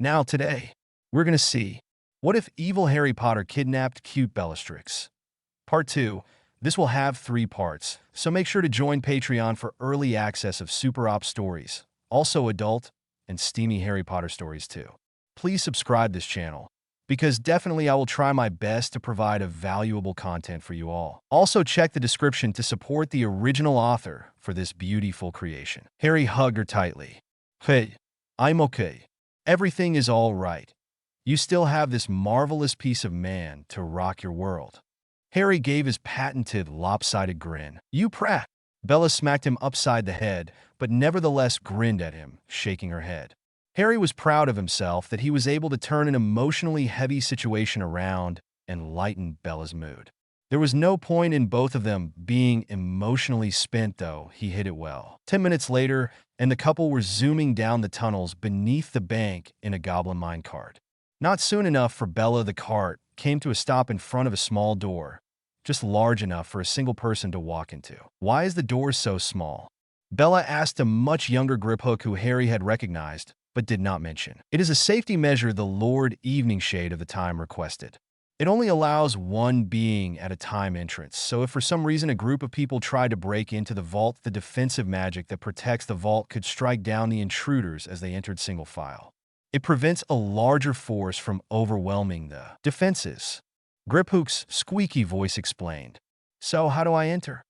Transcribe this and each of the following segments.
Now today, we're going to see, what if evil Harry Potter kidnapped cute Bellatrix? Part 2. This will have 3 parts, so make sure to join Patreon for early access of Super Op stories, also adult and steamy Harry Potter stories too. Please subscribe this channel, because definitely I will try my best to provide a valuable content for you all. Also check the description to support the original author for this beautiful creation. Harry hugged her tightly. Hey, I'm okay. Everything is all right. You still have this marvelous piece of man to rock your world. Harry gave his patented lopsided grin. You prat! Bella smacked him upside the head, but nevertheless grinned at him, shaking her head. Harry was proud of himself that he was able to turn an emotionally heavy situation around and lighten Bella's mood. There was no point in both of them being emotionally spent, though. He hit it well. 10 minutes later, and the couple were zooming down the tunnels beneath the bank in a goblin minecart. Not soon enough for Bella, the cart came to a stop in front of a small door, just large enough for a single person to walk into. Why is the door so small? Bella asked a much younger Griphook who Harry had recognized, but did not mention. It is a safety measure the Lord Eveningshade of the time requested. It only allows one being at a time entrance, so if for some reason a group of people tried to break into the vault, the defensive magic that protects the vault could strike down the intruders as they entered single file. It prevents a larger force from overwhelming the defenses. Griphook's squeaky voice explained. So how do I enter?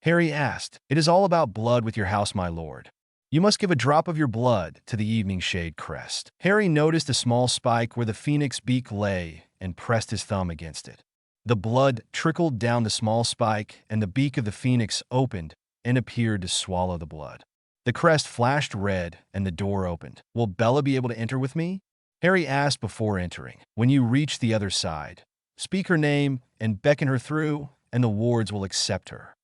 Harry asked. It is all about blood with your house, my lord. You must give a drop of your blood to the Eveningshade crest. Harry noticed a small spike where the phoenix beak lay and pressed his thumb against it. The blood trickled down the small spike, and the beak of the phoenix opened and appeared to swallow the blood. The crest flashed red, and the door opened. Will Bella be able to enter with me? Harry asked before entering. When you reach the other side, speak her name and beckon her through, and the wards will accept her.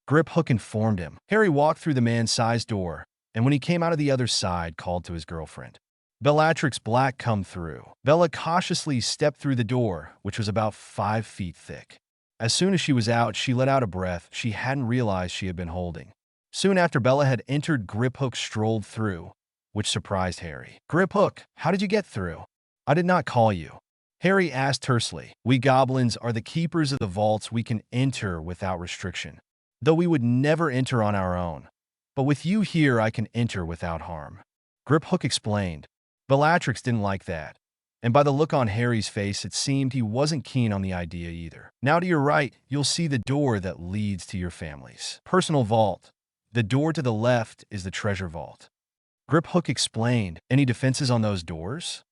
Griphook informed him. Harry walked through the man-sized door, and when he came out of the other side, called to his girlfriend. Bellatrix Black, come through. Bella cautiously stepped through the door, which was about 5 feet thick. As soon as she was out, she let out a breath she hadn't realized she had been holding. Soon after Bella had entered, Griphook strolled through, which surprised Harry. Griphook, how did you get through? I did not call you. Harry asked tersely. We goblins are the keepers of the vaults. We can enter without restriction, though we would never enter on our own. But with you here, I can enter without harm. Griphook explained. Bellatrix didn't like that, and by the look on Harry's face, it seemed he wasn't keen on the idea either. Now to your right, you'll see the door that leads to your family's personal vault. The door to the left is the treasure vault. Griphook explained. Any defenses on those doors?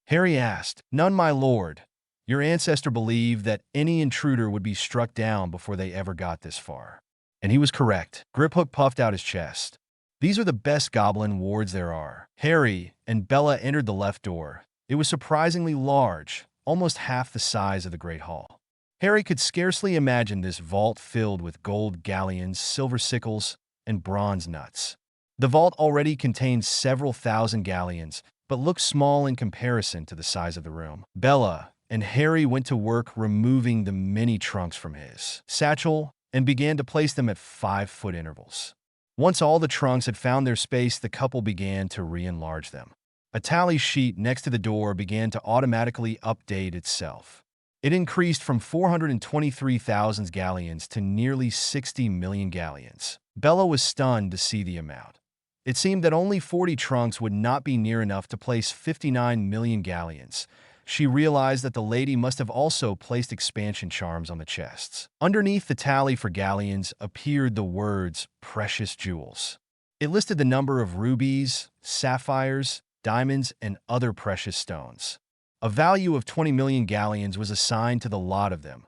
Harry asked. None, my lord. Your ancestor believed that any intruder would be struck down before they ever got this far. And he was correct. Griphook puffed out his chest. These are the best goblin wards there are. Harry and Bella entered the left door. It was surprisingly large, almost half the size of the Great Hall. Harry could scarcely imagine this vault filled with gold galleons, silver sickles, and bronze nuts. The vault already contained several thousand galleons, but looked small in comparison to the size of the room. Bella and Harry went to work removing the many trunks from his satchel and began to place them at 5-foot intervals. Once all the trunks had found their space, the couple began to re-enlarge them. A tally sheet next to the door began to automatically update itself. It increased from 423,000 galleons to nearly 60 million galleons. Bella was stunned to see the amount. It seemed that only 40 trunks would not be near enough to place 59 million galleons. She realized that the lady must have also placed expansion charms on the chests. Underneath the tally for galleons appeared the words, precious jewels. It listed the number of rubies, sapphires, diamonds, and other precious stones. A value of 20 million galleons was assigned to the lot of them,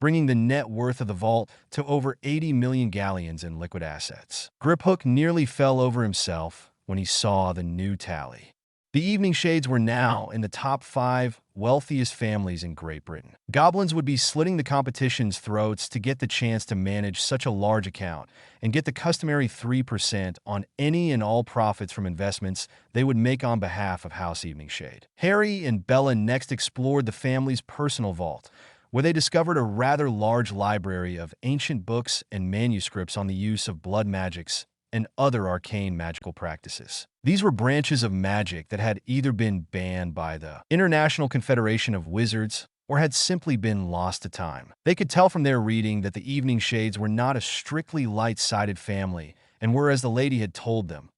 bringing the net worth of the vault to over 80 million galleons in liquid assets. Griphook nearly fell over himself when he saw the new tally. The Eveningshades were now in the top 5 wealthiest families in Great Britain. Goblins would be slitting the competition's throats to get the chance to manage such a large account and get the customary 3% on any and all profits from investments they would make on behalf of House Eveningshade. Harry and Bella next explored the family's personal vault, where they discovered a rather large library of ancient books and manuscripts on the use of blood magics and other arcane magical practices. These were branches of magic that had either been banned by the International Confederation of Wizards or had simply been lost to time. They could tell from their reading that the Evening Shades were not a strictly light-sided family and were, as the lady had told them,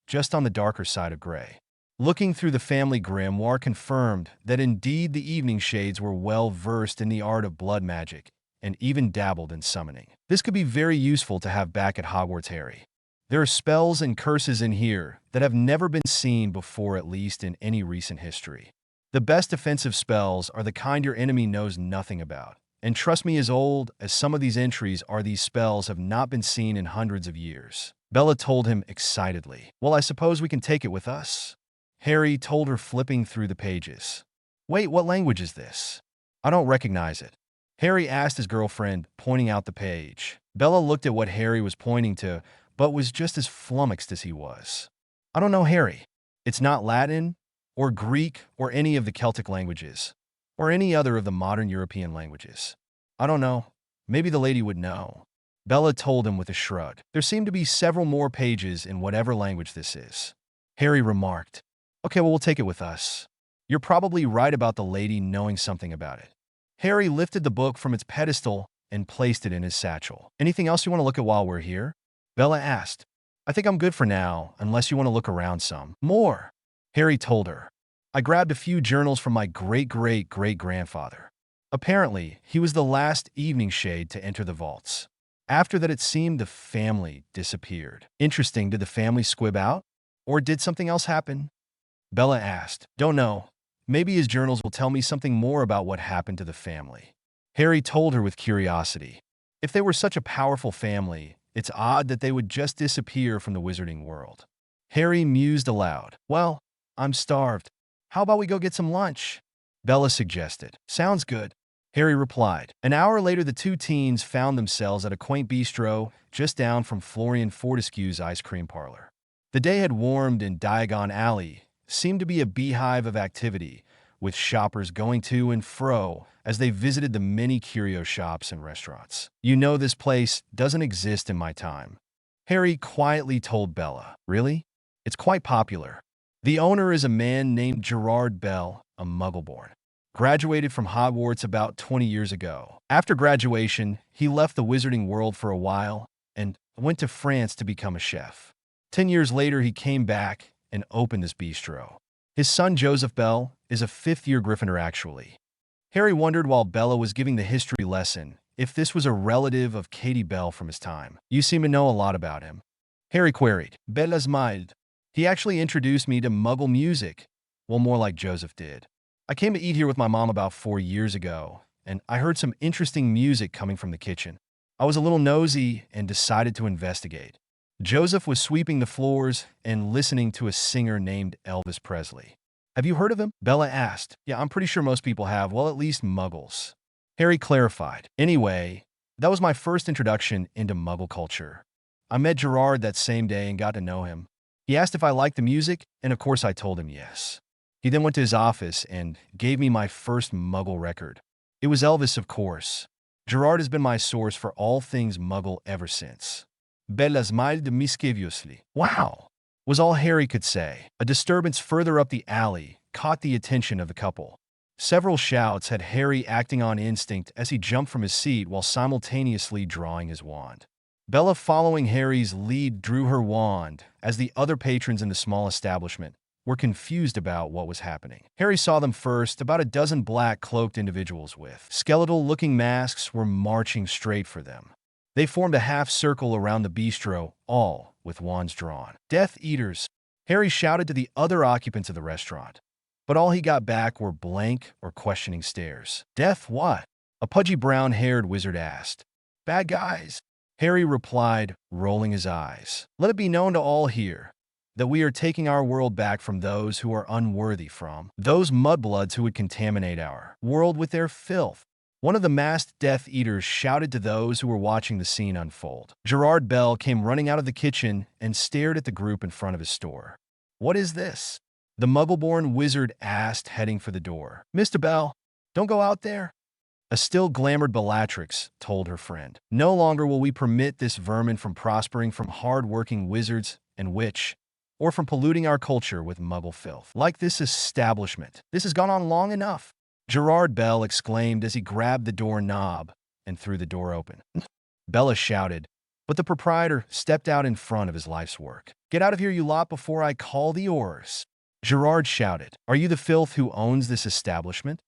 just on the darker side of gray. Looking through the family grimoire confirmed that indeed the Evening Shades were well versed in the art of blood magic and even dabbled in summoning. This could be very useful to have back at Hogwarts, Harry. There are spells and curses in here that have never been seen before, at least in any recent history. The best defensive spells are the kind your enemy knows nothing about. And trust me, as old as some of these entries are, these spells have not been seen in hundreds of years. Bella told him excitedly. Well, I suppose we can take it with us, Harry told her, flipping through the pages. Wait, what language is this? I don't recognize it, Harry asked his girlfriend, pointing out the page. Bella looked at what Harry was pointing to, but was just as flummoxed as he was. I don't know, Harry. It's not Latin, or Greek, or any of the Celtic languages, or any other of the modern European languages. I don't know. Maybe the lady would know, Bella told him with a shrug. There seem to be several more pages in whatever language this is, Harry remarked. Okay, well, we'll take it with us. You're probably right about the lady knowing something about it. Harry lifted the book from its pedestal and placed it in his satchel. Anything else you want to look at while we're here? Bella asked. I think I'm good for now, unless you want to look around some more, Harry told her. I grabbed a few journals from my great-great-great-grandfather. Apparently, he was the last Evening Shade to enter the vaults. After that, it seemed the family disappeared. Interesting, did the family squib out? Or did something else happen? Bella asked. Don't know. Maybe his journals will tell me something more about what happened to the family, Harry told her with curiosity. If they were such a powerful family, it's odd that they would just disappear from the wizarding world. Harry mused aloud. Well, I'm starved. How about we go get some lunch? Bella suggested. Sounds good, Harry replied. An hour later, the two teens found themselves at a quaint bistro just down from Florian Fortescue's ice cream parlor. The day had warmed and Diagon Alley seemed to be a beehive of activity, with shoppers going to and fro as they visited the many curio shops and restaurants. You know, this place doesn't exist in my time, Harry quietly told Bella. Really? It's quite popular. The owner is a man named Gerard Bell, a Muggleborn. Graduated from Hogwarts about 20 years ago. After graduation, he left the wizarding world for a while and went to France to become a chef. 10 years later, he came back and opened this bistro. His son Joseph Bell is a fifth-year Gryffindor, actually. Harry wondered while Bella was giving the history lesson if this was a relative of Katie Bell from his time. You seem to know a lot about him, Harry queried. Bella's mild. He actually introduced me to Muggle music. Well, more like Joseph did. I came to eat here with my mom about 4 years ago, and I heard some interesting music coming from the kitchen. I was a little nosy and decided to investigate. Joseph was sweeping the floors and listening to a singer named Elvis Presley. Have you heard of him? Bella asked. Yeah, I'm pretty sure most people have, well, at least Muggles, Harry clarified. Anyway, that was my first introduction into Muggle culture. I met Gerard that same day and got to know him. He asked if I liked the music, and of course I told him yes. He then went to his office and gave me my first Muggle record. It was Elvis, of course. Gerard has been my source for all things Muggle ever since. Bella smiled mischievously. Wow, was all Harry could say. A disturbance further up the alley caught the attention of the couple. Several shouts had Harry acting on instinct as he jumped from his seat while simultaneously drawing his wand. Bella, following Harry's lead, drew her wand as the other patrons in the small establishment were confused about what was happening. Harry saw them first. About a dozen black-cloaked individuals with skeletal-looking masks were marching straight for them. They formed a half-circle around the bistro, all with wands drawn. Death Eaters, Harry shouted to the other occupants of the restaurant. But all he got back were blank or questioning stares. Death what? A pudgy brown-haired wizard asked. Bad guys, Harry replied, rolling his eyes. Let it be known to all here that we are taking our world back from those who are unworthy, from those mudbloods who would contaminate our world with their filth. One of the masked Death Eaters shouted to those who were watching the scene unfold. Gerard Bell came running out of the kitchen and stared at the group in front of his store. What is this? The Muggleborn wizard asked, heading for the door. Mr. Bell, don't go out there, A still-glamored Bellatrix told her friend. No longer will we permit this vermin from prospering from hard-working wizards and witch, or from polluting our culture with muggle filth. Like this establishment. This has gone on long enough. Gerard Bell exclaimed as he grabbed the door knob and threw the door open. Bella shouted, but the proprietor stepped out in front of his life's work. Get out of here, you lot, before I call the Aurors. Gerard shouted, are you the filth who owns this establishment?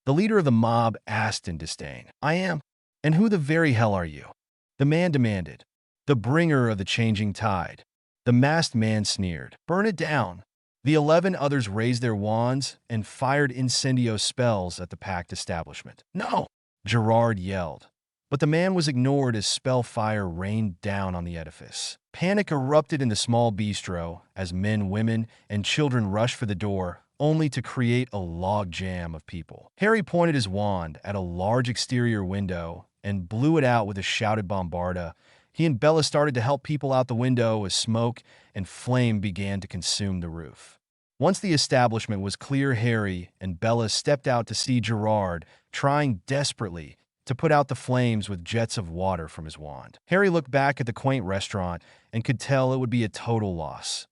The leader of the mob asked in disdain. I am. And who the very hell are you? The man demanded. The bringer of the changing tide. The masked man sneered. Burn it down. The 11 others raised their wands and fired incendio spells at the pact establishment. No! Gerard yelled. But the man was ignored as spell fire rained down on the edifice. Panic erupted in the small bistro as men, women, and children rushed for the door, only to create a log jam of people. Harry pointed his wand at a large exterior window and blew it out with a shouted bombarda. He and Bella started to help people out the window as smoke and flame began to consume the roof. Once the establishment was clear, Harry and Bella stepped out to see Gerard trying desperately to put out the flames with jets of water from his wand. Harry looked back at the quaint restaurant and could tell it would be a total loss.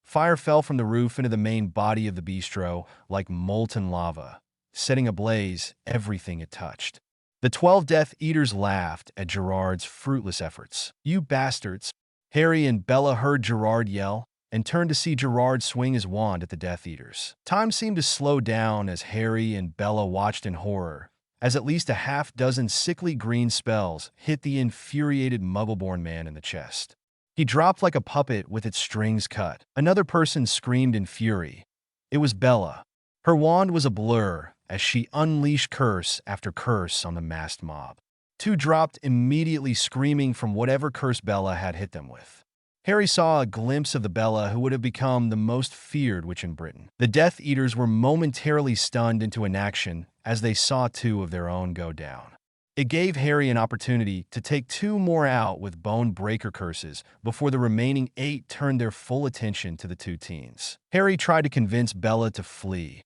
Fire fell from the roof into the main body of the bistro like molten lava, setting ablaze everything it touched. The 12 Death Eaters laughed at Gerard's fruitless efforts. You bastards! Harry and Bella heard Gerard yell and turned to see Gerard swing his wand at the Death Eaters. Time seemed to slow down as Harry and Bella watched in horror, as at least a half-dozen sickly green spells hit the infuriated Muggle-born man in the chest. He dropped like a puppet with its strings cut. Another person screamed in fury. It was Bella. Her wand was a blur as she unleashed curse after curse on the masked mob. Two dropped immediately, screaming from whatever curse Bella had hit them with. Harry saw a glimpse of the Bella who would have become the most feared witch in Britain. The Death Eaters were momentarily stunned into inaction as they saw two of their own go down. It gave Harry an opportunity to take two more out with bone breaker curses before the remaining 8 turned their full attention to the two teens. Harry tried to convince Bella to flee,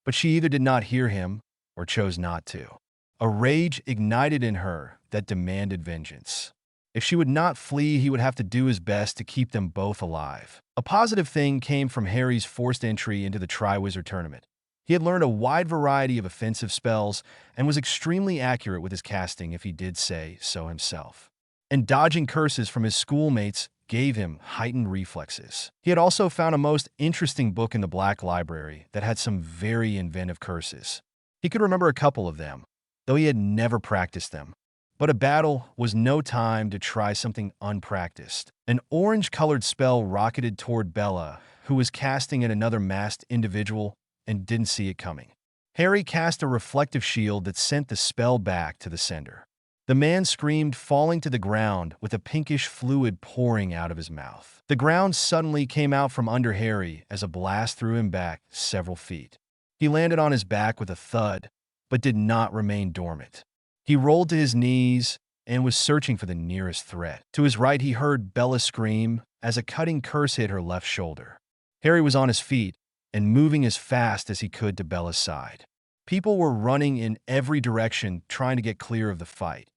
but she either did not hear him or chose not to. A rage ignited in her that demanded vengeance. If she would not flee, he would have to do his best to keep them both alive. A positive thing came from Harry's forced entry into the Triwizard Tournament. He had learned a wide variety of offensive spells and was extremely accurate with his casting if he did say so himself. And dodging curses from his schoolmates gave him heightened reflexes. He had also found a most interesting book in the Black Library that had some very inventive curses. He could remember a couple of them, though he had never practiced them. But a battle was no time to try something unpracticed. An orange-colored spell rocketed toward Bella, who was casting at another masked individual and didn't see it coming. Harry cast a reflective shield that sent the spell back to the sender. The man screamed, falling to the ground with a pinkish fluid pouring out of his mouth. The ground suddenly came out from under Harry as a blast threw him back several feet. He landed on his back with a thud, but did not remain dormant. He rolled to his knees and was searching for the nearest threat. To his right, he heard Bella scream as a cutting curse hit her left shoulder. Harry was on his feet and moving as fast as he could to Bella's side. People were running in every direction trying to get clear of the fight.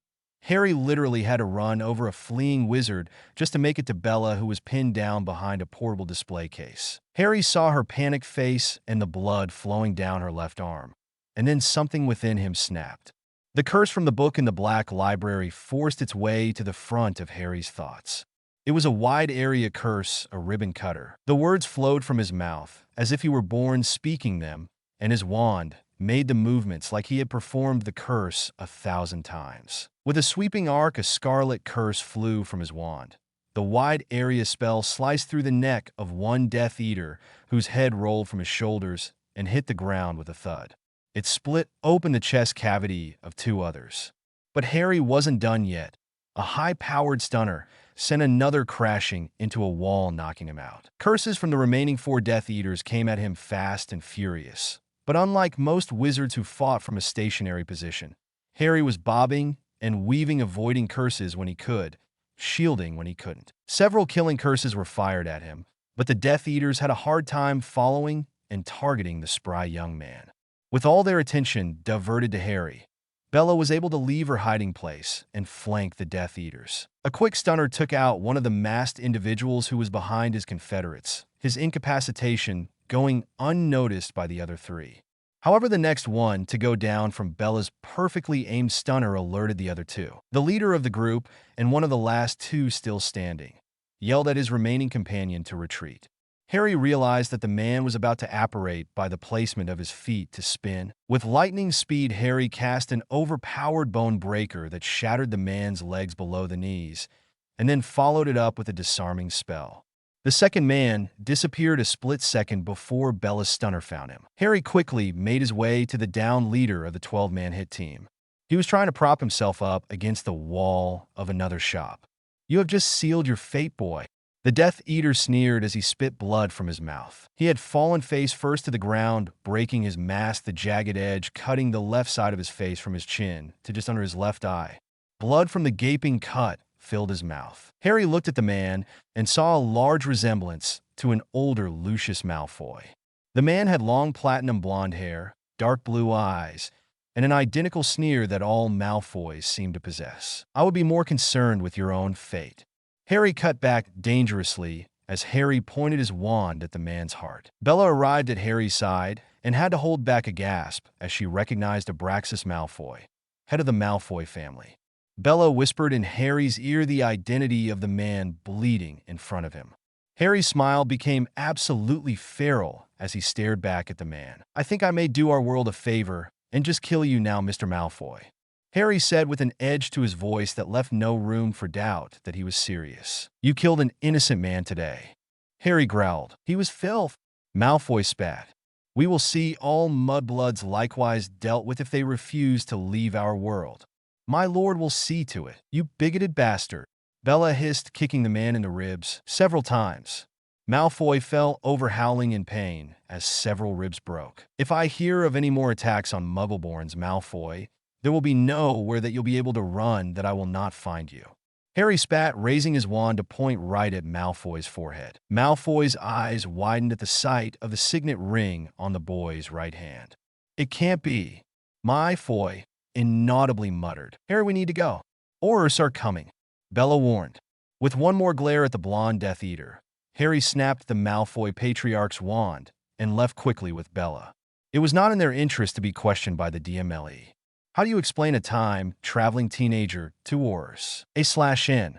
Harry literally had to run over a fleeing wizard just to make it to Bella, who was pinned down behind a portable display case. Harry saw her panicked face and the blood flowing down her left arm, and then something within him snapped. The curse from the book in the Black Library forced its way to the front of Harry's thoughts. It was a wide-area curse, a ribbon cutter. The words flowed from his mouth, as if he were born speaking them, and his wand made the movements like he had performed the curse 1,000 times. With a sweeping arc, a scarlet curse flew from his wand. The wide-area spell sliced through the neck of one Death Eater, whose head rolled from his shoulders and hit the ground with a thud. It split open the chest cavity of 2 others. But Harry wasn't done yet. A high-powered stunner sent another crashing into a wall, knocking him out. Curses from the remaining 4 Death Eaters came at him fast and furious. But unlike most wizards who fought from a stationary position, Harry was bobbing and weaving, avoiding curses when he could, shielding when he couldn't. Several killing curses were fired at him, but the Death Eaters had a hard time following and targeting the spry young man. With all their attention diverted to Harry, Bella was able to leave her hiding place and flank the Death Eaters. A quick stunner took out one of the masked individuals who was behind his confederates, his incapacitation going unnoticed by the other three. However, the next one to go down from Bella's perfectly aimed stunner alerted the other two. The leader of the group, and one of the last two still standing, yelled at his remaining companion to retreat. Harry realized that the man was about to apparate by the placement of his feet to spin. With lightning speed, Harry cast an overpowered bone breaker that shattered the man's legs below the knees, and then followed it up with a disarming spell. The second man disappeared a split second before Bella's stunner found him. Harry quickly made his way to the down leader of the 12-man hit team. He was trying to prop himself up against the wall of another shop. "You have just sealed your fate, boy." The Death Eater sneered as he spit blood from his mouth. He had fallen face first to the ground, breaking his mask, the jagged edge cutting the left side of his face from his chin to just under his left eye. Blood from the gaping cut filled his mouth. Harry looked at the man and saw a large resemblance to an older Lucius Malfoy. The man had long platinum blonde hair, dark blue eyes, and an identical sneer that all Malfoys seemed to possess. "I would be more concerned with your own fate." Harry cut back dangerously as Harry pointed his wand at the man's heart. Bella arrived at Harry's side and had to hold back a gasp as she recognized Abraxas Malfoy, head of the Malfoy family. Bella whispered in Harry's ear the identity of the man bleeding in front of him. Harry's smile became absolutely feral as he stared back at the man. "I think I may do our world a favor and just kill you now, Mr. Malfoy," Harry said with an edge to his voice that left no room for doubt that he was serious. "You killed an innocent man today." Harry growled. "He was filth." Malfoy spat. "We will see all mudbloods likewise dealt with if they refuse to leave our world. My lord will see to it, you bigoted bastard." Bella hissed, kicking the man in the ribs several times. Malfoy fell over howling in pain as several ribs broke. "If I hear of any more attacks on Muggleborns, Malfoy, there will be nowhere that you'll be able to run that I will not find you." Harry spat, raising his wand to point right at Malfoy's forehead. Malfoy's eyes widened at the sight of the signet ring on the boy's right hand. "It can't be." Malfoy inaudibly muttered. "Harry, we need to go. Aurors are coming," Bella warned. With one more glare at the blonde Death Eater, Harry snapped the Malfoy Patriarch's wand and left quickly with Bella. It was not in their interest to be questioned by the DMLE. How do you explain a time-traveling teenager to Aurors? /N.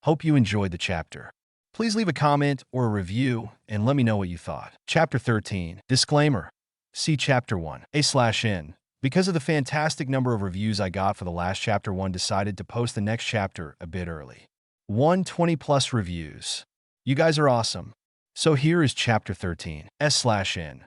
Hope you enjoyed the chapter. Please leave a comment or a review and let me know what you thought. Chapter 13. Disclaimer. See Chapter 1. /N. Because of the fantastic number of reviews I got for the last Chapter 1, decided to post the next chapter a bit early. 120+ reviews. You guys are awesome. So here is Chapter 13. /N.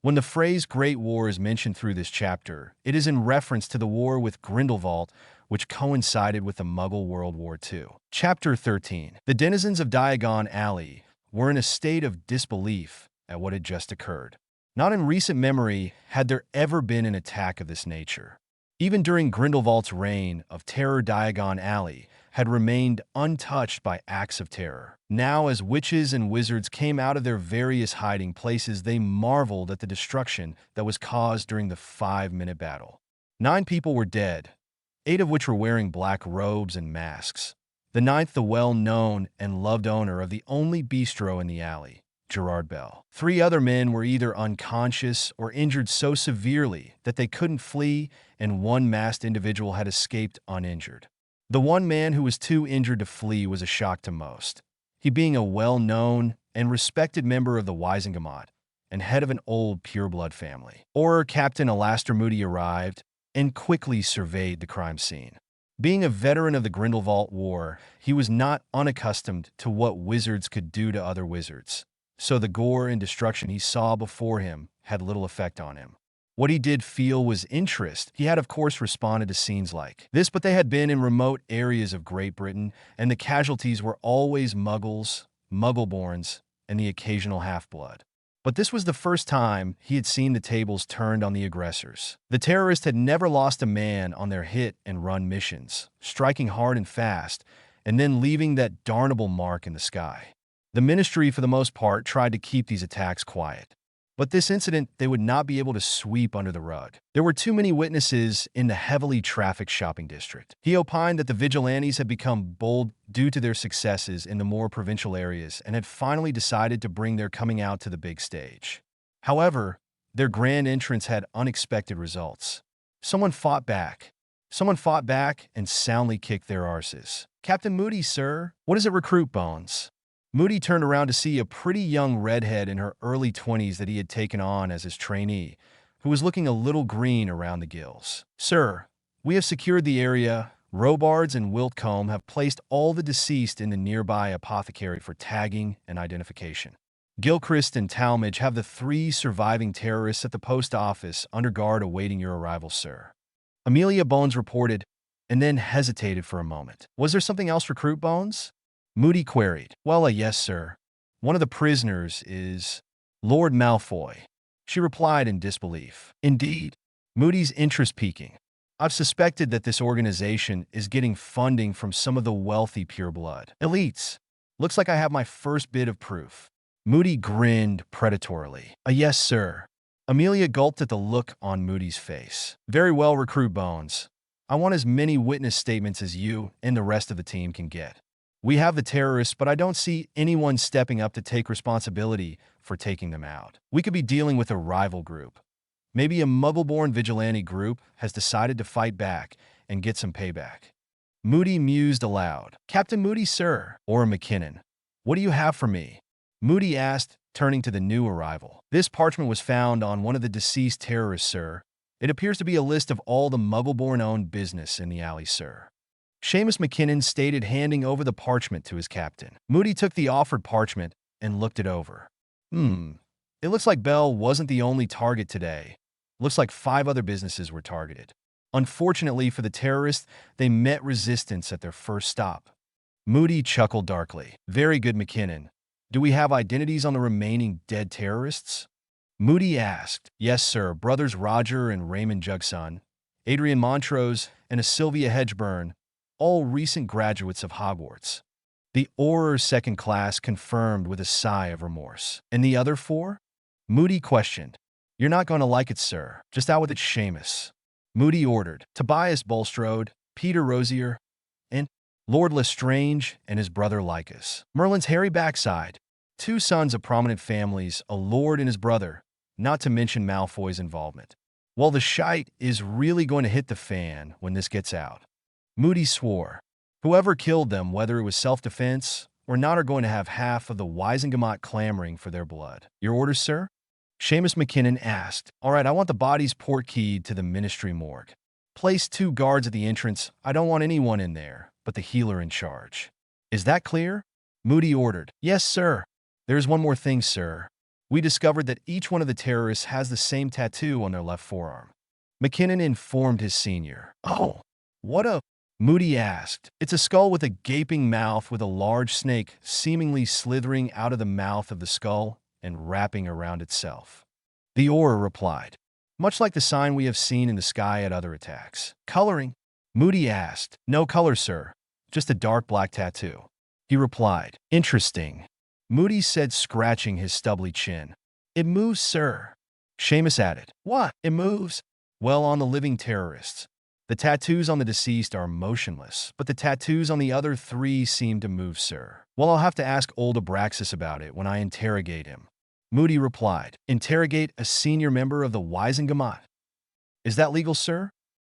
When the phrase Great War is mentioned through this chapter, it is in reference to the war with Grindelwald, which coincided with the Muggle World War II. Chapter 13. The denizens of Diagon Alley were in a state of disbelief at what had just occurred. Not in recent memory had there ever been an attack of this nature. Even during Grindelwald's reign of terror, Diagon Alley had remained untouched by acts of terror. Now, as witches and wizards came out of their various hiding places, they marveled at the destruction that was caused during the 5-minute battle. 9 people were dead, 8 of which were wearing black robes and masks. The 9th, the well-known and loved owner of the only bistro in the alley, Gerard Bell. 3 other men were either unconscious or injured so severely that they couldn't flee, and 1 masked individual had escaped uninjured. The one man who was too injured to flee was a shock to most, he being a well-known and respected member of the Wisingamot and head of an old pureblood family. Auror Captain Alastair Moody arrived and quickly surveyed the crime scene. Being a veteran of the Grindelwald War, he was not unaccustomed to what wizards could do to other wizards, so the gore and destruction he saw before him had little effect on him. What he did feel was interest. He had, of course, responded to scenes like this, but they had been in remote areas of Great Britain, and the casualties were always Muggles, Muggleborns, and the occasional half-blood. But this was the first time he had seen the tables turned on the aggressors. The terrorists had never lost a man on their hit-and-run missions, striking hard and fast, and then leaving that darnable mark in the sky. The Ministry, for the most part, tried to keep these attacks quiet. But this incident they would not be able to sweep under the rug. There were too many witnesses in the heavily trafficked shopping district. He opined that the vigilantes had become bold due to their successes in the more provincial areas and had finally decided to bring their coming out to the big stage. However, their grand entrance had unexpected results. Someone fought back. Someone fought back and soundly kicked their arses. "Captain Moody, sir." "What is it, Recruit Bones?" Moody turned around to see a pretty young redhead in her early 20s that he had taken on as his trainee, who was looking a little green around the gills. "Sir, we have secured the area. Robards and Wiltcombe have placed all the deceased in the nearby apothecary for tagging and identification. Gilchrist and Talmadge have the 3 surviving terrorists at the post office under guard awaiting your arrival, sir." Amelia Bones reported, and then hesitated for a moment. "Was there something else, Recruit Bones?" Moody queried. "Well, yes, sir. One of the prisoners is Lord Malfoy." She replied in disbelief. "Indeed." Moody's interest peaking. "I've suspected that this organization is getting funding from some of the wealthy pureblood elites. Looks like I have my first bit of proof." Moody grinned predatorily. "Yes, sir." Amelia gulped at the look on Moody's face. "Very well, Recruit Bones. I want as many witness statements as you and the rest of the team can get. We have the terrorists, but I don't see anyone stepping up to take responsibility for taking them out. We could be dealing with a rival group. Maybe a Muggle-born vigilante group has decided to fight back and get some payback." Moody mused aloud. "Captain Moody, sir." "Or McKinnon. What do you have for me?" Moody asked, turning to the new arrival. "This parchment was found on one of the deceased terrorists, sir. It appears to be a list of all the Muggle-born-owned business in the alley, sir." Seamus McKinnon stated, handing over the parchment to his captain. Moody took the offered parchment and looked it over. It looks like Bell wasn't the only target today. Looks like 5 other businesses were targeted. Unfortunately for the terrorists, they met resistance at their first stop." Moody chuckled darkly. "Very good, McKinnon. Do we have identities on the remaining dead terrorists?" Moody asked. "Yes, sir. Brothers Roger and Raymond Jugson, Adrian Montrose, and a Sylvia Hedgeburn, all recent graduates of Hogwarts." The Auror second class confirmed with a sigh of remorse. "And the other 4? Moody questioned. "You're not going to like it, sir. Just out with it, Seamus." Moody ordered. "Tobias Bulstrode, Peter Rosier, and Lord Lestrange and his brother Lycus. Merlin's hairy backside. 2 sons of prominent families, a lord and his brother, not to mention Malfoy's involvement. Well, the shite is really going to hit the fan when this gets out." Moody swore. "Whoever killed them, whether it was self-defense or not, are going to have half of the Wisengamot clamoring for their blood." "Your orders, sir?" Seamus McKinnon asked. "All right, I want the bodies port-keyed to the Ministry morgue. Place 2 guards at the entrance. I don't want anyone in there but the healer in charge." "Is that clear?" Moody ordered. "Yes, sir." "There's one more thing, sir. We discovered that each one of the terrorists has the same tattoo on their left forearm." McKinnon informed his senior. "Oh, what a—" Moody asked. "It's a skull with a gaping mouth with a large snake seemingly slithering out of the mouth of the skull and wrapping around itself." The Auror replied. "Much like the sign we have seen in the sky at other attacks." "Coloring?" Moody asked. "No color, sir. Just a dark black tattoo." He replied. "Interesting," Moody said, scratching his stubbly chin. "It moves, sir." Seamus added. "What? It moves?" "Well, on the living terrorists. The tattoos on the deceased are motionless, but the tattoos on the other 3 seem to move, sir." "Well, I'll have to ask old Abraxas about it when I interrogate him." Moody replied. "Interrogate a senior member of the Wisengamot? Is that legal, sir?"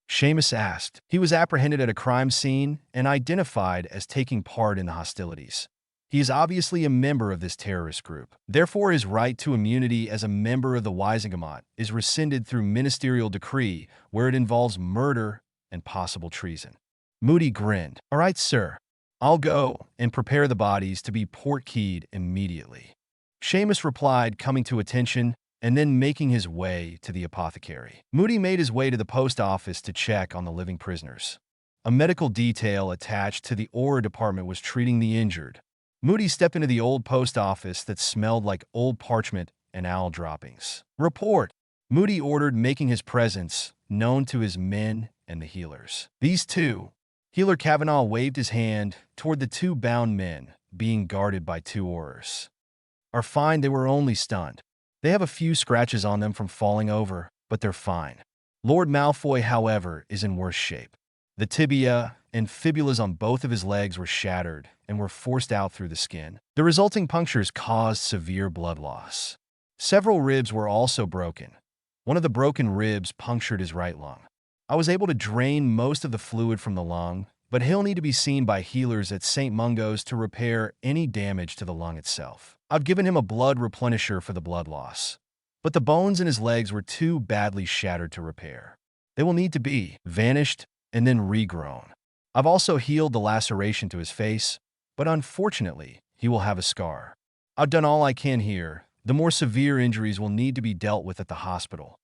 Seamus asked. "He was apprehended at a crime scene and identified as taking part in the hostilities. He is obviously a member of this terrorist group. Therefore, his right to immunity as a member of the Wisengamot is rescinded through ministerial decree where it involves murder and possible treason." Moody grinned. "All right, sir. I'll go and prepare the bodies to be port-keyed immediately." Seamus replied, coming to attention and then making his way to the apothecary. Moody made his way to the post office to check on the living prisoners. A medical detail attached to the Auror department was treating the injured. Moody stepped into the old post office that smelled like old parchment and owl droppings. "Report," Moody ordered, making his presence known to his men and the healers. These 2. Healer Kavanaugh waved his hand toward the 2 bound men being guarded by 2 Aurors. "Are fine, they were only stunned." They have a few scratches on them from falling over, but they're fine. Lord Malfoy, however, is in worse shape. The tibia and fibulas on both of his legs were shattered and were forced out through the skin. The resulting punctures caused severe blood loss. Several ribs were also broken. One of the broken ribs punctured his right lung. I was able to drain most of the fluid from the lung, but he'll need to be seen by healers at St. Mungo's to repair any damage to the lung itself. I've given him a blood replenisher for the blood loss, but the bones in his legs were too badly shattered to repair. They will need to be vanished and then regrown. I've also healed the laceration to his face, but unfortunately, he will have a scar. I've done all I can here. The more severe injuries will need to be dealt with at the hospital.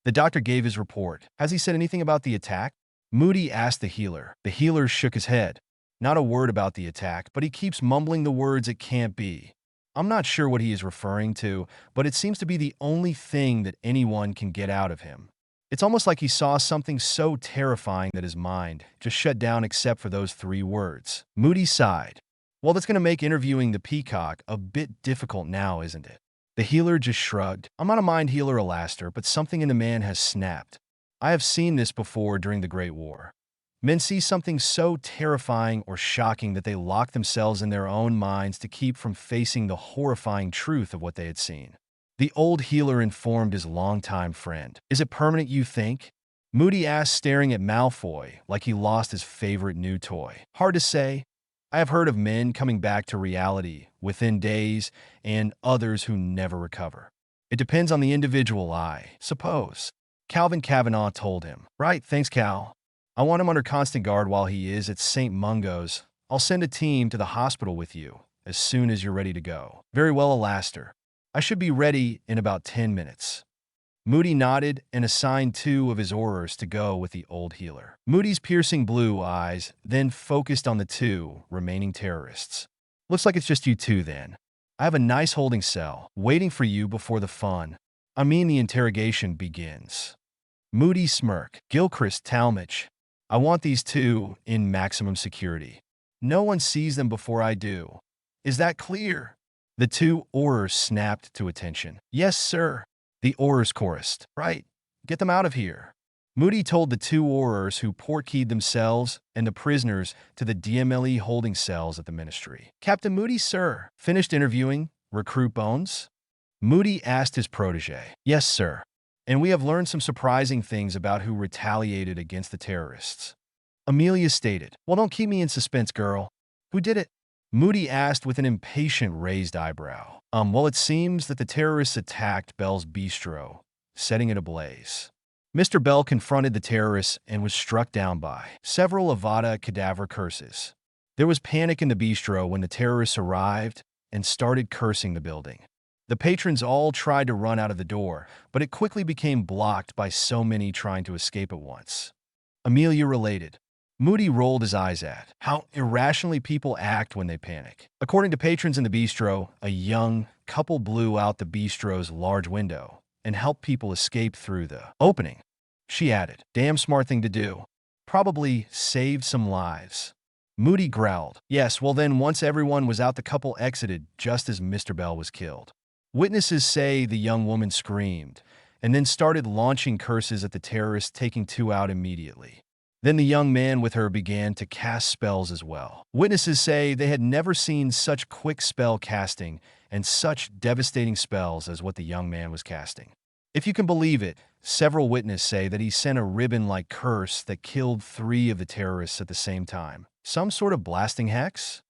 The doctor gave his report. Has he said anything about the attack? Moody asked the healer. The healer shook his head. Not a word about the attack, but he keeps mumbling the words "it can't be." I'm not sure what he is referring to, but it seems to be the only thing that anyone can get out of him. It's almost like he saw something so terrifying that his mind just shut down except for those 3 words. Moody sighed. Well, that's going to make interviewing the peacock a bit difficult now, isn't it? The healer just shrugged. I'm not a mind healer, Alastair, but something in the man has snapped. I have seen this before during the Great War. Men see something so terrifying or shocking that they lock themselves in their own minds to keep from facing the horrifying truth of what they had seen. The old healer informed his longtime friend. Is it permanent, you think? Moody asked, staring at Malfoy like he lost his favorite new toy. Hard to say. I have heard of men coming back to reality within days and others who never recover. It depends on the individual, I suppose. Calvin Kavanaugh told him. Right, thanks, Cal. I want him under constant guard while he is at St. Mungo's. I'll send a team to the hospital with you as soon as you're ready to go. Very well, Alastair. I should be ready in about 10 minutes. Moody nodded and assigned 2 of his Aurors to go with the old healer. Moody's piercing blue eyes then focused on the 2 remaining terrorists. Looks like it's just you 2 then. I have a nice holding cell waiting for you before the the interrogation begins. Moody smirked. Gilchrist, Talmadge. I want these 2 in maximum security. No one sees them before I do. Is that clear? The 2 Aurors snapped to attention. Yes, sir. The Aurors chorused. Right. Get them out of here. Moody told the 2 Aurors who portkeyed themselves and the prisoners to the DMLE holding cells at the ministry. Captain Moody, sir. Finished interviewing Recruit Bones? Moody asked his protege. Yes, sir. And we have learned some surprising things about who retaliated against the terrorists. Amelia stated. Well, don't keep me in suspense, girl. Who did it? Moody asked with an impatient raised eyebrow. Well, it seems that the terrorists attacked Bell's bistro, setting it ablaze. Mr. Bell confronted the terrorists and was struck down by several Avada Kedavra curses. There was panic in the bistro when the terrorists arrived and started cursing the building. The patrons all tried to run out of the door, but it quickly became blocked by so many trying to escape at once. Amelia related. Moody rolled his eyes at how irrationally people act when they panic. According to patrons in the bistro, a young couple blew out the bistro's large window and helped people escape through the opening. She added, damn smart thing to do. Probably saved some lives. Moody growled. Yes, well then once everyone was out, the couple exited just as Mr. Bell was killed. Witnesses say the young woman screamed and then started launching curses at the terrorists, taking 2 out immediately. Then the young man with her began to cast spells as well. Witnesses say they had never seen such quick spell casting and such devastating spells as what the young man was casting. If you can believe it, several witnesses say that he sent a ribbon-like curse that killed 3 of the terrorists at the same time. Some sort of blasting hex?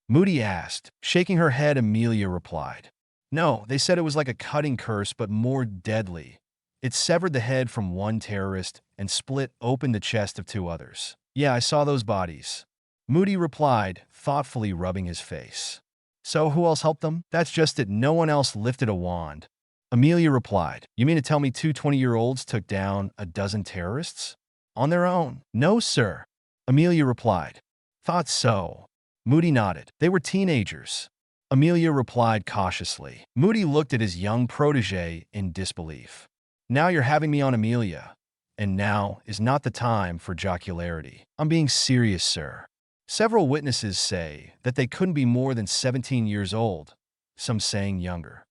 Moody asked. Shaking her head, Amelia replied. No, they said it was like a cutting curse, but more deadly. It severed the head from 1 terrorist and split open the chest of 2 others. Yeah, I saw those bodies. Moody replied, thoughtfully rubbing his face. So who else helped them? That's just it. No one else lifted a wand. Amelia replied. You mean to tell me 2 20-year-olds took down a dozen terrorists? On their own? No, sir. Amelia replied. Thought so. Moody nodded. They were teenagers. Amelia replied cautiously. Moody looked at his young protege in disbelief. Now you're having me on, Amelia. And now is not the time for jocularity. I'm being serious, sir. Several witnesses say that they couldn't be more than 17 years old, some saying younger.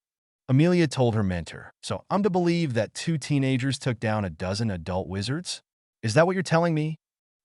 Amelia told her mentor. So I'm to believe that 2 teenagers took down a dozen adult wizards? Is that what you're telling me?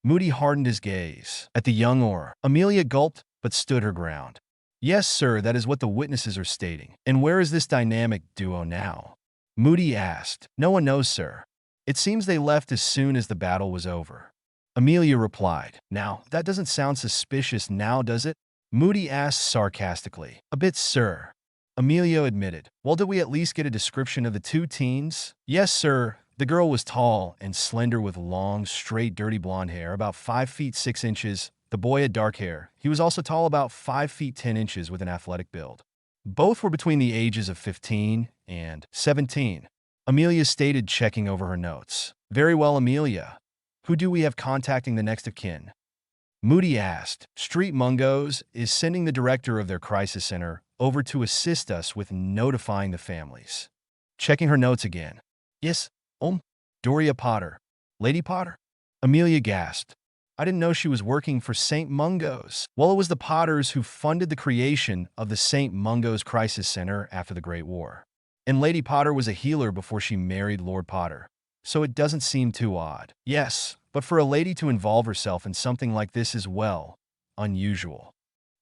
Moody hardened his gaze at the young Auror. Amelia gulped, but stood her ground. Yes, sir, that is what the witnesses are stating. And where is this dynamic duo now? Moody asked. No one knows, sir. It seems they left as soon as the battle was over. Amelia replied. Now, that doesn't sound suspicious now, does it? Moody asked sarcastically. A bit, sir. Amelia admitted. Well, did we at least get a description of the 2 teens? Yes, sir. The girl was tall and slender with long, straight, dirty blonde hair, about 5 feet 6 inches. The boy had dark hair. He was also tall, about 5 feet 10 inches with an athletic build. Both were between the ages of 15 and 17. Amelia stated, checking over her notes. Very well, Amelia. Who do we have contacting the next of kin? Moody asked. Street Mungos is sending the director of their crisis center over to assist us with notifying the families. Checking her notes again. Yes, Doria Potter. Lady Potter? Amelia gasped. I didn't know she was working for St. Mungo's. Well, it was the Potters who funded the creation of the St. Mungo's Crisis Center after the Great War. And Lady Potter was a healer before she married Lord Potter. So it doesn't seem too odd. Yes, but for a lady to involve herself in something like this is, well, unusual.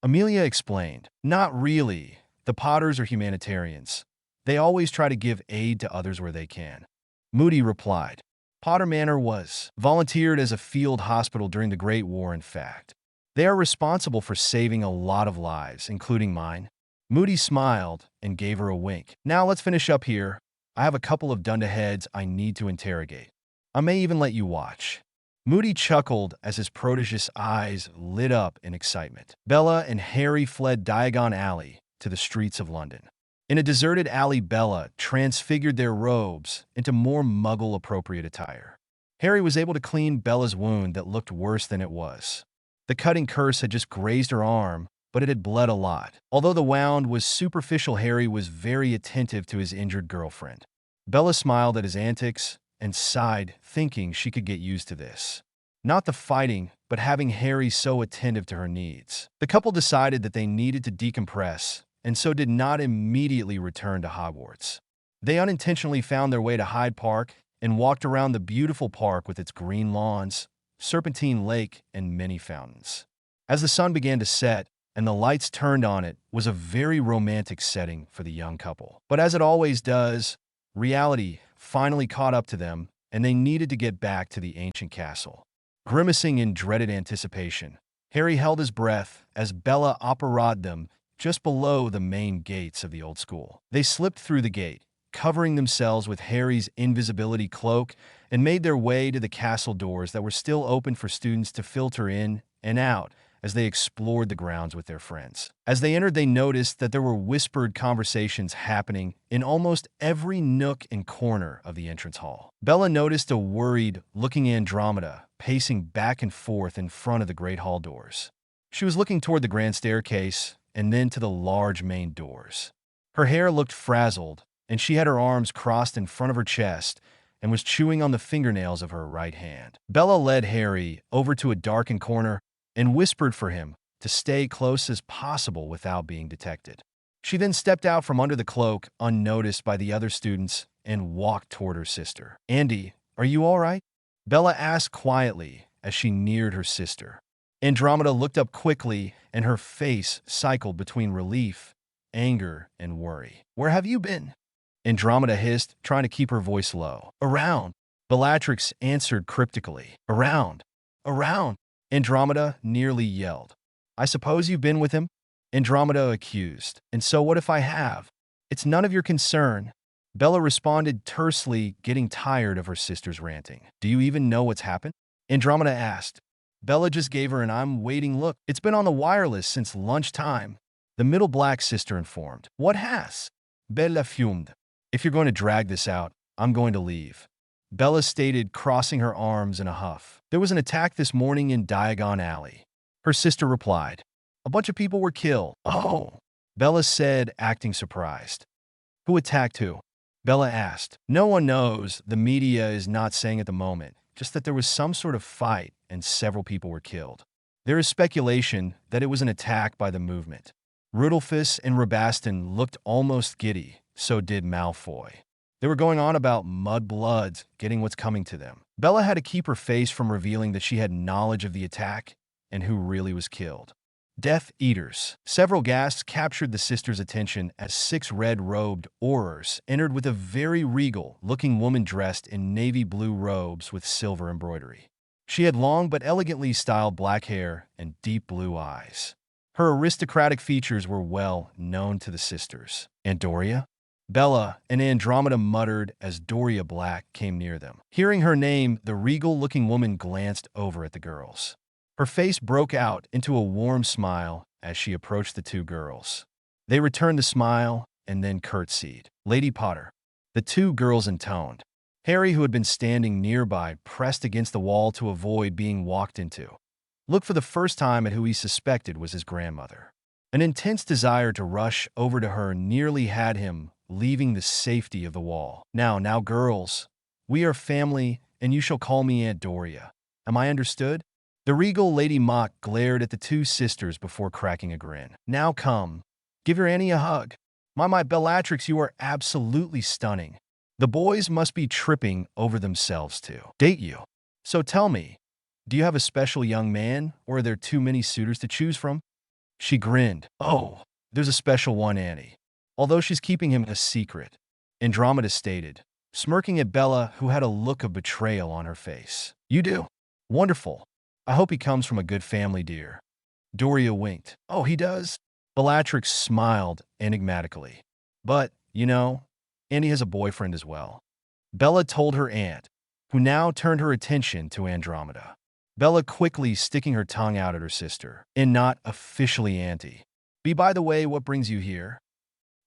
Amelia explained. Not really. The Potters are humanitarians. They always try to give aid to others where they can. Moody replied. Potter Manor was volunteered as a field hospital during the Great War, in fact. They are responsible for saving a lot of lives, including mine. Moody smiled and gave her a wink. Now let's finish up here. I have a couple of dunderheads I need to interrogate. I may even let you watch. Moody chuckled as his protege's eyes lit up in excitement. Bella and Harry fled Diagon Alley to the streets of London. In a deserted alley, Bella transfigured their robes into more Muggle-appropriate attire. Harry was able to clean Bella's wound that looked worse than it was. The cutting curse had just grazed her arm, but it had bled a lot. Although the wound was superficial, Harry was very attentive to his injured girlfriend. Bella smiled at his antics and sighed, thinking she could get used to this. Not the fighting, but having Harry so attentive to her needs. The couple decided that they needed to decompress, and so did not immediately return to Hogwarts. They unintentionally found their way to Hyde Park and walked around the beautiful park with its green lawns, serpentine lake, and many fountains. As the sun began to set and the lights turned on, it was a very romantic setting for the young couple. But as it always does, reality finally caught up to them, and they needed to get back to the ancient castle. Grimacing in dreaded anticipation, Harry held his breath as Bella apparat them just below the main gates of the old school. They slipped through the gate, covering themselves with Harry's invisibility cloak, and made their way to the castle doors that were still open for students to filter in and out as they explored the grounds with their friends. As they entered, they noticed that there were whispered conversations happening in almost every nook and corner of the entrance hall. Bella noticed a worried-looking Andromeda pacing back and forth in front of the great hall doors. She was looking toward the grand staircase and then to the large main doors. Her hair looked frazzled, and she had her arms crossed in front of her chest and was chewing on the fingernails of her right hand. Bella led Harry over to a darkened corner and whispered for him to stay close as possible without being detected. She then stepped out from under the cloak, unnoticed by the other students, and walked toward her sister. Andy, are you all right? Bella asked quietly as she neared her sister. Andromeda looked up quickly, and her face cycled between relief, anger, and worry. Where have you been? Andromeda hissed, trying to keep her voice low. Around. Bellatrix answered cryptically. Around. Andromeda nearly yelled. I suppose you've been with him? Andromeda accused. And so what if I have? It's none of your concern. Bella responded tersely, getting tired of her sister's ranting. Do you even know what's happened? Andromeda asked. Bella just gave her an I'm waiting look. It's been on the wireless since lunchtime. The middle black sister informed. What has? Bella fumed. If you're going to drag this out, I'm going to leave. Bella stated, crossing her arms in a huff. There was an attack this morning in Diagon Alley. Her sister replied. A bunch of people were killed. Oh, Bella said, acting surprised. Who attacked who? Bella asked. No one knows. The media is not saying at the moment, just that there was some sort of fight and several people were killed. There is speculation that it was an attack by the movement. Rudolphus and Rabaston looked almost giddy so did Malfoy. They were going on about mudbloods getting what's coming to them. Bella had to keep her face from revealing that she had knowledge of the attack and who really was killed. Death Eaters. Several guests captured the sisters' attention as 6 red-robed Aurors entered with a very regal-looking woman dressed in navy blue robes with silver embroidery. She had long but elegantly styled black hair and deep blue eyes. Her aristocratic features were well known to the sisters. And Doria? Bella and Andromeda muttered as Doria Black came near them. Hearing her name, the regal-looking woman glanced over at the girls. Her face broke out into a warm smile as she approached the 2 girls. They returned the smile and then curtsied. Lady Potter. The 2 girls intoned. Harry, who had been standing nearby, pressed against the wall to avoid being walked into. Looked for the first time at who he suspected was his grandmother. An intense desire to rush over to her nearly had him leaving the safety of the wall. Now, girls, we are family, and you shall call me Aunt Doria. Am I understood? The regal Lady Mock glared at the 2 sisters before cracking a grin. Now come, give your Annie a hug. My Bellatrix, you are absolutely stunning. The boys must be tripping over themselves to date you. So tell me, do you have a special young man, or are there too many suitors to choose from? She grinned. Oh, there's a special one, Annie. Although she's keeping him a secret, Andromeda stated, smirking at Bella, who had a look of betrayal on her face. You do? Wonderful. I hope he comes from a good family, dear. Doria winked. Oh, he does? Bellatrix smiled enigmatically. But, you know, Annie has a boyfriend as well. Bella told her aunt, who now turned her attention to Andromeda. Bella quickly sticking her tongue out at her sister, and not officially auntie. By the way, what brings you here?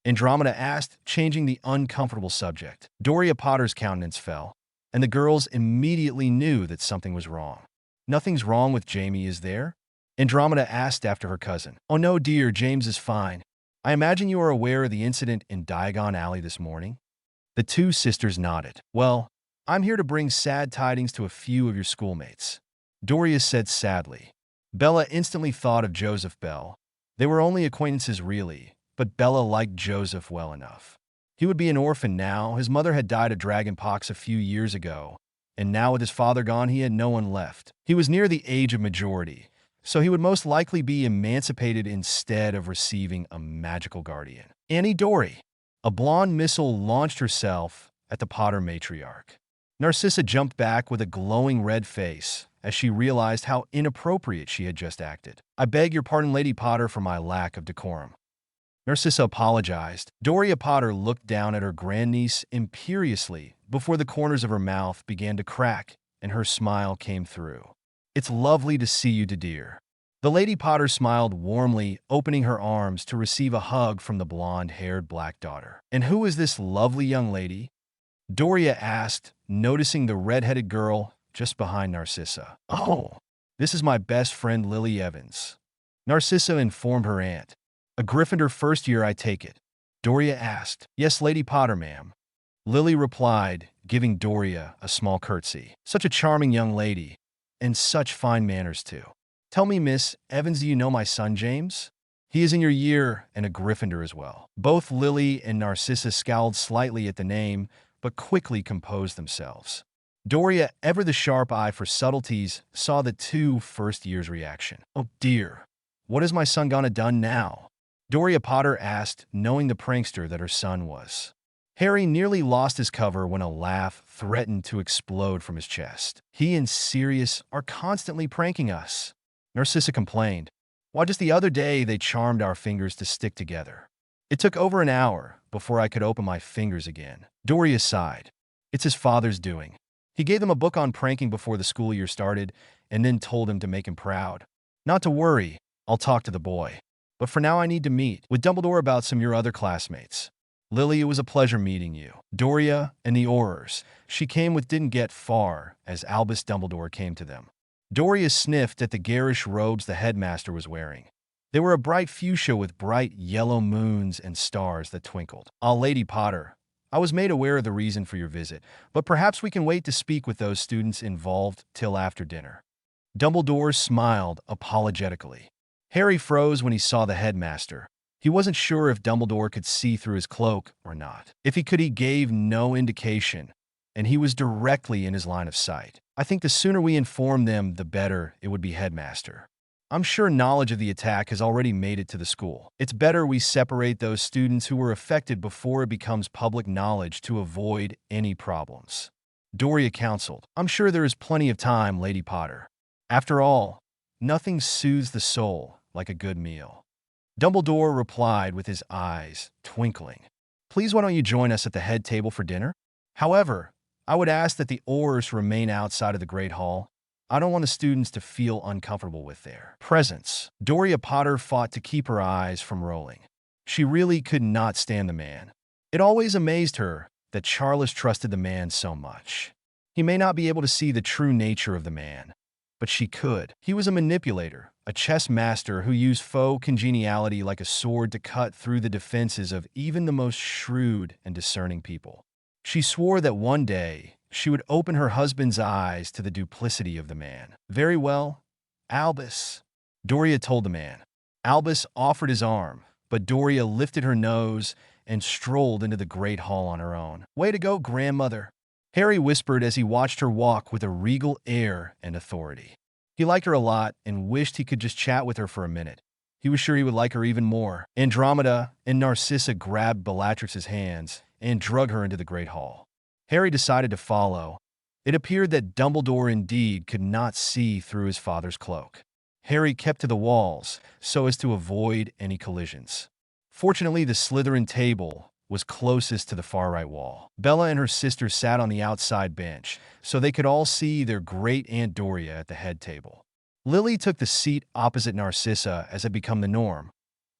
Andromeda asked, changing the uncomfortable subject. Doria Potter's countenance fell, and the girls immediately knew that something was wrong. Nothing's wrong with Jamie, is there? Andromeda asked after her cousin. Oh no, dear, James is fine. I imagine you are aware of the incident in Diagon Alley this morning? The 2 sisters nodded. Well, I'm here to bring sad tidings to a few of your schoolmates. Doria said sadly. Bella instantly thought of Joseph Bell. They were only acquaintances really, but Bella liked Joseph well enough. He would be an orphan now. His mother had died of dragonpox a few years ago, and now with his father gone, he had no one left. He was near the age of majority, so he would most likely be emancipated instead of receiving a magical guardian. Annie Dory. A blonde missile launched herself at the Potter matriarch. Narcissa jumped back with a glowing red face as she realized how inappropriate she had just acted. I beg your pardon, Lady Potter, for my lack of decorum. Narcissa apologized. Doria Potter looked down at her grandniece imperiously before the corners of her mouth began to crack and her smile came through. It's lovely to see you, dear. The Lady Potter smiled warmly, opening her arms to receive a hug from the blonde-haired black daughter. And who is this lovely young lady? Doria asked, noticing the red-headed girl just behind Narcissa. Oh, this is my best friend Lily Evans. Narcissa informed her aunt. A Gryffindor first year, I take it? Doria asked. Yes, Lady Potter, ma'am. Lily replied, giving Doria a small curtsy. Such a charming young lady, and such fine manners too. Tell me, Miss Evans, do you know my son James? He is in your year and a Gryffindor as well. Both Lily and Narcissa scowled slightly at the name, but quickly composed themselves. Doria, ever the sharp eye for subtleties, saw the 2 first year's reaction. Oh dear, what has my son gonna done now? Doria Potter asked, knowing the prankster that her son was. Harry nearly lost his cover when a laugh threatened to explode from his chest. He and Sirius are constantly pranking us. Narcissa complained. Why, just the other day they charmed our fingers to stick together. It took over an hour before I could open my fingers again. Doria sighed. It's his father's doing. He gave them a book on pranking before the school year started and then told him to make him proud. Not to worry, I'll talk to the boy. But for now I need to meet with Dumbledore about some of your other classmates. Lily, it was a pleasure meeting you. Doria and the Aurors she came with didn't get far as Albus Dumbledore came to them. Doria sniffed at the garish robes the headmaster was wearing. They were a bright fuchsia with bright yellow moons and stars that twinkled. Ah, Lady Potter, I was made aware of the reason for your visit, but perhaps we can wait to speak with those students involved till after dinner. Dumbledore smiled apologetically. Harry froze when he saw the headmaster, He wasn't sure if Dumbledore could see through his cloak or not. If he could, he gave no indication, and he was directly in his line of sight. I think the sooner we inform them, the better it would be, Headmaster. I'm sure knowledge of the attack has already made it to the school. It's better we separate those students who were affected before it becomes public knowledge to avoid any problems. Doria counseled. I'm sure there is plenty of time, Lady Potter. After all, nothing soothes the soul like a good meal. Dumbledore replied with his eyes twinkling. Please, why don't you join us at the head table for dinner? However, I would ask that the Aurors remain outside of the Great Hall. I don't want the students to feel uncomfortable with their presence. Doria Potter fought to keep her eyes from rolling. She really could not stand the man. It always amazed her that Charles trusted the man so much. He may not be able to see the true nature of the man, but she could. He was a manipulator, a chess master who used faux congeniality like a sword to cut through the defenses of even the most shrewd and discerning people. She swore that one day she would open her husband's eyes to the duplicity of the man. Very well, Albus, Doria told the man. Albus offered his arm, but Doria lifted her nose and strolled into the Great Hall on her own. Way to go, grandmother, Harry whispered as he watched her walk with a regal air and authority. He liked her a lot and wished he could just chat with her for a minute. He was sure he would like her even more. Andromeda and Narcissa grabbed Bellatrix's hands and drug her into the Great Hall. Harry decided to follow. It appeared that Dumbledore indeed could not see through his father's cloak. Harry kept to the walls so as to avoid any collisions. Fortunately, the Slytherin table was closest to the far right wall. Bella and her sister sat on the outside bench, so they could all see their great-aunt Doria at the head table. Lily took the seat opposite Narcissa as had become the norm,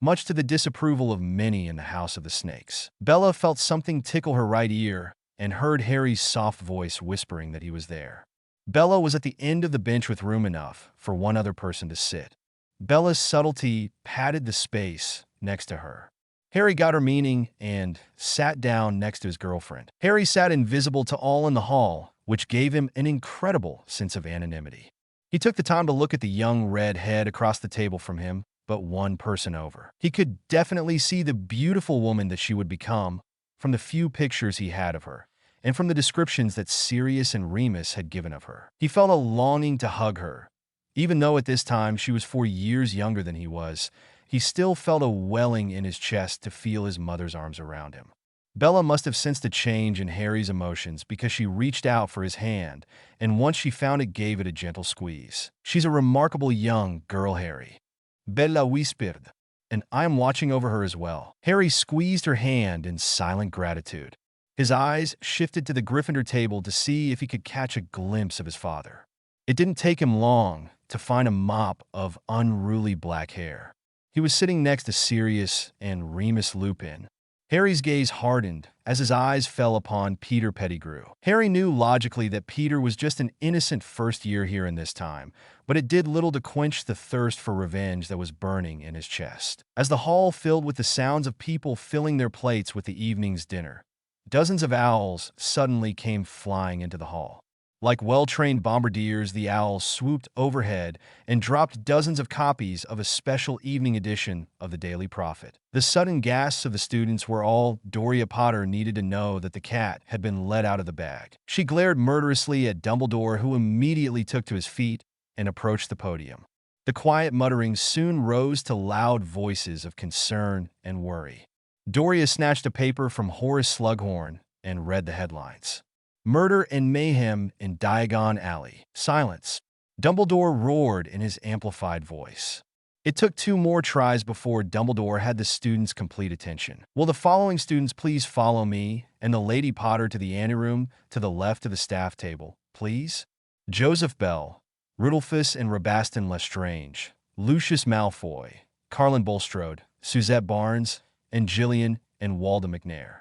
much to the disapproval of many in the House of the Snakes. Bella felt something tickle her right ear and heard Harry's soft voice whispering that he was there. Bella was at the end of the bench with room enough for one other person to sit. Bella's subtlety padded the space next to her. Harry got her meaning and sat down next to his girlfriend. Harry sat invisible to all in the hall, which gave him an incredible sense of anonymity. He took the time to look at the young red head across the table from him, but one person over. He could definitely see the beautiful woman that she would become from the few pictures he had of her, and from the descriptions that Sirius and Remus had given of her. He felt a longing to hug her. Even though at this time she was 4 years younger than he was, he still felt a welling in his chest to feel his mother's arms around him. Bella must have sensed a change in Harry's emotions because she reached out for his hand, and once she found it, gave it a gentle squeeze. She's a remarkable young girl, Harry, Bella whispered, and I am watching over her as well. Harry squeezed her hand in silent gratitude. His eyes shifted to the Gryffindor table to see if he could catch a glimpse of his father. It didn't take him long to find a mop of unruly black hair. He was sitting next to Sirius and Remus Lupin. Harry's gaze hardened as his eyes fell upon Peter Pettigrew. Harry knew logically that Peter was just an innocent first year here in this time, but it did little to quench the thirst for revenge that was burning in his chest. As the hall filled with the sounds of people filling their plates with the evening's dinner, dozens of owls suddenly came flying into the hall. Like well-trained bombardiers, the owls swooped overhead and dropped dozens of copies of a special evening edition of the Daily Prophet. The sudden gasps of the students were all Doria Potter needed to know that the cat had been let out of the bag. She glared murderously at Dumbledore, who immediately took to his feet and approached the podium. The quiet mutterings soon rose to loud voices of concern and worry. Doria snatched a paper from Horace Slughorn and read the headlines. Murder and mayhem in Diagon Alley. Silence. Dumbledore roared in his amplified voice. It took 2 more tries before Dumbledore had the students' complete attention. Will the following students please follow me and the Lady Potter to the anteroom to the left of the staff table, please? Joseph Bell, Rudolphus and Rabaston Lestrange, Lucius Malfoy, Carlin Bulstrode, Suzette Barnes, and Gillian and Walda McNair.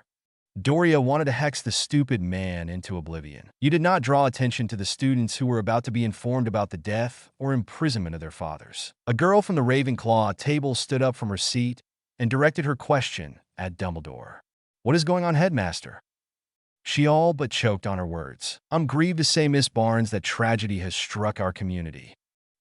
Doria wanted to hex the stupid man into oblivion. You did not draw attention to the students who were about to be informed about the death or imprisonment of their fathers. A girl from the Ravenclaw table stood up from her seat and directed her question at Dumbledore. What is going on, Headmaster? She all but choked on her words. I'm grieved to say, Miss Barnes, that tragedy has struck our community.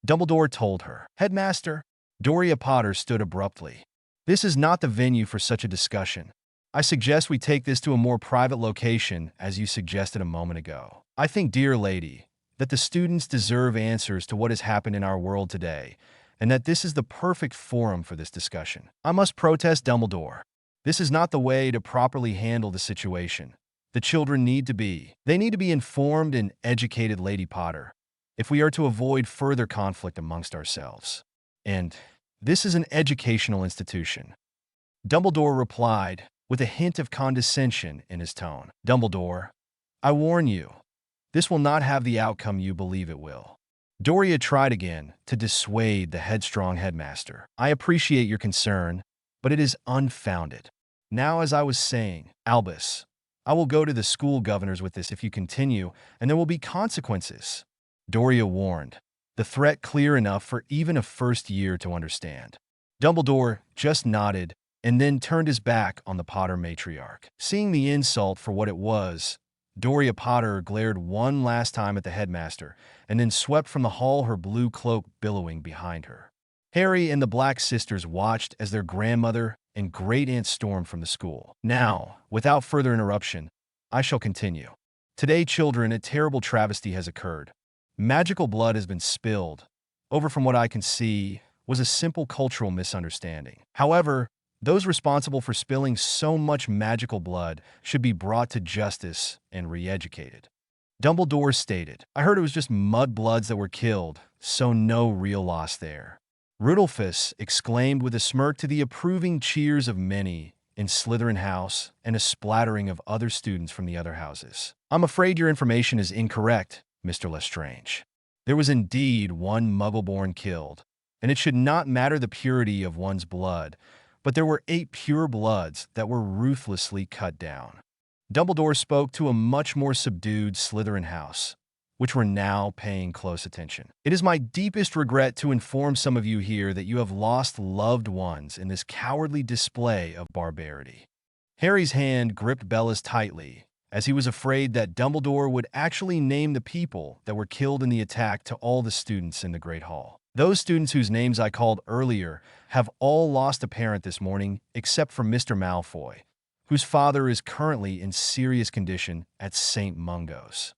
Dumbledore told her. Headmaster, Doria Potter stood abruptly. This is not the venue for such a discussion. I suggest we take this to a more private location, as you suggested a moment ago. I think, dear lady, that the students deserve answers to what has happened in our world today, and that this is the perfect forum for this discussion. I must protest, Dumbledore. This is not the way to properly handle the situation. The children need to be. They need to be informed and educated, Lady Potter, if we are to avoid further conflict amongst ourselves. And this is an educational institution. Dumbledore replied, with a hint of condescension in his tone. Dumbledore, I warn you, this will not have the outcome you believe it will. Doria tried again to dissuade the headstrong headmaster. I appreciate your concern, but it is unfounded. Now, as I was saying, Albus, I will go to the school governors with this if you continue, and there will be consequences. Doria warned, the threat clear enough for even a first year to understand. Dumbledore just nodded and then turned his back on the Potter matriarch. Seeing the insult for what it was, Doria Potter glared one last time at the headmaster and then swept from the hall, her blue cloak billowing behind her. Harry and the Black sisters watched as their grandmother and great-aunt stormed from the school. Now, without further interruption, I shall continue. Today, children, a terrible travesty has occurred. Magical blood has been spilled. Over from what I can see was a simple cultural misunderstanding. However, those responsible for spilling so much magical blood should be brought to justice and re-educated. Dumbledore stated, I heard it was just mudbloods that were killed, so no real loss there. Rudolphus exclaimed with a smirk to the approving cheers of many in Slytherin House and a splattering of other students from the other houses. I'm afraid your information is incorrect, Mr. Lestrange. There was indeed one Muggle-born killed, and it should not matter the purity of one's blood, but there were 8 pure bloods that were ruthlessly cut down. Dumbledore spoke to a much more subdued Slytherin House, which were now paying close attention. It is my deepest regret to inform some of you here that you have lost loved ones in this cowardly display of barbarity. Harry's hand gripped Bella's tightly, as he was afraid that Dumbledore would actually name the people that were killed in the attack to all the students in the Great Hall. Those students whose names I called earlier have all lost a parent this morning, except for Mr. Malfoy, whose father is currently in serious condition at St. Mungo's.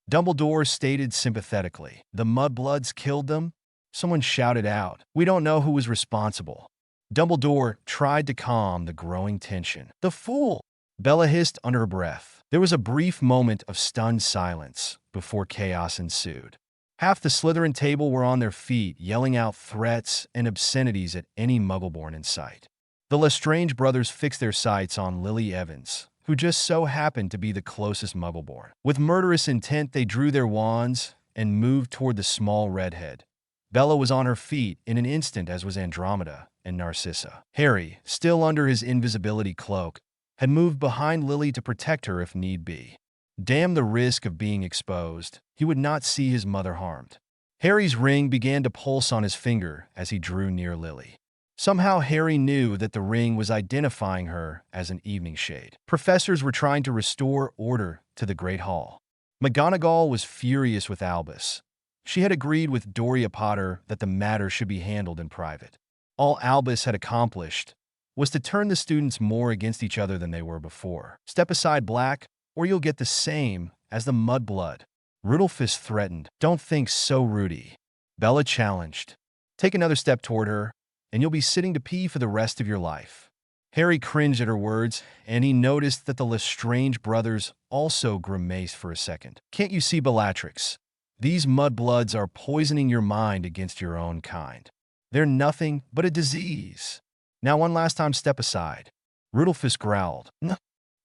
Dumbledore stated sympathetically, the mudbloods killed them? Someone shouted out, we don't know who was responsible. Dumbledore tried to calm the growing tension. The fool! Bella hissed under her breath. There was a brief moment of stunned silence before chaos ensued. Half the Slytherin table were on their feet, yelling out threats and obscenities at any Muggleborn in sight. The Lestrange brothers fixed their sights on Lily Evans, who just so happened to be the closest Muggleborn. With murderous intent, they drew their wands and moved toward the small redhead. Bella was on her feet in an instant, as was Andromeda and Narcissa. Harry, still under his invisibility cloak, had moved behind Lily to protect her if need be. Damn the risk of being exposed. He would not see his mother harmed. Harry's ring began to pulse on his finger as he drew near Lily. Somehow Harry knew that the ring was identifying her as an evening shade. Professors were trying to restore order to the Great Hall. McGonagall was furious with Albus. She had agreed with Doria Potter that the matter should be handled in private. All Albus had accomplished was to turn the students more against each other than they were before. Step aside, Black, or you'll get the same as the mudblood. Rudolphus threatened. Don't think so, Rudy. Bella challenged. Take another step toward her, and you'll be sitting to pee for the rest of your life. Harry cringed at her words, and he noticed that the Lestrange brothers also grimaced for a second. Can't you see, Bellatrix? These mudbloods are poisoning your mind against your own kind. They're nothing but a disease. Now one last time, step aside. Rudolphus growled. No.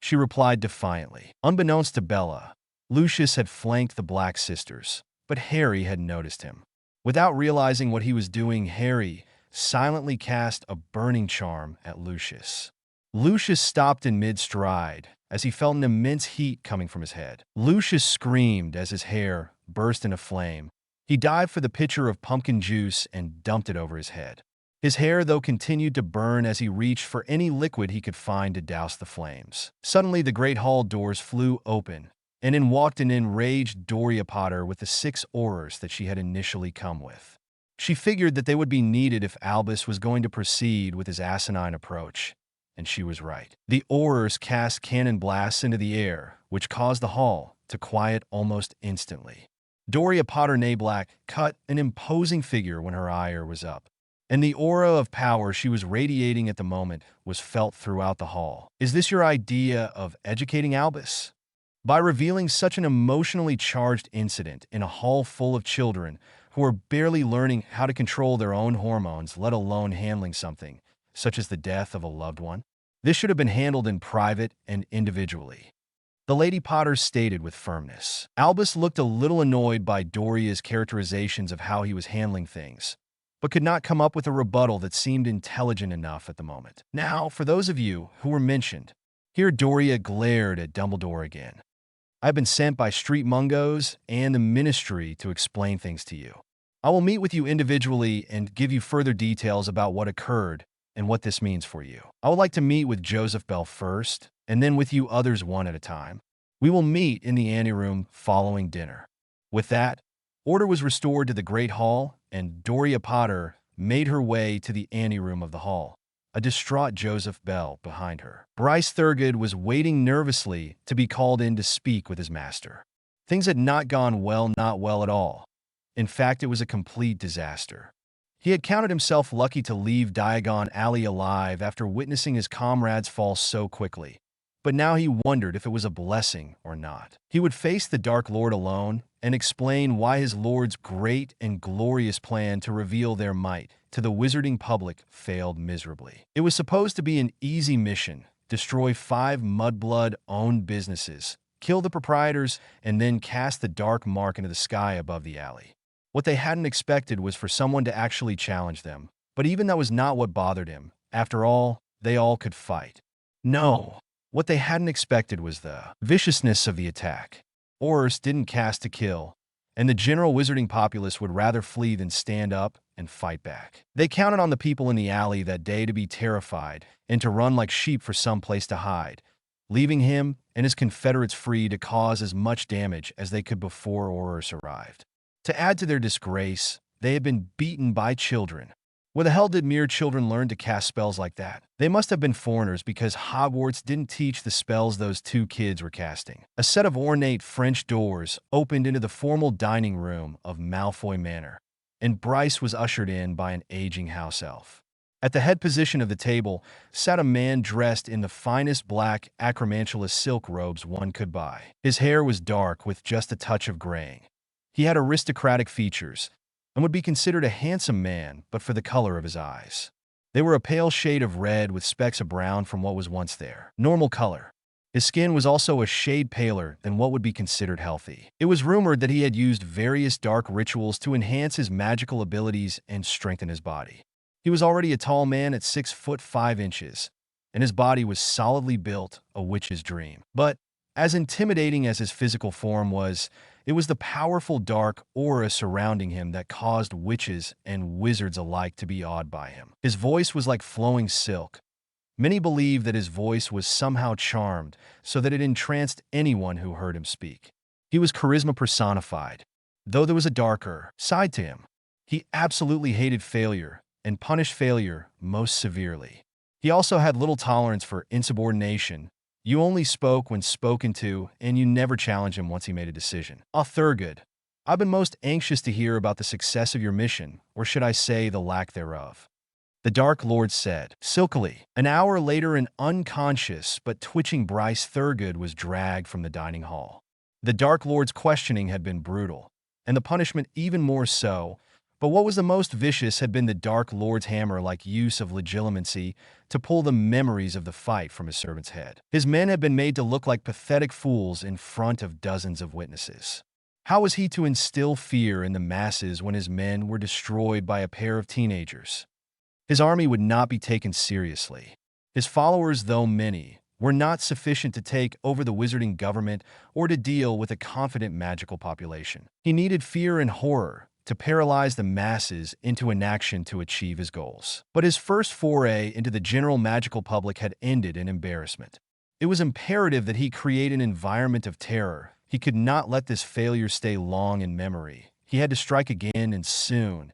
She replied defiantly. Unbeknownst to Bella, Lucius had flanked the Black sisters, but Harry had noticed him. Without realizing what he was doing, Harry silently cast a burning charm at Lucius. Lucius stopped in mid-stride as he felt an immense heat coming from his head. Lucius screamed as his hair burst into flame. He dived for the pitcher of pumpkin juice and dumped it over his head. His hair, though, continued to burn as he reached for any liquid he could find to douse the flames. Suddenly, the Great Hall doors flew open, and in walked an enraged Doria Potter with the 6 Aurors that she had initially come with. She figured that they would be needed if Albus was going to proceed with his asinine approach, and she was right. The Aurors cast cannon blasts into the air, which caused the hall to quiet almost instantly. Doria Potter-Black cut an imposing figure when her ire was up, and the aura of power she was radiating at the moment was felt throughout the hall. Is this your idea of educating Albus? By revealing such an emotionally charged incident in a hall full of children who are barely learning how to control their own hormones, let alone handling something such as the death of a loved one? This should have been handled in private and individually, the Lady Potter stated with firmness. Albus looked a little annoyed by Doria's characterizations of how he was handling things, but could not come up with a rebuttal that seemed intelligent enough at the moment. Now, for those of you who were mentioned, here Doria glared at Dumbledore again. I've been sent by Street Mungos and the Ministry to explain things to you. I will meet with you individually and give you further details about what occurred and what this means for you. I would like to meet with Joseph Bell first, and then with you others one at a time. We will meet in the anteroom following dinner. With that, order was restored to the Great Hall, and Doria Potter made her way to the anteroom of the hall, a distraught Joseph Bell behind her. Bryce Thurgood was waiting nervously to be called in to speak with his master. Things had not gone well, not well at all. In fact, it was a complete disaster. He had counted himself lucky to leave Diagon Alley alive after witnessing his comrades fall so quickly. But now he wondered if it was a blessing or not. He would face the Dark Lord alone and explain why his lord's great and glorious plan to reveal their might to the wizarding public failed miserably. It was supposed to be an easy mission: destroy 5 Mudblood-owned businesses, kill the proprietors, and then cast the dark mark into the sky above the alley. What they hadn't expected was for someone to actually challenge them, but even that was not what bothered him. After all, they all could fight. No. What they hadn't expected was the viciousness of the attack. Aurors didn't cast to kill, and the general wizarding populace would rather flee than stand up and fight back. They counted on the people in the alley that day to be terrified and to run like sheep for some place to hide, leaving him and his confederates free to cause as much damage as they could before Aurors arrived. To add to their disgrace, they had been beaten by children. Where the hell did mere children learn to cast spells like that? They must have been foreigners, because Hogwarts didn't teach the spells those 2 kids were casting. A set of ornate French doors opened into the formal dining room of Malfoy Manor, and Bryce was ushered in by an aging house elf. At the head position of the table sat a man dressed in the finest black acromantulous silk robes one could buy. His hair was dark with just a touch of graying. He had aristocratic features and would be considered a handsome man but for the color of his eyes. They were a pale shade of red with specks of brown from what was once their normal color. His skin was also a shade paler than what would be considered healthy. It was rumored that he had used various dark rituals to enhance his magical abilities and strengthen his body. He was already a tall man at 6 foot 5 inches, and his body was solidly built, a witch's dream. But as intimidating as his physical form was, it was the powerful dark aura surrounding him that caused witches and wizards alike to be awed by him. His voice was like flowing silk. Many believed that his voice was somehow charmed so that it entranced anyone who heard him speak. He was charisma personified, though there was a darker side to him. He absolutely hated failure and punished failure most severely. He also had little tolerance for insubordination. You only spoke when spoken to, and you never challenged him once he made a decision. Thurgood, I've been most anxious to hear about the success of your mission, or should I say the lack thereof, the Dark Lord said, silkily. An hour later, an unconscious but twitching Bryce Thurgood was dragged from the dining hall. The Dark Lord's questioning had been brutal, and the punishment even more so, but what was the most vicious had been the Dark Lord's hammer-like use of legilimency to pull the memories of the fight from his servant's head. His men had been made to look like pathetic fools in front of dozens of witnesses. How was he to instill fear in the masses when his men were destroyed by a pair of teenagers? His army would not be taken seriously. His followers, though many, were not sufficient to take over the wizarding government or to deal with a confident magical population. He needed fear and horror to paralyze the masses into inaction to achieve his goals. But his first foray into the general magical public had ended in embarrassment. It was imperative that he create an environment of terror. He could not let this failure stay long in memory. He had to strike again, and soon,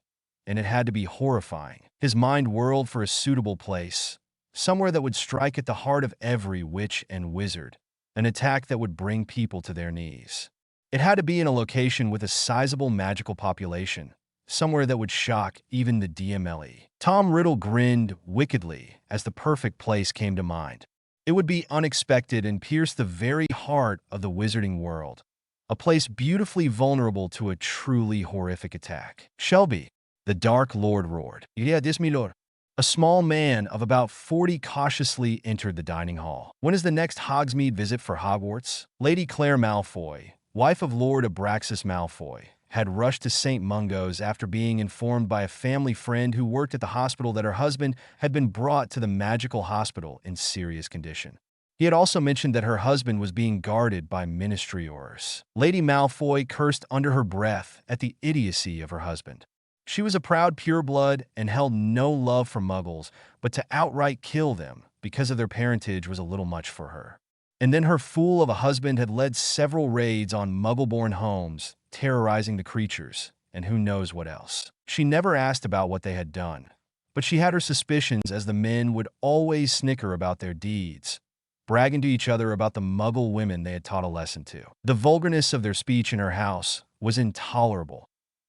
and it had to be horrifying. His mind whirled for a suitable place, somewhere that would strike at the heart of every witch and wizard, an attack that would bring people to their knees. It had to be in a location with a sizable magical population, somewhere that would shock even the DMLE. Tom Riddle grinned wickedly as the perfect place came to mind. It would be unexpected and pierce the very heart of the wizarding world, a place beautifully vulnerable to a truly horrific attack. Shelby, the Dark Lord roared. "Yeah, this me lord." A small man of about 40 cautiously entered the dining hall. "When is the next Hogsmeade visit for Hogwarts?" Lady Claire Malfoy, wife of Lord Abraxas Malfoy, had rushed to St. Mungo's after being informed by a family friend who worked at the hospital that her husband had been brought to the magical hospital in serious condition. He had also mentioned that her husband was being guarded by ministry orders. Lady Malfoy cursed under her breath at the idiocy of her husband. She was a proud pureblood and held no love for muggles, but to outright kill them because of their parentage was a little much for her. And then her fool of a husband had led several raids on muggle-born homes, terrorizing the creatures, and who knows what else. She never asked about what they had done, but she had her suspicions as the men would always snicker about their deeds, bragging to each other about the muggle women they had taught a lesson to. The vulgarness of their speech in her house was intolerable,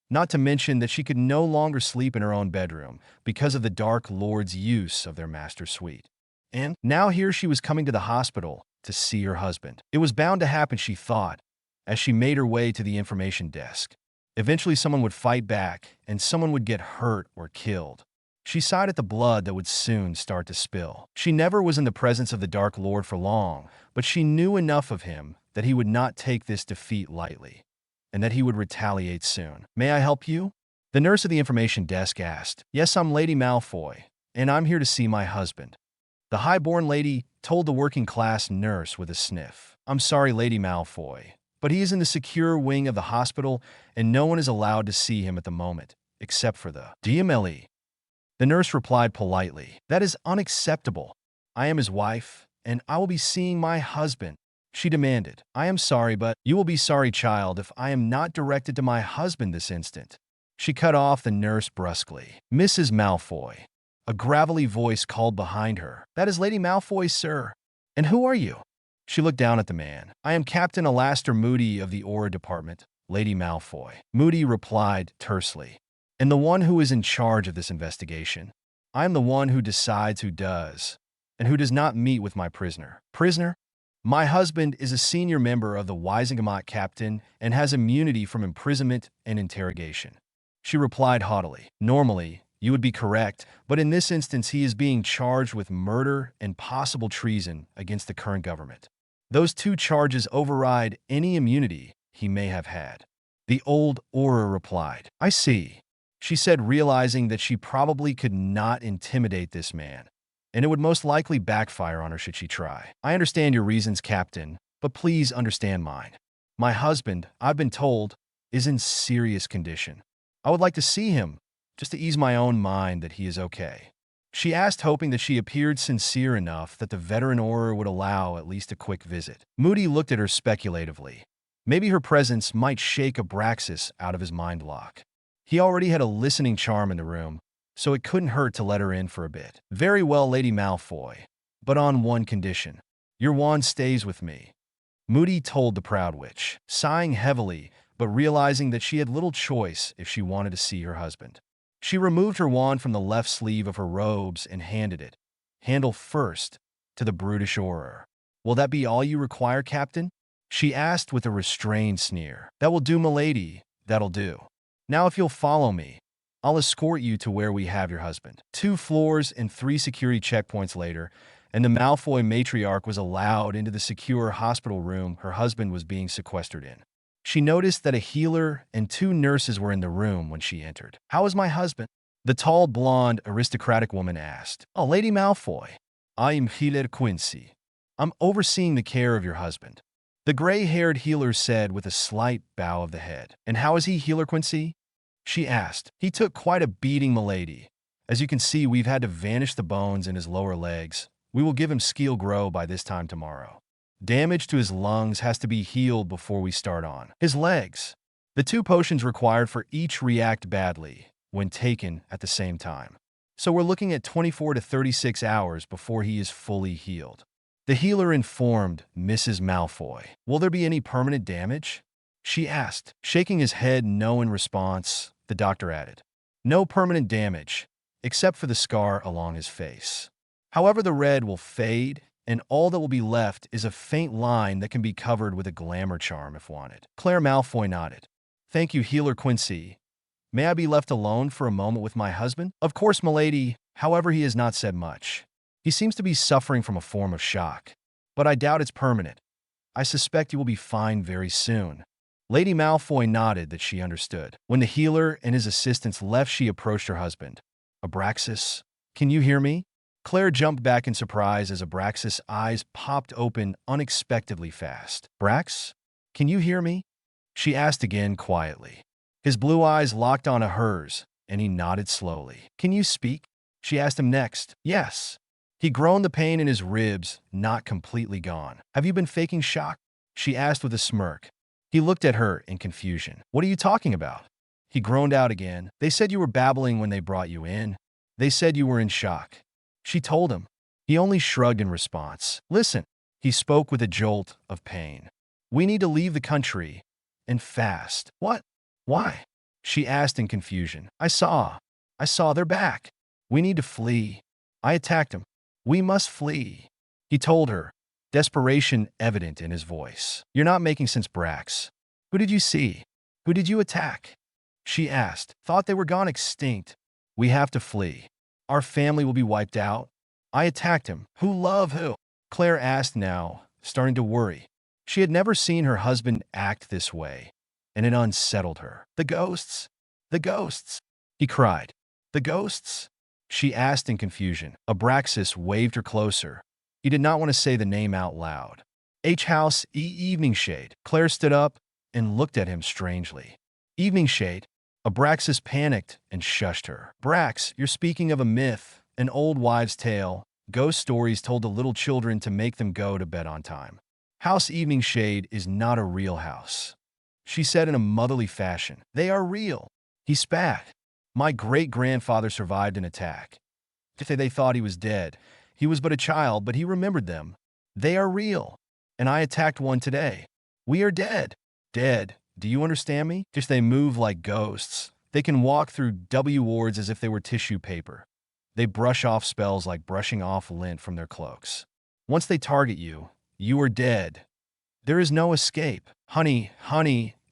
not to mention that she could no longer sleep in her own bedroom because of the Dark Lord's use of their master suite. And now here she was coming to the hospital to see her husband. It was bound to happen, she thought, as she made her way to the information desk. Eventually someone would fight back, and someone would get hurt or killed. She sighed at the blood that would soon start to spill. She never was in the presence of the Dark Lord for long, but she knew enough of him that he would not take this defeat lightly, and that he would retaliate soon. "May I help you?" The nurse at the information desk asked. "Yes, I'm Lady Malfoy, and I'm here to see my husband." The high-born lady told the working-class nurse with a sniff. "I'm sorry, Lady Malfoy, but he is in the secure wing of the hospital, and no one is allowed to see him at the moment, except for the DMLE." The nurse replied politely. "That is unacceptable. I am his wife, and I will be seeing my husband." She demanded. "I am sorry, but you will be sorry, child, if I am not directed to my husband this instant." She cut off the nurse brusquely. "Mrs. Malfoy." A gravelly voice called behind her. "That is Lady Malfoy, sir." "And who are you?" She looked down at the man. "I am Captain Alastair Moody of the Auror Department, Lady Malfoy." Moody replied tersely. "And the one who is in charge of this investigation. I am the one who decides who does, and who does not meet with my prisoner." "Prisoner?" "My husband is a senior member of the Wisingamot Captain and has immunity from imprisonment and interrogation." She replied haughtily. "Normally, you would be correct, but in this instance he is being charged with murder and possible treason against the current government. Those two charges override any immunity he may have had." The old Auror replied. "I see," she said, realizing that she probably could not intimidate this man, and it would most likely backfire on her should she try. "I understand your reasons, Captain, but please understand mine. My husband, I've been told, is in serious condition. I would like to see him, just to ease my own mind that he is okay." She asked, hoping that she appeared sincere enough that the veteran Auror would allow at least a quick visit. Moody looked at her speculatively. Maybe her presence might shake Abraxas out of his mind lock. He already had a listening charm in the room, so it couldn't hurt to let her in for a bit. "Very well, Lady Malfoy, but on one condition. Your wand stays with me," Moody told the proud witch, sighing heavily, but realizing that she had little choice if she wanted to see her husband. She removed her wand from the left sleeve of her robes and handed it, handle first, to the brutish Auror. "Will that be all you require, Captain?" she asked with a restrained sneer. "That will do, milady, that'll do. Now if you'll follow me, I'll escort you to where we have your husband." 2 floors and 3 security checkpoints later, and the Malfoy matriarch was allowed into the secure hospital room her husband was being sequestered in. She noticed that a healer and 2 nurses were in the room when she entered. "How is my husband?" the tall, blonde, aristocratic woman asked. "Oh, Lady Malfoy, I am Healer Quincy. I'm overseeing the care of your husband," the gray-haired healer said with a slight bow of the head. "And how is he, Healer Quincy?" she asked. "He took quite a beating, milady. As you can see, we've had to vanish the bones in his lower legs. We will give him Skill Grow by this time tomorrow. Damage to his lungs has to be healed before we start on his legs. The 2 potions required for each react badly, when taken at the same time. So we're looking at 24 to 36 hours before he is fully healed. The healer informed Mrs. Malfoy. Will there be any permanent damage? She asked. Shaking his head no in response, the doctor added. No permanent damage, except for the scar along his face. However, the red will fade, and all that will be left is a faint line that can be covered with a glamour charm if wanted. Claire Malfoy nodded. Thank you, Healer Quincy. May I be left alone for a moment with my husband? Of course, milady. However, he has not said much. He seems to be suffering from a form of shock, but I doubt it's permanent. I suspect he will be fine very soon. Lady Malfoy nodded that she understood. When the healer and his assistants left, she approached her husband. Abraxas, can you hear me? Claire jumped back in surprise as Abraxas' eyes popped open unexpectedly fast. Brax, can you hear me? She asked again quietly. His blue eyes locked onto hers, and he nodded slowly. Can you speak? She asked him next. Yes. He groaned, the pain in his ribs not completely gone. Have you been faking shock? She asked with a smirk. He looked at her in confusion. What are you talking about? He groaned out again. They said you were babbling when they brought you in. They said you were in shock. She told him. He only shrugged in response. Listen, he spoke with a jolt of pain. We need to leave the country, and fast. What? Why? She asked in confusion. I saw they're back. We need to flee. I attacked him. We must flee. He told her, desperation evident in his voice. You're not making sense, Brax. Who did you see? Who did you attack? She asked. Thought they were gone extinct. We have to flee. Our family will be wiped out. I attacked him. Who love who? Claire asked now, starting to worry. She had never seen her husband act this way, and it unsettled her. The ghosts? The ghosts? He cried. The ghosts? She asked in confusion. Abraxas waved her closer. He did not want to say the name out loud. House Evening Shade. Claire stood up and looked at him strangely. Evening Shade? Abraxas panicked and shushed her. Brax, you're speaking of a myth, an old wives' tale, ghost stories told to little children to make them go to bed on time. House Evening Shade is not a real house, she said in a motherly fashion. They are real. He spat. My great-grandfather survived an attack. They thought he was dead. He was but a child, but he remembered them. They are real. And I attacked one today. We are dead. Dead. Do you understand me? They move like ghosts. They can walk through W wards as if they were tissue paper. They brush off spells like brushing off lint from their cloaks. Once they target you, you are dead. There is no escape. Honey,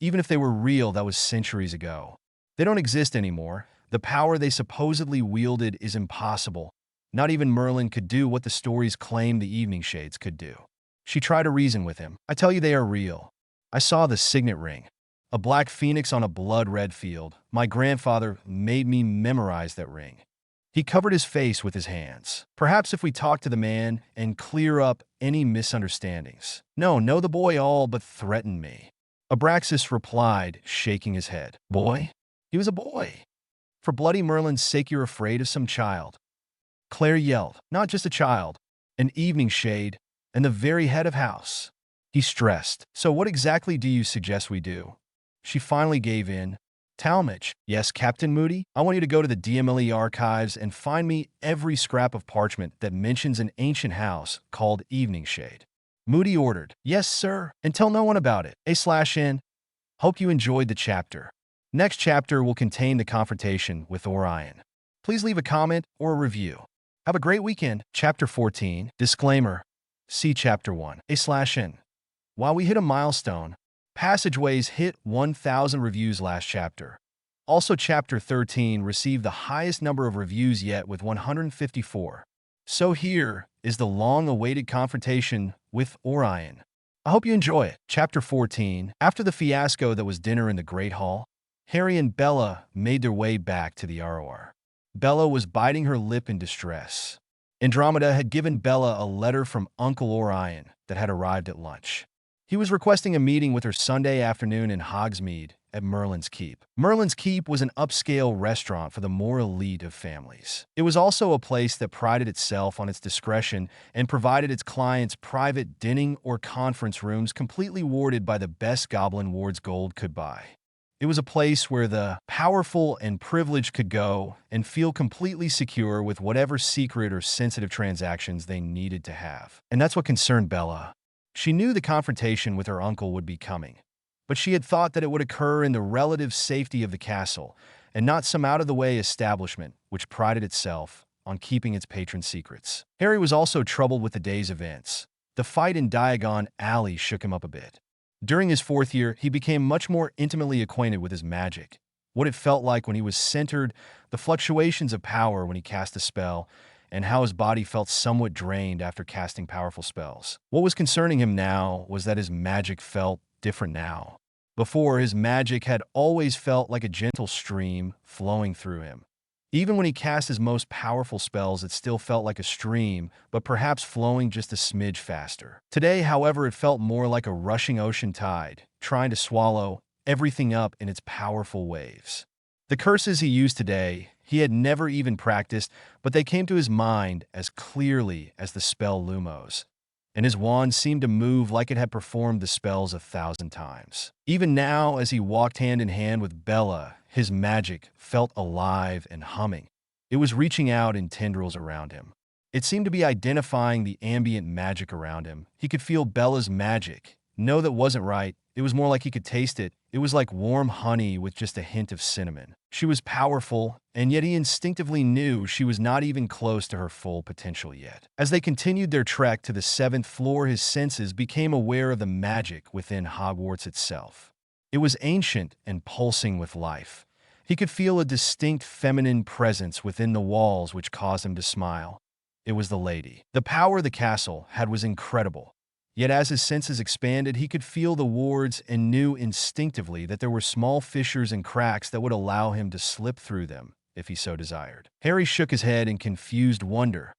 even if they were real, that was centuries ago. They don't exist anymore. The power they supposedly wielded is impossible. Not even Merlin could do what the stories claim the Evening Shades could do. She tried to reason with him. I tell you they are real. I saw the signet ring. A black phoenix on a blood-red field. My grandfather made me memorize that ring. He covered his face with his hands. Perhaps if we talk to the man and clear up any misunderstandings. No, the boy all but threatened me. Abraxas replied, shaking his head. Boy? He was a boy. For bloody Merlin's sake, you're afraid of some child. Claire yelled. Not just a child. An Evening Shade, and the very head of house. He stressed. So what exactly do you suggest we do? She finally gave in. Talmadge. Yes, Captain Moody? I want you to go to the DMLE archives and find me every scrap of parchment that mentions an ancient house called Evening Shade. Moody ordered. Yes, sir. And tell no one about it. A/N. Hope you enjoyed the chapter. Next chapter will contain the confrontation with Orion. Please leave a comment or a review. Have a great weekend. Chapter 14. Disclaimer. See Chapter 1. A/N. While we hit a milestone, Passageways hit 1,000 reviews last chapter. Also, Chapter 13 received the highest number of reviews yet with 154. So here is the long-awaited confrontation with Orion. I hope you enjoy it. Chapter 14. After the fiasco that was dinner in the Great Hall, Harry and Bella made their way back to the Auror. Bella was biting her lip in distress. Andromeda had given Bella a letter from Uncle Orion that had arrived at lunch. He was requesting a meeting with her Sunday afternoon in Hogsmeade at Merlin's Keep. Merlin's Keep was an upscale restaurant for the more elite of families. It was also a place that prided itself on its discretion and provided its clients private dining or conference rooms completely warded by the best goblin wards gold could buy. It was a place where the powerful and privileged could go and feel completely secure with whatever secret or sensitive transactions they needed to have. And that's what concerned Bella. She knew the confrontation with her uncle would be coming, but she had thought that it would occur in the relative safety of the castle and not some out-of-the-way establishment which prided itself on keeping its patron secrets. Harry was also troubled with the day's events. The fight in Diagon Alley shook him up a bit. During his 4th year, he became much more intimately acquainted with his magic, what it felt like when he was centered, the fluctuations of power when he cast a spell, and how his body felt somewhat drained after casting powerful spells. What was concerning him now was that his magic felt different now. Before, his magic had always felt like a gentle stream flowing through him. Even when he cast his most powerful spells, it still felt like a stream, but perhaps flowing just a smidge faster. Today, however, it felt more like a rushing ocean tide, trying to swallow everything up in its powerful waves. The curses he used today, he had never even practiced, but they came to his mind as clearly as the spell Lumos, and his wand seemed to move like it had performed the spells 1,000 times. Even now, as he walked hand in hand with Bella, his magic felt alive and humming. It was reaching out in tendrils around him. It seemed to be identifying the ambient magic around him. He could feel Bella's magic. No, that wasn't right. It was more like he could taste it. It was like warm honey with just a hint of cinnamon. She was powerful, and yet he instinctively knew she was not even close to her full potential yet. As they continued their trek to the 7th floor, his senses became aware of the magic within Hogwarts itself. It was ancient and pulsing with life. He could feel a distinct feminine presence within the walls which caused him to smile. It was the lady. The power the castle had was incredible. Yet as his senses expanded, he could feel the wards and knew instinctively that there were small fissures and cracks that would allow him to slip through them if he so desired. Harry shook his head in confused wonder.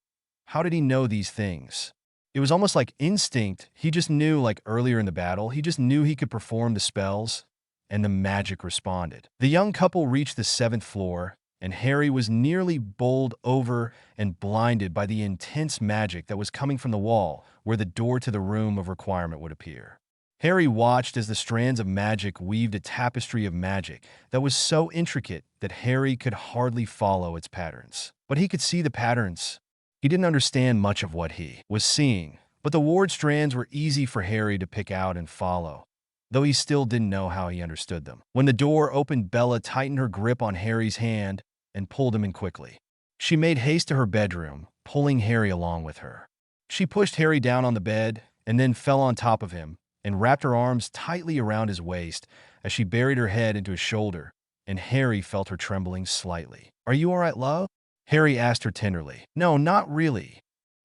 How did he know these things? It was almost like instinct. He just knew, like earlier in the battle, he just knew he could perform the spells, and the magic responded. The young couple reached the 7th floor, and Harry was nearly bowled over and blinded by the intense magic that was coming from the wall where the door to the room of requirement would appear. Harry watched as the strands of magic weaved a tapestry of magic that was so intricate that Harry could hardly follow its patterns. But he could see the patterns. He didn't understand much of what he was seeing, but the ward strands were easy for Harry to pick out and follow, though he still didn't know how he understood them. When the door opened, Bella tightened her grip on Harry's hand and pulled him in quickly. She made haste to her bedroom, pulling Harry along with her. She pushed Harry down on the bed and then fell on top of him and wrapped her arms tightly around his waist as she buried her head into his shoulder, and Harry felt her trembling slightly. "Are you all right, love?" Harry asked her tenderly. "No, not really,"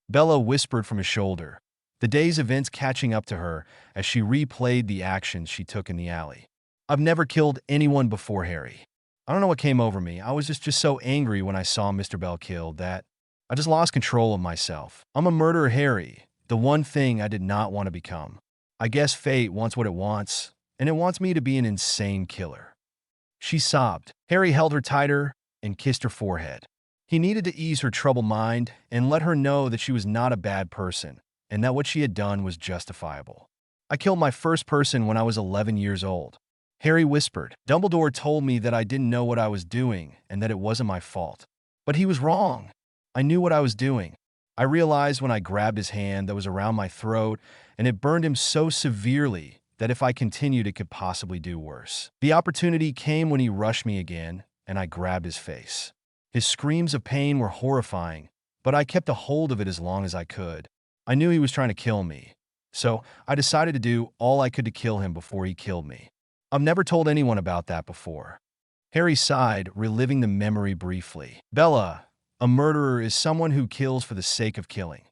Bella whispered from his shoulder, the day's events catching up to her as she replayed the actions she took in the alley. "I've never killed anyone before, Harry. I don't know what came over me. I was just so angry when I saw Mr. Bell killed that I just lost control of myself. I'm a murderer, Harry, the one thing I did not want to become. I guess fate wants what it wants, and it wants me to be an insane killer." She sobbed. Harry held her tighter and kissed her forehead. He needed to ease her troubled mind and let her know that she was not a bad person and that what she had done was justifiable. "I killed my first person when I was 11 years old," Harry whispered. "Dumbledore told me that I didn't know what I was doing and that it wasn't my fault. But he was wrong. I knew what I was doing. I realized when I grabbed his hand that was around my throat, and it burned him so severely that if I continued, it could possibly do worse. The opportunity came when he rushed me again, and I grabbed his face. His screams of pain were horrifying, but I kept a hold of it as long as I could. I knew he was trying to kill me, so I decided to do all I could to kill him before he killed me. I've never told anyone about that before." Harry sighed, reliving the memory briefly. "Bella, a murderer is someone who kills for the sake of killing.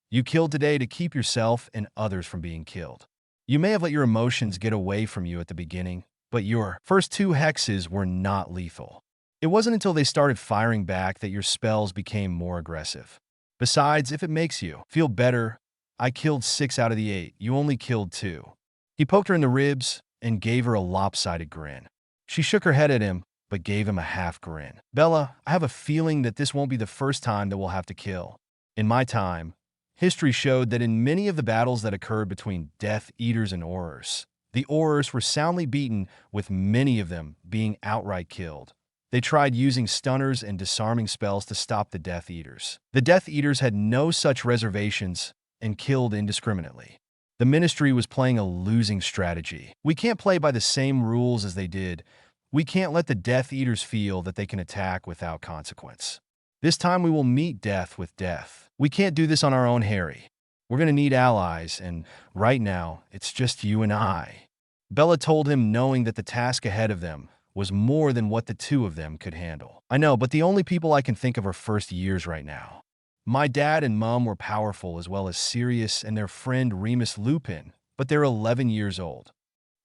You killed today to keep yourself and others from being killed. You may have let your emotions get away from you at the beginning, but your first 2 hexes were not lethal. It wasn't until they started firing back that your spells became more aggressive. Besides, if it makes you feel better, I killed 6 out of the 8. You only killed 2. He poked her in the ribs and gave her a lopsided grin. She shook her head at him, but gave him a half grin. "Bella, I have a feeling that this won't be the first time that we'll have to kill. In my time, history showed that in many of the battles that occurred between Death Eaters and Aurors, The Aurors were soundly beaten, with many of them being outright killed. They tried using stunners and disarming spells to stop the Death Eaters. The Death Eaters had no such reservations and killed indiscriminately. The Ministry was playing a losing strategy. We can't play by the same rules as they did. We can't let the Death Eaters feel that they can attack without consequence. This time we will meet death with death. We can't do this on our own, Harry. We're going to need allies, and right now, it's just you and I. Bella told him, knowing that the task ahead of them was more than what the two of them could handle. I know, but the only people I can think of are first years right now. My dad and mom were powerful, as well as Sirius and their friend Remus Lupin, but they're 11 years old.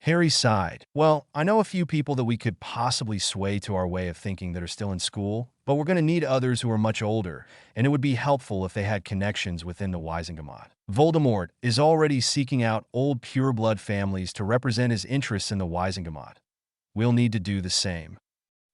Harry sighed. Well, I know a few people that we could possibly sway to our way of thinking that are still in school, but we're going to need others who are much older, and it would be helpful if they had connections within the Wisengamot. Voldemort is already seeking out old pureblood families to represent his interests in the Wisengamot. We'll need to do the same.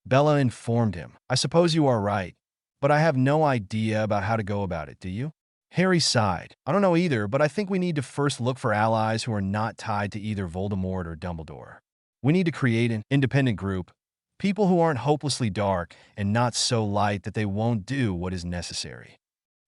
Bella informed him. I suppose you are right, but I have no idea about how to go about it, do you? Harry sighed. I don't know either, but I think we need to first look for allies who are not tied to either Voldemort or Dumbledore. We need to create an independent group, people who aren't hopelessly dark and not so light that they won't do what is necessary.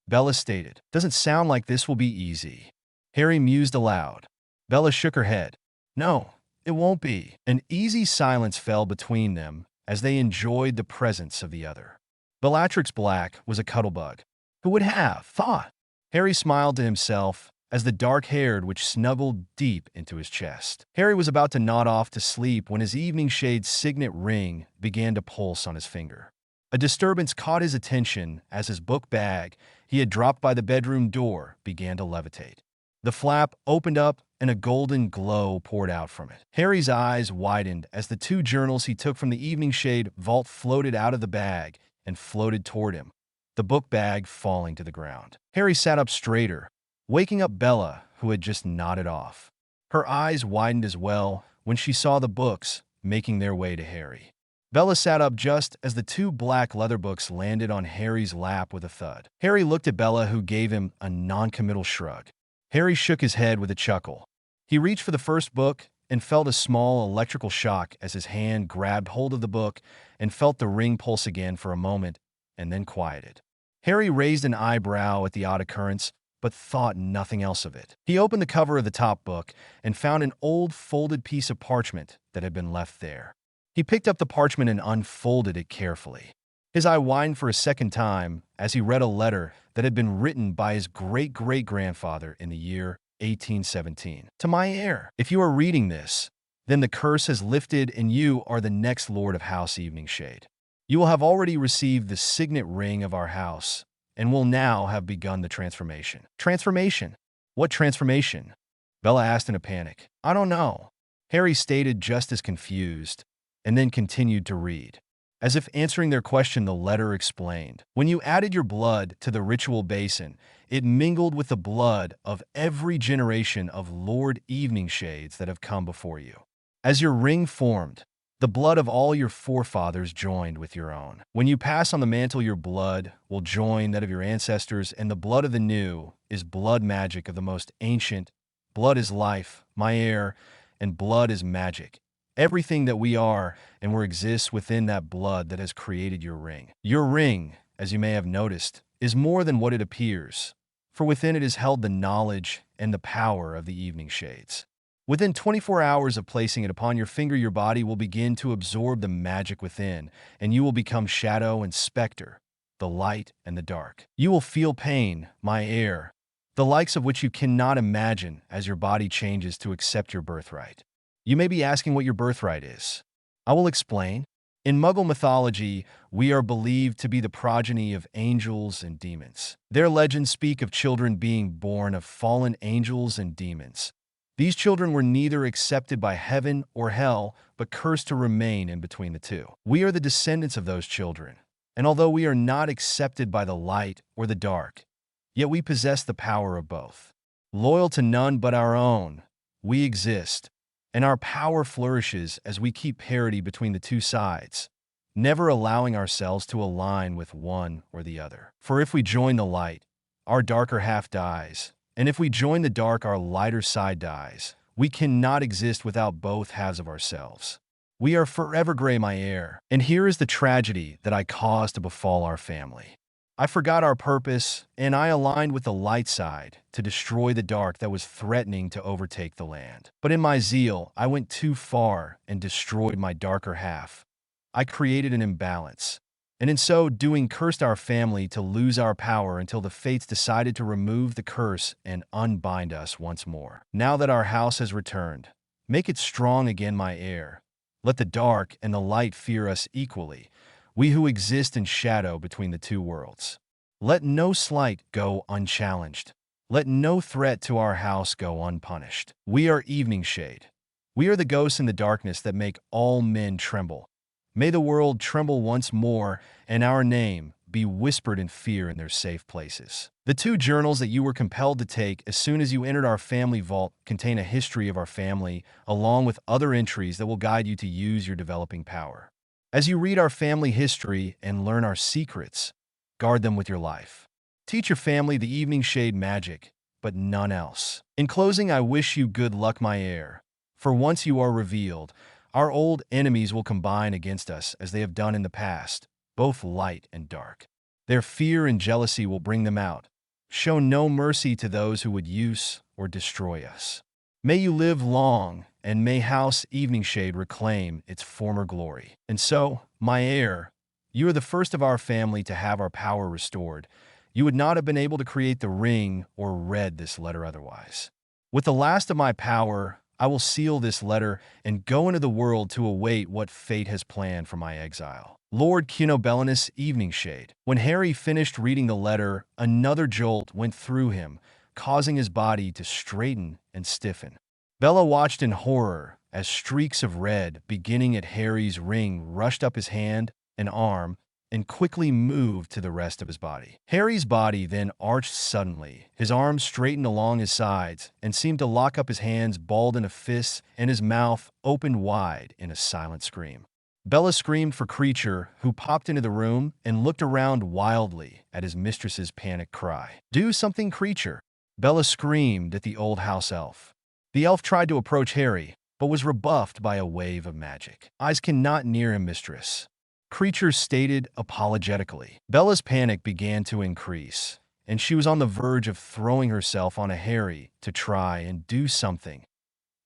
Bella stated. Doesn't sound like this will be easy. Harry mused aloud. Bella shook her head. No, it won't be. An easy silence fell between them as they enjoyed the presence of the other. Bellatrix Black was a cuttlebug. Who would have thought? Harry smiled to himself as the dark-haired witch snuggled deep into his chest. Harry was about to nod off to sleep when his evening shade's signet ring began to pulse on his finger. A disturbance caught his attention as his book bag he had dropped by the bedroom door began to levitate. The flap opened up and a golden glow poured out from it. Harry's eyes widened as the two journals he took from the evening shade vault floated out of the bag and floated toward him, the book bag falling to the ground. Harry sat up straighter, waking up Bella, who had just nodded off. Her eyes widened as well when she saw the books making their way to Harry. Bella sat up just as the two black leather books landed on Harry's lap with a thud. Harry looked at Bella, who gave him a non-committal shrug. Harry shook his head with a chuckle. He reached for the first book and felt a small electrical shock as his hand grabbed hold of the book and felt the ring pulse again for a moment and then quieted. Harry raised an eyebrow at the odd occurrence, but thought nothing else of it. He opened the cover of the top book and found an old folded piece of parchment that had been left there. He picked up the parchment and unfolded it carefully. His eye widened for a second time as he read a letter that had been written by his great-great-grandfather in the year 1817. To my heir, if you are reading this, then the curse has lifted and you are the next Lord of House Eveningshade. You will have already received the signet ring of our house, and will now have begun the transformation. Transformation? What transformation? Bella asked in a panic. I don't know. Harry stated, just as confused, and then continued to read. As if answering their question, the letter explained. When you added your blood to the ritual basin, it mingled with the blood of every generation of Lord Eveningshades that have come before you. As your ring formed, the blood of all your forefathers joined with your own. When you pass on the mantle, your blood will join that of your ancestors, and the blood of the new is blood magic of the most ancient. Blood is life, my heir, and blood is magic. Everything that we are and where exists within that blood that has created your ring. Your ring, as you may have noticed, is more than what it appears, for within it is held the knowledge and the power of the Eveningshades. Within 24 hours of placing it upon your finger, your body will begin to absorb the magic within, and you will become shadow and specter, the light and the dark. You will feel pain, my heir, the likes of which you cannot imagine as your body changes to accept your birthright. You may be asking what your birthright is. I will explain. In Muggle mythology, we are believed to be the progeny of angels and demons. Their legends speak of children being born of fallen angels and demons. These children were neither accepted by heaven or hell, but cursed to remain in between the two. We are the descendants of those children, and although we are not accepted by the light or the dark, yet we possess the power of both. Loyal to none but our own, we exist, and our power flourishes as we keep parity between the two sides, never allowing ourselves to align with one or the other. For if we join the light, our darker half dies, and if we join the dark, our lighter side dies. We cannot exist without both halves of ourselves. We are forever gray, my heir. And here is the tragedy that I caused to befall our family. I forgot our purpose, and I aligned with the light side to destroy the dark that was threatening to overtake the land. But in my zeal, I went too far and destroyed my darker half. I created an imbalance, and in so doing cursed our family to lose our power until the fates decided to remove the curse and unbind us once more. Now that our house has returned, make it strong again, my heir. Let the dark and the light fear us equally, we who exist in shadow between the two worlds. Let no slight go unchallenged. Let no threat to our house go unpunished. We are evening shade. We are the ghosts in the darkness that make all men tremble. May the world tremble once more, and our name be whispered in fear in their safe places. The 2 journals that you were compelled to take as soon as you entered our family vault contain a history of our family, along with other entries that will guide you to use your developing power. As you read our family history and learn our secrets, guard them with your life. Teach your family the evening shade magic, but none else. In closing, I wish you good luck, my heir. For once you are revealed, our old enemies will combine against us as they have done in the past, both light and dark. Their fear and jealousy will bring them out. Show no mercy to those who would use or destroy us. May you live long, and may House Eveningshade reclaim its former glory. And so, my heir, you are the first of our family to have our power restored. You would not have been able to create the ring or read this letter otherwise. With the last of my power, I will seal this letter and go into the world to await what fate has planned for my exile. Lord Cunobelinus Eveningshade. When Harry finished reading the letter, another jolt went through him, causing his body to straighten and stiffen. Bella watched in horror as streaks of red beginning at Harry's ring rushed up his hand and arm and quickly moved to the rest of his body. Harry's body then arched suddenly. His arms straightened along his sides and seemed to lock up his hands balled in a fist, and his mouth opened wide in a silent scream. Bella screamed for Creature, who popped into the room and looked around wildly at his mistress's panicked cry. "Do something, Creature!" Bella screamed at the old house elf. The elf tried to approach Harry, but was rebuffed by a wave of magic. "Eyes cannot near him, mistress," Creature stated apologetically. Bella's panic began to increase, and she was on the verge of throwing herself on Harry to try and do something,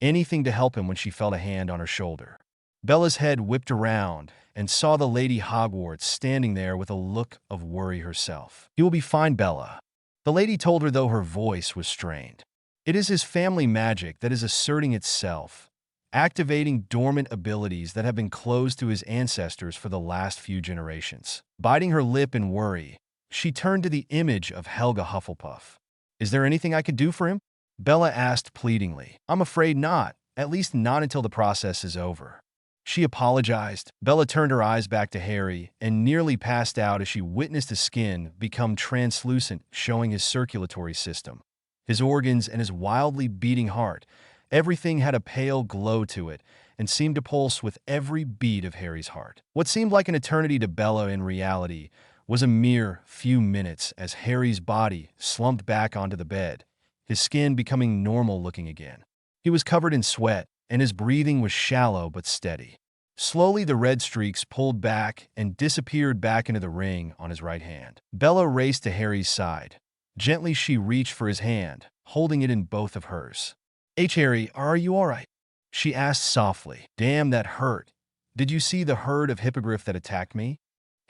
anything to help him when she felt a hand on her shoulder. Bella's head whipped around and saw the Lady Hogwarts standing there with a look of worry herself. "You will be fine, Bella," the lady told her, though her voice was strained. "It is his family magic that is asserting itself, activating dormant abilities that have been closed to his ancestors for the last few generations." Biting her lip in worry, she turned to the image of Helga Hufflepuff. "Is there anything I could do for him?" Bella asked pleadingly. "I'm afraid not, at least not until the process is over," she apologized. Bella turned her eyes back to Harry and nearly passed out as she witnessed his skin become translucent, showing his circulatory system, his organs, and his wildly beating heart. Everything had a pale glow to it and seemed to pulse with every beat of Harry's heart. What seemed like an eternity to Bella in reality was a mere few minutes as Harry's body slumped back onto the bed, his skin becoming normal looking again. He was covered in sweat, and his breathing was shallow but steady. Slowly, the red streaks pulled back and disappeared back into the ring on his right hand. Bella raced to Harry's side. Gently, she reached for his hand, holding it in both of hers. "Harry, are you all right?" she asked softly. "Damn, that hurt. Did you see the herd of hippogriff that attacked me?"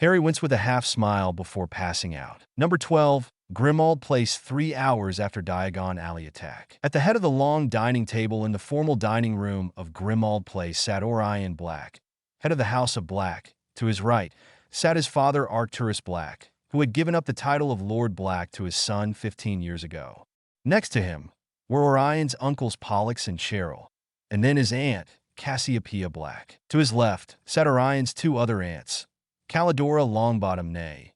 Harry winced with a half-smile before passing out. Number 12. Grimmauld Place 3 hours after Diagon Alley attack. At the head of the long dining table in the formal dining room of Grimmauld Place sat Orion Black, head of the House of Black. To his right sat his father Arcturus Black, who had given up the title of Lord Black to his son 15 years ago. Next to him were Orion's uncles Pollux and Cheryl, and then his aunt, Cassiopeia Black. To his left sat Orion's 2 other aunts, Calidora Longbottom Nay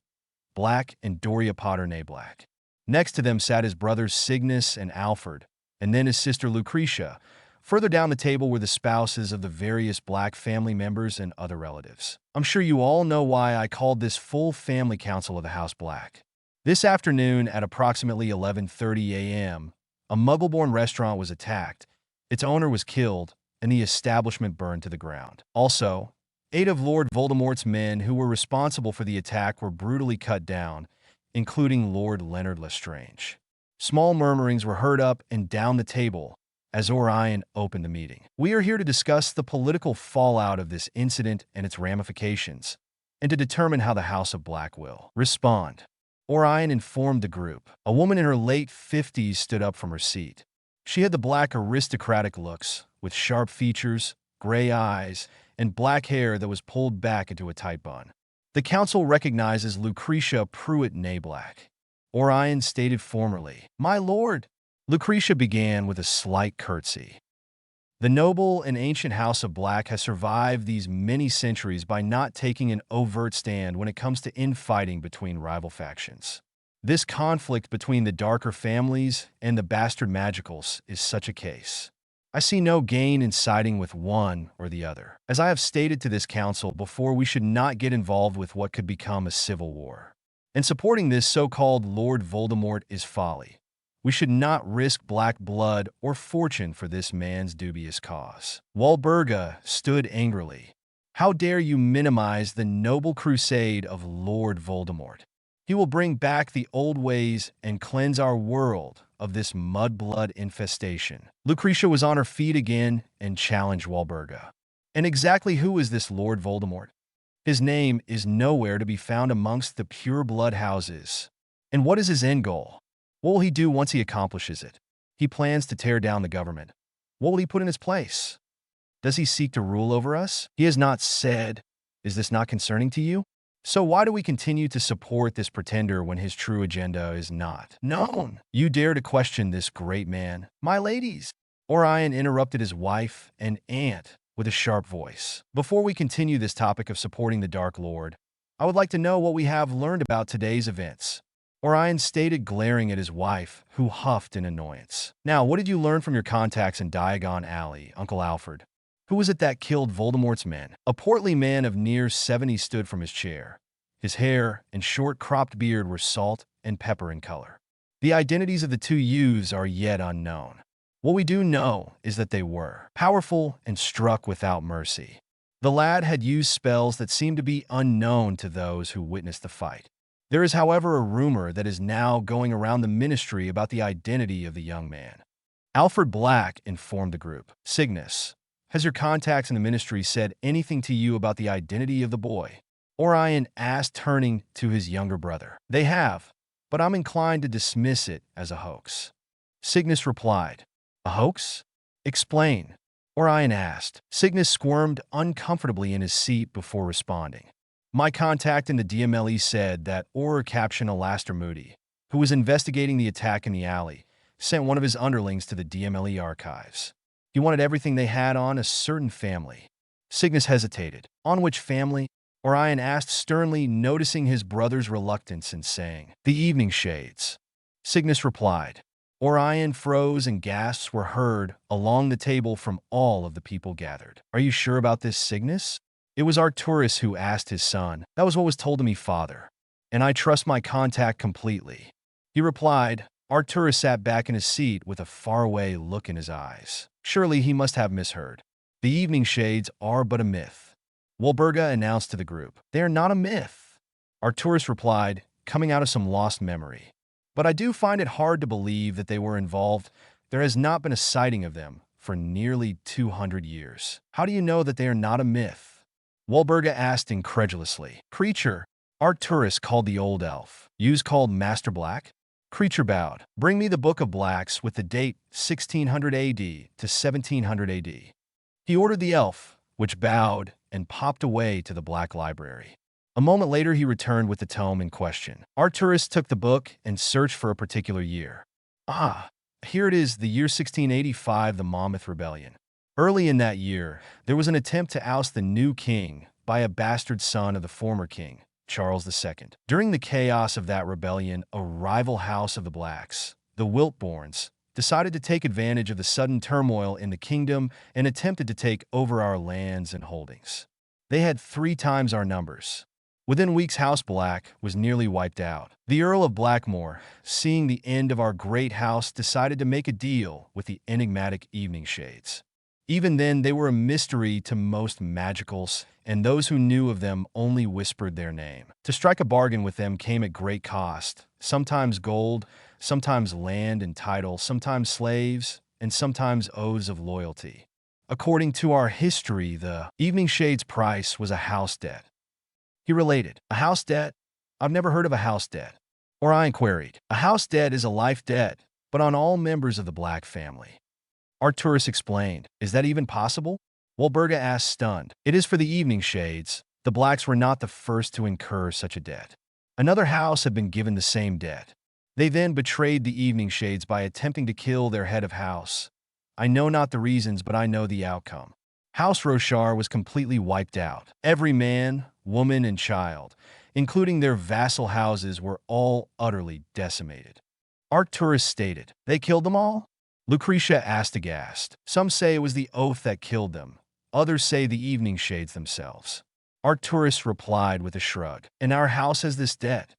Black and Doria Potter Nay Black. Next to them sat his brothers Cygnus and Alfred, and then his sister Lucretia. Further down the table were the spouses of the various Black family members and other relatives. I'm sure you all know why I called this full family council of the House Black. This afternoon at approximately 11:30 a.m., a Muggle-born restaurant was attacked, Its owner was killed, and the establishment burned to the ground. Also, 8 of Lord Voldemort's men who were responsible for the attack were brutally cut down, including Lord Leonard Lestrange. Small murmurings were heard up and down the table as Orion opened the meeting. We are here to discuss the political fallout of this incident and its ramifications, and to determine how the House of Black will respond. Orion informed the group. A woman in her late 50s stood up from her seat. She had the black aristocratic looks, with sharp features, gray eyes, and black hair that was pulled back into a tight bun. The council recognizes Lucretia Pruitt-Nablack. Orion stated formally, "My lord." Lucretia began with a slight curtsy. The noble and ancient House of Black has survived these many centuries by not taking an overt stand when it comes to infighting between rival factions. This conflict between the darker families and the bastard magicals is such a case. I see no gain in siding with one or the other. As I have stated to this council before, we should not get involved with what could become a civil war. And supporting this so-called Lord Voldemort is folly. We should not risk black blood or fortune for this man's dubious cause. Walburga stood angrily. How dare you minimize the noble crusade of Lord Voldemort? He will bring back the old ways and cleanse our world of this mudblood infestation. Lucretia was on her feet again and challenged Walburga. And exactly who is this Lord Voldemort? His name is nowhere to be found amongst the pure blood houses. And what is his end goal? What will he do once he accomplishes it? He plans to tear down the government. What will he put in his place? Does he seek to rule over us? He has not said. Is this not concerning to you? So why do we continue to support this pretender when his true agenda is not known? You dare to question this great man, my ladies? Orion interrupted his wife and aunt with a sharp voice. Before we continue this topic of supporting the Dark Lord, I would like to know what we have learned about today's events. Orion stated, glaring at his wife, who huffed in annoyance. Now, what did you learn from your contacts in Diagon Alley, Uncle Alfred? Who was it that killed Voldemort's men? A portly man of near 70 stood from his chair. His hair and short cropped beard were salt and pepper in color. The identities of the two youths are yet unknown. What we do know is that they were powerful and struck without mercy. The lad had used spells that seemed to be unknown to those who witnessed the fight. There is, however, a rumor that is now going around the ministry about the identity of the young man. Alfred Black informed the group. Cygnus, has your contacts in the ministry said anything to you about the identity of the boy? Orion asked, turning to his younger brother. They have, but I'm inclined to dismiss it as a hoax. Cygnus replied. A hoax? Explain, Orion asked. Cygnus squirmed uncomfortably in his seat before responding. My contact in the DMLE said that Auror captain Alastair Moody, who was investigating the attack in the alley, sent one of his underlings to the DMLE archives. He wanted everything they had on a certain family. Cygnus hesitated. On which family? Orion asked sternly, noticing his brother's reluctance in saying, the evening shades. Cygnus replied. Orion froze and gasps were heard along the table from all of the people gathered. Are you sure about this, Cygnus? It was Arcturus who asked his son. That was what was told to me, father. And I trust my contact completely. He replied. Arcturus sat back in his seat with a faraway look in his eyes. Surely he must have misheard. The evening shades are but a myth. Walburga announced to the group. They are not a myth. Arcturus replied, coming out of some lost memory. But I do find it hard to believe that they were involved. There has not been a sighting of them for nearly 200 years. How do you know that they are not a myth? Walburga asked incredulously. Creature, Arcturus called the old elf. You's called Master Black? Creature bowed. Bring me the Book of Blacks with the date 1600 AD to 1700 AD. He ordered the elf, which bowed and popped away to the Black Library. A moment later, he returned with the tome in question. Arcturus took the book and searched for a particular year. Ah, here it is, the year 1685, the Monmouth Rebellion. Early in that year, there was an attempt to oust the new king by a bastard son of the former king, Charles II. During the chaos of that rebellion, a rival house of the Blacks, the Wiltborns, decided to take advantage of the sudden turmoil in the kingdom and attempted to take over our lands and holdings. They had 3 times our numbers. Within weeks, House Black was nearly wiped out. The Earl of Blackmore, seeing the end of our great house, decided to make a deal with the enigmatic Evening Shades. Even then, they were a mystery to most magicals, and those who knew of them only whispered their name. To strike a bargain with them came at great cost, sometimes gold, sometimes land and title, sometimes slaves, and sometimes oaths of loyalty. According to our history, the Evening Shade's price was a house debt. He related, "A house debt? I've never heard of a house debt." Orion queried, "A house debt is a life debt, but on all members of the Black family." Arcturus explained, "Is that even possible?" Walburga asked, stunned. "It is for the Evening Shades. The Blacks were not the first to incur such a debt. Another house had been given the same debt. They then betrayed the Evening Shades by attempting to kill their head of house. I know not the reasons, but I know the outcome. House Rochar was completely wiped out. Every man, woman, and child, including their vassal houses, were all utterly decimated." Arcturus stated, "They killed them all?" Lucretia asked aghast. "Some say it was the oath that killed them. Others say the Evening Shades themselves." Arcturus replied with a shrug, "And our house has this debt?"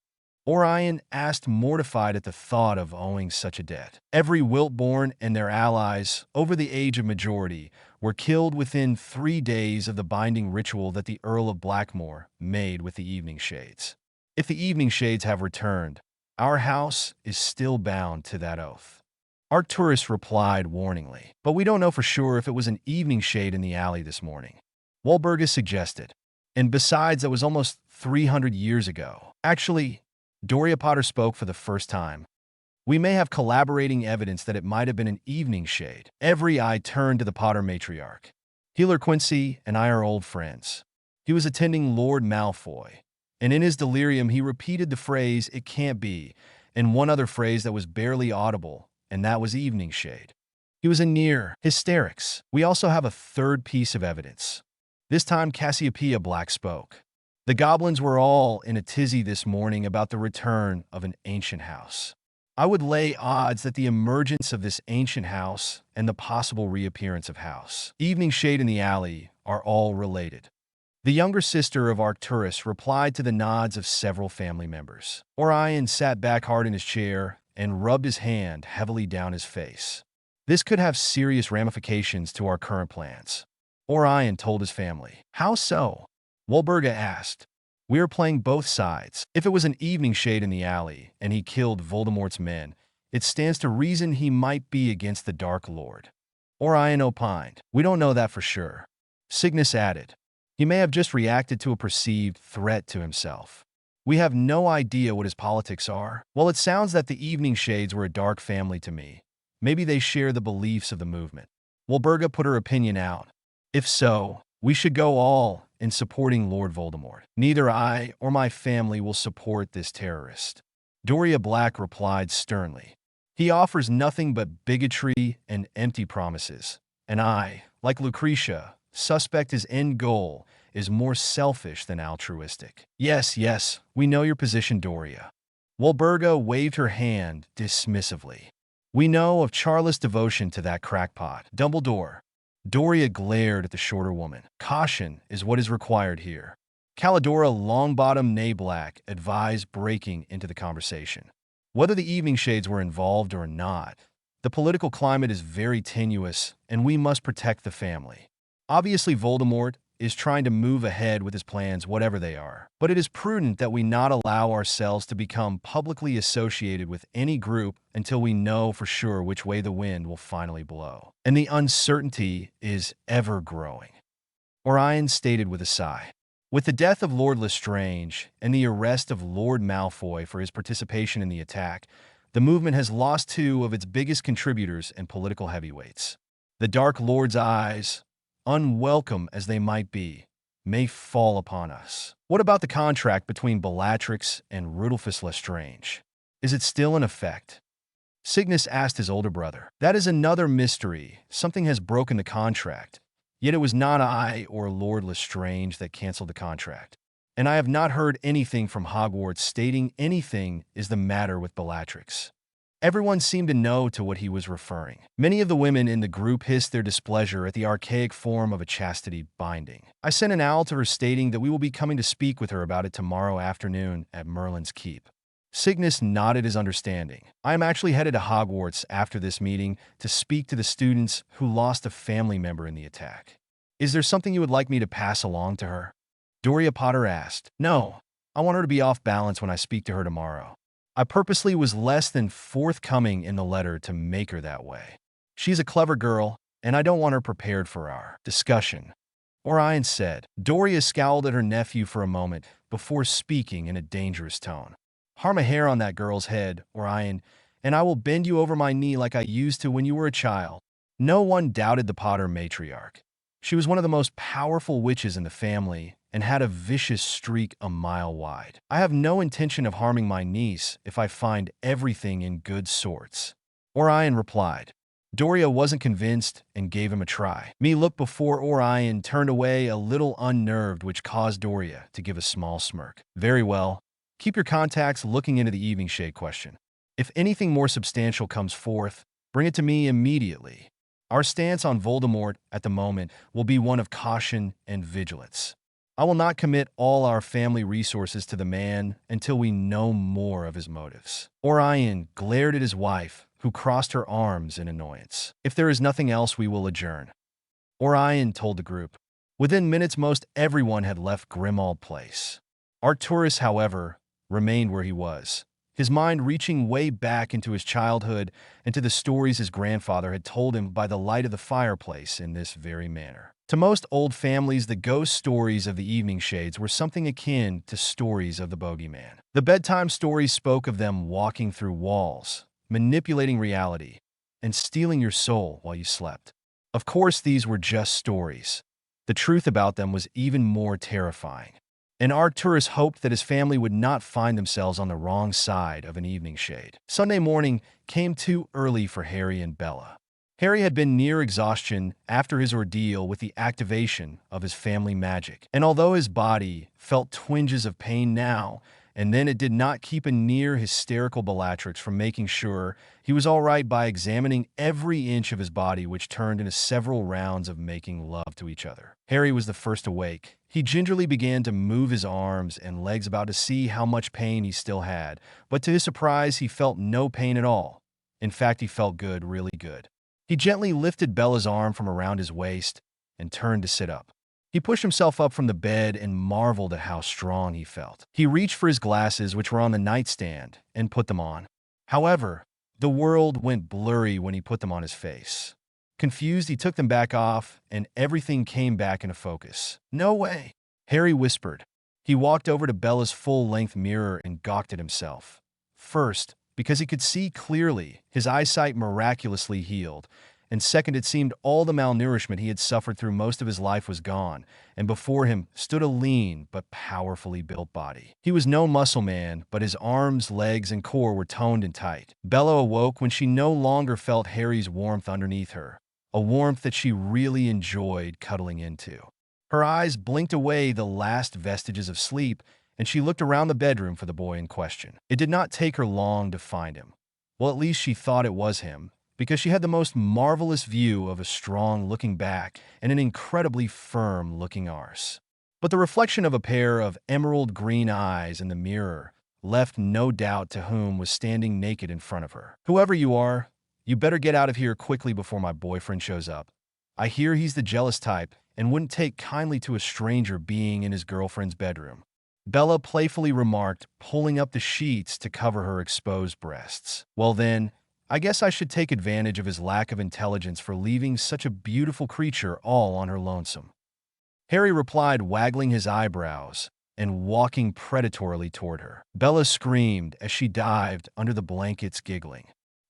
Orion asked, mortified at the thought of owing such a debt. "Every Wiltborn and their allies, over the age of majority, were killed within 3 days of the binding ritual that the Earl of Blackmore made with the Evening Shades. If the Evening Shades have returned, our house is still bound to that oath." Arcturus replied warningly, "But we don't know for sure if it was an Evening Shade in the alley this morning." Walburga suggested, "And besides, that was almost 300 years ago. Actually," Doria Potter spoke for the first time, "we may have collaborating evidence that it might have been an Evening Shade." Every eye turned to the Potter matriarch. "Healer Quincy and I are old friends. He was attending Lord Malfoy, and in his delirium he repeated the phrase, 'It can't be,' and one other phrase that was barely audible, and that was Evening Shade. He was in near hysterics. We also have a third piece of evidence." This time Cassiopeia Black spoke. "The goblins were all in a tizzy this morning about the return of an ancient house. I would lay odds that the emergence of this ancient house and the possible reappearance of House Evening Shade in the alley are all related." The younger sister of Arcturus replied to the nods of several family members. Orion sat back hard in his chair and rubbed his hand heavily down his face. "This could have serious ramifications to our current plans," Orion told his family. "How so?" Walburga asked. "We are playing both sides. If it was an Evening Shade in the alley and he killed Voldemort's men, it stands to reason he might be against the Dark Lord." Orion opined, "We don't know that for sure." Cygnus added, "He may have just reacted to a perceived threat to himself. We have no idea what his politics are. Well, it sounds that the Evening Shades were a dark family to me. Maybe they share the beliefs of the movement." Walburga put her opinion out. "If so, we should go all in supporting Lord Voldemort. Neither I or my family will support this terrorist." Doria Black replied sternly, "He offers nothing but bigotry and empty promises, and I, like Lucretia, suspect his end goal is more selfish than altruistic." Yes, we know your position, Doria." Walburga waved her hand dismissively. "We know of Charlotte's devotion to that crackpot, Dumbledore." Doria glared at the shorter woman. "Caution is what is required here." Calidora Longbottom Nayblack advised, breaking into the conversation. "Whether the Evening Shades were involved or not, the political climate is very tenuous, and we must protect the family. Obviously, Voldemort is trying to move ahead with his plans, whatever they are. But it is prudent that we not allow ourselves to become publicly associated with any group until we know for sure which way the wind will finally blow. And the uncertainty is ever growing." Orion stated with a sigh. With the death of Lord Lestrange and the arrest of Lord Malfoy for his participation in the attack, the movement has lost 2 of its biggest contributors and political heavyweights. The Dark Lord's eyes, unwelcome as they might be, may fall upon us. What about the contract between Bellatrix and Rudolphus Lestrange? Is it still in effect? Cygnus asked his older brother. "That is another mystery. Something has broken the contract. Yet it was not I or Lord Lestrange that canceled the contract. And I have not heard anything from Hogwarts stating anything is the matter with Bellatrix." Everyone seemed to know to what he was referring. Many of the women in the group hissed their displeasure at the archaic form of a chastity binding. I sent an owl to her stating that we will be coming to speak with her about it tomorrow afternoon at Merlin's Keep. Cygnus nodded his understanding. I am actually headed to Hogwarts after this meeting to speak to the students who lost a family member in the attack. Is there something you would like me to pass along to her? Doria Potter asked. No, I want her to be off balance when I speak to her tomorrow. I purposely was less than forthcoming in the letter to make her that way. She's a clever girl, and I don't want her prepared for our discussion. Orion said. Doria scowled at her nephew for a moment before speaking in a dangerous tone. Harm a hair on that girl's head, Orion, and I will bend you over my knee like I used to when you were a child. No one doubted the Potter matriarch. She was one of the most powerful witches in the family and had a vicious streak a mile wide. I have no intention of harming my niece if I find everything in good sorts. Orion replied. Doria wasn't convinced and gave him a try. Me looked before Orion turned away a little unnerved, which caused Doria to give a small smirk. Very well. Keep your contacts looking into the evening shade question. If anything more substantial comes forth, bring it to me immediately. Our stance on Voldemort at the moment will be one of caution and vigilance. I will not commit all our family resources to the man until we know more of his motives. Orion glared at his wife, who crossed her arms in annoyance. If there is nothing else, we will adjourn. Orion told the group. Within minutes, most everyone had left Grimmauld Place. Arcturus, however, remained where he was, his mind reaching way back into his childhood and to the stories his grandfather had told him by the light of the fireplace in this very manor. To most old families, the ghost stories of the evening shades were something akin to stories of the bogeyman. The bedtime stories spoke of them walking through walls, manipulating reality, and stealing your soul while you slept. Of course, these were just stories. The truth about them was even more terrifying. And Arcturus hoped that his family would not find themselves on the wrong side of an evening shade. Sunday morning came too early for Harry and Bella. Harry had been near exhaustion after his ordeal with the activation of his family magic, and although his body felt twinges of pain now and then, it did not keep a near hysterical Bellatrix from making sure he was all right by examining every inch of his body, which turned into several rounds of making love to each other. Harry was the first awake. He gingerly began to move his arms and legs about to see how much pain he still had, but to his surprise, he felt no pain at all. In fact, he felt good, really good. He gently lifted Bella's arm from around his waist and turned to sit up. He pushed himself up from the bed and marveled at how strong he felt. He reached for his glasses, which were on the nightstand, and put them on. However, the world went blurry when he put them on his face. Confused, he took them back off, and everything came back into focus. No way, Harry whispered. He walked over to Bella's full-length mirror and gawked at himself. First, because he could see clearly, his eyesight miraculously healed, and second, it seemed all the malnourishment he had suffered through most of his life was gone, and before him stood a lean but powerfully built body. He was no muscle man, but his arms, legs, and core were toned and tight. Bella awoke when she no longer felt Harry's warmth underneath her, a warmth that she really enjoyed cuddling into. Her eyes blinked away the last vestiges of sleep, and she looked around the bedroom for the boy in question. It did not take her long to find him. Well, at least she thought it was him, because she had the most marvelous view of a strong-looking back and an incredibly firm-looking arse. But the reflection of a pair of emerald green eyes in the mirror left no doubt to whom was standing naked in front of her. Whoever you are, you better get out of here quickly before my boyfriend shows up. I hear he's the jealous type and wouldn't take kindly to a stranger being in his girlfriend's bedroom. Bella playfully remarked, pulling up the sheets to cover her exposed breasts. Well then, I guess I should take advantage of his lack of intelligence for leaving such a beautiful creature all on her lonesome. Harry replied, waggling his eyebrows and walking predatorily toward her. Bella screamed as she dived under the blankets, giggling.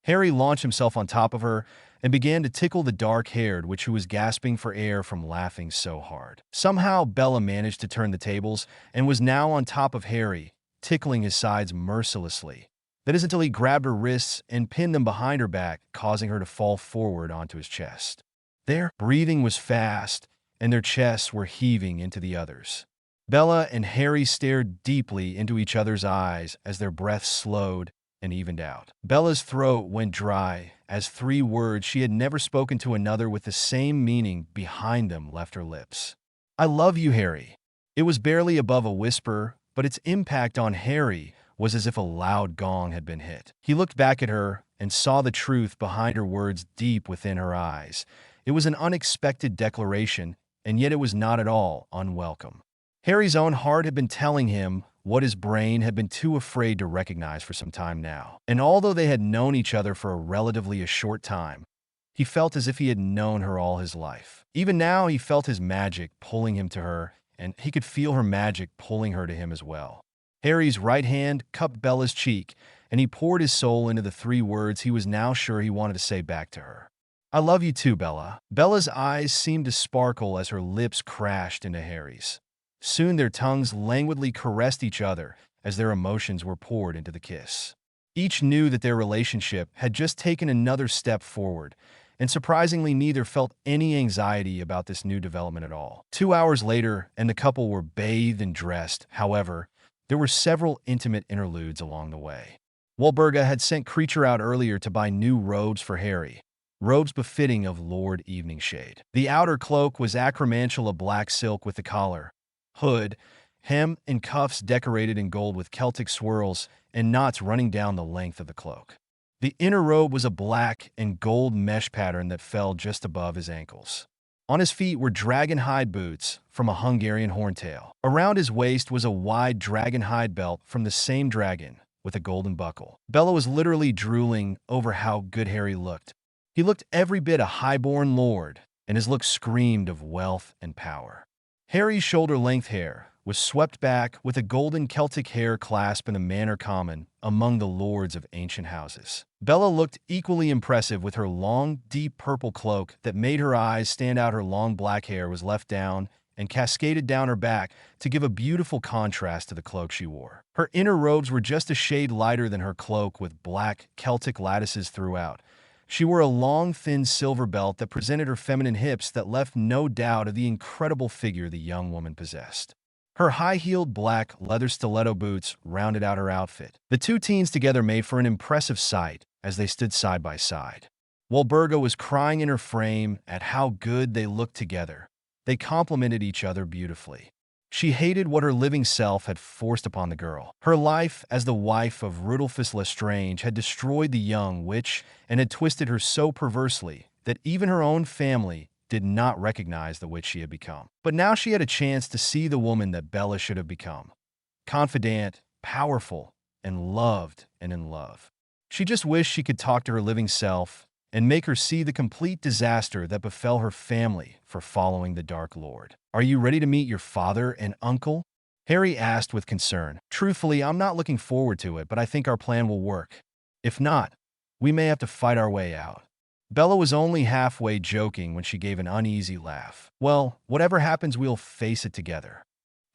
Harry launched himself on top of her and began to tickle the dark-haired witch who was gasping for air from laughing so hard. Somehow, Bella managed to turn the tables and was now on top of Harry, tickling his sides mercilessly. That is until he grabbed her wrists and pinned them behind her back, causing her to fall forward onto his chest. Their breathing was fast, and their chests were heaving into the others. Bella and Harry stared deeply into each other's eyes as their breaths slowed and evened out. Bella's throat went dry as 3 words she had never spoken to another with the same meaning behind them left her lips. "I love you, Harry." It was barely above a whisper, but its impact on Harry was as if a loud gong had been hit. He looked back at her and saw the truth behind her words deep within her eyes. It was an unexpected declaration, and yet it was not at all unwelcome. Harry's own heart had been telling him what his brain had been too afraid to recognize for some time now. And although they had known each other for a relatively short time, he felt as if he had known her all his life. Even now, he felt his magic pulling him to her, and he could feel her magic pulling her to him as well. Harry's right hand cupped Bella's cheek, and he poured his soul into the 3 words he was now sure he wanted to say back to her. "I love you too, Bella." Bella's eyes seemed to sparkle as her lips crashed into Harry's. Soon their tongues languidly caressed each other as their emotions were poured into the kiss. Each knew that their relationship had just taken another step forward, and surprisingly neither felt any anxiety about this new development at all. 2 hours later, and the couple were bathed and dressed. However, there were several intimate interludes along the way. Walburga had sent Creature out earlier to buy new robes for Harry, robes befitting of Lord Eveningshade. The outer cloak was acromantula black silk with the collar, hood, hem, and cuffs decorated in gold with Celtic swirls and knots running down the length of the cloak. The inner robe was a black and gold mesh pattern that fell just above his ankles. On his feet were dragon hide boots from a Hungarian horntail. Around his waist was a wide dragon hide belt from the same dragon with a golden buckle. Bella was literally drooling over how good Harry looked. He looked every bit a highborn lord, and his look screamed of wealth and power. Harry's shoulder-length hair was swept back with a golden Celtic hair clasp in the manner common among the lords of ancient houses. Bella looked equally impressive with her long, deep purple cloak that made her eyes stand out. Her long black hair was left down and cascaded down her back to give a beautiful contrast to the cloak she wore. Her inner robes were just a shade lighter than her cloak with black Celtic lattices throughout. She wore a long, thin silver belt that presented her feminine hips that left no doubt of the incredible figure the young woman possessed. Her high-heeled black leather stiletto boots rounded out her outfit. The 2 teens together made for an impressive sight as they stood side by side. Walburga was crying in her frame at how good they looked together. They complemented each other beautifully. She hated what her living self had forced upon the girl. Her life as the wife of Rudolphus Lestrange had destroyed the young witch and had twisted her so perversely that even her own family did not recognize the witch she had become. But now she had a chance to see the woman that Bella should have become. Confident, powerful, and loved and in love. She just wished she could talk to her living self and make her see the complete disaster that befell her family for following the Dark Lord. "Are you ready to meet your father and uncle?" Harry asked with concern. "Truthfully, I'm not looking forward to it, but I think our plan will work. If not, we may have to fight our way out." Bella was only halfway joking when she gave an uneasy laugh. "Well, whatever happens, we'll face it together."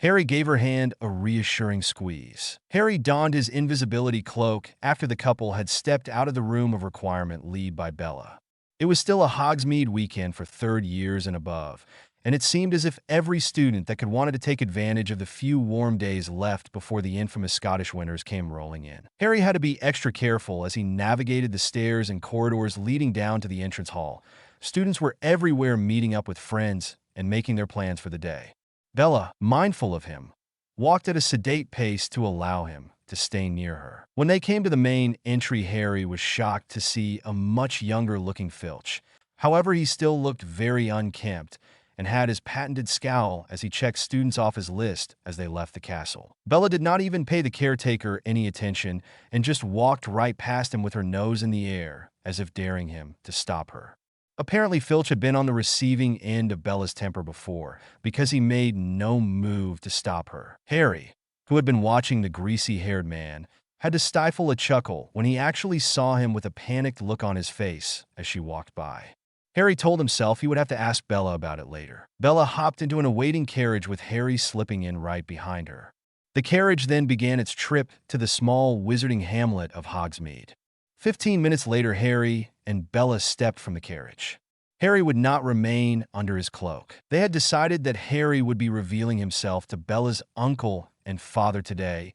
Harry gave her hand a reassuring squeeze. Harry donned his invisibility cloak after the couple had stepped out of the room of requirement led by Bella. It was still a Hogsmeade weekend for 3rd years and above, and it seemed as if every student that could wanted to take advantage of the few warm days left before the infamous Scottish winters came rolling in. Harry had to be extra careful as he navigated the stairs and corridors leading down to the entrance hall. Students were everywhere meeting up with friends and making their plans for the day. Bella, mindful of him, walked at a sedate pace to allow him to stay near her. When they came to the main entry, Harry was shocked to see a much younger-looking Filch. However, he still looked very unkempt and had his patented scowl as he checked students off his list as they left the castle. Bella did not even pay the caretaker any attention and just walked right past him with her nose in the air, as if daring him to stop her. Apparently, Filch had been on the receiving end of Bella's temper before, because he made no move to stop her. Harry, who had been watching the greasy-haired man, had to stifle a chuckle when he actually saw him with a panicked look on his face as she walked by. Harry told himself he would have to ask Bella about it later. Bella hopped into an awaiting carriage with Harry slipping in right behind her. The carriage then began its trip to the small wizarding hamlet of Hogsmeade. 15 minutes later, Harry and Bella stepped from the carriage. Harry would not remain under his cloak. They had decided that Harry would be revealing himself to Bella's uncle and father today,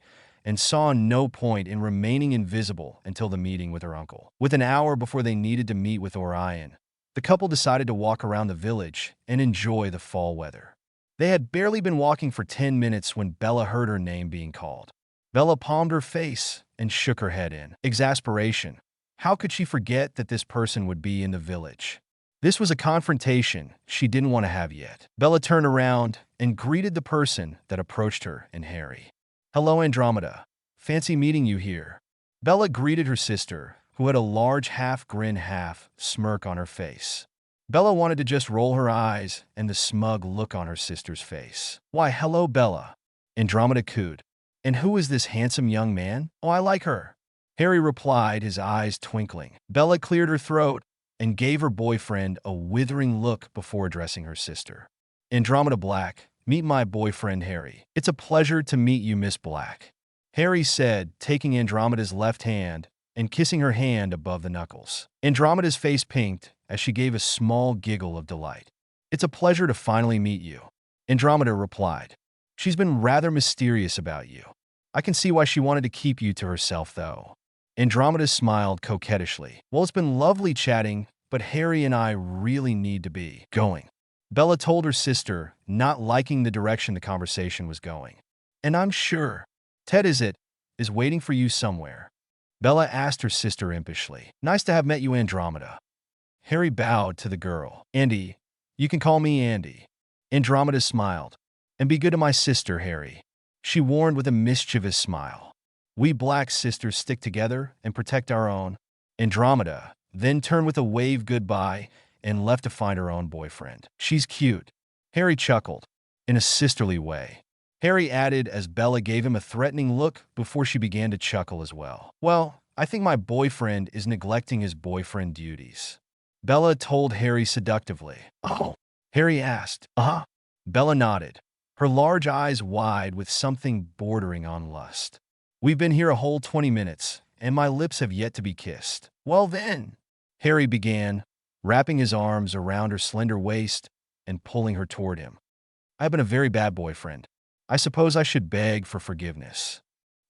and saw no point in remaining invisible until the meeting with her uncle. With an hour before they needed to meet with Orion, the couple decided to walk around the village and enjoy the fall weather. They had barely been walking for 10 minutes when Bella heard her name being called. Bella palmed her face and shook her head in exasperation. How could she forget that this person would be in the village? This was a confrontation she didn't want to have yet. Bella turned around and greeted the person that approached her and Harry. "Hello, Andromeda. Fancy meeting you here." Bella greeted her sister, who had a large half-grin, half-smirk on her face. Bella wanted to just roll her eyes and the smug look on her sister's face. "Why, hello, Bella," Andromeda cooed. "And who is this handsome young man? Oh, I like her," Harry replied, his eyes twinkling. Bella cleared her throat and gave her boyfriend a withering look before addressing her sister. "Andromeda Black, meet my boyfriend Harry." "It's a pleasure to meet you, Miss Black," Harry said, taking Andromeda's left hand and kissing her hand above the knuckles. Andromeda's face pinked as she gave a small giggle of delight. "It's a pleasure to finally meet you," Andromeda replied. "She's been rather mysterious about you. I can see why she wanted to keep you to herself, though." Andromeda smiled coquettishly. "Well, it's been lovely chatting, but Harry and I really need to be going," Bella told her sister, not liking the direction the conversation was going. "And I'm sure Ted is waiting for you somewhere," Bella asked her sister impishly. "Nice to have met you, Andromeda." Harry bowed to the girl. "Andy, you can call me Andy." Andromeda smiled. "And be good to my sister, Harry," she warned with a mischievous smile. "We Black sisters stick together and protect our own." Andromeda then turned with a wave goodbye and left to find her own boyfriend. "She's cute," Harry chuckled, in a sisterly way. Harry added as Bella gave him a threatening look before she began to chuckle as well. "Well, I think my boyfriend is neglecting his boyfriend duties," Bella told Harry seductively. "Oh?" Harry asked. "Uh-huh." Bella nodded, her large eyes wide with something bordering on lust. "We've been here a whole 20 minutes, and my lips have yet to be kissed." "Well then," Harry began, wrapping his arms around her slender waist and pulling her toward him. "I've been a very bad boyfriend. I suppose I should beg for forgiveness."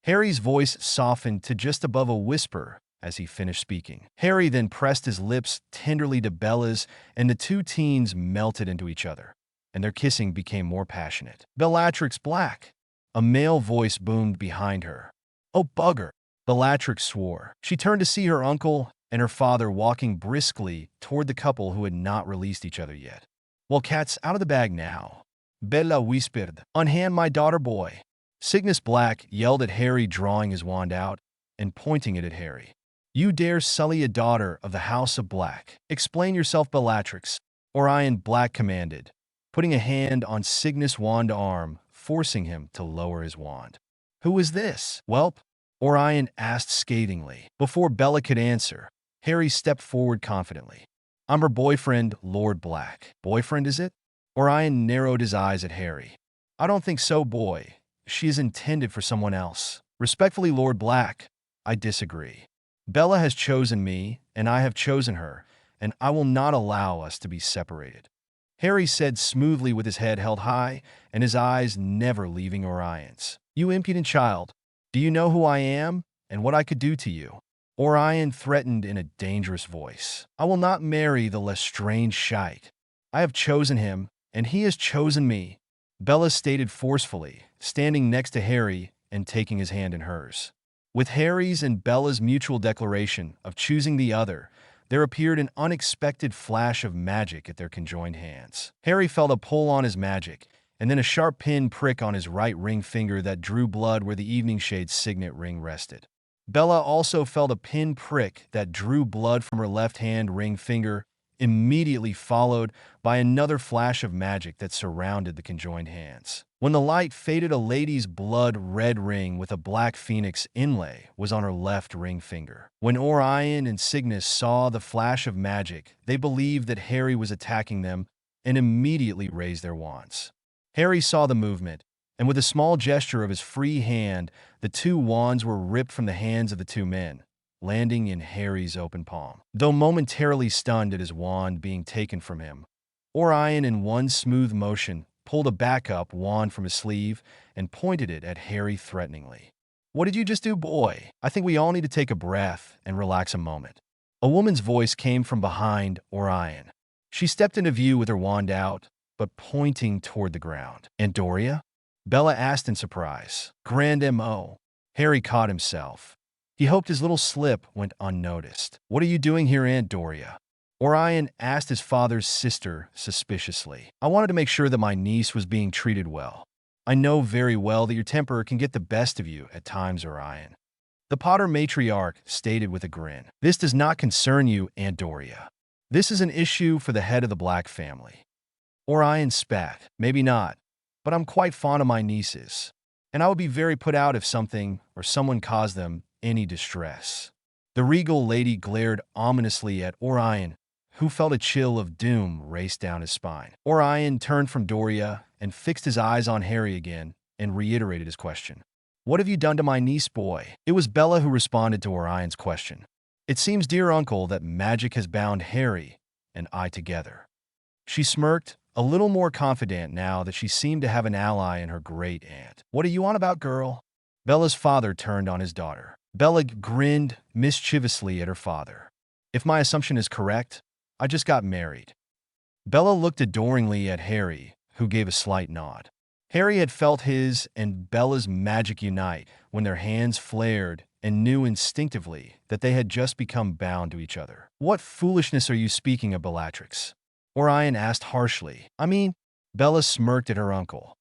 Harry's voice softened to just above a whisper as he finished speaking. Harry then pressed his lips tenderly to Bella's, and the two teens melted into each other, and their kissing became more passionate. "Bellatrix Black," a male voice boomed behind her. "Oh, bugger," Bellatrix swore. She turned to see her uncle and her father walking briskly toward the couple who had not released each other yet. "Well, cat's out of the bag now," Bella whispered. "Unhand my daughter, boy." Cygnus Black yelled at Harry, drawing his wand out and pointing it at Harry. "You dare sully a daughter of the House of Black. Explain yourself, Bellatrix," Orion Black commanded, putting a hand on Cygnus' wand arm, forcing him to lower his wand. "Who is this, whelp?" Orion asked scathingly. Before Bella could answer, Harry stepped forward confidently. "I'm her boyfriend, Lord Black." "Boyfriend, is it?" Orion narrowed his eyes at Harry. "I don't think so, boy. She is intended for someone else." "Respectfully, Lord Black, I disagree. Bella has chosen me, and I have chosen her, and I will not allow us to be separated," Harry said smoothly with his head held high and his eyes never leaving Orion's. "You impudent child, do you know who I am and what I could do to you?" Orion threatened in a dangerous voice. "I will not marry the Lestrange shite. I have chosen him, and he has chosen me," Bella stated forcefully, standing next to Harry and taking his hand in hers. With Harry's and Bella's mutual declaration of choosing the other, there appeared an unexpected flash of magic at their conjoined hands. Harry felt a pull on his magic, and then a sharp pin prick on his right ring finger that drew blood where the Evening Shade's signet ring rested. Bella also felt a pin prick that drew blood from her left hand ring finger, immediately followed by another flash of magic that surrounded the conjoined hands. When the light faded, a lady's blood-red ring with a black phoenix inlay was on her left ring finger. When Orion and Cygnus saw the flash of magic, they believed that Harry was attacking them and immediately raised their wands. Harry saw the movement, and with a small gesture of his free hand, the two wands were ripped from the hands of the two men, landing in Harry's open palm. Though momentarily stunned at his wand being taken from him, Orion, in one smooth motion, pulled a backup wand from his sleeve and pointed it at Harry threateningly. What did you just do, boy? I think we all need to take a breath and relax a moment. A woman's voice came from behind Orion. She stepped into view with her wand out, but pointing toward the ground. "And Doria?" Bella asked in surprise. "Grand M.O." Harry caught himself. He hoped his little slip went unnoticed. "What are you doing here, Aunt Doria?" Orion asked his father's sister suspiciously. "I wanted to make sure that my niece was being treated well. I know very well that your temper can get the best of you at times, Orion." The Potter matriarch stated with a grin. "This does not concern you, Aunt Doria. This is an issue for the head of the Black family." Orion spat. "Maybe not, but I'm quite fond of my nieces, and I would be very put out if something or someone caused them any distress." The regal lady glared ominously at Orion, who felt a chill of doom race down his spine. Orion turned from Doria and fixed his eyes on Harry again and reiterated his question. "What have you done to my niece, boy?" It was Bella who responded to Orion's question. "It seems, dear uncle, that magic has bound Harry and I together." She smirked, a little more confident now that she seemed to have an ally in her great aunt. "What are you on about, girl?" Bella's father turned on his daughter. Bella grinned mischievously at her father. "If my assumption is correct, I just got married." Bella looked adoringly at Harry, who gave a slight nod. Harry had felt his and Bella's magic unite when their hands flared and knew instinctively that they had just become bound to each other. "What foolishness are you speaking of, Bellatrix?" Orion asked harshly. "I mean," Bella smirked at her uncle,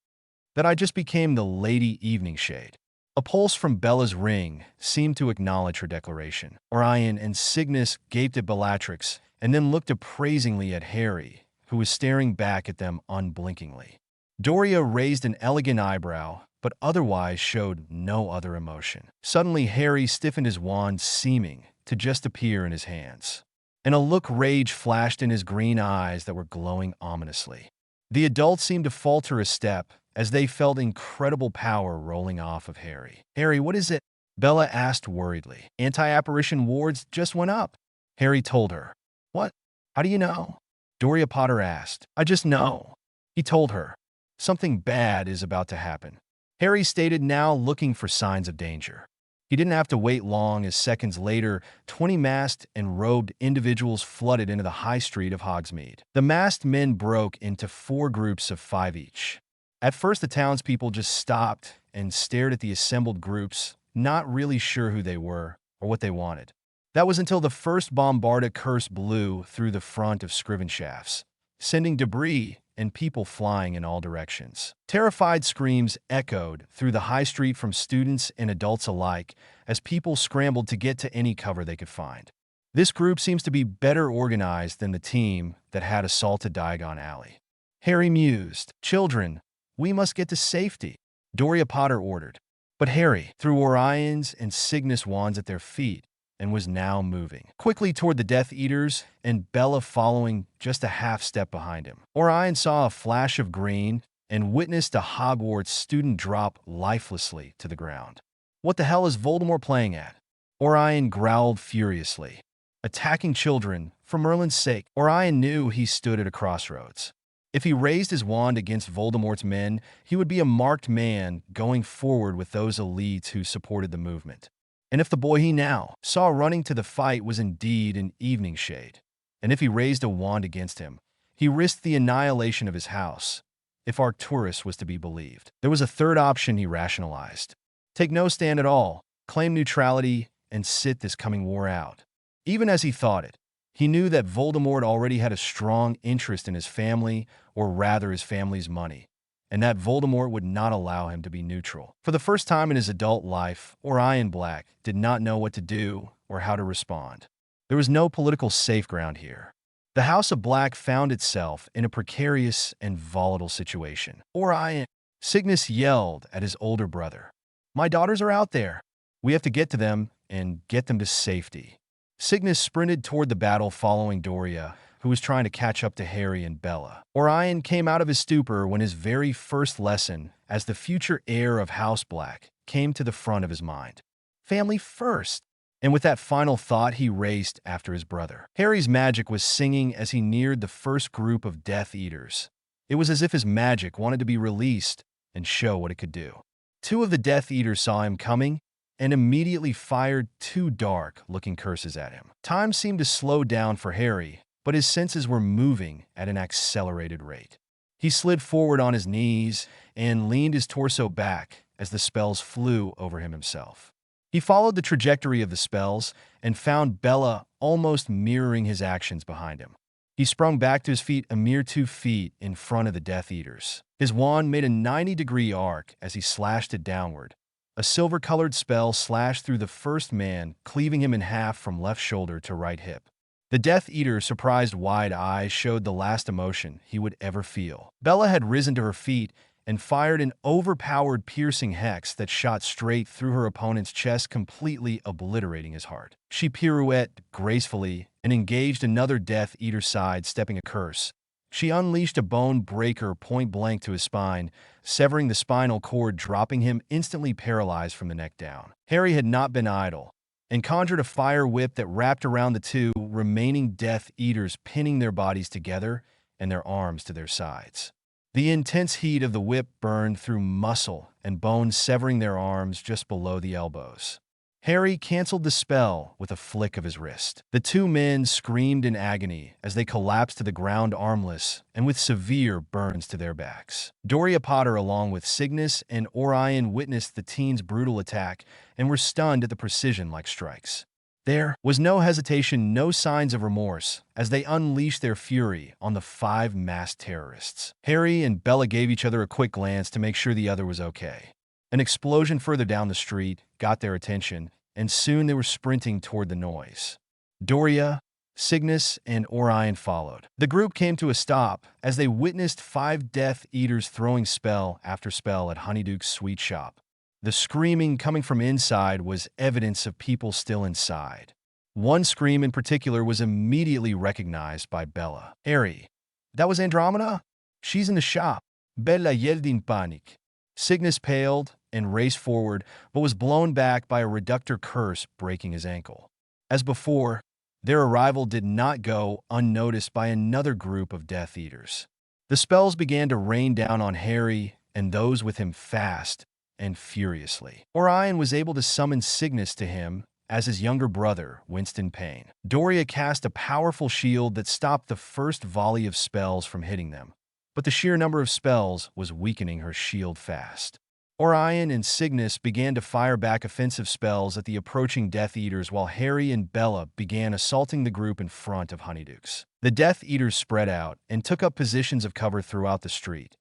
"that I just became the Lady Evening Shade." A pulse from Bella's ring seemed to acknowledge her declaration. Orion and Cygnus gaped at Bellatrix and then looked appraisingly at Harry, who was staring back at them unblinkingly. Doria raised an elegant eyebrow, but otherwise showed no other emotion. Suddenly, Harry stiffened his wand, seeming to just appear in his hands, and a look rage flashed in his green eyes that were glowing ominously. The adults seemed to falter a step as they felt incredible power rolling off of Harry. "Harry, what is it?" Bella asked worriedly. "Anti-apparition wards just went up," Harry told her. "What? How do you know?" Doria Potter asked. "I just know," he told her. "Something bad is about to happen," Harry stated, now looking for signs of danger. He didn't have to wait long, as seconds later, 20 masked and robed individuals flooded into the high street of Hogsmeade. The masked men broke into 4 groups of 5 each. At first, the townspeople just stopped and stared at the assembled groups, not really sure who they were or what they wanted. That was until the first Bombarda curse blew through the front of Scriven shafts, sending debris and people flying in all directions. Terrified screams echoed through the high street from students and adults alike as people scrambled to get to any cover they could find. This group seems to be better organized than the team that had assaulted Diagon Alley, Harry mused. "Children, we must get to safety," Doria Potter ordered. But Harry threw Orion's and Cygnus wands at their feet and was now moving quickly toward the Death Eaters, and Bella following just a half step behind him. Orion saw a flash of green and witnessed a Hogwarts student drop lifelessly to the ground. "What the hell is Voldemort playing at?" Orion growled furiously. Attacking children, for Merlin's sake. Orion knew he stood at a crossroads. If he raised his wand against Voldemort's men, he would be a marked man going forward with those elites who supported the movement. And if the boy he now saw running to the fight was indeed an Evening Shade, and if he raised a wand against him, he risked the annihilation of his house, if Arcturus was to be believed. There was a third option, he rationalized. Take no stand at all, claim neutrality, and sit this coming war out. Even as he thought it, he knew that Voldemort already had a strong interest in his family, or rather his family's money, and that Voldemort would not allow him to be neutral. For the first time in his adult life, Orion Black did not know what to do or how to respond. There was no political safe ground here. The House of Black found itself in a precarious and volatile situation. "Orion!" Cygnus yelled at his older brother. "My daughters are out there. We have to get to them and get them to safety." Cygnus sprinted toward the battle, following Doria, who was trying to catch up to Harry and Bella. Orion came out of his stupor when his very first lesson as the future heir of House Black came to the front of his mind. Family first. And with that final thought, he raced after his brother. Harry's magic was singing as he neared the first group of Death Eaters. It was as if his magic wanted to be released and show what it could do. 2 of the Death Eaters saw him coming and immediately fired two dark-looking curses at him. Time seemed to slow down for Harry, but his senses were moving at an accelerated rate. He slid forward on his knees and leaned his torso back as the spells flew over him himself. He followed the trajectory of the spells and found Bella almost mirroring his actions behind him. He sprung back to his feet a mere 2 feet in front of the Death Eaters. His wand made a 90-degree arc as he slashed it downward. A silver-colored spell slashed through the first man, cleaving him in half from left shoulder to right hip. The Death Eater's surprised wide eyes showed the last emotion he would ever feel. Bella had risen to her feet and fired an overpowered piercing hex that shot straight through her opponent's chest, completely obliterating his heart. She pirouetted gracefully and engaged another Death Eater sidestepping a curse. She unleashed a bone breaker point-blank to his spine, severing the spinal cord, dropping him instantly paralyzed from the neck down. Harry had not been idle and conjured a fire whip that wrapped around the two remaining Death Eaters, pinning their bodies together and their arms to their sides. The intense heat of the whip burned through muscle and bone, severing their arms just below the elbows. Harry canceled the spell with a flick of his wrist. The two men screamed in agony as they collapsed to the ground, armless and with severe burns to their backs. Doria Potter, along with Cygnus and Orion, witnessed the teens' brutal attack and were stunned at the precision like strikes. There was no hesitation, no signs of remorse, as they unleashed their fury on the 5 masked terrorists. Harry and Bella gave each other a quick glance to make sure the other was okay. An explosion further down the street got their attention, and soon they were sprinting toward the noise. Doria, Cygnus, and Orion followed. The group came to a stop as they witnessed 5 Death Eaters throwing spell after spell at Honeydukes' sweet shop. The screaming coming from inside was evidence of people still inside. One scream in particular was immediately recognized by Bella. "Harry, that was Andromeda? She's in the shop." Bella yelled in panic. Cygnus paled and raced forward, but was blown back by a reductor curse, breaking his ankle. As before, their arrival did not go unnoticed by another group of Death Eaters. The spells began to rain down on Harry and those with him fast and furiously. Orion was able to summon Cygnus to him as his younger brother winced in pain. Doria cast a powerful shield that stopped the first volley of spells from hitting them, but the sheer number of spells was weakening her shield fast. Orion and Cygnus began to fire back offensive spells at the approaching Death Eaters, while Harry and Bella began assaulting the group in front of Honeydukes. The Death Eaters spread out and took up positions of cover throughout the street.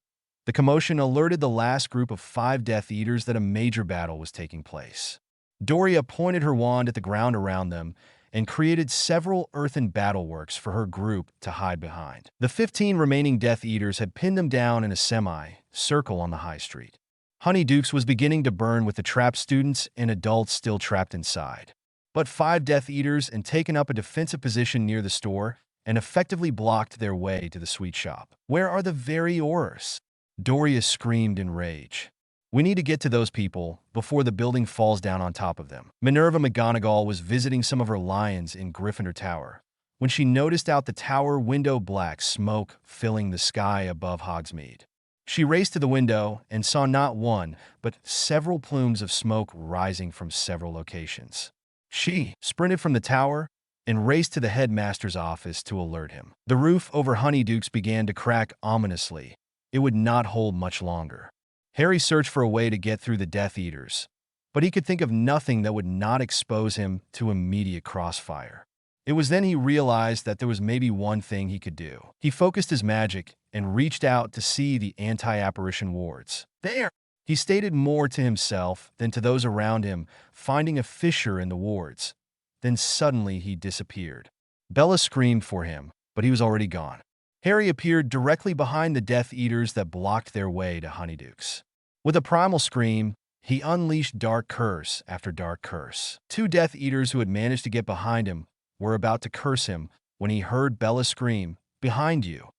The commotion alerted the last group of 5 Death Eaters that a major battle was taking place. Doria pointed her wand at the ground around them and created several earthen battleworks for her group to hide behind. The 15 remaining Death Eaters had pinned them down in a semi-circle on the high street. Honeydukes was beginning to burn with the trapped students and adults still trapped inside. But 5 Death Eaters had taken up a defensive position near the store and effectively blocked their way to the sweet shop. "Where are the very Aurors?" Doria screamed in rage. "We need to get to those people before the building falls down on top of them." Minerva McGonagall was visiting some of her lions in Gryffindor Tower when she noticed out the tower window black smoke filling the sky above Hogsmeade. She raced to the window and saw not one, but several plumes of smoke rising from several locations. She sprinted from the tower and raced to the headmaster's office to alert him. The roof over Honeydukes began to crack ominously. It would not hold much longer. Harry searched for a way to get through the Death Eaters, but he could think of nothing that would not expose him to immediate crossfire. It was then he realized that there was maybe one thing he could do. He focused his magic and reached out to see the anti-apparition wards. "There!" He stated more to himself than to those around him, finding a fissure in the wards. Then suddenly he disappeared. Bella screamed for him, but he was already gone. Harry appeared directly behind the Death Eaters that blocked their way to Honeydukes. With a primal scream, he unleashed dark curse after dark curse. 2 Death Eaters who had managed to get behind him were about to curse him when he heard Bella scream, "Behind you."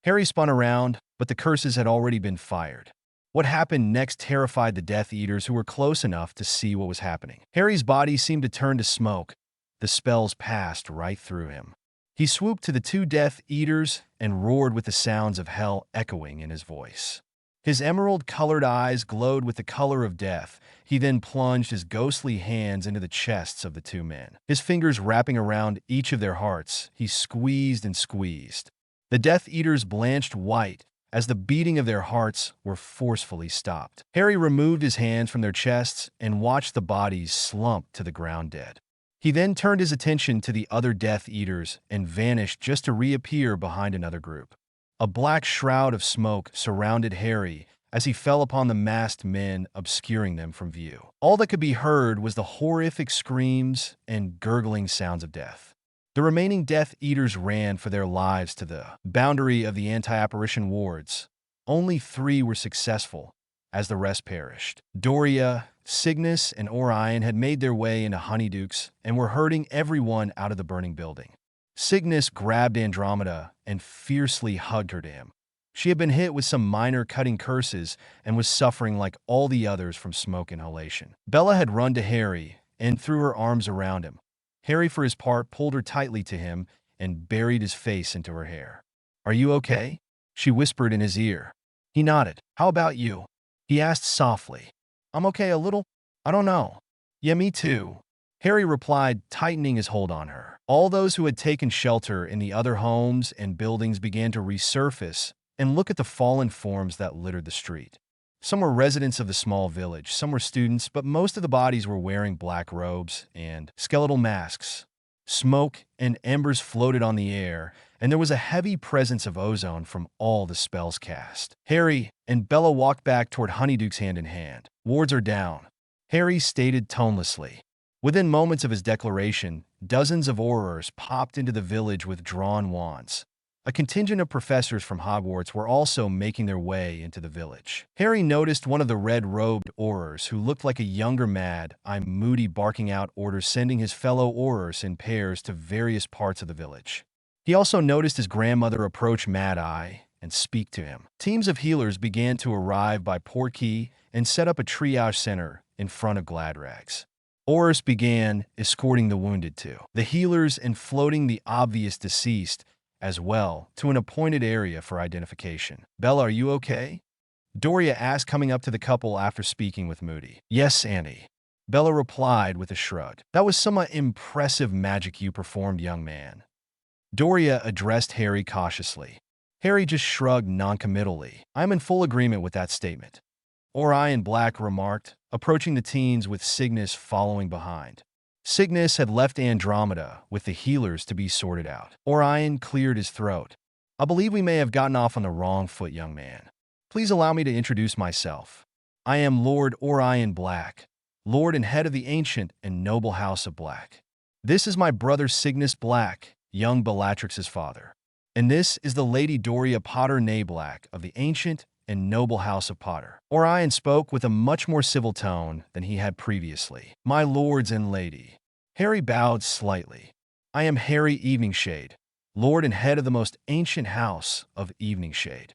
Harry spun around, but the curses had already been fired. What happened next terrified the Death Eaters, who were close enough to see what was happening. Harry's body seemed to turn to smoke. The spells passed right through him. He swooped to the 2 Death Eaters and roared with the sounds of hell echoing in his voice. His emerald-colored eyes glowed with the color of death. He then plunged his ghostly hands into the chests of the two men. His fingers wrapping around each of their hearts, he squeezed and squeezed. The Death Eaters blanched white as the beating of their hearts were forcefully stopped. Harry removed his hands from their chests and watched the bodies slump to the ground dead. He then turned his attention to the other Death Eaters and vanished just to reappear behind another group. A black shroud of smoke surrounded Harry as he fell upon the masked men, obscuring them from view. All that could be heard was the horrific screams and gurgling sounds of death. The remaining Death Eaters ran for their lives to the boundary of the anti-apparition wards. Only 3 were successful, as the rest perished. Doria, Cygnus, and Orion had made their way into Honeydukes and were herding everyone out of the burning building. Cygnus grabbed Andromeda and fiercely hugged her to him. She had been hit with some minor cutting curses and was suffering like all the others from smoke inhalation. Bella had run to Harry and threw her arms around him. Harry, for his part, pulled her tightly to him and buried his face into her hair. "Are you okay?" she whispered in his ear. He nodded. "How about you?" he asked softly. "I'm okay a little. I don't know." "Yeah, me too," Harry replied, tightening his hold on her. All those who had taken shelter in the other homes and buildings began to resurface and look at the fallen forms that littered the street. Some were residents of the small village, some were students, but most of the bodies were wearing black robes and skeletal masks. Smoke and embers floated on the air, and there was a heavy presence of ozone from all the spells cast. Harry and Bella walked back toward Honeydukes hand in hand. "Wards are down," Harry stated tonelessly. Within moments of his declaration, dozens of Aurors popped into the village with drawn wands. A contingent of professors from Hogwarts were also making their way into the village. Harry noticed one of the red-robed Aurors who looked like a younger Mad-Eye Moody barking out orders, sending his fellow Aurors in pairs to various parts of the village. He also noticed his grandmother approach Mad-Eye and speak to him. Teams of healers began to arrive by Portkey and set up a triage center in front of Gladrags. Aurors began escorting the wounded to the healers and floating the obvious deceased as well to an appointed area for identification. "Bella, are you okay?" Doria asked, coming up to the couple after speaking with Moody. "Yes, Auntie," Bella replied with a shrug. "That was some impressive magic you performed, young man." Doria addressed Harry cautiously. Harry just shrugged noncommittally. "I'm in full agreement with that statement," Orion Black remarked, approaching the teens with Cygnus following behind. Cygnus had left Andromeda with the healers to be sorted out. Orion cleared his throat. "I believe we may have gotten off on the wrong foot, young man. Please allow me to introduce myself. I am Lord Orion Black, Lord and head of the ancient and noble House of Black. This is my brother Cygnus Black, young Bellatrix's father. And this is the Lady Doria Potter née Black of the ancient and noble House of Potter." Orion spoke with a much more civil tone than he had previously. "My lords and lady." Harry bowed slightly. "I am Harry Eveningshade, Lord and head of the most ancient house of Eveningshade,"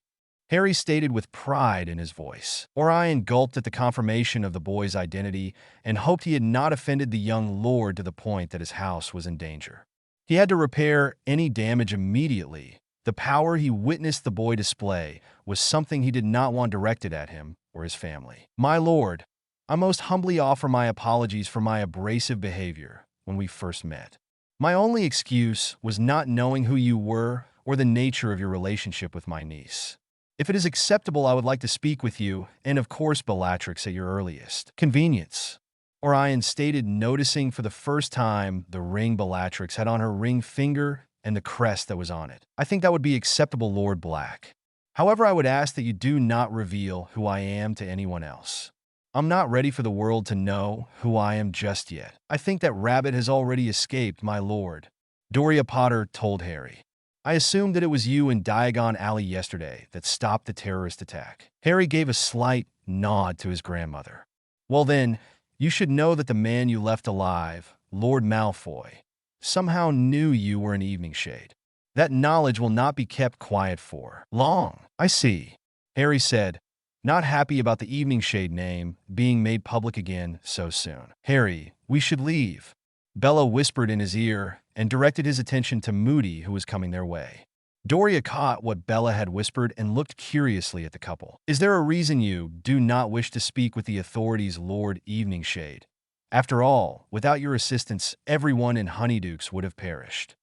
Harry stated with pride in his voice. Orion gulped at the confirmation of the boy's identity and hoped he had not offended the young lord to the point that his house was in danger. He had to repair any damage immediately. The power he witnessed the boy display was something he did not want directed at him or his family. "My lord, I most humbly offer my apologies for my abrasive behavior when we first met. My only excuse was not knowing who you were or the nature of your relationship with my niece. If it is acceptable, I would like to speak with you, and of course Bellatrix at your earliest convenience," Orion stated, noticing for the first time the ring Bellatrix had on her ring finger and the crest that was on it. "I think that would be acceptable, Lord Black. However, I would ask that you do not reveal who I am to anyone else. I'm not ready for the world to know who I am just yet. I think that rabbit has already escaped, my lord," Doria Potter told Harry. "I assumed that it was you in Diagon Alley yesterday that stopped the terrorist attack." Harry gave a slight nod to his grandmother. "Well then, you should know that the man you left alive, Lord Malfoy, somehow knew you were an Eveningshade. That knowledge will not be kept quiet for long." "I see," Harry said, not happy about the Eveningshade name being made public again so soon. "Harry, we should leave," Bella whispered in his ear and directed his attention to Moody, who was coming their way. Doria caught what Bella had whispered and looked curiously at the couple. Is there a reason you do not wish to speak with the authorities, Lord Eveningshade? After all, without your assistance, everyone in Honeydukes would have perished.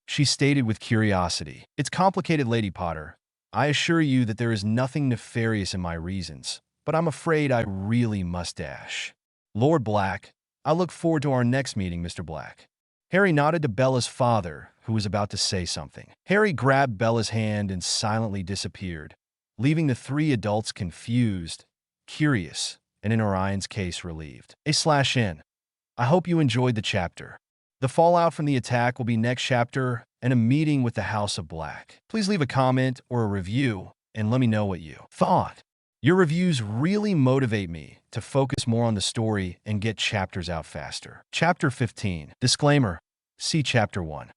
She stated with curiosity. It's complicated, Lady Potter. I assure you that there is nothing nefarious in my reasons, but I'm afraid I really must dash. Lord Black, I look forward to our next meeting, Mr. Black. Harry nodded to Bella's father, who was about to say something. Harry grabbed Bella's hand and silently disappeared, leaving the three adults confused, curious, and in Orion's case relieved. /N. I hope you enjoyed the chapter. The fallout from the attack will be next chapter and a meeting with the House of Black. Please leave a comment or a review and let me know what you thought. Your reviews really motivate me to focus more on the story and get chapters out faster. Chapter 15. Disclaimer. See Chapter 1.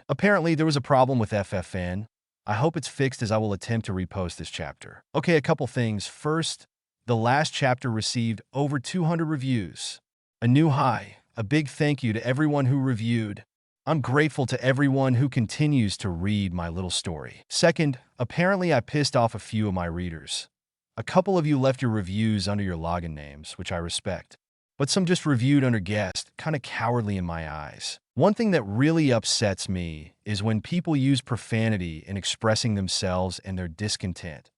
Apparently there was a problem with FFN. I hope it's fixed as I will attempt to repost this chapter. Okay, a couple things. First, the last chapter received over 200 reviews. A new high. A big thank you to everyone who reviewed. I'm grateful to everyone who continues to read my little story. Second, apparently I pissed off a few of my readers. A couple of you left your reviews under your login names, which I respect. But some just reviewed under guest, kind of cowardly in my eyes. One thing that really upsets me is when people use profanity in expressing themselves and their discontent.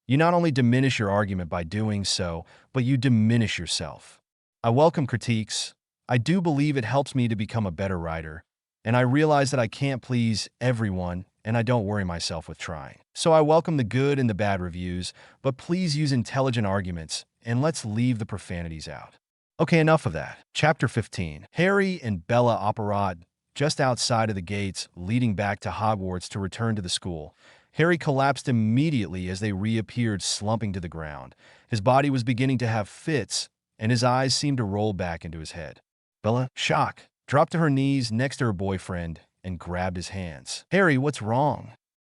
You not only diminish your argument by doing so, but you diminish yourself. I welcome critiques. I do believe it helps me to become a better writer, and I realize that I can't please everyone, and I don't worry myself with trying. So I welcome the good and the bad reviews, but please use intelligent arguments, and let's leave the profanities out. Okay, enough of that. Chapter 15. Harry and Bella operate just outside of the gates leading back to Hogwarts to return to the school. Harry collapsed immediately as they reappeared, slumping to the ground. His body was beginning to have fits, and his eyes seemed to roll back into his head. Bella, shock, dropped to her knees next to her boyfriend and grabbed his hands. Harry, what's wrong?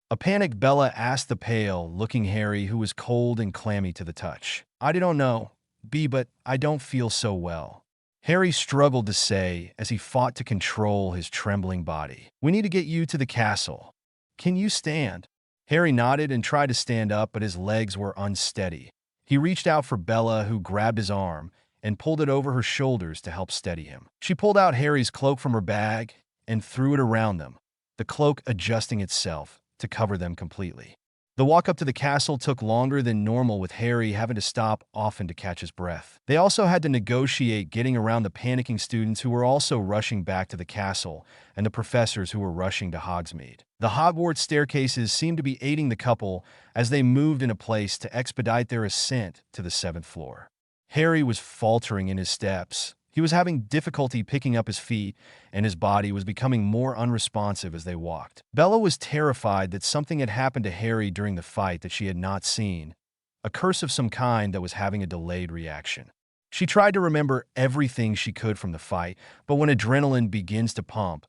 A panicked Bella asked the pale-looking Harry, who was cold and clammy to the touch. I don't know, but I don't feel so well. Harry struggled to say as he fought to control his trembling body. We need to get you to the castle. Can you stand? Harry nodded and tried to stand up, but his legs were unsteady. He reached out for Bella, who grabbed his arm and pulled it over her shoulders to help steady him. She pulled out Harry's cloak from her bag and threw it around them, the cloak adjusting itself to cover them completely. The walk up to the castle took longer than normal, with Harry having to stop often to catch his breath. They also had to negotiate getting around the panicking students who were also rushing back to the castle and the professors who were rushing to Hogsmeade. The Hogwarts staircases seemed to be aiding the couple as they moved into place to expedite their ascent to the 7th floor. Harry was faltering in his steps. He was having difficulty picking up his feet, and his body was becoming more unresponsive as they walked. Bella was terrified that something had happened to Harry during the fight that she had not seen, a curse of some kind that was having a delayed reaction. She tried to remember everything she could from the fight, but when adrenaline begins to pump,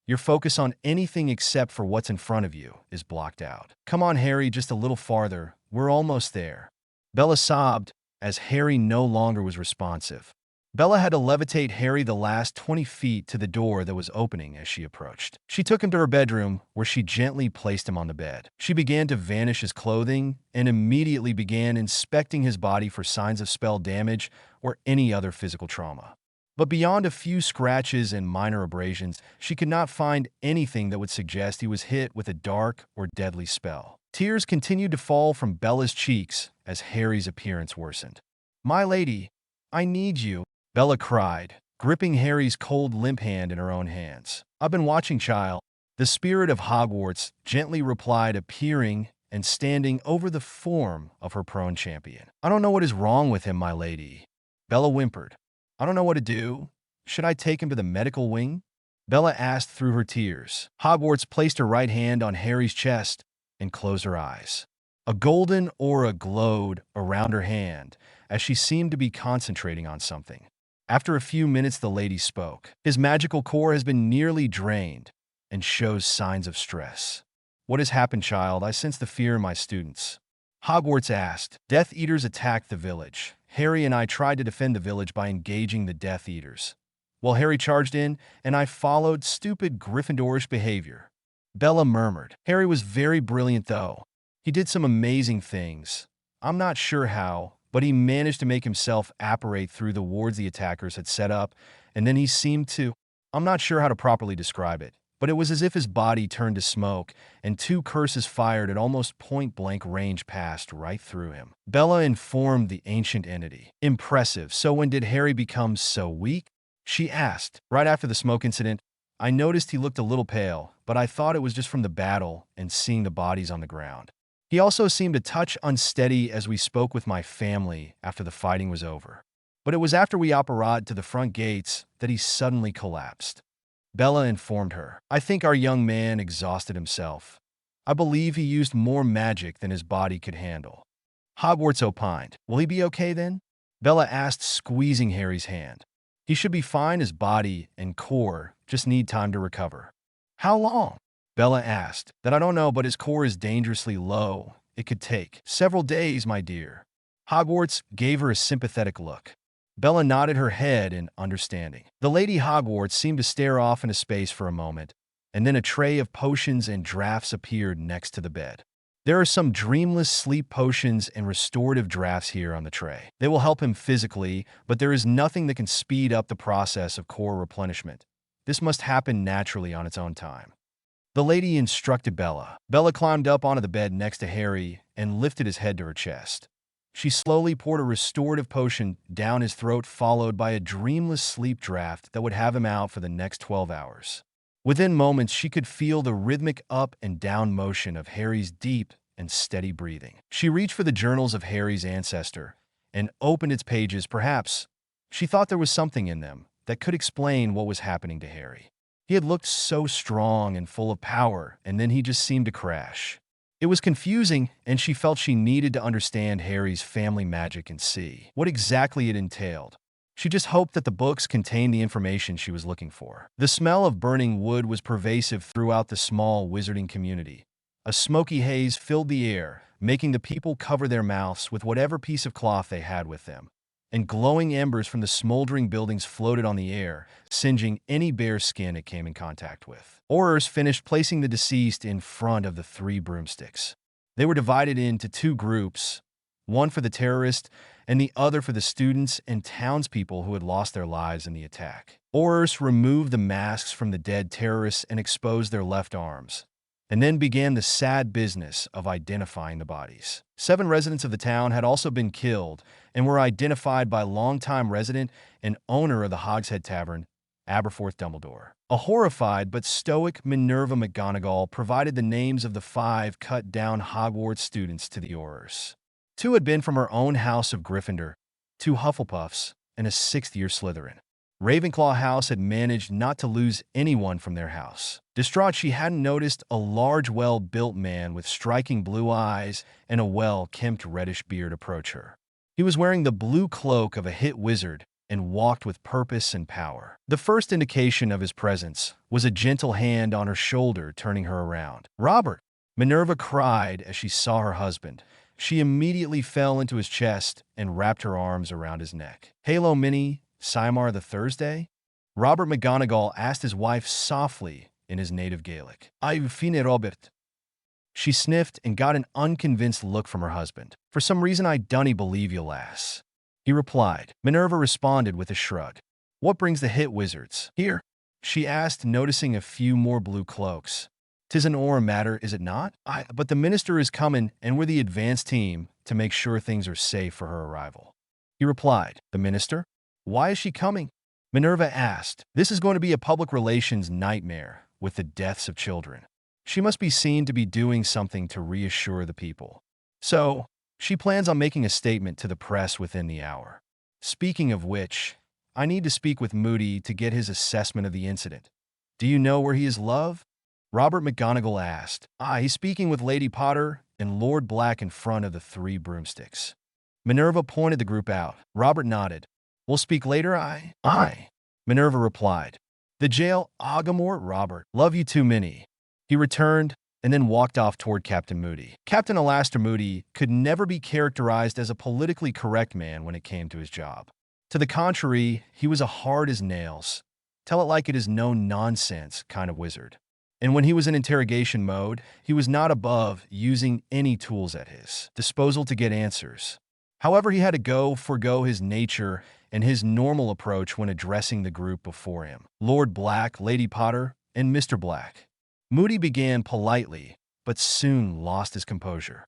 your focus on anything except for what's in front of you is blocked out. Come on, Harry, just a little farther. We're almost there. Bella sobbed as Harry no longer was responsive. Bella had to levitate Harry the last 20 feet to the door that was opening as she approached. She took him to her bedroom, where she gently placed him on the bed. She began to vanish his clothing and immediately began inspecting his body for signs of spell damage or any other physical trauma. But beyond a few scratches and minor abrasions, she could not find anything that would suggest he was hit with a dark or deadly spell. Tears continued to fall from Bella's cheeks as Harry's appearance worsened. My lady, I need you, Bella cried, gripping Harry's cold, limp hand in her own hands. I've been watching, child. The spirit of Hogwarts gently replied, appearing and standing over the form of her prone champion. I don't know what is wrong with him, my lady. Bella whimpered. I don't know what to do. Should I take him to the medical wing? Bella asked through her tears. Hogwarts placed her right hand on Harry's chest and closed her eyes. A golden aura glowed around her hand as she seemed to be concentrating on something. After a few minutes, the lady spoke. His magical core has been nearly drained and shows signs of stress. What has happened, child? I sense the fear in my students. Hogwarts asked. Death Eaters attacked the village. Harry and I tried to defend the village by engaging the Death Eaters. Well, Harry charged in, and I followed stupid Gryffindorish behavior. Bella murmured. Harry was very brilliant, though. He did some amazing things. I'm not sure how, but he managed to make himself apparate through the wards the attackers had set up, and then he seemed to— I'm not sure how to properly describe it, but it was as if his body turned to smoke, and two curses fired at almost point-blank range passed right through him. Bella informed the ancient entity. Impressive. So when did Harry become so weak? She asked. Right after the smoke incident, I noticed he looked a little pale, but I thought it was just from the battle and seeing the bodies on the ground. He also seemed a touch unsteady as we spoke with my family after the fighting was over. But it was after we apparat to the front gates that he suddenly collapsed. Bella informed her. I think our young man exhausted himself. I believe he used more magic than his body could handle. Hogwarts opined. Will he be okay then? Bella asked, squeezing Harry's hand. He should be fine. His body and core just need time to recover. How long? Bella asked. That I don't know, but his core is dangerously low. It could take several days, my dear. Hogwarts gave her a sympathetic look. Bella nodded her head in understanding. The Lady Hogwarts seemed to stare off into space for a moment, and then a tray of potions and drafts appeared next to the bed. There are some dreamless sleep potions and restorative drafts here on the tray. They will help him physically, but there is nothing that can speed up the process of core replenishment. This must happen naturally on its own time. The lady instructed Bella. Bella climbed up onto the bed next to Harry and lifted his head to her chest. She slowly poured a restorative potion down his throat, followed by a dreamless sleep draft that would have him out for the next 12 hours. Within moments, she could feel the rhythmic up and down motion of Harry's deep and steady breathing. She reached for the journals of Harry's ancestor and opened its pages. Perhaps she thought there was something in them that could explain what was happening to Harry. He had looked so strong and full of power, and then he just seemed to crash. It was confusing, and she felt she needed to understand Harry's family magic and see what exactly it entailed. She just hoped that the books contained the information she was looking for. The smell of burning wood was pervasive throughout the small wizarding community. A smoky haze filled the air, making the people cover their mouths with whatever piece of cloth they had with them. And glowing embers from the smoldering buildings floated on the air, singeing any bare skin it came in contact with. Aurors finished placing the deceased in front of the three broomsticks. They were divided into two groups, one for the terrorists and the other for the students and townspeople who had lost their lives in the attack. Aurors removed the masks from the dead terrorists and exposed their left arms, and then began the sad business of identifying the bodies. 7 residents of the town had also been killed and were identified by longtime resident and owner of the Hogshead Tavern, Aberforth Dumbledore. A horrified but stoic Minerva McGonagall provided the names of the 5 cut-down Hogwarts students to the Aurors. 2 had been from her own house of Gryffindor, 2 Hufflepuffs, and a 6th-year Slytherin. Ravenclaw house had managed not to lose anyone from their house. Distraught, she hadn't noticed a large, well-built man with striking blue eyes and a well-kempt reddish beard approach her. He was wearing the blue cloak of a hit wizard and walked with purpose and power. The first indication of his presence was a gentle hand on her shoulder, turning her around. "Robert!" Minerva cried as she saw her husband. She immediately fell into his chest and wrapped her arms around his neck. "Halo Minnie, Simar the Thursday?" Robert McGonagall asked his wife softly in his native Gaelic. "I've fine Robert." She sniffed and got an unconvinced look from her husband. "For some reason I dunny believe you, lass," he replied. Minerva responded with a shrug. "What brings the hit wizards here?" she asked, noticing a few more blue cloaks. "'Tis an Auror matter, is it not? But the minister is coming, and we're the advance team to make sure things are safe for her arrival," he replied. "The minister? Why is she coming?" Minerva asked. "This is going to be a public relations nightmare with the deaths of children. She must be seen to be doing something to reassure the people. So, she plans on making a statement to the press within the hour. Speaking of which, I need to speak with Moody to get his assessment of the incident. Do you know where he is, love?" Robert McGonagall asked. He's speaking with Lady Potter and Lord Black in front of the 3 broomsticks." Minerva pointed the group out. Robert nodded. "We'll speak later, Aye," Minerva replied. "The jail, Agamor, Robert. Love you too, Minnie." He returned and then walked off toward Captain Moody. Captain Alastair Moody could never be characterized as a politically correct man when it came to his job. To the contrary, he was a hard as nails, tell it like it is no nonsense kind of wizard. And when he was in interrogation mode, he was not above using any tools at his disposal to get answers. However, he had to forego his nature and his normal approach when addressing the group before him. Lord Black, Lady Potter, and Mr. Black. Moody began politely, but soon lost his composure.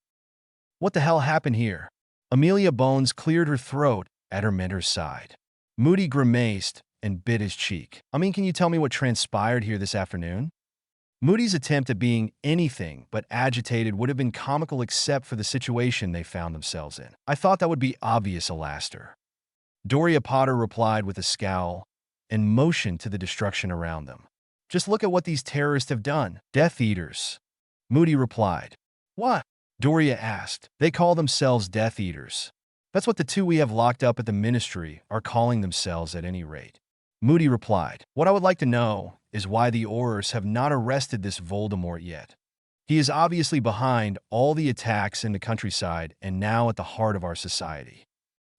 What the hell happened here? Amelia Bones cleared her throat at her mentor's side. Moody grimaced and bit his cheek. Can you tell me what transpired here this afternoon? Moody's attempt at being anything but agitated would have been comical except for the situation they found themselves in. I thought that would be obvious, Alastair. Doria Potter replied with a scowl and motioned to the destruction around them. Just look at what these terrorists have done. Death Eaters. Moody replied. What? Doria asked. They call themselves Death Eaters. That's what the two we have locked up at the Ministry are calling themselves at any rate. Moody replied. What I would like to know is why the Aurors have not arrested this Voldemort yet. He is obviously behind all the attacks in the countryside and now at the heart of our society.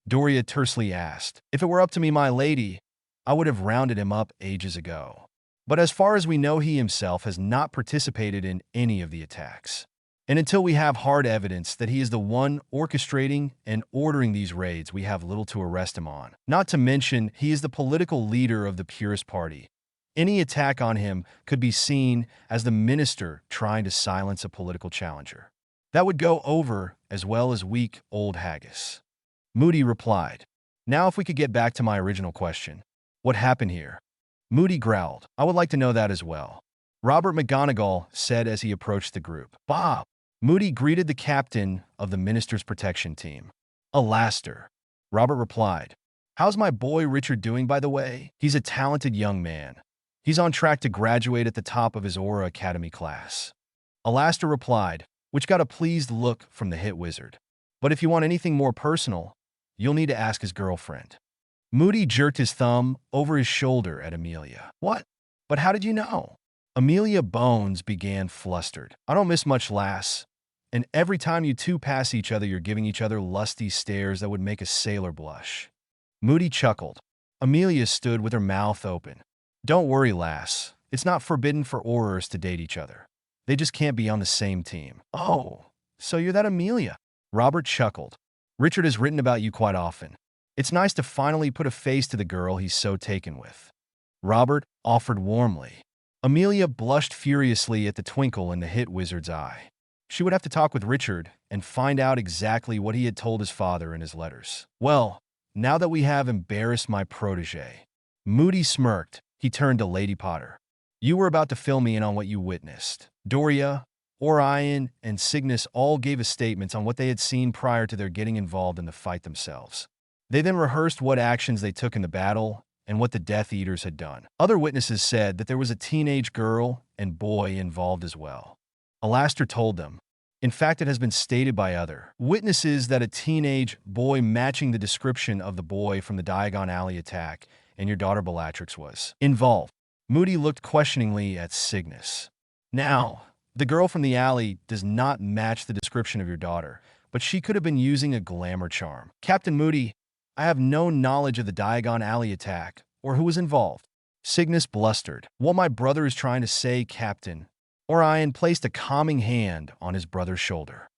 Doria tersely asked. If it were up to me, my lady, I would have rounded him up ages ago. But as far as we know, he himself has not participated in any of the attacks. And until we have hard evidence that he is the one orchestrating and ordering these raids, we have little to arrest him on. Not to mention, he is the political leader of the Purist Party. Any attack on him could be seen as the minister trying to silence a political challenger. That would go over as well as weak old haggis. Moody replied. Now if we could get back to my original question. What happened here? Moody growled. I would like to know that as well. Robert McGonagall said as he approached the group. Bob. Moody greeted the captain of the minister's protection team. Alastair. Robert replied. How's my boy Richard doing, by the way? He's a talented young man. He's on track to graduate at the top of his Auror Academy class. Alastair replied, which got a pleased look from the hit wizard. But if you want anything more personal, you'll need to ask his girlfriend. Moody jerked his thumb over his shoulder at Amelia. What? But how did you know? Amelia Bones began flustered. I don't miss much, lass. And every time you two pass each other, you're giving each other lusty stares that would make a sailor blush. Moody chuckled. Amelia stood with her mouth open. Don't worry, lass. It's not forbidden for Aurors to date each other. They just can't be on the same team. Oh, so you're that Amelia? Robert chuckled. Richard has written about you quite often. It's nice to finally put a face to the girl he's so taken with. Robert offered warmly. Amelia blushed furiously at the twinkle in the hit wizard's eye. She would have to talk with Richard and find out exactly what he had told his father in his letters. Well, now that we have embarrassed my protege. Moody smirked. He turned to Lady Potter. You were about to fill me in on what you witnessed. Doria, Orion, and Cygnus all gave us statements on what they had seen prior to their getting involved in the fight themselves. They then rehearsed what actions they took in the battle and what the Death Eaters had done. Other witnesses said that there was a teenage girl and boy involved as well. Alastair told them. In fact, it has been stated by other witnesses that a teenage boy matching the description of the boy from the Diagon Alley attack and your daughter Bellatrix was involved. Moody looked questioningly at Cygnus. Now, the girl from the alley does not match the description of your daughter, but she could have been using a glamour charm. Captain Moody, I have no knowledge of the Diagon Alley attack or who was involved. Cygnus blustered. What my brother is trying to say, Captain, Orion placed a calming hand on his brother's shoulder,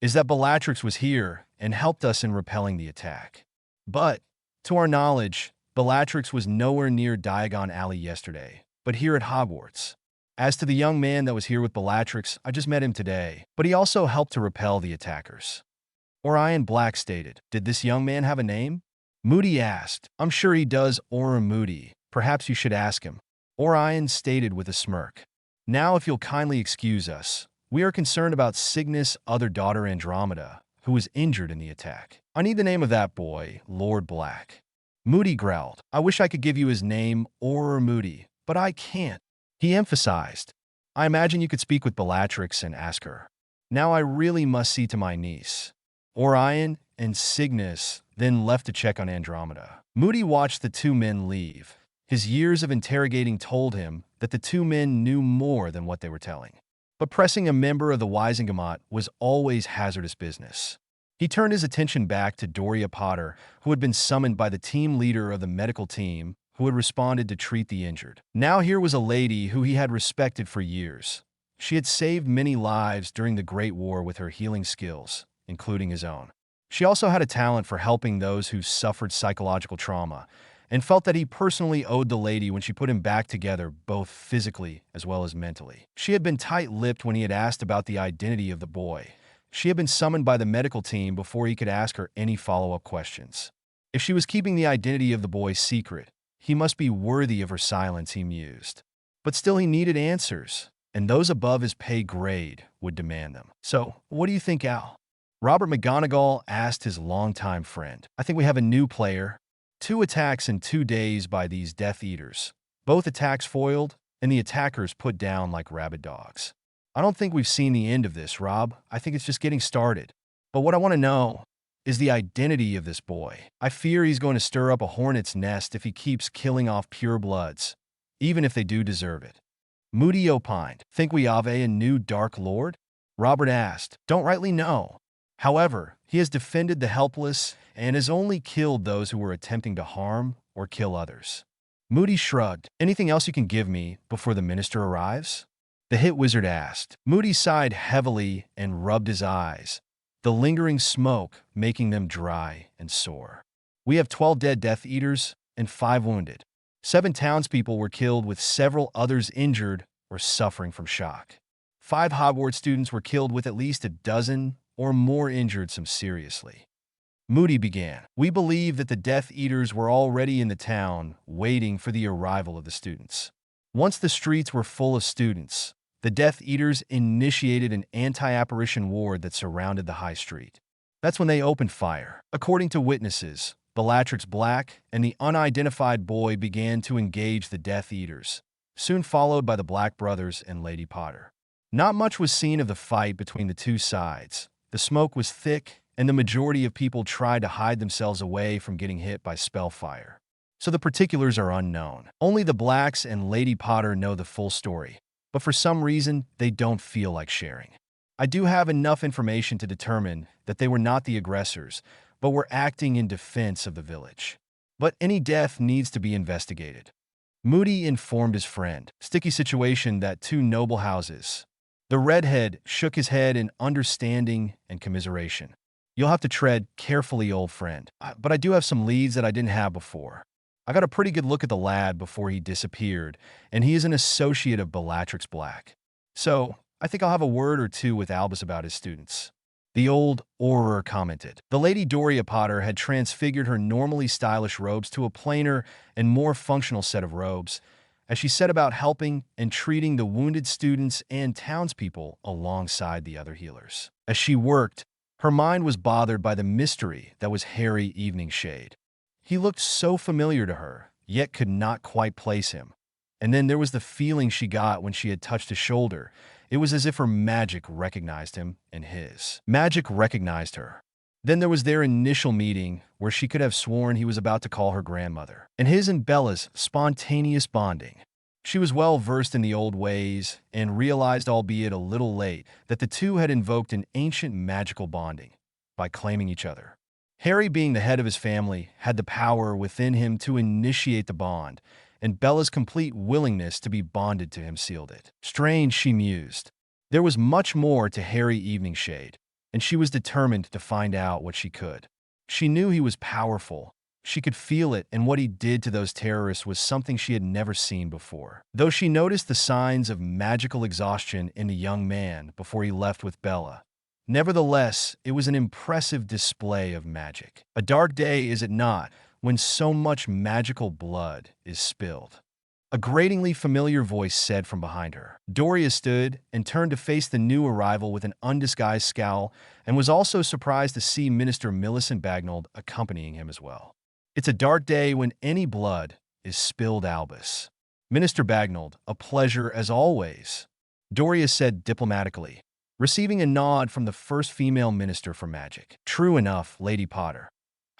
is that Bellatrix was here and helped us in repelling the attack. But, to our knowledge, Bellatrix was nowhere near Diagon Alley yesterday, but here at Hogwarts. As to the young man that was here with Bellatrix, I just met him today, but he also helped to repel the attackers. Orion Black stated. Did this young man have a name? Moody asked. I'm sure he does, Auror Moody. Perhaps you should ask him. Orion stated with a smirk. Now, if you'll kindly excuse us, we are concerned about Cygnus' other daughter Andromeda, who was injured in the attack. I need the name of that boy, Lord Black. Moody growled. I wish I could give you his name, Auror Moody, but I can't. He emphasized. I imagine you could speak with Bellatrix and ask her. Now I really must see to my niece. Orion and Cygnus then left to check on Andromeda. Moody watched the two men leave. His years of interrogating told him that the two men knew more than what they were telling. But pressing a member of the Wisengamot was always hazardous business. He turned his attention back to Doria Potter, who had been summoned by the team leader of the medical team, who had responded to treat the injured. Now here was a lady who he had respected for years. She had saved many lives during the Great War with her healing skills, including his own. She also had a talent for helping those who suffered psychological trauma, and felt that he personally owed the lady when she put him back together both physically as well as mentally. She had been tight-lipped when he had asked about the identity of the boy. She had been summoned by the medical team before he could ask her any follow-up questions. If she was keeping the identity of the boy secret, he must be worthy of her silence, he mused. But still he needed answers, and those above his pay grade would demand them. "So, what do you think, Al?" Robert McGonagall asked his longtime friend. "I think we have a new player. 2 attacks in 2 days by these Death Eaters. Both attacks foiled, and the attackers put down like rabid dogs. I don't think we've seen the end of this, Rob. I think it's just getting started. But what I want to know is the identity of this boy. I fear he's going to stir up a hornet's nest if he keeps killing off purebloods, even if they do deserve it." Moody opined. "Think we have a new Dark Lord?" Robert asked. "Don't rightly know. However, he has defended the helpless and has only killed those who were attempting to harm or kill others." Moody shrugged. "Anything else you can give me before the minister arrives?" The hit wizard asked. Moody sighed heavily and rubbed his eyes, the lingering smoke making them dry and sore. "We have 12 dead Death Eaters and 5 wounded. 7 townspeople were killed with several others injured or suffering from shock. 5 Hogwarts students were killed with at least a dozen or more injured some seriously." Moody began. "We believe that the Death Eaters were already in the town, waiting for the arrival of the students. Once the streets were full of students, the Death Eaters initiated an anti-apparition ward that surrounded the high street. That's when they opened fire. According to witnesses, Bellatrix Black and the unidentified boy began to engage the Death Eaters, soon followed by the Black Brothers and Lady Potter. Not much was seen of the fight between the two sides. The smoke was thick, and the majority of people tried to hide themselves away from getting hit by spellfire. So the particulars are unknown. Only the Blacks and Lady Potter know the full story, but for some reason, they don't feel like sharing. I do have enough information to determine that they were not the aggressors, but were acting in defense of the village. But any death needs to be investigated." Moody informed his friend. "Sticky situation, that 2 noble houses." The redhead shook his head in understanding and commiseration. "You'll have to tread carefully, old friend. But I do have some leads that I didn't have before. I got a pretty good look at the lad before he disappeared, and he is an associate of Bellatrix Black. So, I think I'll have a word or two with Albus about his students." The old Auror commented. The Lady Doria Potter had transfigured her normally stylish robes to a plainer and more functional set of robes, as she set about helping and treating the wounded students and townspeople alongside the other healers. As she worked, her mind was bothered by the mystery that was Harry Eveningshade. He looked so familiar to her, yet could not quite place him. And then there was the feeling she got when she had touched his shoulder. It was as if her magic recognized him and his. Magic recognized her. Then there was their initial meeting, where she could have sworn he was about to call her grandmother, and his and Bella's spontaneous bonding. She was well versed in the old ways, and realized, albeit a little late, that the two had invoked an ancient magical bonding by claiming each other. Harry, being the head of his family, had the power within him to initiate the bond, and Bella's complete willingness to be bonded to him sealed it. Strange, she mused. There was much more to Harry Eveningshade, and she was determined to find out what she could. She knew he was powerful. She could feel it, and what he did to those terrorists was something she had never seen before. Though she noticed the signs of magical exhaustion in the young man before he left with Bella, nevertheless, it was an impressive display of magic. A dark day, is it not, when so much magical blood is spilled? A gratingly familiar voice said from behind her. Doria stood and turned to face the new arrival with an undisguised scowl, and was also surprised to see Minister Millicent Bagnold accompanying him as well. "It's a dark day when any blood is spilled, Albus." "Minister Bagnold, a pleasure as always," Doria said diplomatically, receiving a nod from the first female minister for magic. "True enough, Lady Potter.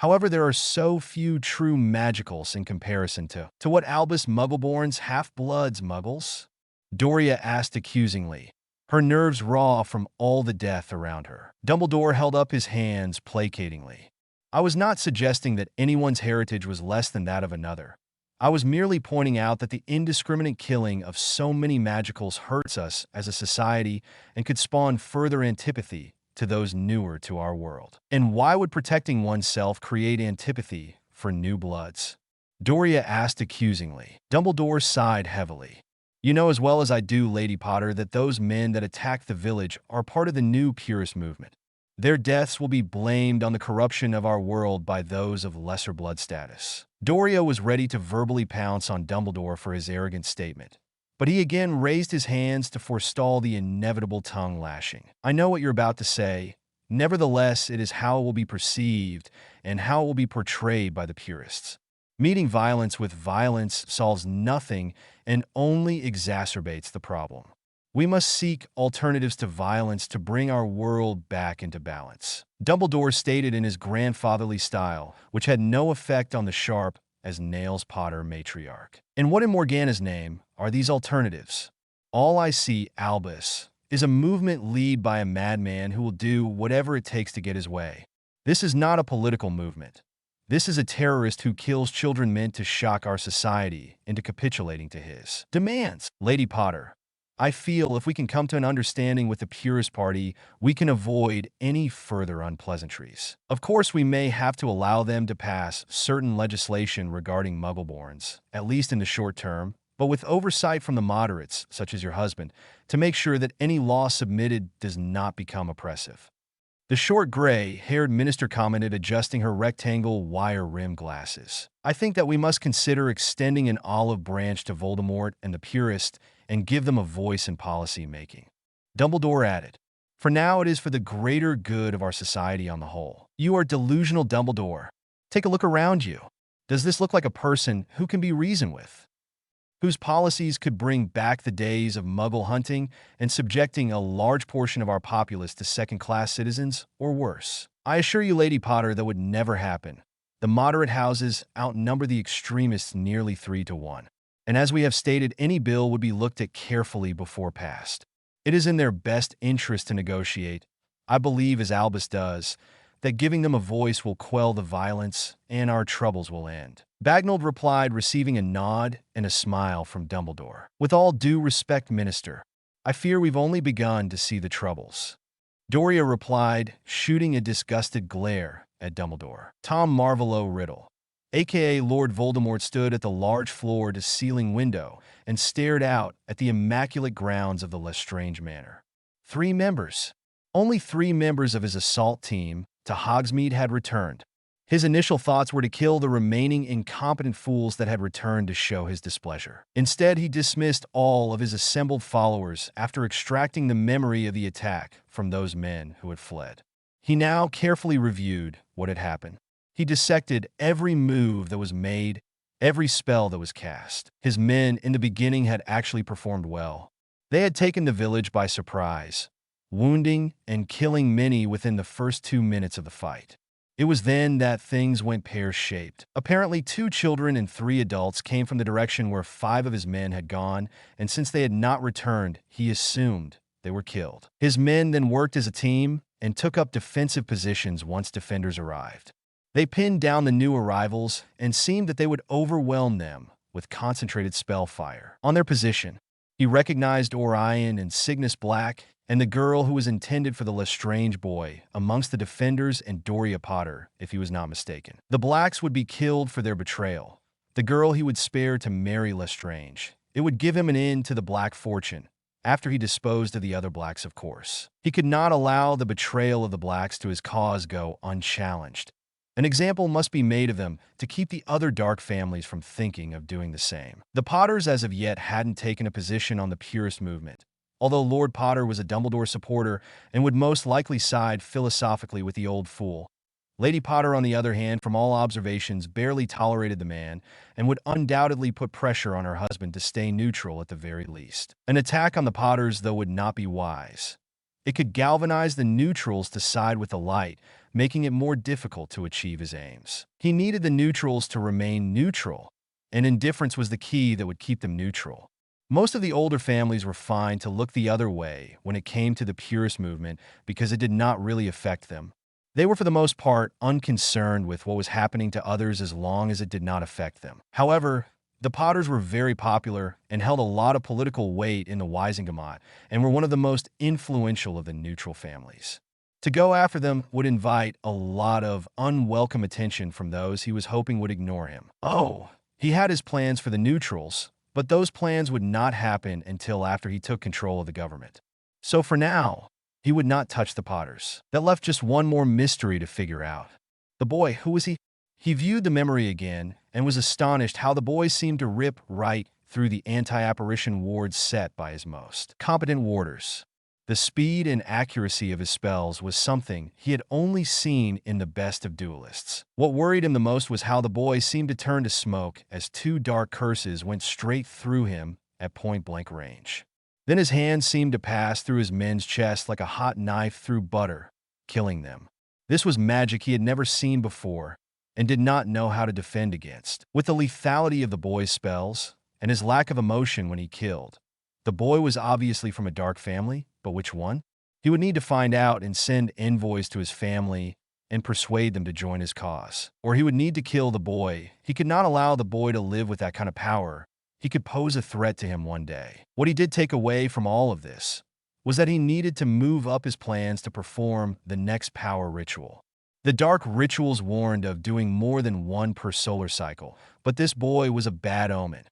However, there are so few true magicals in comparison to what Albus Muggleborn's half-bloods muggles?" Doria asked accusingly, her nerves raw from all the death around her. Dumbledore held up his hands placatingly. "I was not suggesting that anyone's heritage was less than that of another. I was merely pointing out that the indiscriminate killing of so many magicals hurts us as a society and could spawn further antipathy to those newer to our world. And why would protecting oneself create antipathy for new bloods? Doria asked accusingly. Dumbledore sighed heavily. You know as well as I do, Lady Potter, that those men that attacked the village are part of the new purist movement. Their deaths will be blamed on the corruption of our world by those of lesser blood status. Doria was ready to verbally pounce on Dumbledore for his arrogant statement, but he again raised his hands to forestall the inevitable tongue lashing. I know what you're about to say. Nevertheless, it is how it will be perceived and how it will be portrayed by the purists. Meeting violence with violence solves nothing and only exacerbates the problem. We must seek alternatives to violence to bring our world back into balance. Dumbledore stated in his grandfatherly style, which had no effect on the sharp as nails Potter matriarch. And what in Morgana's name are these alternatives? All I see, Albus, is a movement led by a madman who will do whatever it takes to get his way. This is not a political movement. This is a terrorist who kills children meant to shock our society into capitulating to his demands. Lady Potter, I feel if we can come to an understanding with the Purist Party, we can avoid any further unpleasantries. Of course, we may have to allow them to pass certain legislation regarding Muggleborns, at least in the short term, but with oversight from the moderates, such as your husband, to make sure that any law submitted does not become oppressive. The short gray-haired minister commented, adjusting her rectangle wire-rimmed glasses. I think that we must consider extending an olive branch to Voldemort and the purists and give them a voice in policy-making. Dumbledore added, for now it is for the greater good of our society on the whole. You are delusional, Dumbledore. Take a look around you. Does this look like a person who can be reasoned with? Whose policies could bring back the days of Muggle hunting and subjecting a large portion of our populace to second-class citizens, or worse? I assure you, Lady Potter, that would never happen. The moderate houses outnumber the extremists nearly 3-1. And as we have stated, any bill would be looked at carefully before passed. It is in their best interest to negotiate. I believe, as Albus does, that giving them a voice will quell the violence and our troubles will end. Bagnold replied, receiving a nod and a smile from Dumbledore. With all due respect, Minister, I fear we've only begun to see the troubles. Doria replied, shooting a disgusted glare at Dumbledore. Tom Marvolo Riddle, a.k.a. Lord Voldemort, stood at the large floor-to-ceiling window and stared out at the immaculate grounds of the Lestrange Manor. Only 3 members of his assault team to Hogsmeade had returned. His initial thoughts were to kill the remaining incompetent fools that had returned to show his displeasure. Instead, he dismissed all of his assembled followers after extracting the memory of the attack from those men who had fled. He now carefully reviewed what had happened. He dissected every move that was made, every spell that was cast. His men in the beginning had actually performed well. They had taken the village by surprise, wounding and killing many within the first 2 minutes of the fight. It was then that things went pear-shaped. Apparently 2 children and 3 adults came from the direction where 5 of his men had gone, and since they had not returned, he assumed they were killed. His men then worked as a team and took up defensive positions once defenders arrived. They pinned down the new arrivals and seemed that they would overwhelm them with concentrated spell fire. On their position, he recognized Orion and Cygnus Black and the girl who was intended for the Lestrange boy amongst the defenders, and Doria Potter, if he was not mistaken. The Blacks would be killed for their betrayal. The girl he would spare to marry Lestrange. It would give him an end to the Black fortune, after he disposed of the other Blacks, of course. He could not allow the betrayal of the Blacks to his cause go unchallenged. An example must be made of them to keep the other dark families from thinking of doing the same. The Potters as of yet hadn't taken a position on the purist movement, although Lord Potter was a Dumbledore supporter and would most likely side philosophically with the old fool. Lady Potter, on the other hand, from all observations, barely tolerated the man and would undoubtedly put pressure on her husband to stay neutral at the very least. An attack on the Potters, though, would not be wise. It could galvanize the neutrals to side with the light, making it more difficult to achieve his aims. He needed the neutrals to remain neutral, and indifference was the key that would keep them neutral. Most of the older families were fine to look the other way when it came to the purist movement because it did not really affect them. They were for the most part unconcerned with what was happening to others as long as it did not affect them. However, The Potters were very popular and held a lot of political weight in the Wisingamot and were one of the most influential of the neutral families. To go after them would invite a lot of unwelcome attention from those he was hoping would ignore him. Oh, he had his plans for the neutrals, but those plans would not happen until after he took control of the government. So for now, he would not touch the Potters. That left just one more mystery to figure out. The boy, who was he? He viewed the memory again and was astonished how the boy seemed to rip right through the anti-apparition wards set by his most competent warders. The speed and accuracy of his spells was something he had only seen in the best of duelists. What worried him the most was how the boy seemed to turn to smoke as two dark curses went straight through him at point-blank range. Then his hand seemed to pass through his men's chest like a hot knife through butter, killing them. This was magic he had never seen before and did not know how to defend against. With the lethality of the boy's spells and his lack of emotion when he killed, the boy was obviously from a dark family, but which one? He would need to find out and send envoys to his family and persuade them to join his cause. Or he would need to kill the boy. He could not allow the boy to live with that kind of power. He could pose a threat to him one day. What he did take away from all of this was that he needed to move up his plans to perform the next power ritual. The dark rituals warned of doing more than one per solar cycle, but this boy was a bad omen,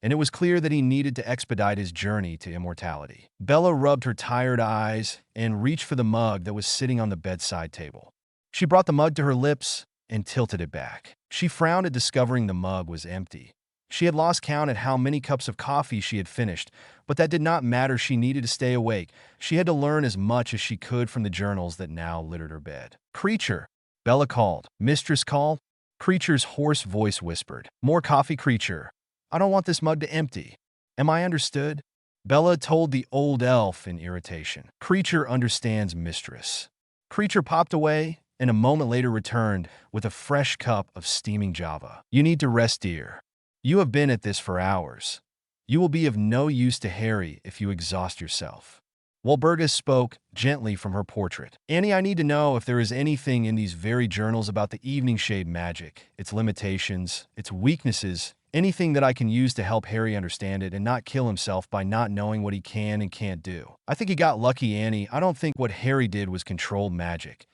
and it was clear that he needed to expedite his journey to immortality. Bella rubbed her tired eyes and reached for the mug that was sitting on the bedside table. She brought the mug to her lips and tilted it back. She frowned at discovering the mug was empty. She had lost count at how many cups of coffee she had finished, but that did not matter. She needed to stay awake. She had to learn as much as she could from the journals that now littered her bed. "Creature," Bella called. "Mistress called?" Creature's hoarse voice whispered. "More coffee, Creature. I don't want this mug to empty. Am I understood?" Bella told the old elf in irritation. "Creature understands, mistress." Creature popped away and a moment later returned with a fresh cup of steaming java. "You need to rest, dear. You have been at this for hours. You will be of no use to Harry if you exhaust yourself." Walburga spoke gently from her portrait. "Annie, I need to know if there is anything in these very journals about the evening shade magic, its limitations, its weaknesses, anything that I can use to help Harry understand it and not kill himself by not knowing what he can and can't do. I think he got lucky, Annie. I don't think what Harry did was controlled magic.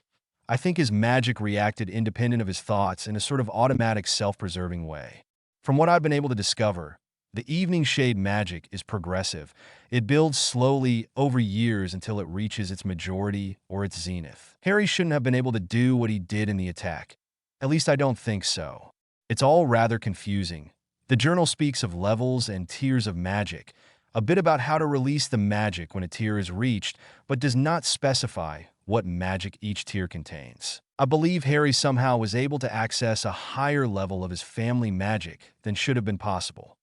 I think his magic reacted independent of his thoughts in a sort of automatic self-preserving way. From what I've been able to discover, the evening shade magic is progressive. It builds slowly over years until it reaches its majority or its zenith. Harry shouldn't have been able to do what he did in the attack. At least I don't think so. It's all rather confusing. The journal speaks of levels and tiers of magic, a bit about how to release the magic when a tier is reached, but does not specify what magic each tier contains. I believe Harry somehow was able to access a higher level of his family magic than should have been possible.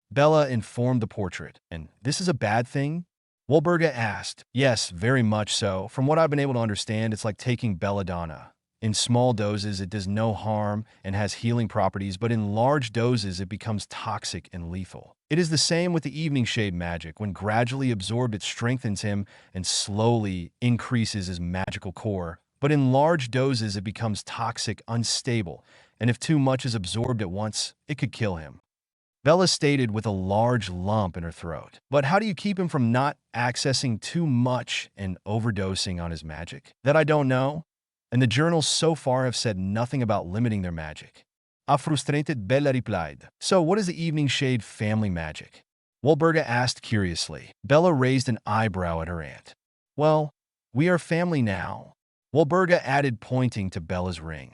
Bella informed the portrait. "And this is a bad thing?" Walburga asked. "Yes, very much so. From what I've been able to understand, it's like taking belladonna. In small doses, it does no harm and has healing properties, but in large doses, it becomes toxic and lethal. It is the same with the evening shade magic. When gradually absorbed, it strengthens him and slowly increases his magical core. But in large doses, it becomes toxic, unstable, and if too much is absorbed at once, it could kill him." Bella stated with a large lump in her throat. "But how do you keep him from not accessing too much and overdosing on his magic?" "That I don't know. And the journals so far have said nothing about limiting their magic." A frustrated Bella replied. "So what is the evening shade family magic?" Walburga asked curiously. Bella raised an eyebrow at her aunt. "Well, we are family now," Walburga added, pointing to Bella's ring.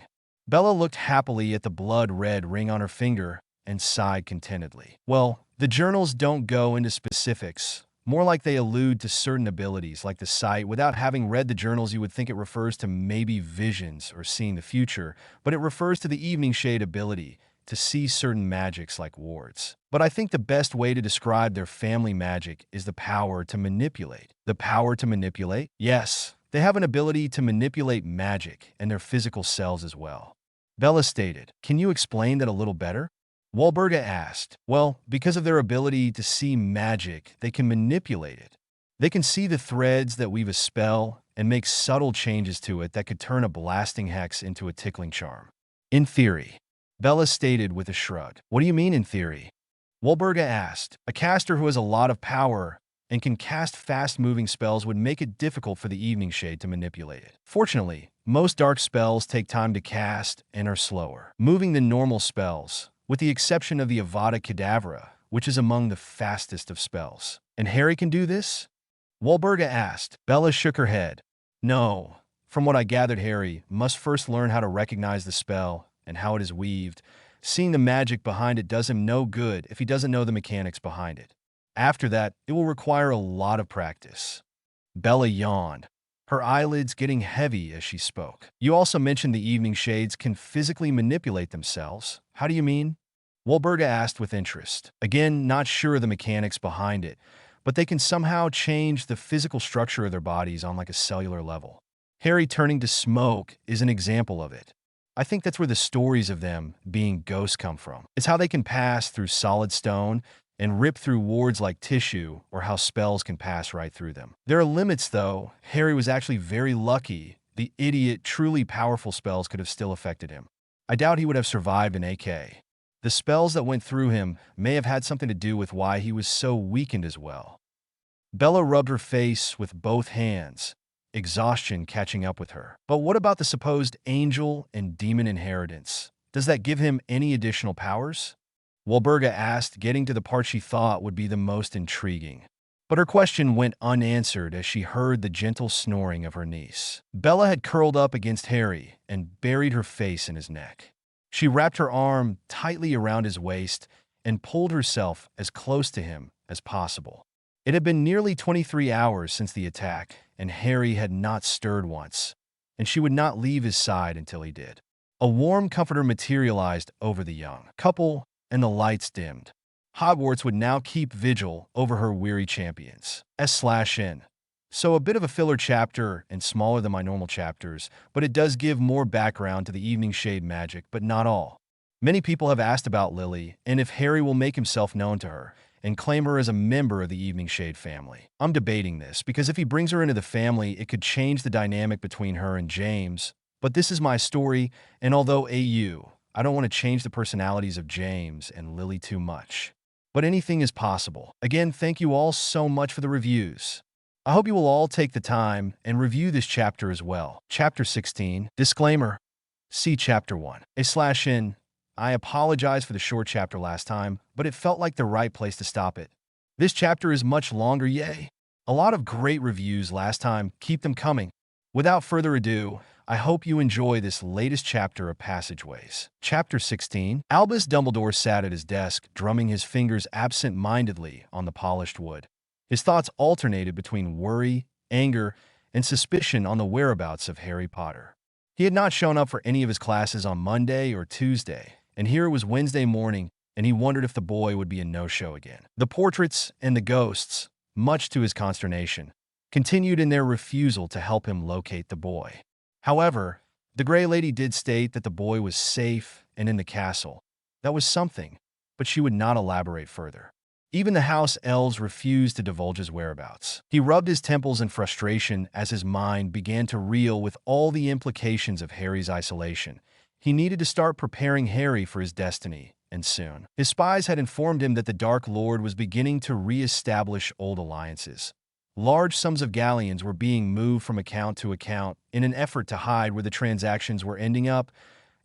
Bella looked happily at the blood-red ring on her finger and sighed contentedly. "Well, the journals don't go into specifics. More like they allude to certain abilities, like the sight. Without having read the journals, you would think it refers to maybe visions or seeing the future, but it refers to the evening shade ability to see certain magics like wards. But I think the best way to describe their family magic is the power to manipulate." "The power to manipulate?" "Yes, they have an ability to manipulate magic and their physical selves as well," Bella stated. "Can you explain that a little better?" Walburga asked. "Well, because of their ability to see magic, they can manipulate it. They can see the threads that weave a spell and make subtle changes to it that could turn a blasting hex into a tickling charm." "In theory," Bella stated with a shrug. "What do you mean in theory?" Walburga asked. A caster who has a lot of power and can cast fast-moving spells would make it difficult for the Evening Shade to manipulate it. Fortunately, most dark spells take time to cast and are slower, moving than normal spells, with the exception of the Avada Kedavra, which is among the fastest of spells. And Harry can do this? Walburga asked. Bella shook her head. No. From what I gathered, Harry must first learn how to recognize the spell and how it is weaved. Seeing the magic behind it does him no good if he doesn't know the mechanics behind it. After that, it will require a lot of practice. Bella yawned, her eyelids getting heavy as she spoke. You also mentioned the Evening Shades can physically manipulate themselves. How do you mean? Walburga asked with interest. Again, not sure of the mechanics behind it, but they can somehow change the physical structure of their bodies on like a cellular level. Harry turning to smoke is an example of it. I think that's where the stories of them being ghosts come from. It's how they can pass through solid stone and rip through wards like tissue, or how spells can pass right through them. There are limits, though. Harry was actually very lucky. The idiot, truly powerful spells could have still affected him. I doubt he would have survived an AK. The spells that went through him may have had something to do with why he was so weakened as well. Bella rubbed her face with both hands, exhaustion catching up with her. But what about the supposed angel and demon inheritance? Does that give him any additional powers? Walburga asked, getting to the part she thought would be the most intriguing. But her question went unanswered as she heard the gentle snoring of her niece. Bella had curled up against Harry and buried her face in his neck. She wrapped her arm tightly around his waist and pulled herself as close to him as possible. It had been nearly 23 hours since the attack, and Harry had not stirred once, and she would not leave his side until he did. A warm comforter materialized over the young couple, and the lights dimmed. Hogwarts would now keep vigil over her weary champions. S/N. So a bit of a filler chapter and smaller than my normal chapters, but it does give more background to the Evening Shade magic, but not all. Many people have asked about Lily and if Harry will make himself known to her and claim her as a member of the Evening Shade family. I'm debating this because if he brings her into the family, it could change the dynamic between her and James. But this is my story, and although I don't want to change the personalities of James and Lily too much. But anything is possible. Again, thank you all so much for the reviews. I hope you will all take the time and review this chapter as well. Chapter 16. Disclaimer. See Chapter 1. A/N. I apologize for the short chapter last time, but it felt like the right place to stop it. This chapter is much longer, yay. A lot of great reviews last time. Keep them coming. Without further ado, I hope you enjoy this latest chapter of Passageways. Chapter 16. Albus Dumbledore sat at his desk, drumming his fingers absent-mindedly on the polished wood. His thoughts alternated between worry, anger, and suspicion on the whereabouts of Harry Potter. He had not shown up for any of his classes on Monday or Tuesday, and here it was Wednesday morning, and he wondered if the boy would be a no-show again. The portraits and the ghosts, much to his consternation, continued in their refusal to help him locate the boy. However, the Grey Lady did state that the boy was safe and in the castle. That was something, but she would not elaborate further. Even the house elves refused to divulge his whereabouts. He rubbed his temples in frustration as his mind began to reel with all the implications of Harry's isolation. He needed to start preparing Harry for his destiny, and soon. His spies had informed him that the Dark Lord was beginning to re-establish old alliances. Large sums of galleons were being moved from account to account in an effort to hide where the transactions were ending up,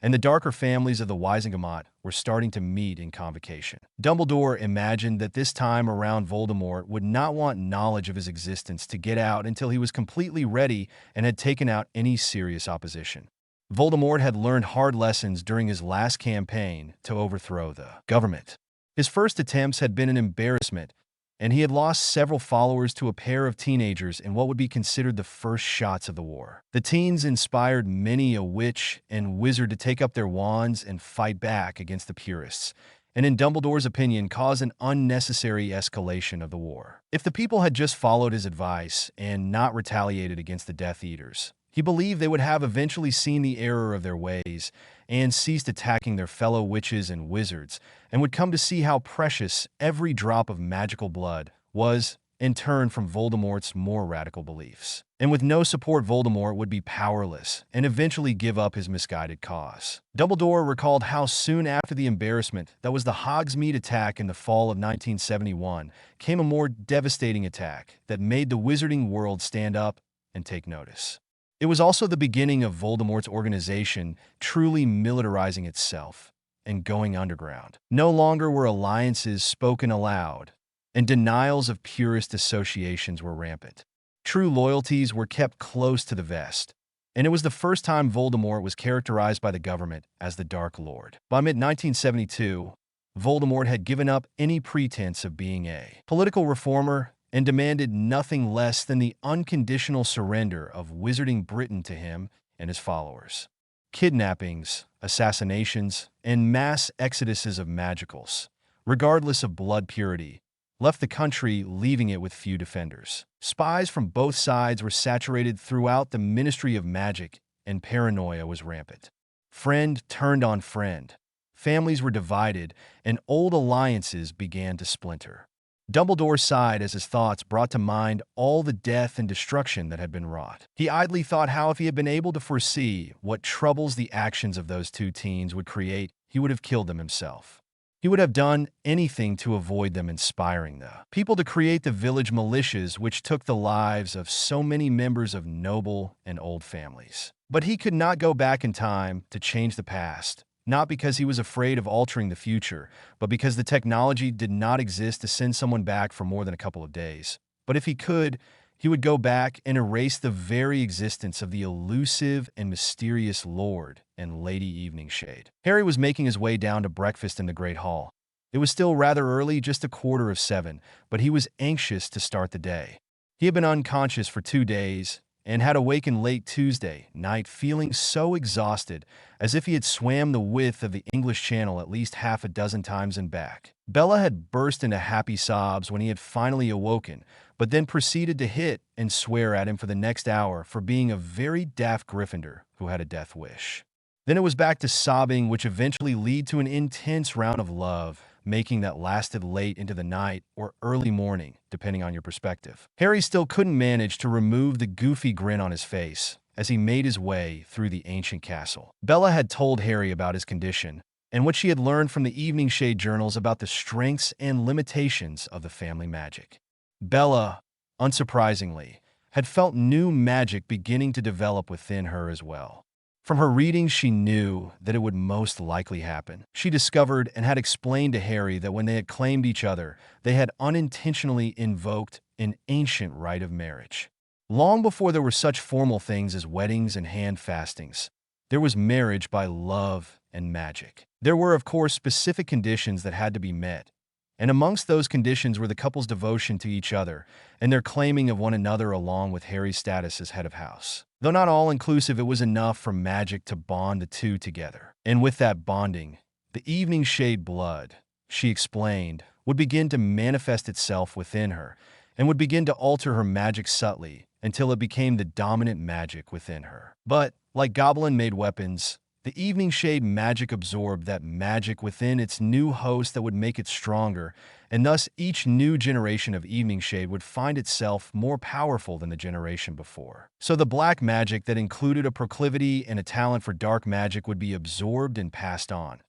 and the darker families of the Wisingamot were starting to meet in convocation. Dumbledore imagined that this time around Voldemort would not want knowledge of his existence to get out until he was completely ready and had taken out any serious opposition. Voldemort had learned hard lessons during his last campaign to overthrow the government. His first attempts had been an embarrassment, and he had lost several followers to a pair of teenagers in what would be considered the first shots of the war. The teens inspired many a witch and wizard to take up their wands and fight back against the purists, and in Dumbledore's opinion caused an unnecessary escalation of the war. If the people had just followed his advice and not retaliated against the Death Eaters, he believed they would have eventually seen the error of their ways and ceased attacking their fellow witches and wizards, and would come to see how precious every drop of magical blood was and turn from Voldemort's more radical beliefs. And with no support, Voldemort would be powerless and eventually give up his misguided cause. Dumbledore recalled how soon after the embarrassment that was the Hogsmeade attack in the fall of 1971 came a more devastating attack that made the wizarding world stand up and take notice. It was also the beginning of Voldemort's organization truly militarizing itself and going underground. No longer were alliances spoken aloud, and denials of purist associations were rampant. True loyalties were kept close to the vest, and it was the first time Voldemort was characterized by the government as the Dark Lord. By mid-1972, Voldemort had given up any pretense of being a political reformer and demanded nothing less than the unconditional surrender of wizarding Britain to him and his followers. Kidnappings, assassinations, and mass exoduses of magicals, regardless of blood purity, left the country, leaving it with few defenders. Spies from both sides were saturated throughout the Ministry of Magic, and paranoia was rampant. Friend turned on friend. Families were divided, and old alliances began to splinter. Dumbledore sighed as his thoughts brought to mind all the death and destruction that had been wrought. He idly thought how if he had been able to foresee what troubles the actions of those two teens would create, he would have killed them himself. He would have done anything to avoid them inspiring the people to create the village militias which took the lives of so many members of noble and old families. But he could not go back in time to change the past. Not because he was afraid of altering the future, but because the technology did not exist to send someone back for more than a couple of days. But if he could, he would go back and erase the very existence of the elusive and mysterious Lord and Lady Eveningshade. Harry was making his way down to breakfast in the Great Hall. It was still rather early, just 7:15, but he was anxious to start the day. He had been unconscious for 2 days, and had awakened late Tuesday night feeling so exhausted as if he had swam the width of the English Channel at least half a dozen times and back. Bella had burst into happy sobs when he had finally awoken, but then proceeded to hit and swear at him for the next hour for being a very daft Gryffindor who had a death wish. Then it was back to sobbing, which eventually led to an intense round of love, making that lasted late into the night or early morning, depending on your perspective. Harry still couldn't manage to remove the goofy grin on his face as he made his way through the ancient castle. Bella had told Harry about his condition and what she had learned from the Eveningshade journals about the strengths and limitations of the family magic. Bella, unsurprisingly, had felt new magic beginning to develop within her as well. From her readings, she knew that it would most likely happen. She discovered and had explained to Harry that when they had claimed each other, they had unintentionally invoked an ancient rite of marriage. Long before there were such formal things as weddings and hand fastings, there was marriage by love and magic. There were, of course, specific conditions that had to be met, and amongst those conditions were the couple's devotion to each other and their claiming of one another along with Harry's status as head of house. Though not all-inclusive, it was enough for magic to bond the two together. And with that bonding, the Eveningshade blood, she explained, would begin to manifest itself within her and would begin to alter her magic subtly until it became the dominant magic within her. But, like goblin-made weapons, the Eveningshade magic absorbed that magic within its new host that would make it stronger, and thus each new generation of Eveningshade would find itself more powerful than the generation before. So the black magic that included a proclivity and a talent for dark magic would be absorbed and passed on,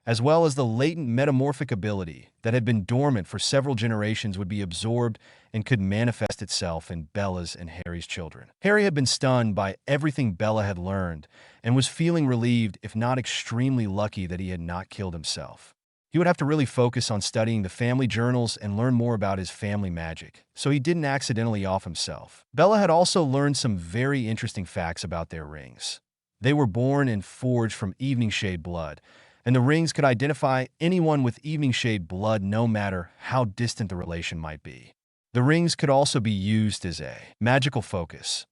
as well as the latent metamorphic ability that had been dormant for several generations would be absorbed and could manifest itself in Bella's and Harry's children. Harry had been stunned by everything Bella had learned and was feeling relieved, if not extremely lucky, that he had not killed himself. He would have to really focus on studying the family journals and learn more about his family magic, so he didn't accidentally off himself. Bella had also learned some very interesting facts about their rings. They were born and forged from Eveningshade blood, and the rings could identify anyone with Eveningshade blood no matter how distant the relation might be. The rings could also be used as a magical focus.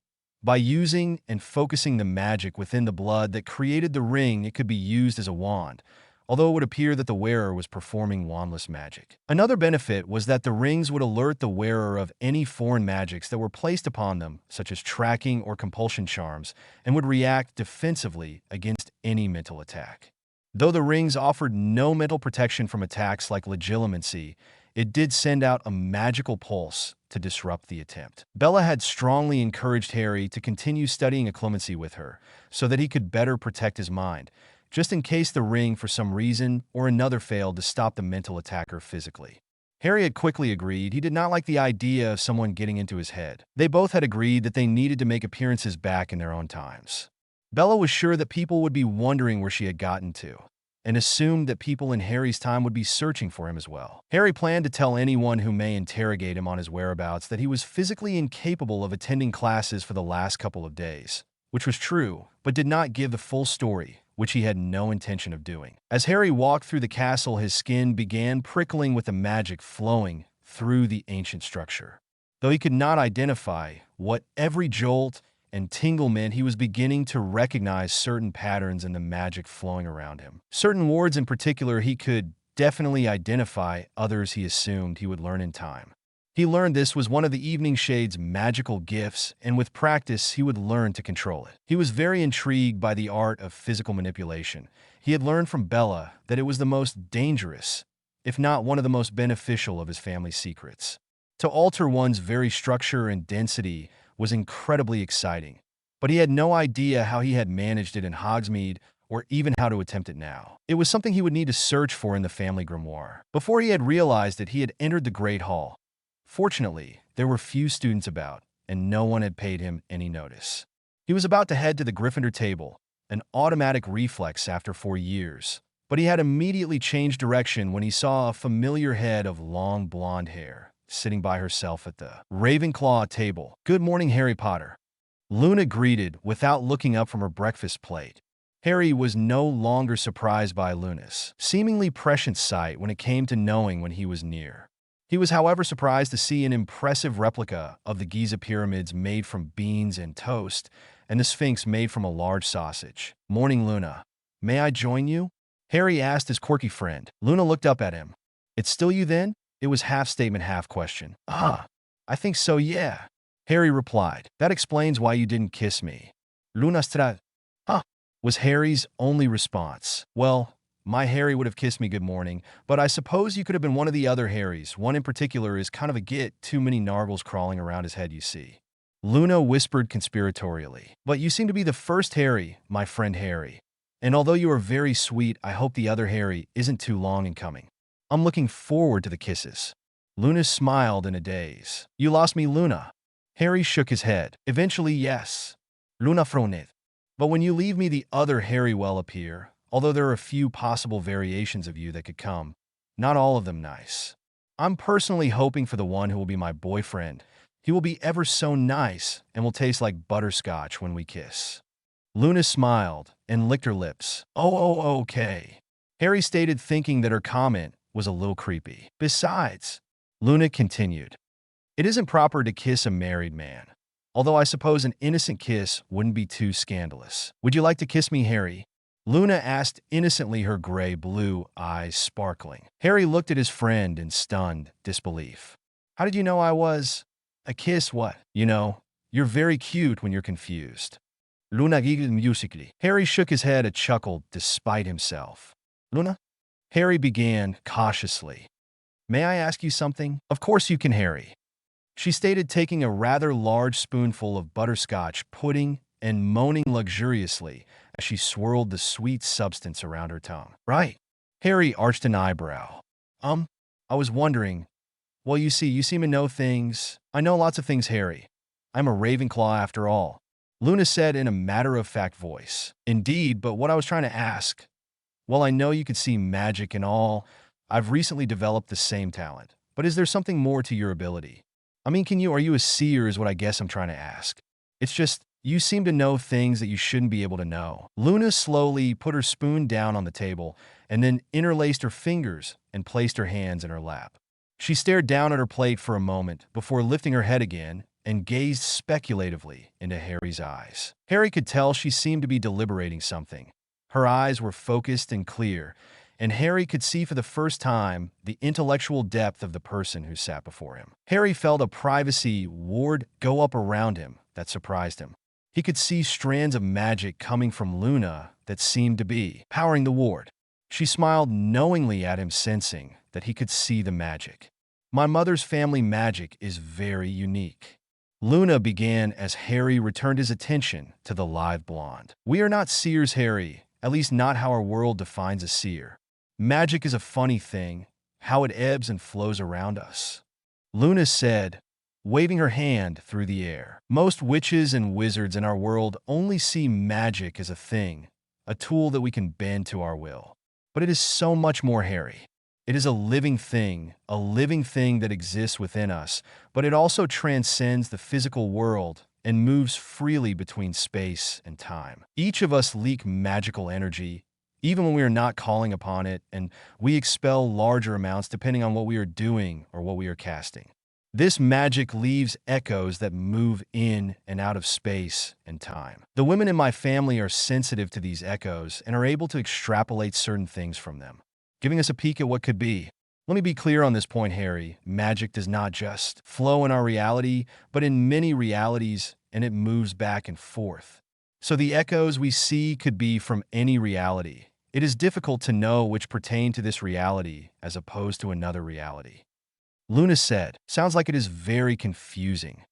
By using and focusing the magic within the blood that created the ring, it could be used as a wand, although it would appear that the wearer was performing wandless magic. Another benefit was that the rings would alert the wearer of any foreign magics that were placed upon them, such as tracking or compulsion charms, and would react defensively against any mental attack. Though the rings offered no mental protection from attacks like legilimency, it did send out a magical pulse to disrupt the attempt. Bella had strongly encouraged Harry to continue studying occlumency with her, so that he could better protect his mind, just in case the ring for some reason or another failed to stop the mental attacker physically. Harry had quickly agreed he did not like the idea of someone getting into his head. They both had agreed that they needed to make appearances back in their own times. Bella was sure that people would be wondering where she had gotten to, and assumed that people in Harry's time would be searching for him as well. Harry planned to tell anyone who may interrogate him on his whereabouts that he was physically incapable of attending classes for the last couple of days, which was true, but did not give the full story, which he had no intention of doing. As Harry walked through the castle, his skin began prickling with the magic flowing through the ancient structure. Though he could not identify what every jolt and tingle meant, he was beginning to recognize certain patterns in the magic flowing around him. Certain wards in particular he could definitely identify, others he assumed he would learn in time. He learned this was one of the Evening Shade's magical gifts, and with practice, he would learn to control it. He was very intrigued by the art of physical manipulation. He had learned from Bella that it was the most dangerous, if not one of the most beneficial of his family's secrets. To alter one's very structure and density was incredibly exciting, but he had no idea how he had managed it in Hogsmeade or even how to attempt it now. It was something he would need to search for in the family grimoire. Before he had realized it, he had entered the Great Hall. Fortunately, there were few students about, and no one had paid him any notice. He was about to head to the Gryffindor table, an automatic reflex after 4 years, but he had immediately changed direction when he saw a familiar head of long blonde hair sitting by herself at the Ravenclaw table. "Good morning, Harry Potter," Luna greeted without looking up from her breakfast plate. Harry was no longer surprised by Luna's seemingly prescient sight when it came to knowing when he was near. He was, however, surprised to see an impressive replica of the Giza pyramids made from beans and toast, and the Sphinx made from a large sausage. "Morning, Luna. May I join you?" Harry asked his quirky friend. Luna looked up at him. "It's still you then?" It was half statement, half question. "Ah, I think so, yeah," Harry replied. "That explains why you didn't kiss me." "Luna stra..." "Huh," was Harry's only response. "Well, my Harry would have kissed me good morning, but I suppose you could have been one of the other Harrys. One in particular is kind of a git, too many nargles crawling around his head, you see." Luna whispered conspiratorially. "But you seem to be the first Harry, my friend Harry. And although you are very sweet, I hope the other Harry isn't too long in coming. I'm looking forward to the kisses." Luna smiled in a daze. "You lost me, Luna." Harry shook his head. "Eventually, yes. Luna froned. But when you leave me, the other Harry will appear. Although there are a few possible variations of you that could come, not all of them nice. I'm personally hoping for the one who will be my boyfriend. He will be ever so nice and will taste like butterscotch when we kiss." Luna smiled and licked her lips. Oh, okay," Harry stated, thinking that her comment was a little creepy. "Besides," Luna continued, "it isn't proper to kiss a married man. Although I suppose an innocent kiss wouldn't be too scandalous. Would you like to kiss me, Harry?" Luna asked innocently, her gray-blue eyes sparkling. Harry looked at his friend in stunned disbelief. "How did you know I was? A kiss, what? You know, you're very cute when you're confused." Luna giggled musically. Harry shook his head and chuckled despite himself. "Luna?" Harry began cautiously. "May I ask you something?" "Of course you can, Harry," she stated, taking a rather large spoonful of butterscotch pudding and moaning luxuriously as she swirled the sweet substance around her tongue. "Right." Harry arched an eyebrow. I was wondering. Well, you see, you seem to know things. I know lots of things, Harry. I'm a Ravenclaw after all," Luna said in a matter-of-fact voice. "Indeed, but what I was trying to ask, well, I know you could see magic and all. I've recently developed the same talent. But is there something more to your ability? I mean, are you a seer is what I guess I'm trying to ask. It's just, you seem to know things that you shouldn't be able to know." Luna slowly put her spoon down on the table and then interlaced her fingers and placed her hands in her lap. She stared down at her plate for a moment before lifting her head again and gazed speculatively into Harry's eyes. Harry could tell she seemed to be deliberating something. Her eyes were focused and clear, and Harry could see for the first time the intellectual depth of the person who sat before him. Harry felt a privacy ward go up around him that surprised him. He could see strands of magic coming from Luna that seemed to be powering the ward. She smiled knowingly at him, sensing that he could see the magic. My mother's family magic is very unique. Luna began as Harry returned his attention to the live blonde. We are not seers, Harry, at least not how our world defines a seer. Magic is a funny thing, how it ebbs and flows around us. Luna said, waving her hand through the air. Most witches and wizards in our world only see magic as a thing, a tool that we can bend to our will. But it is so much more, Harry. It is a living thing that exists within us, but it also transcends the physical world and moves freely between space and time. Each of us leak magical energy, even when we are not calling upon it, and we expel larger amounts depending on what we are doing or what we are casting. This magic leaves echoes that move in and out of space and time. The women in my family are sensitive to these echoes and are able to extrapolate certain things from them, giving us a peek at what could be. Let me be clear on this point, Harry. Magic does not just flow in our reality, but in many realities, and it moves back and forth. So the echoes we see could be from any reality. It is difficult to know which pertain to this reality as opposed to another reality. Luna said, sounds like it is very confusing.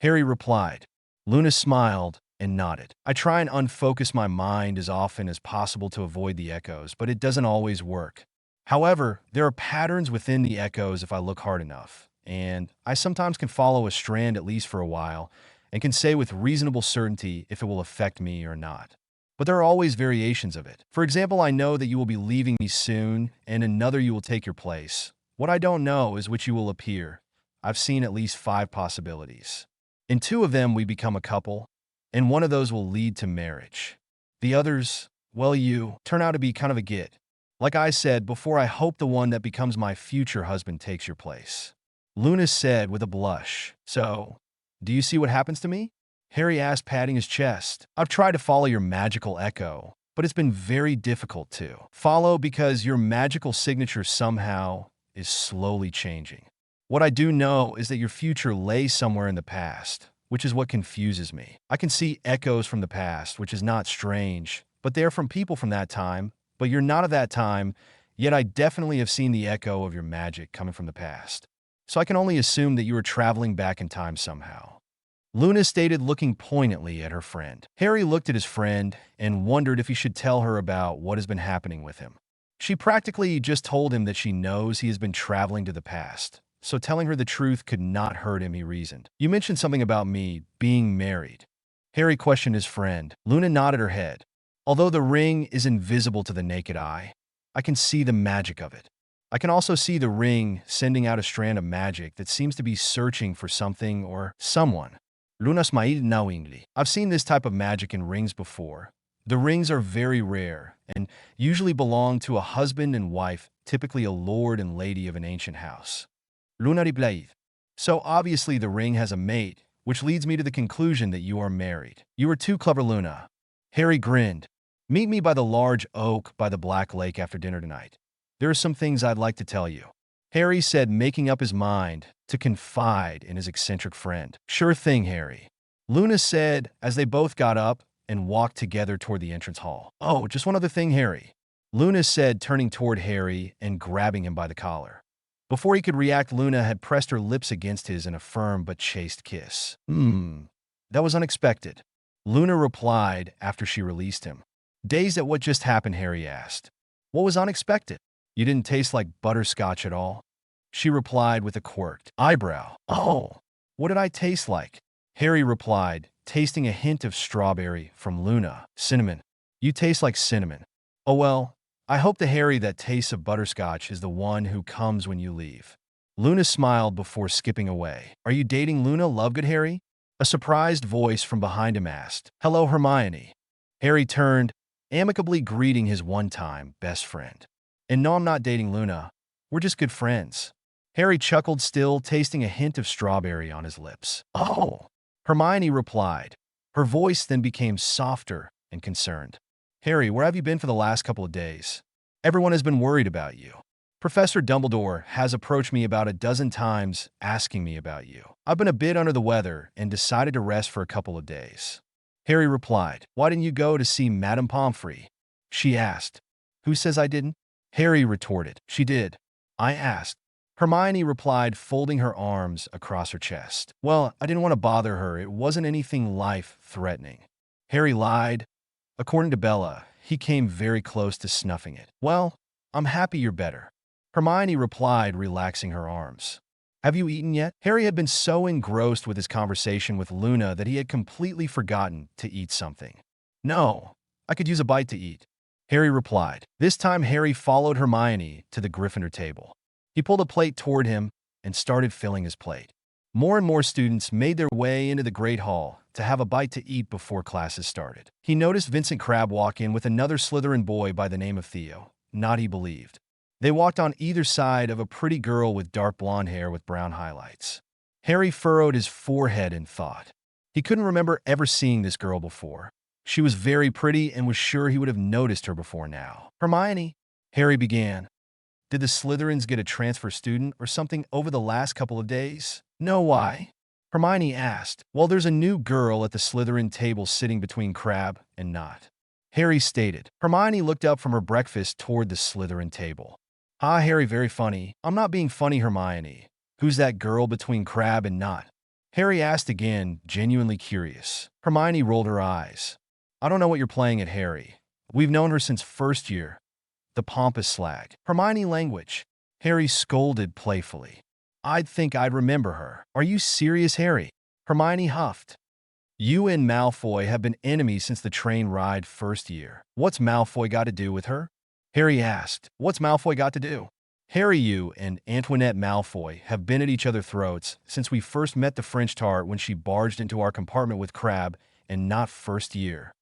Harry replied. Luna smiled and nodded. I try and unfocus my mind as often as possible to avoid the echoes, but it doesn't always work. However, there are patterns within the echoes if I look hard enough, and I sometimes can follow a strand at least for a while and can say with reasonable certainty if it will affect me or not. But there are always variations of it. For example, I know that you will be leaving me soon, and another you will take your place. What I don't know is which you will appear. I've seen at least 5 possibilities. In 2 of them, we become a couple, and one of those will lead to marriage. The others, well, you turn out to be kind of a git. Like I said before, I hope the one that becomes my future husband takes your place. Luna said with a blush. So, do you see what happens to me? Harry asked, patting his chest. I've tried to follow your magical echo, but it's been very difficult to follow because your magical signature somehow is slowly changing. What I do know is that your future lays somewhere in the past, which is what confuses me. I can see echoes from the past, which is not strange, but they're from people from that time, but you're not of that time, yet I definitely have seen the echo of your magic coming from the past. So I can only assume that you are traveling back in time somehow. Luna stated, looking poignantly at her friend. Harry looked at his friend and wondered if he should tell her about what has been happening with him. She practically just told him that she knows he has been traveling to the past, so telling her the truth could not hurt him, he reasoned. You mentioned something about me being married. Harry questioned his friend. Luna nodded her head. Although the ring is invisible to the naked eye, I can see the magic of it. I can also see the ring sending out a strand of magic that seems to be searching for something or someone. Luna smiled knowingly. I've seen this type of magic in rings before. The rings are very rare and usually belong to a husband and wife, typically a lord and lady of an ancient house. Luna replied. So obviously the ring has a mate, which leads me to the conclusion that you are married. You are too clever, Luna. Harry grinned. Meet me by the large oak by the Black Lake after dinner tonight. There are some things I'd like to tell you. Harry said, making up his mind to confide in his eccentric friend. Sure thing, Harry. Luna said as they both got up and walked together toward the entrance hall. Oh, just one other thing, Harry. Luna said, turning toward Harry and grabbing him by the collar. Before he could react, Luna had pressed her lips against his in a firm but chaste kiss. That was unexpected. Luna replied after she released him. Dazed at what just happened, Harry asked. What was unexpected? You didn't taste like butterscotch at all? She replied with a quirked eyebrow. Oh, what did I taste like? Harry replied, tasting a hint of strawberry from Luna. Cinnamon. You taste like cinnamon. Oh well, I hope the Harry that tastes of butterscotch is the one who comes when you leave. Luna smiled before skipping away. Are you dating Luna, Lovegood, Harry? A surprised voice from behind him asked. Hello, Hermione. Harry turned, amicably greeting his one-time best friend. And no, I'm not dating Luna. We're just good friends. Harry chuckled, still tasting a hint of strawberry on his lips. Oh, Hermione replied. Her voice then became softer and concerned. Harry, where have you been for the last couple of days? Everyone has been worried about you. Professor Dumbledore has approached me about a dozen times asking me about you. I've been a bit under the weather and decided to rest for a couple of days. Harry replied. Why didn't you go to see Madame Pomfrey? She asked. Who says I didn't? Harry retorted. She did. I asked. Hermione replied, folding her arms across her chest. Well, I didn't want to bother her. It wasn't anything life-threatening. Harry lied. According to Bella, he came very close to snuffing it. Well, I'm happy you're better. Hermione replied, relaxing her arms. Have you eaten yet? Harry had been so engrossed with his conversation with Luna that he had completely forgotten to eat something. No, I could use a bite to eat, Harry replied. This time Harry followed Hermione to the Gryffindor table. He pulled a plate toward him and started filling his plate. More and more students made their way into the Great Hall to have a bite to eat before classes started. He noticed Vincent Crabbe walk in with another Slytherin boy by the name of Theo. Not he believed. They walked on either side of a pretty girl with dark blonde hair with brown highlights. Harry furrowed his forehead in thought. He couldn't remember ever seeing this girl before. She was very pretty and was sure he would have noticed her before now. Hermione, Harry began. Did the Slytherins get a transfer student or something over the last couple of days? No, why? Hermione asked. Well, there's a new girl at the Slytherin table sitting between Crabbe and Not. Harry stated. Hermione looked up from her breakfast toward the Slytherin table. Ah, Harry, very funny. I'm not being funny, Hermione. Who's that girl between Crabbe and Not? Harry asked again, genuinely curious. Hermione rolled her eyes. I don't know what you're playing at, Harry. We've known her since first year. The pompous slag. Hermione language. Harry scolded playfully. I'd think I'd remember her. Are you serious, Harry? Hermione huffed. You and Malfoy have been enemies since the train ride first year. What's Malfoy got to do with her? Harry asked. What's Malfoy got to do? Harry, you and Antoinette Malfoy have been at each other's throats since we first met the French tart when she barged into our compartment with Crabbe and Not first year.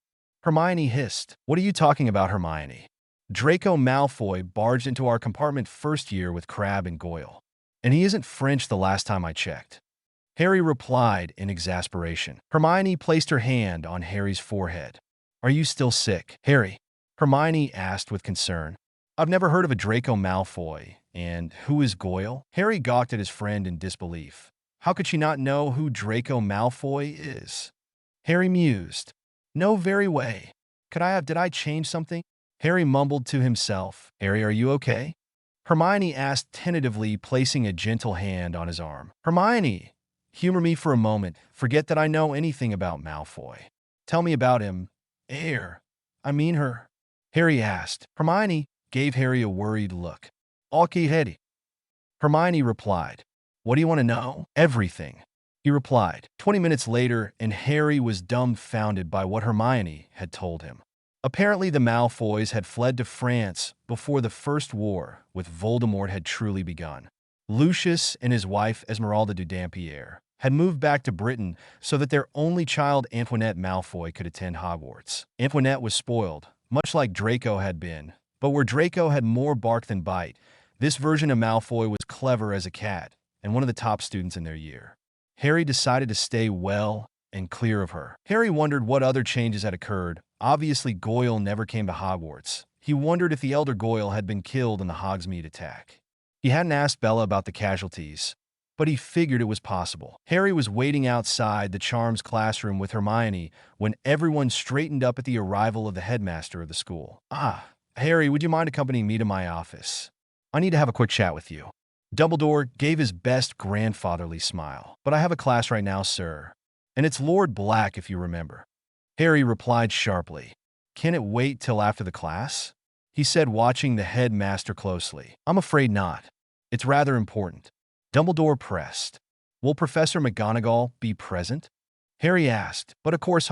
Hermione hissed. What are you talking about, Hermione? Draco Malfoy barged into our compartment first year with Crabbe and Goyle. And he isn't French the last time I checked. Harry replied in exasperation. Hermione placed her hand on Harry's forehead. Are you still sick, Harry? Hermione asked with concern. I've never heard of a Draco Malfoy. And who is Goyle? Harry gawked at his friend in disbelief. How could she not know who Draco Malfoy is? Harry mused. No very way. Did I change something? Harry mumbled to himself. Harry, are you okay? Hermione asked tentatively, placing a gentle hand on his arm. Hermione, humor me for a moment. Forget that I know anything about Malfoy. Tell me about him. Her. Harry asked. Hermione gave Harry a worried look. Okay, Hetty. Hermione replied. What do you want to know? Everything. He replied. 20 minutes later, and Harry was dumbfounded by what Hermione had told him. Apparently, the Malfoys had fled to France before the First War with Voldemort had truly begun. Lucius and his wife, Esmeralda de Dampierre, had moved back to Britain so that their only child, Antoinette Malfoy, could attend Hogwarts. Antoinette was spoiled, much like Draco had been, but where Draco had more bark than bite, this version of Malfoy was clever as a cat and one of the top students in their year. Harry decided to stay well and clear of her. Harry wondered what other changes had occurred. Obviously, Goyle never came to Hogwarts. He wondered if the elder Goyle had been killed in the Hogsmeade attack. He hadn't asked Bella about the casualties, but he figured it was possible. Harry was waiting outside the Charms classroom with Hermione when everyone straightened up at the arrival of the headmaster of the school. Ah, Harry, would you mind accompanying me to my office? I need to have a quick chat with you. Dumbledore gave his best grandfatherly smile. But I have a class right now, sir. And it's Lord Black, if you remember. Harry replied sharply. Can it wait till after the class? He said, watching the headmaster closely. I'm afraid not. It's rather important. Dumbledore pressed. Will Professor McGonagall be present? Harry asked. But of course,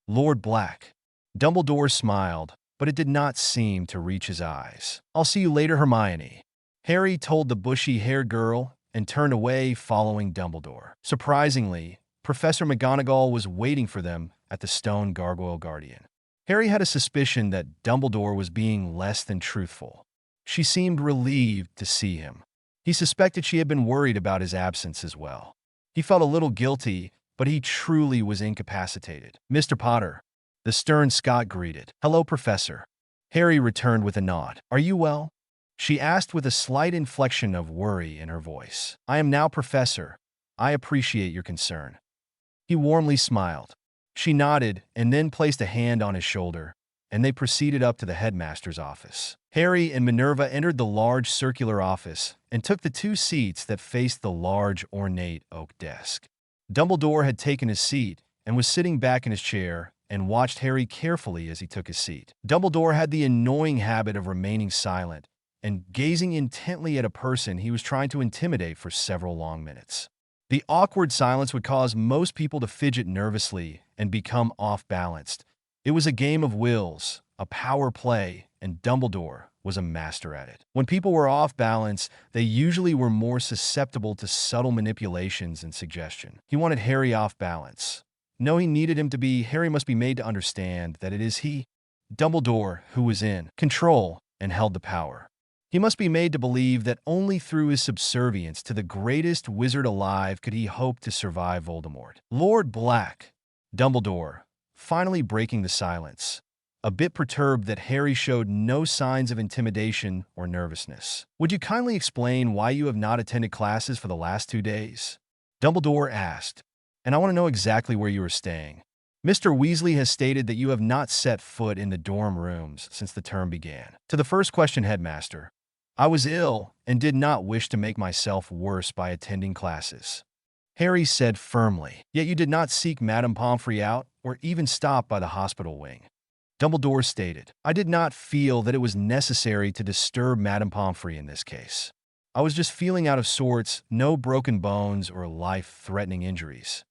Lord Black. Dumbledore smiled, but it did not seem to reach his eyes. I'll see you later, Hermione. Harry told the bushy-haired girl and turned away, following Dumbledore. Surprisingly, Professor McGonagall was waiting for them at the Stone Gargoyle Guardian. Harry had a suspicion that Dumbledore was being less than truthful. She seemed relieved to see him. He suspected she had been worried about his absence as well. He felt a little guilty, but he truly was incapacitated. Mr. Potter, the stern Scot greeted. Hello, Professor. Harry returned with a nod. Are you well? She asked with a slight inflection of worry in her voice. I am now Professor. I appreciate your concern. He warmly smiled. She nodded and then placed a hand on his shoulder. and they proceeded up to the headmaster's office. Harry and Minerva entered the large circular office and took the two seats that faced the large, ornate oak desk. Dumbledore had taken his seat and was sitting back in his chair and watched Harry carefully as he took his seat. Dumbledore had the annoying habit of remaining silent and gazing intently at a person he was trying to intimidate for several long minutes. The awkward silence would cause most people to fidget nervously and become off-balanced. It was a game of wills, a power play, and Dumbledore was a master at it. When people were off balance, they usually were more susceptible to subtle manipulations and suggestion. He wanted Harry off balance. No, he needed him to be. Harry must be made to understand that it is he, Dumbledore, who was in control and held the power. He must be made to believe that only through his subservience to the greatest wizard alive could he hope to survive Voldemort. Lord Black, Dumbledore, finally breaking the silence, a bit perturbed that Harry showed no signs of intimidation or nervousness. Would you kindly explain why you have not attended classes for the last 2 days? Dumbledore asked, and I want to know exactly where you are staying. Mr. Weasley has stated that you have not set foot in the dorm rooms since the term began. To the first question, Headmaster, I was ill and did not wish to make myself worse by attending classes, Harry said firmly. Yet you did not seek Madame Pomfrey out or even stop by the hospital wing. Dumbledore stated, I did not feel that it was necessary to disturb Madame Pomfrey in this case. I was just feeling out of sorts, no broken bones or life-threatening injuries,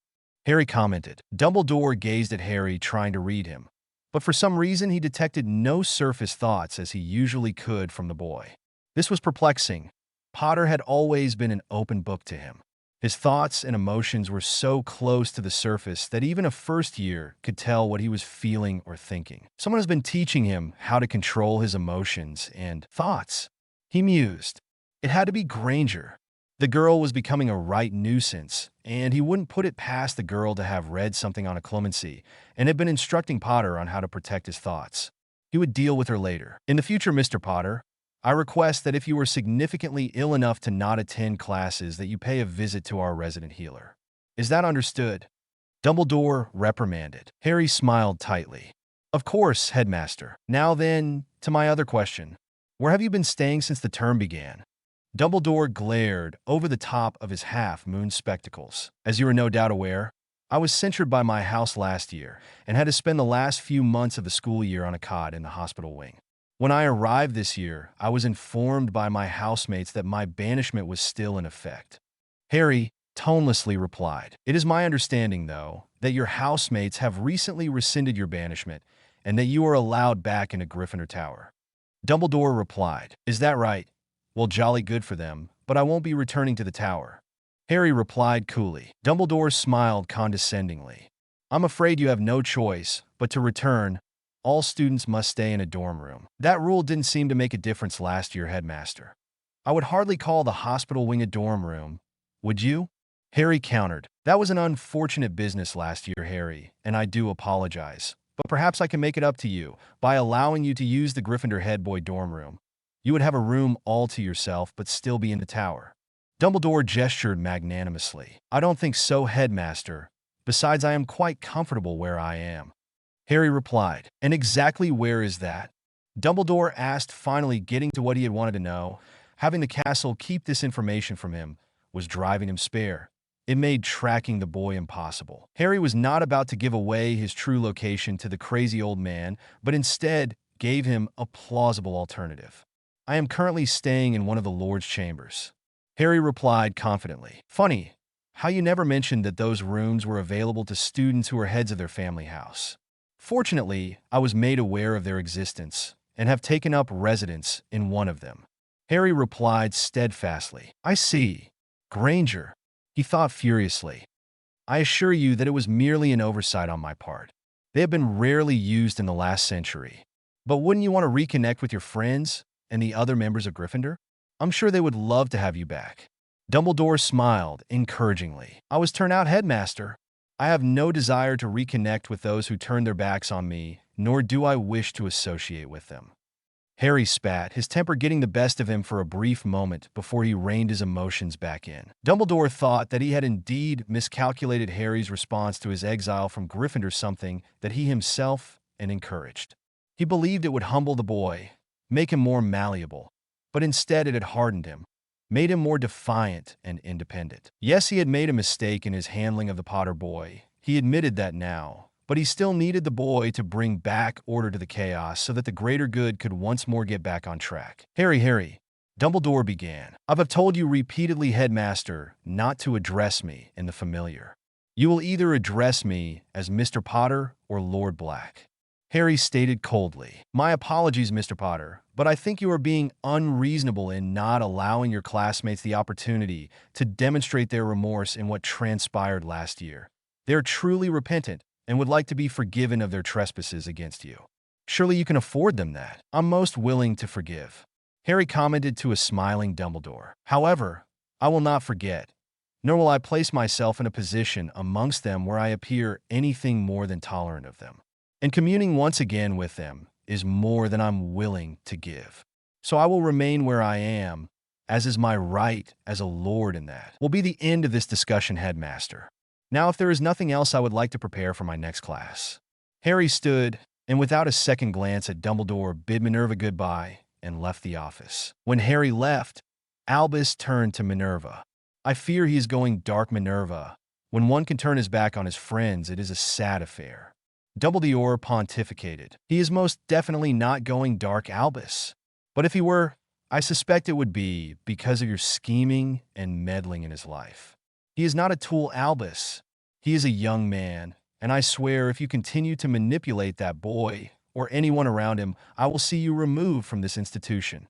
Harry commented. Dumbledore gazed at Harry, trying to read him, but for some reason he detected no surface thoughts as he usually could from the boy. This was perplexing. Potter had always been an open book to him. His thoughts and emotions were so close to the surface that even a first year could tell what he was feeling or thinking. Someone has been teaching him how to control his emotions and thoughts, he mused. It had to be Granger. The girl was becoming a right nuisance, and he wouldn't put it past the girl to have read something on occlumency and had been instructing Potter on how to protect his thoughts. He would deal with her later. In the future, Mr. Potter, I request that if you are significantly ill enough to not attend classes, that you pay a visit to our resident healer. Is that understood? Dumbledore reprimanded. Harry smiled tightly. Of course, Headmaster. Now then, to my other question. Where have you been staying since the term began? Dumbledore glared over the top of his half-moon spectacles. As you are no doubt aware, I was censured by my house last year and had to spend the last few months of the school year on a cot in the hospital wing. When I arrived this year, I was informed by my housemates that my banishment was still in effect. Harry tonelessly replied, It is my understanding, though, that your housemates have recently rescinded your banishment and that you are allowed back into Gryffindor Tower. Dumbledore replied, Is that right? Well, jolly good for them, but I won't be returning to the tower. Harry replied coolly. Dumbledore smiled condescendingly. I'm afraid you have no choice but to return. All students must stay in a dorm room. That rule didn't seem to make a difference last year, Headmaster. I would hardly call the hospital wing a dorm room, would you? Harry countered. That was an unfortunate business last year, Harry, and I do apologize. But perhaps I can make it up to you by allowing you to use the Gryffindor head boy dorm room. You would have a room all to yourself but still be in the tower. Dumbledore gestured magnanimously. I don't think so, Headmaster. Besides, I am quite comfortable where I am. Harry replied. And exactly where is that? Dumbledore asked, finally getting to what he had wanted to know. Having the castle keep this information from him was driving him spare. It made tracking the boy impossible. Harry was not about to give away his true location to the crazy old man, but instead gave him a plausible alternative. I am currently staying in one of the Lord's chambers. Harry replied confidently. Funny, how you never mentioned that those rooms were available to students who were heads of their family house. Fortunately, I was made aware of their existence and have taken up residence in one of them. Harry replied steadfastly. I see. Granger. He thought furiously. I assure you that it was merely an oversight on my part. They have been rarely used in the last century. But wouldn't you want to reconnect with your friends and the other members of Gryffindor? I'm sure they would love to have you back. Dumbledore smiled encouragingly. I was turned out Headmaster. I have no desire to reconnect with those who turned their backs on me, nor do I wish to associate with them. Harry spat, his temper getting the best of him for a brief moment before he reined his emotions back in. Dumbledore thought that he had indeed miscalculated Harry's response to his exile from Gryffindor, something that he himself had encouraged. He believed it would humble the boy, make him more malleable, but instead it had hardened him, made him more defiant and independent. Yes, he had made a mistake in his handling of the Potter boy. He admitted that now, but he still needed the boy to bring back order to the chaos so that the greater good could once more get back on track. Harry, Dumbledore began. I've told you repeatedly, Headmaster, not to address me in the familiar. You will either address me as Mr. Potter or Lord Black. Harry stated coldly. My apologies, Mr. Potter, but I think you are being unreasonable in not allowing your classmates the opportunity to demonstrate their remorse in what transpired last year. They are truly repentant and would like to be forgiven of their trespasses against you. Surely you can afford them that. I'm most willing to forgive. Harry commented to a smiling Dumbledore. However, I will not forget, nor will I place myself in a position amongst them where I appear anything more than tolerant of them. And communing once again with them is more than I'm willing to give. So I will remain where I am, as is my right as a lord, and that will be the end of this discussion, Headmaster. Now, if there is nothing else, I would like to prepare for my next class. Harry stood, and without a second glance at Dumbledore, bid Minerva goodbye and left the office. When Harry left, Albus turned to Minerva. I fear he is going dark, Minerva. When one can turn his back on his friends, it is a sad affair. Dumbledore pontificated. He is most definitely not going dark, Albus. But if he were, I suspect it would be because of your scheming and meddling in his life. He is not a tool, Albus. He is a young man, and I swear if you continue to manipulate that boy or anyone around him, I will see you removed from this institution.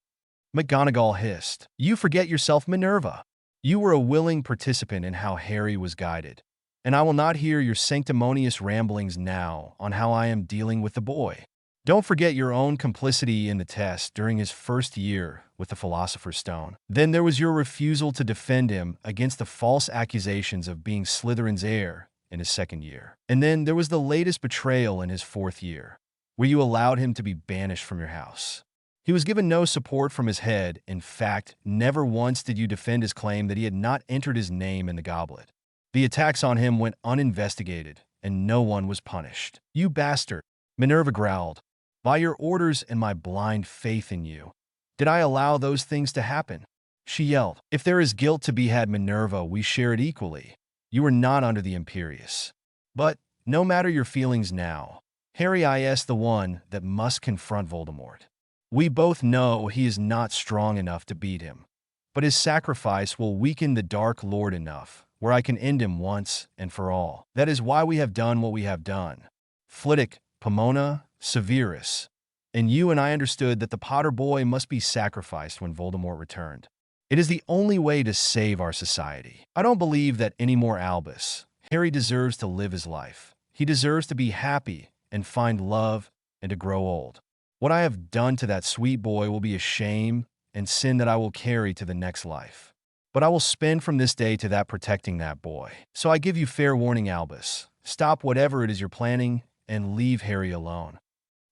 McGonagall hissed. You forget yourself, Minerva. You were a willing participant in how Harry was guided, and I will not hear your sanctimonious ramblings now on how I am dealing with the boy. Don't forget your own complicity in the test during his first year with the Philosopher's Stone. Then there was your refusal to defend him against the false accusations of being Slytherin's heir in his second year. And then there was the latest betrayal in his fourth year, where you allowed him to be banished from your house. He was given no support from his head. In fact, never once did you defend his claim that he had not entered his name in the goblet. The attacks on him went uninvestigated, and no one was punished. You bastard, Minerva growled. By your orders and my blind faith in you, did I allow those things to happen? She yelled. If there is guilt to be had, Minerva, we share it equally. You are not under the Imperius. But, no matter your feelings now, Harry is the one that must confront Voldemort. We both know he is not strong enough to beat him, but his sacrifice will weaken the Dark Lord enough where I can end him once and for all. That is why we have done what we have done. Flitwick, Pomona, Severus, and you and I understood that the Potter boy must be sacrificed when Voldemort returned. It is the only way to save our society. I don't believe that anymore, Albus. Harry deserves to live his life. He deserves to be happy and find love and to grow old. What I have done to that sweet boy will be a shame and sin that I will carry to the next life. But I will spend from this day to that protecting that boy. So I give you fair warning, Albus. Stop whatever it is you're planning and leave Harry alone.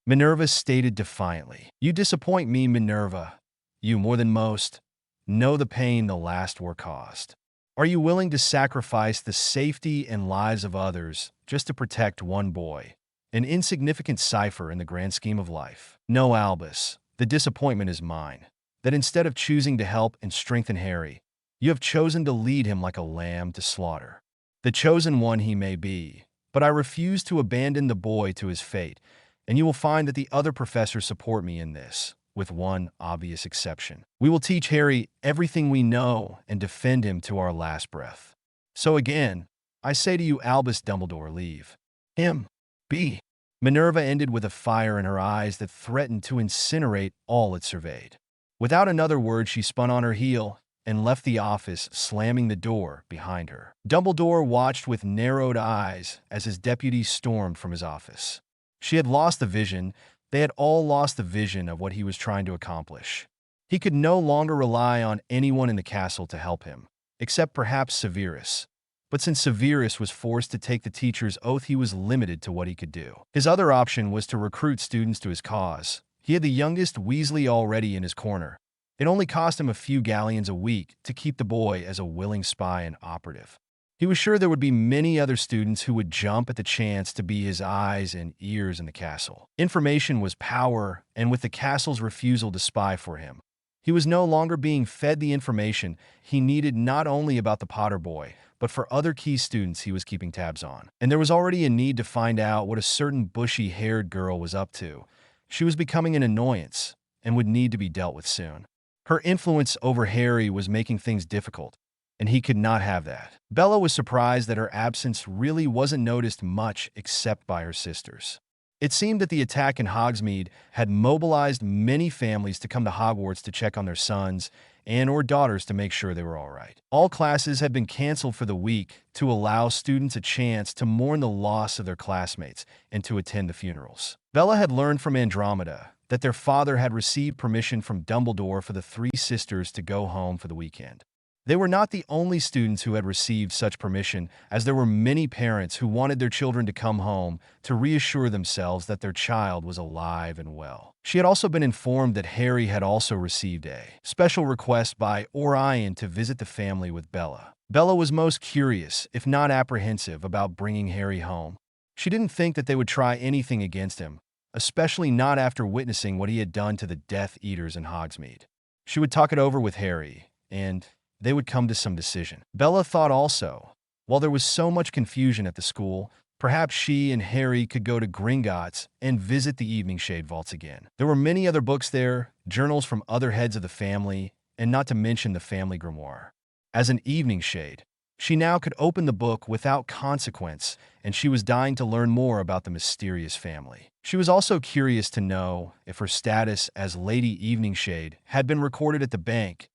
Minerva stated defiantly. You disappoint me, Minerva. You, more than most, know the pain the last war caused. Are you willing to sacrifice the safety and lives of others just to protect one boy? An insignificant cipher in the grand scheme of life. No, Albus, the disappointment is mine. That instead of choosing to help and strengthen Harry, you have chosen to lead him like a lamb to slaughter. The chosen one he may be, but I refuse to abandon the boy to his fate, and you will find that the other professors support me in this, with one obvious exception. We will teach Harry everything we know and defend him to our last breath. So again, I say to you, Albus Dumbledore, leave him be. Minerva ended with a fire in her eyes that threatened to incinerate all it surveyed. Without another word, she spun on her heel and left the office, slamming the door behind her. Dumbledore watched with narrowed eyes as his deputies stormed from his office. She had lost the vision. They had all lost the vision of what he was trying to accomplish. He could no longer rely on anyone in the castle to help him, except perhaps Severus. But since Severus was forced to take the teacher's oath, he was limited to what he could do. His other option was to recruit students to his cause. He had the youngest Weasley already in his corner. It only cost him a few galleons a week to keep the boy as a willing spy and operative. He was sure there would be many other students who would jump at the chance to be his eyes and ears in the castle. Information was power, and with the castle's refusal to spy for him, he was no longer being fed the information he needed not only about the Potter boy, but for other key students he was keeping tabs on. And there was already a need to find out what a certain bushy-haired girl was up to. She was becoming an annoyance and would need to be dealt with soon. Her influence over Harry was making things difficult, and he could not have that. Bella was surprised that her absence really wasn't noticed much except by her sisters. It seemed that the attack in Hogsmeade had mobilized many families to come to Hogwarts to check on their sons and/or daughters to make sure they were all right. All classes had been canceled for the week to allow students a chance to mourn the loss of their classmates and to attend the funerals. Bella had learned from Andromeda that their father had received permission from Dumbledore for the three sisters to go home for the weekend. They were not the only students who had received such permission, as there were many parents who wanted their children to come home to reassure themselves that their child was alive and well. She had also been informed that Harry had also received a special request by Orion to visit the family with Bella. Bella was most curious, if not apprehensive, about bringing Harry home. She didn't think that they would try anything against him, especially not after witnessing what he had done to the Death Eaters in Hogsmeade. She would talk it over with Harry, and they would come to some decision. Bella thought also, while there was so much confusion at the school, perhaps she and Harry could go to Gringotts and visit the Evening Shade Vaults again. There were many other books there, journals from other heads of the family, and not to mention the family grimoire. As an Evening Shade, she now could open the book without consequence, and she was dying to learn more about the mysterious family. She was also curious to know if her status as Lady Evening Shade had been recorded at the bank,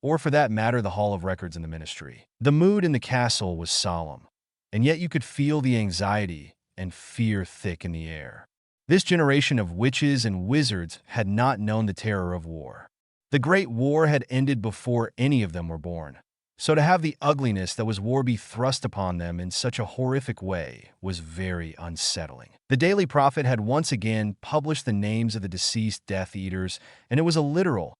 or for that matter the Hall of Records in the Ministry. The mood in the castle was solemn, and yet you could feel the anxiety and fear thick in the air. This generation of witches and wizards had not known the terror of war. The Great War had ended before any of them were born, so to have the ugliness that was war be thrust upon them in such a horrific way was very unsettling. The Daily Prophet had once again published the names of the deceased Death Eaters, and it was a literal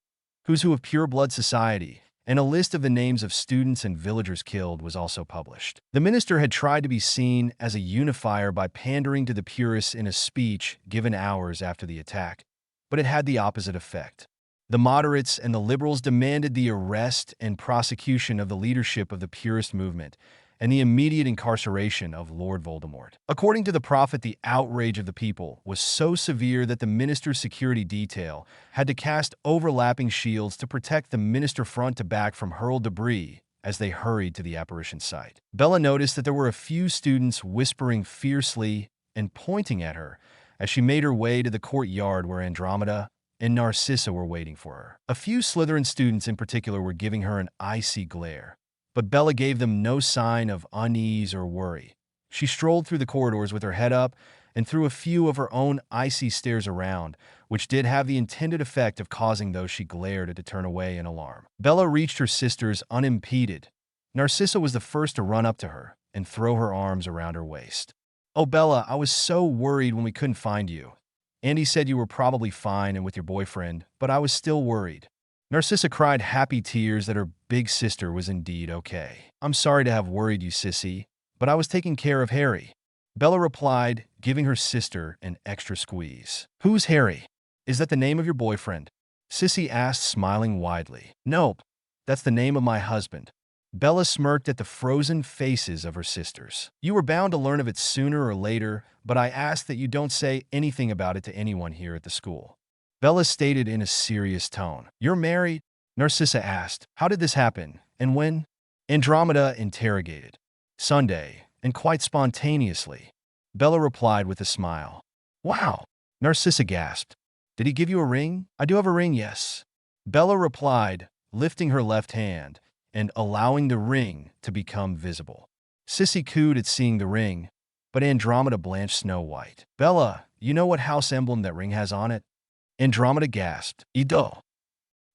Who's Who of Pure Blood Society, and a list of the names of students and villagers killed was also published. The minister had tried to be seen as a unifier by pandering to the purists in a speech given hours after the attack, but it had the opposite effect. The moderates and the liberals demanded the arrest and prosecution of the leadership of the purist movement and the immediate incarceration of Lord Voldemort. According to the prophet, the outrage of the people was so severe that the minister's security detail had to cast overlapping shields to protect the minister front to back from hurled debris as they hurried to the apparition site. Bella noticed that there were a few students whispering fiercely and pointing at her as she made her way to the courtyard where Andromeda and Narcissa were waiting for her. A few Slytherin students in particular were giving her an icy glare, but Bella gave them no sign of unease or worry. She strolled through the corridors with her head up and threw a few of her own icy stares around, which did have the intended effect of causing those she glared at to turn away in alarm. Bella reached her sisters unimpeded. Narcissa was the first to run up to her and throw her arms around her waist. "Oh, Bella, I was so worried when we couldn't find you. Andy said you were probably fine and with your boyfriend, but I was still worried." Narcissa cried happy tears that her big sister was indeed okay. "I'm sorry to have worried you, sissy, but I was taking care of Harry," Bella replied, giving her sister an extra squeeze. "Who's Harry? Is that the name of your boyfriend?" Sissy asked, smiling widely. "Nope, that's the name of my husband." Bella smirked at the frozen faces of her sisters. "You were bound to learn of it sooner or later, but I ask that you don't say anything about it to anyone here at the school," Bella stated in a serious tone. "You're married?" Narcissa asked. "How did this happen, and when?" Andromeda interrogated. "Sunday, and quite spontaneously," Bella replied with a smile. "Wow," Narcissa gasped. "Did he give you a ring?" "I do have a ring, yes," Bella replied, lifting her left hand and allowing the ring to become visible. Sissy cooed at seeing the ring, but Andromeda blanched Snow White. "Bella, you know what house emblem that ring has on it?" Andromeda gasped. "Ido."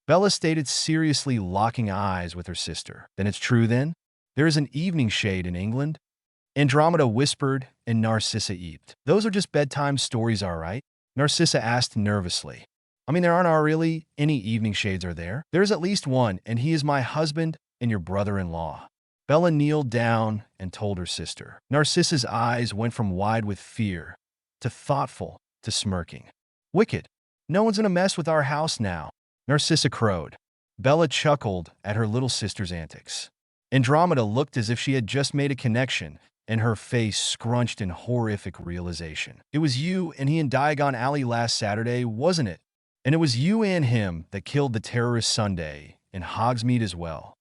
Bella stated seriously, locking eyes with her sister. "Then it's true then? There is an Evening Shade in England?" Andromeda whispered, and Narcissa eeped. "Those are just bedtime stories, all right?" Narcissa asked nervously. "I mean, there aren't really any Evening Shades, are there?" "There's at least one, and he is my husband and your brother-in-law." Bella kneeled down and told her sister. Narcissa's eyes went from wide with fear to thoughtful to smirking. Wicked. No one's in a mess with our house now, Narcissa crowed. Bella chuckled at her little sister's antics. Andromeda looked as if she had just made a connection, and her face scrunched in horrific realization. It was you and he in Diagon Alley last Saturday, wasn't it? And it was you and him that killed the terrorist Sunday in Hogsmeade as well,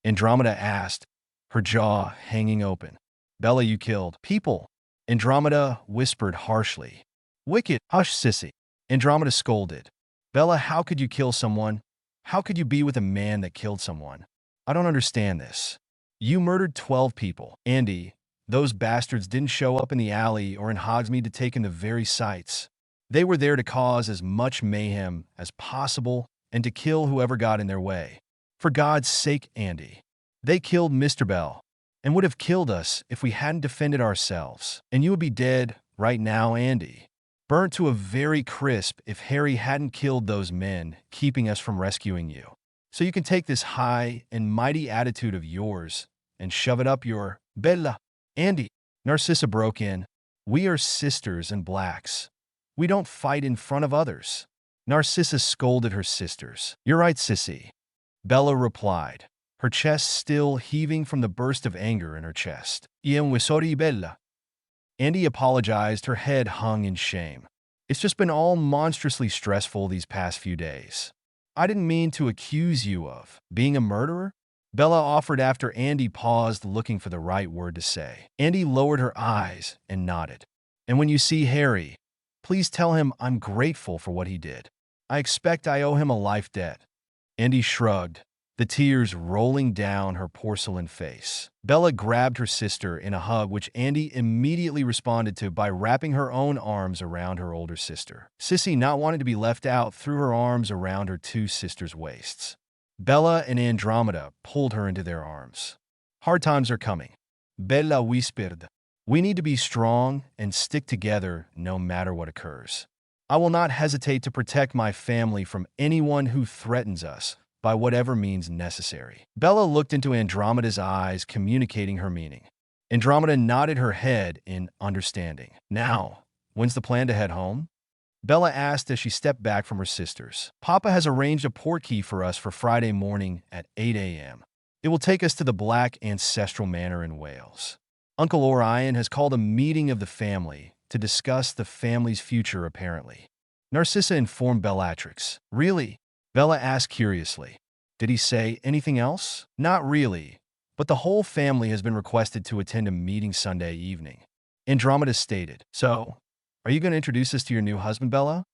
Andromeda asked, her jaw hanging open. Bella, you killed people, Andromeda whispered harshly. Wicked, hush, sissy, Andromeda scolded. Bella, how could you kill someone? How could you be with a man that killed someone? I don't understand this. You murdered 12 people. Andy, those bastards didn't show up in the alley or in Hogsmeade to take in the very sights. They were there to cause as much mayhem as possible and to kill whoever got in their way. For God's sake, Andy. They killed Mr. Bell and would have killed us if we hadn't defended ourselves. And you would be dead right now, Andy. Burnt to a very crisp if Harry hadn't killed those men keeping us from rescuing you. So you can take this high and mighty attitude of yours and shove it up your Bella. Andy, Narcissa broke in. We are sisters and blacks. We don't fight in front of others. Narcissa scolded her sisters. You're right, sissy, Bella replied, her chest still heaving from the burst of anger in her chest. I'm sorry, Bella. Andy apologized, her head hung in shame. It's just been all monstrously stressful these past few days. I didn't mean to accuse you of being a murderer, Bella offered after Andy paused looking for the right word to say. Andy lowered her eyes and nodded. And when you see Harry, please tell him I'm grateful for what he did. I expect I owe him a life debt. Andy shrugged, the tears rolling down her porcelain face. Bella grabbed her sister in a hug, which Andy immediately responded to by wrapping her own arms around her older sister. Sissy, not wanting to be left out, threw her arms around her two sisters' waists. Bella and Andromeda pulled her into their arms. Hard times are coming, Bella whispered. We need to be strong and stick together no matter what occurs. I will not hesitate to protect my family from anyone who threatens us, by whatever means necessary. Bella looked into Andromeda's eyes, communicating her meaning. Andromeda nodded her head in understanding. Now, when's the plan to head home? Bella asked as she stepped back from her sisters. Papa has arranged a portkey for us for Friday morning at 8 a.m. It will take us to the Black Ancestral Manor in Wales. Uncle Orion has called a meeting of the family to discuss the family's future, apparently. Narcissa informed Bellatrix. Really? Bella asked curiously. Did he say anything else? Not really, but the whole family has been requested to attend a meeting Sunday evening. Andromeda stated. So, are you going to introduce us to your new husband, Bella?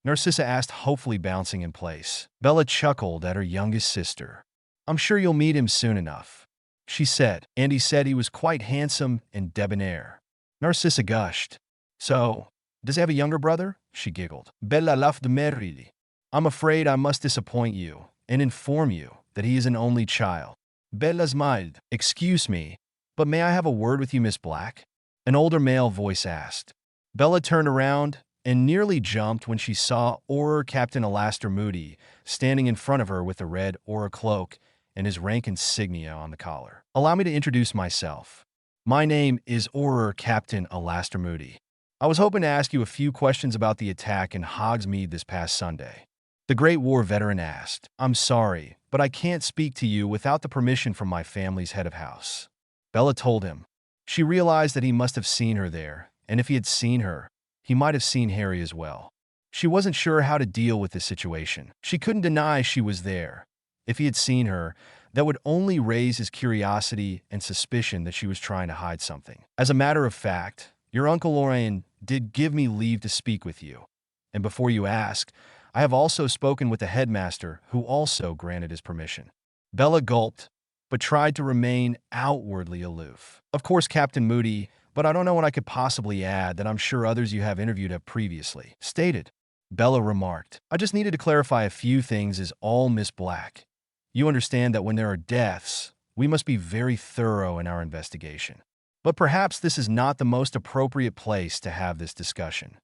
Narcissa asked, hopefully bouncing in place. Bella chuckled at her youngest sister. I'm sure you'll meet him soon enough, she said. Andy said he was quite handsome and debonair. Narcissa gushed. So, does he have a younger brother? She giggled. Bella laughed merrily. I'm afraid I must disappoint you and inform you that he is an only child. Bella smiled. Excuse me, but may I have a word with you, Miss Black? An older male voice asked. Bella turned around and nearly jumped when she saw Auror Captain Alastair Moody standing in front of her with the red Auror cloak and his rank insignia on the collar. Allow me to introduce myself. My name is Auror Captain Alastair Moody. I was hoping to ask you a few questions about the attack in Hogsmeade this past Sunday. The Great War veteran asked. I'm sorry, but I can't speak to you without the permission from my family's head of house. Bella told him. She realized that he must have seen her there, and if he had seen her, he might have seen Harry as well. She wasn't sure how to deal with this situation. She couldn't deny she was there. If he had seen her, that would only raise his curiosity and suspicion that she was trying to hide something. As a matter of fact, your Uncle Orion did give me leave to speak with you. And before you ask, I have also spoken with the headmaster, who also granted his permission. Bella gulped, but tried to remain outwardly aloof. Of course, Captain Moody, but I don't know what I could possibly add that I'm sure others you have interviewed have previously stated. Bella remarked. I just needed to clarify a few things is all, Miss Black. You understand that when there are deaths, we must be very thorough in our investigation. But perhaps this is not the most appropriate place to have this discussion.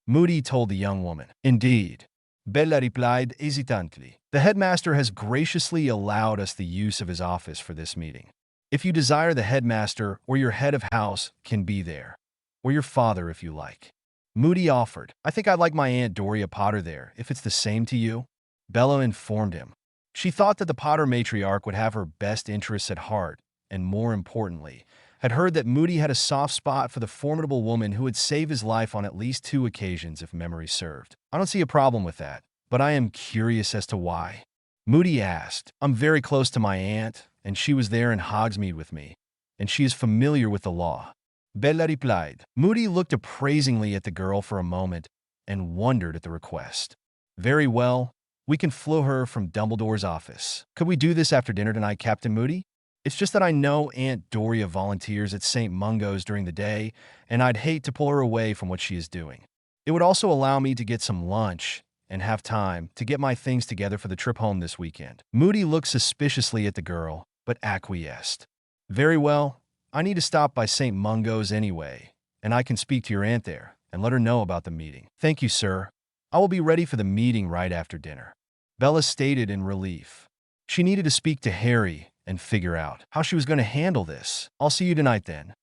Moody told the young woman. Indeed. Bella replied hesitantly. The headmaster has graciously allowed us the use of his office for this meeting. If you desire, the headmaster or your head of house can be there. Or your father if you like. Moody offered. I think I'd like my Aunt Doria Potter there, if it's the same to you. Bella informed him. She thought that the Potter matriarch would have her best interests at heart, and more importantly, had heard that Moody had a soft spot for the formidable woman who had saved his life on at least 2 occasions if memory served. I don't see a problem with that, but I am curious as to why. Moody asked. I'm very close to my aunt, and she was there in Hogsmeade with me, and she is familiar with the law. Bella replied. Moody looked appraisingly at the girl for a moment and wondered at the request. Very well, we can flew her from Dumbledore's office. Could we do this after dinner tonight, Captain Moody? It's just that I know Aunt Doria volunteers at St. Mungo's during the day, and I'd hate to pull her away from what she is doing. It would also allow me to get some lunch and have time to get my things together for the trip home this weekend. Moody looked suspiciously at the girl, but acquiesced. Very well, I need to stop by St. Mungo's anyway, and I can speak to your aunt there and let her know about the meeting. Thank you, sir. I will be ready for the meeting right after dinner. Bella stated in relief. She needed to speak to Harry and figure out how she was going to handle this. I'll see you tonight then.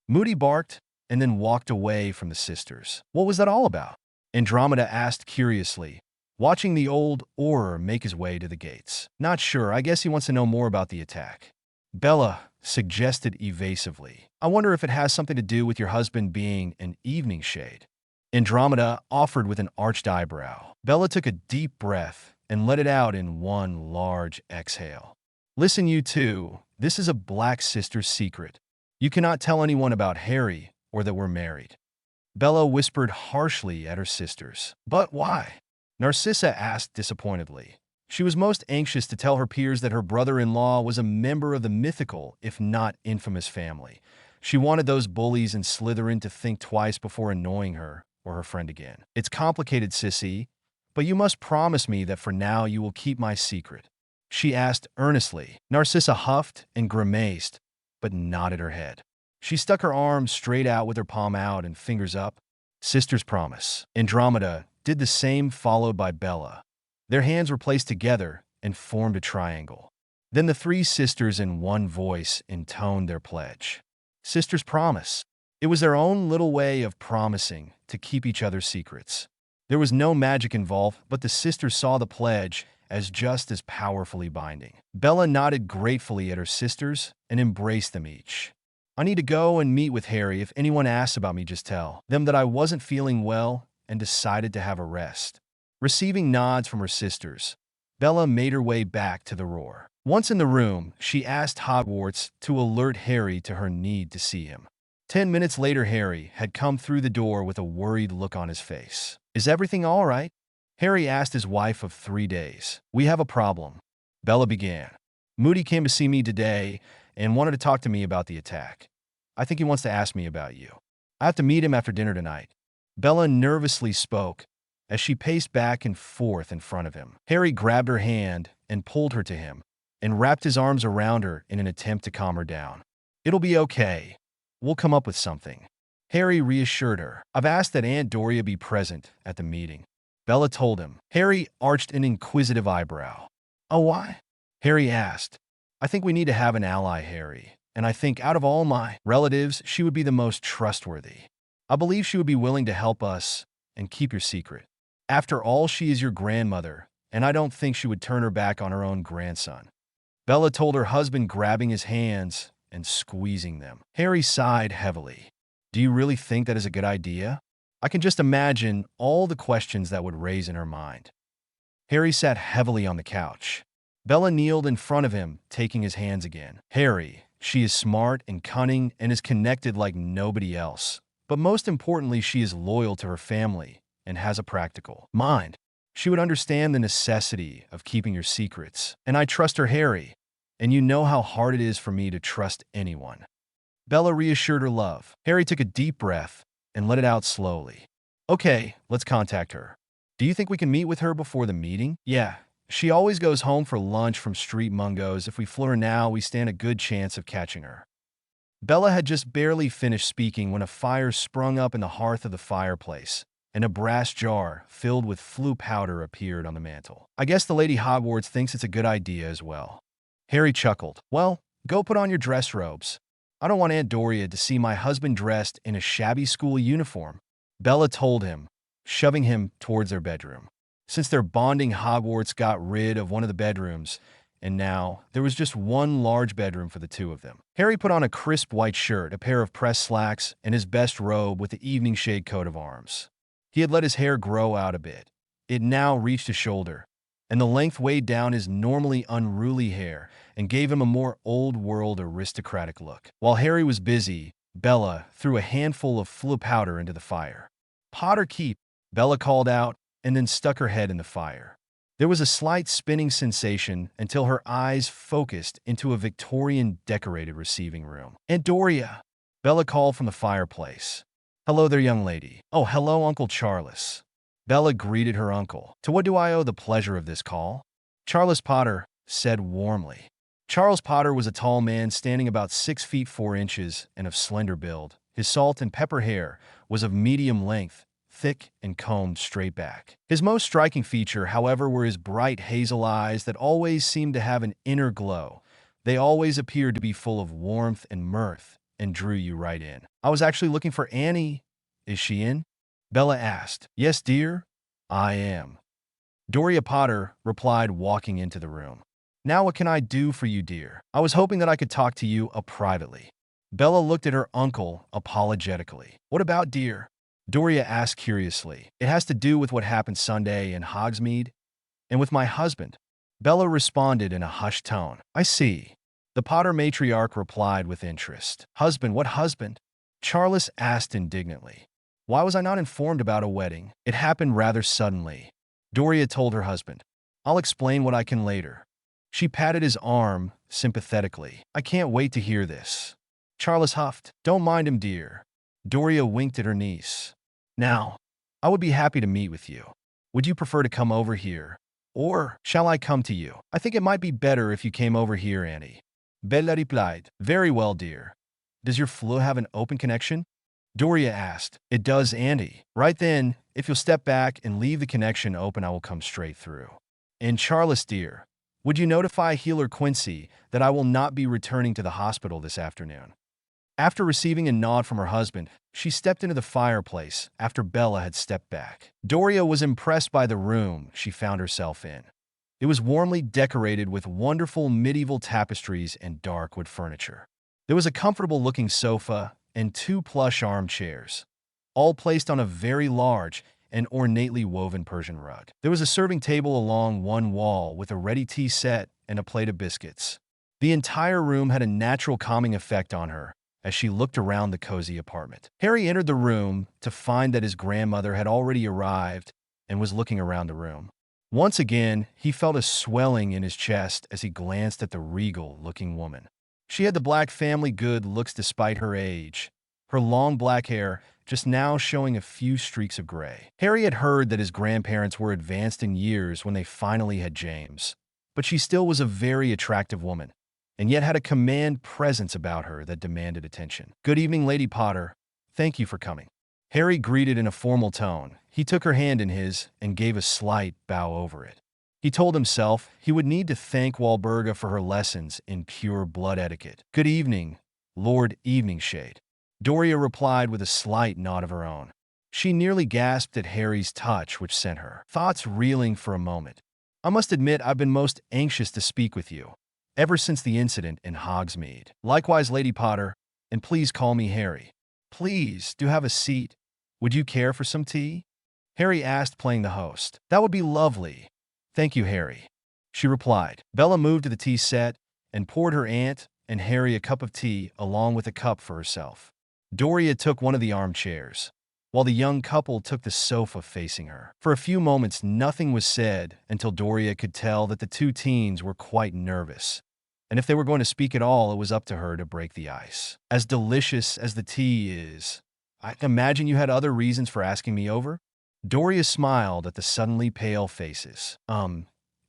Moody barked and then walked away from the sisters. What was that all about? Andromeda asked curiously, watching the old Auror make his way to the gates. Not sure, I guess he wants to know more about the attack. Bella suggested evasively. I wonder if it has something to do with your husband being an evening shade. Andromeda offered with an arched eyebrow. Bella took a deep breath and let it out in one large exhale. Listen, you two, this is a Black sister's secret. You cannot tell anyone about Harry or that we're married. Bella whispered harshly at her sisters. But why? Narcissa asked disappointedly. She was most anxious to tell her peers that her brother-in-law was a member of the mythical, if not infamous family. She wanted those bullies in Slytherin to think twice before annoying her or her friend again. It's complicated, sissy, but you must promise me that for now you will keep my secret. She asked earnestly. Narcissa huffed and grimaced, but nodded her head. She stuck her arms straight out with her palm out and fingers up. Sister's promise. Andromeda did the same, followed by Bella. Their hands were placed together and formed a triangle. Then the 3 sisters in one voice intoned their pledge. Sister's promise. It was their own little way of promising to keep each other's secrets. There was no magic involved, but the sisters saw the pledge as just as powerfully binding. Bella nodded gratefully at her sisters and embraced them each. I need to go and meet with Harry. If anyone asks about me, just tell them that I wasn't feeling well and decided to have a rest. Receiving nods from her sisters, Bella made her way back to the Roar. Once in the room, she asked Hogwarts to alert Harry to her need to see him. 10 minutes later, Harry had come through the door with a worried look on his face. Is everything all right? Harry asked his wife of 3 days. We have a problem, Bella began. Moody came to see me today and wanted to talk to me about the attack. I think he wants to ask me about you. I have to meet him after dinner tonight. Bella nervously spoke as she paced back and forth in front of him. Harry grabbed her hand and pulled her to him and wrapped his arms around her in an attempt to calm her down. It'll be okay. We'll come up with something. Harry reassured her. I've asked that Aunt Doria be present at the meeting. Bella told him. Harry arched an inquisitive eyebrow. Oh, why? Harry asked. I think we need to have an ally, Harry, and I think out of all my relatives, she would be the most trustworthy. I believe she would be willing to help us and keep your secret. After all, she is your grandmother, and I don't think she would turn her back on her own grandson. Bella told her husband, grabbing his hands and squeezing them. Harry sighed heavily. Do you really think that is a good idea? I can just imagine all the questions that would raise in her mind. Harry sat heavily on the couch. Bella kneeled in front of him, taking his hands again. Harry, she is smart and cunning and is connected like nobody else. But most importantly, she is loyal to her family and has a practical mind. She would understand the necessity of keeping your secrets. And I trust her, Harry. And you know how hard it is for me to trust anyone. Bella reassured her love. Harry took a deep breath and let it out slowly. Okay, let's contact her. Do you think we can meet with her before the meeting? Yeah. She always goes home for lunch from Street Mungo's. If we flew her now, we stand a good chance of catching her. Bella had just barely finished speaking when a fire sprung up in the hearth of the fireplace, and a brass jar filled with flue powder appeared on the mantel. I guess the Lady Hogwarts thinks it's a good idea as well. Harry chuckled. Well, Go put on your dress robes. I don't want Aunt Doria to see my husband dressed in a shabby school uniform, Bella told him, shoving him towards their bedroom. Since their bonding, Hogwarts got rid of one of the bedrooms, and now there was just one large bedroom for the two of them. Harry put on a crisp white shirt, a pair of pressed slacks, and his best robe with the evening shade coat of arms. He had let his hair grow out a bit. It now reached his shoulder, and the length weighed down his normally unruly hair and gave him a more old-world aristocratic look. While Harry was busy, Bella threw a handful of flue powder into the fire. "Potter keep," Bella called out, and then stuck her head in the fire. There was a slight spinning sensation until her eyes focused into a Victorian-decorated receiving room. "Aunt Doria," Bella called from the fireplace. "Hello there, young lady." "Oh, hello, Uncle Charles." Bella greeted her uncle. "To what do I owe the pleasure of this call?" Charles Potter said warmly. Charles Potter was a tall man standing about 6 feet 4 inches and of slender build. His salt and pepper hair was of medium length, thick and combed straight back. His most striking feature, however, were his bright hazel eyes that always seemed to have an inner glow. They always appeared to be full of warmth and mirth and drew you right in. "I was actually looking for Annie. Is she in?" Bella asked. "Yes, dear, I am," Doria Potter replied, walking into the room. "Now what can I do for you, dear? I was hoping that I could talk to you privately." Bella looked at her uncle apologetically. "What about, dear?" Doria asked curiously. "It has to do with what happened Sunday in Hogsmeade and with my husband," Bella responded in a hushed tone. "I see," the Potter matriarch replied with interest. "Husband? What husband?" Charles asked indignantly. "Why was I not informed about a wedding? It happened rather suddenly," Doria told her husband. "I'll explain what I can later." She patted his arm sympathetically. "I can't wait to hear this." Charles huffed. "Don't mind him, dear." Doria winked at her niece. "Now, I would be happy to meet with you. Would you prefer to come over here? Or shall I come to you? I think it might be better if you came over here, Annie." Bella replied. "Very well, dear. Does your flue have an open connection?" Doria asked. "It does, Andy." "Right then, if you'll step back and leave the connection open, I will come straight through." "And Charles, dear, would you notify Healer Quincy that I will not be returning to the hospital this afternoon?" After receiving a nod from her husband, she stepped into the fireplace after Bella had stepped back. Doria was impressed by the room she found herself in. It was warmly decorated with wonderful medieval tapestries and dark wood furniture. There was a comfortable-looking sofa and 2 plush armchairs, all placed on a very large and ornately woven Persian rug. There was a serving table along one wall with a ready tea set and a plate of biscuits. The entire room had a natural calming effect on her as she looked around the cozy apartment. Harry entered the room to find that his grandmother had already arrived and was looking around the room. Once again, he felt a swelling in his chest as he glanced at the regal-looking woman. She had the black family good looks despite her age, her long black hair just now showing a few streaks of gray. Harry had heard that his grandparents were advanced in years when they finally had James, but she still was a very attractive woman, and yet had a command presence about her that demanded attention. "Good evening, Lady Potter. Thank you for coming." Harry greeted in a formal tone. He took her hand in his and gave a slight bow over it. He told himself he would need to thank Walburga for her lessons in pure blood etiquette. "Good evening, Lord Eveningshade," Doria replied with a slight nod of her own. She nearly gasped at Harry's touch, which sent her thoughts reeling for a moment. "I must admit I've been most anxious to speak with you, ever since the incident in Hogsmeade." "Likewise, Lady Potter, and please call me Harry." "Please, do have a seat. Would you care for some tea?" Harry asked, playing the host. "That would be lovely. Thank you, Harry," she replied. Bella moved to the tea set and poured her aunt and Harry a cup of tea along with a cup for herself. Doria took one of the armchairs, while the young couple took the sofa facing her. For a few moments, nothing was said until Doria could tell that the two teens were quite nervous, and if they were going to speak at all, it was up to her to break the ice. "As delicious as the tea is, I imagine you had other reasons for asking me over?" Doria smiled at the suddenly pale faces.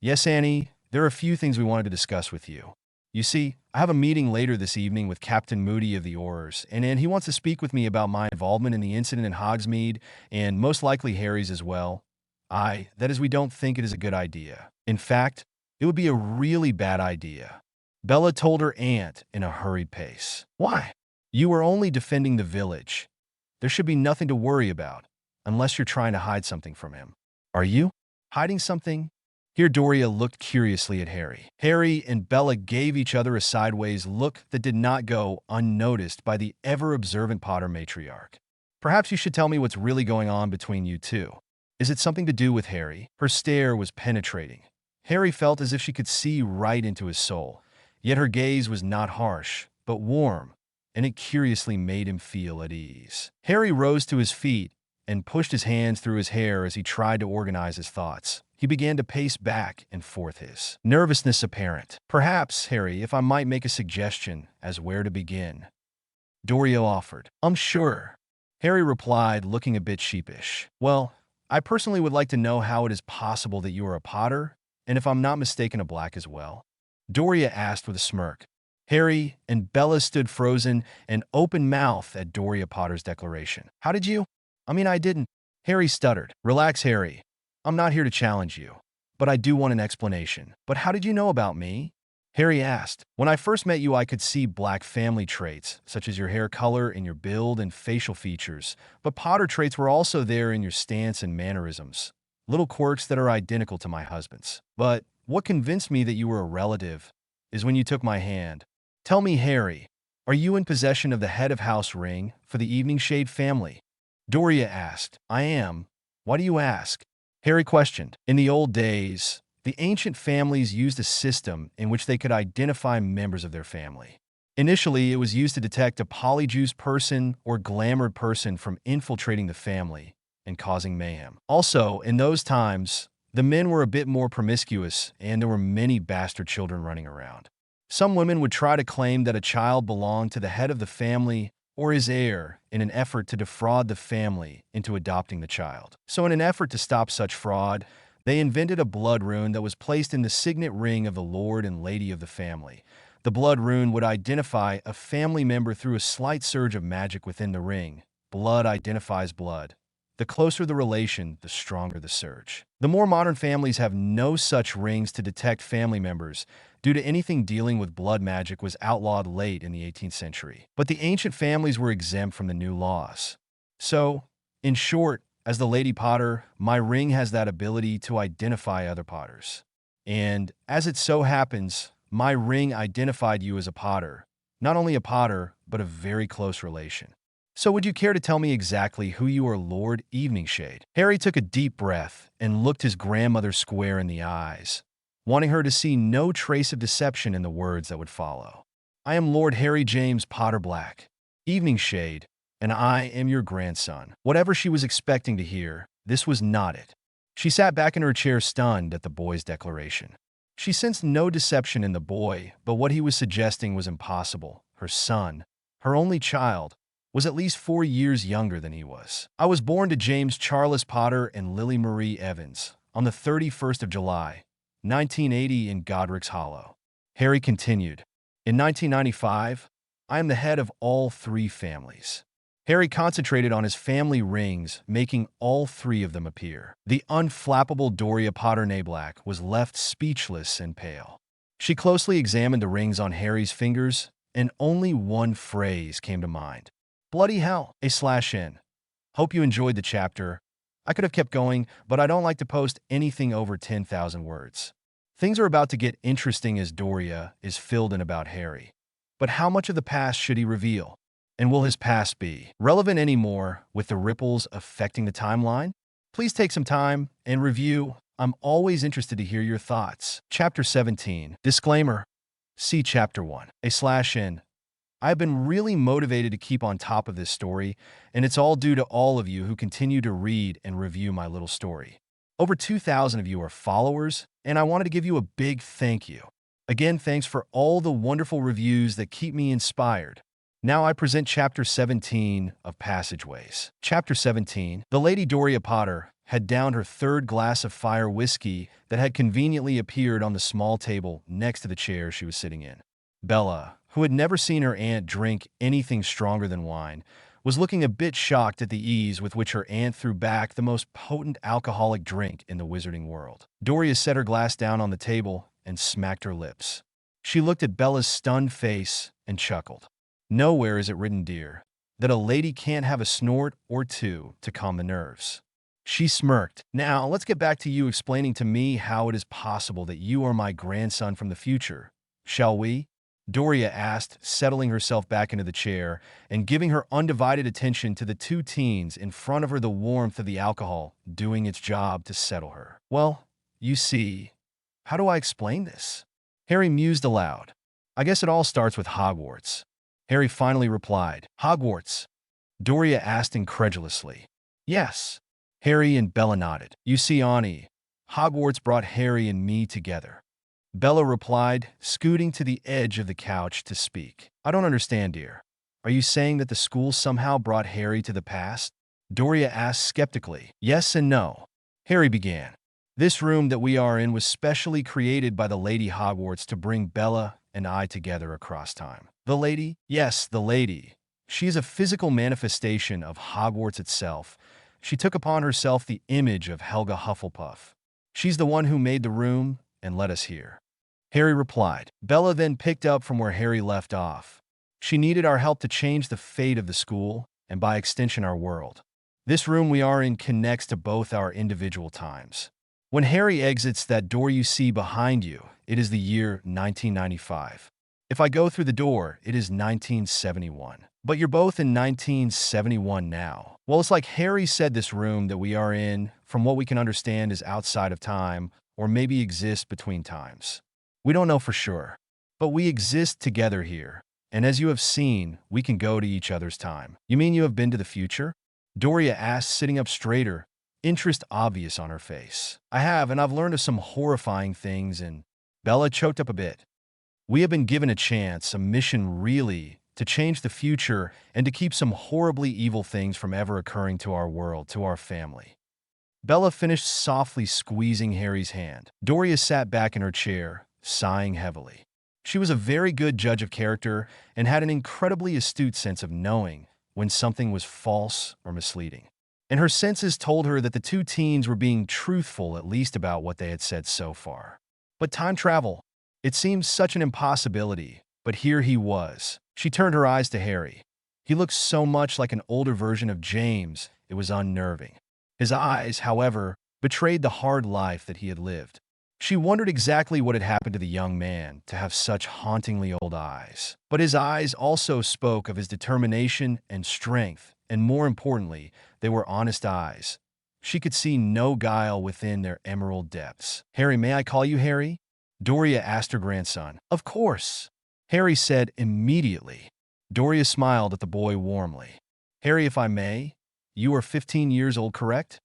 Yes, Annie, there are a few things we wanted to discuss with you. You see, I have a meeting later this evening with Captain Moody of the Aurors, and he wants to speak with me about my involvement in the incident in Hogsmeade, and most likely Harry's as well. That is, we don't think it is a good idea. In fact, it would be a really bad idea. Bella told her aunt in a hurried pace. Why? You were only defending the village. There should be nothing to worry about, unless you're trying to hide something from him. Are you? Hiding something? Here Doria looked curiously at Harry. Harry and Bella gave each other a sideways look that did not go unnoticed by the ever-observant Potter matriarch. Perhaps you should tell me what's really going on between you two. Is it something to do with Harry? Her stare was penetrating. Harry felt as if she could see right into his soul. Yet her gaze was not harsh, but warm, and it curiously made him feel at ease. Harry rose to his feet and pushed his hands through his hair as he tried to organize his thoughts. He began to pace back and forth, his nervousness apparent. Perhaps, Harry, if I might make a suggestion as where to begin. Doria offered. Sure. Harry replied, looking a bit sheepish. Well, I personally would like to know how it is possible that you are a Potter, and if I'm not mistaken, a Black as well. Doria asked with a smirk. Harry and Bella stood frozen and open-mouthed at Doria Potter's declaration. How did you? I didn't. Harry stuttered. Relax, Harry. I'm not here to challenge you, but I do want an explanation. But how did you know about me? Harry asked. When I first met you, I could see Black family traits, such as your hair color and your build and facial features, but Potter traits were also there in your stance and mannerisms. Little quirks that are identical to my husband's. But what convinced me that you were a relative is when you took my hand. Tell me, Harry, are you in possession of the head of house ring for the Evening Shade family? Doria asked. I am. Why do you ask? Harry questioned. In the old days, the ancient families used a system in which they could identify members of their family. Initially, it was used to detect a polyjuice person or glamoured person from infiltrating the family and causing mayhem. Also, in those times, the men were a bit more promiscuous and there were many bastard children running around. Some women would try to claim that a child belonged to the head of the family or his heir in an effort to defraud the family into adopting the child. So in an effort to stop such fraud, they invented a blood rune that was placed in the signet ring of the lord and lady of the family. The blood rune would identify a family member through a slight surge of magic within the ring. Blood identifies blood. The closer the relation, the stronger the surge. The more modern families have no such rings to detect family members, due to anything dealing with blood magic was outlawed late in the 18th century. But the ancient families were exempt from the new laws. So, in short, as the Lady Potter, my ring has that ability to identify other Potters. And, as it so happens, my ring identified you as a Potter. Not only a Potter, but a very close relation. So would you care to tell me exactly who you are, Lord Eveningshade? Harry took a deep breath and looked his grandmother square in the eyes, wanting her to see no trace of deception in the words that would follow. I am Lord Harry James Potter Black, Eveningshade, and I am your grandson. Whatever she was expecting to hear, this was not it. She sat back in her chair stunned at the boy's declaration. She sensed no deception in the boy, but what he was suggesting was impossible. Her son, her only child, was at least 4 years younger than he was. I was born to James Charles Potter and Lily Marie Evans on the 31st of July, 1980 in Godric's Hollow. Harry continued. In 1995, I am the head of all 3 families. Harry concentrated on his family rings, making all 3 of them appear. The unflappable Doria Potter Nablack was left speechless and pale. She closely examined the rings on Harry's fingers, and only one phrase came to mind. Bloody hell, /n. Hope you enjoyed the chapter. I could have kept going, but I don't like to post anything over 10,000 words. Things are about to get interesting as Doria is filled in about Harry. But how much of the past should he reveal? And will his past be relevant anymore with the ripples affecting the timeline? Please take some time and review. I'm always interested to hear your thoughts. Chapter 17. Disclaimer. See Chapter 1. /n. I have been really motivated to keep on top of this story, and it's all due to all of you who continue to read and review my little story. Over 2,000 of you are followers, and I wanted to give you a big thank you. Again, thanks for all the wonderful reviews that keep me inspired. Now I present Chapter 17 of Passageways. Chapter 17. The Lady Doria Potter had downed her 3rd glass of fire whiskey that had conveniently appeared on the small table next to the chair she was sitting in. Bella, who had never seen her aunt drink anything stronger than wine, was looking a bit shocked at the ease with which her aunt threw back the most potent alcoholic drink in the wizarding world. Doria set her glass down on the table and smacked her lips. She looked at Bella's stunned face and chuckled. Nowhere is it written, dear, that a lady can't have a snort or two to calm the nerves. She smirked. Now, let's get back to you explaining to me how it is possible that you are my grandson from the future, shall we? Doria asked, settling herself back into the chair and giving her undivided attention to the two teens in front of her, the warmth of the alcohol doing its job to settle her. Well, you see, how do I explain this? Harry mused aloud. I guess it all starts with Hogwarts. Harry finally replied. Hogwarts? Doria asked incredulously. Yes. Harry and Bella nodded. You see, Ani, Hogwarts brought Harry and me together. Bella replied, scooting to the edge of the couch to speak. I don't understand, dear. Are you saying that the school somehow brought Harry to the past? Doria asked skeptically. Yes and no. Harry began. This room that we are in was specially created by the Lady Hogwarts to bring Bella and I together across time. The lady? Yes, the lady. She is a physical manifestation of Hogwarts itself. She took upon herself the image of Helga Hufflepuff. She's the one who made the room and led us here. Harry replied. Bella then picked up from where Harry left off. She needed our help to change the fate of the school, and by extension our world. This room we are in connects to both our individual times. When Harry exits that door you see behind you, it is the year 1995. If I go through the door, it is 1971. But you're both in 1971 now. Well, it's like Harry said, this room that we are in, from what we can understand, is outside of time, or maybe exists between times. We don't know for sure. But we exist together here. And as you have seen, we can go to each other's time. You mean you have been to the future? Doria asked, sitting up straighter, interest obvious on her face. I have, and I've learned of some horrifying things, and Bella choked up a bit. We have been given a chance, a mission really, to change the future and to keep some horribly evil things from ever occurring to our world, to our family. Bella finished softly squeezing Harry's hand. Doria sat back in her chair, sighing heavily. She was a very good judge of character and had an incredibly astute sense of knowing when something was false or misleading. And her senses told her that the two teens were being truthful, at least about what they had said so far. But time travel, it seemed such an impossibility, but here he was. She turned her eyes to Harry. He looked so much like an older version of James, it was unnerving. His eyes, however, betrayed the hard life that he had lived. She wondered exactly what had happened to the young man to have such hauntingly old eyes. But his eyes also spoke of his determination and strength, and more importantly, they were honest eyes. She could see no guile within their emerald depths. Harry, may I call you Harry? Doria asked her grandson. Of course, Harry said immediately. Doria smiled at the boy warmly. Harry, if I may, you are 15 years old, correct?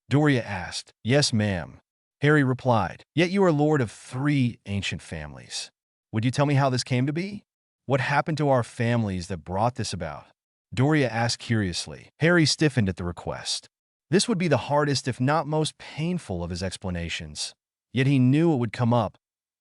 Doria asked. Yes, ma'am. Harry replied. Yet you are lord of 3 ancient families. Would you tell me how this came to be? What happened to our families that brought this about? Doria asked curiously. Harry stiffened at the request. This would be the hardest, if not most painful, of his explanations. Yet he knew it would come up.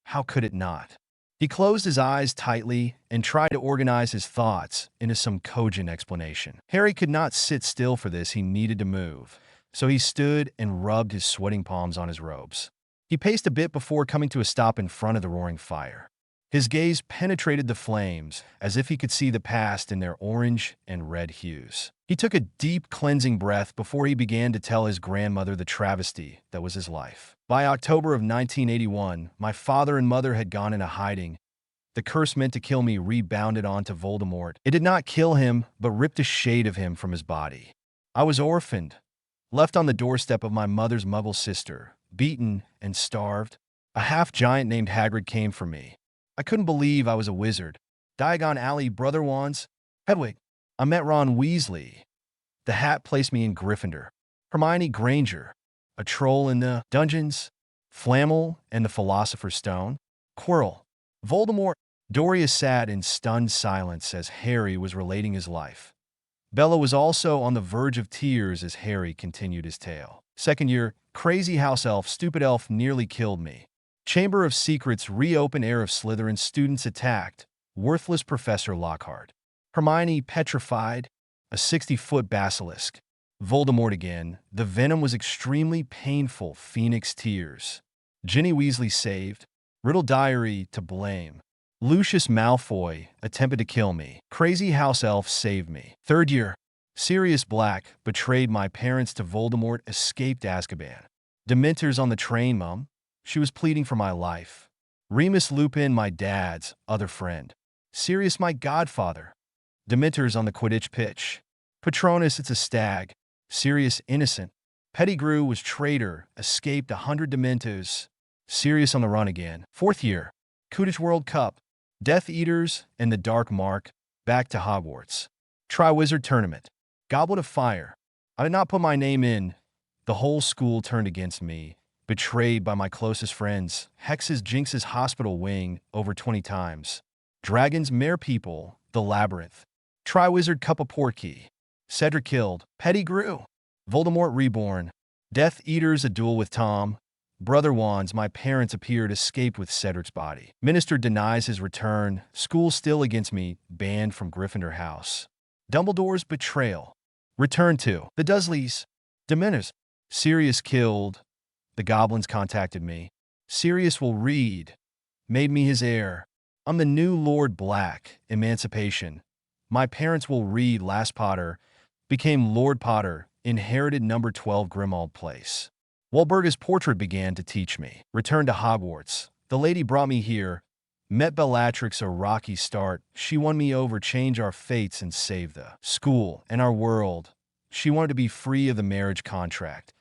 How could it not? He closed his eyes tightly and tried to organize his thoughts into some cogent explanation. Harry could not sit still for this. He needed to move. So he stood and rubbed his sweating palms on his robes. He paced a bit before coming to a stop in front of the roaring fire. His gaze penetrated the flames as if he could see the past in their orange and red hues. He took a deep, cleansing breath before he began to tell his grandmother the travesty that was his life. By October of 1981, my father and mother had gone into hiding. The curse meant to kill me rebounded onto Voldemort. It did not kill him, but ripped a shade of him from his body. I was orphaned, left on the doorstep of my mother's muggle sister, beaten and starved. A half-giant named Hagrid came for me. I couldn't believe I was a wizard. Diagon Alley, Brother Wands, Hedwig. I met Ron Weasley. The hat placed me in Gryffindor. Hermione Granger, a troll in the dungeons. Flammel and the Philosopher's Stone. Quirrell. Voldemort. Doria sat in stunned silence as Harry was relating his life. Bella was also on the verge of tears as Harry continued his tale. Second year, crazy house elf, stupid elf nearly killed me. Chamber of Secrets, reopen, heir of Slytherin, students attacked, worthless Professor Lockhart. Hermione petrified, a 60-foot basilisk. Voldemort again, the venom was extremely painful, Phoenix tears. Ginny Weasley saved, Riddle Diary to blame. Lucius Malfoy attempted to kill me. Crazy house elf saved me. 3rd year. Sirius Black betrayed my parents to Voldemort, escaped Azkaban. Dementors on the train, Mum. She was pleading for my life. Remus Lupin, my dad's other friend. Sirius, my godfather. Dementors on the Quidditch pitch. Patronus, it's a stag. Sirius, innocent. Pettigrew was traitor, escaped 100 Dementors. Sirius on the run again. 4th year. Quidditch World Cup. Death Eaters and the Dark Mark, back to Hogwarts. Triwizard Tournament. Goblet of Fire. I did not put my name in. The whole school turned against me. Betrayed by my closest friends. Hex's Jinx's hospital wing over 20 times. Dragons Mare People, The Labyrinth. Triwizard Cup of Porky. Cedric killed. Pettigrew. Voldemort Reborn. Death Eaters, a duel with Tom. Brother Wands, my parents appeared, escaped with Cedric's body. Minister denies his return. School still against me, banned from Gryffindor House. Dumbledore's betrayal. Return to the Dursleys. Dementors. Sirius killed. The goblins contacted me. Sirius will read. Made me his heir. I'm the new Lord Black. Emancipation. My parents will read. Last Potter. Became Lord Potter. Inherited number 12 Grimmauld Place. Walburga's portrait began to teach me. Returned to Hogwarts. The lady brought me here. Met Bellatrix, a rocky start. She won me over, change our fates and save the school and our world. She wanted to be free of the marriage contract.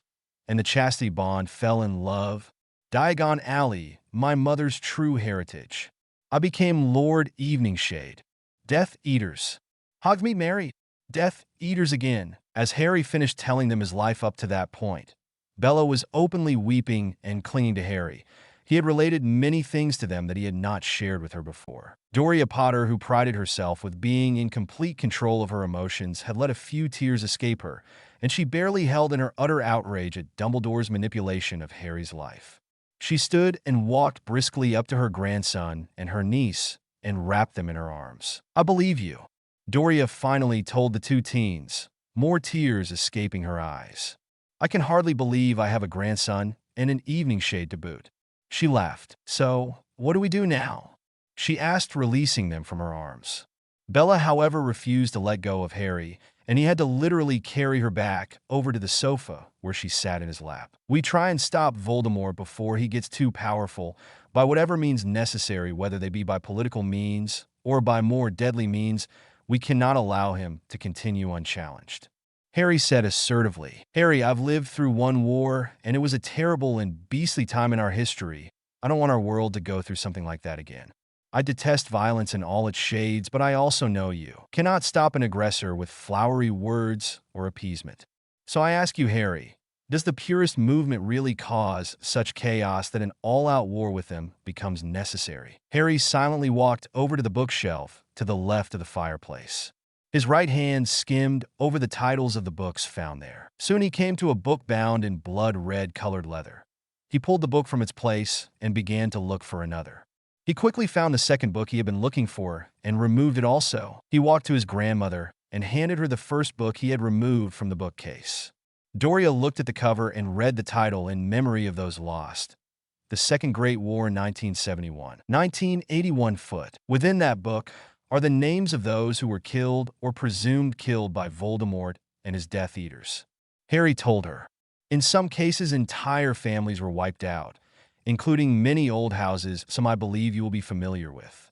And the chastity bond, fell in love. Diagon Alley, my mother's true heritage. I became Lord Eveningshade. Death Eaters. Hogsmeade married. Death Eaters again. As Harry finished telling them his life up to that point, Bella was openly weeping and clinging to Harry. He had related many things to them that he had not shared with her before. Doria Potter, who prided herself with being in complete control of her emotions, had let a few tears escape her, and she barely held in her utter outrage at Dumbledore's manipulation of Harry's life. She stood and walked briskly up to her grandson and her niece and wrapped them in her arms. I believe you, Doria finally told the 2 teens, more tears escaping her eyes. I can hardly believe I have a grandson and an Eveningshade to boot. She laughed. So, what do we do now? She asked, releasing them from her arms. Bella, however, refused to let go of Harry, and he had to literally carry her back over to the sofa where she sat in his lap. We try and stop Voldemort before he gets too powerful by whatever means necessary, whether they be by political means or by more deadly means. We cannot allow him to continue unchallenged. Harry said assertively. Harry, I've lived through one war, and it was a terrible and beastly time in our history. I don't want our world to go through something like that again. I detest violence in all its shades, but I also know you cannot stop an aggressor with flowery words or appeasement. So I ask you, Harry, does the purist movement really cause such chaos that an all-out war with them becomes necessary? Harry silently walked over to the bookshelf to the left of the fireplace. His right hand skimmed over the titles of the books found there. Soon he came to a book bound in blood-red colored leather. He pulled the book from its place and began to look for another. He quickly found the second book he had been looking for and removed it also. He walked to his grandmother and handed her the first book he had removed from the bookcase. Doria looked at the cover and read the title, In Memory of Those Lost. The Second Great War in 1971. 1981 foot. Within that book are the names of those who were killed or presumed killed by Voldemort and his Death Eaters. Harry told her. In some cases, entire families were wiped out, including many old houses, some I believe you will be familiar with.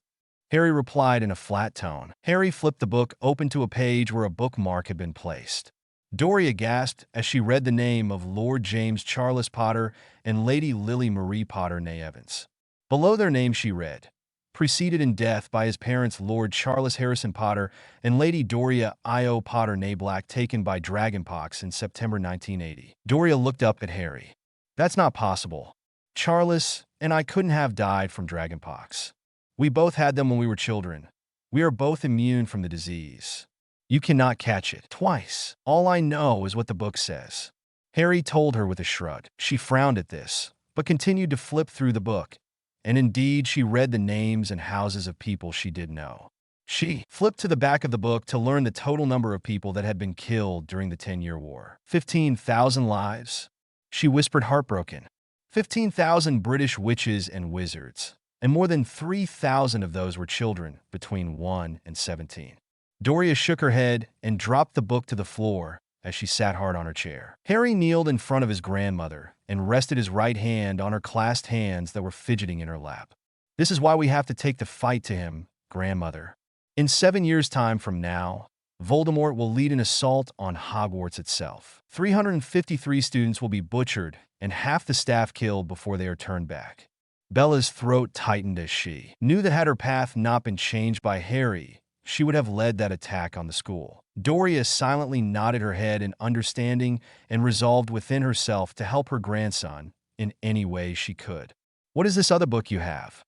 Harry replied in a flat tone. Harry flipped the book open to a page where a bookmark had been placed. Doria gasped as she read the name of Lord James Charles Potter and Lady Lily Marie Potter née Evans. Below their names she read, preceded in death by his parents Lord Charles Harrison Potter and Lady Doria I.O. Potter née Black, taken by dragonpox in September 1980. Doria looked up at Harry. That's not possible. Charles and I couldn't have died from dragonpox. We both had them when we were children. We are both immune from the disease. You cannot catch it twice. All I know is what the book says. Harry told her with a shrug. She frowned at this, but continued to flip through the book. And indeed, she read the names and houses of people she did know. She flipped to the back of the book to learn the total number of people that had been killed during the 10-year war. 15,000 lives. She whispered, heartbroken. 15,000 British witches and wizards. and more than 3,000 of those were children between 1 and 17. Doria shook her head and dropped the book to the floor as she sat hard on her chair. Harry kneeled in front of his grandmother and rested his right hand on her clasped hands that were fidgeting in her lap. "This is why we have to take the fight to him, grandmother. In 7 years' time from now, Voldemort will lead an assault on Hogwarts itself. 353 students will be butchered and half the staff killed before they are turned back." Bella's throat tightened as she knew that had her path not been changed by Harry, she would have led that attack on the school. Doria silently nodded her head in understanding and resolved within herself to help her grandson in any way she could. "What is this other book you have?"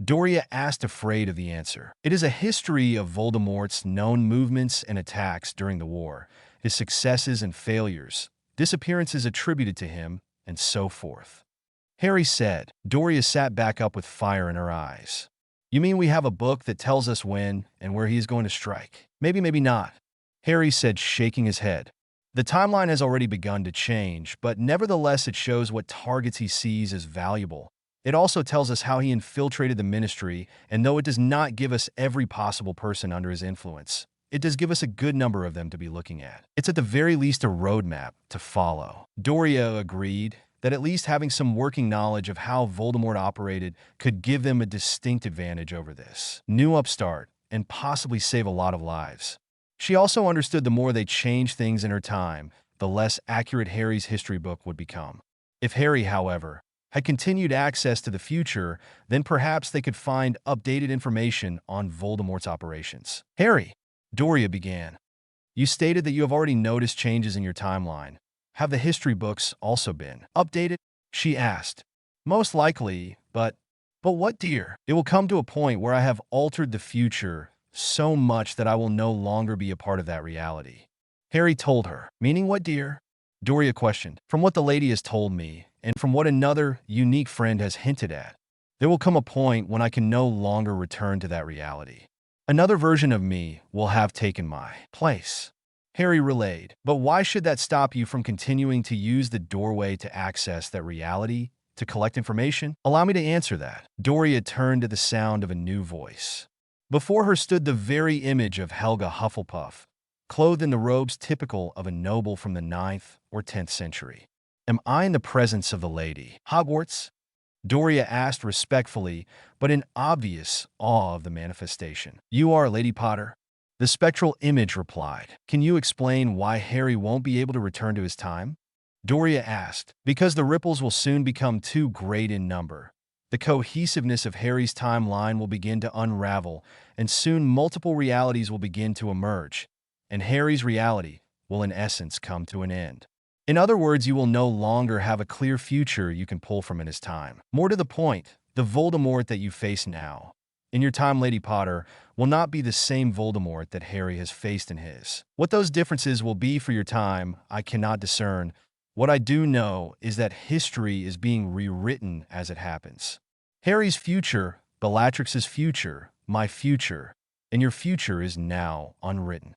Doria asked, afraid of the answer. "It is a history of Voldemort's known movements and attacks during the war, his successes and failures, disappearances attributed to him, and so forth," Harry said. Doria sat back up with fire in her eyes. "You mean we have a book that tells us when and where he is going to strike?" "Maybe, maybe not," Harry said, shaking his head. "The timeline has already begun to change, but nevertheless it shows what targets he sees as valuable. It also tells us how he infiltrated the ministry, and though it does not give us every possible person under his influence, it does give us a good number of them to be looking at. It's at the very least a roadmap to follow." Doria agreed that at least having some working knowledge of how Voldemort operated could give them a distinct advantage over this new upstart and possibly save a lot of lives. She also understood the more they changed things in her time, the less accurate Harry's history book would become. If Harry, however, had continued access to the future, then perhaps they could find updated information on Voldemort's operations. "Harry," Doria began, "you stated that you have already noticed changes in your timeline. Have the history books also been updated?" she asked. "Most likely, but what, dear? It will come to a point where I have altered the future so much that I will no longer be a part of that reality," Harry told her. "Meaning what, dear?" Doria questioned. "From what the lady has told me, and from what another unique friend has hinted at, there will come a point when I can no longer return to that reality. Another version of me will have taken my place," Harry relayed. "But why should that stop you from continuing to use the doorway to access that reality, to collect information? Allow me to answer that." Doria turned to the sound of a new voice. Before her stood the very image of Helga Hufflepuff, clothed in the robes typical of a noble from the 9th or 10th century. "Am I in the presence of the Lady Hogwarts?" Doria asked respectfully, but in obvious awe of the manifestation. "You are, Lady Potter," the spectral image replied. "Can you explain why Harry won't be able to return to his time?" Doria asked. "Because the ripples will soon become too great in number. The cohesiveness of Harry's timeline will begin to unravel, and soon multiple realities will begin to emerge, and Harry's reality will in essence come to an end. In other words, you will no longer have a clear future you can pull from in his time. More to the point, the Voldemort that you face now, in your time, Lady Potter, will not be the same Voldemort that Harry has faced in his. What those differences will be for your time, I cannot discern. What I do know is that history is being rewritten as it happens. Harry's future, Bellatrix's future, my future, and your future is now unwritten,"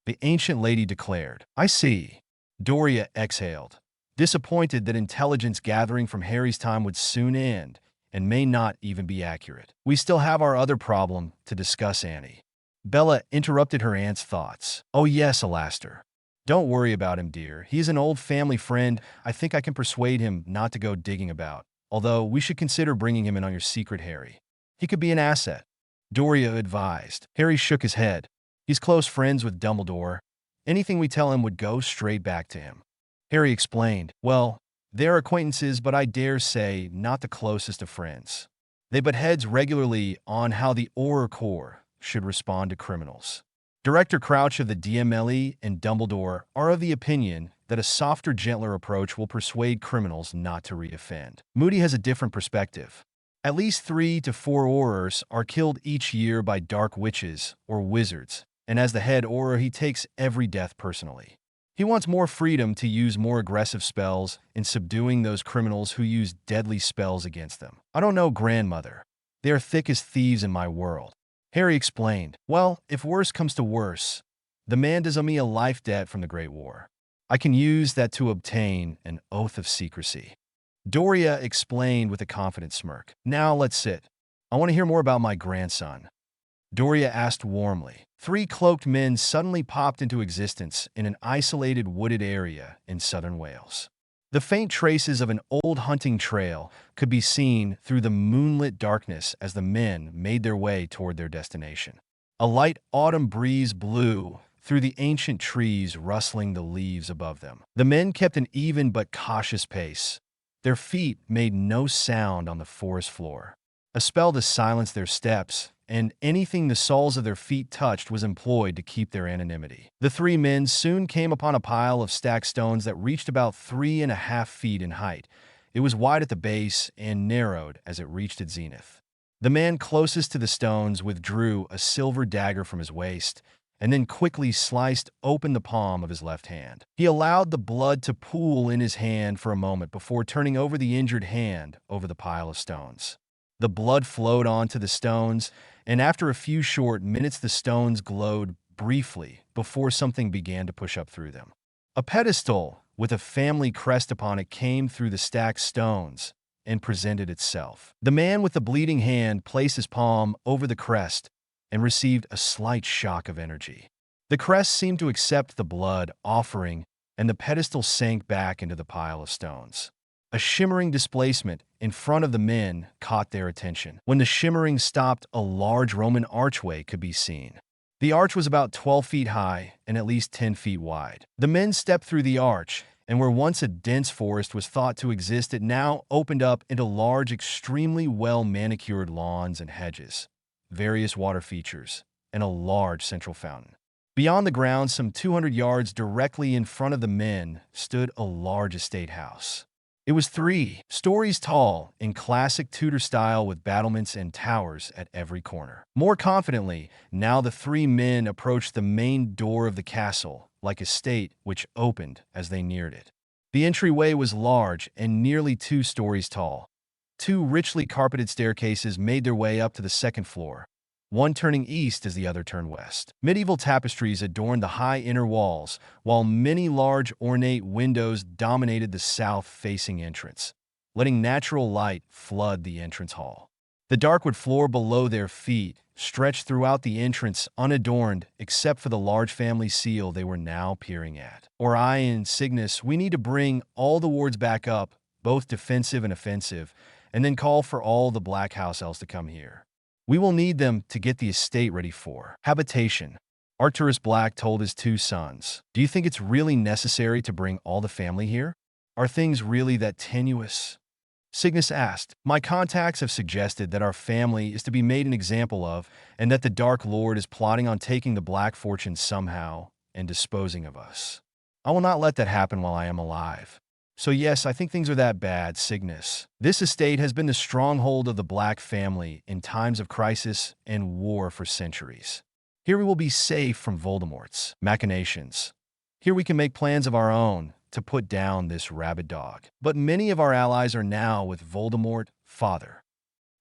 the ancient lady declared. "I see." Doria exhaled, disappointed that intelligence gathering from Harry's time would soon end and may not even be accurate. "We still have our other problem to discuss, Annie." Bella interrupted her aunt's thoughts. "Oh yes, Alastair. Don't worry about him, dear. He's an old family friend. I think I can persuade him not to go digging about. Although we should consider bringing him in on your secret, Harry. He could be an asset," Doria advised. Harry shook his head. "He's close friends with Dumbledore. Anything we tell him would go straight back to him." Harry explained. "Well, they're acquaintances, but I dare say not the closest of friends. They butt heads regularly on how the Auror Corps should respond to criminals. Director Crouch of the DMLE and Dumbledore are of the opinion that a softer, gentler approach will persuade criminals not to reoffend. Moody has a different perspective. At least 3 to 4 Aurors are killed each year by dark witches or wizards, and as the head Auror, he takes every death personally. He wants more freedom to use more aggressive spells in subduing those criminals who use deadly spells against them. I don't know, grandmother. They are thick as thieves in my world." Harry explained. "Well, if worse comes to worse, the man does owe me a life debt from the Great War. I can use that to obtain an oath of secrecy." Doria explained with a confident smirk. "Now let's sit." I want to hear more about my grandson, Doria asked warmly. Three cloaked men suddenly popped into existence in an isolated wooded area in southern Wales. The faint traces of an old hunting trail could be seen through the moonlit darkness as the men made their way toward their destination. A light autumn breeze blew through the ancient trees, rustling the leaves above them. The men kept an even but cautious pace. Their feet made no sound on the forest floor, a spell to silence their steps, and anything the soles of their feet touched was employed to keep their anonymity. The three men soon came upon a pile of stacked stones that reached about 3.5 feet in height. It was wide at the base and narrowed as it reached its zenith. The man closest to the stones withdrew a silver dagger from his waist and then quickly sliced open the palm of his left hand. He allowed the blood to pool in his hand for a moment before turning over the injured hand over the pile of stones. The blood flowed onto the stones, and after a few short minutes the stones glowed briefly before something began to push up through them. A pedestal with a family crest upon it came through the stacked stones and presented itself. The man with the bleeding hand placed his palm over the crest and received a slight shock of energy. The crest seemed to accept the blood offering, and the pedestal sank back into the pile of stones. A shimmering displacement in front of the men caught their attention. When the shimmering stopped, a large Roman archway could be seen. The arch was about 12 feet high and at least 10 feet wide. The men stepped through the arch, and where once a dense forest was thought to exist, it now opened up into large, extremely well-manicured lawns and hedges, various water features, and a large central fountain. Beyond the grounds, some 200 yards directly in front of the men, stood a large estate house. It was 3 stories tall in classic Tudor style with battlements and towers at every corner. More confidently, now the 3 men approached the main door of the castle-like estate, which opened as they neared it. The entryway was large and nearly 2 stories tall. 2 richly carpeted staircases made their way up to the second floor, one turning east as the other turned west. Medieval tapestries adorned the high inner walls, while many large ornate windows dominated the south-facing entrance, letting natural light flood the entrance hall. The dark wood floor below their feet stretched throughout the entrance unadorned except for the large family seal they were now peering at. Orion, Cygnus, we need to bring all the wards back up, both defensive and offensive, and then call for all the Black House elves to come here. We will need them to get the estate ready for habitation. Arcturus Black told his 2 sons. Do you think it's really necessary to bring all the family here? Are things really that tenuous? Cygnus asked. My contacts have suggested that our family is to be made an example of, and that the Dark Lord is plotting on taking the Black Fortune somehow and disposing of us. I will not let that happen while I am alive. So yes, I think things are that bad, Cygnus. This estate has been the stronghold of the Black family in times of crisis and war for centuries. Here we will be safe from Voldemort's machinations. Here we can make plans of our own to put down this rabid dog. But many of our allies are now with Voldemort, father,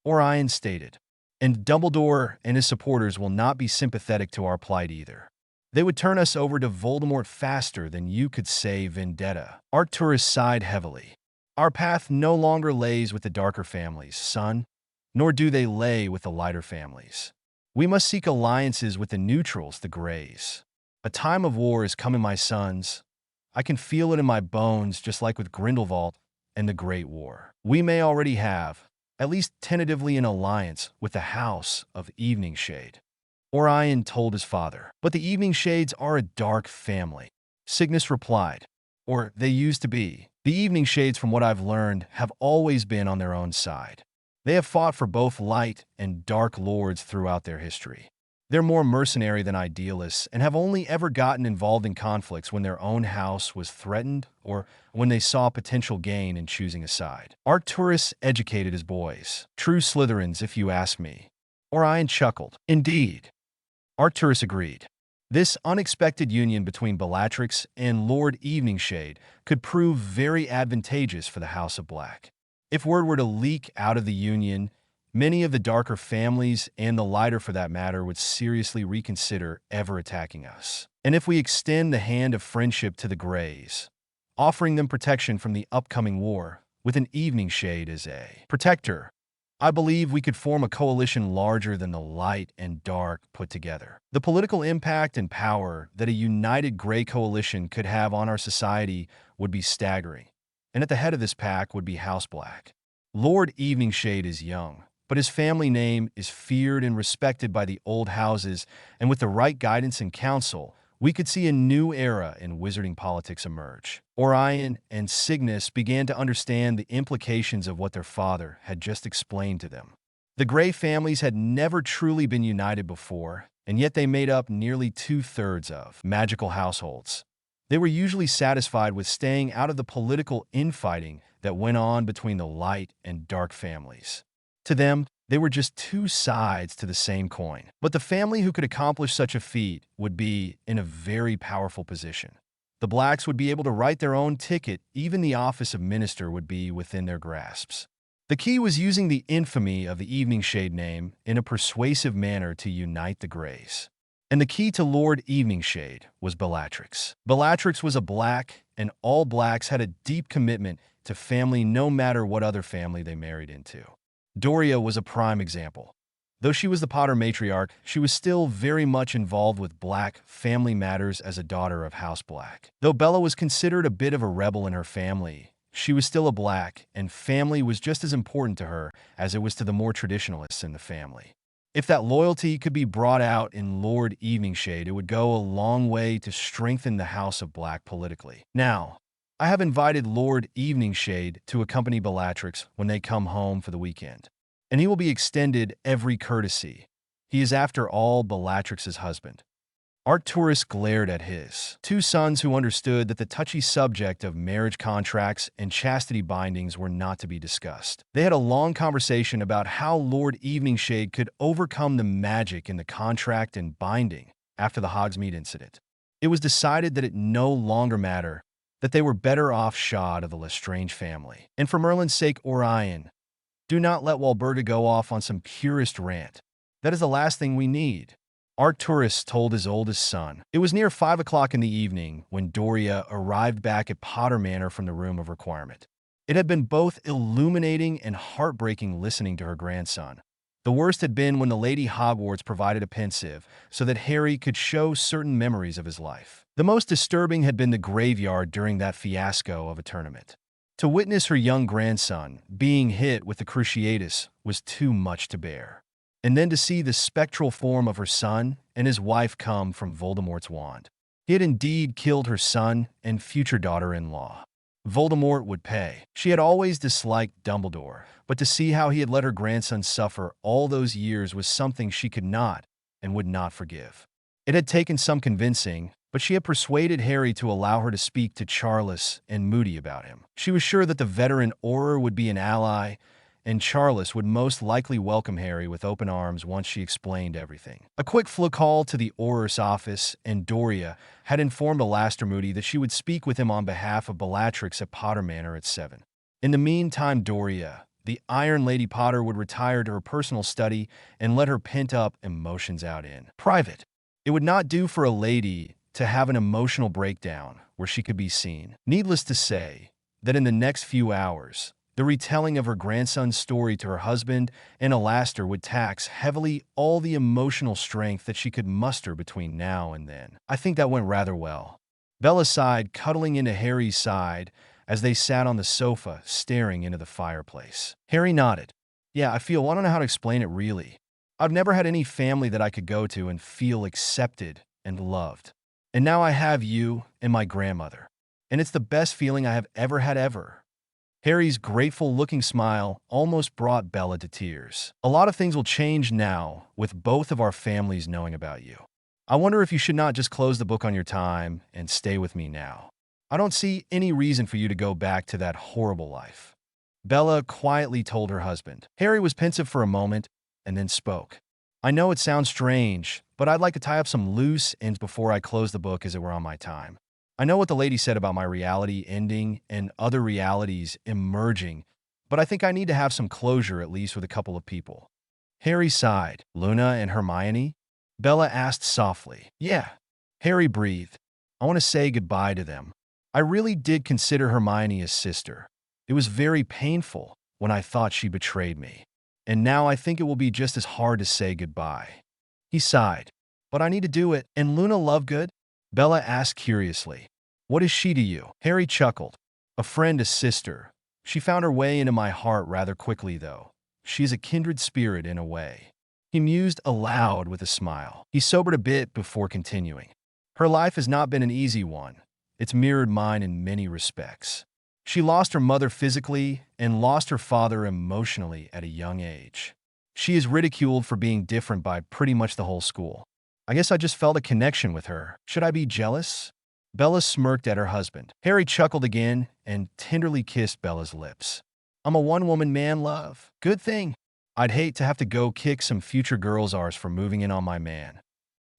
Orion stated. And Dumbledore and his supporters will not be sympathetic to our plight either. They would turn us over to Voldemort faster than you could say Vendetta. Arcturus sighed heavily. Our path no longer lays with the darker families, son, nor do they lay with the lighter families. We must seek alliances with the neutrals, the Greys. A time of war is coming, my sons. I can feel it in my bones, just like with Grindelwald and the Great War. We may already have, at least tentatively, an alliance with the House of Evening Shade. Orion told his father. But the Evening Shades are a dark family, Cygnus replied. Or they used to be. The Evening Shades, from what I've learned, have always been on their own side. They have fought for both light and dark lords throughout their history. They're more mercenary than idealists and have only ever gotten involved in conflicts when their own house was threatened or when they saw potential gain in choosing a side. Arcturus educated his boys. True Slytherins, if you ask me. Orion chuckled. Indeed. Arcturus agreed. This unexpected union between Bellatrix and Lord Eveningshade could prove very advantageous for the House of Black. If word were to leak out of the union, many of the darker families, and the lighter for that matter, would seriously reconsider ever attacking us. And if we extend the hand of friendship to the Greys, offering them protection from the upcoming war, with an Eveningshade as a protector, I believe we could form a coalition larger than the light and dark put together. The political impact and power that a united Grey coalition could have on our society would be staggering. And at the head of this pack would be House Black. Lord Eveningshade is young, but his family name is feared and respected by the old houses, and with the right guidance and counsel, we could see a new era in wizarding politics emerge. Orion and Cygnus began to understand the implications of what their father had just explained to them. The Grey families had never truly been united before, and yet they made up nearly 2/3 of magical households. They were usually satisfied with staying out of the political infighting that went on between the light and dark families. To them, they were just two sides to the same coin. But the family who could accomplish such a feat would be in a very powerful position. The Blacks would be able to write their own ticket, even the office of minister would be within their grasps. The key was using the infamy of the Eveningshade name in a persuasive manner to unite the Greys. And the key to Lord Eveningshade was Bellatrix. Bellatrix was a Black, and all Blacks had a deep commitment to family no matter what other family they married into. Doria was a prime example. Though she was the Potter matriarch, she was still very much involved with Black family matters as a daughter of House Black. Though Bella was considered a bit of a rebel in her family, she was still a Black, and family was just as important to her as it was to the more traditionalists in the family. If that loyalty could be brought out in Lord Eveningshade, it would go a long way to strengthen the House of Black politically. Now, I have invited Lord Eveningshade to accompany Bellatrix when they come home for the weekend, and he will be extended every courtesy. He is, after all, Bellatrix's husband. Arcturus glared at his two sons, who understood that the touchy subject of marriage contracts and chastity bindings were not to be discussed. They had a long conversation about how Lord Eveningshade could overcome the magic in the contract and binding after the Hogsmeade incident. It was decided that it no longer mattered, that they were better off shod of the Lestrange family. And for Merlin's sake, Orion, do not let Walburga go off on some purist rant. That is the last thing we need. Arcturus told his oldest son. It was near 5 o'clock in the evening when Doria arrived back at Potter Manor from the Room of Requirement. It had been both illuminating and heartbreaking listening to her grandson. The worst had been when the Lady Hogwarts provided a pensive so that Harry could show certain memories of his life. The most disturbing had been the graveyard during that fiasco of a tournament. To witness her young grandson being hit with the Cruciatus was too much to bear. And then to see the spectral form of her son and his wife come from Voldemort's wand. He had indeed killed her son and future daughter-in-law. Voldemort would pay. She had always disliked Dumbledore, but to see how he had let her grandson suffer all those years was something she could not and would not forgive. It had taken some convincing, but she had persuaded Harry to allow her to speak to Charles and Moody about him. She was sure that the veteran Auror would be an ally, and Charles would most likely welcome Harry with open arms once she explained everything. A quick call to the Auror's office, and Doria had informed Alastair Moody that she would speak with him on behalf of Bellatrix at Potter Manor at 7. In the meantime, Doria, the Iron Lady Potter, would retire to her personal study and let her pent-up emotions out in private. It would not do for a lady to have an emotional breakdown where she could be seen. Needless to say that in the next few hours, the retelling of her grandson's story to her husband and Alastair would tax heavily all the emotional strength that she could muster between now and then. I think that went rather well. Bella sighed, cuddling into Harry's side as they sat on the sofa, staring into the fireplace. Harry nodded. Yeah, I don't know how to explain it really. I've never had any family that I could go to and feel accepted and loved. And now I have you and my grandmother. And it's the best feeling I have ever had ever. Harry's grateful-looking smile almost brought Bella to tears. A lot of things will change now, with both of our families knowing about you. I wonder if you should not just close the book on your time and stay with me now. I don't see any reason for you to go back to that horrible life. Bella quietly told her husband. Harry was pensive for a moment and then spoke. I know it sounds strange, but I'd like to tie up some loose ends before I close the book as it were on my time. I know what the lady said about my reality ending and other realities emerging, but I think I need to have some closure at least with a couple of people. Harry sighed. Luna and Hermione? Bella asked softly. Yeah. Harry breathed. I want to say goodbye to them. I really did consider Hermione a sister. It was very painful when I thought she betrayed me. and now I think it will be just as hard to say goodbye." He sighed. "But I need to do it. And Luna Lovegood?" Bella asked curiously. "What is she to you?" Harry chuckled. "A friend, a sister. She found her way into my heart rather quickly, though. She is a kindred spirit in a way." He mused aloud with a smile. He sobered a bit before continuing. "Her life has not been an easy one. It's mirrored mine in many respects. She lost her mother physically and lost her father emotionally at a young age. She is ridiculed for being different by pretty much the whole school. I guess I just felt a connection with her. Should I be jealous?" Bella smirked at her husband. Harry chuckled again and tenderly kissed Bella's lips. "I'm a one-woman man, love. Good thing. I'd hate to have to go kick some future girls' arse for moving in on my man."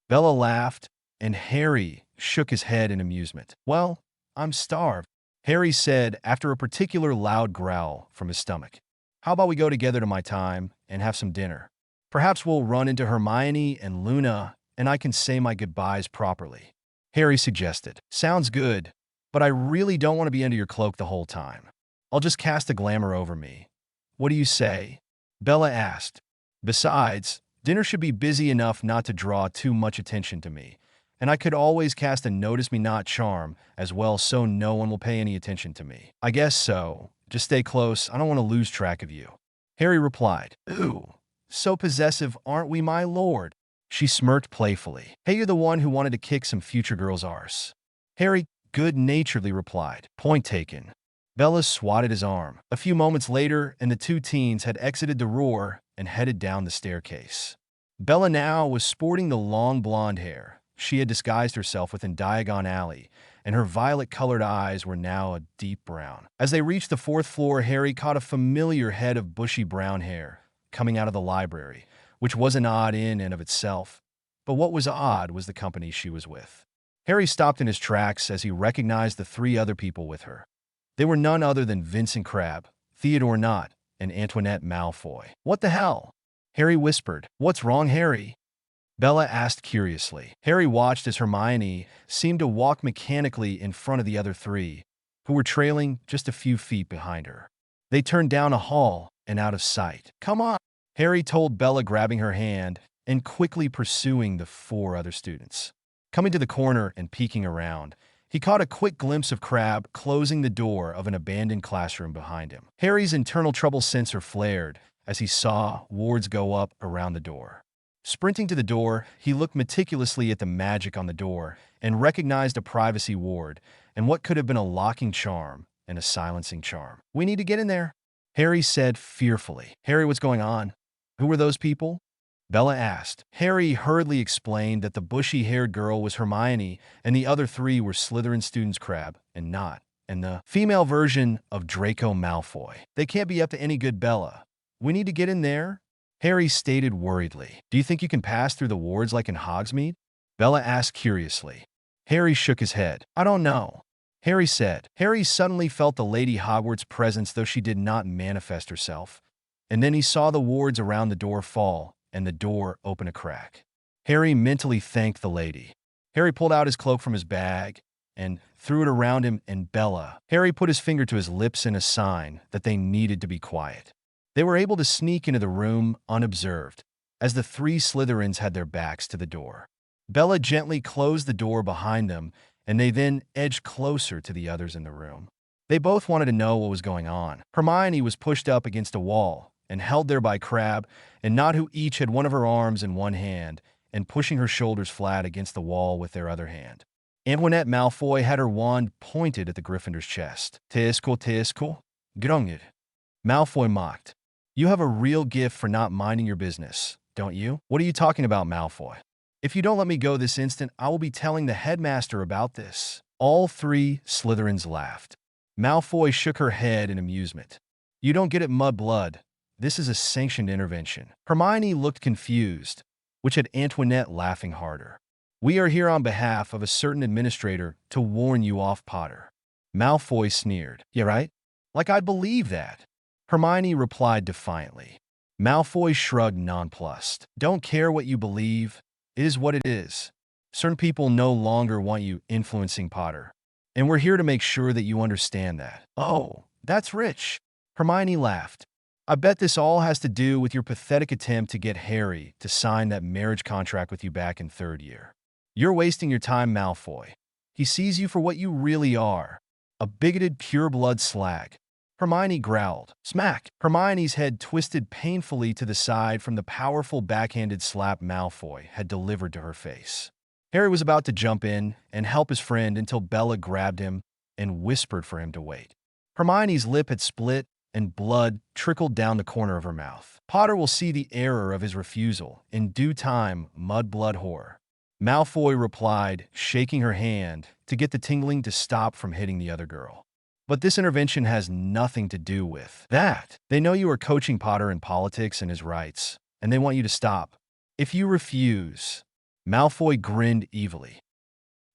Bella laughed, and Harry shook his head in amusement. "Well, I'm starved," Harry said after a particular loud growl from his stomach. "How about we go together to my time and have some dinner? Perhaps we'll run into Hermione and Luna, and I can say my goodbyes properly," Harry suggested. "Sounds good, but I really don't want to be under your cloak the whole time. I'll just cast a glamour over me. What do you say?" Bella asked. "Besides, dinner should be busy enough not to draw too much attention to me, and I could always cast a Notice Me Not charm as well so no one will pay any attention to me." "I guess so. Just stay close. I don't want to lose track of you," Harry replied. "Ooh, so possessive, aren't we, my lord?" She smirked playfully. "Hey, you're the one who wanted to kick some future girl's arse," Harry good-naturedly replied. "Point taken." Bella swatted his arm. A few moments later, and the two teens had exited the roar and headed down the staircase. Bella now was sporting the long blonde hair she had disguised herself with in Diagon Alley, and her violet-colored eyes were now a deep brown. As they reached the fourth floor, Harry caught a familiar head of bushy brown hair coming out of the library, which wasn't odd in and of itself. But what was odd was the company she was with. Harry stopped in his tracks as he recognized the three other people with her. They were none other than Vincent Crabbe, Theodore Nott, and Antoinette Malfoy. "What the hell?" Harry whispered. "What's wrong, Harry?" Bella asked curiously. Harry watched as Hermione seemed to walk mechanically in front of the other three, who were trailing just a few feet behind her. They turned down a hall and out of sight. "Come on," Harry told Bella, grabbing her hand and quickly pursuing the four other students. Coming to the corner and peeking around, he caught a quick glimpse of Crabbe closing the door of an abandoned classroom behind him. Harry's internal trouble sensor flared as he saw wards go up around the door. Sprinting to the door, he looked meticulously at the magic on the door and recognized a privacy ward and what could have been a locking charm and a silencing charm. "We need to get in there," Harry said fearfully. "Harry, what's going on? Who were those people?" Bella asked. Harry hurriedly explained that the bushy-haired girl was Hermione and the other three were Slytherin students Crabbe and Nott, and the female version of Draco Malfoy. "They can't be up to any good, Bella. We need to get in there," Harry stated worriedly. "Do you think you can pass through the wards like in Hogsmeade?" Bella asked curiously. Harry shook his head. "I don't know," Harry said. Harry suddenly felt the Lady Hogwarts' presence, though she did not manifest herself. And then he saw the wards around the door fall and the door open a crack. Harry mentally thanked the lady. Harry pulled out his cloak from his bag and threw it around him and Bella. Harry put his finger to his lips in a sign that they needed to be quiet. They were able to sneak into the room unobserved, as the three Slytherins had their backs to the door. Bella gently closed the door behind them, and they then edged closer to the others in the room. They both wanted to know what was going on. Hermione was pushed up against a wall and held there by Crabbe and Nott, who each had one of her arms in one hand and pushing her shoulders flat against the wall with their other hand. Antoinette Malfoy had her wand pointed at the Gryffindor's chest. Teisco, grunged. Malfoy mocked. "You have a real gift for not minding your business, don't you?" "What are you talking about, Malfoy? If you don't let me go this instant, I will be telling the headmaster about this." All three Slytherins laughed. Malfoy shook her head in amusement. "You don't get it, mudblood. This is a sanctioned intervention." Hermione looked confused, which had Antoinette laughing harder. "We are here on behalf of a certain administrator to warn you off, Potter." Malfoy sneered. "Yeah, right? Like I'd believe that." Hermione replied defiantly. Malfoy shrugged, nonplussed. "Don't care what you believe. It is what it is. Certain people no longer want you influencing Potter. And we're here to make sure that you understand that." "Oh, that's rich." Hermione laughed. I bet this all has to do with your pathetic attempt to get Harry to sign that marriage contract with you back in third year. You're wasting your time, Malfoy. He sees you for what you really are, a bigoted pure-blood slag. Hermione growled. Smack! Hermione's head twisted painfully to the side from the powerful backhanded slap Malfoy had delivered to her face. Harry was about to jump in and help his friend until Bella grabbed him and whispered for him to wait. Hermione's lip had split and blood trickled down the corner of her mouth. Potter will see the error of his refusal in due time, mudblood whore. Malfoy replied, shaking her hand to get the tingling to stop from hitting the other girl. But this intervention has nothing to do with that. They know you are coaching Potter in politics and his rights, and they want you to stop. If you refuse, Malfoy grinned evilly.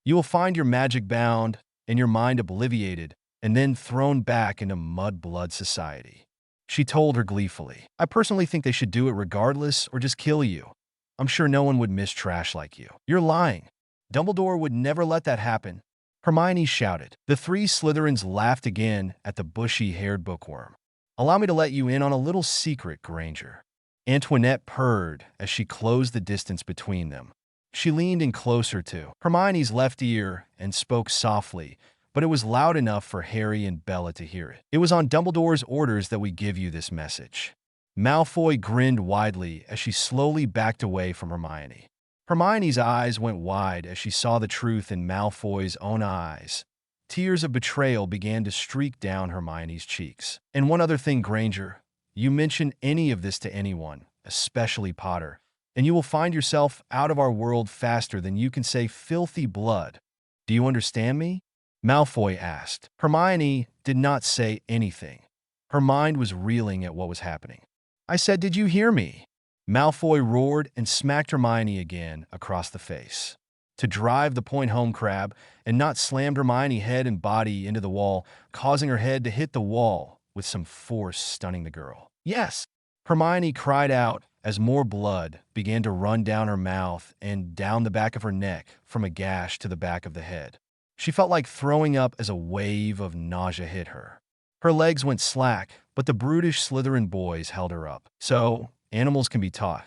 You will find your magic bound and your mind obliviated and then thrown back into mud-blood society. She told her gleefully. I personally think they should do it regardless or just kill you. I'm sure no one would miss trash like you. You're lying. Dumbledore would never let that happen. Hermione shouted. The three Slytherins laughed again at the bushy-haired bookworm. Allow me to let you in on a little secret, Granger. Antoinette purred as she closed the distance between them. She leaned in closer to Hermione's left ear and spoke softly, but it was loud enough for Harry and Bella to hear it. It was on Dumbledore's orders that we give you this message. Malfoy grinned widely as she slowly backed away from Hermione. Hermione's eyes went wide as she saw the truth in Malfoy's own eyes. Tears of betrayal began to streak down Hermione's cheeks. And one other thing, Granger, you mention any of this to anyone, especially Potter, and you will find yourself out of our world faster than you can say filthy blood. Do you understand me? Malfoy asked. Hermione did not say anything. Her mind was reeling at what was happening. I said, did you hear me? Malfoy roared and smacked Hermione again across the face. To drive the point home, Crabbe, and not slammed Hermione head and body into the wall, causing her head to hit the wall with some force, stunning the girl. Yes! Hermione cried out as more blood began to run down her mouth and down the back of her neck from a gash to the back of the head. She felt like throwing up as a wave of nausea hit her. Her legs went slack, but the brutish Slytherin boys held her up. So, animals can be taught.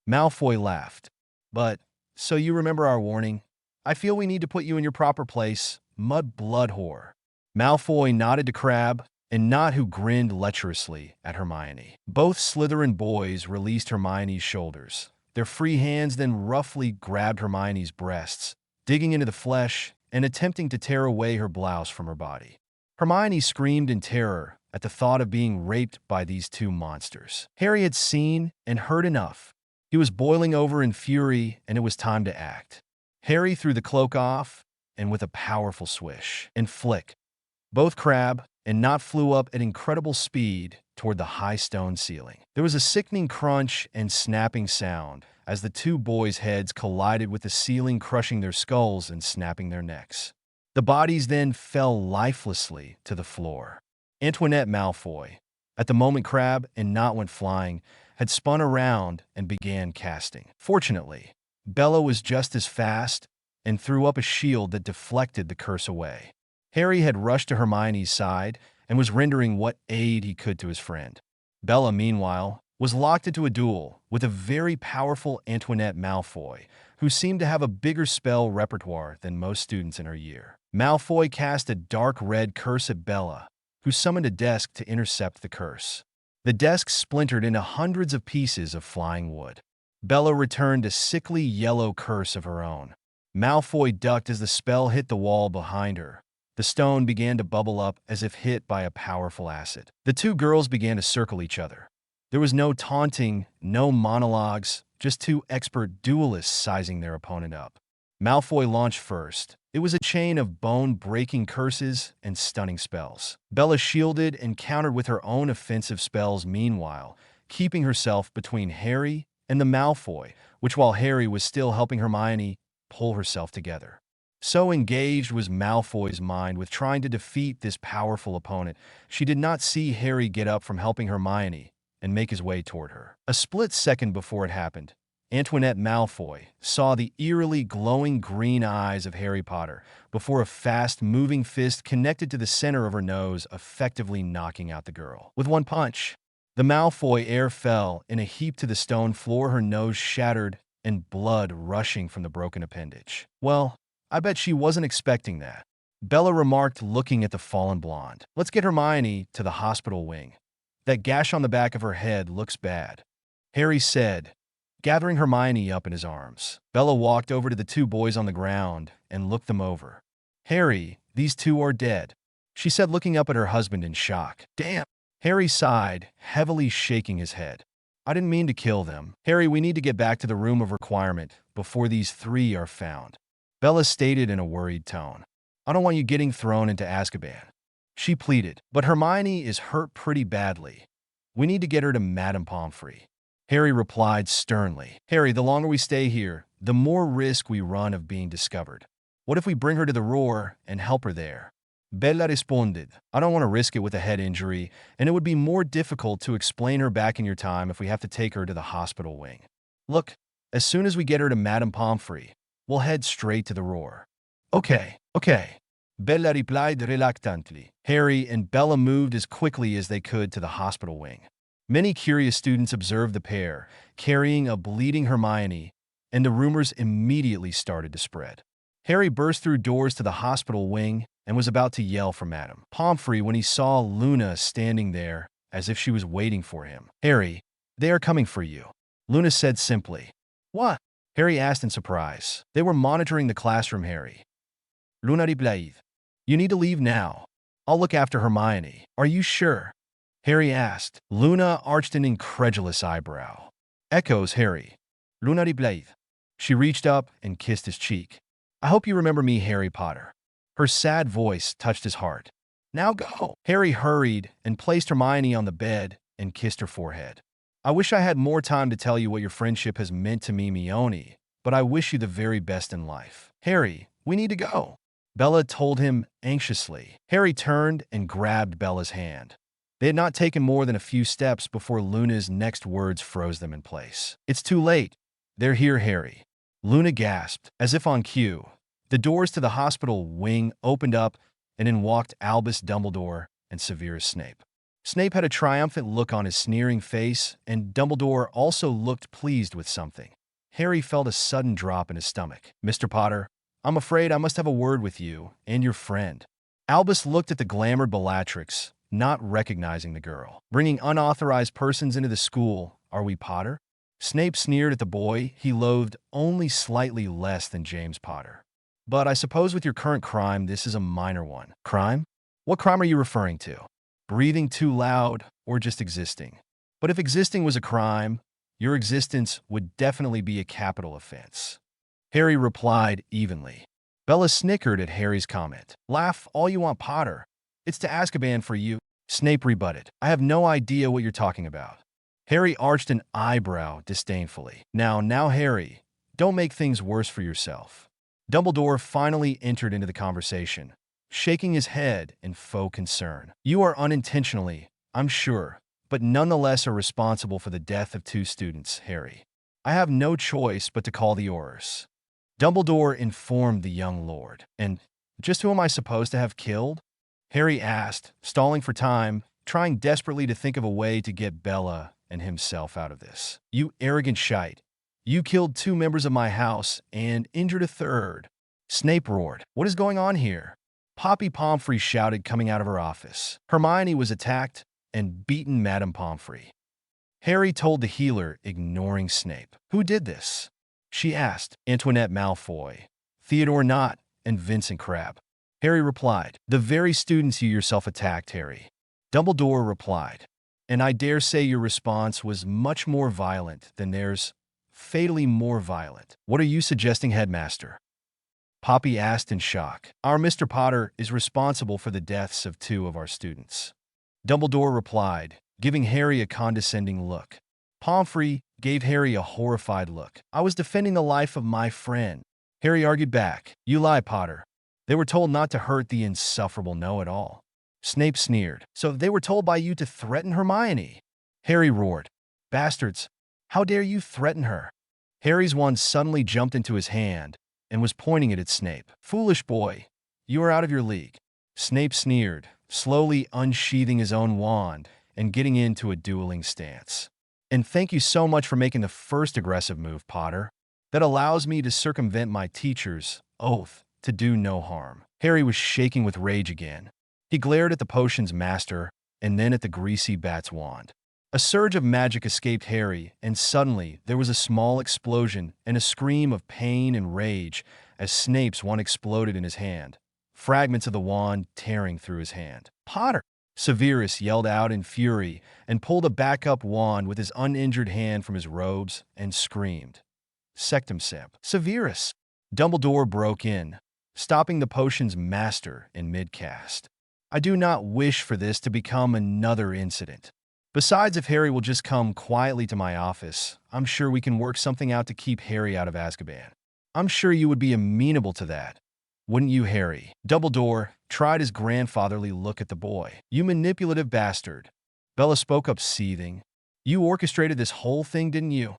Malfoy laughed. But, so you remember our warning? I feel we need to put you in your proper place, mud-blood whore. Malfoy nodded to Crabbe and Not, who grinned lecherously at Hermione. Both Slytherin boys released Hermione's shoulders. Their free hands then roughly grabbed Hermione's breasts, digging into the flesh and attempting to tear away her blouse from her body. Hermione screamed in terror at the thought of being raped by these two monsters. Harry had seen and heard enough. He was boiling over in fury, and it was time to act. Harry threw the cloak off, and with a powerful swish and flick, both Crabbe and Not flew up at incredible speed toward the high stone ceiling. There was a sickening crunch and snapping sound as the two boys' heads collided with the ceiling, crushing their skulls and snapping their necks. The bodies then fell lifelessly to the floor. Antoinette Malfoy, at the moment Crabbe and Not went flying, had spun around and began casting. Fortunately, Bella was just as fast and threw up a shield that deflected the curse away. Harry had rushed to Hermione's side and was rendering what aid he could to his friend. Bella, meanwhile, was locked into a duel with a very powerful Antoinette Malfoy, who seemed to have a bigger spell repertoire than most students in her year. Malfoy cast a dark red curse at Bella, who summoned a desk to intercept the curse. The desk splintered into hundreds of pieces of flying wood. Bella returned a sickly yellow curse of her own. Malfoy ducked as the spell hit the wall behind her. The stone began to bubble up as if hit by a powerful acid. The two girls began to circle each other. There was no taunting, no monologues, just two expert duelists sizing their opponent up. Malfoy launched first. It was a chain of bone-breaking curses and stunning spells. Bella shielded and countered with her own offensive spells meanwhile, keeping herself between Harry and the Malfoy, which while Harry was still helping Hermione pull herself together. So engaged was Malfoy's mind with trying to defeat this powerful opponent, she did not see Harry get up from helping Hermione and make his way toward her. A split second before it happened, Antoinette Malfoy saw the eerily glowing green eyes of Harry Potter before a fast-moving fist connected to the center of her nose, effectively knocking out the girl. With one punch, The Malfoy heir fell in a heap to the stone floor, her nose shattered and blood rushing from the broken appendage. Well, I bet she wasn't expecting that, Bella remarked, looking at the fallen blonde. Let's get Hermione to the hospital wing. That gash on the back of her head looks bad, Harry said, gathering Hermione up in his arms. Bella walked over to the two boys on the ground and looked them over. Harry, these two are dead, she said, looking up at her husband in shock. Damn. Harry sighed, heavily shaking his head. I didn't mean to kill them. Harry, we need to get back to the room of requirement before these three are found, Bella stated in a worried tone. I don't want you getting thrown into Azkaban, she pleaded. But Hermione is hurt pretty badly. We need to get her to Madame Pomfrey, Harry replied sternly. Harry, the longer we stay here, the more risk we run of being discovered. What if we bring her to the Roar and help her there? Bella responded. I don't want to risk it with a head injury, and it would be more difficult to explain her back in your time if we have to take her to the hospital wing. Look, as soon as we get her to Madame Pomfrey, we'll head straight to the Roar. Okay, Bella replied reluctantly. Harry and Bella moved as quickly as they could to the hospital wing. Many curious students observed the pair, carrying a bleeding Hermione, and the rumors immediately started to spread. Harry burst through doors to the hospital wing and was about to yell for Madame Pomfrey when he saw Luna standing there as if she was waiting for him. Harry, they are coming for you, Luna said simply. What? Harry asked in surprise. They were monitoring the classroom, Harry. Luna replied. You need to leave now. I'll look after Hermione. Are you sure? Harry asked. Luna arched an incredulous eyebrow. Echoes, Harry. Luna replied. She reached up and kissed his cheek. I hope you remember me, Harry Potter. Her sad voice touched his heart. Now go. Harry hurried and placed Hermione on the bed and kissed her forehead. I wish I had more time to tell you what your friendship has meant to me, Mione, but I wish you the very best in life. Harry, we need to go, Bella told him anxiously. Harry turned and grabbed Bella's hand. They had not taken more than a few steps before Luna's next words froze them in place. It's too late. They're here, Harry. Luna gasped, as if on cue. The doors to the hospital wing opened up, and in walked Albus Dumbledore and Severus Snape. Snape had a triumphant look on his sneering face, and Dumbledore also looked pleased with something. Harry felt a sudden drop in his stomach. Mr. Potter, I'm afraid I must have a word with you and your friend. Albus looked at the glamored Bellatrix, not recognizing the girl. Bringing unauthorized persons into the school, are we, Potter? Snape sneered at the boy he loathed only slightly less than James Potter. But I suppose with your current crime, this is a minor one. Crime? What crime are you referring to? Breathing too loud or just existing? But if existing was a crime, your existence would definitely be a capital offense, Harry replied evenly. Bella snickered at Harry's comment. Laugh all you want, Potter. It's to Azkaban for you, Snape rebutted. I have no idea what you're talking about. Harry arched an eyebrow disdainfully. Now, Harry, don't make things worse for yourself. Dumbledore finally entered into the conversation, shaking his head in faux concern. You are unintentionally, I'm sure, but nonetheless are responsible for the death of 2 students, Harry. I have no choice but to call the Aurors, Dumbledore informed the young lord. And just who am I supposed to have killed? Harry asked, stalling for time, trying desperately to think of a way to get Bella and himself out of this. You arrogant shite. You killed 2 members of my house and injured a 3rd. Snape roared. What is going on here? Poppy Pomfrey shouted, coming out of her office. Hermione was attacked and beaten, Madame Pomfrey, Harry told the healer, ignoring Snape. Who did this? She asked. Antoinette Malfoy, Theodore Nott, and Vincent Crabbe, Harry replied. The very students you yourself attacked, Harry, Dumbledore replied. And I dare say your response was much more violent than theirs, fatally more violent. What are you suggesting, Headmaster? Poppy asked in shock. Our Mr. Potter is responsible for the deaths of 2 of our students, Dumbledore replied, giving Harry a condescending look. Pomfrey gave Harry a horrified look. I was defending the life of my friend, Harry argued back. You lie, Potter. They were told not to hurt the insufferable know-it-all. Snape sneered. So they were told by you to threaten Hermione? Harry roared. Bastards, how dare you threaten her? Harry's wand suddenly jumped into his hand and was pointing it at Snape. Foolish boy, you are out of your league. Snape sneered, slowly unsheathing his own wand and getting into a dueling stance. And thank you so much for making the first aggressive move, Potter. That allows me to circumvent my teacher's oath to do no harm. Harry was shaking with rage again. He glared at the potion's master and then at the greasy bat's wand. A surge of magic escaped Harry, and suddenly there was a small explosion and a scream of pain and rage as Snape's wand exploded in his hand, fragments of the wand tearing through his hand. "Potter!" Severus yelled out in fury and pulled a backup wand with his uninjured hand from his robes and screamed, "Sectum Sep!" "Severus!" Dumbledore broke in, stopping the potion's master in mid-cast. "I do not wish for this to become another incident. Besides, if Harry will just come quietly to my office, I'm sure we can work something out to keep Harry out of Azkaban. I'm sure you would be amenable to that. Wouldn't you, Harry?" Dumbledore tried his grandfatherly look at the boy. "You manipulative bastard." Bella spoke up, seething. "You orchestrated this whole thing, didn't you?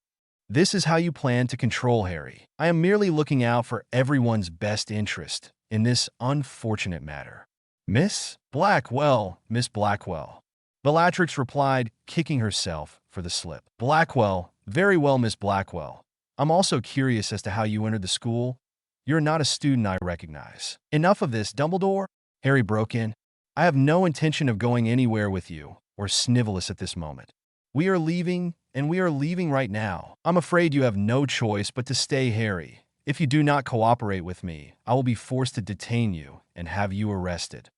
This is how you plan to control Harry. I am merely looking out for everyone's best interest in this unfortunate matter." "Miss Blackwell, Miss Blackwell." Bellatrix replied, kicking herself for the slip. "Blackwell, very well, Miss Blackwell. I'm also curious as to how you entered the school. You're not a student I recognize." "Enough of this, Dumbledore," Harry broke in. "I have no intention of going anywhere with you or Snivelus at this moment. We are leaving, and we are leaving right now. I'm afraid you have no choice but to stay, Harry. If you do not cooperate with me, I will be forced to detain you and have you arrested."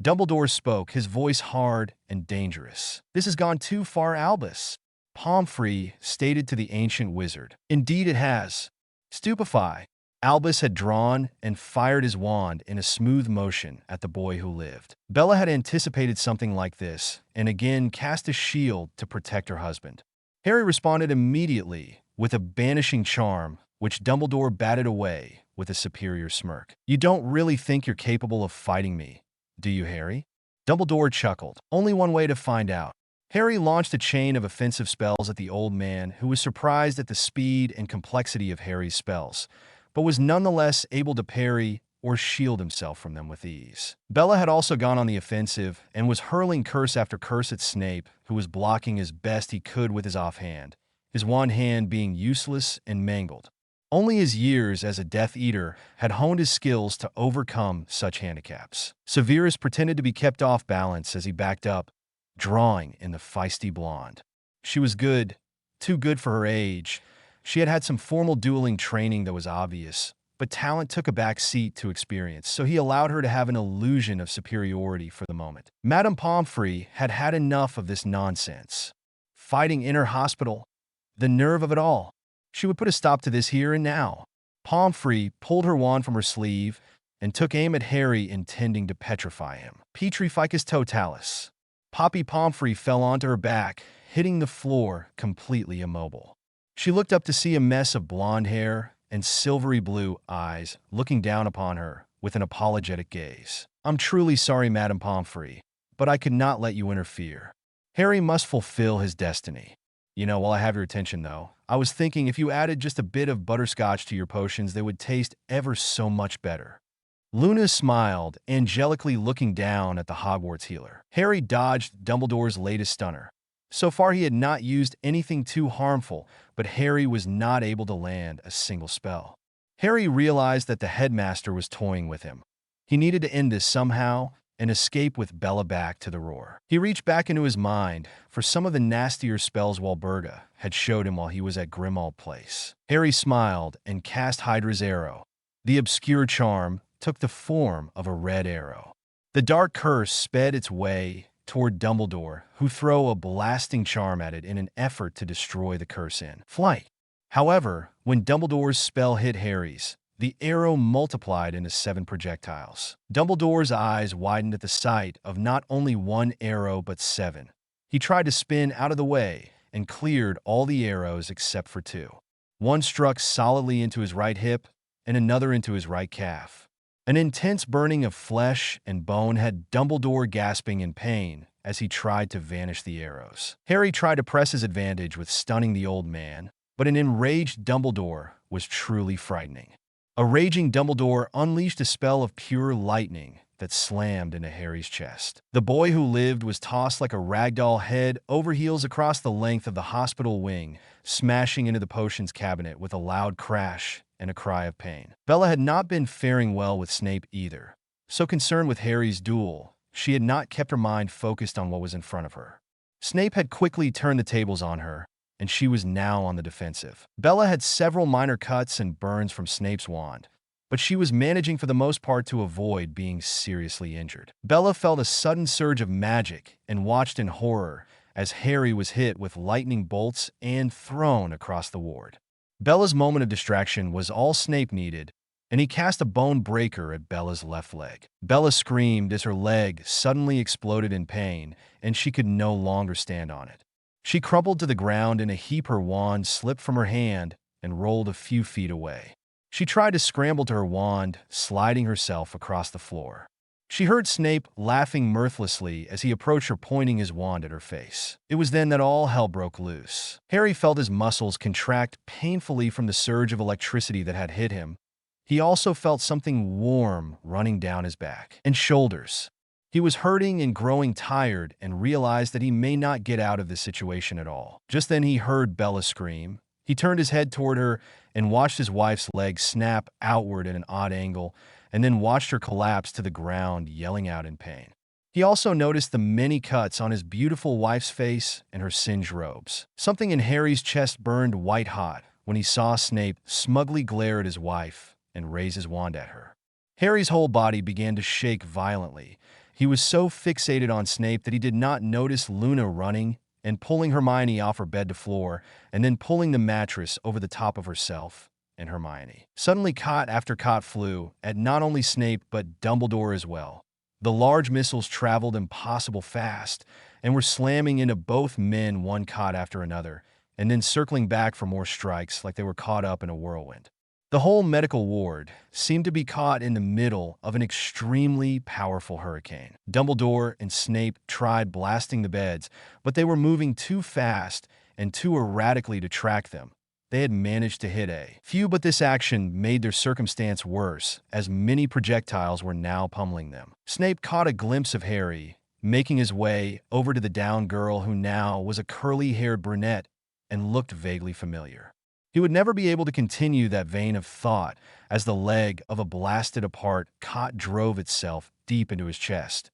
Dumbledore spoke, his voice hard and dangerous. "This has gone too far, Albus," Pomfrey stated to the ancient wizard. "Indeed it has." Stupefied, Albus had drawn and fired his wand in a smooth motion at the boy who lived. Bella had anticipated something like this and again cast a shield to protect her husband. Harry responded immediately with a banishing charm, which Dumbledore batted away with a superior smirk. "You don't really think you're capable of fighting me, do you, Harry?" Dumbledore chuckled. "Only one way to find out." Harry launched a chain of offensive spells at the old man, who was surprised at the speed and complexity of Harry's spells, but was nonetheless able to parry or shield himself from them with ease. Bella had also gone on the offensive and was hurling curse after curse at Snape, who was blocking as best he could with his offhand, his wand hand being useless and mangled. Only his years as a Death Eater had honed his skills to overcome such handicaps. Severus pretended to be kept off balance as he backed up, drawing in the feisty blonde. She was good, too good for her age. She had had some formal dueling training that was obvious, but talent took a back seat to experience, so he allowed her to have an illusion of superiority for the moment. Madame Pomfrey had had enough of this nonsense. Fighting in her hospital, the nerve of it all. She would put a stop to this here and now. Pomfrey pulled her wand from her sleeve and took aim at Harry, intending to petrify him. Petrificus totalis. Poppy Pomfrey fell onto her back, hitting the floor completely immobile. She looked up to see a mess of blonde hair and silvery blue eyes looking down upon her with an apologetic gaze. "I'm truly sorry, Madame Pomfrey, but I could not let you interfere. Harry must fulfill his destiny. You know, while I have your attention, though, I was thinking if you added just a bit of butterscotch to your potions, they would taste ever so much better." Luna smiled, angelically looking down at the Hogwarts healer. Harry dodged Dumbledore's latest stunner. So far, he had not used anything too harmful, but Harry was not able to land a single spell. Harry realized that the headmaster was toying with him. He needed to end this somehow and escape with Bella back to the roar. He reached back into his mind for some of the nastier spells Walburga had showed him while he was at Grimmauld Place. Harry smiled and cast Hydra's arrow. The obscure charm took the form of a red arrow. The dark curse sped its way toward Dumbledore, who threw a blasting charm at it in an effort to destroy the curse in flight. However, when Dumbledore's spell hit Harry's, the arrow multiplied into 7 projectiles. Dumbledore's eyes widened at the sight of not only one arrow but 7. He tried to spin out of the way and cleared all the arrows except for 2. One struck solidly into his right hip and another into his right calf. An intense burning of flesh and bone had Dumbledore gasping in pain as he tried to vanish the arrows. Harry tried to press his advantage with stunning the old man, but an enraged Dumbledore was truly frightening. A raging Dumbledore unleashed a spell of pure lightning that slammed into Harry's chest. The boy who lived was tossed like a ragdoll head over heels across the length of the hospital wing, smashing into the potions cabinet with a loud crash and a cry of pain. Bella had not been faring well with Snape either. So concerned with Harry's duel, she had not kept her mind focused on what was in front of her. Snape had quickly turned the tables on her, and she was now on the defensive. Bella had several minor cuts and burns from Snape's wand, but she was managing for the most part to avoid being seriously injured. Bella felt a sudden surge of magic and watched in horror as Harry was hit with lightning bolts and thrown across the ward. Bella's moment of distraction was all Snape needed, and he cast a bone breaker at Bella's left leg. Bella screamed as her leg suddenly exploded in pain, and she could no longer stand on it. She crumpled to the ground in a heap. Her wand slipped from her hand and rolled a few feet away. She tried to scramble to her wand, sliding herself across the floor. She heard Snape laughing mirthlessly as he approached her, pointing his wand at her face. It was then that all hell broke loose. Harry felt his muscles contract painfully from the surge of electricity that had hit him. He also felt something warm running down his back and shoulders. He was hurting and growing tired and realized that he may not get out of this situation at all. Just then he heard Bella scream. He turned his head toward her and watched his wife's leg snap outward at an odd angle, and then watched her collapse to the ground, yelling out in pain. He also noticed the many cuts on his beautiful wife's face and her singed robes. Something in Harry's chest burned white hot when he saw Snape smugly glare at his wife and raise his wand at her. Harry's whole body began to shake violently. He was so fixated on Snape that he did not notice Luna running and pulling Hermione off her bed to floor, and then pulling the mattress over the top of herself and Hermione. Suddenly, cot after cot flew at not only Snape but Dumbledore as well. The large missiles traveled impossible fast and were slamming into both men, one cot after another, and then circling back for more strikes like they were caught up in a whirlwind. The whole medical ward seemed to be caught in the middle of an extremely powerful hurricane. Dumbledore and Snape tried blasting the beds, but they were moving too fast and too erratically to track them. They had managed to hit a few, but this action made their circumstance worse, as many projectiles were now pummeling them. Snape caught a glimpse of Harry, making his way over to the downed girl, who now was a curly-haired brunette and looked vaguely familiar. He would never be able to continue that vein of thought as the leg of a blasted-apart cot drove itself deep into his chest,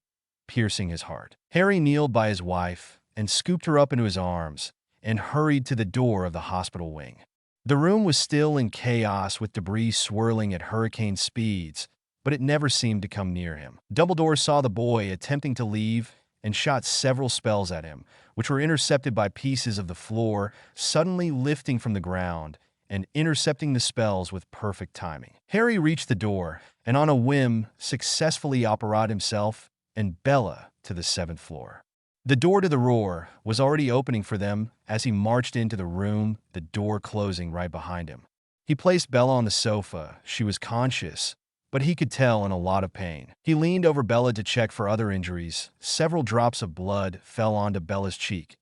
piercing his heart. Harry kneeled by his wife and scooped her up into his arms and hurried to the door of the hospital wing. The room was still in chaos, with debris swirling at hurricane speeds, but it never seemed to come near him. Dumbledore saw the boy attempting to leave and shot several spells at him, which were intercepted by pieces of the floor suddenly lifting from the ground and intercepting the spells with perfect timing. Harry reached the door and on a whim successfully operated himself and Bella to the 7th floor. The door to the roar was already opening for them as he marched into the room, the door closing right behind him. He placed Bella on the sofa. She was conscious, but he could tell in a lot of pain. He leaned over Bella to check for other injuries. Several drops of blood fell onto Bella's cheek,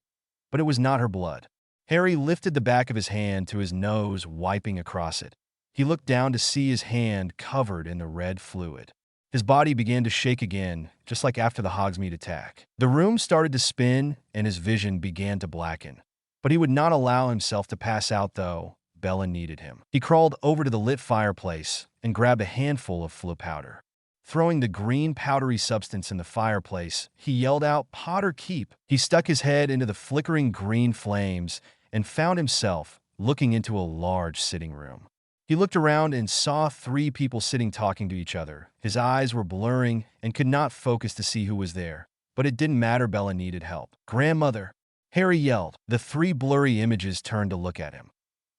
but it was not her blood. Harry lifted the back of his hand to his nose, wiping across it. He looked down to see his hand covered in the red fluid. His body began to shake again, just like after the Hogsmeade attack. The room started to spin, and his vision began to blacken. But he would not allow himself to pass out, though. Bella needed him. He crawled over to the lit fireplace and grabbed a handful of flip powder. Throwing the green powdery substance in the fireplace, he yelled out, "Potter, keep!" He stuck his head into the flickering green flames and found himself looking into a large sitting room. He looked around and saw 3 people sitting talking to each other. His eyes were blurring and could not focus to see who was there. But it didn't matter, Bella needed help. "Grandmother!" Harry yelled. The 3 blurry images turned to look at him.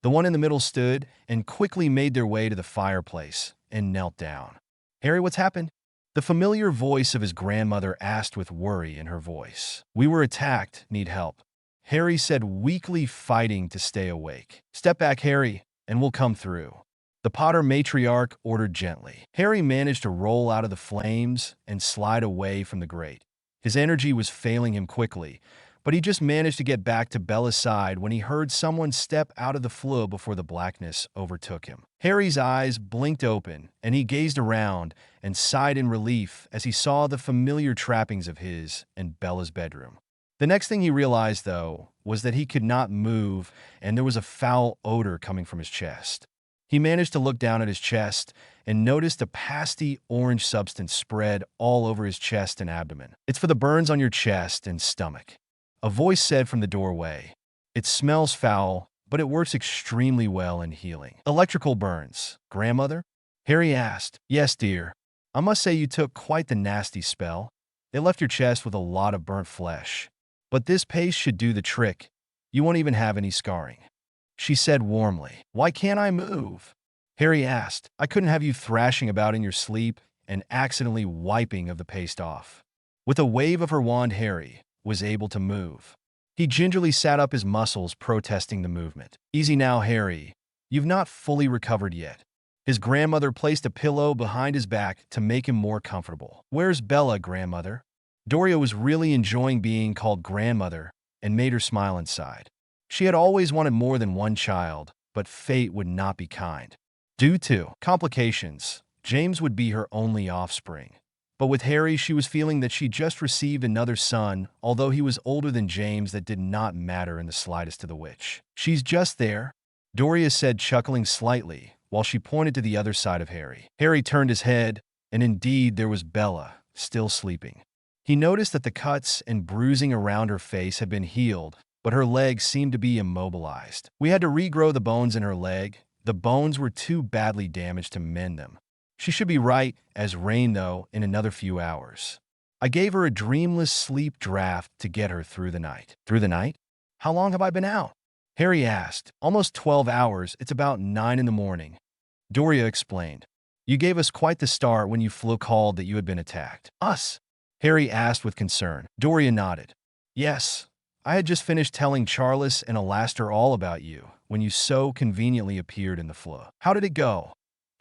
The one in the middle stood and quickly made their way to the fireplace and knelt down. "Harry, what's happened?" The familiar voice of his grandmother asked with worry in her voice. "We were attacked. Need help," Harry said, weakly fighting to stay awake. "Step back, Harry, and we'll come through," the Potter matriarch ordered gently. Harry managed to roll out of the flames and slide away from the grate. His energy was failing him quickly, but he just managed to get back to Bella's side when he heard someone step out of the flue before the blackness overtook him. Harry's eyes blinked open, and he gazed around and sighed in relief as he saw the familiar trappings of his and Bella's bedroom. The next thing he realized, though, was that he could not move, and there was a foul odor coming from his chest. He managed to look down at his chest and noticed a pasty orange substance spread all over his chest and abdomen. "It's for the burns on your chest and stomach," a voice said from the doorway. "It smells foul, but it works extremely well in healing." "Electrical burns, grandmother?" Harry asked. "Yes, dear. I must say you took quite the nasty spell. It left your chest with a lot of burnt flesh. But this paste should do the trick. You won't even have any scarring," she said warmly. "Why can't I move?" Harry asked. "I couldn't have you thrashing about in your sleep and accidentally wiping of the paste off." With a wave of her wand, Harry was able to move. He gingerly sat up, his muscles protesting the movement. "Easy now, Harry. You've not fully recovered yet." His grandmother placed a pillow behind his back to make him more comfortable. "Where's Bella, grandmother?" Doria was really enjoying being called grandmother and made her smile inside. She had always wanted more than one child, but fate would not be kind. Due to complications, James would be her only offspring. But with Harry, she was feeling that she just received another son, although he was older than James. That did not matter in the slightest to the witch. "She's just there," Doria said, chuckling slightly, while she pointed to the other side of Harry. Harry turned his head, and indeed there was Bella, still sleeping. He noticed that the cuts and bruising around her face had been healed, but her legs seemed to be immobilized. "We had to regrow the bones in her leg. The bones were too badly damaged to mend them. She should be right as rain, though, in another few hours. I gave her a dreamless sleep draft to get her through the night." "Through the night? How long have I been out?" Harry asked. "Almost 12 hours. It's about 9 in the morning," Doria explained. "You gave us quite the start when you called that you had been attacked." "Us?" Harry asked with concern. Doria nodded. "Yes. I had just finished telling Charles and Alastor all about you when you so conveniently appeared in the flue." "How did it go?"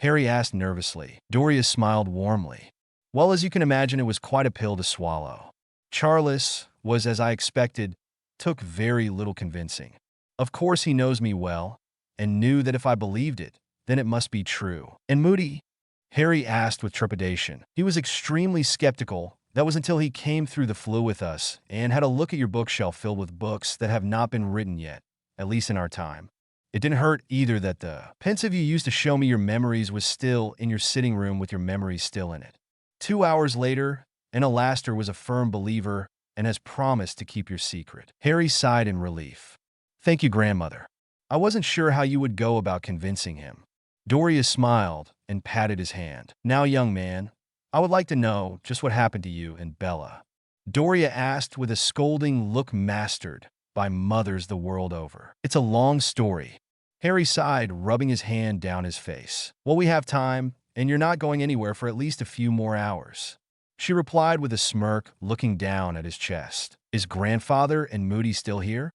Harry asked nervously. Doria smiled warmly. "Well, as you can imagine, it was quite a pill to swallow. Charles was, as I expected, took very little convincing. Of course he knows me well, and knew that if I believed it, then it must be true." "And Moody?" Harry asked with trepidation. "He was extremely skeptical. That was until he came through the flue with us and had a look at your bookshelf filled with books that have not been written yet, at least in our time. It didn't hurt either that the pensive you used to show me your memories was still in your sitting room with your memories still in it. 2 hours later, and Alastor was a firm believer and has promised to keep your secret." Harry sighed in relief. "Thank you, grandmother. I wasn't sure how you would go about convincing him." Doria smiled and patted his hand. "Now, young man, I would like to know just what happened to you and Bella." Doria asked with a scolding look mastered by mothers the world over. "It's a long story." Harry sighed, rubbing his hand down his face. "Well, we have time, and you're not going anywhere for at least a few more hours," she replied with a smirk, looking down at his chest. "Is grandfather and Moody still here?"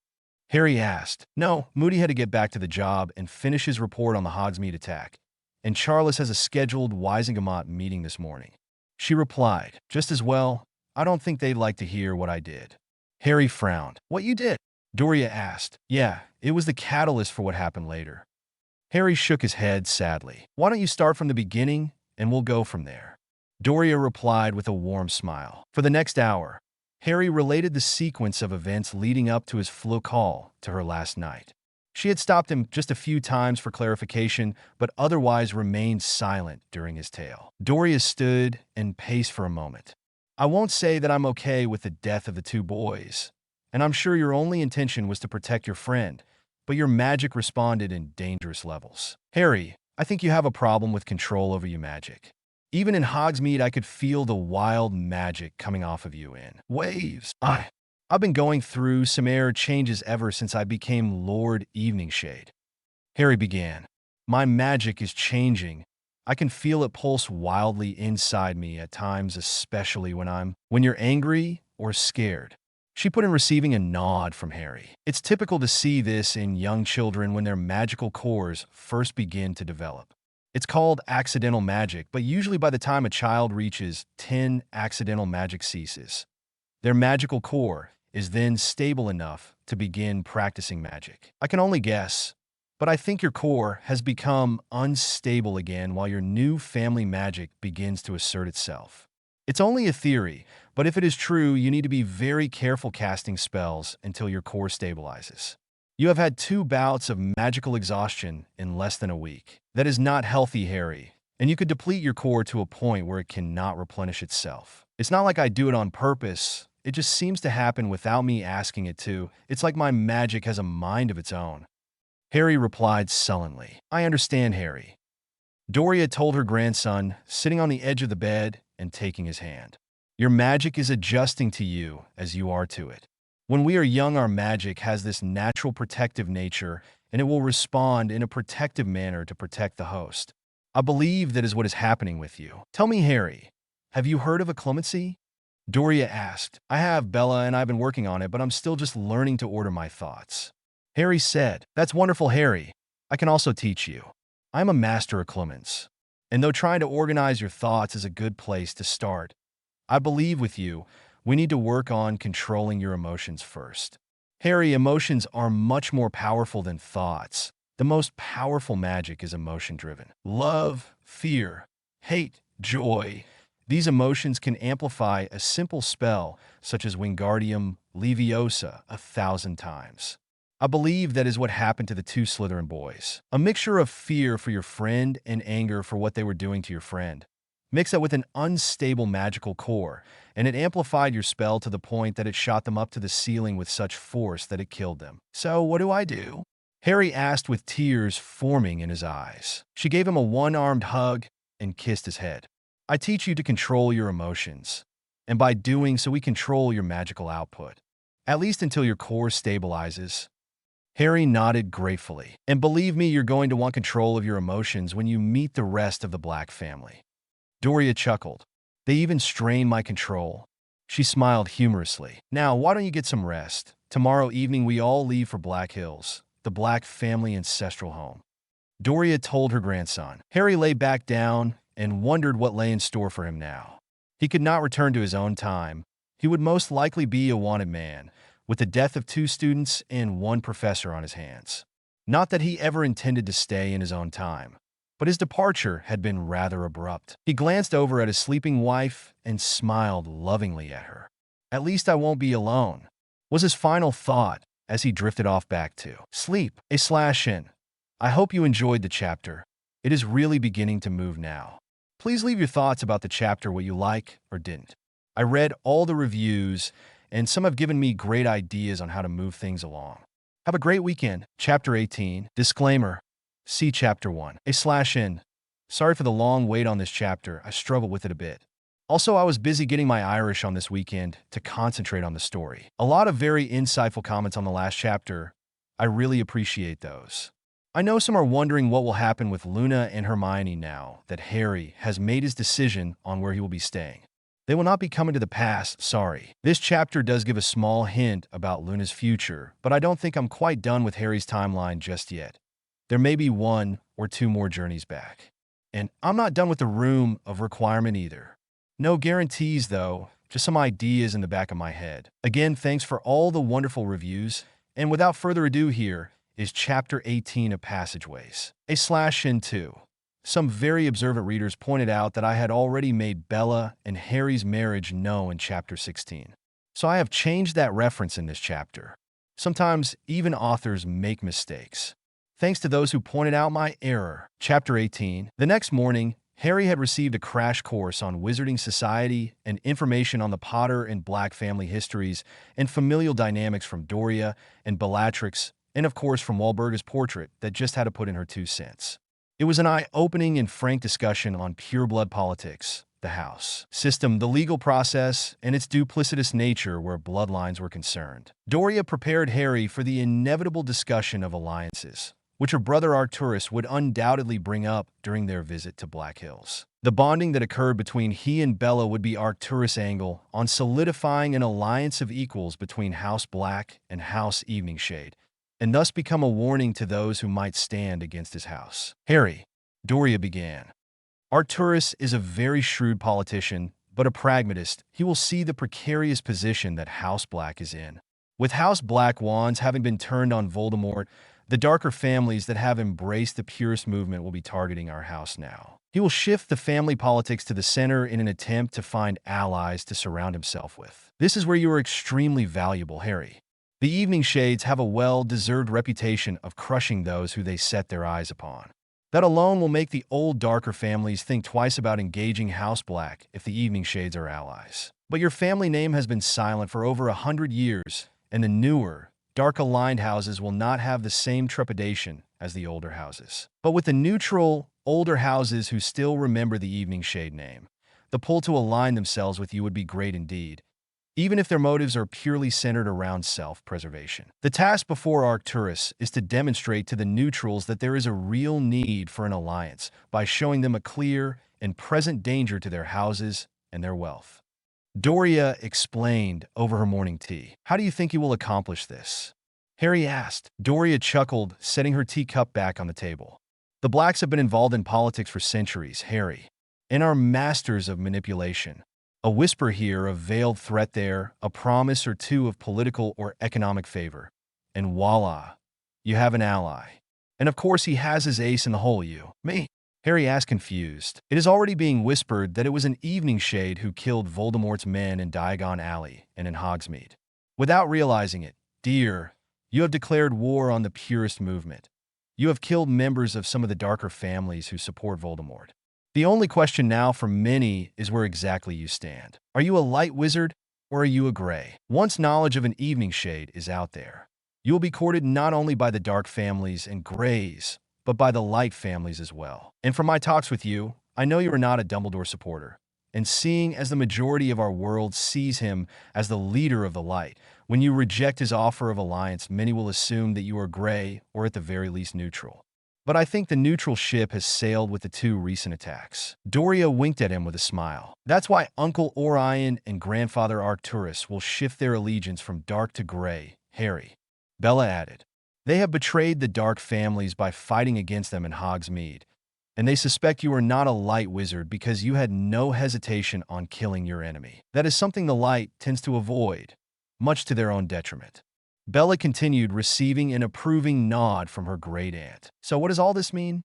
Harry asked. "No, Moody had to get back to the job and finish his report on the Hogsmeade attack, and Charles has a scheduled Wisingamot meeting this morning," she replied. "Just as well. I don't think they'd like to hear what I did." Harry frowned. "What you did?" Doria asked. "Yeah, it was the catalyst for what happened later." Harry shook his head sadly. "Why don't you start from the beginning, and we'll go from there?" Doria replied with a warm smile. For the next hour, Harry related the sequence of events leading up to his flue call to her last night. She had stopped him just a few times for clarification, but otherwise remained silent during his tale. Doria stood and paced for a moment. "I won't say that I'm okay with the death of the 2 boys, and I'm sure your only intention was to protect your friend, but your magic responded in dangerous levels. Harry, I think you have a problem with control over your magic. Even in Hogsmeade, I could feel the wild magic coming off of you in waves. I've been going through some air changes ever since I became Lord Eveningshade." Harry began. "My magic is changing. I can feel it pulse wildly inside me at times, especially when you're angry or scared." She put in, receiving a nod from Harry. "It's typical to see this in young children when their magical cores first begin to develop. It's called accidental magic, but usually by the time a child reaches 10, accidental magic ceases. Their magical core is then stable enough to begin practicing magic. I can only guess, but I think your core has become unstable again while your new family magic begins to assert itself. It's only a theory, but if it is true, you need to be very careful casting spells until your core stabilizes. You have had 2 bouts of magical exhaustion in less than a week. That is not healthy, Harry, and you could deplete your core to a point where it cannot replenish itself. It's not like I do it on purpose. It just seems to happen without me asking it to. It's like my magic has a mind of its own. Harry replied sullenly. I understand, Harry. Doria told her grandson, sitting on the edge of the bed and taking his hand. Your magic is adjusting to you as you are to it. When we are young, our magic has this natural protective nature, and it will respond in a protective manner to protect the host. I believe that is what is happening with you. Tell me, Harry, have you heard of occlumency? Doria asked. I have, Bella, and I've been working on it, but I'm still just learning to order my thoughts. Harry said, That's wonderful, Harry. I can also teach you. I'm a master of occluments. And though trying to organize your thoughts is a good place to start, I believe with you, we need to work on controlling your emotions first. Harry, emotions are much more powerful than thoughts. The most powerful magic is emotion-driven. Love, fear, hate, joy. These emotions can amplify a simple spell, such as Wingardium Leviosa, 1,000 times. I believe that is what happened to the 2 Slytherin boys. A mixture of fear for your friend and anger for what they were doing to your friend. Mix that with an unstable magical core, and it amplified your spell to the point that it shot them up to the ceiling with such force that it killed them. So what do I do? Harry asked with tears forming in his eyes. She gave him a one-armed hug and kissed his head. I teach you to control your emotions, and by doing so we control your magical output, at least until your core stabilizes. Harry nodded gratefully. And believe me, you're going to want control of your emotions when you meet the rest of the Black family. Doria chuckled. They even strain my control. She smiled humorously. Now, why don't you get some rest? Tomorrow evening we all leave for Black Hills, the Black family ancestral home. Doria told her grandson. Harry lay back down and wondered what lay in store for him now. He could not return to his own time. He would most likely be a wanted man, with the death of 2 students and 1 professor on his hands. Not that he ever intended to stay in his own time, but his departure had been rather abrupt. He glanced over at his sleeping wife and smiled lovingly at her. At least I won't be alone, was his final thought as he drifted off back to sleep. /n. I hope you enjoyed the chapter. It is really beginning to move now. Please leave your thoughts about the chapter, what you like or didn't. I read all the reviews, and some have given me great ideas on how to move things along. Have a great weekend. Chapter 18. Disclaimer. See Chapter 1. /n. Sorry for the long wait on this chapter. I struggled with it a bit. Also, I was busy getting my Irish on this weekend to concentrate on the story. A lot of very insightful comments on the last chapter. I really appreciate those. I know some are wondering what will happen with Luna and Hermione now that Harry has made his decision on where he will be staying. They will not be coming to the past, sorry. This chapter does give a small hint about Luna's future, but I don't think I'm quite done with Harry's timeline just yet. There may be 1 or 2 more journeys back. And I'm not done with the Room of Requirement either. No guarantees though, just some ideas in the back of my head. Again, thanks for all the wonderful reviews, and without further ado, here is Chapter 18 of Passageways. /2. Some very observant readers pointed out that I had already made Bella and Harry's marriage known in Chapter 16. So I have changed that reference in this chapter. Sometimes even authors make mistakes. Thanks to those who pointed out my error. Chapter 18. The next morning, Harry had received a crash course on Wizarding Society and information on the Potter and Black family histories and familial dynamics from Doria and Bellatrix, and of course from Walburga's portrait that just had to put in her 2 cents. It was an eye-opening and frank discussion on pureblood politics, the house system, the legal process, and its duplicitous nature where bloodlines were concerned. Doria prepared Harry for the inevitable discussion of alliances, which her brother Arcturus would undoubtedly bring up during their visit to Black Hills. The bonding that occurred between he and Bella would be Arcturus' angle on solidifying an alliance of equals between House Black and House Eveningshade, and thus become a warning to those who might stand against his house. Harry, Doria began. Arcturus is a very shrewd politician, but a pragmatist, he will see the precarious position that House Black is in. With House Black wands having been turned on Voldemort, the darker families that have embraced the purist movement will be targeting our house now. He will shift the family politics to the center in an attempt to find allies to surround himself with. This is where you are extremely valuable, Harry. The Evening Shades have a well-deserved reputation of crushing those who they set their eyes upon. That alone will make the old darker families think twice about engaging House Black if the Evening Shades are allies. But your family name has been silent for over 100 years, and the newer, dark-aligned houses will not have the same trepidation as the older houses. But with the neutral, older houses who still remember the Evening Shade name, the pull to align themselves with you would be great indeed, even if their motives are purely centered around self-preservation. The task before Arcturus is to demonstrate to the neutrals that there is a real need for an alliance by showing them a clear and present danger to their houses and their wealth. Doria explained over her morning tea. How do you think you will accomplish this? Harry asked. Doria chuckled, setting her teacup back on the table. The Blacks have been involved in politics for centuries, Harry, and are masters of manipulation. A whisper here, a veiled threat there, a promise or two of political or economic favor. And voila, you have an ally. And of course he has his ace in the hole, you. Me? Harry asked, confused. It is already being whispered that it was an Evening Shade who killed Voldemort's men in Diagon Alley and in Hogsmeade. Without realizing it, dear, you have declared war on the purist movement. You have killed members of some of the darker families who support Voldemort. The only question now for many is where exactly you stand. Are you a light wizard, or are you a gray? Once knowledge of an Evening Shade is out there, you will be courted not only by the dark families and grays, but by the light families as well. And from my talks with you, I know you are not a Dumbledore supporter. And seeing as the majority of our world sees him as the leader of the light, when you reject his offer of alliance, many will assume that you are gray or at the very least neutral. But I think the neutral ship has sailed with the two recent attacks. Doria winked at him with a smile. That's why Uncle Orion and Grandfather Arcturus will shift their allegiance from dark to gray, Harry. Bella added. They have betrayed the dark families by fighting against them in Hogsmeade, and they suspect you are not a light wizard because you had no hesitation on killing your enemy. That is something the light tends to avoid, much to their own detriment. Bella continued, receiving an approving nod from her great-aunt. So what does all this mean?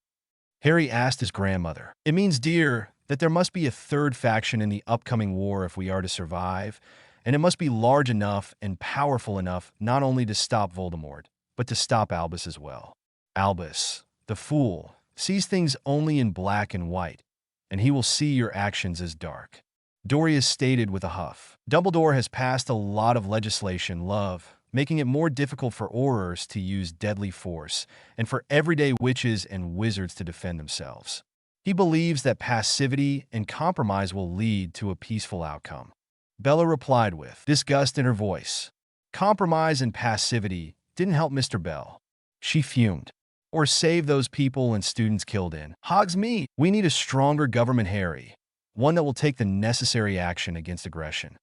Harry asked his grandmother. It means, dear, that there must be a third faction in the upcoming war if we are to survive, and it must be large enough and powerful enough not only to stop Voldemort, but to stop Albus as well. Albus, the fool, sees things only in black and white, and he will see your actions as dark. Doria stated with a huff. Dumbledore has passed a lot of legislation, love, making it more difficult for Aurors to use deadly force and for everyday witches and wizards to defend themselves. He believes that passivity and compromise will lead to a peaceful outcome. Bella replied with disgust in her voice. Compromise and passivity didn't help Mr. Bell. She fumed. Or save those people and students killed in Hogsmeade. We need a stronger government, Harry. One that will take the necessary action against aggression.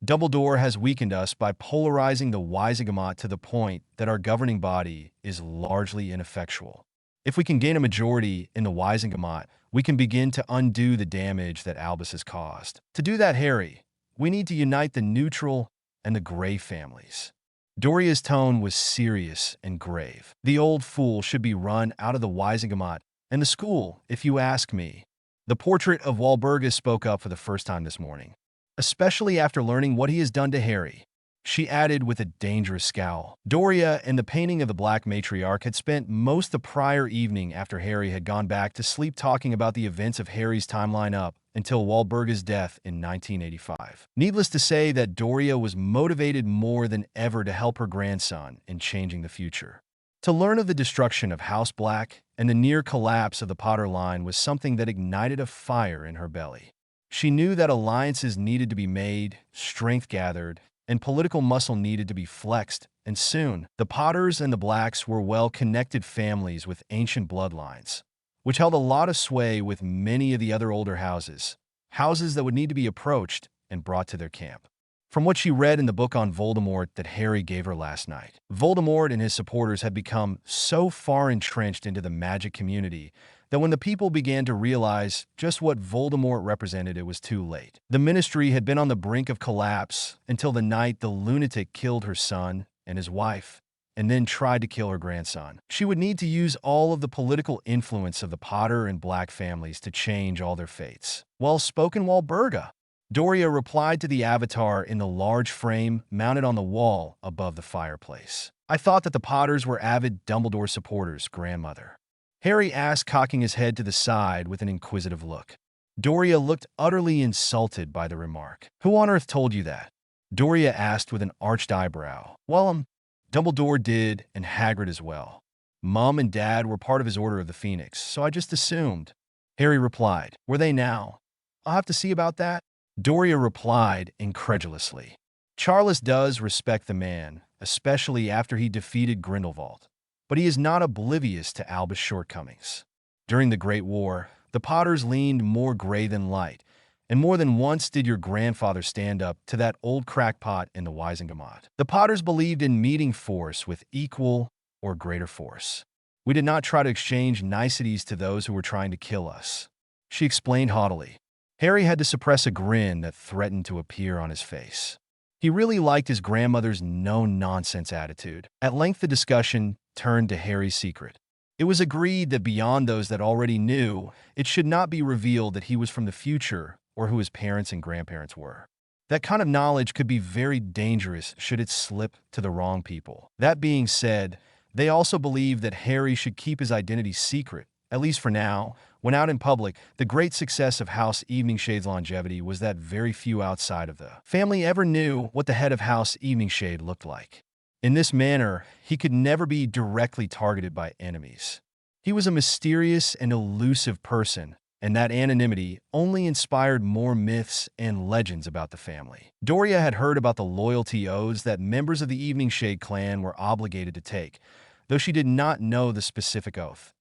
Dumbledore has weakened us by polarizing the Wisegamot to the point that our governing body is largely ineffectual. If we can gain a majority in the Wisegamot, we can begin to undo the damage that Albus has caused. To do that, Harry, we need to unite the neutral and the gray families. Doria's tone was serious and grave. The old fool should be run out of the Wisegamot and the school, if you ask me. The portrait of Walburga spoke up for the first time this morning, especially after learning what he has done to Harry. She added with a dangerous scowl. Doria and the painting of the Black Matriarch had spent most the prior evening after Harry had gone back to sleep talking about the events of Harry's timeline up until Walburga's death in 1985. Needless to say that Doria was motivated more than ever to help her grandson in changing the future. To learn of the destruction of House Black and the near collapse of the Potter line was something that ignited a fire in her belly. She knew that alliances needed to be made, strength gathered, and political muscle needed to be flexed, and soon, the Potters and the Blacks were well-connected families with ancient bloodlines, which held a lot of sway with many of the other older houses that would need to be approached and brought to their camp. From what she read in the book on Voldemort that Harry gave her last night, Voldemort and his supporters had become so far entrenched into the magic community that when the people began to realize just what Voldemort represented, it was too late. The Ministry had been on the brink of collapse until the night the lunatic killed her son and his wife, and then tried to kill her grandson. She would need to use all of the political influence of the Potter and Black families to change all their fates. Well spoken, Walburga. Doria replied to the avatar in the large frame mounted on the wall above the fireplace. I thought that the Potters were avid Dumbledore supporters, grandmother. Harry asked, cocking his head to the side with an inquisitive look. Doria looked utterly insulted by the remark. Who on earth told you that? Doria asked with an arched eyebrow. Well, Dumbledore did, and Hagrid as well. Mom and Dad were part of his Order of the Phoenix, so I just assumed. Harry replied. Were they now? I'll have to see about that. Doria replied incredulously. Charles does respect the man, especially after he defeated Grindelwald, but he is not oblivious to Albus' shortcomings. During the Great War, the Potters leaned more gray than light, and more than once did your grandfather stand up to that old crackpot in the Wisengamot. The Potters believed in meeting force with equal or greater force. We did not try to exchange niceties to those who were trying to kill us, she explained haughtily. Harry had to suppress a grin that threatened to appear on his face. He really liked his grandmother's no-nonsense attitude. At length, the discussion turned to Harry's secret. It was agreed that beyond those that already knew, it should not be revealed that he was from the future or who his parents and grandparents were. That kind of knowledge could be very dangerous should it slip to the wrong people. That being said, they also believed that Harry should keep his identity secret, at least for now. When out in public, the great success of House Eveningshade's longevity was that very few outside of the family ever knew what the head of House Eveningshade looked like. In this manner, he could never be directly targeted by enemies. He was a mysterious and elusive person, and that anonymity only inspired more myths and legends about the family. Doria had heard about the loyalty oaths that members of the Eveningshade clan were obligated to take, though she did not know the specific oath.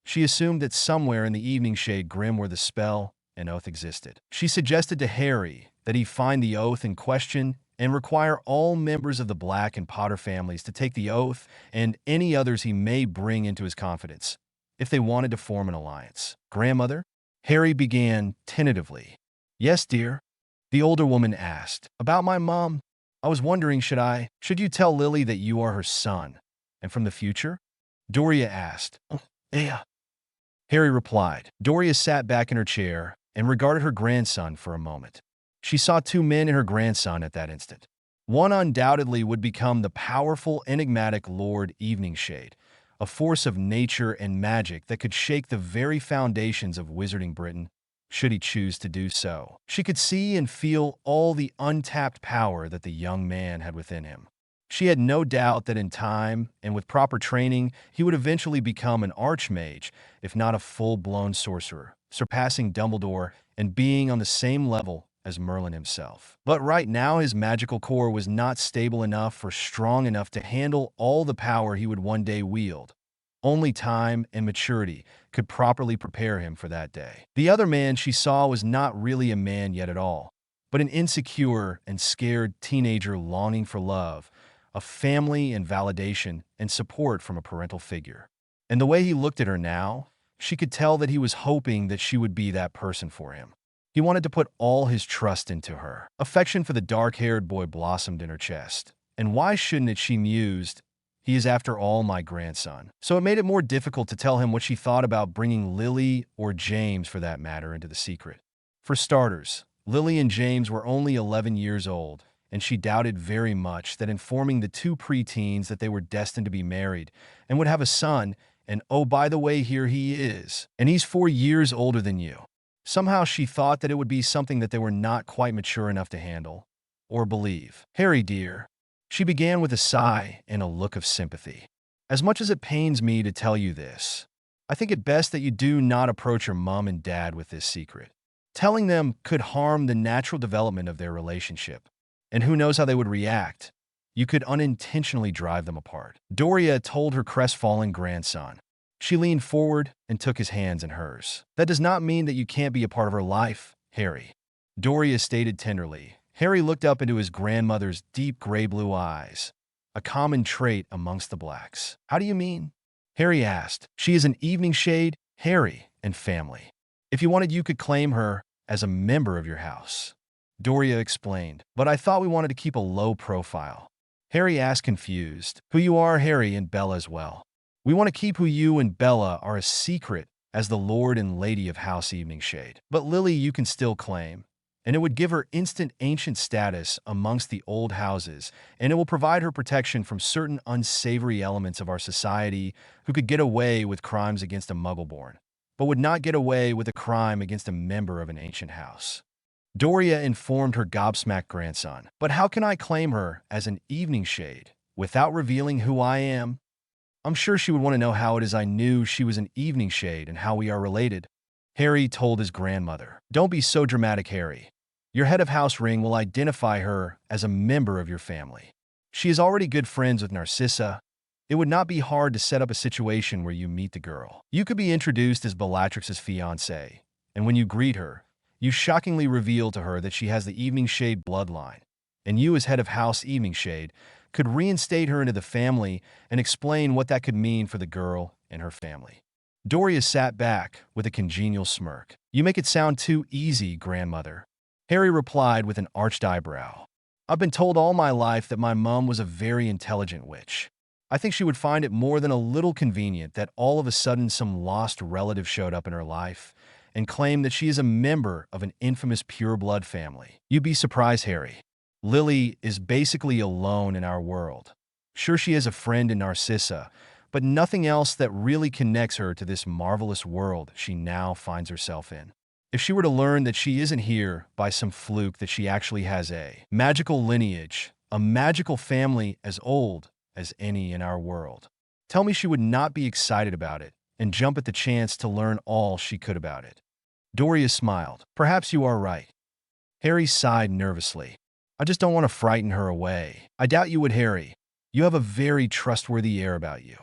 She assumed that somewhere in the Eveningshade Grim where the spell and oath existed. She suggested to Harry that he find the oath in question and require all members of the Black and Potter families to take the oath and any others he may bring into his confidence, if they wanted to form an alliance. Grandmother? Harry began tentatively. Yes, dear? The older woman asked. About my mom? I was wondering, should you tell Lily that you are her son, and from the future? Doria asked. Yeah. Harry replied. Doria sat back in her chair and regarded her grandson for a moment. She saw two men in her grandson at that instant. One undoubtedly would become the powerful, enigmatic Lord Eveningshade, a force of nature and magic that could shake the very foundations of Wizarding Britain, should he choose to do so. She could see and feel all the untapped power that the young man had within him. She had no doubt that in time and with proper training, he would eventually become an archmage, if not a full-blown sorcerer, surpassing Dumbledore and being on the same level as Merlin himself. But right now, his magical core was not stable enough or strong enough to handle all the power he would one day wield. Only time and maturity could properly prepare him for that day. The other man she saw was not really a man yet at all, but an insecure and scared teenager longing for love, a family and validation and support from a parental figure. And the way he looked at her now, she could tell that he was hoping that she would be that person for him. He wanted to put all his trust into her. Affection for the dark-haired boy blossomed in her chest. And why shouldn't it, she mused, he is after all my grandson. So it made it more difficult to tell him what she thought about bringing Lily, or James for that matter, into the secret. For starters, Lily and James were only 11 years old, and she doubted very much that informing the two preteens that they were destined to be married and would have a son, and oh, by the way, here he is, and he's 4 years older than you. Somehow she thought that it would be something that they were not quite mature enough to handle or believe. Harry, dear, she began with a sigh and a look of sympathy. As much as it pains me to tell you this, I think it best that you do not approach your mom and dad with this secret. Telling them could harm the natural development of their relationship. And who knows how they would react. You could unintentionally drive them apart. Doria told her crestfallen grandson. She leaned forward and took his hands in hers. That does not mean that you can't be a part of her life, Harry. Doria stated tenderly. Harry looked up into his grandmother's deep gray-blue eyes, a common trait amongst the Blacks. How do you mean? Harry asked. She is an Eveningshade, Harry, and family. If you wanted, you could claim her as a member of your house. Doria explained, but I thought we wanted to keep a low profile. Harry asked, confused. Who you are, Harry, and Bella as well. We want to keep who you and Bella are a secret as the Lord and Lady of House Eveningshade. But Lily you can still claim, and it would give her instant ancient status amongst the old houses, and it will provide her protection from certain unsavory elements of our society who could get away with crimes against a Muggleborn, but would not get away with a crime against a member of an ancient house. Doria informed her gobsmacked grandson, but how can I claim her as an Eveningshade without revealing who I am? I'm sure she would want to know how it is I knew she was an Eveningshade and how we are related. Harry told his grandmother. Don't be so dramatic, Harry. Your head of house ring will identify her as a member of your family. She is already good friends with Narcissa. It would not be hard to set up a situation where you meet the girl. You could be introduced as Bellatrix's fiancé, and when you greet her, you shockingly reveal to her that she has the Eveningshade bloodline, and you as head of House Eveningshade could reinstate her into the family and explain what that could mean for the girl and her family. Doria sat back with a congenial smirk. You make it sound too easy, grandmother. Harry replied with an arched eyebrow. I've been told all my life that my mum was a very intelligent witch. I think she would find it more than a little convenient that all of a sudden some lost relative showed up in her life and claim that she is a member of an infamous pureblood family. You'd be surprised, Harry. Lily is basically alone in our world. Sure, she has a friend in Narcissa, but nothing else that really connects her to this marvelous world she now finds herself in. If she were to learn that she isn't here by some fluke, that she actually has a magical lineage, a magical family as old as any in our world, tell me she would not be excited about it and jump at the chance to learn all she could about it. Doria smiled. Perhaps you are right. Harry sighed nervously. I just don't want to frighten her away. I doubt you would, Harry. You have a very trustworthy air about you.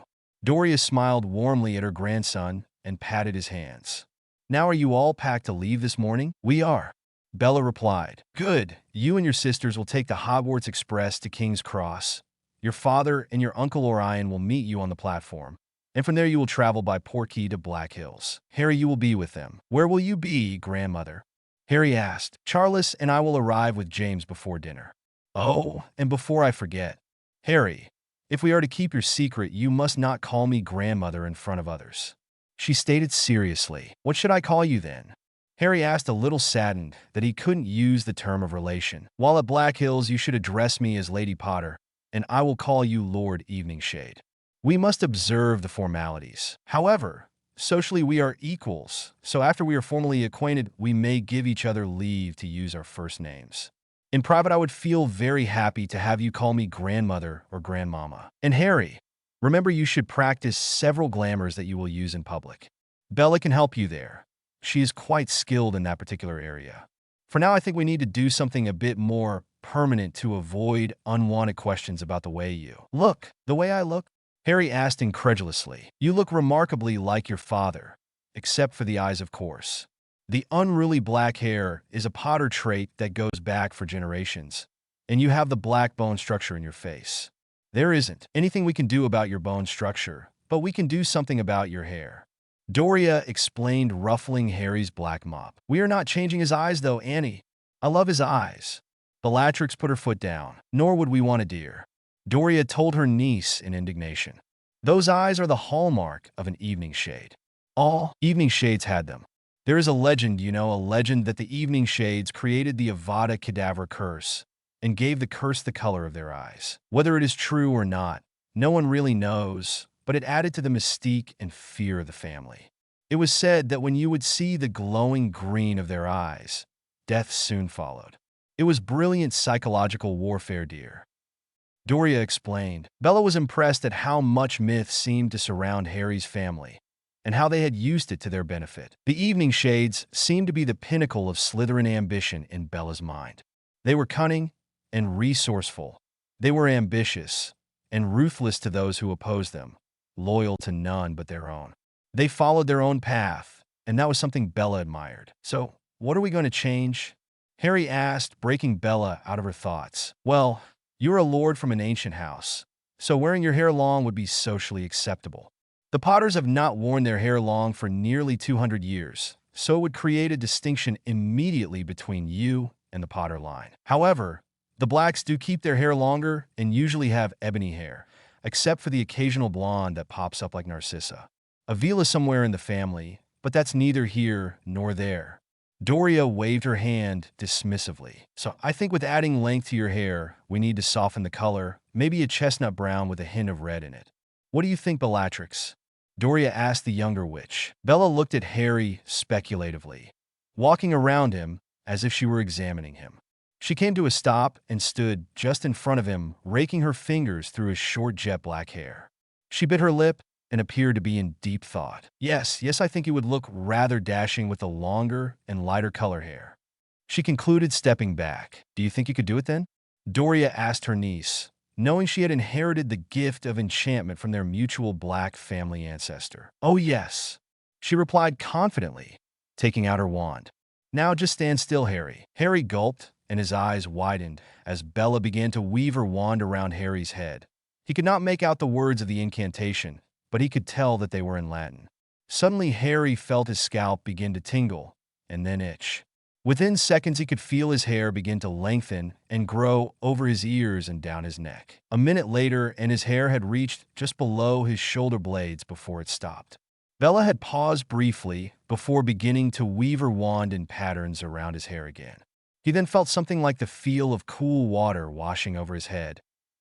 Doria smiled warmly at her grandson and patted his hands. Now are you all packed to leave this morning? We are. Bella replied. Good. You and your sisters will take the Hogwarts Express to King's Cross. Your father and your Uncle Orion will meet you on the platform, and from there you will travel by Portkey to Black Hills. Harry, you will be with them. Where will you be, grandmother? Harry asked. Charles and I will arrive with James before dinner. Oh, and before I forget, Harry, if we are to keep your secret, you must not call me grandmother in front of others. She stated seriously. What should I call you then? Harry asked, a little saddened that he couldn't use the term of relation. While at Black Hills, you should address me as Lady Potter, and I will call you Lord Eveningshade. We must observe the formalities. However, socially we are equals, so after we are formally acquainted, we may give each other leave to use our first names. In private, I would feel very happy to have you call me grandmother or grandmama. And Harry, remember you should practice several glamours that you will use in public. Bella can help you there. She is quite skilled in that particular area. For now, I think we need to do something a bit more permanent to avoid unwanted questions about the way you look. The way I look? Harry asked incredulously. You look remarkably like your father, except for the eyes, of course. The unruly black hair is a Potter trait that goes back for generations, and you have the black bone structure in your face. There isn't anything we can do about your bone structure, but we can do something about your hair. Doria explained, ruffling Harry's black mop. We are not changing his eyes, though, Annie. I love his eyes. Bellatrix put her foot down. Nor would we want a dear. Doria told her niece in indignation. Those eyes are the hallmark of an Eveningshade. All Eveningshades had them. There is a legend, a legend that the Eveningshades created the Avada Kedavra curse and gave the curse the color of their eyes. Whether it is true or not, no one really knows, but it added to the mystique and fear of the family. It was said that when you would see the glowing green of their eyes, death soon followed. It was brilliant psychological warfare, dear. Doria explained. Bella was impressed at how much myth seemed to surround Harry's family, and how they had used it to their benefit. The Eveningshades seemed to be the pinnacle of Slytherin ambition in Bella's mind. They were cunning and resourceful. They were ambitious and ruthless to those who opposed them, loyal to none but their own. They followed their own path, and that was something Bella admired. So, what are we going to change? Harry asked, breaking Bella out of her thoughts. Well, you're a lord from an ancient house, so wearing your hair long would be socially acceptable. The Potters have not worn their hair long for nearly 200 years, so it would create a distinction immediately between you and the Potter line. However, the Blacks do keep their hair longer and usually have ebony hair, except for the occasional blonde that pops up like Narcissa. Avila somewhere in the family, but that's neither here nor there. Doria waved her hand dismissively. So I think with adding length to your hair, we need to soften the color, maybe a chestnut brown with a hint of red in it. What do you think, Bellatrix? Doria asked the younger witch. Bella looked at Harry speculatively, walking around him as if she were examining him. She came to a stop and stood just in front of him, raking her fingers through his short jet black hair. She bit her lip and appeared to be in deep thought. Yes, I think it would look rather dashing with the longer and lighter color hair. She concluded, stepping back. Do you think you could do it then? Doria asked her niece, knowing she had inherited the gift of enchantment from their mutual Black family ancestor. Oh yes, she replied confidently, taking out her wand. Now just stand still, Harry. Harry gulped, and his eyes widened as Bella began to weave her wand around Harry's head. He could not make out the words of the incantation, but he could tell that they were in Latin. Suddenly, Harry felt his scalp begin to tingle and then itch. Within seconds, he could feel his hair begin to lengthen and grow over his ears and down his neck. A minute later, and his hair had reached just below his shoulder blades before it stopped. Bella had paused briefly before beginning to weave her wand in patterns around his hair again. He then felt something like the feel of cool water washing over his head.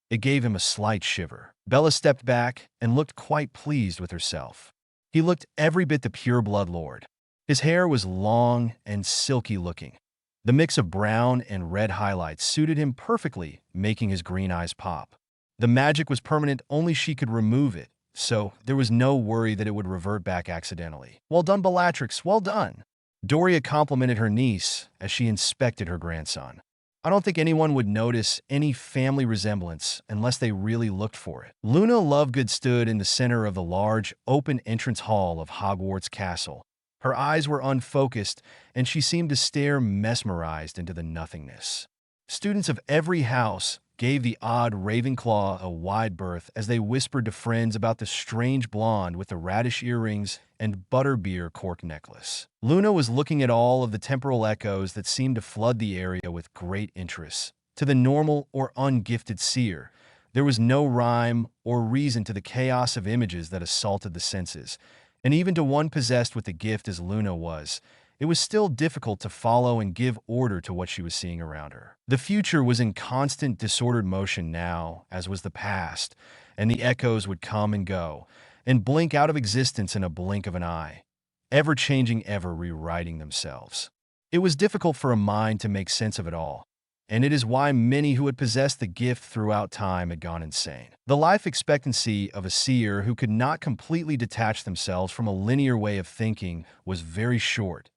It gave him a slight shiver. Bella stepped back and looked quite pleased with herself. He looked every bit the pure blood lord. His hair was long and silky looking. The mix of brown and red highlights suited him perfectly, making his green eyes pop. The magic was permanent, only she could remove it, so there was no worry that it would revert back accidentally. Well done, Bellatrix, well done. Doria complimented her niece as she inspected her grandson. I don't think anyone would notice any family resemblance unless they really looked for it. Luna Lovegood stood in the center of the large, open entrance hall of Hogwarts Castle. Her eyes were unfocused, and she seemed to stare mesmerized into the nothingness. Students of every house gave the odd Ravenclaw a wide berth as they whispered to friends about the strange blonde with the radish earrings and butterbeer cork necklace. Luna was looking at all of the temporal echoes that seemed to flood the area with great interest. To the normal or ungifted seer, there was no rhyme or reason to the chaos of images that assaulted the senses, and even to one possessed with the gift as Luna was, it was still difficult to follow and give order to what she was seeing around her. The future was in constant disordered motion now, as was the past, and the echoes would come and go, and blink out of existence in a blink of an eye, ever-changing, ever rewriting themselves. It was difficult for a mind to make sense of it all, and it is why many who had possessed the gift throughout time had gone insane. The life expectancy of a seer who could not completely detach themselves from a linear way of thinking was very short,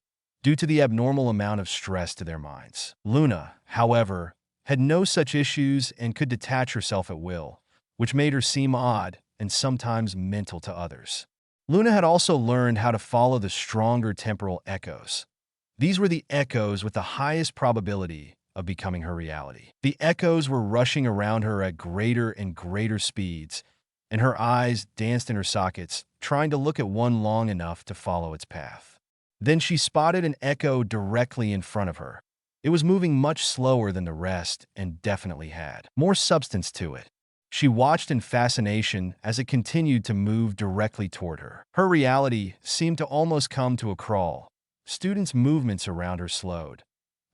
due to the abnormal amount of stress to their minds. Luna, however, had no such issues and could detach herself at will, which made her seem odd and sometimes mental to others. Luna had also learned how to follow the stronger temporal echoes. These were the echoes with the highest probability of becoming her reality. The echoes were rushing around her at greater and greater speeds, and her eyes danced in her sockets, trying to look at one long enough to follow its path. Then she spotted an echo directly in front of her. It was moving much slower than the rest and definitely had more substance to it. She watched in fascination as it continued to move directly toward her. Her reality seemed to almost come to a crawl. Students' movements around her slowed.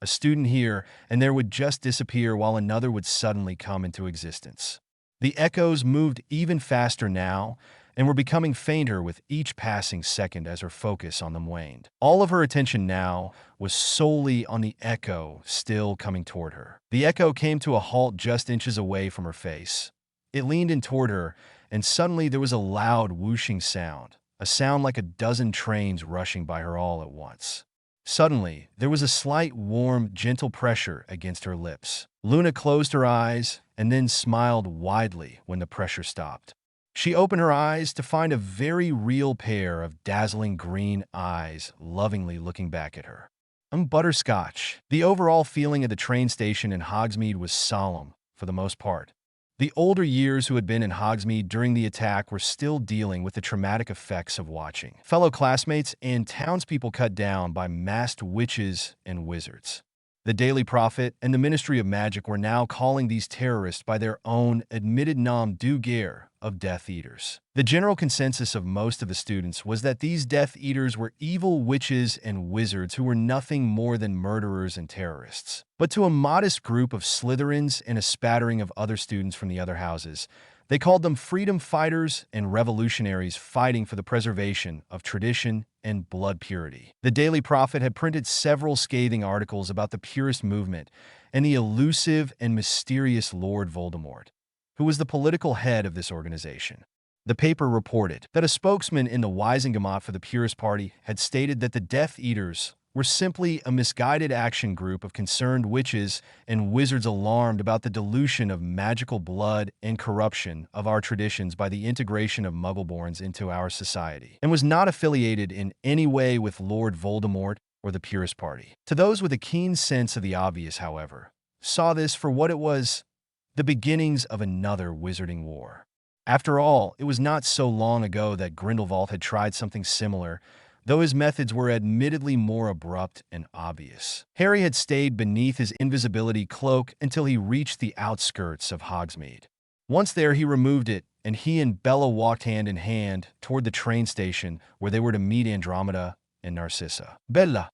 A student here and there would just disappear while another would suddenly come into existence. The echoes moved even faster now, and were becoming fainter with each passing second as her focus on them waned. All of her attention now was solely on the echo still coming toward her. The echo came to a halt just inches away from her face. It leaned in toward her, and suddenly there was a loud whooshing sound, a sound like a dozen trains rushing by her all at once. Suddenly, there was a slight, warm, gentle pressure against her lips. Luna closed her eyes and then smiled widely when the pressure stopped. She opened her eyes to find a very real pair of dazzling green eyes lovingly looking back at her. Butterscotch. The overall feeling of the train station in Hogsmeade was solemn, for the most part. The older years who had been in Hogsmeade during the attack were still dealing with the traumatic effects of watching fellow classmates and townspeople cut down by masked witches and wizards. The Daily Prophet and the Ministry of Magic were now calling these terrorists by their own admitted nom de guerre of Death Eaters. The general consensus of most of the students was that these Death Eaters were evil witches and wizards who were nothing more than murderers and terrorists. But to a modest group of Slytherins and a spattering of other students from the other houses, they called them freedom fighters and revolutionaries fighting for the preservation of tradition and blood purity. The Daily Prophet had printed several scathing articles about the purist movement and the elusive and mysterious Lord Voldemort, who was the political head of this organization. The paper reported that a spokesman in the Wisengamot for the Purist Party had stated that the Death Eaters were simply a misguided action group of concerned witches and wizards alarmed about the dilution of magical blood and corruption of our traditions by the integration of Muggleborns into our society, and was not affiliated in any way with Lord Voldemort or the Purist Party. To those with a keen sense of the obvious, however, saw this for what it was: the beginnings of another wizarding war. After all, it was not so long ago that Grindelwald had tried something similar, though his methods were admittedly more abrupt and obvious. Harry had stayed beneath his invisibility cloak until he reached the outskirts of Hogsmeade. Once there, he removed it, and he and Bella walked hand in hand toward the train station where they were to meet Andromeda and Narcissa. "Bella!"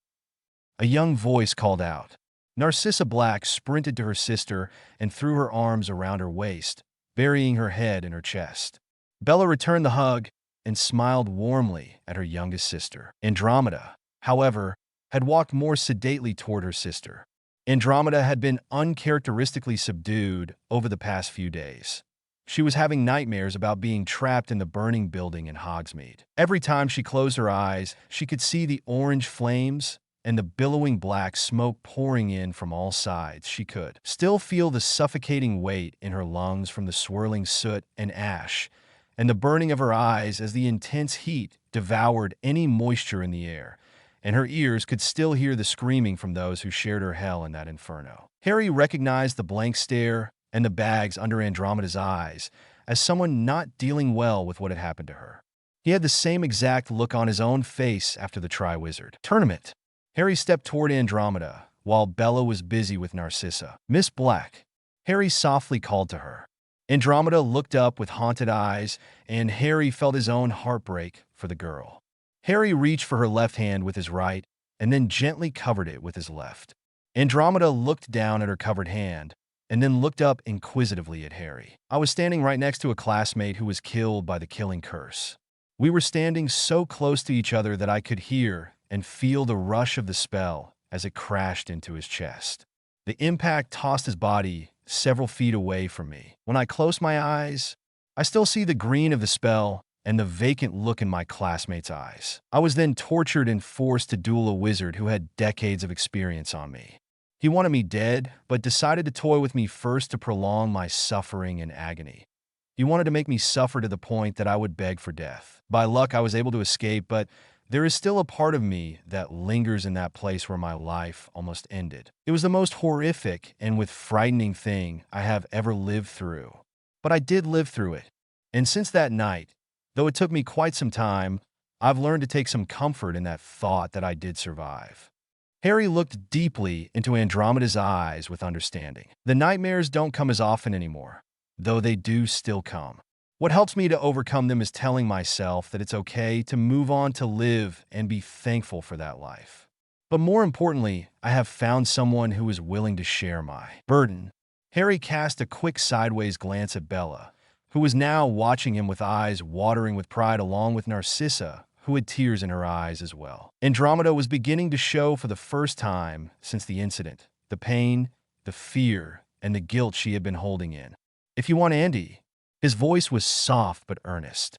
a young voice called out. Narcissa Black sprinted to her sister and threw her arms around her waist, burying her head in her chest. Bella returned the hug and smiled warmly at her youngest sister. Andromeda, however, had walked more sedately toward her sister. Andromeda had been uncharacteristically subdued over the past few days. She was having nightmares about being trapped in the burning building in Hogsmeade. Every time she closed her eyes, she could see the orange flames and the billowing black smoke pouring in from all sides. She could still feel the suffocating weight in her lungs from the swirling soot and ash, and the burning of her eyes as the intense heat devoured any moisture in the air, and her ears could still hear the screaming from those who shared her hell in that inferno. Harry recognized the blank stare and the bags under Andromeda's eyes as someone not dealing well with what had happened to her. He had the same exact look on his own face after the Triwizard Tournament. Harry stepped toward Andromeda, while Bella was busy with Narcissa. "Miss Black," Harry softly called to her. Andromeda looked up with haunted eyes, and Harry felt his own heartbreak for the girl. Harry reached for her left hand with his right, and then gently covered it with his left. Andromeda looked down at her covered hand, and then looked up inquisitively at Harry. "I was standing right next to a classmate who was killed by the killing curse. We were standing so close to each other that I could hear and feel the rush of the spell as it crashed into his chest. The impact tossed his body several feet away from me. When I close my eyes, I still see the green of the spell and the vacant look in my classmate's eyes. I was then tortured and forced to duel a wizard who had decades of experience on me. He wanted me dead, but decided to toy with me first to prolong my suffering and agony. He wanted to make me suffer to the point that I would beg for death. By luck, I was able to escape, but there is still a part of me that lingers in that place where my life almost ended. It was the most horrific and with frightening thing I have ever lived through. But I did live through it. And since that night, though it took me quite some time, I've learned to take some comfort in that thought that I did survive." Harry looked deeply into Andromeda's eyes with understanding. "The nightmares don't come as often anymore, though they do still come. What helps me to overcome them is telling myself that it's okay to move on, to live, and be thankful for that life. But more importantly, I have found someone who is willing to share my burden." Harry cast a quick sideways glance at Bella, who was now watching him with eyes watering with pride, along with Narcissa, who had tears in her eyes as well. Andromeda was beginning to show for the first time since the incident the pain, the fear, and the guilt she had been holding in. "If you want Andy," his voice was soft but earnest,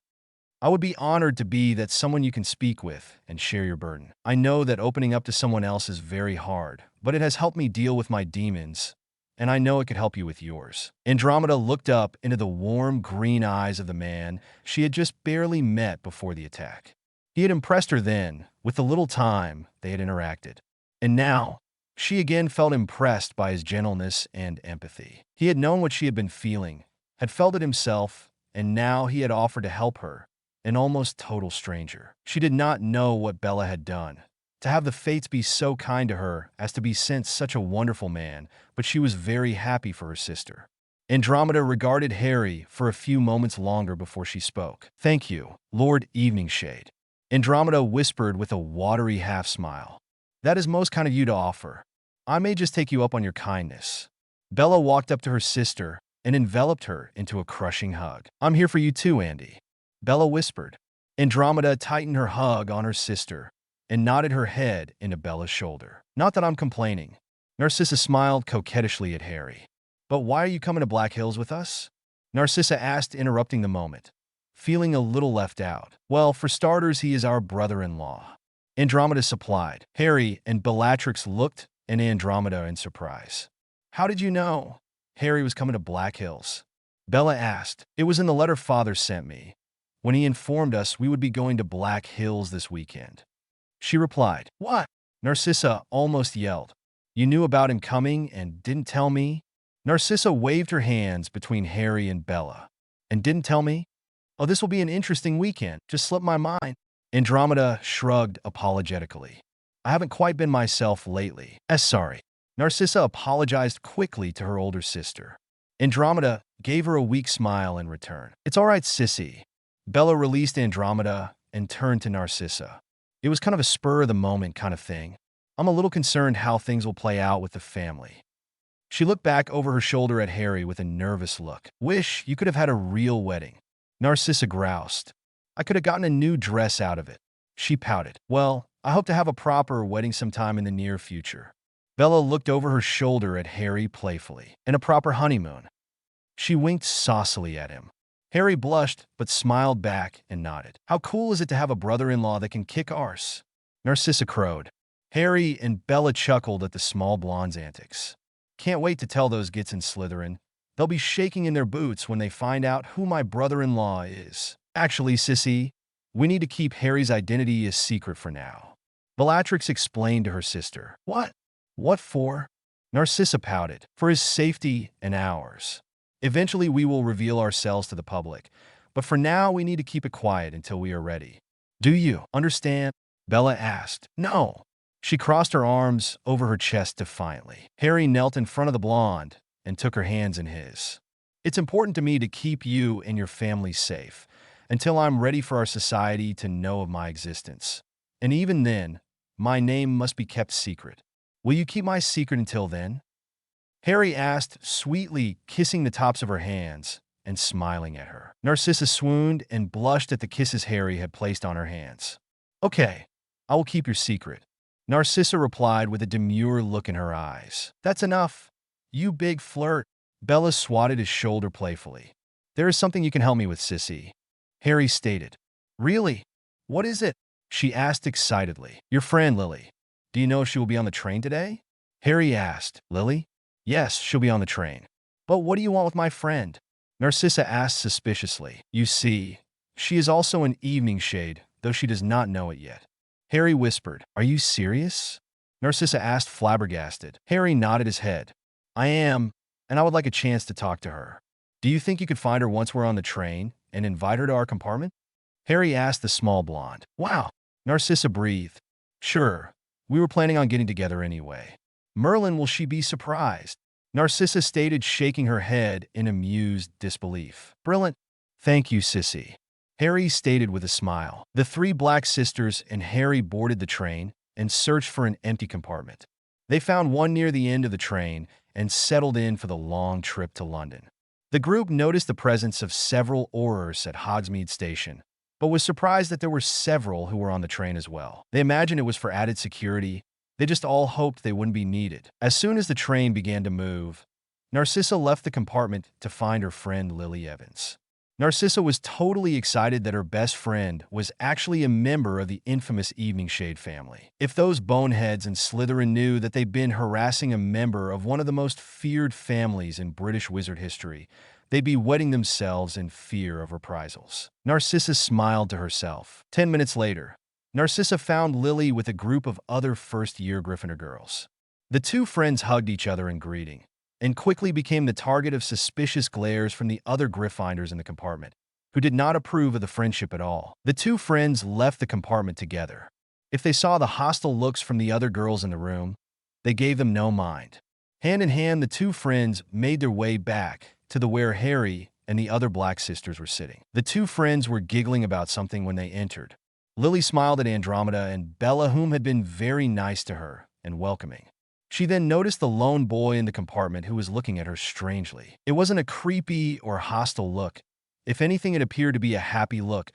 "I would be honored to be that someone you can speak with and share your burden. I know that opening up to someone else is very hard, but it has helped me deal with my demons, and I know it could help you with yours." Andromeda looked up into the warm green eyes of the man she had just barely met before the attack. He had impressed her then, with the little time they had interacted. And now, she again felt impressed by his gentleness and empathy. He had known what she had been feeling, had felt it himself, and now he had offered to help her, an almost total stranger. She did not know what Bella had done to have the fates be so kind to her as to be sent such a wonderful man, but she was very happy for her sister. Andromeda regarded Harry for a few moments longer before she spoke. "Thank you, Lord Eveningshade." Andromeda whispered with a watery half-smile. "That is most kind of you to offer. I may just take you up on your kindness." Bella walked up to her sister and enveloped her into a crushing hug. "I'm here for you too, Andy," Bella whispered. Andromeda tightened her hug on her sister and nodded her head into Bella's shoulder. "Not that I'm complaining." Narcissa smiled coquettishly at Harry. "But why are you coming to Black Hills with us?" Narcissa asked, interrupting the moment, feeling a little left out. "Well, for starters, he is our brother-in-law," Andromeda supplied. Harry and Bellatrix looked at Andromeda in surprise. "How did you know Harry was coming to Black Hills?" Bella asked. "It was in the letter Father sent me, when he informed us we would be going to Black Hills this weekend," she replied. "What?" Narcissa almost yelled. "You knew about him coming and didn't tell me?" Narcissa waved her hands between Harry and Bella. "And didn't tell me? Oh, this will be an interesting weekend. Just slipped my mind." Andromeda shrugged apologetically. "I haven't quite been myself lately. Sorry." Narcissa apologized quickly to her older sister. Andromeda gave her a weak smile in return. "It's all right, sissy." Bella released Andromeda and turned to Narcissa. "It was kind of a spur-of-the-moment kind of thing. I'm a little concerned how things will play out with the family." She looked back over her shoulder at Harry with a nervous look. "Wish you could have had a real wedding," Narcissa groused. "I could have gotten a new dress out of it." She pouted. "Well, I hope to have a proper wedding sometime in the near future." Bella looked over her shoulder at Harry playfully. "And a proper honeymoon." She winked saucily at him. Harry blushed, but smiled back and nodded. "How cool is it to have a brother-in-law that can kick arse?" Narcissa crowed. Harry and Bella chuckled at the small blonde's antics. "Can't wait to tell those gits in Slytherin. They'll be shaking in their boots when they find out who my brother-in-law is." "Actually, sissy, we need to keep Harry's identity a secret for now," Bellatrix explained to her sister. "What? What for?" Narcissa pouted. "For his safety and ours. Eventually we will reveal ourselves to the public, but for now we need to keep it quiet until we are ready. Do you understand?" Bella asked. "No." She crossed her arms over her chest defiantly. Harry knelt in front of the blonde and took her hands in his. "It's important to me to keep you and your family safe until I'm ready for our society to know of my existence. And even then, my name must be kept secret. Will you keep my secret until then?" Harry asked, sweetly kissing the tops of her hands and smiling at her. Narcissa swooned and blushed at the kisses Harry had placed on her hands. "Okay, I will keep your secret," Narcissa replied with a demure look in her eyes. "That's enough, you big flirt." Bella swatted his shoulder playfully. "There is something you can help me with, sissy," Harry stated. "Really? What is it?" she asked excitedly. "Your friend, Lily. Do you know if she will be on the train today?" Harry asked. "Lily?" "Yes, she'll be on the train." "But what do you want with my friend?" Narcissa asked suspiciously. "You see, she is also an Eveningshade, though she does not know it yet." Harry whispered. "Are you serious?" Narcissa asked, flabbergasted. Harry nodded his head. "I am, and I would like a chance to talk to her." "Do you think you could find her once we're on the train and invite her to our compartment?" Harry asked the small blonde. "Wow," Narcissa breathed. "Sure, we were planning on getting together anyway." "Merlin, will she be surprised?" Narcissa stated, shaking her head in amused disbelief. "Brilliant. Thank you, sissy," Harry stated with a smile. The three Black sisters and Harry boarded the train and searched for an empty compartment. They found one near the end of the train and settled in for the long trip to London. The group noticed the presence of several Aurors at Hogsmeade station, but was surprised that there were several who were on the train as well. They imagined it was for added security. They just all hoped they wouldn't be needed. As soon as the train began to move, Narcissa left the compartment to find her friend Lily Evans. Narcissa was totally excited that her best friend was actually a member of the infamous Eveningshade family. If those boneheads in Slytherin knew that they'd been harassing a member of one of the most feared families in British wizard history, they'd be wetting themselves in fear of reprisals. Narcissa smiled to herself. 10 minutes later, Narcissa found Lily with a group of other first-year Gryffindor girls. The two friends hugged each other in greeting, and quickly became the target of suspicious glares from the other Gryffindors in the compartment, who did not approve of the friendship at all. The two friends left the compartment together. If they saw the hostile looks from the other girls in the room, they gave them no mind. Hand in hand, the two friends made their way back to where Harry and the other Black sisters were sitting. The two friends were giggling about something when they entered. Lily smiled at Andromeda and Bella, whom had been very nice to her and welcoming. She then noticed the lone boy in the compartment who was looking at her strangely. It wasn't a creepy or hostile look. If anything, it appeared to be a happy look,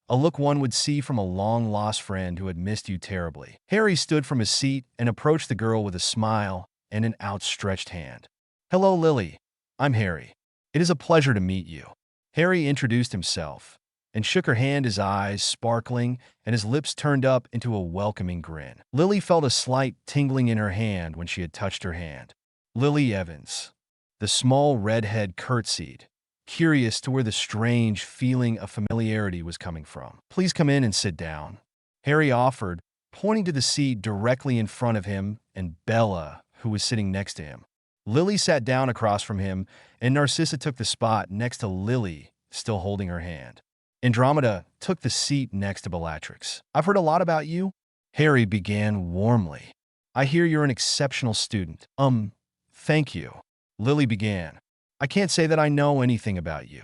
a look one would see from a long-lost friend who had missed you terribly. Harry stood from his seat and approached the girl with a smile and an outstretched hand. "Hello, Lily. I'm Harry. It is a pleasure to meet you." Harry introduced himself and shook her hand, his eyes sparkling and his lips turned up into a welcoming grin. Lily felt a slight tingling in her hand when she had touched her hand. Lily Evans. The small redhead curtsied, curious to where the strange feeling of familiarity was coming from. "Please come in and sit down," Harry offered, pointing to the seat directly in front of him and Bella, who was sitting next to him. Lily sat down across from him, and Narcissa took the spot next to Lily, still holding her hand. Andromeda took the seat next to Bellatrix. "I've heard a lot about you," Harry began warmly. "I hear you're an exceptional student." Thank you," Lily began. "I can't say that I know anything about you,"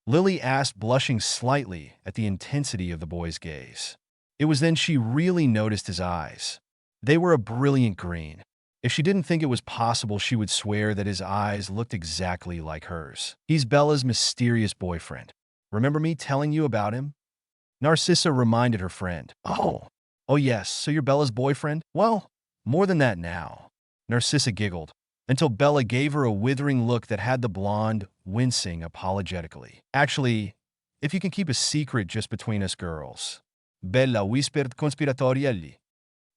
Lily asked, blushing slightly at the intensity of the boy's gaze. It was then she really noticed his eyes. They were a brilliant green. If she didn't think it was possible, she would swear that his eyes looked exactly like hers. "He's Bella's mysterious boyfriend. Remember me telling you about him?" Narcissa reminded her friend. Oh yes, so you're Bella's boyfriend? Well, more than that now." Narcissa giggled, until Bella gave her a withering look that had the blonde wincing apologetically. "Actually, if you can keep a secret just between us girls," Bella whispered conspiratorially.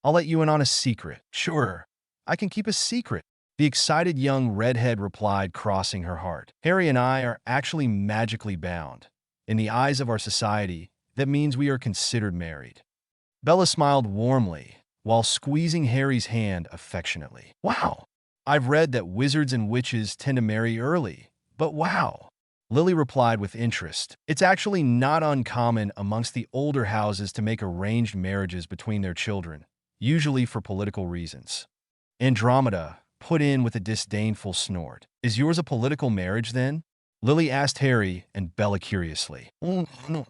"I'll let you in on a secret." "Sure, I can keep a secret," the excited young redhead replied, crossing her heart. "Harry and I are actually magically bound. In the eyes of our society, that means we are considered married." Bella smiled warmly while squeezing Harry's hand affectionately. "Wow, I've read that wizards and witches tend to marry early, but wow," Lily replied with interest. "It's actually not uncommon amongst the older houses to make arranged marriages between their children, usually for political reasons." Andromeda put in with a disdainful snort. "Is yours a political marriage, then?" Lily asked Harry and Bella curiously. No.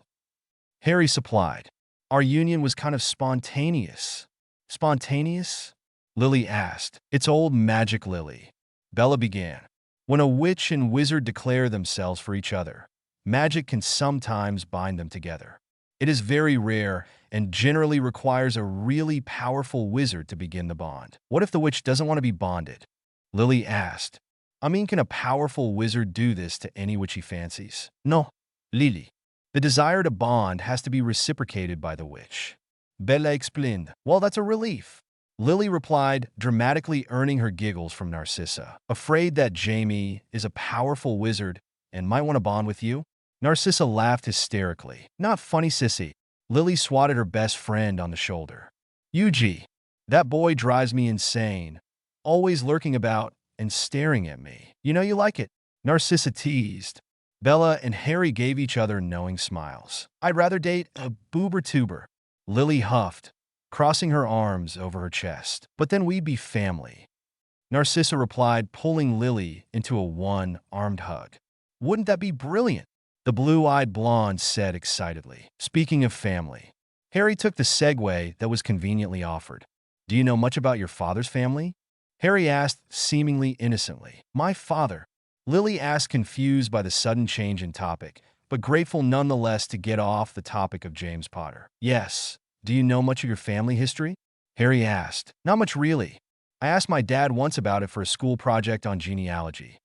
Harry supplied. "Our union was kind of spontaneous." "Spontaneous?" Lily asked. "It's old magic, Lily," Bella began. "When a witch and wizard declare themselves for each other, magic can sometimes bind them together. It is very rare and generally requires a really powerful wizard to begin the bond." "What if the witch doesn't want to be bonded?" Lily asked. "I mean, can a powerful wizard do this to any witch he fancies?" "No, Lily. The desire to bond has to be reciprocated by the witch," Bella explained. "Well, that's a relief," Lily replied, dramatically earning her giggles from Narcissa. "Afraid that Jamie is a powerful wizard and might want to bond with you?" Narcissa laughed hysterically. "Not funny, sissy." Lily swatted her best friend on the shoulder. "Yuji, that boy drives me insane, always lurking about and staring at me. You know you like it," Narcissa teased. Bella and Harry gave each other knowing smiles. "I'd rather date a boober tuber," Lily huffed, crossing her arms over her chest. "But then we'd be family," Narcissa replied, pulling Lily into a one-armed hug. "Wouldn't that be brilliant?" the blue-eyed blonde said excitedly. "Speaking of family," Harry took the segue that was conveniently offered. "Do you know much about your father's family?" Harry asked, seemingly innocently. "My father?" Lily asked, confused by the sudden change in topic, but grateful nonetheless to get off the topic of James Potter. "Yes. Do you know much of your family history?" Harry asked. "Not much, really. I asked my dad once about it for a school project on genealogy,"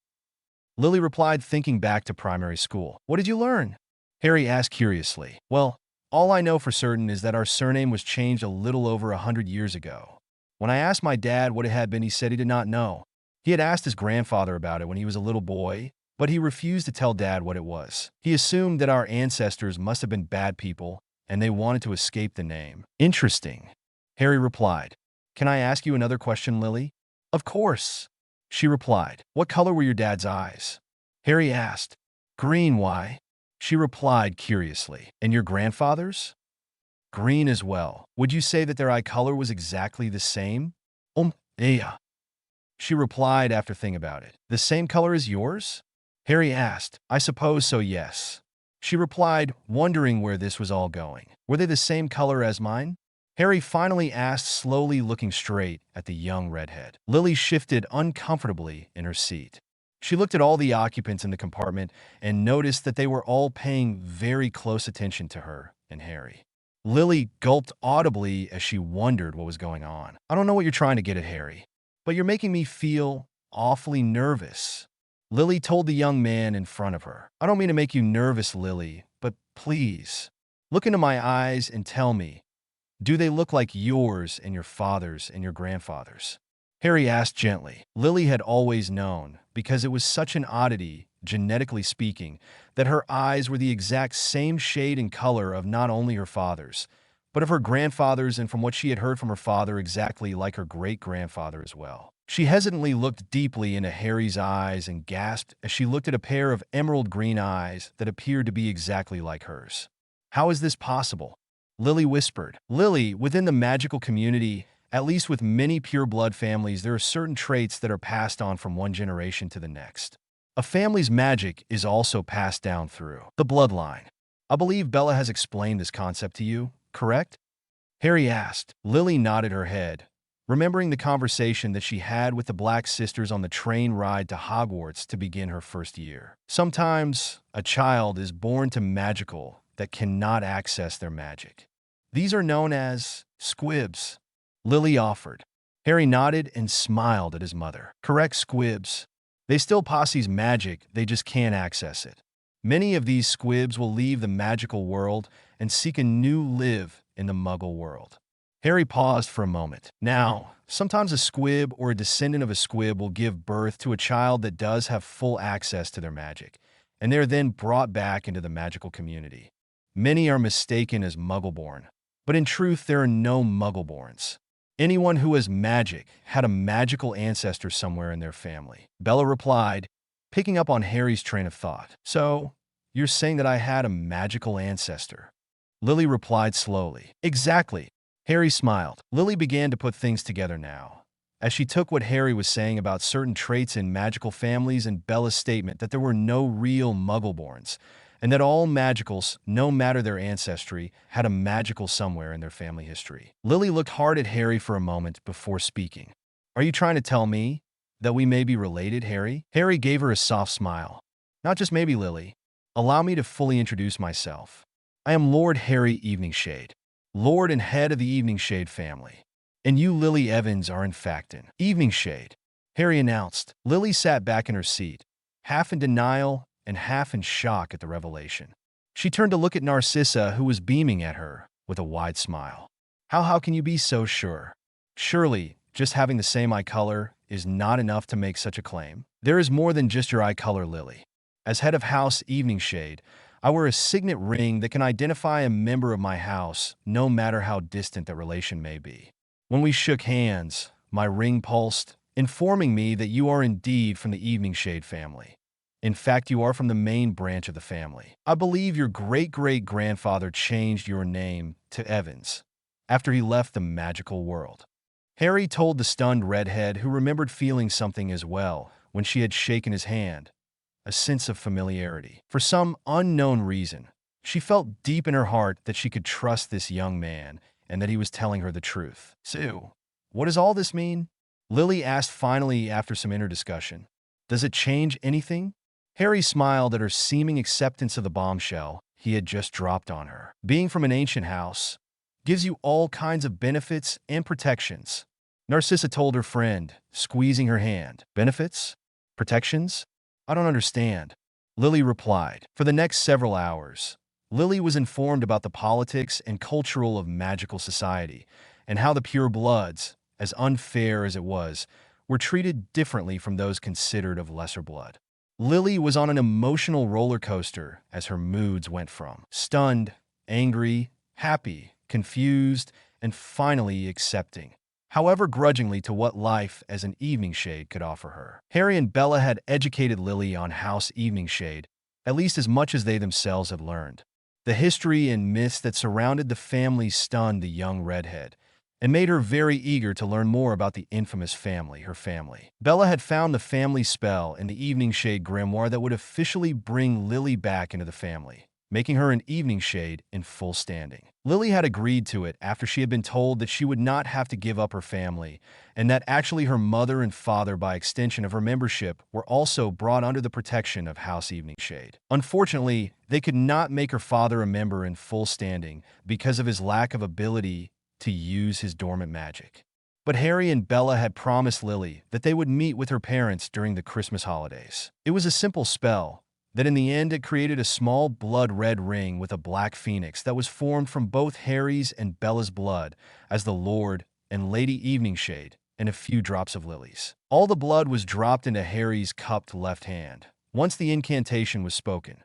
Lily replied, thinking back to primary school. "What did you learn?" Harry asked curiously. "Well, all I know for certain is that our surname was changed a little over 100 years ago. When I asked my dad what it had been, he said he did not know. He had asked his grandfather about it when he was a little boy, but he refused to tell Dad what it was. He assumed that our ancestors must have been bad people, and they wanted to escape the name." "Interesting," Harry replied. "Can I ask you another question, Lily?" "Of course." She replied. What color were your dad's eyes? Harry asked. Green, why? She replied curiously. And your grandfather's? Green as well. Would you say that their eye color was exactly the same? Yeah. She replied after thinking about it. The same color as yours? Harry asked. I suppose so, yes. She replied, wondering where this was all going. Were they the same color as mine? Harry finally asked, slowly looking straight at the young redhead. Lily shifted uncomfortably in her seat. She looked at all the occupants in the compartment and noticed that they were all paying very close attention to her and Harry. Lily gulped audibly as she wondered what was going on. I don't know what you're trying to get at, Harry, but you're making me feel awfully nervous. Lily told the young man in front of her. I don't mean to make you nervous, Lily, but please, look into my eyes and tell me, do they look like yours and your father's and your grandfather's? Harry asked gently. Lily had always known, because it was such an oddity, genetically speaking, that her eyes were the exact same shade and color of not only her father's, but of her grandfather's, and from what she had heard from her father, exactly like her great-grandfather as well. She hesitantly looked deeply into Harry's eyes and gasped as she looked at a pair of emerald green eyes that appeared to be exactly like hers. How is this possible? Lily whispered. Lily, within the magical community, at least with many pure-blood families, there are certain traits that are passed on from one generation to the next. A family's magic is also passed down through the bloodline. I believe Bella has explained this concept to you, correct? Harry asked. Lily nodded her head, remembering the conversation that she had with the Black Sisters on the train ride to Hogwarts to begin her first year. Sometimes a child is born to magical that cannot access their magic. These are known as squibs, Lily offered. Harry nodded and smiled at his mother. Correct, squibs. They still possess magic, they just can't access it. Many of these squibs will leave the magical world and seek a new live in the muggle world. Harry paused for a moment. Now, sometimes a squib or a descendant of a squib will give birth to a child that does have full access to their magic, and they are then brought back into the magical community. Many are mistaken as muggle-born, but in truth there are no muggle-borns. Anyone who has magic had a magical ancestor somewhere in their family. Bella replied, picking up on Harry's train of thought. So, you're saying that I had a magical ancestor? Lily replied slowly. Exactly. Harry smiled. Lily began to put things together now, as she took what Harry was saying about certain traits in magical families and Bella's statement that there were no real muggle-borns, and that all magicals, no matter their ancestry, had a magical somewhere in their family history. Lily looked hard at Harry for a moment before speaking. Are you trying to tell me that we may be related, Harry? Harry gave her a soft smile. Not just maybe, Lily. Allow me to fully introduce myself. I am Lord Harry Eveningshade, Lord and head of the Eveningshade family. And you, Lily Evans, are in fact an Eveningshade, Harry announced. Lily sat back in her seat, half in denial and half in shock at the revelation. She turned to look at Narcissa, who was beaming at her with a wide smile. How can you be so sure? Surely, just having the same eye color is not enough to make such a claim. There is more than just your eye color, Lily. As head of House Eveningshade, I wear a signet ring that can identify a member of my house, no matter how distant the relation may be. When we shook hands, my ring pulsed, informing me that you are indeed from the Eveningshade family. In fact, you are from the main branch of the family. I believe your great-great-grandfather changed your name to Evans after he left the magical world. Harry told the stunned redhead, who remembered feeling something as well when she had shaken his hand, a sense of familiarity. For some unknown reason, she felt deep in her heart that she could trust this young man and that he was telling her the truth. So, what does all this mean? Lily asked finally after some inner discussion. Does it change anything? Harry smiled at her seeming acceptance of the bombshell he had just dropped on her. Being from an ancient house gives you all kinds of benefits and protections, Narcissa told her friend, squeezing her hand. Benefits? Protections? I don't understand, Lily replied. For the next several hours, Lily was informed about the politics and cultural of magical society and how the pure bloods, as unfair as it was, were treated differently from those considered of lesser blood. Lily was on an emotional roller coaster as her moods went from stunned, angry, happy, confused, and finally accepting. however grudgingly, to what life as an evening shade could offer her. Harry and Bella had educated Lily on House Evening Shade, at least as much as they themselves had learned. The history and myths that surrounded the family stunned the young redhead and made her very eager to learn more about the infamous family, her family. Bella had found the family spell in the Evening Shade grimoire that would officially bring Lily back into the family, making her an Evening Shade in full standing. Lily had agreed to it after she had been told that she would not have to give up her family, and that actually her mother and father, by extension of her membership, were also brought under the protection of House Evening Shade. Unfortunately, they could not make her father a member in full standing because of his lack of ability to use his dormant magic. But Harry and Bella had promised Lily that they would meet with her parents during the Christmas holidays. It was a simple spell that in the end it created a small blood-red ring with a black phoenix that was formed from both Harry's and Bella's blood as the Lord and Lady Evening Shade and a few drops of Lily's. All the blood was dropped into Harry's cupped left hand. Once the incantation was spoken,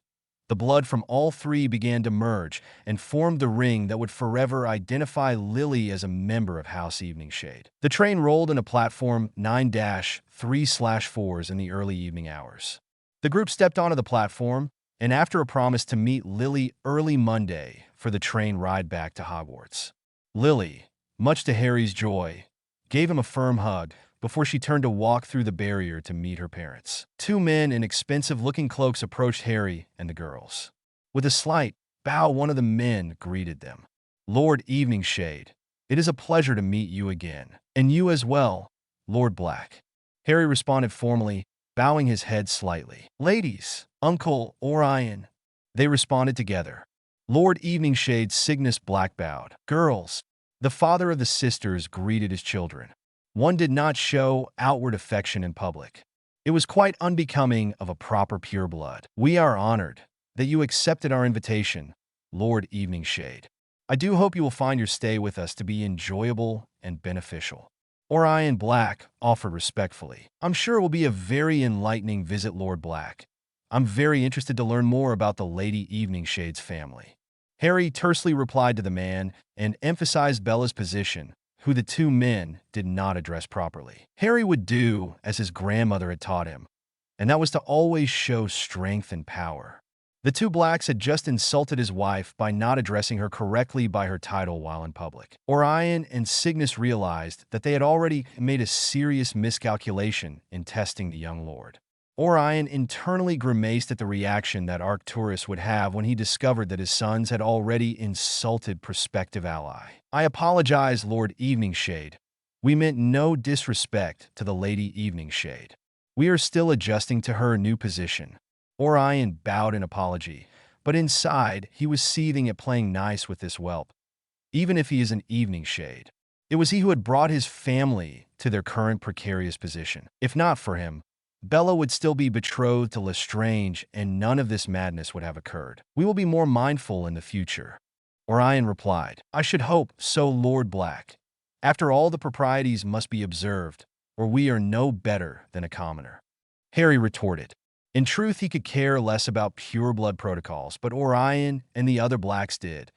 the blood from all three began to merge and formed the ring that would forever identify Lily as a member of House Evening Shade. The train rolled into platform 9-3/4s in the early evening hours. The group stepped onto the platform, and after a promise to meet Lily early Monday for the train ride back to Hogwarts, Lily, much to Harry's joy, gave him a firm hug before she turned to walk through the barrier to meet her parents. Two men in expensive-looking cloaks approached Harry and the girls. With a slight bow, one of the men greeted them. "Lord Evening Shade, it is a pleasure to meet you again. And you as well, Lord Black." Harry responded formally, bowing his head slightly. "Ladies, Uncle Orion," they responded together. Lord Evening Shade Cygnus Black bowed. "Girls," the father of the sisters greeted his children. One did not show outward affection in public. It was quite unbecoming of a proper pureblood. "We are honored that you accepted our invitation, Lord Evening Shade. I do hope you will find your stay with us to be enjoyable and beneficial." Orion Black offered respectfully. "I'm sure it will be a very enlightening visit, Lord Black. I'm very interested to learn more about the Lady Evening Shade's family." Harry tersely replied to the man and emphasized Bella's position, who the two men did not address properly. Harry would do as his grandmother had taught him, and that was to always show strength and power. The two Blacks had just insulted his wife by not addressing her correctly by her title while in public. Orion and Cygnus realized that they had already made a serious miscalculation in testing the young lord. Orion internally grimaced at the reaction that Arcturus would have when he discovered that his sons had already insulted prospective ally. "I apologize, Lord Evening Shade. We meant no disrespect to the Lady Evening Shade. We are still adjusting to her new position." Orion bowed in apology, but inside he was seething at playing nice with this whelp, even if he is an Evening Shade. It was he who had brought his family to their current precarious position. If not for him, Bella would still be betrothed to Lestrange, and none of this madness would have occurred. "We will be more mindful in the future," Orion replied. "I should hope so, Lord Black. After all, the proprieties must be observed, or we are no better than a commoner." Harry retorted. In truth, he could care less about pureblood protocols, but Orion and the other Blacks did,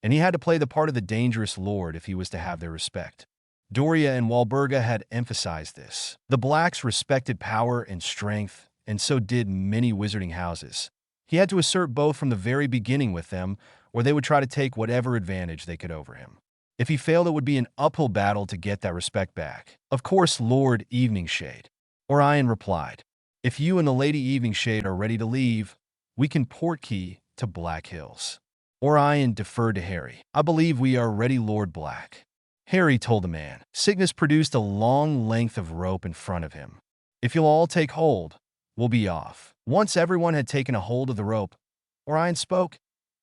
and he had to play the part of the dangerous lord if he was to have their respect. Doria and Walburga had emphasized this. The Blacks respected power and strength, and so did many wizarding houses. He had to assert both from the very beginning with them, or they would try to take whatever advantage they could over him. If he failed, it would be an uphill battle to get that respect back. "Of course, Lord Evening Shade," Orion replied. "If you and the Lady Evening Shade are ready to leave, we can portkey to Black Hills." Orion deferred to Harry. "I believe we are ready, Lord Black," Harry told the man. Cygnus produced a long length of rope in front of him. "If you'll all take hold, we'll be off." Once everyone had taken a hold of the rope, Orion spoke.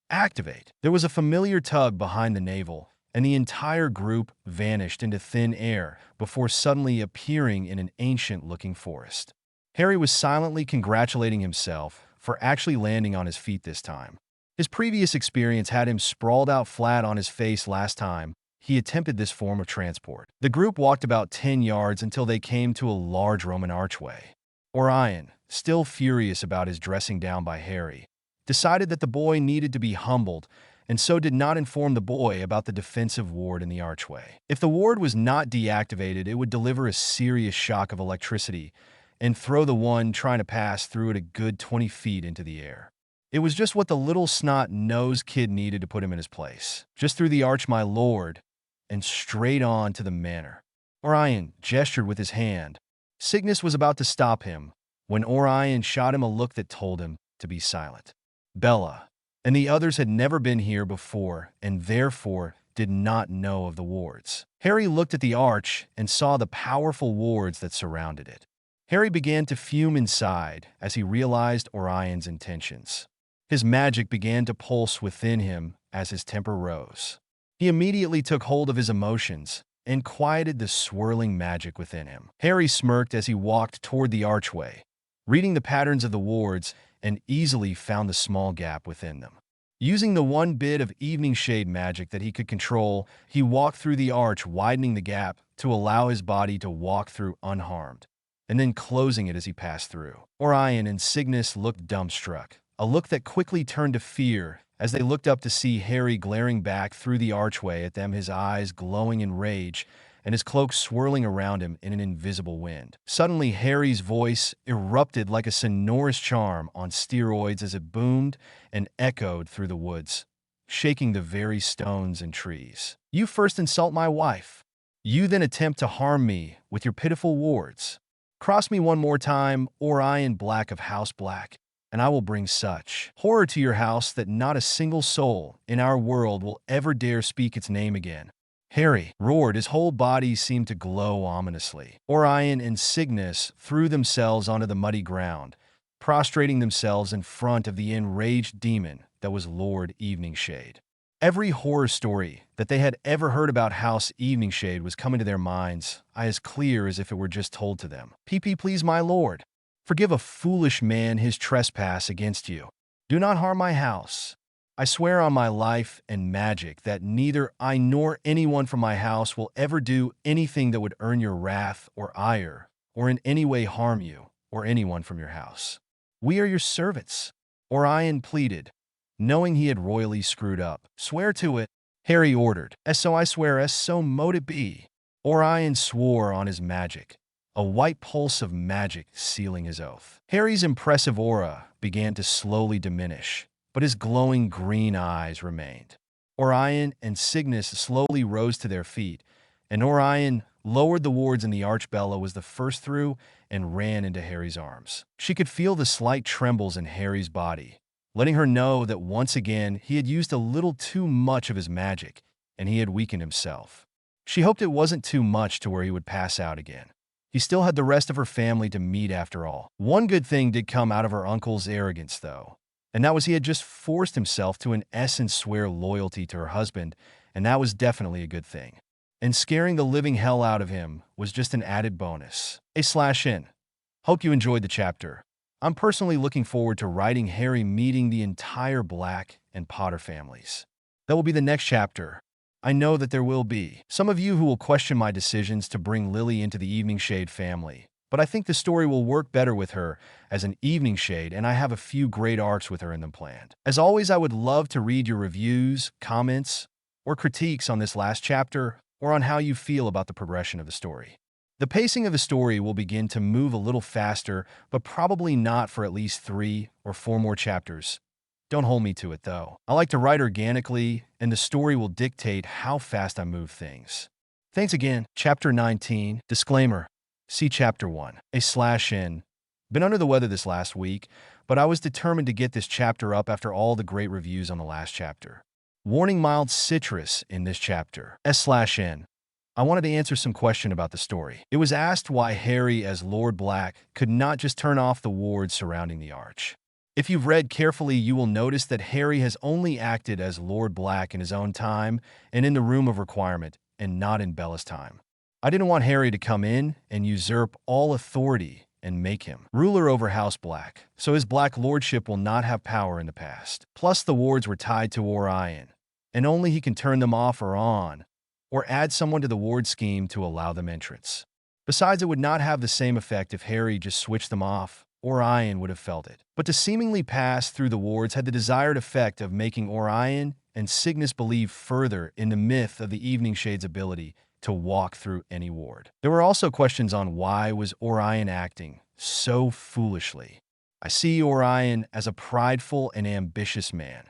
"Activate." There was a familiar tug behind the navel, and the entire group vanished into thin air before suddenly appearing in an ancient-looking forest. Harry was silently congratulating himself for actually landing on his feet this time. His previous experience had him sprawled out flat on his face last time he attempted this form of transport. The group walked about 10 yards until they came to a large Roman archway. Orion, still furious about his dressing down by Harry, decided that the boy needed to be humbled and so did not inform the boy about the defensive ward in the archway. If the ward was not deactivated, it would deliver a serious shock of electricity and throw the one trying to pass through it a good 20 feet into the air. It was just what the little snot-nosed kid needed to put him in his place. Just through the arch, my lord, and straight on to the manor. Orion gestured with his hand. Cygnus was about to stop him when Orion shot him a look that told him to be silent. Bella and the others had never been here before and therefore did not know of the wards. Harry looked at the arch and saw the powerful wards that surrounded it. Harry began to fume inside as he realized Orion's intentions. His magic began to pulse within him as his temper rose. He immediately took hold of his emotions and quieted the swirling magic within him. Harry smirked as he walked toward the archway, reading the patterns of the wards, and easily found the small gap within them. Using the one bit of evening shade magic that he could control, he walked through the arch, widening the gap to allow his body to walk through unharmed, and then closing it as he passed through. Orion and Cygnus looked dumbstruck, a look that quickly turned to fear as they looked up to see Harry glaring back through the archway at them, his eyes glowing in rage and his cloak swirling around him in an invisible wind. Suddenly, Harry's voice erupted like a sonorous charm on steroids as it boomed and echoed through the woods, shaking the very stones and trees. You first insult my wife. You then attempt to harm me with your pitiful wards. Cross me one more time, Orion Black of House Black, and I will bring such horror to your house that not a single soul in our world will ever dare speak its name again. Harry roared. His whole body seemed to glow ominously. Orion and Cygnus threw themselves onto the muddy ground, prostrating themselves in front of the enraged demon that was Lord Eveningshade. Every horror story that they had ever heard about House Eveningshade was coming to their minds, as clear as if it were just told to them. Please, my lord, forgive a foolish man his trespass against you. Do not harm my house. I swear on my life and magic that neither I nor anyone from my house will ever do anything that would earn your wrath or ire, or in any way harm you or anyone from your house. We are your servants, Orion pleaded, knowing he had royally screwed up. Swear to it, Harry ordered. As so I swear, as so mote it be. Orion swore on his magic, a white pulse of magic sealing his oath. Harry's impressive aura began to slowly diminish, but his glowing green eyes remained. Orion and Cygnus slowly rose to their feet, and Orion lowered the wards in the arch. Bella was the first through and ran into Harry's arms. She could feel the slight trembles in Harry's body, letting her know that once again he had used a little too much of his magic, and he had weakened himself. She hoped it wasn't too much to where he would pass out again. He still had the rest of her family to meet after all. One good thing did come out of her uncle's arrogance, though, and that was he had just forced himself to in essence swear loyalty to her husband, and that was definitely a good thing. And scaring the living hell out of him was just an added bonus. /in. Hope you enjoyed the chapter. I'm personally looking forward to writing Harry meeting the entire Black and Potter families. That will be the next chapter. I know that there will be some of you who will question my decisions to bring Lily into the Eveningshade family, but I think the story will work better with her as an Eveningshade, and I have a few great arcs with her in them planned. As always, I would love to read your reviews, comments, or critiques on this last chapter, or on how you feel about the progression of the story. The pacing of the story will begin to move a little faster, but probably not for at least 3 or 4 more chapters. Don't hold me to it, though. I like to write organically, and the story will dictate how fast I move things. Thanks again. Chapter 19. Disclaimer. See Chapter 1. /in. Been under the weather this last week, but I was determined to get this chapter up after all the great reviews on the last chapter. Warning: mild citrus in this chapter. /in. I wanted to answer some question about the story. It was asked why Harry as Lord Black could not just turn off the wards surrounding the arch. If you've read carefully, you will notice that Harry has only acted as Lord Black in his own time and in the Room of Requirement, and not in Bella's time. I didn't want Harry to come in and usurp all authority and make him ruler over House Black, so his Black Lordship will not have power in the past. Plus, the wards were tied to Orion, and only he can turn them off or on, or add someone to the ward scheme to allow them entrance. Besides, it would not have the same effect if Harry just switched them off. Orion would have felt it. But to seemingly pass through the wards had the desired effect of making Orion and Cygnus believed further in the myth of the Evening Shade's ability to walk through any ward. There were also questions on why was Orion acting so foolishly. I see Orion as a prideful and ambitious man,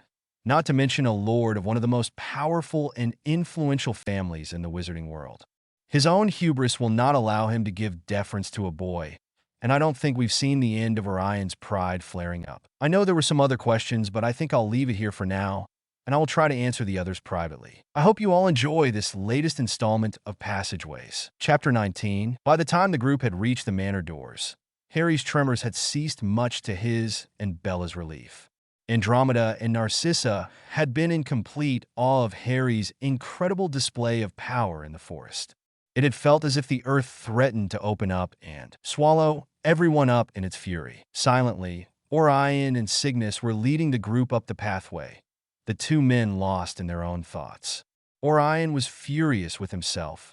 not to mention a lord of one of the most powerful and influential families in the wizarding world. His own hubris will not allow him to give deference to a boy, and I don't think we've seen the end of Orion's pride flaring up. I know there were some other questions, but I think I'll leave it here for now, and I will try to answer the others privately. I hope you all enjoy this latest installment of Passageways. Chapter 19. By the time the group had reached the manor doors, Harry's tremors had ceased, much to his and Bella's relief. Andromeda and Narcissa had been in complete awe of Harry's incredible display of power in the forest. It had felt as if the earth threatened to open up and swallow everyone up in its fury. Silently, Orion and Cygnus were leading the group up the pathway, the two men lost in their own thoughts. Orion was furious with himself.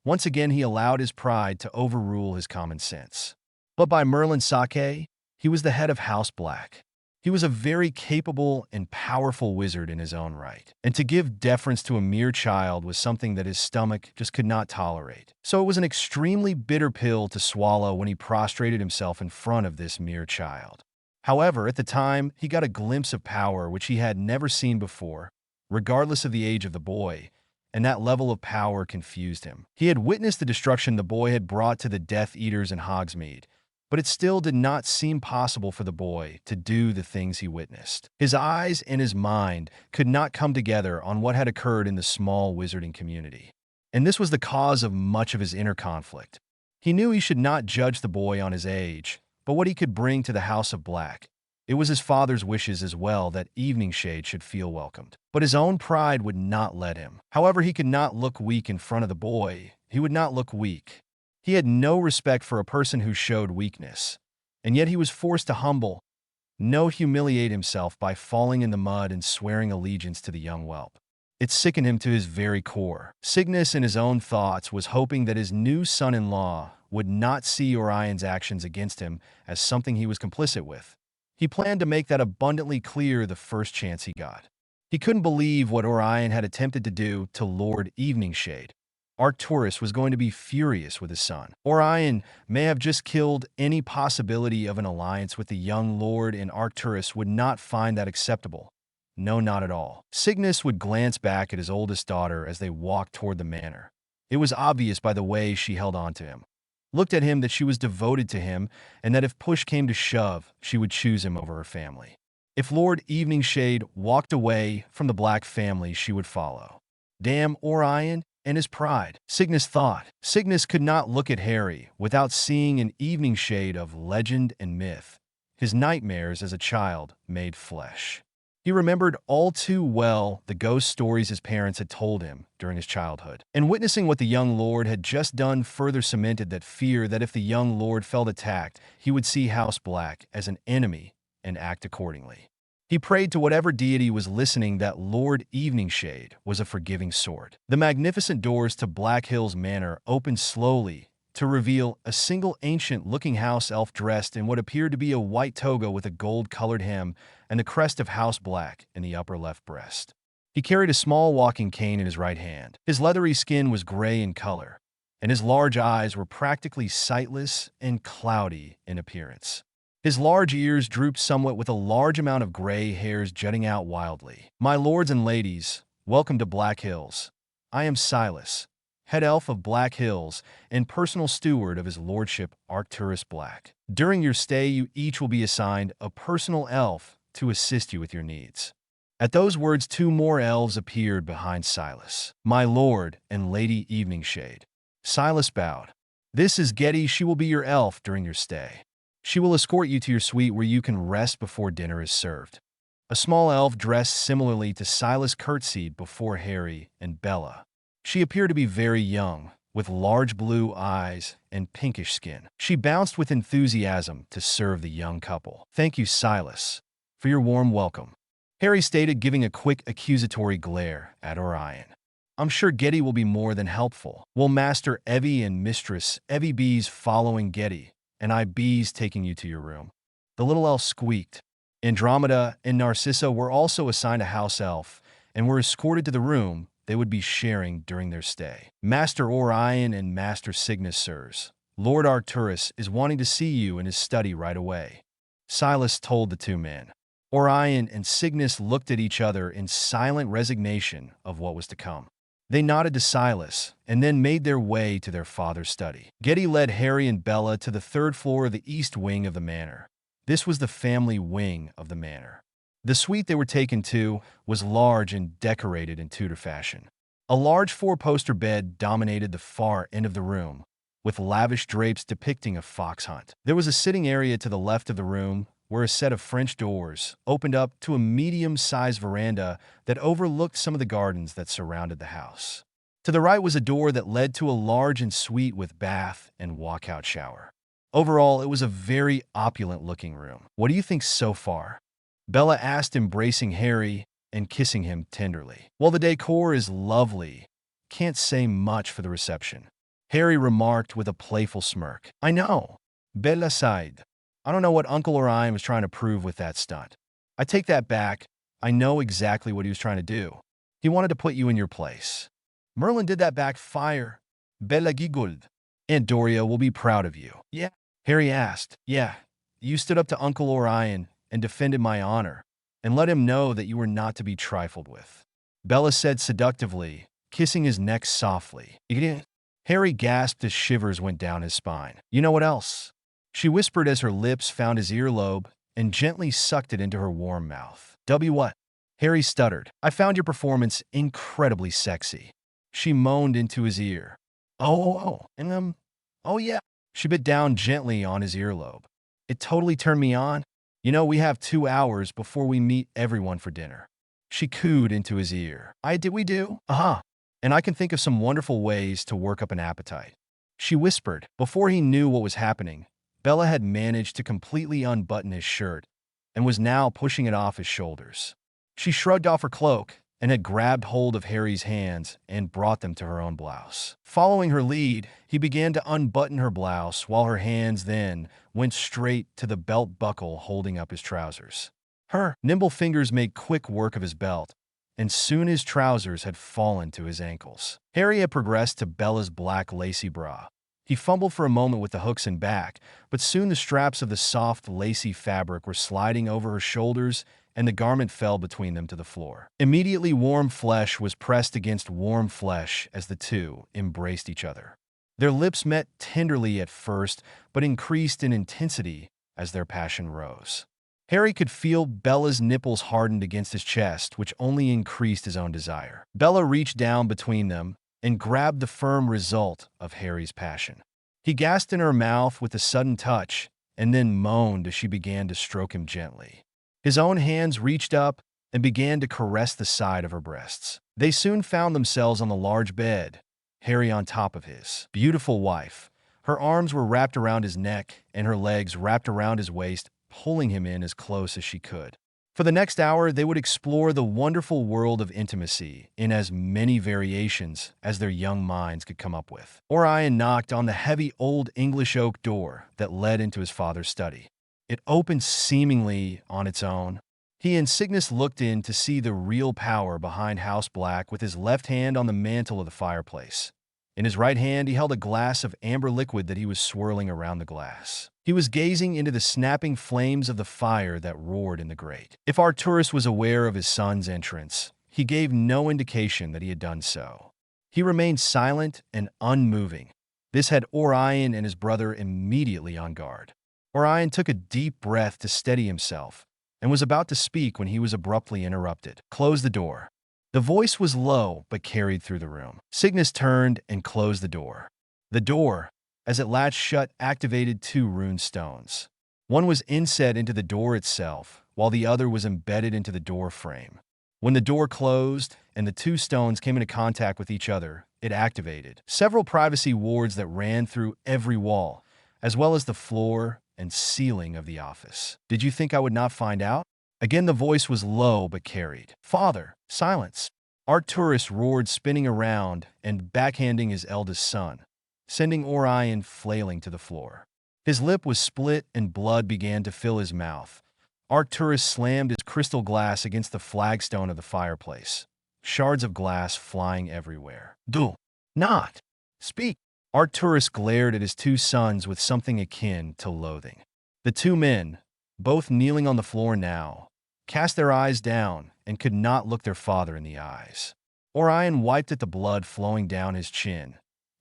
Once again, he allowed his pride to overrule his common sense. But by Merlin Sake, he was the head of House Black. He was a very capable and powerful wizard in his own right, and to give deference to a mere child was something that his stomach just could not tolerate. So it was an extremely bitter pill to swallow when he prostrated himself in front of this mere child. However, at the time, he got a glimpse of power which he had never seen before, regardless of the age of the boy, and that level of power confused him. He had witnessed the destruction the boy had brought to the Death Eaters in Hogsmeade, but it still did not seem possible for the boy to do the things he witnessed. His eyes and his mind could not come together on what had occurred in the small wizarding community. And this was the cause of much of his inner conflict. He knew he should not judge the boy on his age, but what he could bring to the House of Black. It was his father's wishes as well that Evening Shade should feel welcomed. But his own pride would not let him. However, he could not look weak in front of the boy. He would not look weak. He had no respect for a person who showed weakness, and yet he was forced to humiliate himself by falling in the mud and swearing allegiance to the young whelp. It sickened him to his very core. Cygnus, in his own thoughts, was hoping that his new son-in-law would not see Orion's actions against him as something he was complicit with. He planned to make that abundantly clear the first chance he got. He couldn't believe what Orion had attempted to do to Lord Evening Shade. Arcturus was going to be furious with his son. Orion may have just killed any possibility of an alliance with the young lord, and Arcturus would not find that acceptable. No, not at all. Cygnus would glance back at his oldest daughter as they walked toward the manor. It was obvious by the way she held on to him. Looked at him that she was devoted to him, and that if push came to shove, she would choose him over her family. If Lord Evening Shade walked away from the Black family, she would follow. Damn Orion and his pride, Cygnus thought. Cygnus could not look at Harry without seeing an Evening Shade of legend and myth, his nightmares as a child made flesh. He remembered all too well the ghost stories his parents had told him during his childhood. And witnessing what the young lord had just done further cemented that fear that if the young lord felt attacked, he would see House Black as an enemy and act accordingly. He prayed to whatever deity was listening that Lord Evening Shade was a forgiving sort. The magnificent doors to Black Hills Manor opened slowly to reveal a single ancient-looking house elf dressed in what appeared to be a white toga with a gold-colored hem and the crest of House Black in the upper left breast. He carried a small walking cane in his right hand. His leathery skin was gray in color, and his large eyes were practically sightless and cloudy in appearance. His large ears drooped somewhat with a large amount of gray hairs jutting out wildly. My lords and ladies, welcome to Black Hills. I am Silas, head elf of Black Hills and personal steward of his lordship Arcturus Black. During your stay, you each will be assigned a personal elf to assist you with your needs. At those words, two more elves appeared behind Silas. My lord and lady Evening Shade. Silas bowed. This is Getty. She will be your elf during your stay. She will escort you to your suite where you can rest before dinner is served. A small elf dressed similarly to Silas curtsied before Harry and Bella. She appeared to be very young, with large blue eyes and pinkish skin. She bounced with enthusiasm to serve the young couple. Thank you, Silas, for your warm welcome, Harry stated, giving a quick accusatory glare at Orion. I'm sure Getty will be more than helpful. Will Master Evie and Mistress Evie Bees following Getty, and I Bees taking you to your room? The little elf squeaked. Andromeda and Narcissa were also assigned a house elf, and were escorted to the room they would be sharing during their stay. Master Orion and Master Cygnus, sirs. Lord Arcturus is wanting to see you in his study right away, Silas told the two men. Orion and Cygnus looked at each other in silent resignation of what was to come. They nodded to Silas and then made their way to their father's study. Getty led Harry and Bella to the third floor of the east wing of the manor. This was the family wing of the manor. The suite they were taken to was large and decorated in Tudor fashion. A large four-poster bed dominated the far end of the room, with lavish drapes depicting a fox hunt. There was a sitting area to the left of the room where a set of French doors opened up to a medium-sized veranda that overlooked some of the gardens that surrounded the house. To the right was a door that led to a large ensuite with bath and walkout shower. Overall, it was a very opulent-looking room. What do you think so far? Bella asked, embracing Harry and kissing him tenderly. Well, the decor is lovely. Can't say much for the reception, Harry remarked with a playful smirk. I know, Bella sighed. I don't know what Uncle Orion was trying to prove with that stunt. I take that back. I know exactly what he was trying to do. He wanted to put you in your place. Merlin did that backfire, Bella giggled. Aunt Doria will be proud of you. Yeah, Harry asked. Yeah, you stood up to Uncle Orion and defended my honor, and let him know that you were not to be trifled with, Bella said seductively, kissing his neck softly. Harry gasped as shivers went down his spine. You know what else? She whispered as her lips found his earlobe and gently sucked it into her warm mouth. What? Harry stuttered. I found your performance incredibly sexy, she moaned into his ear. And oh yeah. She bit down gently on his earlobe. It totally turned me on. You know, we have 2 hours before we meet everyone for dinner. She cooed into his ear. We do? And I can think of some wonderful ways to work up an appetite, she whispered. Before he knew what was happening, Bella had managed to completely unbutton his shirt and was now pushing it off his shoulders. She shrugged off her cloak and had grabbed hold of Harry's hands and brought them to her own blouse. Following her lead, he began to unbutton her blouse while her hands then went straight to the belt buckle holding up his trousers. Her nimble fingers made quick work of his belt, and soon his trousers had fallen to his ankles. Harry had progressed to Bella's black lacy bra. He fumbled for a moment with the hooks and back, but soon the straps of the soft, lacy fabric were sliding over her shoulders and the garment fell between them to the floor. Immediately, warm flesh was pressed against warm flesh as the two embraced each other. Their lips met tenderly at first, but increased in intensity as their passion rose. Harry could feel Bella's nipples hardened against his chest, which only increased his own desire. Bella reached down between them and grabbed the firm result of Harry's passion. He gasped in her mouth with a sudden touch and then moaned as she began to stroke him gently. His own hands reached up and began to caress the side of her breasts. They soon found themselves on the large bed, Harry on top of his beautiful wife. Her arms were wrapped around his neck and her legs wrapped around his waist, pulling him in as close as she could. For the next hour, they would explore the wonderful world of intimacy in as many variations as their young minds could come up with. Orion knocked on the heavy old English oak door that led into his father's study. It opened seemingly on its own. He and Cygnus looked in to see the real power behind House Black with his left hand on the mantle of the fireplace. In his right hand, he held a glass of amber liquid that he was swirling around the glass. He was gazing into the snapping flames of the fire that roared in the grate. If Arcturus was aware of his son's entrance, he gave no indication that he had done so. He remained silent and unmoving. This had Orion and his brother immediately on guard. Orion took a deep breath to steady himself and was about to speak when he was abruptly interrupted. Close the door. The voice was low but carried through the room. Cygnus turned and closed the door. The door, as it latched shut, activated 2 rune stones. One was inset into the door itself, while the other was embedded into the door frame. When the door closed and the 2 stones came into contact with each other, it activated several privacy wards that ran through every wall, as well as the floor and ceiling of the office. Did you think I would not find out? Again, the voice was low but carried. Father, silence. Arcturus roared, spinning around and backhanding his eldest son, sending Orion flailing to the floor. His lip was split and blood began to fill his mouth. Arcturus slammed his crystal glass against the flagstone of the fireplace. shards of glass flying everywhere. Do not speak. Arcturus glared at his two sons with something akin to loathing. The two men, both kneeling on the floor now, cast their eyes down and could not look their father in the eyes. Orion wiped at the blood flowing down his chin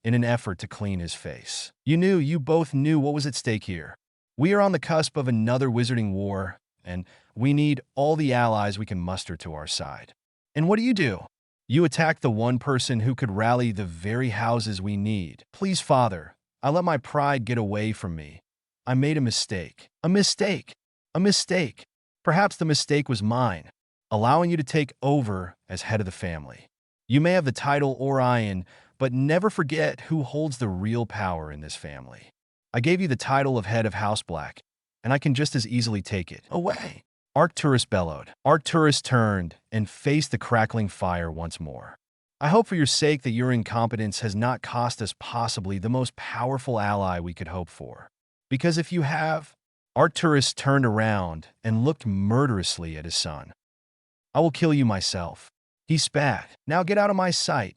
in an effort to clean his face. You both knew what was at stake here. We are on the cusp of another wizarding war, and we need all the allies we can muster to our side. And what do? You attack the one person who could rally the very houses we need. Please, Father, I let my pride get away from me. I made a mistake. A mistake. A mistake. Perhaps the mistake was mine, allowing you to take over as head of the family. You may have the title Orion, but never forget who holds the real power in this family. I gave you the title of head of House Black, and I can just as easily take it away. Arcturus bellowed. Arcturus turned and faced the crackling fire once more. I hope for your sake that your incompetence has not cost us possibly the most powerful ally we could hope for. Because if you have... Arcturus turned around and looked murderously at his son. I will kill you myself. He spat. Now get out of my sight.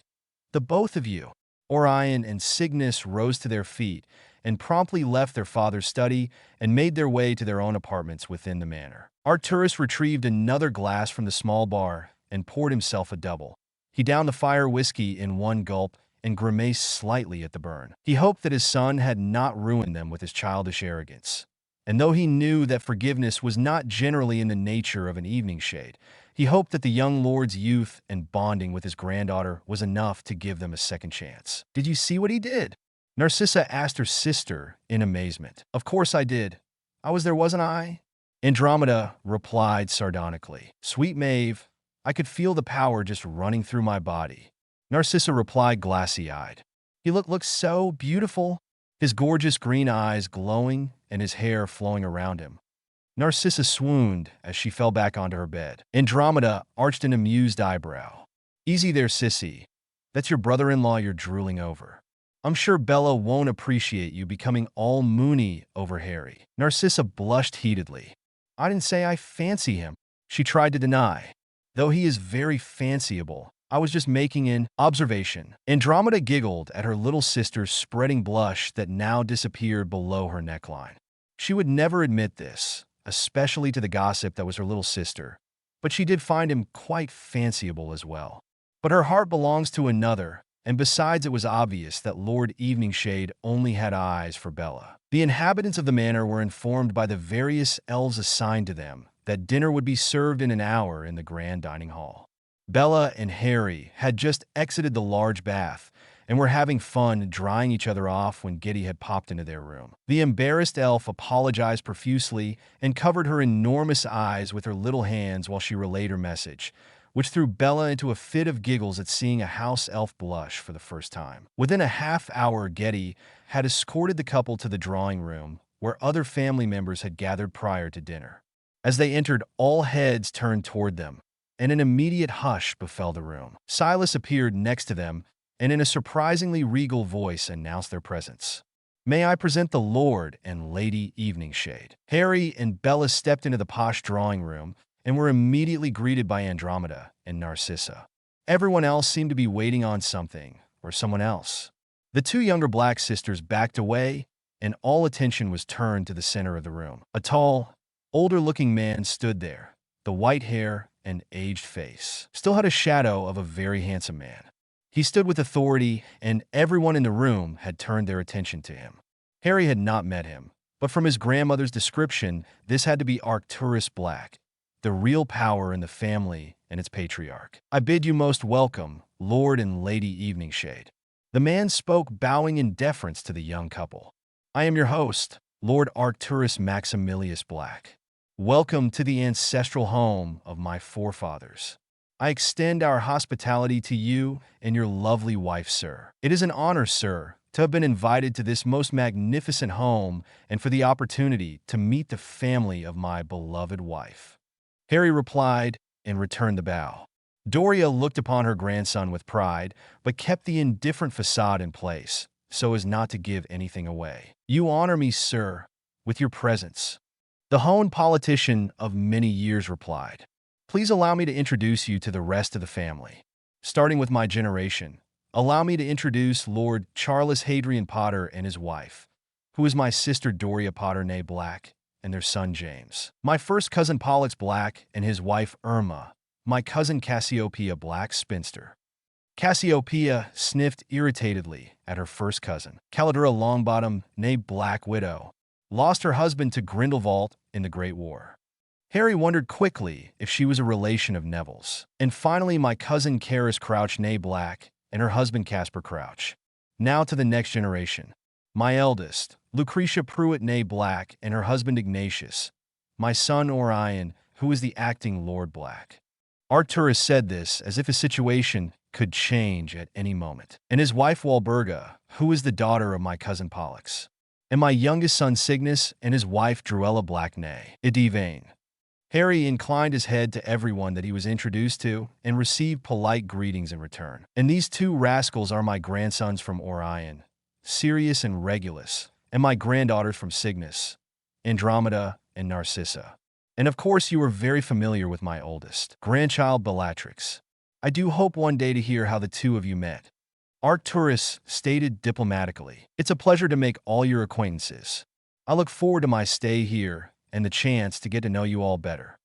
The both of you. Orion and Cygnus rose to their feet and promptly left their father's study and made their way to their own apartments within the manor. Arcturus retrieved another glass from the small bar and poured himself a double. He downed the fire whiskey in one gulp and grimaced slightly at the burn. He hoped that his son had not ruined them with his childish arrogance. And though he knew that forgiveness was not generally in the nature of an evening shade, he hoped that the young lord's youth and bonding with his granddaughter was enough to give them a second chance. Did you see what he did? Narcissa asked her sister in amazement. Of course I did. I was there, wasn't I? Andromeda replied sardonically. Sweet Maeve, I could feel the power just running through my body. Narcissa replied glassy-eyed. He looked so beautiful, his gorgeous green eyes glowing and his hair flowing around him. Narcissa swooned as she fell back onto her bed. Andromeda arched an amused eyebrow. Easy there, sissy. That's your brother-in-law you're drooling over. I'm sure Bella won't appreciate you becoming all moony over Harry. Narcissa blushed heatedly. I didn't say I fancy him. She tried to deny. Though he is very fanciable, I was just making an observation. Andromeda giggled at her little sister's spreading blush that now disappeared below her neckline. She would never admit this, especially to the gossip that was her little sister, but she did find him quite fanciable as well. But her heart belongs to another, and besides it was obvious that Lord Eveningshade only had eyes for Bella. The inhabitants of the manor were informed by the various elves assigned to them that dinner would be served in an hour in the grand dining hall. Bella and Harry had just exited the large bath and were having fun drying each other off when Giddy had popped into their room. The embarrassed elf apologized profusely and covered her enormous eyes with her little hands while she relayed her message, which threw Bella into a fit of giggles at seeing a house elf blush for the first time. Within a half hour, Getty had escorted the couple to the drawing room, where other family members had gathered prior to dinner. As they entered, all heads turned toward them, and an immediate hush befell the room. Silas appeared next to them, and in a surprisingly regal voice announced their presence. May I present the Lord and Lady Eveningshade. Harry and Bella stepped into the posh drawing room, and were immediately greeted by Andromeda and Narcissa. Everyone else seemed to be waiting on something or someone else. The two younger Black sisters backed away, and all attention was turned to the center of the room. A tall, older-looking man stood there. The white hair and aged face still had a shadow of a very handsome man. He stood with authority, and everyone in the room had turned their attention to him. Harry had not met him, but from his grandmother's description, this had to be Arcturus Black, the real power in the family and its patriarch. I bid you most welcome, Lord and Lady Eveningshade. The man spoke, bowing in deference to the young couple. I am your host, Lord Arcturus Maximilius Black. Welcome to the ancestral home of my forefathers. I extend our hospitality to you and your lovely wife, sir. It is an honor, sir, to have been invited to this most magnificent home and for the opportunity to meet the family of my beloved wife. Harry replied and returned the bow. Doria looked upon her grandson with pride, but kept the indifferent facade in place, so as not to give anything away. You honor me, sir, with your presence. The honed politician of many years replied. Please allow me to introduce you to the rest of the family. Starting with my generation, allow me to introduce Lord Charles Hadrian Potter and his wife, who is my sister Doria Potter née Black, and their son James. My first cousin Pollux Black and his wife Irma, my cousin Cassiopeia Black spinster. Cassiopeia sniffed irritatedly at her first cousin. Caladura Longbottom, née Black Widow, lost her husband to Grindelwald in the Great War. Harry wondered quickly if she was a relation of Neville's. And finally, my cousin Karis Crouch, née Black, and her husband Casper Crouch. Now to the next generation. My eldest, Lucretia Pruitt, née Black, and her husband Ignatius. My son Orion, who is the acting Lord Black. Arcturus said this as if his situation could change at any moment. And his wife Walburga, who is the daughter of my cousin Pollux. And my youngest son Cygnus and his wife Druella Black, née Edivane. Harry inclined his head to everyone that he was introduced to and received polite greetings in return. And these two rascals are my grandsons from Orion, Sirius and Regulus, and my granddaughters from Cygnus, Andromeda and Narcissa. And of course you are very familiar with my oldest grandchild Bellatrix. I do hope one day to hear how the two of you met. Arcturus stated diplomatically, "It's a pleasure to make all your acquaintances. I look forward to my stay here and the chance to get to know you all better."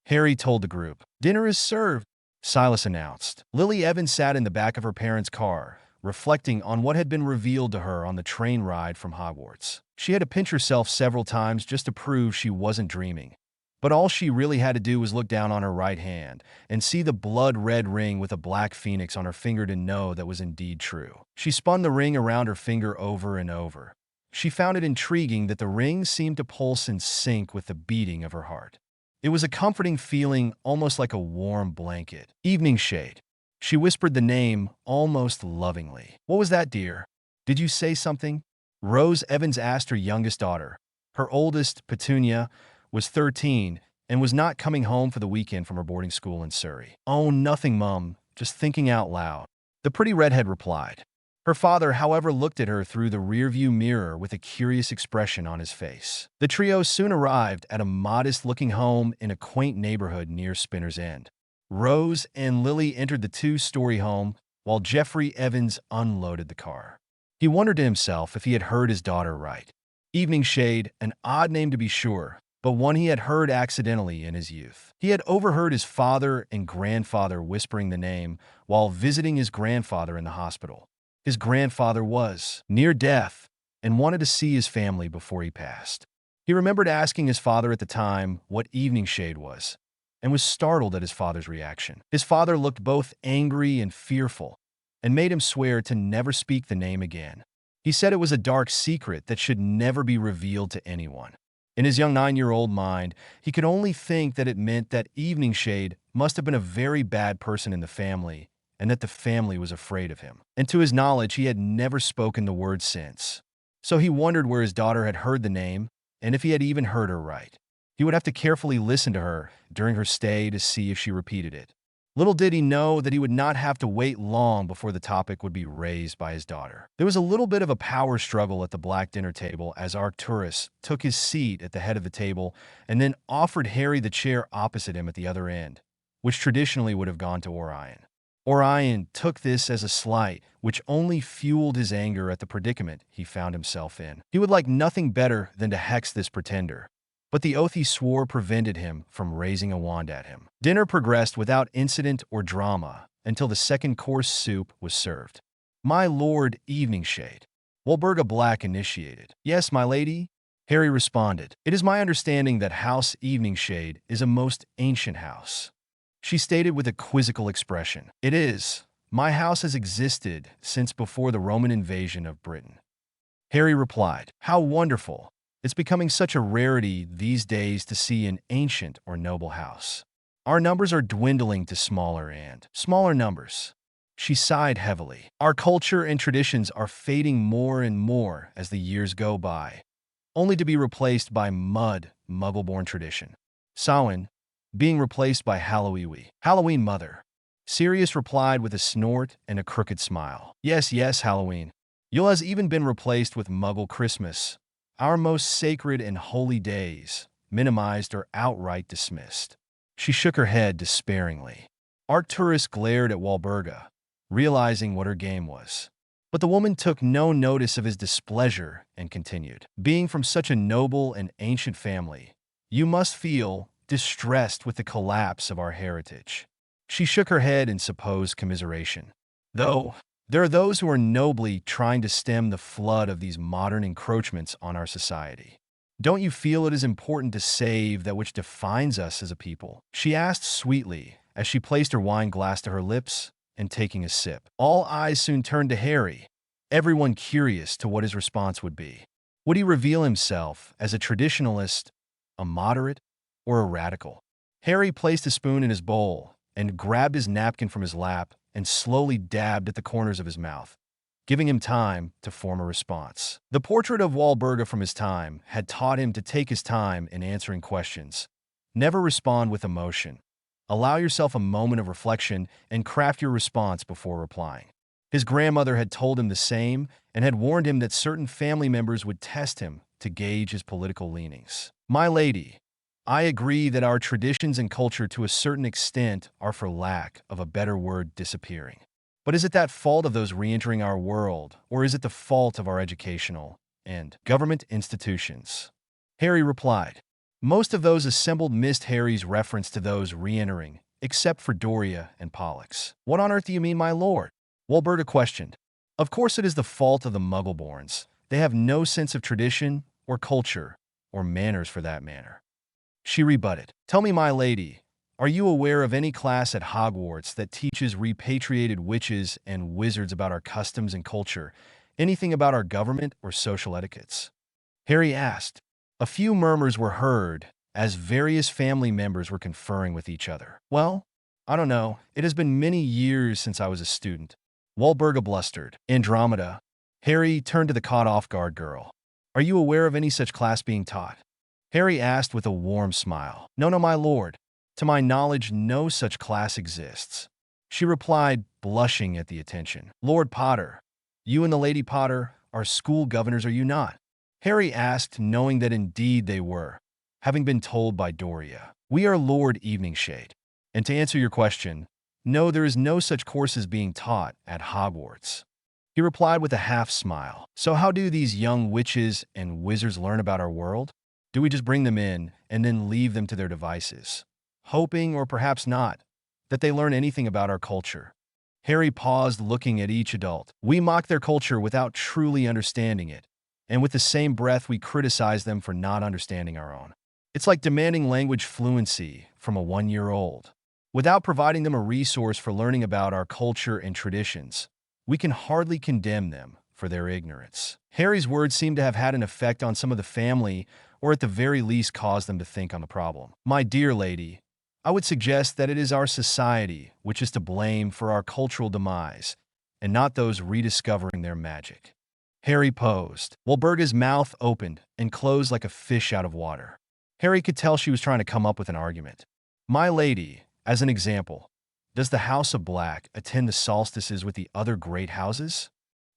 Harry told the group. "Dinner is served," Silas announced. Lily Evans sat in the back of her parents' car, reflecting on what had been revealed to her on the train ride from Hogwarts. She had to pinch herself several times just to prove she wasn't dreaming. But all she really had to do was look down on her right hand and see the blood-red ring with a black phoenix on her finger to know that was indeed true. She spun the ring around her finger over and over. She found it intriguing that the ring seemed to pulse in sync with the beating of her heart. It was a comforting feeling, almost like a warm blanket. "Evening Shade." She whispered the name almost lovingly. "What was that, dear? Did you say something?" Rose Evans asked her youngest daughter. Her oldest, Petunia, was 13 and was not coming home for the weekend from her boarding school in Surrey. "Oh, nothing, Mum. Just thinking out loud," the pretty redhead replied. Her father, however, looked at her through the rearview mirror with a curious expression on his face. The trio soon arrived at a modest-looking home in a quaint neighborhood near Spinner's End. Rose and Lily entered the two-story home, while Jeffrey Evans unloaded the car. He wondered to himself if he had heard his daughter right. Evening Shade, an odd name to be sure, but one he had heard accidentally in his youth. He had overheard his father and grandfather whispering the name while visiting his grandfather in the hospital. His grandfather was near death and wanted to see his family before he passed. He remembered asking his father at the time what Evening Shade was, and was startled at his father's reaction. His father looked both angry and fearful, and made him swear to never speak the name again. He said it was a dark secret that should never be revealed to anyone. In his young 9-year-old mind, he could only think that it meant that Evening Shade must have been a very bad person in the family, and that the family was afraid of him. And to his knowledge, he had never spoken the word since. So he wondered where his daughter had heard the name, and if he had even heard her right. He would have to carefully listen to her during her stay to see if she repeated it. Little did he know that he would not have to wait long before the topic would be raised by his daughter. There was a little bit of a power struggle at the black dinner table as Arcturus took his seat at the head of the table and then offered Harry the chair opposite him at the other end, which traditionally would have gone to Orion. Orion took this as a slight, which only fueled his anger at the predicament he found himself in. He would like nothing better than to hex this pretender, but the oath he swore prevented him from raising a wand at him. Dinner progressed without incident or drama until the second-course soup was served. "My Lord Evening Shade," Walburga Black initiated. "Yes, my lady," Harry responded. "It is my understanding that House Evening Shade is a most ancient house," she stated with a quizzical expression. "It is. My house has existed since before the Roman invasion of Britain," Harry replied. "How wonderful. It's becoming such a rarity these days to see an ancient or noble house. Our numbers are dwindling to smaller and smaller numbers." She sighed heavily. "Our culture and traditions are fading more and more as the years go by, only to be replaced by Muggle-born tradition. Samhain, being replaced by Halloween, mother," Sirius replied with a snort and a crooked smile. Yes, Halloween. Yule has even been replaced with Muggle Christmas. Our most sacred and holy days, minimized or outright dismissed." She shook her head despairingly. Arcturus glared at Walburga, realizing what her game was. But the woman took no notice of his displeasure and continued. Being from such a noble and ancient family, you must feel distressed with the collapse of our heritage. She shook her head in supposed commiseration. Though, there are those who are nobly trying to stem the flood of these modern encroachments on our society. Don't you feel it is important to save that which defines us as a people? She asked sweetly as she placed her wine glass to her lips and taking a sip. All eyes soon turned to Harry, everyone curious to what his response would be. Would he reveal himself as a traditionalist, a moderate, or a radical? Harry placed a spoon in his bowl and grabbed his napkin from his lap and slowly dabbed at the corners of his mouth, giving him time to form a response. The portrait of Walburga from his time had taught him to take his time in answering questions. Never respond with emotion. Allow yourself a moment of reflection and craft your response before replying. His grandmother had told him the same and had warned him that certain family members would test him to gauge his political leanings. My lady, I agree that our traditions and culture to a certain extent are, for lack of a better word, disappearing. But is it that fault of those re-entering our world, or is it the fault of our educational and government institutions? Harry replied. Most of those assembled missed Harry's reference to those re-entering, except for Doria and Pollux. What on earth do you mean, my lord? Walburga questioned. Of course it is the fault of the Muggleborns. They have no sense of tradition, or culture, or manners for that matter. She rebutted. Tell me, my lady, are you aware of any class at Hogwarts that teaches repatriated witches and wizards about our customs and culture, anything about our government or social etiquettes? Harry asked. A few murmurs were heard as various family members were conferring with each other. Well, I don't know. It has been many years since I was a student. Walburga blustered. Andromeda. Harry turned to the caught-off-guard girl. Are you aware of any such class being taught? Harry asked with a warm smile. No, my lord. To my knowledge, no such class exists. She replied, blushing at the attention. Lord Potter, you and the Lady Potter are school governors, are you not? Harry asked, knowing that indeed they were, having been told by Doria. We are Lord Eveningshade. And to answer your question, no, there is no such courses being taught at Hogwarts. He replied with a half-smile. So how do these young witches and wizards learn about our world? Do we just bring them in and then leave them to their devices, hoping, or perhaps not, that they learn anything about our culture? Harry paused, looking at each adult. We mock their culture without truly understanding it, and with the same breath we criticize them for not understanding our own. It's like demanding language fluency from a 1-year-old. Without providing them a resource for learning about our culture and traditions, we can hardly condemn them for their ignorance. Harry's words seemed to have had an effect on some of the family, or at the very least caused them to think on the problem. My dear lady, I would suggest that it is our society which is to blame for our cultural demise, and not those rediscovering their magic. Harry posed. Walburga's mouth opened and closed like a fish out of water. Harry could tell she was trying to come up with an argument. My lady, as an example, does the House of Black attend the solstices with the other great houses?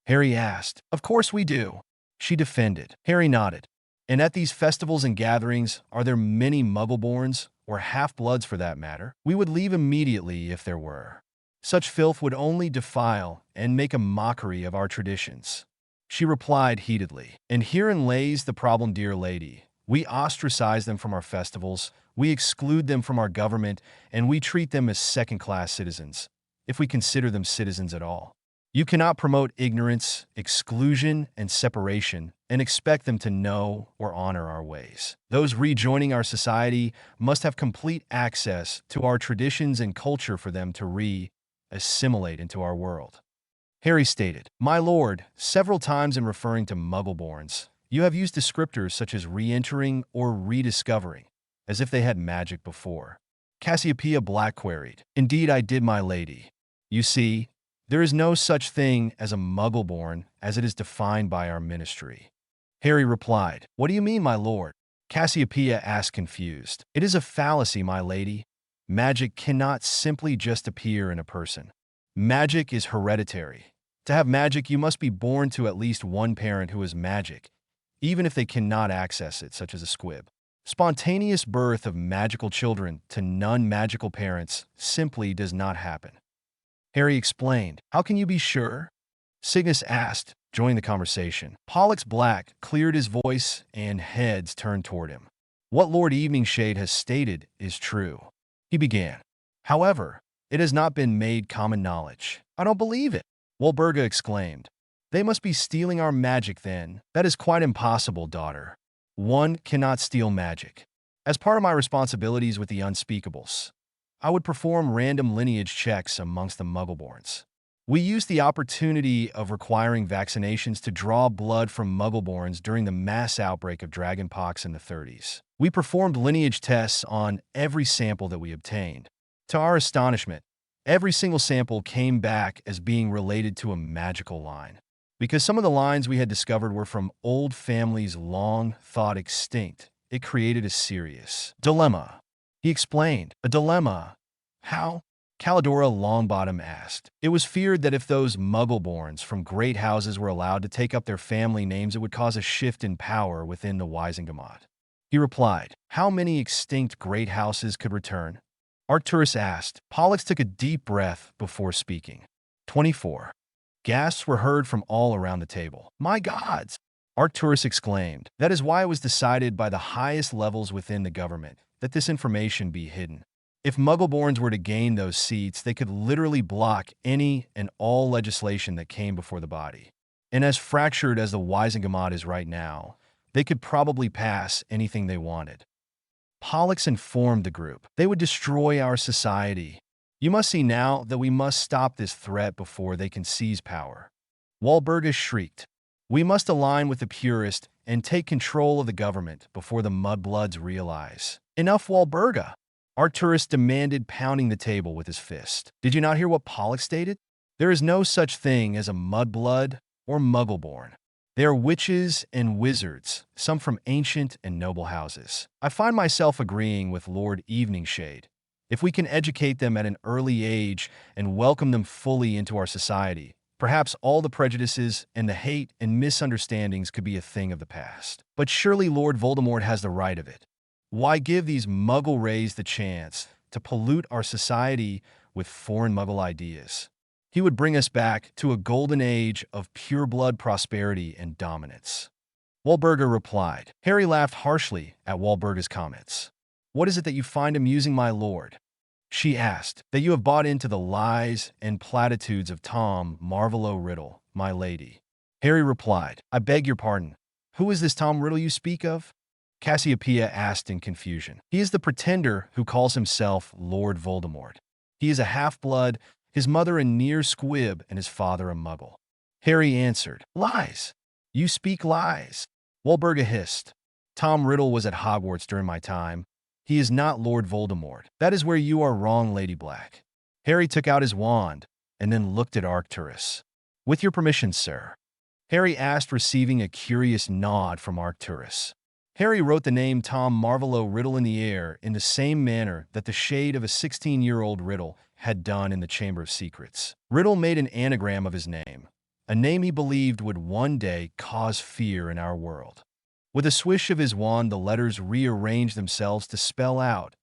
Harry asked. Of course we do. She defended. Harry nodded. And at these festivals and gatherings, are there many Muggleborns, or half-bloods for that matter? We would leave immediately if there were. Such filth would only defile and make a mockery of our traditions. She replied heatedly. And herein lays the problem, dear lady. We ostracize them from our festivals, we exclude them from our government, and we treat them as second-class citizens, if we consider them citizens at all. You cannot promote ignorance, exclusion, and separation and expect them to know or honor our ways. Those rejoining our society must have complete access to our traditions and culture for them to assimilate into our world. Harry stated, My lord, several times in referring to Muggleborns, you have used descriptors such as re-entering or rediscovering, as if they had magic before. Cassiopeia Black queried, Indeed I did, my lady. You see, there is no such thing as a Muggleborn as it is defined by our ministry. Harry replied, What do you mean, my lord? Cassiopeia asked confused. It is a fallacy, my lady. Magic cannot simply just appear in a person. Magic is hereditary. To have magic, you must be born to at least one parent who has magic, even if they cannot access it, such as a squib. Spontaneous birth of magical children to non-magical parents simply does not happen. Harry explained. How can you be sure? Cygnus asked, joining the conversation. Pollux Black cleared his voice and heads turned toward him. What Lord Eveningshade has stated is true. He began. However, it has not been made common knowledge. I don't believe it, Walburga exclaimed. They must be stealing our magic then. That is quite impossible, daughter. One cannot steal magic. As part of my responsibilities with the Unspeakables, I would perform random lineage checks amongst the Muggleborns. We used the opportunity of requiring vaccinations to draw blood from Muggleborns during the mass outbreak of dragonpox in the 30s. We performed lineage tests on every sample that we obtained. To our astonishment, every single sample came back as being related to a magical line. Because some of the lines we had discovered were from old families long thought extinct, it created a serious dilemma. He explained. A dilemma? How? Calidora Longbottom asked. It was feared that if those Muggleborns from great houses were allowed to take up their family names, it would cause a shift in power within the Wisengamot. He replied. How many extinct great houses could return? Arcturus asked. Pollux took a deep breath before speaking. 24. Gasps were heard from all around the table. My gods! Arcturus exclaimed. That is why it was decided by the highest levels within the government that this information be hidden. If Muggleborns were to gain those seats, they could literally block any and all legislation that came before the body. And as fractured as the Wisengamot is right now, they could probably pass anything they wanted. Pollux informed the group. They would destroy our society. You must see now that we must stop this threat before they can seize power. Walburga shrieked. We must align with the purists and take control of the government before the mudbloods realize. Enough, Walburga! Arcturus demanded, pounding the table with his fist. Did you not hear what Pollux stated? There is no such thing as a mudblood or Muggleborn. They are witches and wizards, some from ancient and noble houses. I find myself agreeing with Lord Eveningshade. If we can educate them at an early age and welcome them fully into our society, perhaps all the prejudices and the hate and misunderstandings could be a thing of the past. But surely Lord Voldemort has the right of it. Why give these Muggle-rays the chance to pollute our society with foreign Muggle ideas? He would bring us back to a golden age of pure-blood prosperity and dominance. Walburga replied. Harry laughed harshly at Walburga's comments. What is it that you find amusing, my lord? She asked. That you have bought into the lies and platitudes of Tom Marvolo Riddle, my lady. Harry replied. I beg your pardon. Who is this Tom Riddle you speak of? Cassiopeia asked in confusion. He is the pretender who calls himself Lord Voldemort. He is a half-blood, his mother a near squib and his father a Muggle. Harry answered. Lies. You speak lies. Walburga hissed. Tom Riddle was at Hogwarts during my time. He is not Lord Voldemort. That is where you are wrong, Lady Black. Harry took out his wand and then looked at Arcturus. With your permission, sir. Harry asked, receiving a curious nod from Arcturus. Harry wrote the name Tom Marvolo Riddle in the air in the same manner that the shade of a 16-year-old Riddle had done in the Chamber of Secrets. Riddle made an anagram of his name, a name he believed would one day cause fear in our world. With a swish of his wand, the letters rearranged themselves to spell out,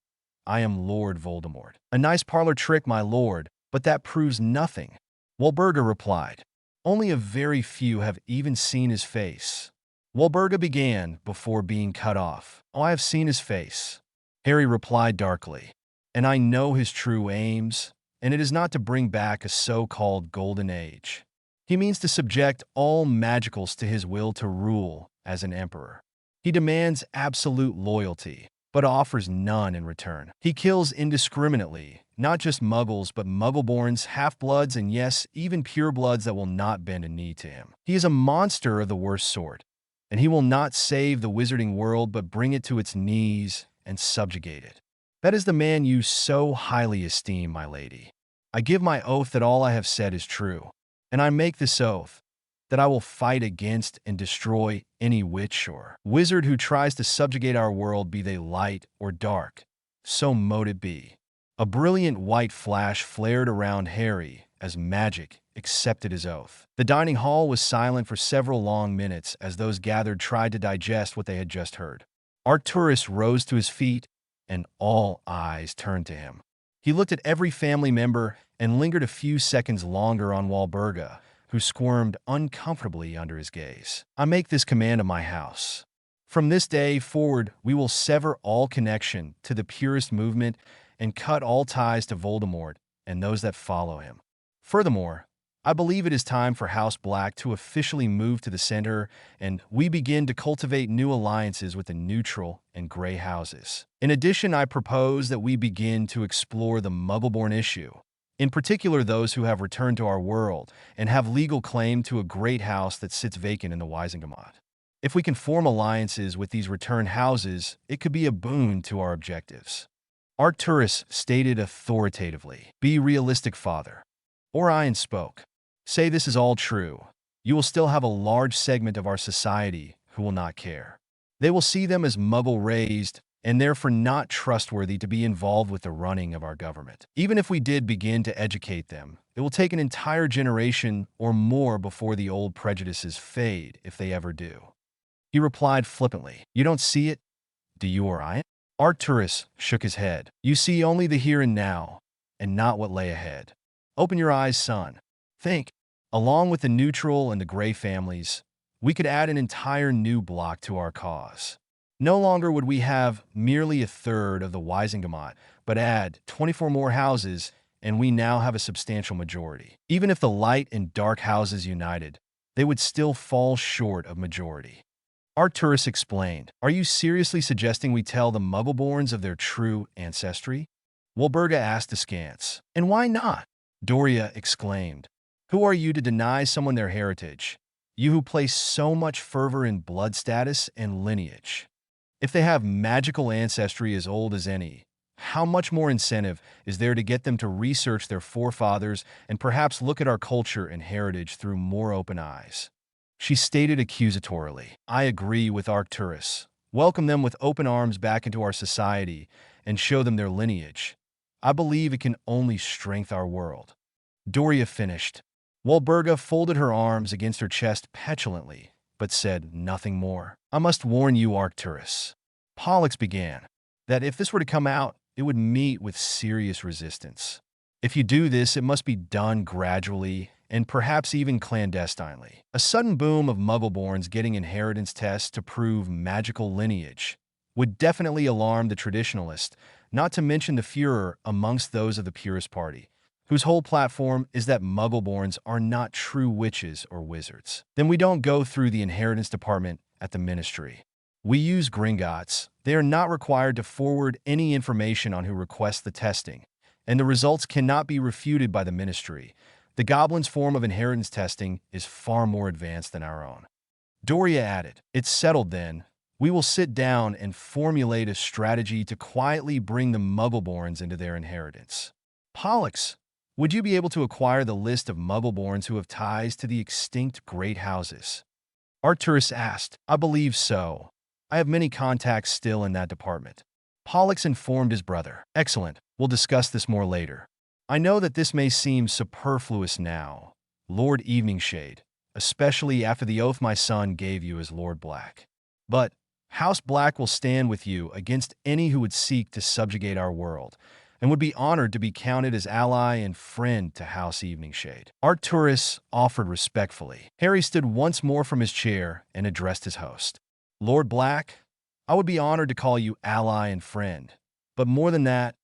I am Lord Voldemort. A nice parlor trick, my lord, but that proves nothing. Walburga replied. Only a very few have even seen his face. Walburga began before being cut off. Oh, I have seen his face. Harry replied darkly. And I know his true aims, and it is not to bring back a so-called golden age. He means to subject all magicals to his will to rule as an emperor. He demands absolute loyalty, but offers none in return. He kills indiscriminately, not just Muggles, but Muggleborns, half-bloods, and yes, even purebloods that will not bend a knee to him. He is a monster of the worst sort, and he will not save the wizarding world but bring it to its knees and subjugate it. That is the man you so highly esteem, my lady. I give my oath that all I have said is true, and I make this oath that I will fight against and destroy any witch or wizard who tries to subjugate our world, be they light or dark. So mote it be. A brilliant white flash flared around Harry as magic accepted his oath. The dining hall was silent for several long minutes as those gathered tried to digest what they had just heard. Arcturus rose to his feet, and all eyes turned to him. He looked at every family member and lingered a few seconds longer on Walburga, who squirmed uncomfortably under his gaze. I make this command of my house. From this day forward, we will sever all connection to the purist movement and cut all ties to Voldemort and those that follow him. Furthermore, I believe it is time for House Black to officially move to the center, and we begin to cultivate new alliances with the neutral and gray houses. In addition, I propose that we begin to explore the Muggleborn issue, in particular those who have returned to our world and have legal claim to a great house that sits vacant in the Wisengamot. If we can form alliances with these returned houses, it could be a boon to our objectives. Arcturus stated authoritatively, "Be realistic, Father." Orion spoke, "Say this is all true. You will still have a large segment of our society who will not care. They will see them as Muggle-raised and therefore not trustworthy to be involved with the running of our government. Even if we did begin to educate them, it will take an entire generation or more before the old prejudices fade, if they ever do." He replied flippantly, "You don't see it, do you, Orion?" Arcturus shook his head. "You see only the here and now, and not what lay ahead. Open your eyes, son. Think. Along with the neutral and the gray families, we could add an entire new block to our cause. No longer would we have merely a third of the Wisengamot, but add 24 more houses, and we now have a substantial majority. Even if the light and dark houses united, they would still fall short of majority." Arcturus explained, "Are you seriously suggesting we tell the Muggleborns of their true ancestry?" Walburga asked askance. "And why not?" Doria exclaimed. "Who are you to deny someone their heritage? You who place so much fervor in blood status and lineage. If they have magical ancestry as old as any, how much more incentive is there to get them to research their forefathers and perhaps look at our culture and heritage through more open eyes?" She stated accusatorily, "I agree with Arcturus. Welcome them with open arms back into our society and show them their lineage. I believe it can only strengthen our world." Doria finished. Walburga folded her arms against her chest petulantly, but said nothing more. "I must warn you, Arcturus," Pollux began, "that if this were to come out, it would meet with serious resistance. If you do this, it must be done gradually and perhaps even clandestinely. A sudden boom of Muggleborns getting inheritance tests to prove magical lineage would definitely alarm the traditionalist, not to mention the furor amongst those of the purist party, whose whole platform is that Muggleborns are not true witches or wizards. Then we don't go through the inheritance department at the ministry. We use Gringotts. They are not required to forward any information on who requests the testing, and the results cannot be refuted by the ministry. The goblins' form of inheritance testing is far more advanced than our own." Doria added, "It's settled then. We will sit down and formulate a strategy to quietly bring the Muggleborns into their inheritance." "Pollux, would you be able to acquire the list of Muggleborns who have ties to the extinct great houses?" Arcturus asked. "I believe so. I have many contacts still in that department." Pollux informed his brother. "Excellent. We'll discuss this more later. I know that this may seem superfluous now, Lord Eveningshade, especially after the oath my son gave you as Lord Black. But House Black will stand with you against any who would seek to subjugate our world, and would be honored to be counted as ally and friend to House Eveningshade." Arcturus offered respectfully. Harry stood once more from his chair and addressed his host. "Lord Black, I would be honored to call you ally and friend, but more than that,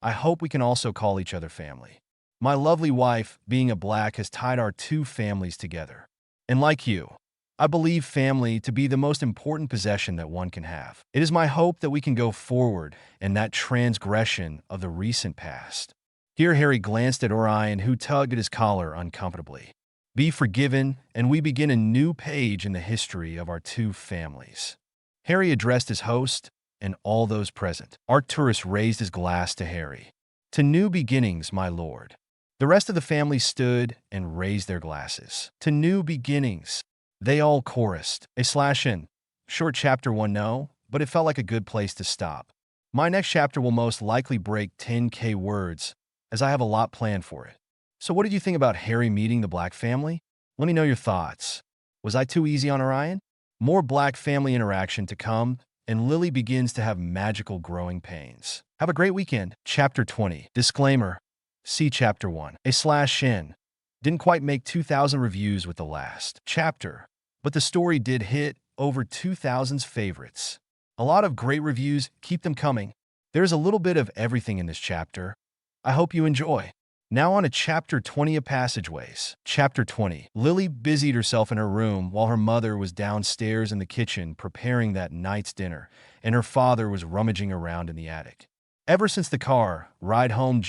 I hope we can also call each other family. My lovely wife, being a Black, has tied our two families together. And like you, I believe family to be the most important possession that one can have. It is my hope that we can go forward in that transgression of the recent past." Here Harry glanced at Orion, who tugged at his collar uncomfortably. "Be forgiven, and we begin a new page in the history of our two families." Harry addressed his host and all those present. Arcturus raised his glass to Harry. "To new beginnings, my lord." The rest of the family stood and raised their glasses. "To new beginnings." They all chorused. /n. Short chapter 1, no, but it felt like a good place to stop. My next chapter will most likely break 10K words, as I have a lot planned for it. So what did you think about Harry meeting the Black family? Let me know your thoughts. Was I too easy on Orion? More Black family interaction to come, and Lily begins to have magical growing pains. Have a great weekend. Chapter 20. Disclaimer. See Chapter 1. A/N. Didn't quite make 2,000 reviews with the last chapter, but the story did hit over 2,000's favorites. A lot of great reviews, keep them coming. There's a little bit of everything in this chapter. I hope you enjoy. Now on to Chapter 20 of Passageways. Chapter 20. Lily busied herself in her room while her mother was downstairs in the kitchen preparing that night's dinner, and her father was rummaging around in the attic. Ever since the car ride home,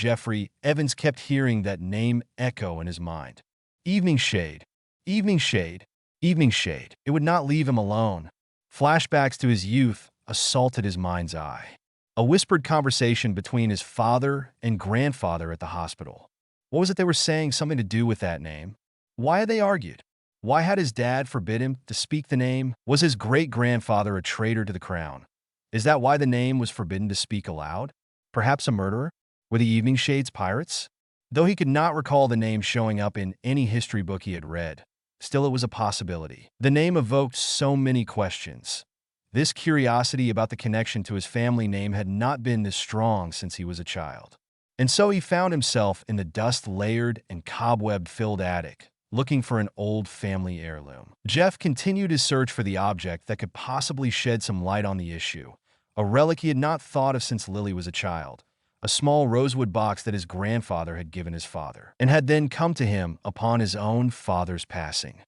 Evans kept hearing that name echo in his mind. Evening shade, evening shade, evening shade. It would not leave him alone. Flashbacks to his youth assaulted his mind's eye. A whispered conversation between his father and grandfather at the hospital. What was it they were saying? Something to do with that name? Why had they argued? Why had his dad forbid him to speak the name? Was his great-grandfather a traitor to the crown? Is that why the name was forbidden to speak aloud? Perhaps a murderer? Were the Evening Shades pirates? Though he could not recall the name showing up in any history book he had read, still it was a possibility. The name evoked so many questions. This curiosity about the connection to his family name had not been this strong since he was a child. And so he found himself in the dust-layered and cobweb-filled attic, looking for an old family heirloom. Jeff continued his search for the object that could possibly shed some light on the issue, a relic he had not thought of since Lily was a child, a small rosewood box that his grandfather had given his father, and had then come to him upon his own father's passing.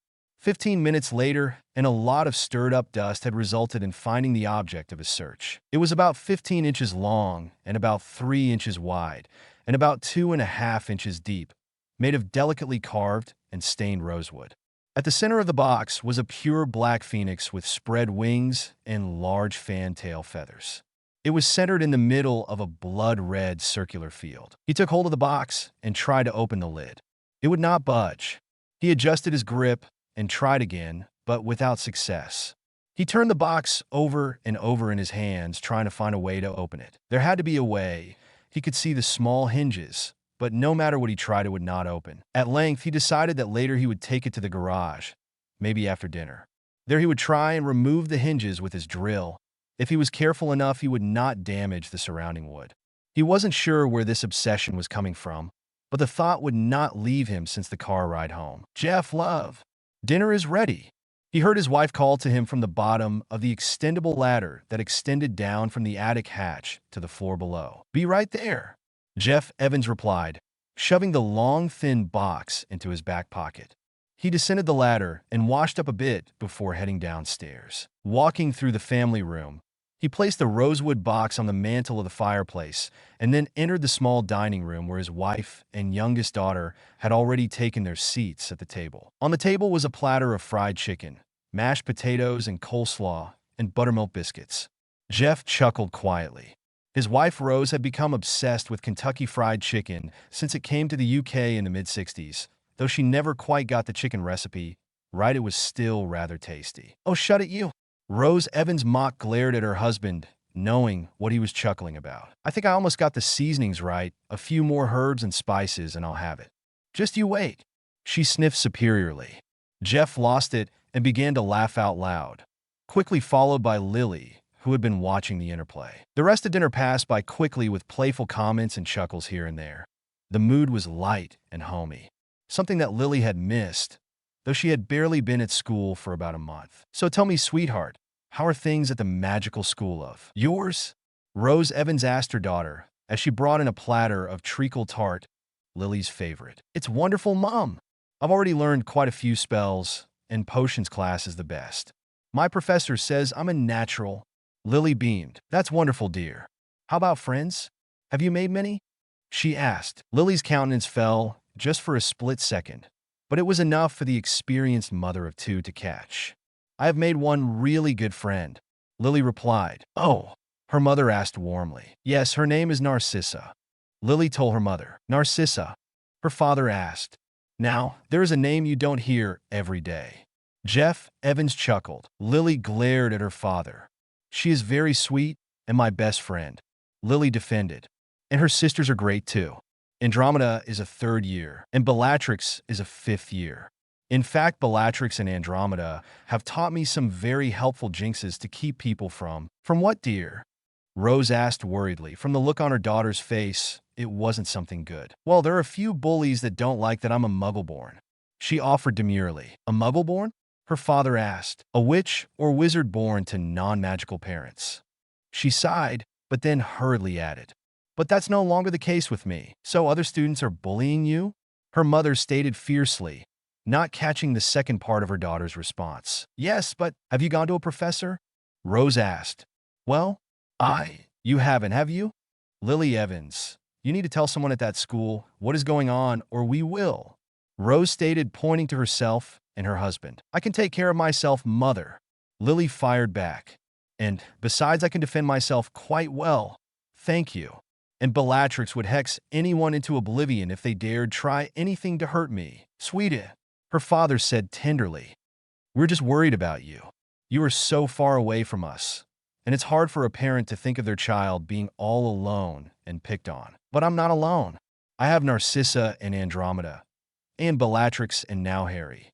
15 minutes later, and a lot of stirred-up dust had resulted in finding the object of his search. It was about 15 inches long and about 3 inches wide and about 2.5 inches deep, made of delicately carved and stained rosewood. At the center of the box was a pure black phoenix with spread wings and large fantail feathers. It was centered in the middle of a blood-red circular field. He took hold of the box and tried to open the lid. It would not budge. He adjusted his grip and tried again, but without success. He turned the box over and over in his hands, trying to find a way to open it. There had to be a way. He could see the small hinges, but no matter what he tried, it would not open. At length, he decided that later he would take it to the garage, maybe after dinner. There he would try and remove the hinges with his drill. If he was careful enough, he would not damage the surrounding wood. He wasn't sure where this obsession was coming from, but the thought would not leave him since the car ride home. "Jeff, love, dinner is ready." He heard his wife call to him from the bottom of the extendable ladder that extended down from the attic hatch to the floor below. "Be right there," Jeff Evans replied, shoving the long, thin box into his back pocket. He descended the ladder and washed up a bit before heading downstairs. Walking through the family room, he placed the rosewood box on the mantel of the fireplace and then entered the small dining room where his wife and youngest daughter had already taken their seats at the table. On the table was a platter of fried chicken, mashed potatoes and coleslaw, and buttermilk biscuits. Jeff chuckled quietly. His wife Rose had become obsessed with Kentucky Fried Chicken since it came to the UK in the mid-60s. Though she never quite got the chicken recipe right, it was still rather tasty. "Oh, shut it, you!" Rose Evans mock glared at her husband, knowing what he was chuckling about. "I think I almost got the seasonings right. A few more herbs and spices and I'll have it. Just you wait." She sniffed superiorly. Jeff lost it and began to laugh out loud, quickly followed by Lily, who had been watching the interplay. The rest of dinner passed by quickly with playful comments and chuckles here and there. The mood was light and homey, something that Lily had missed, though she had barely been at school for about a month. "So tell me, sweetheart, how are things at the magical school of yours?" Rose Evans asked her daughter as she brought in a platter of treacle tart, Lily's favorite. "It's wonderful, Mom. I've already learned quite a few spells, and potions class is the best. My professor says I'm a natural." Lily beamed. "That's wonderful, dear. How about friends? Have you made many?" she asked. Lily's countenance fell just for a split second, but it was enough for the experienced mother of two to catch. "I have made one really good friend," Lily replied. "Oh," her mother asked warmly. "Yes, her name is Narcissa," Lily told her mother. "Narcissa?" her father asked. "Now, there is a name you don't hear every day." Jeff Evans chuckled. Lily glared at her father. "She is very sweet and my best friend," Lily defended. "And her sisters are great too. Andromeda is a 3rd year, and Bellatrix is a 5th year." In fact, Bellatrix and Andromeda have taught me some very helpful jinxes to keep people from. From what, dear? Rose asked worriedly. From the look on her daughter's face, it wasn't something good. Well, there are a few bullies that don't like that I'm a Muggle-born. She offered demurely. A Muggle-born? Her father asked. A witch or wizard born to non-magical parents. She sighed, but then hurriedly added. But that's no longer the case with me. So other students are bullying you? Her mother stated fiercely, not catching the second part of her daughter's response. Yes, but have you gone to a professor? Rose asked. Well, you haven't, have you? Lily Evans, you need to tell someone at that school what is going on or we will. Rose stated, pointing to herself and her husband. I can take care of myself, mother. Lily fired back. And besides, I can defend myself quite well. Thank you. And Bellatrix would hex anyone into oblivion if they dared try anything to hurt me. Sweetie, her father said tenderly. We're just worried about you. You are so far away from us. And it's hard for a parent to think of their child being all alone and picked on. But I'm not alone. I have Narcissa and Andromeda, and Bellatrix and now Harry.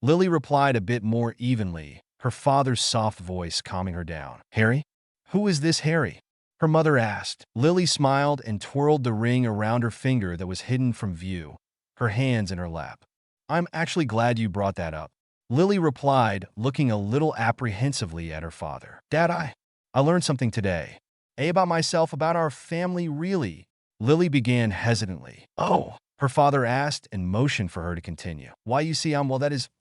Lily replied a bit more evenly, her father's soft voice calming her down. Harry? Who is this Harry? Her mother asked. Lily smiled and twirled the ring around her finger that was hidden from view, her hands in her lap. I'm actually glad you brought that up. Lily replied, looking a little apprehensively at her father. Dad, I learned something today. About myself, about our family, really. Lily began hesitantly. Oh, her father asked and motioned for her to continue. Why, you see,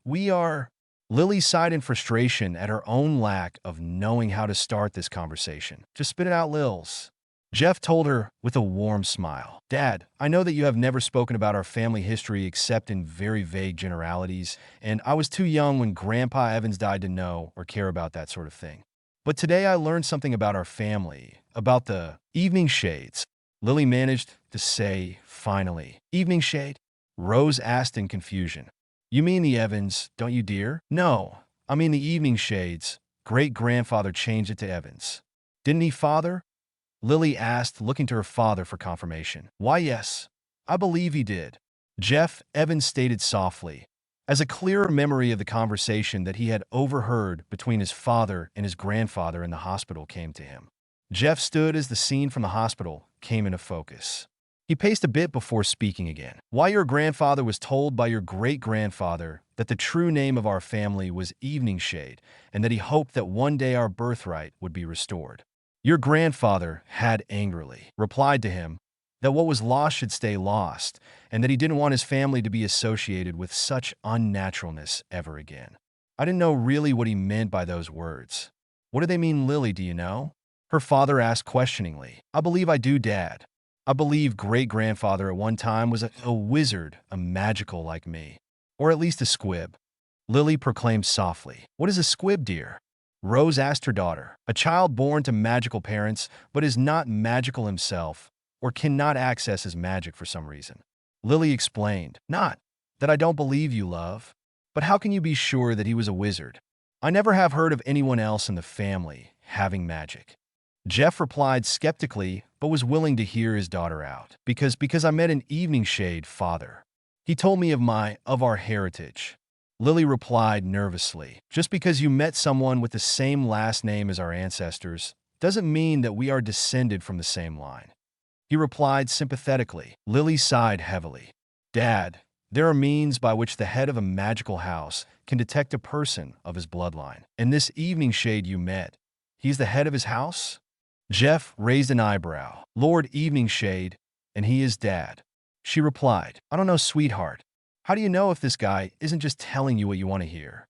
we are... Lily sighed in frustration at her own lack of knowing how to start this conversation. Just spit it out, Lils. Jeff told her with a warm smile. Dad, I know that you have never spoken about our family history except in very vague generalities, and I was too young when Grandpa Evans died to know or care about that sort of thing. But today I learned something about our family, about the evening shades. Lily managed to say, finally. Evening shade? Rose asked in confusion. You mean the Evans, don't you, dear? No, I mean the evening shades. Great-grandfather changed it to Evans. Didn't he, father? Lily asked, looking to her father for confirmation. Why, yes, I believe he did. Jeff Evans stated softly, as a clearer memory of the conversation that he had overheard between his father and his grandfather in the hospital came to him. Jeff stood as the scene from the hospital came into focus. He paced a bit before speaking again. Why, your grandfather was told by your great-grandfather that the true name of our family was Evening Shade, and that he hoped that one day our birthright would be restored. Your grandfather had angrily replied to him that what was lost should stay lost, and that he didn't want his family to be associated with such unnaturalness ever again. I didn't know really what he meant by those words. What do they mean, Lily, do you know? Her father asked questioningly. I believe I do, Dad. I believe great-grandfather at one time was a wizard, a magical like me. Or at least a squib. Lily proclaimed softly. What is a squib, dear? Rose asked her daughter. A child born to magical parents, but is not magical himself, or cannot access his magic for some reason. Lily explained. Not that I don't believe you, love, but how can you be sure that he was a wizard? I never have heard of anyone else in the family having magic. Jeff replied skeptically, but was willing to hear his daughter out. Because I met an evening shade, father. He told me of our heritage. Lily replied nervously. Just because you met someone with the same last name as our ancestors doesn't mean that we are descended from the same line. He replied sympathetically. Lily sighed heavily. Dad, there are means by which the head of a magical house can detect a person of his bloodline. And this evening shade you met, he's the head of his house? Jeff raised an eyebrow. Lord Evening Shade, and he is Dad. She replied, I don't know, sweetheart. How do you know if this guy isn't just telling you what you want to hear?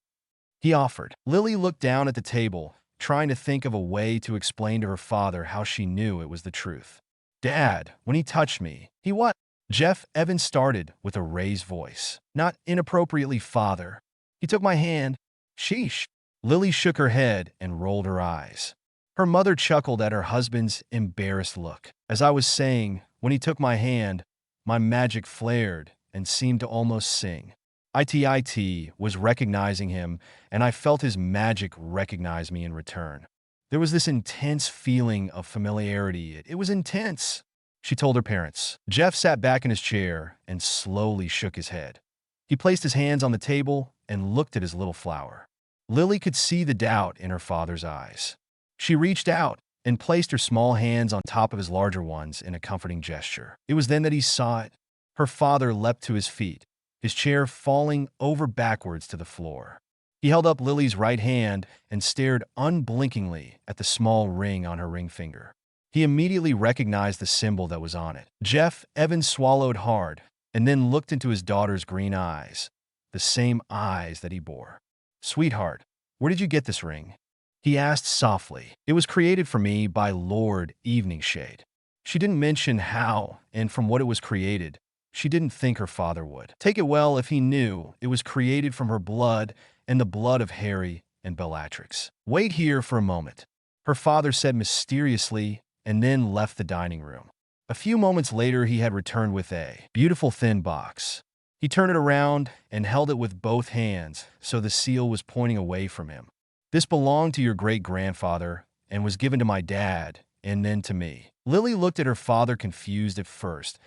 He offered. Lily looked down at the table, trying to think of a way to explain to her father how she knew it was the truth. Dad, when he touched me, he what? Jeff Evans started with a raised voice. Not inappropriately, father. He took my hand. Sheesh. Lily shook her head and rolled her eyes. Her mother chuckled at her husband's embarrassed look. As I was saying, when he took my hand, my magic flared and seemed to almost sing. It was recognizing him, and I felt his magic recognize me in return. There was this intense feeling of familiarity. It was intense, she told her parents. Jeff sat back in his chair and slowly shook his head. He placed his hands on the table and looked at his little flower. Lily could see the doubt in her father's eyes. She reached out and placed her small hands on top of his larger ones in a comforting gesture. It was then that he saw it. Her father leapt to his feet, his chair falling over backwards to the floor. He held up Lily's right hand and stared unblinkingly at the small ring on her ring finger. He immediately recognized the symbol that was on it. Jeff Evans swallowed hard and then looked into his daughter's green eyes, the same eyes that he bore. "Sweetheart, where did you get this ring?" he asked softly. "It was created for me by Lord Eveningshade." She didn't mention how, and from what it was created, she didn't think her father would take it well if he knew it was created from her blood and the blood of Harry and Bellatrix. "Wait here for a moment," her father said mysteriously, and then left the dining room. A few moments later, he had returned with a beautiful thin box. He turned it around and held it with both hands so the seal was pointing away from him. "This belonged to your great-grandfather and was given to my dad and then to me." Lily looked at her father, confused at first,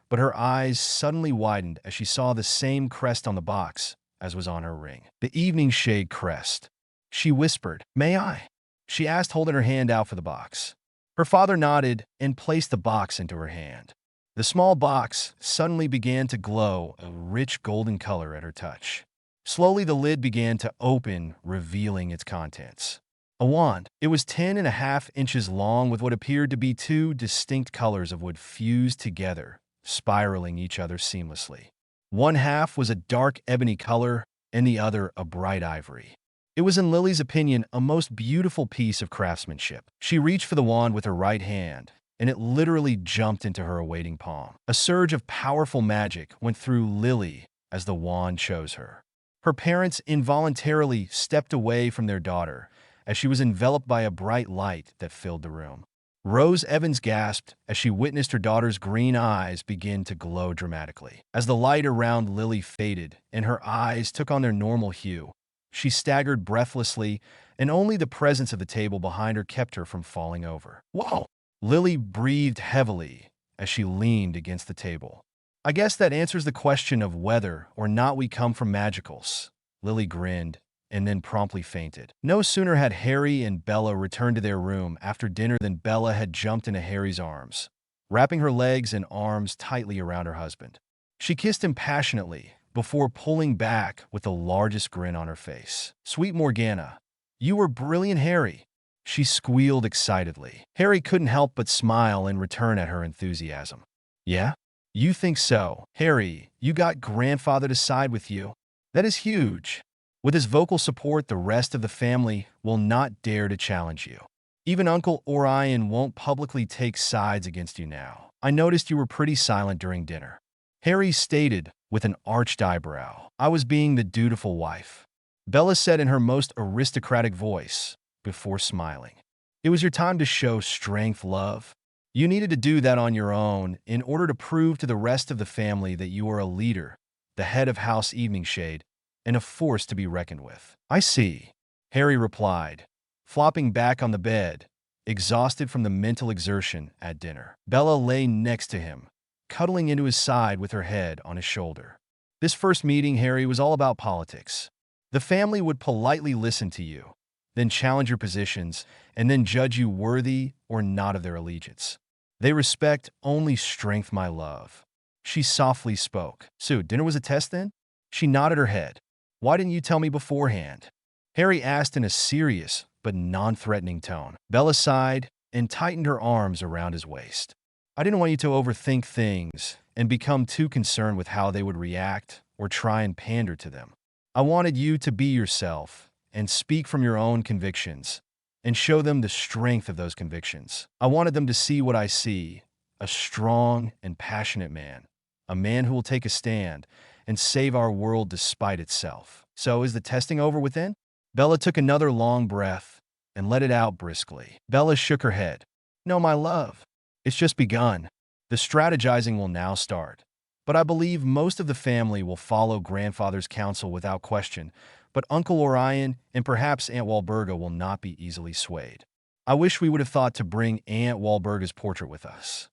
but her eyes suddenly widened as she saw the same crest on the box as was on her ring. The Eveningshade crest. She whispered, "May I?" she asked, holding her hand out for the box. Her father nodded and placed the box into her hand. The small box suddenly began to glow a rich golden color at her touch. Slowly, the lid began to open, revealing its contents. A wand. It was 10.5 inches long with what appeared to be two distinct colors of wood fused together, spiraling each other seamlessly. One half was a dark ebony color and the other a bright ivory. It was, in Lily's opinion, a most beautiful piece of craftsmanship. She reached for the wand with her right hand, and it literally jumped into her awaiting palm. A surge of powerful magic went through Lily as the wand chose her. Her parents involuntarily stepped away from their daughter as she was enveloped by a bright light that filled the room. Rose Evans gasped as she witnessed her daughter's green eyes begin to glow dramatically. As the light around Lily faded and her eyes took on their normal hue, she staggered breathlessly, and only the presence of the table behind her kept her from falling over. "Whoa!" Lily breathed heavily as she leaned against the table. "I guess that answers the question of whether or not we come from magicals." Lily grinned and then promptly fainted. No sooner had Harry and Bella returned to their room after dinner than Bella had jumped into Harry's arms, wrapping her legs and arms tightly around her husband. She kissed him passionately before pulling back with the largest grin on her face. "Sweet Morgana, you were brilliant, Harry," she squealed excitedly. Harry couldn't help but smile in return at her enthusiasm. "Yeah? You think so? Harry, you got grandfather to side with you? That is huge. With his vocal support, the rest of the family will not dare to challenge you. Even Uncle Orion won't publicly take sides against you now. I noticed you were pretty silent during dinner." Harry stated with an arched eyebrow. "I was being the dutiful wife," Bella said in her most aristocratic voice, before smiling. "It was your time to show strength, love. You needed to do that on your own in order to prove to the rest of the family that you are a leader, the head of House Eveningshade, and a force to be reckoned with." "I see," Harry replied, flopping back on the bed, exhausted from the mental exertion at dinner. Bella lay next to him, cuddling into his side with her head on his shoulder. "This first meeting, Harry, was all about politics. The family would politely listen to you, then challenge your positions, and then judge you worthy or not of their allegiance. They respect only strength, my love." She softly spoke. "So, dinner was a test then?" She nodded her head. "Why didn't you tell me beforehand?" Harry asked in a serious but non-threatening tone. Bella sighed and tightened her arms around his waist. "I didn't want you to overthink things and become too concerned with how they would react or try and pander to them. I wanted you to be yourself and speak from your own convictions and show them the strength of those convictions. I wanted them to see what I see, a strong and passionate man, a man who will take a stand and save our world despite itself. So is the testing over within?" Bella took another long breath and let it out briskly. Bella shook her head. "No, my love. It's just begun. The strategizing will now start. But I believe most of the family will follow grandfather's counsel without question, but Uncle Orion and perhaps Aunt Walburga will not be easily swayed. I wish we would have thought to bring Aunt Walburga's portrait with us.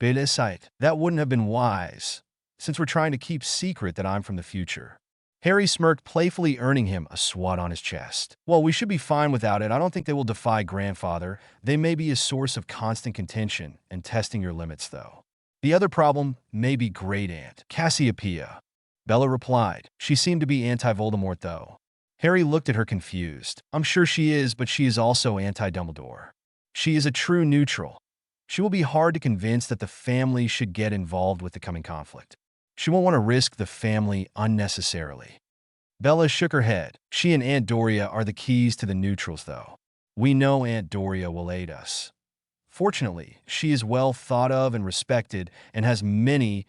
Belisite, that wouldn't have been wise, since we're trying to keep secret that I'm from the future. Harry smirked playfully, earning him a swat on his chest. Well, we should be fine without it. I don't think they will defy grandfather. They may be a source of constant contention and testing your limits, though. The other problem may be Great Aunt Cassiopeia. Bella replied. She seemed to be anti-Voldemort, though. Harry looked at her confused. I'm sure she is, but she is also anti-Dumbledore. She is a true neutral. She will be hard to convince that the family should get involved with the coming conflict. She won't want to risk the family unnecessarily. Bella shook her head. She and Aunt Doria are the keys to the neutrals, though. We know Aunt Doria will aid us. Fortunately, she is well thought of and respected and has many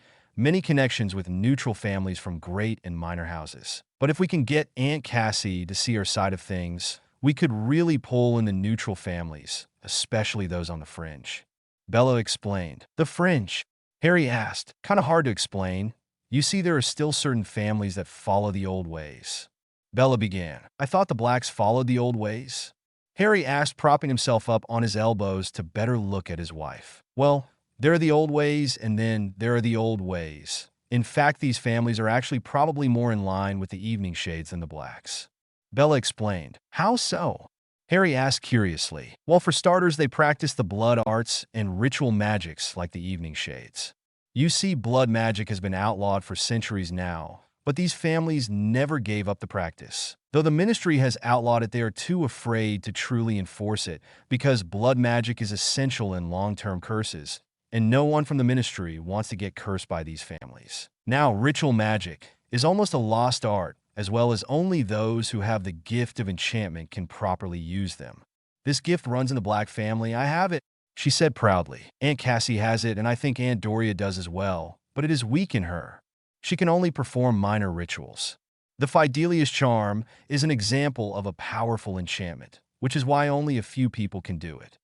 connections with neutral families from great and minor houses. But if we can get Aunt Cassie to see our side of things, we could really pull in the neutral families, especially those on the fringe. Bella explained. The fringe? Harry asked. Kinda hard to explain. You see, there are still certain families that follow the old ways. Bella began. I thought the Blacks followed the old ways. Harry asked, propping himself up on his elbows to better look at his wife. Well, there are the old ways, and then there are the old ways. In fact, these families are actually probably more in line with the Evening Shades than the Blacks. Bella explained. How so? Harry asked curiously. Well, for starters, they practice the blood arts and ritual magics like the Evening Shades. You see, blood magic has been outlawed for centuries now, but these families never gave up the practice. Though the Ministry has outlawed it, they are too afraid to truly enforce it because blood magic is essential in long-term curses, and no one from the Ministry wants to get cursed by these families. Now, ritual magic is almost a lost art, as well as only those who have the gift of enchantment can properly use them. This gift runs in the Black family. I have it, she said proudly. Aunt Cassie has it, and I think Aunt Doria does as well, but it is weak in her. She can only perform minor rituals. The Fidelius charm is an example of a powerful enchantment, which is why only a few people can do it.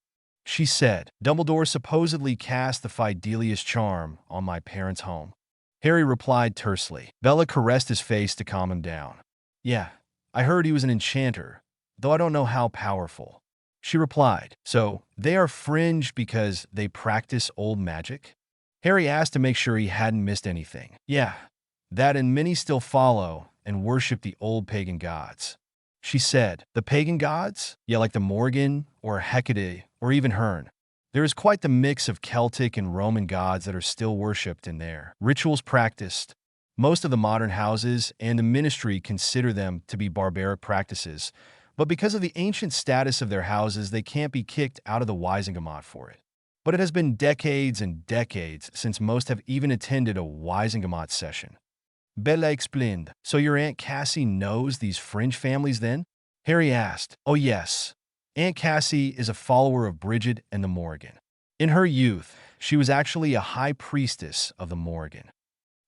She said, Dumbledore supposedly cast the Fidelius charm on my parents' home. Harry replied tersely. Bella caressed his face to calm him down. Yeah, I heard he was an enchanter, though I don't know how powerful. She replied, so they are fringe because they practice old magic? Harry asked to make sure he hadn't missed anything. Yeah, that and many still follow and worship the old pagan gods. She said, the pagan gods? Yeah, like the Morgan or Hecate or even Herne. There is quite the mix of Celtic and Roman gods that are still worshipped in there. Rituals practiced. Most of the modern houses and the Ministry consider them to be barbaric practices, but because of the ancient status of their houses, they can't be kicked out of the Wisingamot for it. But it has been decades and decades since most have even attended a Wisingamot session. Bella explained. So your Aunt Cassie knows these fringe families then? Harry asked. Oh yes. Aunt Cassie is a follower of Bridget and the Morgan. In her youth, she was actually a high priestess of the Morgan.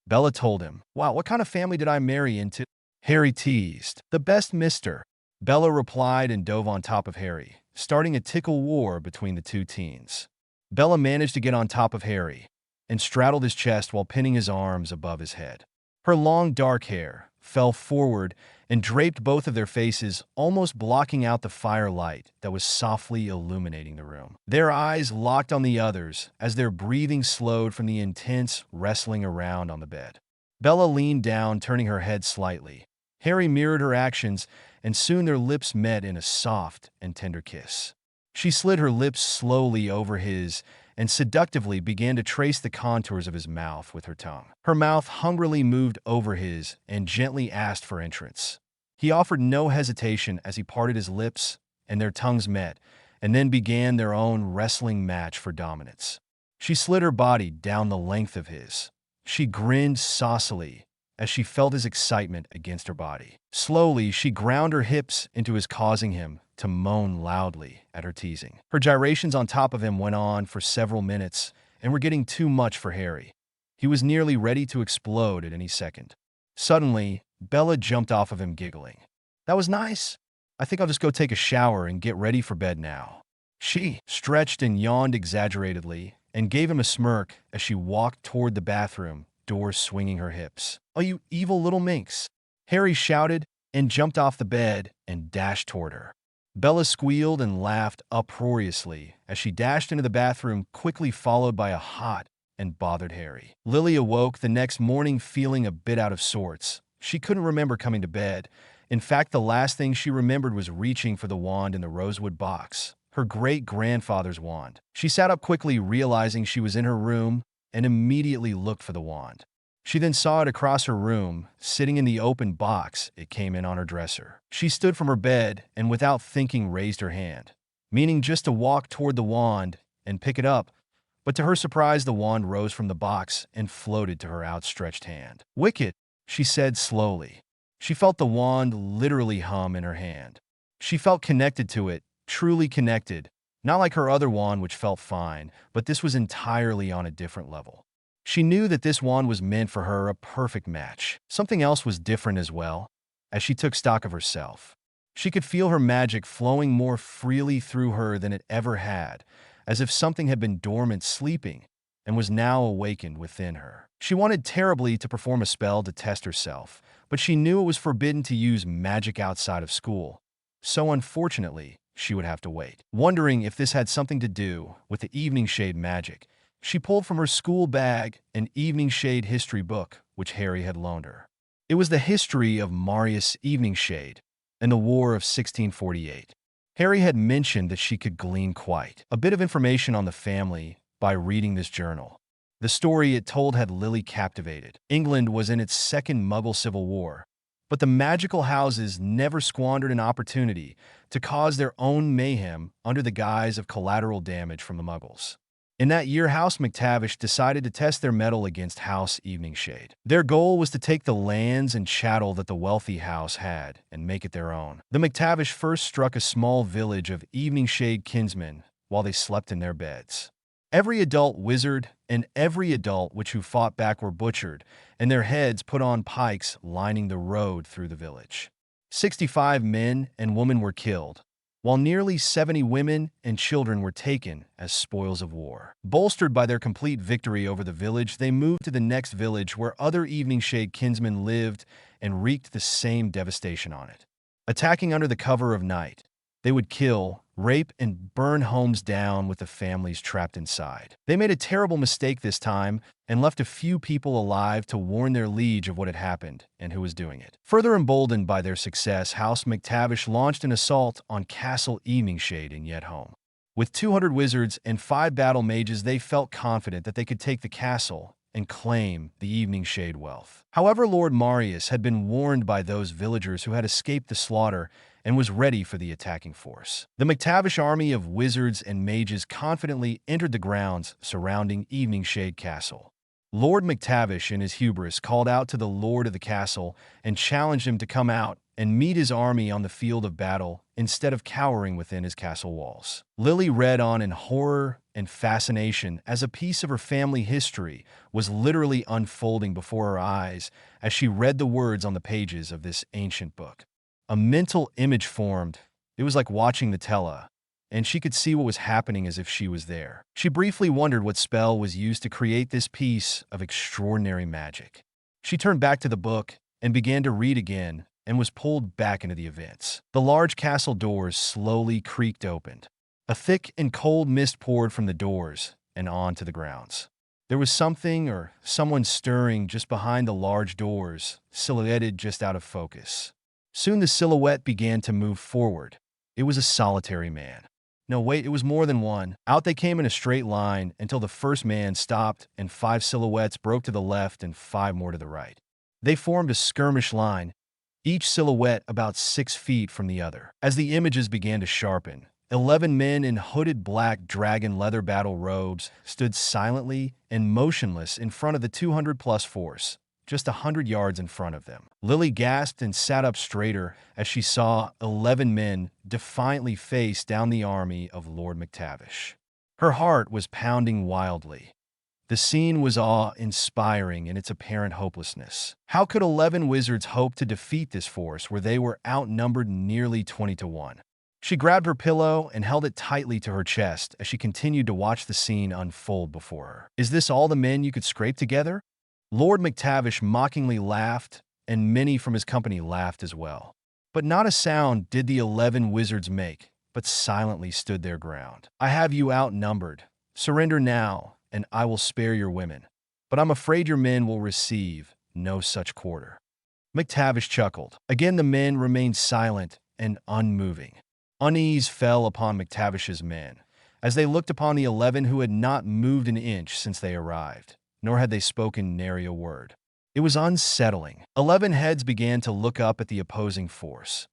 Bella told him, wow, what kind of family did I marry into? Harry teased. The best mister. Bella replied and dove on top of Harry, starting a tickle war between the two teens. Bella managed to get on top of Harry and straddled his chest while pinning his arms above his head. Her long dark hair fell forward and draped both of their faces, almost blocking out the firelight that was softly illuminating the room. Their eyes locked on the others as their breathing slowed from the intense wrestling around on the bed. Bella leaned down, turning her head slightly. Harry mirrored her actions, and soon their lips met in a soft and tender kiss. She slid her lips slowly over his and seductively began to trace the contours of his mouth with her tongue. Her mouth hungrily moved over his and gently asked for entrance. He offered no hesitation as he parted his lips, and their tongues met, and then began their own wrestling match for dominance. She slid her body down the length of his. She grinned saucily as she felt his excitement against her body. Slowly, she ground her hips into his, causing him to moan loudly at her teasing. Her gyrations on top of him went on for several minutes and were getting too much for Harry. He was nearly ready to explode at any second. Suddenly, Bella jumped off of him, giggling. That was nice. I think I'll just go take a shower and get ready for bed now. She stretched and yawned exaggeratedly and gave him a smirk as she walked toward the bathroom, door swinging her hips. Oh, you evil little minx! Harry shouted and jumped off the bed and dashed toward her. Bella squealed and laughed uproariously as she dashed into the bathroom, quickly followed by a hot and bothered Harry. Lily awoke the next morning feeling a bit out of sorts. She couldn't remember coming to bed. In fact, the last thing she remembered was reaching for the wand in the rosewood box, her great-grandfather's wand. She sat up quickly, realizing she was in her room, and immediately looked for the wand. She then saw it across her room, sitting in the open box it came in on her dresser. She stood from her bed and without thinking raised her hand, meaning just to walk toward the wand and pick it up, but to her surprise the wand rose from the box and floated to her outstretched hand. "Wicked," she said slowly. She felt the wand literally hum in her hand. She felt connected to it, truly connected, not like her other wand which felt fine, but this was entirely on a different level. She knew that this wand was meant for her, a perfect match. Something else was different as well. As she took stock of herself, she could feel her magic flowing more freely through her than it ever had, as if something had been dormant sleeping and was now awakened within her. She wanted terribly to perform a spell to test herself, but she knew it was forbidden to use magic outside of school. So unfortunately, she would have to wait. Wondering if this had something to do with the evening shade magic, she pulled from her school bag an evening shade history book which Harry had loaned her. It was the history of Marius Eveningshade and the War of 1648. Harry had mentioned that she could glean quite a bit of information on the family by reading this journal. The story it told had Lily captivated. England was in its second Muggle Civil War, but the magical houses never squandered an opportunity to cause their own mayhem under the guise of collateral damage from the Muggles. In that year, House McTavish decided to test their mettle against House Eveningshade. Their goal was to take the lands and chattel that the wealthy house had and make it their own. The McTavish first struck a small village of Eveningshade kinsmen while they slept in their beds. Every adult wizard and every adult witch who fought back were butchered, and their heads put on pikes lining the road through the village. 65 men and women were killed, while nearly 70 women and children were taken as spoils of war. Bolstered by their complete victory over the village, they moved to the next village where other Eveningshade kinsmen lived and wreaked the same devastation on it. Attacking under the cover of night, they would kill, rape, and burn homes down with the families trapped inside. They made a terrible mistake this time and left a few people alive to warn their liege of what had happened and who was doing it. Further emboldened by their success, House McTavish launched an assault on Castle Eveningshade in Yetholm. With 200 wizards and 5 battle mages, they felt confident that they could take the castle and claim the Eveningshade wealth. However, Lord Marius had been warned by those villagers who had escaped the slaughter and was ready for the attacking force. The McTavish army of wizards and mages confidently entered the grounds surrounding Eveningshade Castle. Lord McTavish, in his hubris, called out to the lord of the castle and challenged him to come out and meet his army on the field of battle instead of cowering within his castle walls. Lily read on in horror and fascination as a piece of her family history was literally unfolding before her eyes as she read the words on the pages of this ancient book. A mental image formed. It was like watching the tele, and she could see what was happening as if she was there. She briefly wondered what spell was used to create this piece of extraordinary magic. She turned back to the book and began to read again and was pulled back into the events. The large castle doors slowly creaked open. A thick and cold mist poured from the doors and onto the grounds. There was something or someone stirring just behind the large doors, silhouetted just out of focus. Soon the silhouette began to move forward. It was a solitary man. No, wait, it was more than one. Out they came in a straight line until the first man stopped and 5 silhouettes broke to the left and 5 more to the right. They formed a skirmish line, each silhouette about 6 feet from the other. As the images began to sharpen, 11 men in hooded black dragon leather battle robes stood silently and motionless in front of the 200-plus force, just 100 yards in front of them. Lily gasped and sat up straighter as she saw 11 men defiantly face down the army of Lord McTavish. Her heart was pounding wildly. The scene was awe-inspiring in its apparent hopelessness. How could 11 wizards hope to defeat this force where they were outnumbered nearly 20 to 1? She grabbed her pillow and held it tightly to her chest as she continued to watch the scene unfold before her. Is this all the men you could scrape together? Lord McTavish mockingly laughed, and many from his company laughed as well. But not a sound did the 11 wizards make, but silently stood their ground. I have you outnumbered. Surrender now, and I will spare your women. But I'm afraid your men will receive no such quarter." McTavish chuckled. Again the men remained silent and unmoving. Unease fell upon McTavish's men, as they looked upon the 11 who had not moved an inch since they arrived, nor had they spoken nary a word. It was unsettling. 11 heads began to look up at the opposing force.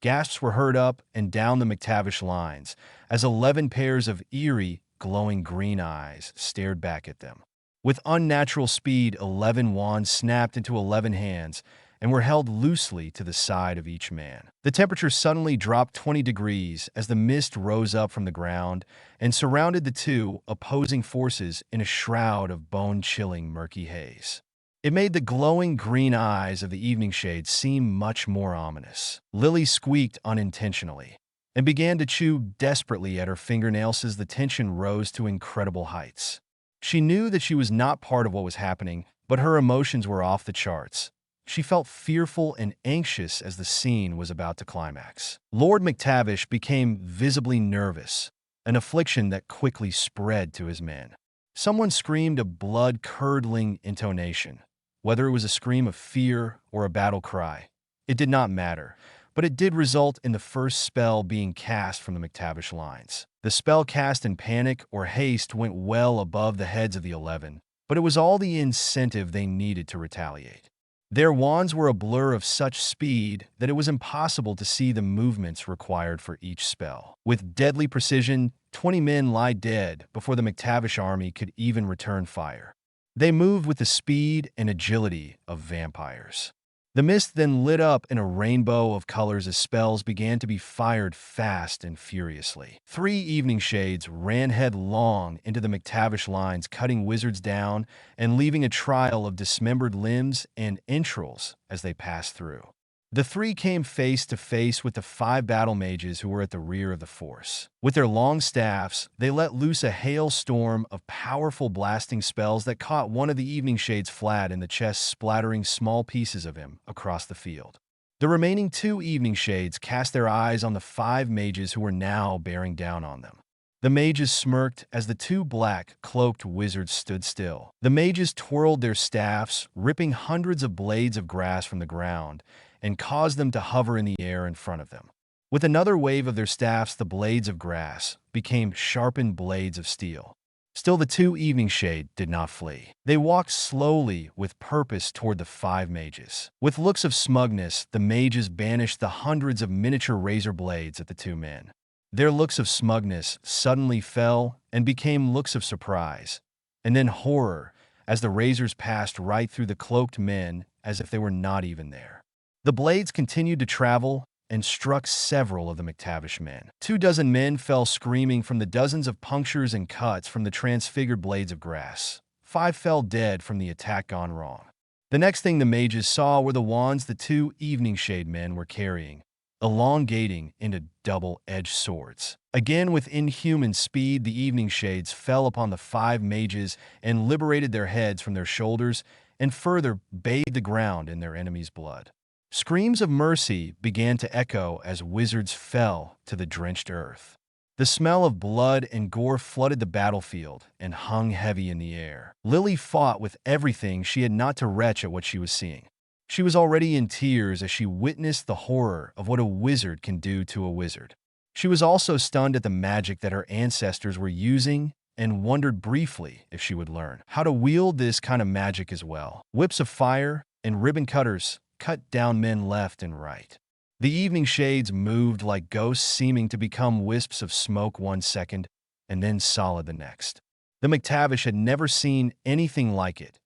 Gasps were heard up and down the McTavish lines, as 11 pairs of eerie, glowing green eyes stared back at them. With unnatural speed, 11 wands snapped into 11 hands and were held loosely to the side of each man. The temperature suddenly dropped 20 degrees as the mist rose up from the ground and surrounded the two opposing forces in a shroud of bone-chilling murky haze. It made the glowing green eyes of the evening shades seem much more ominous. Lily squeaked unintentionally and began to chew desperately at her fingernails as the tension rose to incredible heights. She knew that she was not part of what was happening, but her emotions were off the charts. She felt fearful and anxious as the scene was about to climax. Lord McTavish became visibly nervous, an affliction that quickly spread to his men. Someone screamed a blood-curdling intonation. Whether it was a scream of fear or a battle cry, it did not matter, but it did result in the first spell being cast from the McTavish lines. The spell cast in panic or haste went well above the heads of the 11, but it was all the incentive they needed to retaliate. Their wands were a blur of such speed that it was impossible to see the movements required for each spell. With deadly precision, 20 men lie dead before the McTavish army could even return fire. They moved with the speed and agility of vampires. The mist then lit up in a rainbow of colors as spells began to be fired fast and furiously. 3 evening shades ran headlong into the McTavish lines, cutting wizards down and leaving a trail of dismembered limbs and entrails as they passed through. The 3 came face to face with the 5 battle mages who were at the rear of the force. With their long staffs, they let loose a hailstorm of powerful blasting spells that caught one of the evening shades flat in the chest, splattering small pieces of him across the field. The remaining 2 evening shades cast their eyes on the 5 mages who were now bearing down on them. The mages smirked as the 2 black-cloaked wizards stood still. The mages twirled their staffs, ripping hundreds of blades of grass from the ground, and caused them to hover in the air in front of them. With another wave of their staffs, the blades of grass became sharpened blades of steel. Still, the 2 evening shade did not flee. They walked slowly with purpose toward the 5 mages. With looks of smugness, the mages banished the hundreds of miniature razor blades at the 2 men. Their looks of smugness suddenly fell and became looks of surprise, and then horror as the razors passed right through the cloaked men as if they were not even there. The blades continued to travel and struck several of the McTavish men. 24 men fell screaming from the dozens of punctures and cuts from the transfigured blades of grass. 5 fell dead from the attack gone wrong. The next thing the mages saw were the wands the 2 evening shade men were carrying, elongating into double-edged swords. Again, with inhuman speed, the evening shades fell upon the 5 mages and liberated their heads from their shoulders and further bathed the ground in their enemies' blood. Screams of mercy began to echo as wizards fell to the drenched earth. The smell of blood and gore flooded the battlefield and hung heavy in the air. Lily fought with everything she had not to retch at what she was seeing. She was already in tears as she witnessed the horror of what a wizard can do to a wizard. She was also stunned at the magic that her ancestors were using and wondered briefly if she would learn how to wield this kind of magic as well. Whips of fire and ribbon cutters cut down men left and right. The evening shades moved like ghosts, seeming to become wisps of smoke one second and then solid the next. The McTavish had never seen anything like it.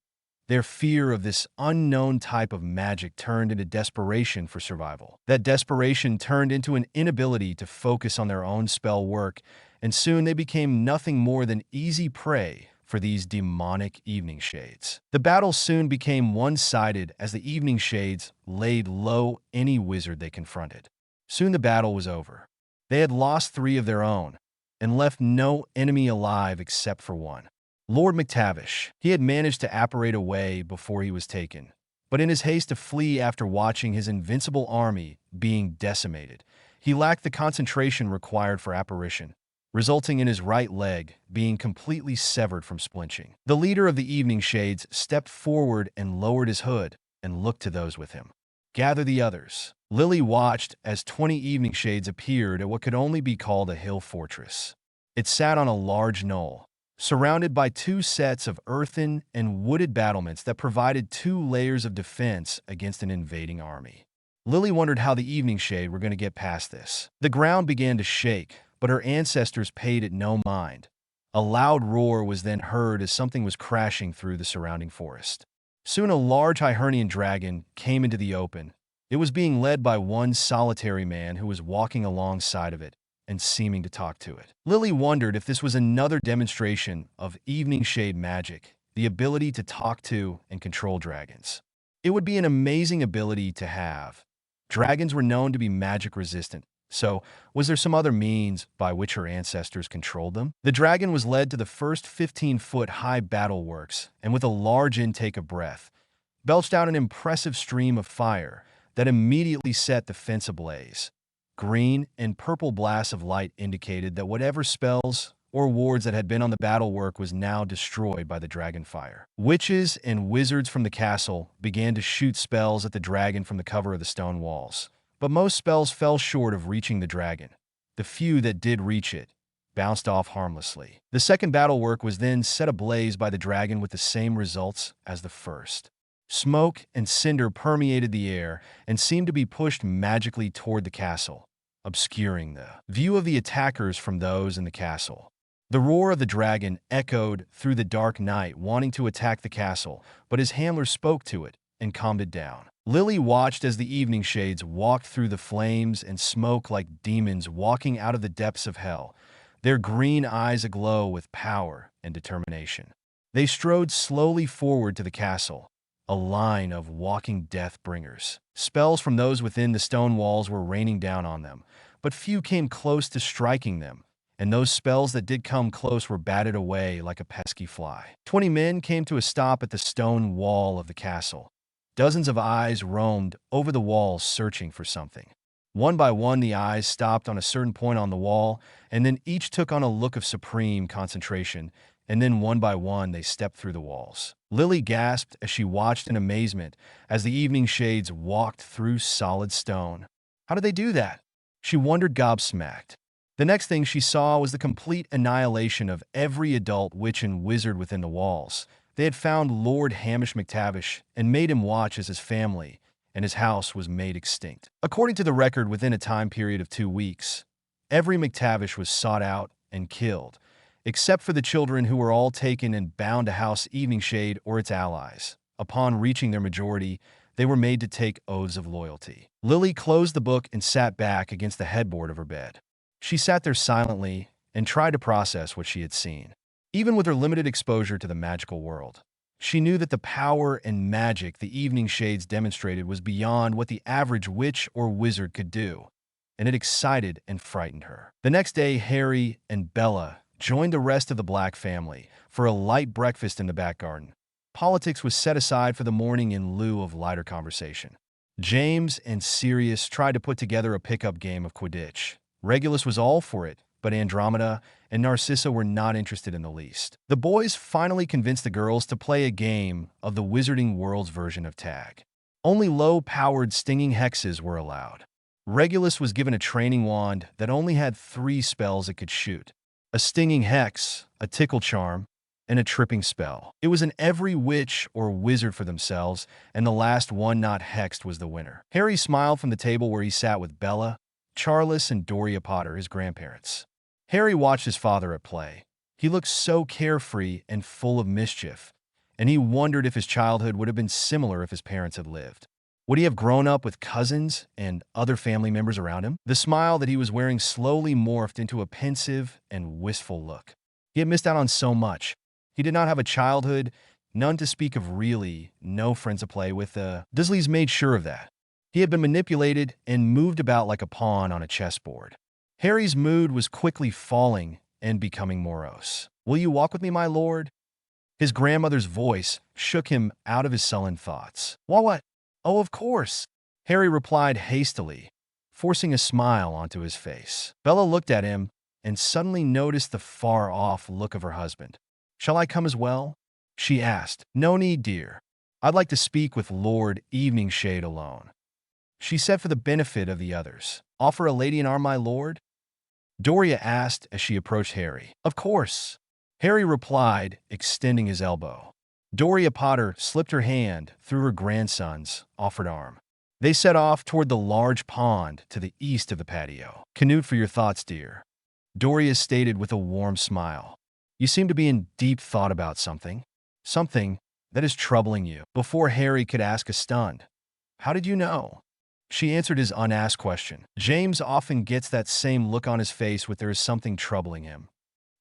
Their fear of this unknown type of magic turned into desperation for survival. That desperation turned into an inability to focus on their own spell work, and soon they became nothing more than easy prey for these demonic evening shades. The battle soon became one-sided as the evening shades laid low any wizard they confronted. Soon the battle was over. They had lost 3 of their own and left no enemy alive except for one. Lord McTavish. He had managed to apparate away before he was taken, but in his haste to flee after watching his invincible army being decimated, he lacked the concentration required for apparition. resulting in his right leg being completely severed from splinching. The leader of the Evening Shades stepped forward and lowered his hood and looked to those with him. "Gather the others." Lily watched as 20 Evening Shades appeared at what could only be called a hill fortress. It sat on a large knoll, surrounded by two sets of earthen and wooded battlements that provided 2 layers of defense against an invading army. Lily wondered how the Evening Shade were going to get past this. The ground began to shake, but her ancestors paid it no mind. A loud roar was then heard as something was crashing through the surrounding forest. Soon a large Hibernian dragon came into the open. It was being led by one solitary man who was walking alongside of it and seeming to talk to it. Lily wondered if this was another demonstration of Evening Shade magic, the ability to talk to and control dragons. It would be an amazing ability to have. Dragons were known to be magic resistant, so was there some other means by which her ancestors controlled them? The dragon was led to the first 15-foot high battleworks and with a large intake of breath, belched out an impressive stream of fire that immediately set the fence ablaze. Green and purple blasts of light indicated that whatever spells or wards that had been on the battlework was now destroyed by the dragon fire. Witches and wizards from the castle began to shoot spells at the dragon from the cover of the stone walls, but most spells fell short of reaching the dragon. The few that did reach it bounced off harmlessly. The second battlework was then set ablaze by the dragon with the same results as the first. Smoke and cinder permeated the air and seemed to be pushed magically toward the castle, obscuring the view of the attackers from those in the castle. The roar of the dragon echoed through the dark night, wanting to attack the castle, but his handler spoke to it and calmed it down. Lily watched as the Evening Shades walked through the flames and smoke like demons walking out of the depths of hell, their green eyes aglow with power and determination. They strode slowly forward to the castle, a line of walking death bringers. Spells from those within the stone walls were raining down on them, but few came close to striking them, and those spells that did come close were batted away like a pesky fly. 20 men came to a stop at the stone wall of the castle. Dozens of eyes roamed over the walls searching for something. One by one, the eyes stopped on a certain point on the wall, and then each took on a look of supreme concentration, and then one by one they stepped through the walls. Lily gasped as she watched in amazement as the Evening Shades walked through solid stone. How did they do that? She wondered, gobsmacked. The next thing she saw was the complete annihilation of every adult witch and wizard within the walls. They had found Lord Hamish McTavish and made him watch as his family and his house was made extinct. According to the record, within a time period of 2 weeks, every McTavish was sought out and killed, except for the children who were all taken and bound to House Evening Shade or its allies. Upon reaching their majority, they were made to take oaths of loyalty. Lily closed the book and sat back against the headboard of her bed. She sat there silently and tried to process what she had seen. Even with her limited exposure to the magical world, she knew that the power and magic the Evening Shades demonstrated was beyond what the average witch or wizard could do, and it excited and frightened her. The next day, Harry and Bella joined the rest of the Black family for a light breakfast in the back garden. Politics was set aside for the morning in lieu of lighter conversation. James and Sirius tried to put together a pickup game of Quidditch. Regulus was all for it, but Andromeda and Narcissa were not interested in the least. The boys finally convinced the girls to play a game of the Wizarding World's version of tag. Only low-powered stinging hexes were allowed. Regulus was given a training wand that only had 3 spells it could shoot: a stinging hex, a tickle charm, and a tripping spell. It was an every witch or wizard for themselves, and the last one not hexed was the winner. Harry smiled from the table where he sat with Bella, Charles, and Doria Potter, his grandparents. Harry watched his father at play. He looked so carefree and full of mischief, and he wondered if his childhood would have been similar if his parents had lived. Would he have grown up with cousins and other family members around him? The smile that he was wearing slowly morphed into a pensive and wistful look. He had missed out on so much. He did not have a childhood, none to speak of, really, no friends to play with. Dursleys made sure of that. He had been manipulated and moved about like a pawn on a chessboard. Harry's mood was quickly falling and becoming morose. "Will you walk with me, my lord?" His grandmother's voice shook him out of his sullen thoughts. What? Oh, of course," Harry replied hastily, forcing a smile onto his face. Bella looked at him and suddenly noticed the far-off look of her husband. "Shall I come as well?" she asked. "No need, dear. I'd like to speak with Lord Eveningshade alone," she said for the benefit of the others. "Offer a lady an arm, my lord?" Doria asked as she approached Harry. "Of course," Harry replied, extending his elbow. Doria Potter slipped her hand through her grandson's offered arm. They set off toward the large pond to the east of the patio. "Canute for your thoughts, dear," Doria stated with a warm smile. "You seem to be in deep thought about something. Something that is troubling you." Before Harry could ask a stunned, "How did you know?" she answered his unasked question. "James often gets that same look on his face when there is something troubling him,"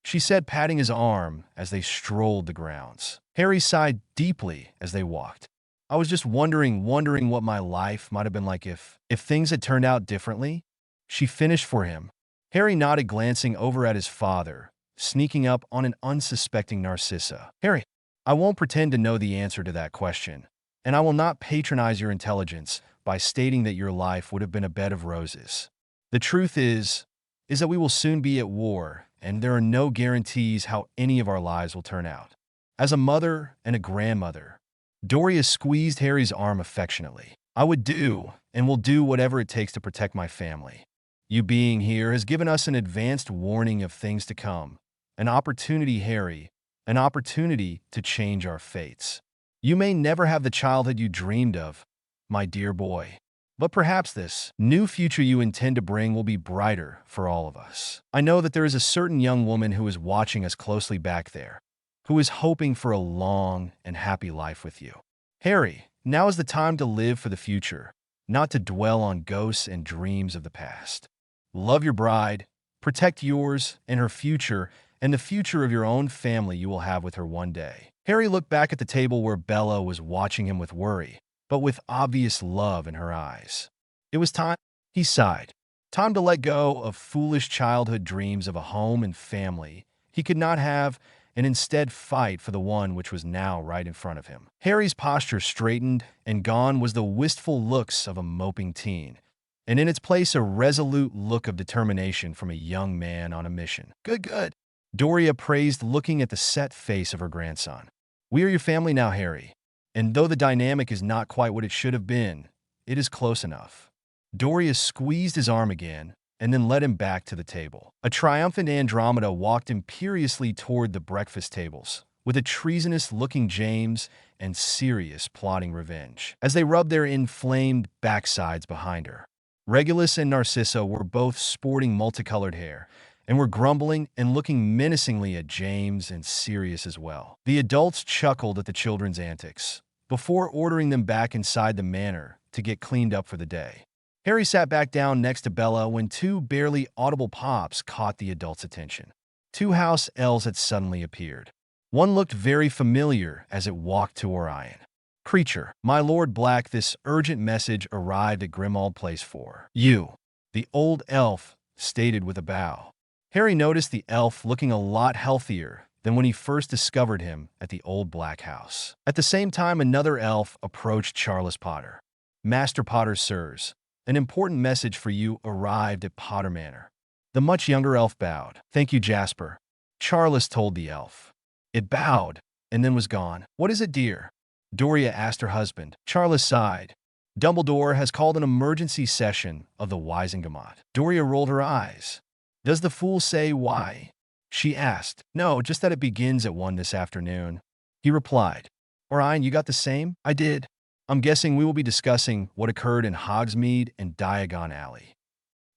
she said, patting his arm as they strolled the grounds. Harry sighed deeply as they walked. "I was just wondering what my life might have been like if things had turned out differently," she finished for him. Harry nodded, glancing over at his father, sneaking up on an unsuspecting Narcissa. "Harry, I won't pretend to know the answer to that question, and I will not patronize your intelligence by stating that your life would have been a bed of roses. The truth is that we will soon be at war, and there are no guarantees how any of our lives will turn out. As a mother and a grandmother," Doria squeezed Harry's arm affectionately, "I would do and will do whatever it takes to protect my family. You being here has given us an advanced warning of things to come. An opportunity, Harry, an opportunity to change our fates. You may never have the childhood you dreamed of, my dear boy, but perhaps this new future you intend to bring will be brighter for all of us. I know that there is a certain young woman who is watching us closely back there, who is hoping for a long and happy life with you. Harry, now is the time to live for the future, not to dwell on ghosts and dreams of the past. Love your bride, protect yours and her future, and the future of your own family you will have with her one day." Harry looked back at the table where Bella was watching him with worry, but with obvious love in her eyes. It was time, he sighed. Time to let go of foolish childhood dreams of a home and family he could not have, and instead fight for the one which was now right in front of him. Harry's posture straightened, and gone was the wistful looks of a moping teen, and in its place a resolute look of determination from a young man on a mission. "Good, good," Doria praised, looking at the set face of her grandson. "We are your family now, Harry, and though the dynamic is not quite what it should have been, it is close enough." Doria squeezed his arm again, and then led him back to the table. A triumphant Andromeda walked imperiously toward the breakfast tables, with a treasonous-looking James and Sirius plotting revenge, as they rubbed their inflamed backsides behind her. Regulus and Narcissa were both sporting multicolored hair, and were grumbling and looking menacingly at James and Sirius as well. The adults chuckled at the children's antics, before ordering them back inside the manor to get cleaned up for the day. Harry sat back down next to Bella when two barely audible pops caught the adults' attention. Two house elves had suddenly appeared. One looked very familiar as it walked to Orion. "Creature, my Lord Black, this urgent message arrived at Grimmauld Place for you," the old elf stated with a bow. Harry noticed the elf looking a lot healthier than when he first discovered him at the old Black House. At the same time, another elf approached Charles Potter. "Master Potter, sirs, an important message for you arrived at Potter Manor." The much younger elf bowed. "Thank you, Jasper," Charles told the elf. It bowed and then was gone. "What is it, dear?" Doria asked her husband. Charles sighed. "Dumbledore has called an emergency session of the Wisengamot." Doria rolled her eyes. "Does the fool say why?" she asked. "No, just that it begins at 1 this afternoon," he replied. "Orion, you got the same?" "I did. I'm guessing we will be discussing what occurred in Hogsmeade and Diagon Alley,"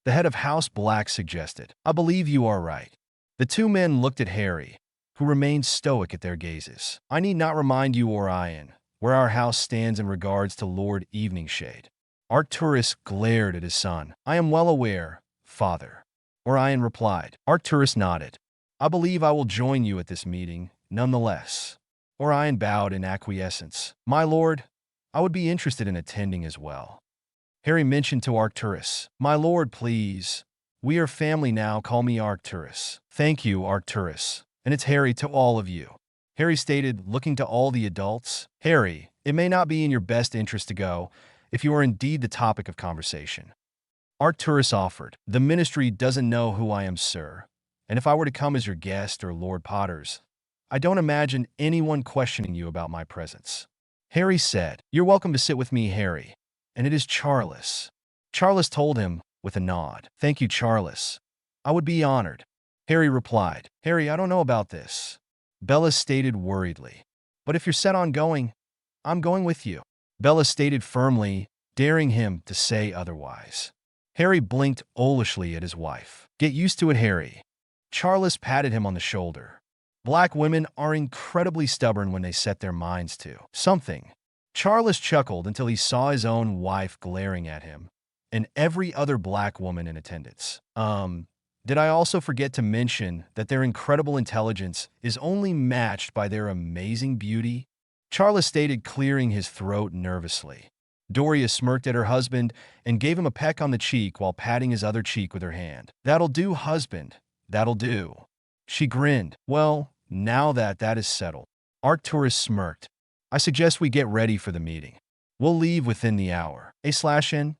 the head of House Black suggested. "I believe you are right." The two men looked at Harry, who remained stoic at their gazes. "I need not remind you, Orion, where our house stands in regards to Lord Eveningshade." Arcturus glared at his son. "I am well aware, father," Orion replied. Arcturus nodded. "I believe I will join you at this meeting, nonetheless." Orion bowed in acquiescence. "My lord, I would be interested in attending as well." Harry mentioned to Arcturus. "My lord, please. We are family now, call me Arcturus." "Thank you, Arcturus. And it's Harry to all of you," Harry stated, looking to all the adults. "Harry, it may not be in your best interest to go, if you are indeed the topic of conversation." Arcturus offered. "The ministry doesn't know who I am, sir, And if I were to come as your guest or Lord Potter's, I don't imagine anyone questioning you about my presence." Harry said, "You're welcome to sit with me, Harry. And it is Charles." Charles told him with a nod. "Thank you, Charles. I would be honored." Harry replied, "Harry, I don't know about this," Bella stated worriedly. "But if you're set on going, I'm going with you," Bella stated firmly, daring him to say otherwise. Harry blinked owlishly at his wife. "Get used to it, Harry." Charles patted him on the shoulder. "Black women are incredibly stubborn when they set their minds to something." Charles chuckled until he saw his own wife glaring at him, and every other black woman in attendance. Did I also forget to mention that their incredible intelligence is only matched by their amazing beauty?" Charles stated, clearing his throat nervously. Doria smirked at her husband and gave him a peck on the cheek while patting his other cheek with her hand. "That'll do, husband. That'll do." She grinned. "Well, now that is settled." Arcturus smirked. "I suggest we get ready for the meeting. We'll leave within the hour. A/N?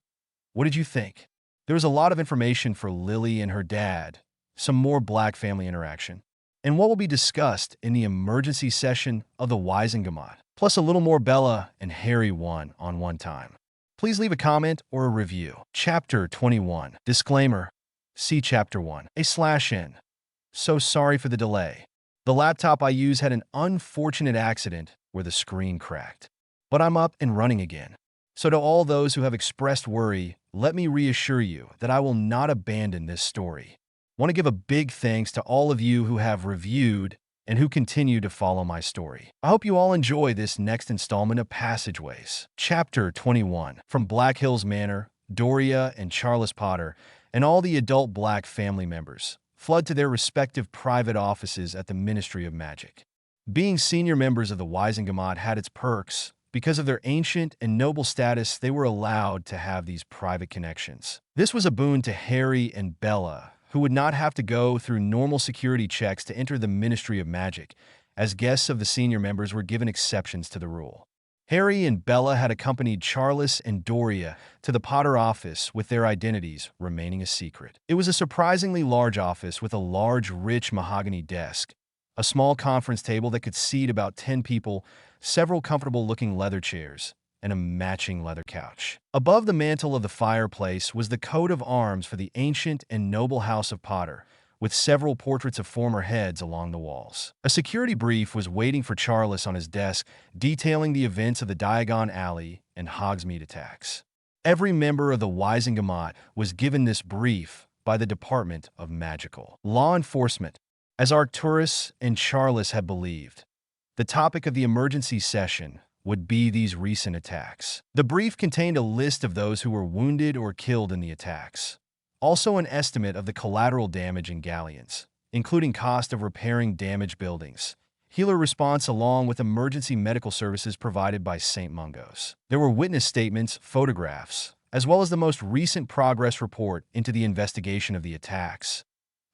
What did you think?" There was a lot of information for Lily and her dad, some more black family interaction, and what will be discussed in the emergency session of the Wisengamot, plus a little more Bella and Harry one-on-one time. Please leave a comment or a review. Chapter 21. Disclaimer. See Chapter 1. A/N. So sorry for the delay. The laptop I use had an unfortunate accident where the screen cracked. But I'm up and running again. So to all those who have expressed worry, let me reassure you that I will not abandon this story. I want to give a big thanks to all of you who have reviewed and who continue to follow my story. I hope you all enjoy this next installment of Passageways. Chapter 21. From Black Hills Manor, Doria and Charles Potter, and all the adult black family members, flood to their respective private offices at the Ministry of Magic. Being senior members of the Wisengamot had its perks. Because of their ancient and noble status, they were allowed to have these private connections. This was a boon to Harry and Bella, who would not have to go through normal security checks to enter the Ministry of Magic, as guests of the senior members were given exceptions to the rule. Harry and Bella had accompanied Charles and Doria to the Potter office with their identities remaining a secret. It was a surprisingly large office with a large, rich mahogany desk, a small conference table that could seat about 10 people, several comfortable-looking leather chairs, and a matching leather couch. Above the mantel of the fireplace was the coat of arms for the ancient and noble house of Potter, with several portraits of former heads along the walls. A security brief was waiting for Charles on his desk, detailing the events of the Diagon Alley and Hogsmeade attacks. Every member of the Wisengamot was given this brief by the Department of Magical Law Enforcement, as Arcturus and Charles had believed. The topic of the emergency session would be these recent attacks. The brief contained a list of those who were wounded or killed in the attacks. Also an estimate of the collateral damage in Galleons, including cost of repairing damaged buildings, healer response along with emergency medical services provided by St. Mungo's. There were witness statements, photographs, as well as the most recent progress report into the investigation of the attacks,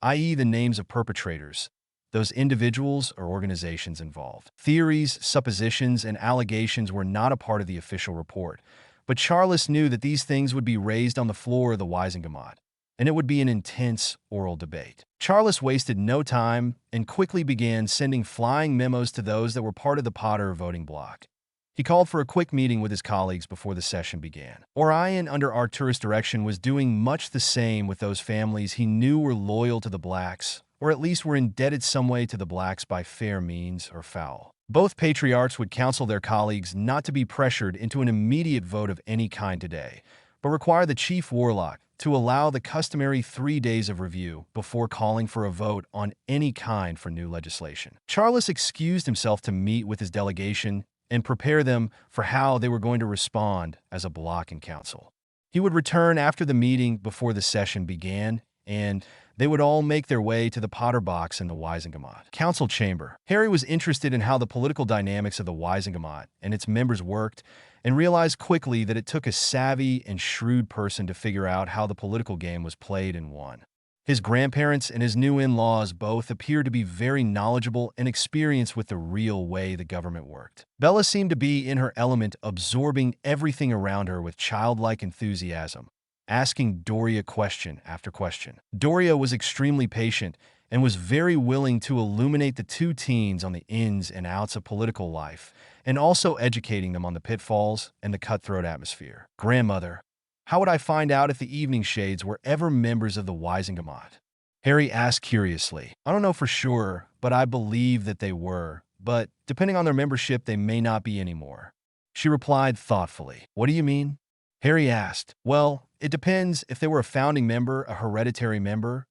i.e. the names of perpetrators, those individuals or organizations involved. Theories, suppositions, and allegations were not a part of the official report, but Charles knew that these things would be raised on the floor of the Wisengamot, and it would be an intense oral debate. Charles wasted no time and quickly began sending flying memos to those that were part of the Potter voting bloc. He called for a quick meeting with his colleagues before the session began. Orion, under Arcturus' direction, was doing much the same with those families he knew were loyal to the Blacks, or at least were indebted some way to the Blacks by fair means or foul. Both patriarchs would counsel their colleagues not to be pressured into an immediate vote of any kind today, but require the chief warlock to allow the customary 3 days of review before calling for a vote on any kind for new legislation. Charles excused himself to meet with his delegation and prepare them for how they were going to respond as a bloc in council. He would return after the meeting before the session began, and they would all make their way to the Potter box in the Wisengamot council chamber. Harry was interested in how the political dynamics of the Wisengamot and its members worked, and realized quickly that it took a savvy and shrewd person to figure out how the political game was played and won. His grandparents and his new in-laws both appeared to be very knowledgeable and experienced with the real way the government worked. Bella seemed to be in her element, absorbing everything around her with childlike enthusiasm, asking Doria question after question. Doria was extremely patient and was very willing to illuminate the two teens on the ins and outs of political life, and also educating them on the pitfalls and the cutthroat atmosphere. Grandmother, how would I find out if the evening shades were ever members of the Wisingamot? Harry asked curiously. I don't know for sure, but I believe that they were. But depending on their membership, they may not be anymore. She replied thoughtfully. What do you mean? Harry asked. Well, it depends if they were a founding member, a hereditary member,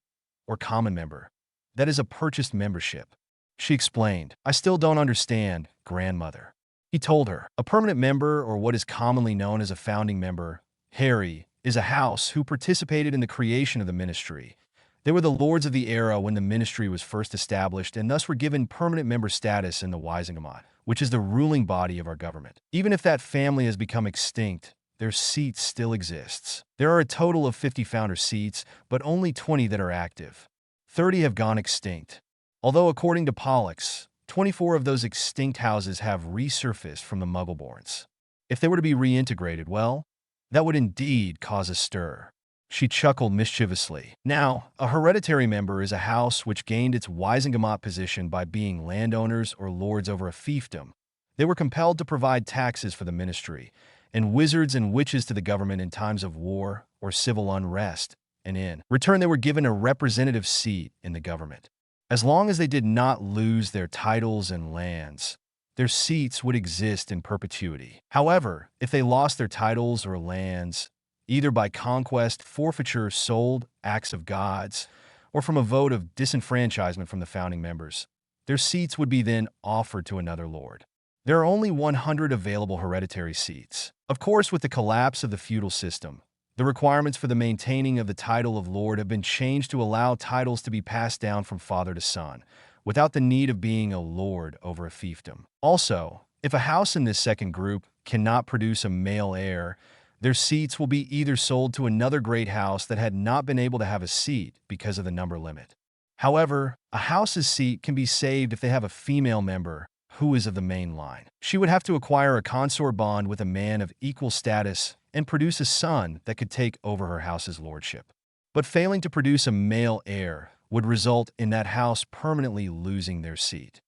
or common member. That is a purchased membership. She explained. I still don't understand, grandmother. He told her. A permanent member, or what is commonly known as a founding member, Harry, is a house who participated in the creation of the ministry. They were the lords of the era when the ministry was first established and thus were given permanent member status in the Wisingamot, which is the ruling body of our government. Even if that family has become extinct, their seat still exists. There are a total of 50 founder seats, but only 20 that are active. 30 have gone extinct. Although according to Pollux, 24 of those extinct houses have resurfaced from the Muggleborns. If they were to be reintegrated, well, that would indeed cause a stir. She chuckled mischievously. Now, a hereditary member is a house which gained its Wisingamot position by being landowners or lords over a fiefdom. They were compelled to provide taxes for the ministry, and wizards and witches to the government in times of war or civil unrest, and in return they were given a representative seat in the government. As long as they did not lose their titles and lands, their seats would exist in perpetuity. However, if they lost their titles or lands, either by conquest, forfeiture, sold, acts of gods, or from a vote of disenfranchisement from the founding members, their seats would be then offered to another lord. There are only 100 available hereditary seats. Of course, with the collapse of the feudal system, the requirements for the maintaining of the title of lord have been changed to allow titles to be passed down from father to son, without the need of being a lord over a fiefdom. Also, if a house in this second group cannot produce a male heir, their seats will be either sold to another great house that had not been able to have a seat because of the number limit. However, a house's seat can be saved if they have a female member who is of the main line. She would have to acquire a consort bond with a man of equal status and produce a son that could take over her house's lordship. But failing to produce a male heir would result in that house permanently losing their seat.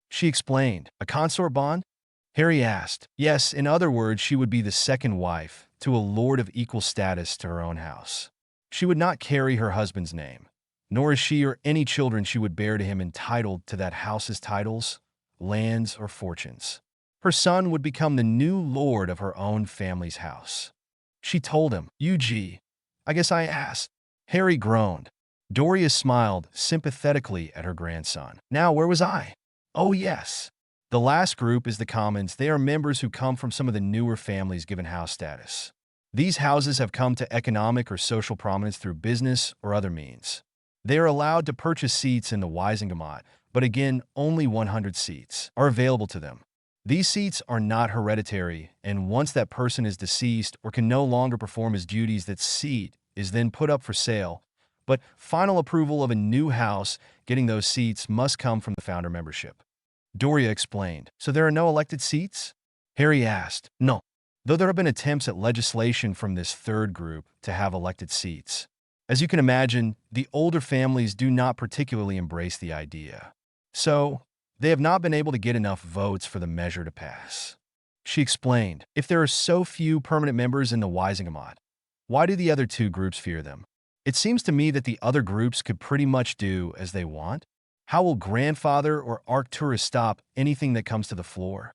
She explained. A consort bond? Harry asked. Yes, in other words, she would be the second wife to a lord of equal status to her own house. She would not carry her husband's name, nor is she or any children she would bear to him entitled to that house's titles, lands, or fortunes. Her son would become the new lord of her own family's house. She told him. I guess I asked. Harry groaned. Doria smiled sympathetically at her grandson. Now, where was I? Oh, yes. The last group is the commons. They are members who come from some of the newer families given house status. These houses have come to economic or social prominence through business or other means. They are allowed to purchase seats in the Wisingamot, but again, only 100 seats are available to them. These seats are not hereditary, and once that person is deceased or can no longer perform his duties, that seat is then put up for sale. But final approval of a new house getting those seats must come from the founder membership. Doria explained. So there are no elected seats? Harry asked. No, though there have been attempts at legislation from this third group to have elected seats. As you can imagine, the older families do not particularly embrace the idea. So, they have not been able to get enough votes for the measure to pass. She explained. If there are so few permanent members in the Wisingamot, why do the other two groups fear them? It seems to me that the other groups could pretty much do as they want. How will grandfather or Arcturus stop anything that comes to the floor?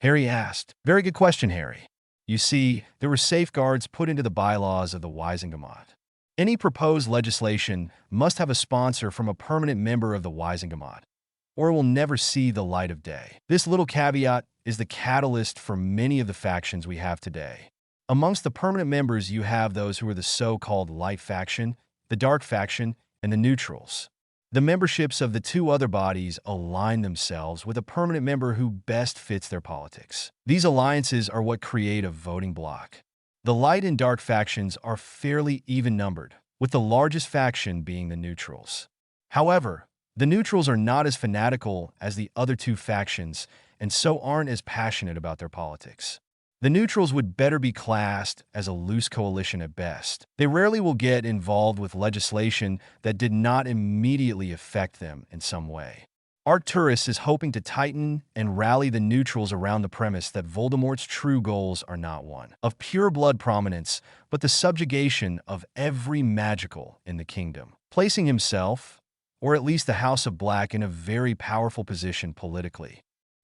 Harry asked. Very good question, Harry. You see, there were safeguards put into the bylaws of the Wisingamot. Any proposed legislation must have a sponsor from a permanent member of the Wisingamot, or it will never see the light of day. This little caveat is the catalyst for many of the factions we have today. Amongst the permanent members, you have those who are the so-called light faction, the dark faction, and the neutrals. The memberships of the two other bodies align themselves with a permanent member who best fits their politics. These alliances are what create a voting bloc. The light and dark factions are fairly even-numbered, with the largest faction being the neutrals. However, the neutrals are not as fanatical as the other two factions and so aren't as passionate about their politics. The neutrals would better be classed as a loose coalition at best. They rarely will get involved with legislation that did not immediately affect them in some way. Arcturus is hoping to tighten and rally the neutrals around the premise that Voldemort's true goals are not one of pure blood prominence, but the subjugation of every magical in the kingdom, placing himself, or at least the House of Black, in a very powerful position politically.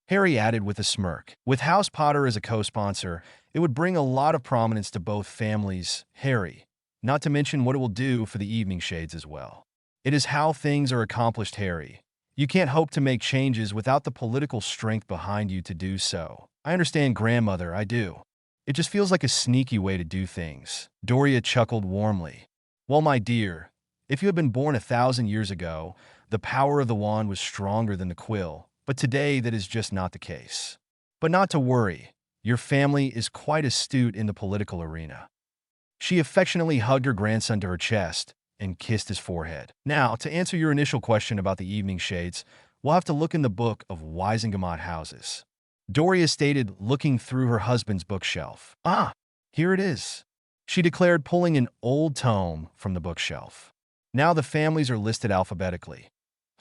Harry added with a smirk. With House Potter as a co-sponsor, it would bring a lot of prominence to both families, Harry, not to mention what it will do for the Evening Shades as well. It is how things are accomplished, Harry. You can't hope to make changes without the political strength behind you to do so. I understand, grandmother, I do. It just feels like a sneaky way to do things. Doria chuckled warmly. Well, my dear, if you had been born 1,000 years ago, the power of the wand was stronger than the quill, but today that is just not the case. But not to worry, your family is quite astute in the political arena. She affectionately hugged her grandson to her chest and kissed his forehead. Now, to answer your initial question about the Evening Shades, we'll have to look in the book of Wisengamot houses. Doria stated, looking through her husband's bookshelf. Ah, here it is, she declared, pulling an old tome from the bookshelf. Now the families are listed alphabetically.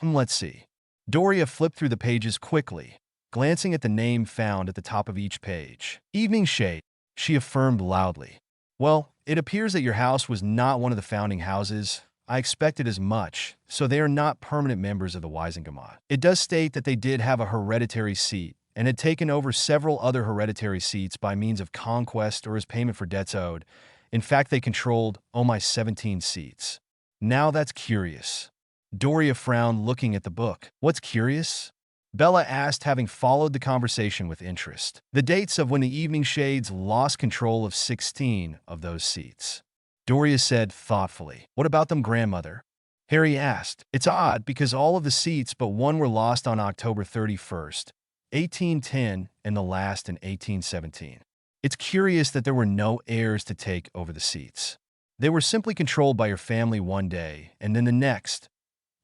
Let's see. Doria flipped through the pages quickly, glancing at the name found at the top of each page. Evening Shade, she affirmed loudly. Well, it appears that your house was not one of the founding houses. I expected as much, so they are not permanent members of the Wisengamot. It does state that they did have a hereditary seat and had taken over several other hereditary seats by means of conquest or as payment for debts owed. In fact, they controlled, 17 seats. Now that's curious. Doria frowned, looking at the book. What's curious? Bella asked, having followed the conversation with interest. The dates of when the Evening Shades lost control of 16 of those seats. Doria said thoughtfully. What about them, grandmother? Harry asked. It's odd because all of the seats but one were lost on October 31st, 1810, and the last in 1817. It's curious that there were no heirs to take over the seats. They were simply controlled by your family one day, and then the next,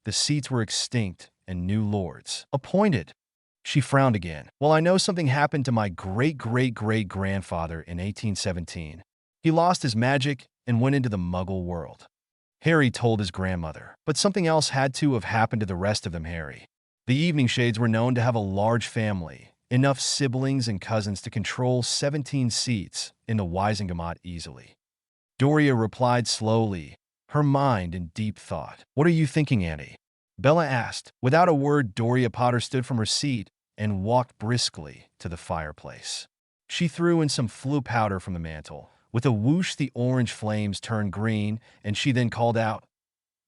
the seats were extinct and new lords appointed. She frowned again. Well, I know something happened to my great-great-great-grandfather in 1817. He lost his magic and went into the Muggle world. Harry told his grandmother. But something else had to have happened to the rest of them, Harry. The Evening Shades were known to have a large family, enough siblings and cousins to control 17 seats in the Wisengamot easily. Doria replied slowly, her mind in deep thought. What are you thinking, Auntie? Bella asked. Without a word, Doria Potter stood from her seat and walked briskly to the fireplace. She threw in some flue powder from the mantel. With a whoosh, the orange flames turned green, and she then called out,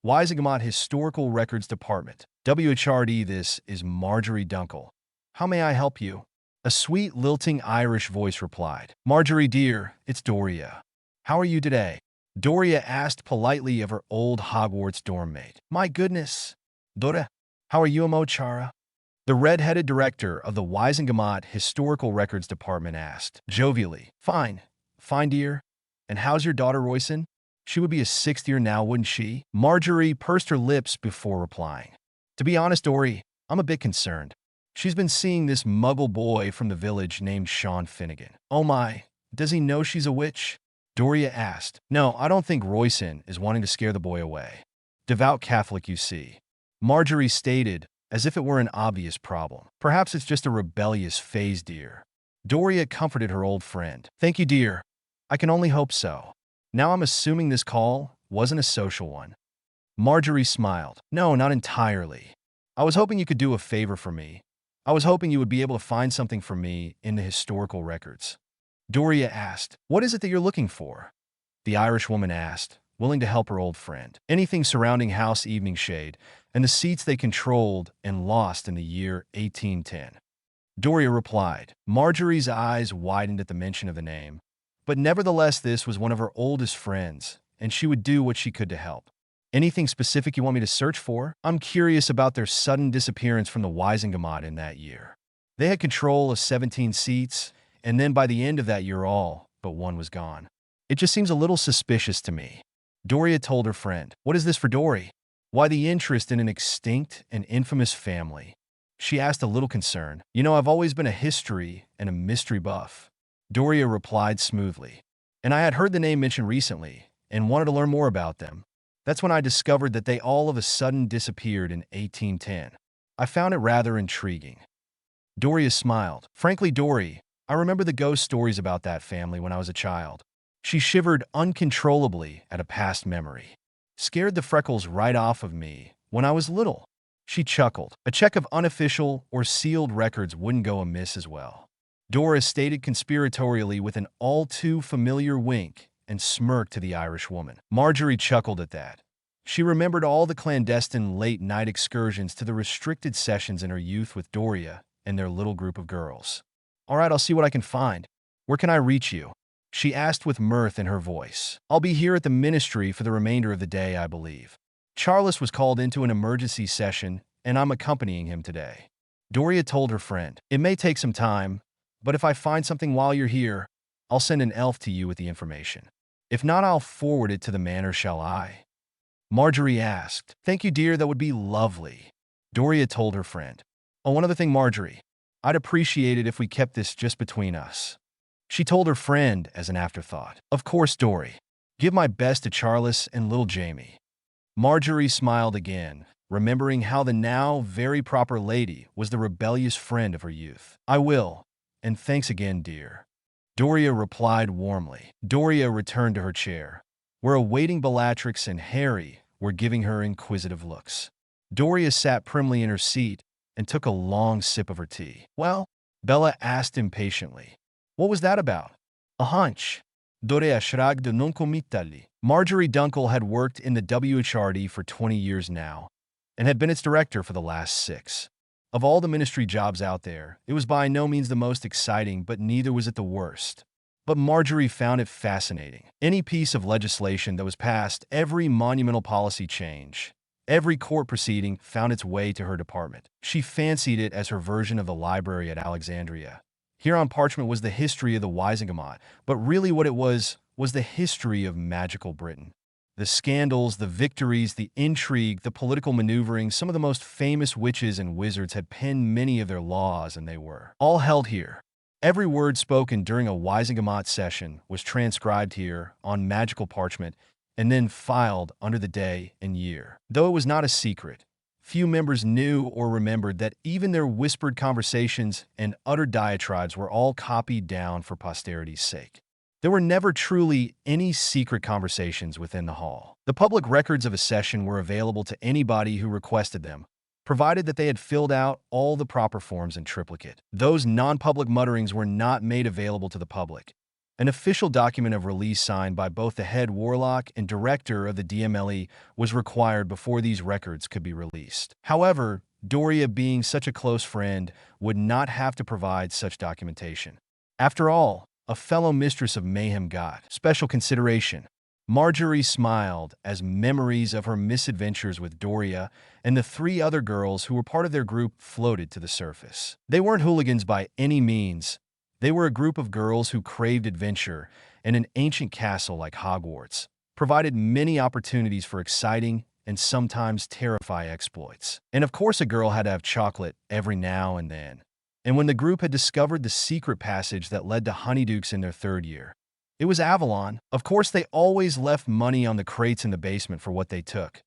Wisengamot Historical Records Department. WHRD, this is Marjorie Dunkel. How may I help you? A sweet, lilting Irish voice replied. Marjorie, dear, it's Doria. How are you today? Doria asked politely of her old Hogwarts dorm mate. My goodness. Dora, how are you, Chara? The red-headed director of the Wisengamot Historical Records Department asked, jovially. Fine, dear. And how's your daughter, Royson? She would be a 6th year now, wouldn't she? Marjorie pursed her lips before replying. To be honest, Dory, I'm a bit concerned. She's been seeing this muggle boy from the village named Sean Finnegan. Oh my, does he know she's a witch? Doria asked. No, I don't think Royson is wanting to scare the boy away. Devout Catholic, you see. Marjorie stated, as if it were an obvious problem. Perhaps it's just a rebellious phase, dear. Doria comforted her old friend. Thank you, dear. I can only hope so. Now I'm assuming this call wasn't a social one. Marjorie smiled. No, not entirely. I was hoping you could do a favor for me. I was hoping you would be able to find something for me in the historical records. Doria asked, What is it that you're looking for? The Irish woman asked, willing to help her old friend. Anything surrounding House Evening Shade and the seats they controlled and lost in the year 1810. Doria replied. Marjorie's eyes widened at the mention of the name, but nevertheless this was one of her oldest friends, and she would do what she could to help. Anything specific you want me to search for? I'm curious about their sudden disappearance from the Wisengamot in that year. They had control of 17 seats, and then by the end of that year all but one was gone. It just seems a little suspicious to me. Doria told her friend. What is this for Dory? Why the interest in an extinct and infamous family? She asked, a little concerned. You know, I've always been a history and a mystery buff. Doria replied smoothly. And I had heard the name mentioned recently and wanted to learn more about them. That's when I discovered that they all of a sudden disappeared in 1810. I found it rather intriguing. Doria smiled. Frankly, Dory, I remember the ghost stories about that family when I was a child. She shivered uncontrollably at a past memory. Scared the freckles right off of me when I was little. She chuckled. A check of unofficial or sealed records wouldn't go amiss as well. Dora stated conspiratorially with an all-too-familiar wink and smirked to the Irish woman. Marjorie chuckled at that. She remembered all the clandestine late-night excursions to the restricted sessions in her youth with Doria and their little group of girls. All right, I'll see what I can find. Where can I reach you? She asked with mirth in her voice. I'll be here at the ministry for the remainder of the day, I believe. Charles was called into an emergency session, and I'm accompanying him today. Doria told her friend. It may take some time, but if I find something while you're here, I'll send an elf to you with the information. If not, I'll forward it to the manor, shall I? Marjorie asked. Thank you, dear, that would be lovely. Doria told her friend. Oh, one other thing, Marjorie. I'd appreciate it if we kept this just between us. She told her friend as an afterthought. Of course, Dory. Give my best to Charles and little Jamie. Marjorie smiled again, remembering how the now very proper lady was the rebellious friend of her youth. I will, and thanks again, dear. Doria replied warmly. Doria returned to her chair, where awaiting Bellatrix and Harry were giving her inquisitive looks. Doria sat primly in her seat and took a long sip of her tea. Well, Bella asked impatiently. What was that about? A hunch. Doria shrugged non-committally. Marjorie Dunkel had worked in the WHRD for 20 years now, and had been its director for the last 6. Of all the ministry jobs out there, it was by no means the most exciting, but neither was it the worst. But Marjorie found it fascinating. Any piece of legislation that was passed, every monumental policy change, every court proceeding found its way to her department. She fancied it as her version of the library at Alexandria. Here on parchment was the history of the Wisingamot, but really what it was the history of magical Britain. The scandals, the victories, the intrigue, the political maneuvering, some of the most famous witches and wizards had penned many of their laws, and they were all held here. Every word spoken during a Wisingamot session was transcribed here on magical parchment and then filed under the day and year. Though it was not a secret, few members knew or remembered that even their whispered conversations and utter diatribes were all copied down for posterity's sake. There were never truly any secret conversations within the hall. The public records of a session were available to anybody who requested them, provided that they had filled out all the proper forms in triplicate. Those non-public mutterings were not made available to the public. An official document of release signed by both the head warlock and director of the DMLE was required before these records could be released. However, Doria, being such a close friend, would not have to provide such documentation. After all, a fellow mistress of mayhem got special consideration. Marjorie smiled as memories of her misadventures with Doria and the 3 other girls who were part of their group floated to the surface. They weren't hooligans by any means. They were a group of girls who craved adventure, and an ancient castle like Hogwarts provided many opportunities for exciting and sometimes terrifying exploits. And of course, a girl had to have chocolate every now and then. And when the group had discovered the secret passage that led to Honeydukes in their 3rd year, it was Avalon. Of course, they always left money on the crates in the basement for what they took.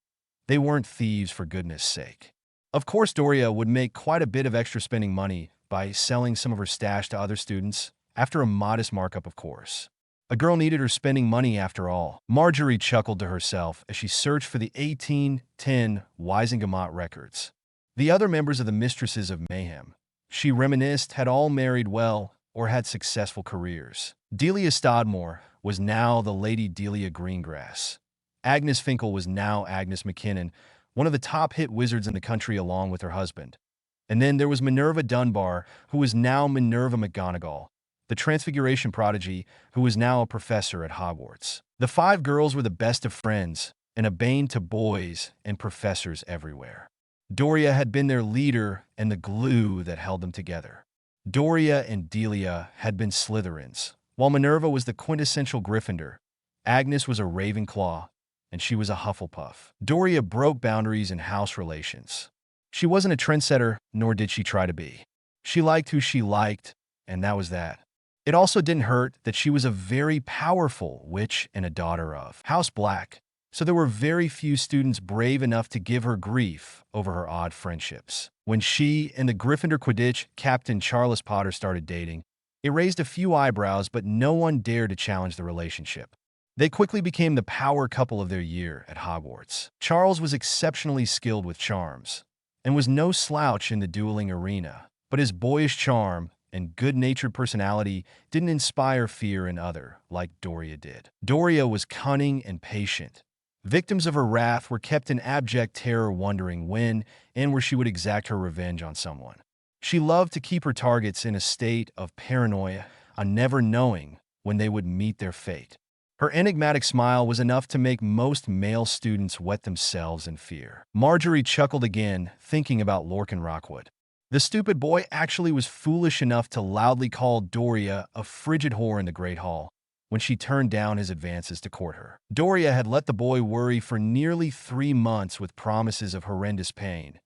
They weren't thieves, for goodness sake. Of course, Doria would make quite a bit of extra spending money by selling some of her stash to other students, after a modest markup, of course. A girl needed her spending money after all. Marjorie chuckled to herself as she searched for the 1810 Wisingamot records. The other members of the Mistresses of Mayhem, she reminisced, had all married well or had successful careers. Delia Stodmore was now the Lady Delia Greengrass. Agnes Finkel was now Agnes McKinnon, one of the top hit wizards in the country along with her husband. And then there was Minerva Dunbar, who was now Minerva McGonagall, the Transfiguration prodigy who was now a professor at Hogwarts. The 5 girls were the best of friends and a bane to boys and professors everywhere. Doria had been their leader and the glue that held them together. Doria and Delia had been Slytherins, while Minerva was the quintessential Gryffindor. Agnes was a Ravenclaw, and she was a Hufflepuff. Doria broke boundaries in house relations. She wasn't a trendsetter, nor did she try to be. She liked who she liked, and that was that. It also didn't hurt that she was a very powerful witch and a daughter of House Black, so there were very few students brave enough to give her grief over her odd friendships. When she and the Gryffindor Quidditch captain Charles Potter started dating, it raised a few eyebrows, but no one dared to challenge the relationship. They quickly became the power couple of their year at Hogwarts. Charles was exceptionally skilled with charms, and was no slouch in the dueling arena, but his boyish charm and good-natured personality didn't inspire fear in others like Doria did. Doria was cunning and patient. Victims of her wrath were kept in abject terror, wondering when and where she would exact her revenge on someone. She loved to keep her targets in a state of paranoia on never knowing when they would meet their fate. Her enigmatic smile was enough to make most male students wet themselves in fear. Marjorie chuckled again, thinking about Lorcan Rockwood. The stupid boy actually was foolish enough to loudly call Doria a frigid whore in the Great Hall when she turned down his advances to court her. Doria had let the boy worry for nearly 3 months with promises of horrendous pain,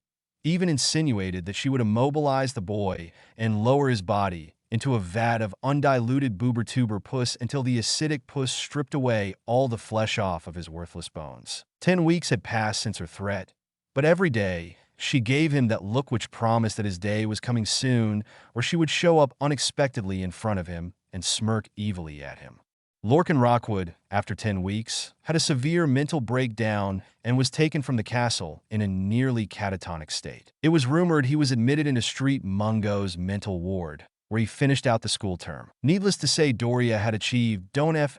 even insinuated that she would immobilize the boy and lower his body into a vat of undiluted boober-tuber puss until the acidic puss stripped away all the flesh off of his worthless bones. 10 weeks had passed since her threat, but every day she gave him that look which promised that his day was coming soon, or she would show up unexpectedly in front of him and smirk evilly at him. Lorcan Rockwood, after 10 weeks, had a severe mental breakdown and was taken from the castle in a nearly catatonic state. It was rumored he was admitted into Street Mungo's mental ward, where he finished out the school term. Needless to say, Doria had achieved "Don't F***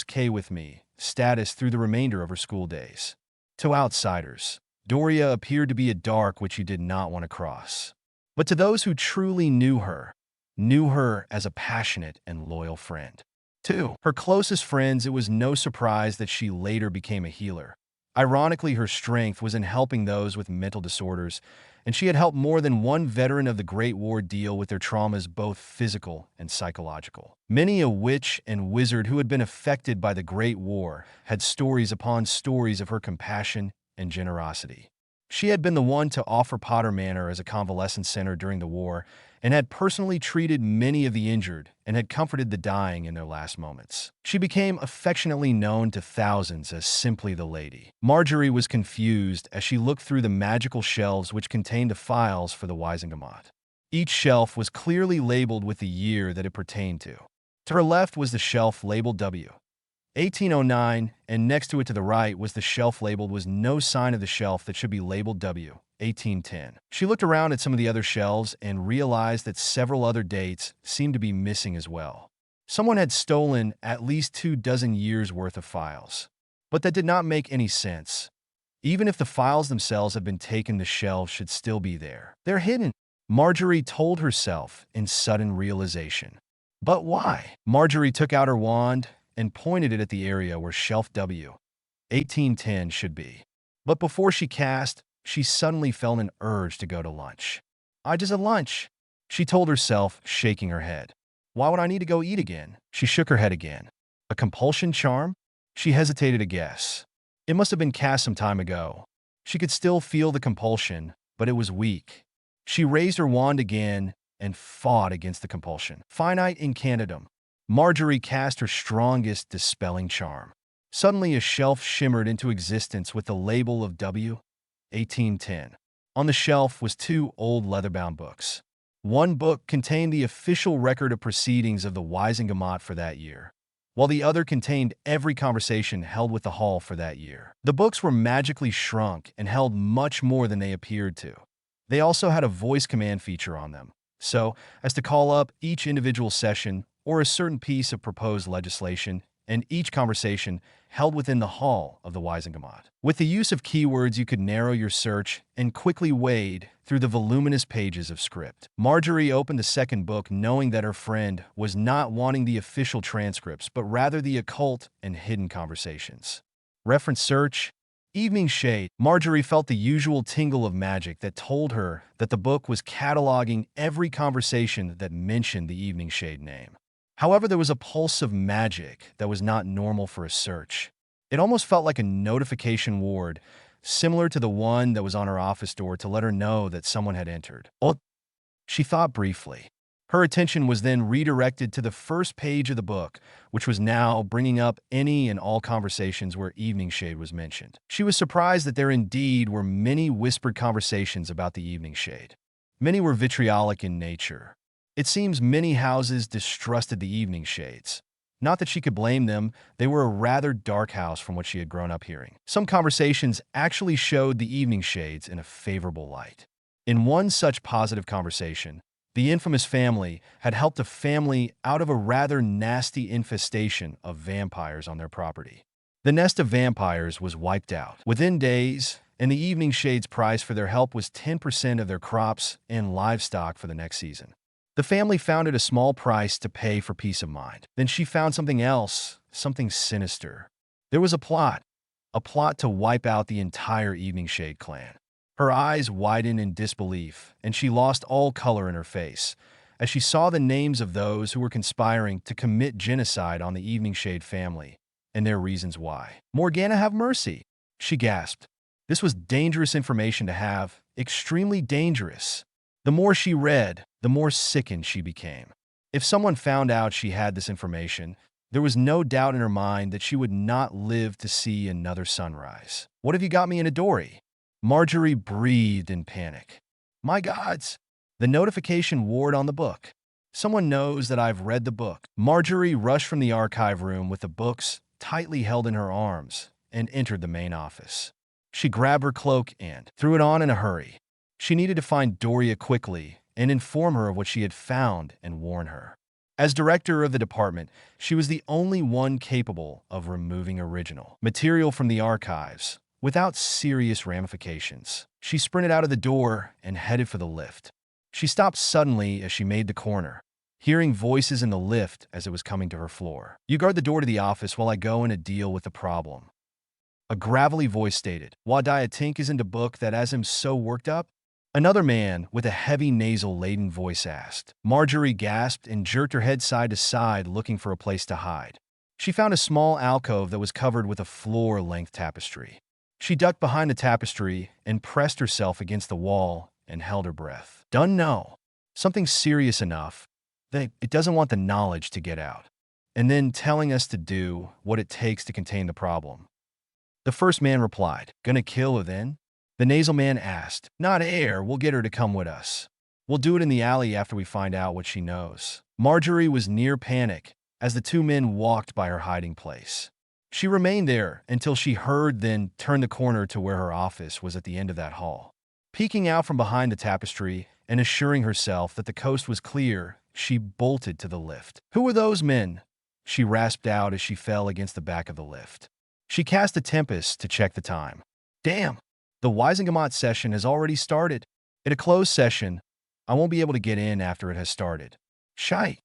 K with me" status through the remainder of her school days. To outsiders, Doria appeared to be a dark which you did not want to cross. But to those who truly knew her as a passionate and loyal friend. To her closest friends, it was no surprise that she later became a healer. Ironically, her strength was in helping those with mental disorders, and she had helped more than one veteran of the Great War deal with their traumas, both physical and psychological. Many a witch and wizard who had been affected by the Great War had stories upon stories of her compassion and generosity. She had been the one to offer Potter Manor as a convalescent center during the war, and had personally treated many of the injured and had comforted the dying in their last moments. She became affectionately known to thousands as simply the Lady. Marjorie was confused as she looked through the magical shelves which contained the files for the Wisengamot. Each shelf was clearly labeled with the year that it pertained to. To her left was the shelf labeled W. 1809, and next to it to the right was the shelf labeled was no sign of the shelf that should be labeled W. 1810. She looked around at some of the other shelves and realized that several other dates seemed to be missing as well. Someone had stolen at least 24 years' worth of files. But that did not make any sense. Even if the files themselves had been taken, the shelves should still be there. They're hidden, Marjorie told herself in sudden realization. But why? Marjorie took out her wand and pointed it at the area where shelf W. 1810 should be. But before she cast, she suddenly felt an urge to go to lunch. "I just had lunch," she told herself, shaking her head. "Why would I need to go eat again?" She shook her head again. A compulsion charm? She hesitated to guess. It must have been cast some time ago. She could still feel the compulsion, but it was weak. She raised her wand again and fought against the compulsion. Finite incantatem. Marjorie cast her strongest dispelling charm. Suddenly a shelf shimmered into existence with the label of W. 1810. On the shelf was 2 old leather-bound books. One book contained the official record of proceedings of the Wisengamot for that year, while the other contained every conversation held with the Hall for that year. The books were magically shrunk and held much more than they appeared to. They also had a voice command feature on them, so as to call up each individual session or a certain piece of proposed legislation, and each conversation held within the hall of the Wisengamot. With the use of keywords, you could narrow your search and quickly wade through the voluminous pages of script. Marjorie opened the second book, knowing that her friend was not wanting the official transcripts, but rather the occult and hidden conversations. Reference search. Evening Shade. Marjorie felt the usual tingle of magic that told her that the book was cataloging every conversation that mentioned the Evening Shade name. However, there was a pulse of magic that was not normal for a search. It almost felt like a notification ward, similar to the one that was on her office door to let her know that someone had entered. Oh, she thought briefly. Her attention was then redirected to the first page of the book, which was now bringing up any and all conversations where evening shade was mentioned. She was surprised that there indeed were many whispered conversations about the evening shade. Many were vitriolic in nature. It seems many houses distrusted the evening shades. Not that she could blame them, they were a rather dark house from what she had grown up hearing. Some conversations actually showed the evening shades in a favorable light. In one such positive conversation, the infamous family had helped a family out of a rather nasty infestation of vampires on their property. The nest of vampires was wiped out within days, and the evening shades' price for their help was 10% of their crops and livestock for the next season. The family found it a small price to pay for peace of mind. Then she found something else, something sinister. There was a plot to wipe out the entire Evening Shade clan. Her eyes widened in disbelief, and she lost all color in her face as she saw the names of those who were conspiring to commit genocide on the Evening Shade family and their reasons why. "Morgana, have mercy," she gasped. This was dangerous information to have, extremely dangerous. The more she read, the more sickened she became. If someone found out she had this information, there was no doubt in her mind that she would not live to see another sunrise. "What have you got me into, Dory?" Marjorie breathed in panic. "My gods!" The notification ward on the book. "Someone knows that I've read the book." Marjorie rushed from the archive room with the books tightly held in her arms and entered the main office. She grabbed her cloak and threw it on in a hurry. She needed to find Doria quickly and inform her of what she had found and warn her. As director of the department, she was the only one capable of removing original material from the archives without serious ramifications. She sprinted out of the door and headed for the lift. She stopped suddenly as she made the corner, hearing voices in the lift as it was coming to her floor. "You guard the door to the office while I go in and deal with the problem," a gravelly voice stated. "Why I think isn't a book that has him so worked up?" Another man with a heavy nasal-laden voice asked. Marjorie gasped and jerked her head side to side, looking for a place to hide. She found a small alcove that was covered with a floor-length tapestry. She ducked behind the tapestry and pressed herself against the wall and held her breath. "Done no. Something serious enough that it doesn't want the knowledge to get out. And then telling us to do what it takes to contain the problem." The first man replied. "Gonna kill her then?" The nasal man asked. "Not air, we'll get her to come with us. We'll do it in the alley after we find out what she knows." Marjorie was near panic as the two men walked by her hiding place. She remained there until she heard, then turned the corner to where her office was at the end of that hall. Peeking out from behind the tapestry and assuring herself that the coast was clear, she bolted to the lift. "Who are those men?" she rasped out as she fell against the back of the lift. She cast a tempest to check the time. "Damn! The Wisingamot session has already started. In a closed session, I won't be able to get in after it has started. Shite.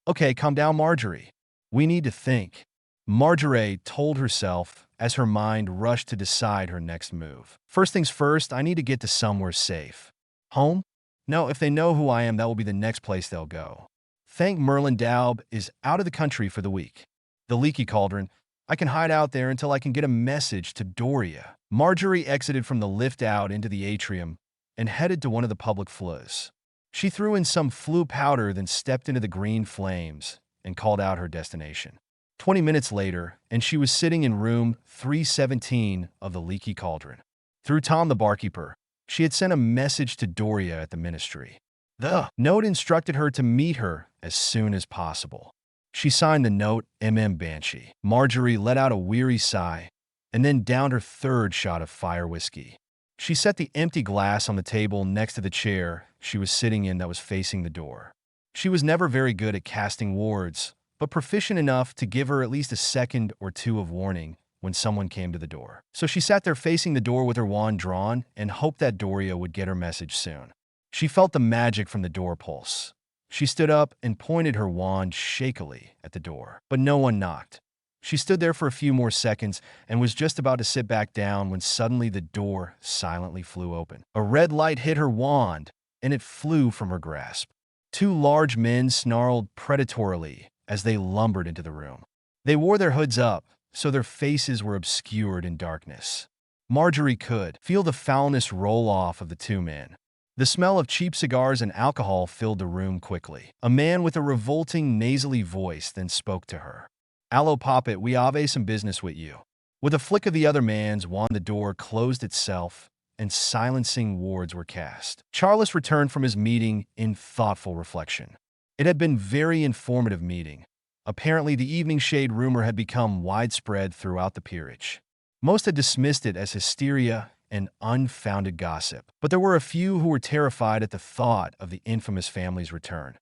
Okay, calm down, Marjorie. We need to think." Marjorie told herself as her mind rushed to decide her next move. "First things first, I need to get to somewhere safe. Home? No, if they know who I am, that will be the next place they'll go. Thank Merlin Daub is out of the country for the week. The Leaky Cauldron, I can hide out there until I can get a message to Doria." Marjorie exited from the lift out into the atrium and headed to one of the public flues. She threw in some flue powder, then stepped into the green flames and called out her destination. 20 minutes later, and she was sitting in room 317 of the Leaky Cauldron. Through Tom the barkeeper, she had sent a message to Doria at the ministry. The note instructed her to meet her as soon as possible. She signed the note M.M. Banshee. Marjorie let out a weary sigh and then downed her third shot of fire whiskey. She set the empty glass on the table next to the chair she was sitting in that was facing the door. She was never very good at casting wards, but proficient enough to give her at least a second or two of warning when someone came to the door. So she sat there facing the door with her wand drawn and hoped that Doria would get her message soon. She felt the magic from the door pulse. She stood up and pointed her wand shakily at the door, but no one knocked. She stood there for a few more seconds and was just about to sit back down when suddenly the door silently flew open. A red light hit her wand, and it flew from her grasp. Two large men snarled predatorily as they lumbered into the room. They wore their hoods up, so their faces were obscured in darkness. Marjorie could feel the foulness roll off of the two men. The smell of cheap cigars and alcohol filled the room quickly. A man with a revolting, nasally voice then spoke to her. "Allo Poppet, we have some business with you." With a flick of the other man's wand, the door closed itself, and silencing words were cast. Charles returned from his meeting in thoughtful reflection. It had been a very informative meeting. Apparently, the evening shade rumor had become widespread throughout the peerage. Most had dismissed it as hysteria and unfounded gossip, but there were a few who were terrified at the thought of the infamous family's return.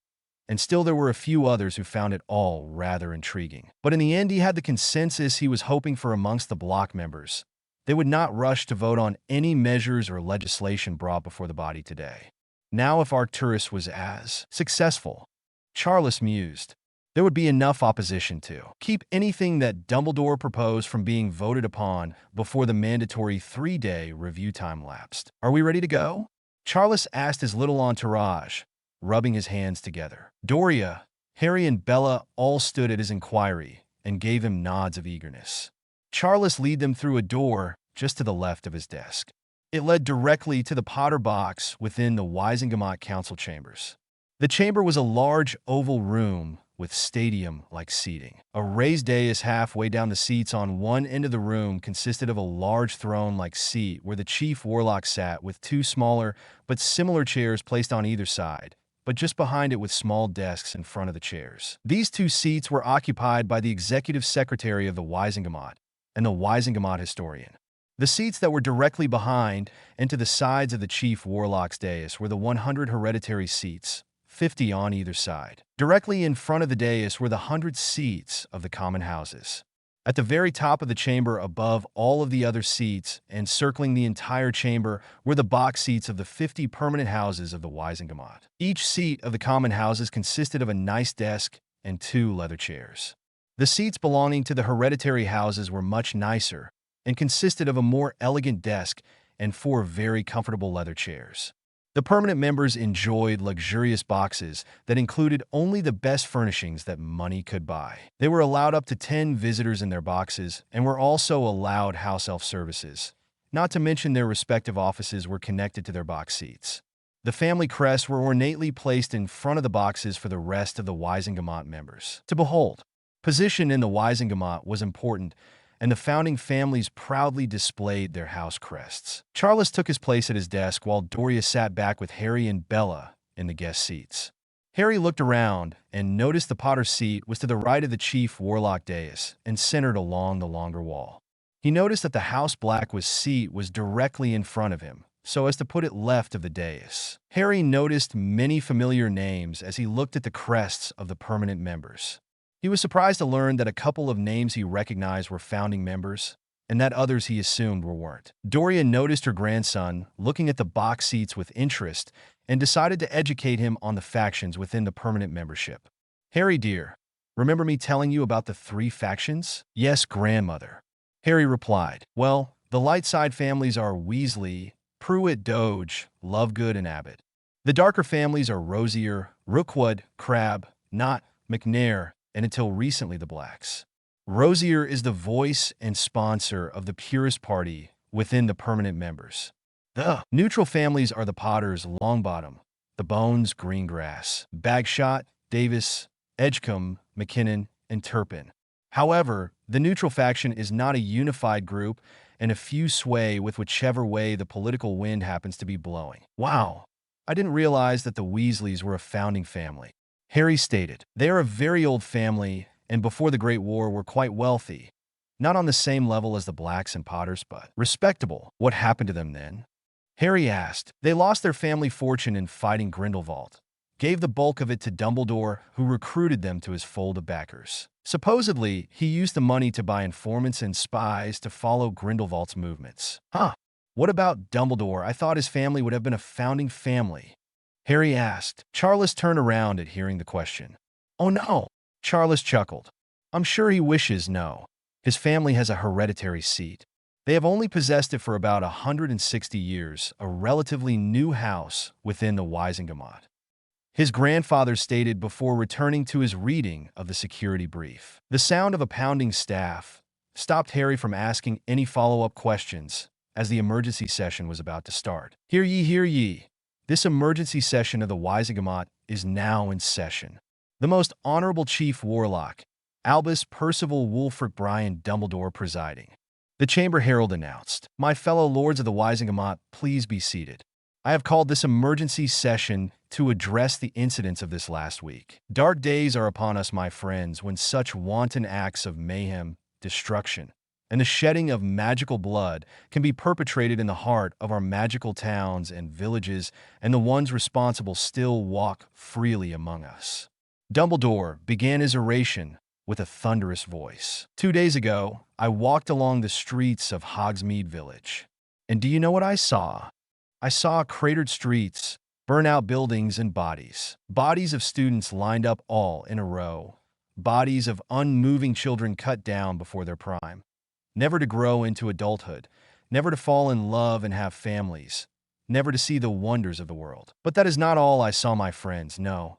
And still there were a few others who found it all rather intriguing. But in the end, he had the consensus he was hoping for amongst the block members. They would not rush to vote on any measures or legislation brought before the body today. Now, if Arcturus was as successful, Charles mused, there would be enough opposition to keep anything that Dumbledore proposed from being voted upon before the mandatory 3-day review time lapsed. "Are we ready to go?" Charles asked his little entourage, rubbing his hands together. Doria, Harry, and Bella all stood at his inquiry and gave him nods of eagerness. Charles led them through a door just to the left of his desk. It led directly to the Potter box within the Wisingamot Council chambers. The chamber was a large oval room with stadium-like seating. A raised dais halfway down the seats on one end of the room consisted of a large throne-like seat where the chief warlock sat, with two smaller but similar chairs placed on either side, but just behind it with small desks in front of the chairs. These two seats were occupied by the executive secretary of the Wisingamot and the Wisingamot historian. The seats that were directly behind and to the sides of the chief warlock's dais were the 100 hereditary seats, 50 on either side. Directly in front of the dais were the 100 seats of the common houses. At the very top of the chamber, above all of the other seats and circling the entire chamber, were the box seats of the 50 permanent houses of the Wisingamot. Each seat of the common houses consisted of a nice desk and 2 leather chairs. The seats belonging to the hereditary houses were much nicer and consisted of a more elegant desk and 4 very comfortable leather chairs. The permanent members enjoyed luxurious boxes that included only the best furnishings that money could buy. They were allowed up to 10 visitors in their boxes and were also allowed house elf services, not to mention their respective offices were connected to their box seats. The family crests were ornately placed in front of the boxes for the rest of the Wisingamot members to behold. Position in the Wisingamot was important, and the founding families proudly displayed their house crests. Charles took his place at his desk while Doria sat back with Harry and Bella in the guest seats. Harry looked around and noticed the Potter seat was to the right of the chief warlock dais and centered along the longer wall. He noticed that the House Blackwood's seat was directly in front of him, so as to put it left of the dais. Harry noticed many familiar names as he looked at the crests of the permanent members. He was surprised to learn that a couple of names he recognized were founding members, and that others he assumed weren't. Doria noticed her grandson looking at the box seats with interest and decided to educate him on the factions within the permanent membership. "Harry, dear, remember me telling you about the 3 factions?" "Yes, grandmother," Harry replied. "Well, the light side families are Weasley, Pruitt, Doge, Lovegood, and Abbott. The darker families are Rosier, Rookwood, Crabbe, Knott, McNair, and until recently the Blacks. Rosier is the voice and sponsor of the purist party within the permanent members. The neutral families are the Potters, Longbottom, the Bones, Greengrass, Bagshot, Davis, Edgecombe, McKinnon, and Turpin. However, the neutral faction is not a unified group, and a few sway with whichever way the political wind happens to be blowing." "Wow, I didn't realize that the Weasleys were a founding family," Harry stated. "They are a very old family, and before the Great War were quite wealthy. Not on the same level as the Blacks and Potters, but respectable." "What happened to them then?" Harry asked. "They lost their family fortune in fighting Grindelwald, gave the bulk of it to Dumbledore, who recruited them to his fold of backers. Supposedly, he used the money to buy informants and spies to follow Grindelwald's movements." "Huh. What about Dumbledore? I thought his family would have been a founding family," Harry asked. Charles turned around at hearing the question. "Oh no," Charles chuckled. "I'm sure he wishes no. His family has a hereditary seat. They have only possessed it for about 160 years, a relatively new house within the Wisingamot," his grandfather stated before returning to his reading of the security brief. The sound of a pounding staff stopped Harry from asking any follow-up questions as the emergency session was about to start. "Hear ye, hear ye," This emergency session of the Wisegamot is now in session. The most honorable Chief Warlock, Albus Percival Wulfric Brian Dumbledore presiding. The Chamber Herald announced, "My fellow lords of the Wisegamot, please be seated. I have called this emergency session to address the incidents of this last week. Dark days are upon us, my friends, when such wanton acts of mayhem, destruction, and the shedding of magical blood can be perpetrated in the heart of our magical towns and villages, and the ones responsible still walk freely among us." Dumbledore began his oration with a thunderous voice. 2 days ago, I walked along the streets of Hogsmeade Village. And do you know what I saw? I saw cratered streets, burnt-out buildings, and bodies. Bodies of students lined up all in a row. Bodies of unmoving children cut down before their prime. Never to grow into adulthood, never to fall in love and have families, never to see the wonders of the world. But that is not all I saw, my friends, no.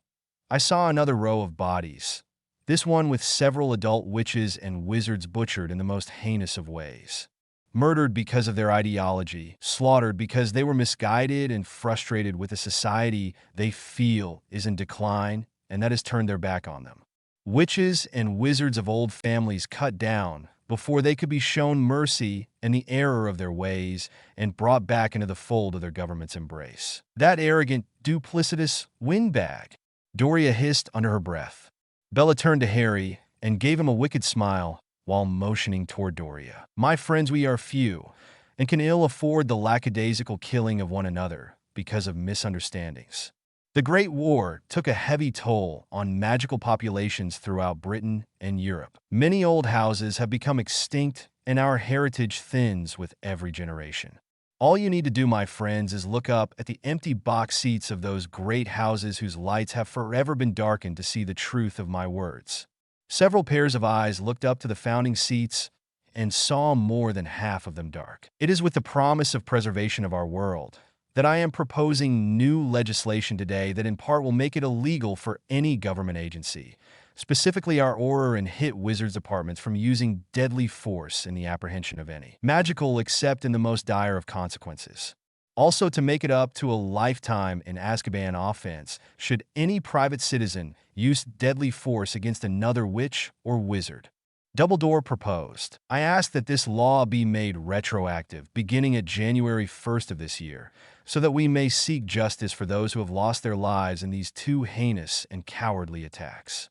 I saw another row of bodies, this one with several adult witches and wizards butchered in the most heinous of ways. Murdered because of their ideology, slaughtered because they were misguided and frustrated with a society they feel is in decline and that has turned their back on them. Witches and wizards of old families cut down before they could be shown mercy and the error of their ways and brought back into the fold of their government's embrace. That arrogant, duplicitous windbag, Doria hissed under her breath. Bella turned to Harry and gave him a wicked smile while motioning toward Doria. "My friends, we are few and can ill afford the lackadaisical killing of one another because of misunderstandings. The Great War took a heavy toll on magical populations throughout Britain and Europe. Many old houses have become extinct and our heritage thins with every generation. All you need to do, my friends, is look up at the empty box seats of those great houses whose lights have forever been darkened to see the truth of my words." Several pairs of eyes looked up to the founding seats and saw more than half of them dark. "It is with the promise of preservation of our world that I am proposing new legislation today that in part will make it illegal for any government agency, specifically our Auror and Hit Wizards departments, from using deadly force in the apprehension of any magical except in the most dire of consequences. Also to make it up to a lifetime in Azkaban offense should any private citizen use deadly force against another witch or wizard." Dumbledore proposed, "I ask that this law be made retroactive beginning at January 1st of this year, so that we may seek justice for those who have lost their lives in these two heinous and cowardly attacks."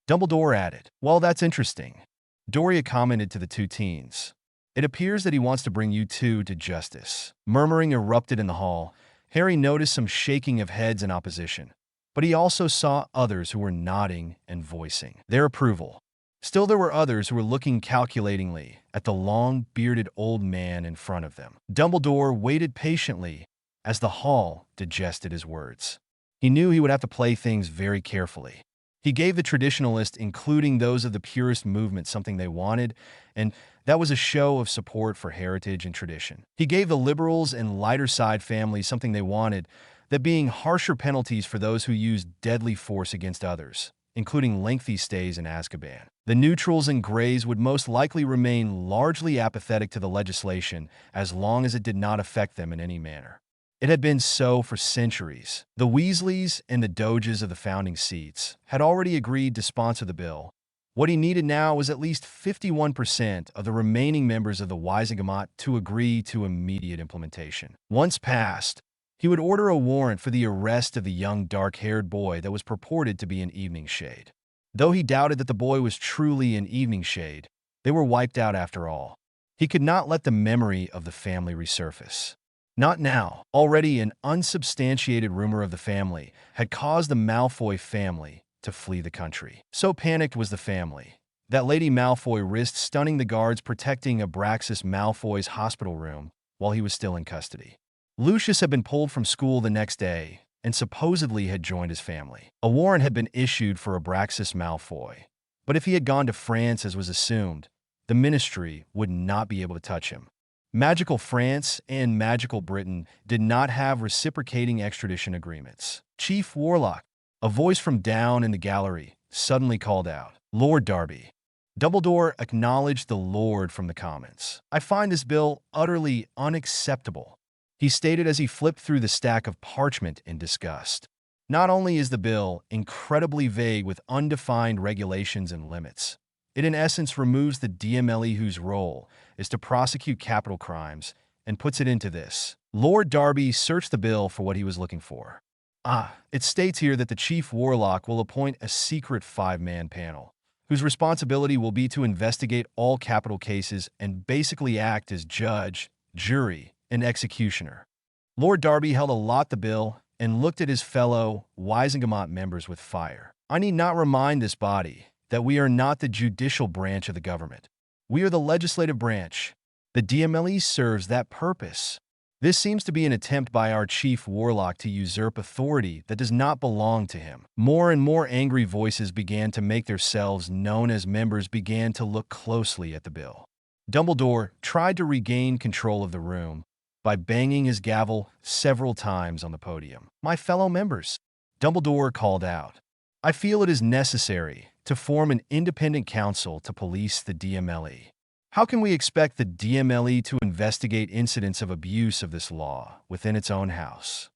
Dumbledore added, "Well, that's interesting." Doria commented to the two teens, "It appears that he wants to bring you two to justice." Murmuring erupted in the hall. Harry noticed some shaking of heads in opposition, but he also saw others who were nodding and voicing their approval. Still, there were others who were looking calculatingly at the long, bearded old man in front of them. Dumbledore waited patiently as the hall digested his words. He knew he would have to play things very carefully. He gave the traditionalists, including those of the purist movement, something they wanted, and that was a show of support for heritage and tradition. He gave the liberals and lighter-side families something they wanted, that being harsher penalties for those who used deadly force against others, including lengthy stays in Azkaban. The neutrals and grays would most likely remain largely apathetic to the legislation as long as it did not affect them in any manner. It had been so for centuries. The Weasleys and the Doges of the founding seats had already agreed to sponsor the bill. What he needed now was at least 51% of the remaining members of the Wisegamot to agree to immediate implementation. Once passed, he would order a warrant for the arrest of the young dark-haired boy that was purported to be an Evening Shade. Though he doubted that the boy was truly an Evening Shade, they were wiped out after all. He could not let the memory of the family resurface. Not now. Already an unsubstantiated rumor of the family had caused the Malfoy family to flee the country. So panicked was the family that Lady Malfoy risked stunning the guards protecting Abraxas Malfoy's hospital room while he was still in custody. Lucius had been pulled from school the next day and supposedly had joined his family. A warrant had been issued for Abraxas Malfoy, but if he had gone to France as was assumed, the ministry would not be able to touch him. Magical France and Magical Britain did not have reciprocating extradition agreements. "Chief Warlock," a voice from down in the gallery suddenly called out. "Lord Darby." Dumbledore acknowledged the Lord from the comments. "I find this bill utterly unacceptable." he stated as he flipped through the stack of parchment in disgust. Not only is the bill incredibly vague with undefined regulations and limits, it in essence removes the DMLE whose role is to prosecute capital crimes and puts it into this. Lord Darby searched the bill for what he was looking for. It states here that the Chief Warlock will appoint a secret 5-man panel, whose responsibility will be to investigate all capital cases and basically act as judge, jury, and executioner. Lord Darby held aloft the bill and looked at his fellow Wisingamot members with fire. I need not remind this body that we are not the judicial branch of the government. We are the legislative branch. The DMLE serves that purpose. This seems to be an attempt by our Chief Warlock to usurp authority that does not belong to him. More and more angry voices began to make themselves known as members began to look closely at the bill. Dumbledore tried to regain control of the room by banging his gavel several times on the podium. My fellow members, Dumbledore called out, I feel it is necessary to form an independent council to police the DMLE. How can we expect the DMLE to investigate incidents of abuse of this law within its own house?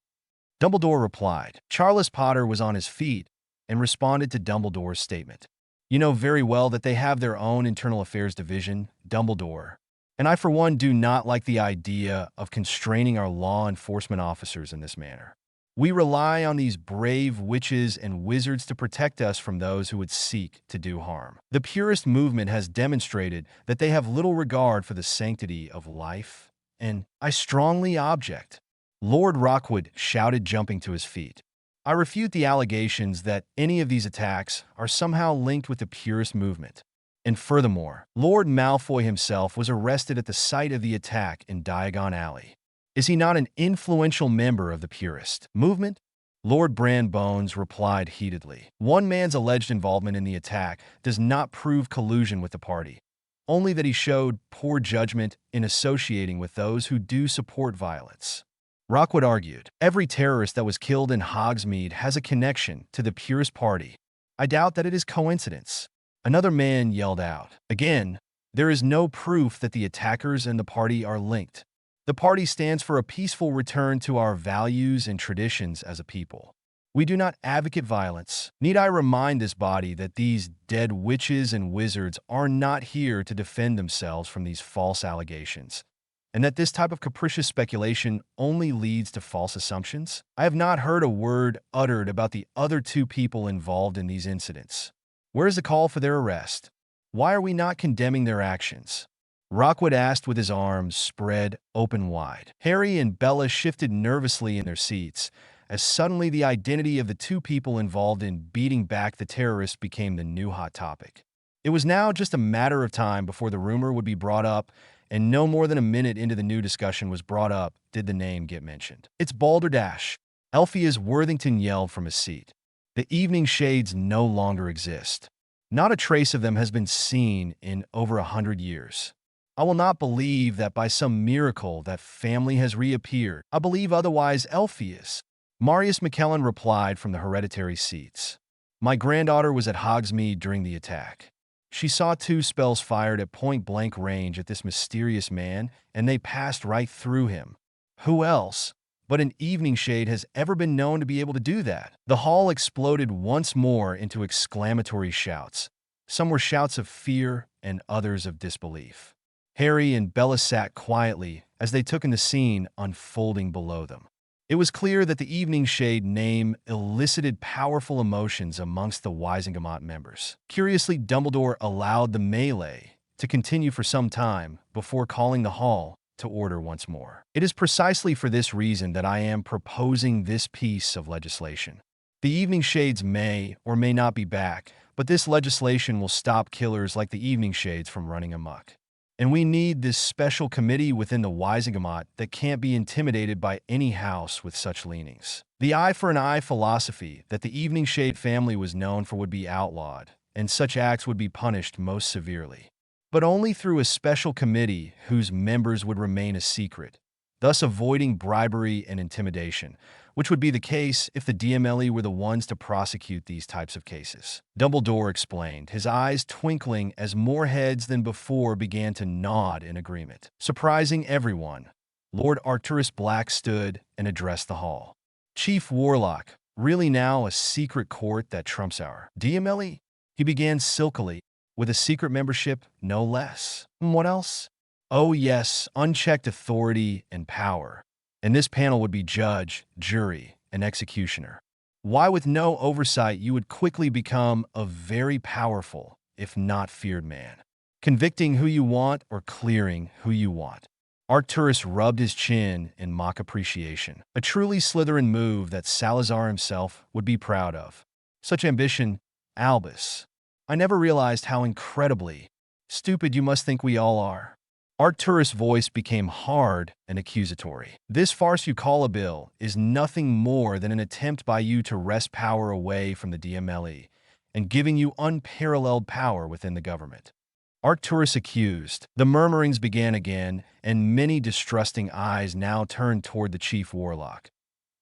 Dumbledore replied. Charles Potter was on his feet and responded to Dumbledore's statement. You know very well that they have their own internal affairs division, Dumbledore, and I for one do not like the idea of constraining our law enforcement officers in this manner. We rely on these brave witches and wizards to protect us from those who would seek to do harm. The purist movement has demonstrated that they have little regard for the sanctity of life, and I strongly object. Lord Rockwood shouted, jumping to his feet. I refute the allegations that any of these attacks are somehow linked with the purist movement. And furthermore, Lord Malfoy himself was arrested at the site of the attack in Diagon Alley. Is he not an influential member of the purist movement? Lord Brandbones replied heatedly. One man's alleged involvement in the attack does not prove collusion with the party, only that he showed poor judgment in associating with those who do support violence. Rockwood argued, every terrorist that was killed in Hogsmeade has a connection to the purist party. I doubt that it is coincidence. Another man yelled out, again, there is no proof that the attackers and the party are linked. The party stands for a peaceful return to our values and traditions as a people. We do not advocate violence. Need I remind this body that these dead witches and wizards are not here to defend themselves from these false allegations, and that this type of capricious speculation only leads to false assumptions? I have not heard a word uttered about the other 2 people involved in these incidents. Where is the call for their arrest? Why are we not condemning their actions? Rockwood asked with his arms spread open wide. Harry and Bella shifted nervously in their seats, as suddenly the identity of the 2 people involved in beating back the terrorists became the new hot topic. It was now just a matter of time before the rumor would be brought up, and no more than a minute into the new discussion was brought up did the name get mentioned. It's Balderdash. Elphias Worthington yelled from his seat. The evening shades no longer exist. Not a trace of them has been seen in over 100 years. I will not believe that by some miracle that family has reappeared. I believe otherwise, Elphias. Marius McKellen replied from the hereditary seats. My granddaughter was at Hogsmeade during the attack. She saw 2 spells fired at point-blank range at this mysterious man, and they passed right through him. Who else but an evening shade has ever been known to be able to do that? The hall exploded once more into exclamatory shouts. Some were shouts of fear and others of disbelief. Harry and Bella sat quietly as they took in the scene unfolding below them. It was clear that the evening shade name elicited powerful emotions amongst the Wisingamot members. Curiously, Dumbledore allowed the melee to continue for some time before calling the hall to order once more. It is precisely for this reason that I am proposing this piece of legislation. The evening shades may or may not be back, but this legislation will stop killers like the evening shades from running amok. And we need this special committee within the Wisingamot that can't be intimidated by any house with such leanings. The eye for an eye philosophy that the evening shade family was known for would be outlawed, and such acts would be punished most severely. But only through a special committee whose members would remain a secret, thus avoiding bribery and intimidation, which would be the case if the DMLE were the ones to prosecute these types of cases. Dumbledore explained, his eyes twinkling as more heads than before began to nod in agreement. Surprising everyone, Lord Arcturus Black stood and addressed the hall. Chief Warlock, really now a secret court that trumps our DMLE? He began silkily, with a secret membership, no less. What else? Oh yes, unchecked authority and power. And this panel would be judge, jury, and executioner. Why with no oversight you would quickly become a very powerful, if not feared man. Convicting who you want or clearing who you want. Arcturus rubbed his chin in mock appreciation, a truly Slytherin move that Salazar himself would be proud of. Such ambition, Albus. I never realized how incredibly stupid you must think we all are. Arcturus' voice became hard and accusatory. This farce you call a bill is nothing more than an attempt by you to wrest power away from the DMLE and giving you unparalleled power within the government. Arcturus accused. The murmurings began again, and many distrusting eyes now turned toward the chief warlock,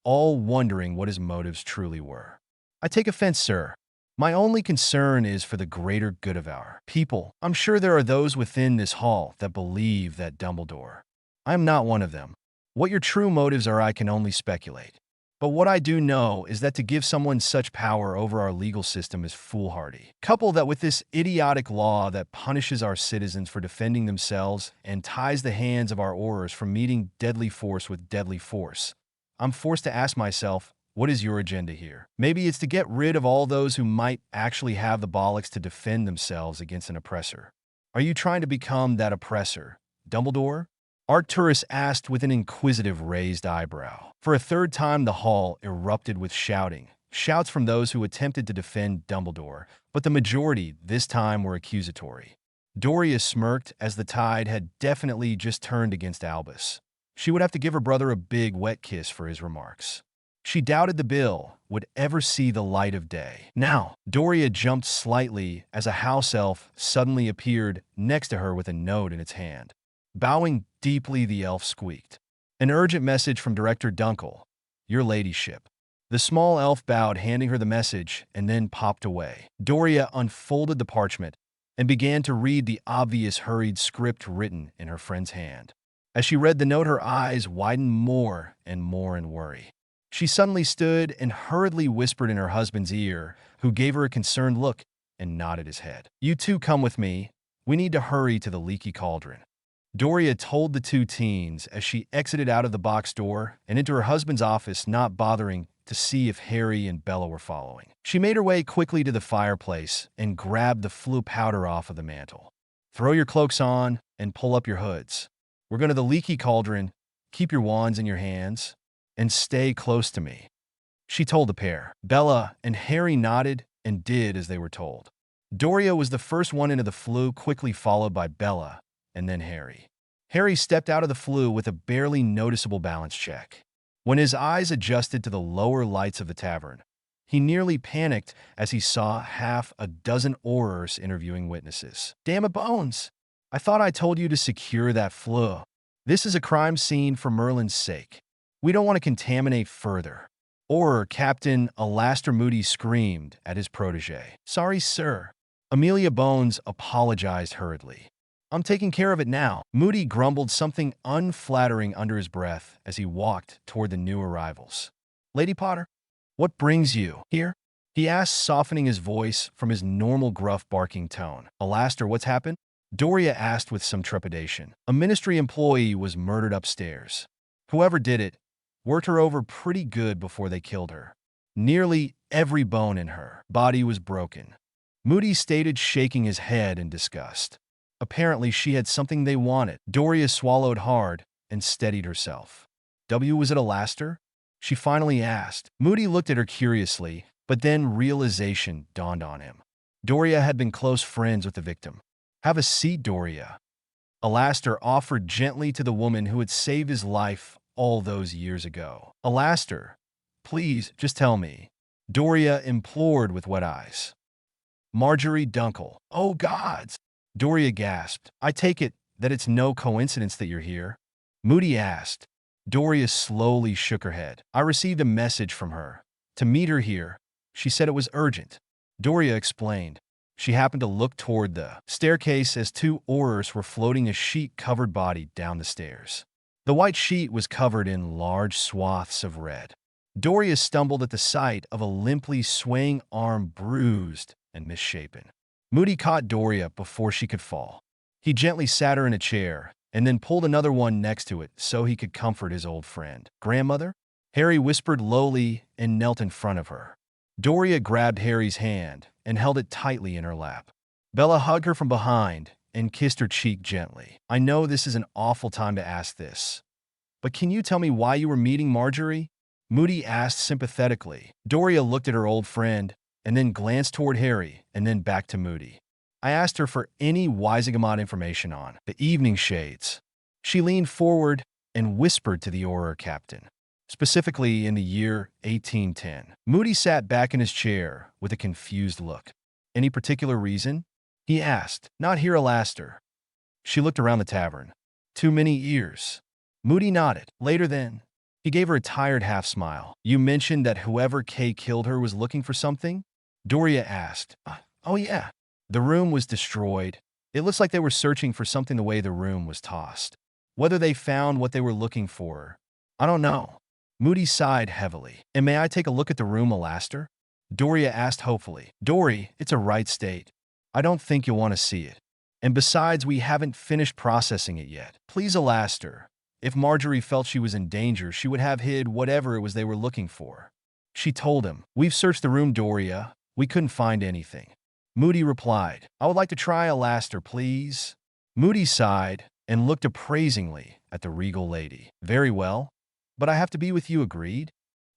all wondering what his motives truly were. I take offense, sir. My only concern is for the greater good of our people. I'm sure there are those within this hall that believe that Dumbledore. I am not one of them. What your true motives are, I can only speculate. But what I do know is that to give someone such power over our legal system is foolhardy. Couple that with this idiotic law that punishes our citizens for defending themselves and ties the hands of our Aurors from meeting deadly force with deadly force. I'm forced to ask myself, what is your agenda here? Maybe it's to get rid of all those who might actually have the bollocks to defend themselves against an oppressor. Are you trying to become that oppressor, Dumbledore? Arcturus asked with an inquisitive raised eyebrow. For a third time the hall erupted with shouting. Shouts from those who attempted to defend Dumbledore, but the majority this time were accusatory. Doria smirked as the tide had definitely just turned against Albus. She would have to give her brother a big wet kiss for his remarks. She doubted the bill would ever see the light of day. Now, Doria jumped slightly as a house elf suddenly appeared next to her with a note in its hand. Bowing deeply, the elf squeaked. An urgent message from Director Dunkel. Your ladyship. The small elf bowed, handing her the message, and then popped away. Doria unfolded the parchment and began to read the obvious hurried script written in her friend's hand. As she read the note, her eyes widened more and more in worry. She suddenly stood and hurriedly whispered in her husband's ear, who gave her a concerned look and nodded his head. You two come with me. We need to hurry to the leaky cauldron. Doria told the two teens as she exited out of the box door and into her husband's office, not bothering to see if Harry and Bella were following. She made her way quickly to the fireplace and grabbed the flue powder off of the mantel. Throw your cloaks on and pull up your hoods. We're going to the leaky cauldron. Keep your wands in your hands and stay close to me, she told the pair. Bella and Harry nodded and did as they were told. Doria was the first one into the flue, quickly followed by Bella and then Harry. Harry stepped out of the flue with a barely noticeable balance check. When his eyes adjusted to the lower lights of the tavern, he nearly panicked as he saw half a dozen Aurors interviewing witnesses. Damn it, Bones! I thought I told you to secure that flue. This is a crime scene for Merlin's sake. We don't want to contaminate further. Auror Captain Alastair Moody screamed at his protege. Sorry, sir. Amelia Bones apologized hurriedly. I'm taking care of it now. Moody grumbled something unflattering under his breath as he walked toward the new arrivals. Lady Potter, what brings you here? He asked, softening his voice from his normal gruff barking tone. Alastair, what's happened? Doria asked with some trepidation. A ministry employee was murdered upstairs. Whoever did it worked her over pretty good before they killed her. Nearly every bone in her body was broken. Moody stated, shaking his head in disgust. Apparently, she had something they wanted. Doria swallowed hard and steadied herself. Was it Alastair? She finally asked. Moody looked at her curiously, but then realization dawned on him. Doria had been close friends with the victim. Have a seat, Doria. Alastair offered gently to the woman who had saved his life all those years ago. Alastair, please, just tell me. Doria implored with wet eyes. Marjorie Dunkel. Oh, gods! Doria gasped. I take it that it's no coincidence that you're here? Moody asked. Doria slowly shook her head. I received a message from her to meet her here. She said it was urgent. Doria explained. She happened to look toward the staircase as two Aurors were floating a sheet-covered body down the stairs. The white sheet was covered in large swaths of red. Doria stumbled at the sight of a limply swaying arm, bruised and misshapen. Moody caught Doria before she could fall. He gently sat her in a chair and then pulled another one next to it so he could comfort his old friend. "Grandmother?" Harry whispered lowly and knelt in front of her. Doria grabbed Harry's hand and held it tightly in her lap. Bella hugged her from behind and kissed her cheek gently. "I know this is an awful time to ask this, but can you tell me why you were meeting Marjorie?" Moody asked sympathetically. Doria looked at her old friend and then glanced toward Harry and then back to Moody. "I asked her for any Wisegamot information on the evening shades." She leaned forward and whispered to the Auror captain, specifically in the year 1810. Moody sat back in his chair with a confused look. "Any particular reason?" he asked. "Not here, Alastair." She looked around the tavern. "Too many ears." Moody nodded. "Later then." He gave her a tired half-smile. "You mentioned that whoever Kay killed her was looking for something?" Doria asked. Oh yeah. The room was destroyed. It looks like they were searching for something the way the room was tossed. Whether they found what they were looking for, I don't know." Moody sighed heavily. "And may I take a look at the room, Alastair?" Doria asked hopefully. "Dory, it's a right state. I don't think you'll want to see it. And besides, we haven't finished processing it yet. Please, Alastair. If Marjorie felt she was in danger, she would have hid whatever it was they were looking for." She told him. "We've searched the room, Doria. We couldn't find anything." Moody replied. "I would like to try, Alastair, please." Moody sighed and looked appraisingly at the regal lady. "Very well, but I have to be with you, agreed?"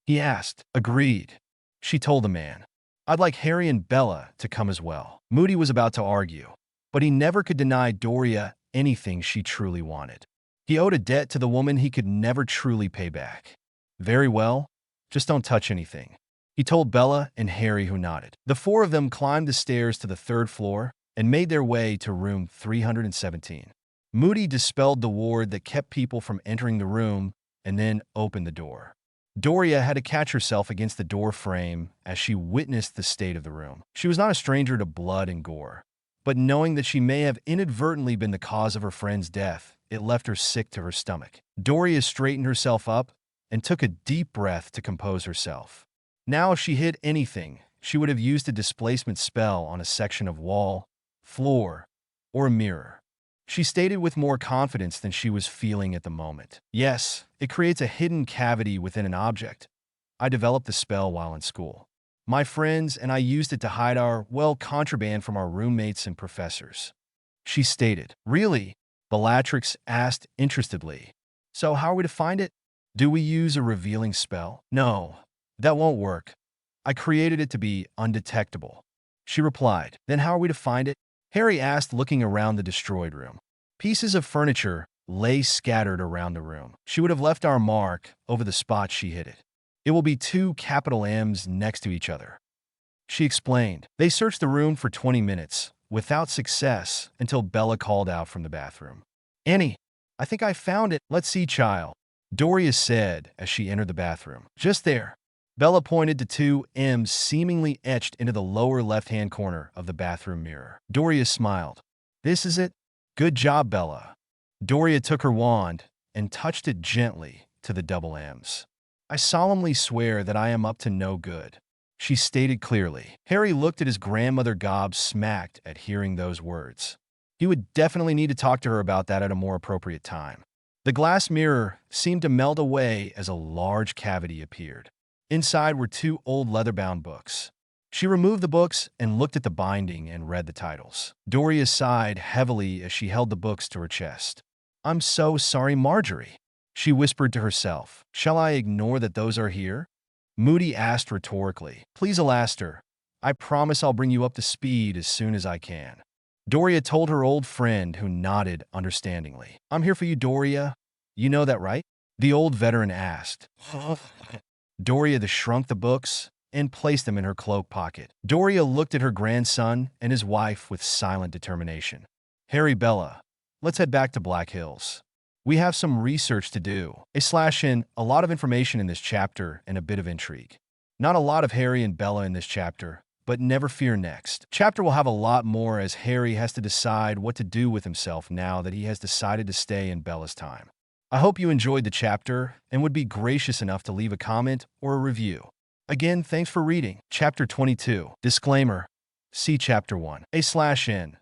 he asked. "Agreed," she told the man. "I'd like Harry and Bella to come as well." Moody was about to argue, but he never could deny Doria anything she truly wanted. He owed a debt to the woman he could never truly pay back. "Very well, just don't touch anything," he told Bella and Harry, who nodded. The four of them climbed the stairs to the third floor and made their way to room 317. Moody dispelled the ward that kept people from entering the room and then opened the door. Doria had to catch herself against the door frame as she witnessed the state of the room. She was not a stranger to blood and gore, but knowing that she may have inadvertently been the cause of her friend's death, it left her sick to her stomach. Doria straightened herself up and took a deep breath to compose herself. Now, if she hid anything, she would have used a displacement spell on a section of wall, floor, or a mirror. She stated with more confidence than she was feeling at the moment. "Yes, it creates a hidden cavity within an object. I developed the spell while in school. My friends and I used it to hide our, contraband from our roommates and professors," she stated. "Really?" Bellatrix asked interestedly. "So how are we to find it? Do we use a revealing spell?" "No, that won't work. I created it to be undetectable," she replied. "Then how are we to find it?" Harry asked, looking around the destroyed room. Pieces of furniture lay scattered around the room. "She would have left our mark over the spot she hid it. It will be 2 capital M's next to each other," she explained. They searched the room for 20 minutes, without success, until Bella called out from the bathroom. "Annie, I think I found it. Let's see, child," Doria said as she entered the bathroom. "Just there." Bella pointed to 2 M's seemingly etched into the lower left-hand corner of the bathroom mirror. Doria smiled. "This is it? Good job, Bella." Doria took her wand and touched it gently to the double M's. "I solemnly swear that I am up to no good," she stated clearly. Harry looked at his grandmother, gobsmacked at hearing those words. He would definitely need to talk to her about that at a more appropriate time. The glass mirror seemed to melt away as a large cavity appeared. Inside were 2 old leather-bound books. She removed the books and looked at the binding and read the titles. Doria sighed heavily as she held the books to her chest. "I'm so sorry, Marjorie," she whispered to herself. "Shall I ignore that those are here?" Moody asked rhetorically. "Please, Alastair. I promise I'll bring you up to speed as soon as I can," Doria told her old friend, who nodded understandingly. "I'm here for you, Doria. You know that, right?" the old veteran asked. Doria shrunk the books and placed them in her cloak pocket. Doria looked at her grandson and his wife with silent determination. "Harry, Bella, let's head back to Black Hills. We have some research to do. A lot of information in this chapter and a bit of intrigue. Not a lot of Harry and Bella in this chapter, but never fear, next chapter will have a lot more, as Harry has to decide what to do with himself now that he has decided to stay in Bella's time. I hope you enjoyed the chapter and would be gracious enough to leave a comment or a review. Again, thanks for reading. Chapter 22. Disclaimer. See Chapter 1. A/N.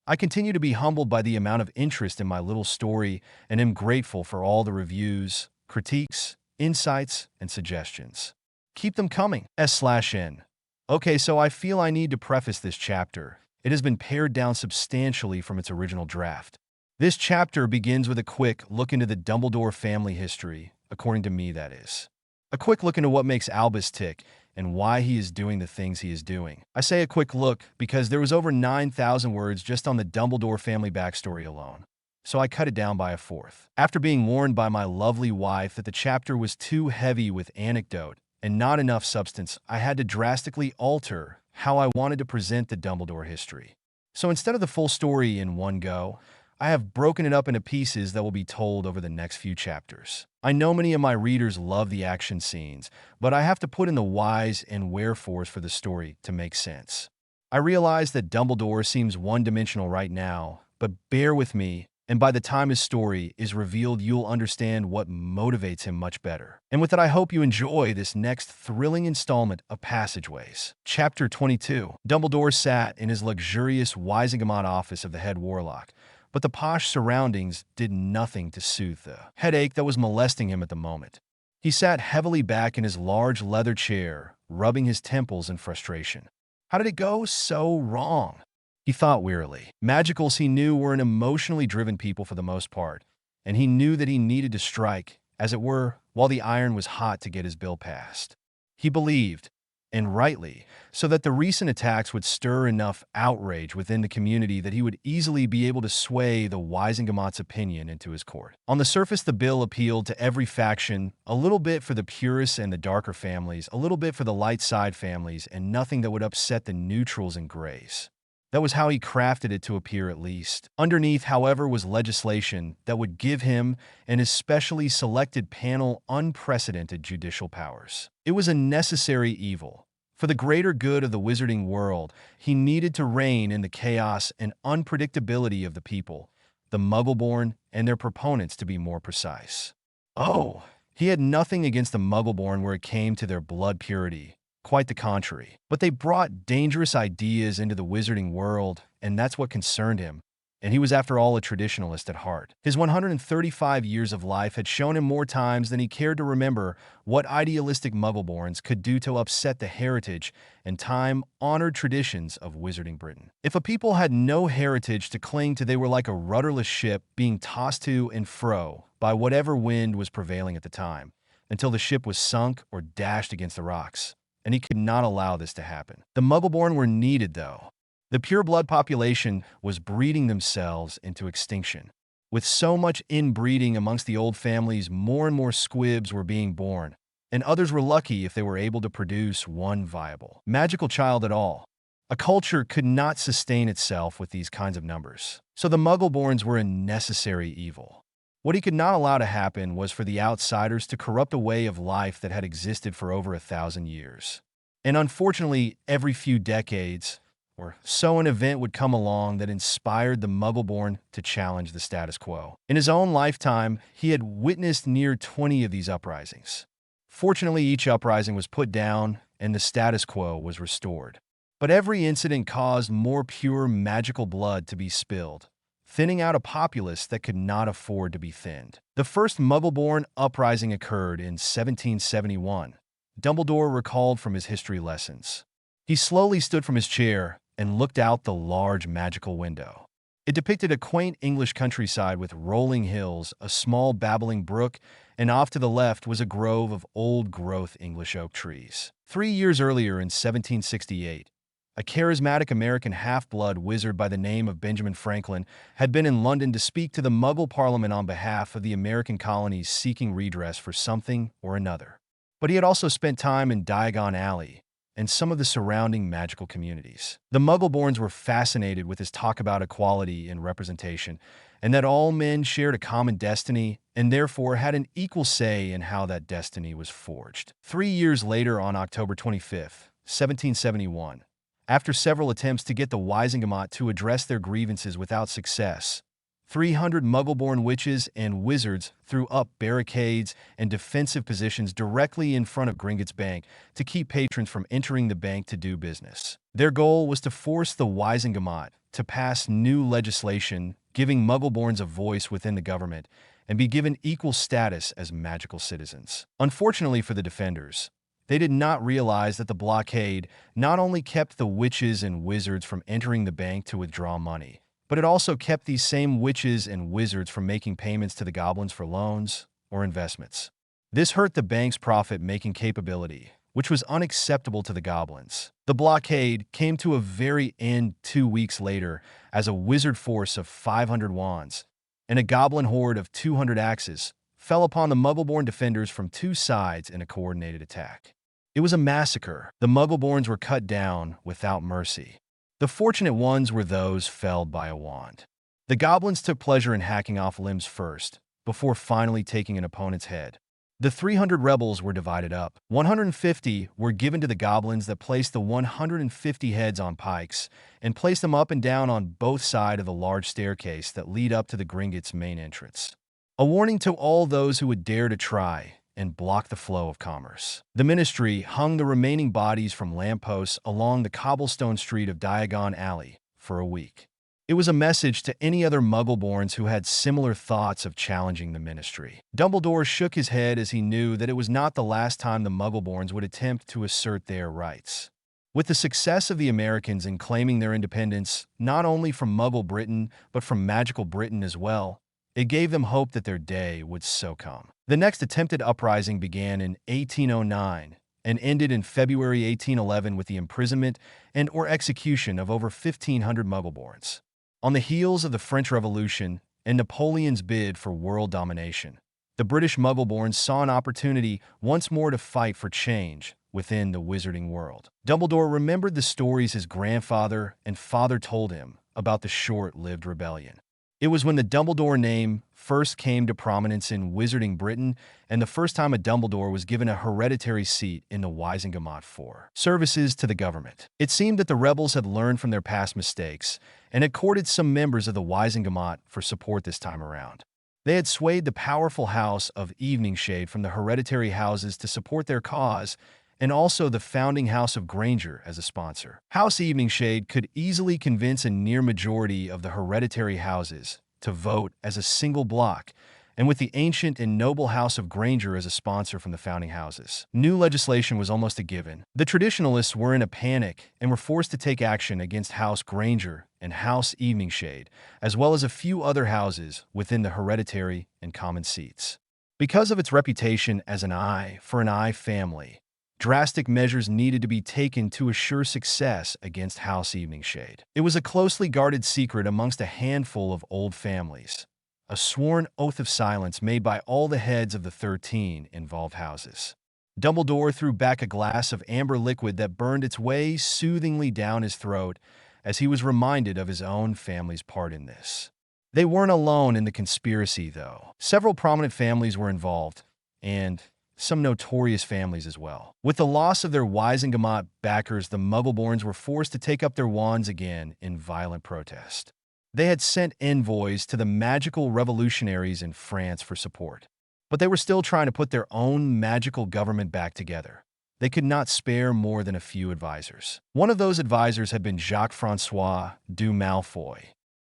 I continue to be humbled by the amount of interest in my little story and am grateful for all the reviews, critiques, insights, and suggestions. Keep them coming. S/N. Okay, so I feel I need to preface this chapter. It has been pared down substantially from its original draft. This chapter begins with a quick look into the Dumbledore family history, according to me, that is. A quick look into what makes Albus tick and why he is doing the things he is doing. I say a quick look because there was over 9,000 words just on the Dumbledore family backstory alone, so I cut it down by a fourth. After being warned by my lovely wife that the chapter was too heavy with anecdote and not enough substance, I had to drastically alter how I wanted to present the Dumbledore history. So instead of the full story in one go, I have broken it up into pieces that will be told over the next few chapters. I know many of my readers love the action scenes, but I have to put in the whys and wherefores for the story to make sense. I realize that Dumbledore seems one-dimensional right now, but bear with me, and by the time his story is revealed, you'll understand what motivates him much better. And with that, I hope you enjoy this next thrilling installment of Passageways. Chapter 22. Dumbledore sat in his luxurious Wisingamot office of the head warlock, but the posh surroundings did nothing to soothe the headache that was molesting him at the moment. He sat heavily back in his large leather chair, rubbing his temples in frustration. How did it go so wrong? He thought wearily. Magicals, he knew, were an emotionally driven people for the most part, and he knew that he needed to strike, as it were, while the iron was hot to get his bill passed. He believed, and rightly, so that the recent attacks would stir enough outrage within the community that he would easily be able to sway the Wisingamot's opinion into his court. On the surface, the bill appealed to every faction, a little bit for the purists and the darker families, a little bit for the light side families, and nothing that would upset the neutrals and grays. That was how he crafted it to appear, at least. Underneath, however, was legislation that would give him and his specially selected panel unprecedented judicial powers. It was a necessary evil. For the greater good of the wizarding world, he needed to rein in the chaos and unpredictability of the people, the Muggleborn and their proponents, to be more precise. Oh, he had nothing against the Muggleborn where it came to their blood purity. Quite the contrary. But they brought dangerous ideas into the wizarding world, and that's what concerned him. And he was, after all, a traditionalist at heart. His 135 years of life had shown him more times than he cared to remember what idealistic Muggleborns could do to upset the heritage and time-honored traditions of wizarding Britain. If a people had no heritage to cling to, they were like a rudderless ship being tossed to and fro by whatever wind was prevailing at the time, until the ship was sunk or dashed against the rocks. And he could not allow this to happen. The Muggleborn were needed, though. The pureblood population was breeding themselves into extinction. With so much inbreeding amongst the old families, more and more squibs were being born, and others were lucky if they were able to produce one viable magical child at all. A culture could not sustain itself with these kinds of numbers. So the Muggleborns were a necessary evil. What he could not allow to happen was for the outsiders to corrupt a way of life that had existed for over 1,000 years. And unfortunately, every few decades or so, an event would come along that inspired the Muggleborn to challenge the status quo. In his own lifetime, he had witnessed near 20 of these uprisings. Fortunately, each uprising was put down and the status quo was restored. But every incident caused more pure magical blood to be spilled, thinning out a populace that could not afford to be thinned. The first Muggleborn uprising occurred in 1771. Dumbledore recalled from his history lessons. He slowly stood from his chair and looked out the large magical window. It depicted a quaint English countryside with rolling hills, a small babbling brook, and off to the left was a grove of old-growth English oak trees. 3 years earlier, in 1768, a charismatic American half-blood wizard by the name of Benjamin Franklin had been in London to speak to the Muggle Parliament on behalf of the American colonies seeking redress for something or another. But he had also spent time in Diagon Alley and some of the surrounding magical communities. The Muggleborns were fascinated with his talk about equality and representation, and that all men shared a common destiny and therefore had an equal say in how that destiny was forged. 3 years later, on October 25th, 1771, after several attempts to get the Wisingamot to address their grievances without success, 300 Muggle-born witches and wizards threw up barricades and defensive positions directly in front of Gringotts Bank to keep patrons from entering the bank to do business. Their goal was to force the Wisengamot to pass new legislation giving Muggle-borns a voice within the government and be given equal status as magical citizens. Unfortunately for the defenders, they did not realize that the blockade not only kept the witches and wizards from entering the bank to withdraw money, but it also kept these same witches and wizards from making payments to the goblins for loans or investments. This hurt the bank's profit-making capability, which was unacceptable to the goblins. The blockade came to a very end 2 weeks later as a wizard force of 500 wands and a goblin horde of 200 axes fell upon the Muggle-born defenders from two sides in a coordinated attack. It was a massacre. The Muggle-borns were cut down without mercy. The fortunate ones were those felled by a wand. The goblins took pleasure in hacking off limbs first, before finally taking an opponent's head. The 300 rebels were divided up. 150 were given to the goblins that placed the 150 heads on pikes and placed them up and down on both sides of the large staircase that lead up to the Gringotts' main entrance. A warning to all those who would dare to try and block the flow of commerce. The ministry hung the remaining bodies from lampposts along the cobblestone street of Diagon Alley for a week. It was a message to any other Muggle-borns who had similar thoughts of challenging the ministry. Dumbledore shook his head as he knew that it was not the last time the Muggle-borns would attempt to assert their rights. With the success of the Americans in claiming their independence, not only from Muggle Britain, but from magical Britain as well, it gave them hope that their day would so come. The next attempted uprising began in 1809 and ended in February 1811 with the imprisonment and/or execution of over 1,500 Muggle-borns. On the heels of the French Revolution and Napoleon's bid for world domination, the British Muggle-borns saw an opportunity once more to fight for change within the wizarding world. Dumbledore remembered the stories his grandfather and father told him about the short-lived rebellion. It was when the Dumbledore name first came to prominence in Wizarding Britain and the first time a Dumbledore was given a hereditary seat in the Wisengamot for services to the government. It seemed that the rebels had learned from their past mistakes and had courted some members of the Wisengamot for support this time around. They had swayed the powerful house of Eveningshade from the hereditary houses to support their cause, and also the founding House of Granger as a sponsor. House Eveningshade could easily convince a near majority of the hereditary houses to vote as a single block, and with the ancient and noble House of Granger as a sponsor from the founding houses. New legislation was almost a given. The traditionalists were in a panic and were forced to take action against House Granger and House Eveningshade, as well as a few other houses within the hereditary and common seats. Because of its reputation as an eye for an eye family, drastic measures needed to be taken to assure success against House Eveningshade. It was a closely guarded secret amongst a handful of old families, a sworn oath of silence made by all the heads of the 13 involved houses. Dumbledore threw back a glass of amber liquid that burned its way soothingly down his throat as he was reminded of his own family's part in this. They weren't alone in the conspiracy, though. Several prominent families were involved, and some notorious families as well. With the loss of their Wisengamot backers, the Muggle-borns were forced to take up their wands again in violent protest. They had sent envoys to the magical revolutionaries in France for support, but they were still trying to put their own magical government back together. They could not spare more than a few advisors. One of those advisors had been Jacques-François du Malfoy.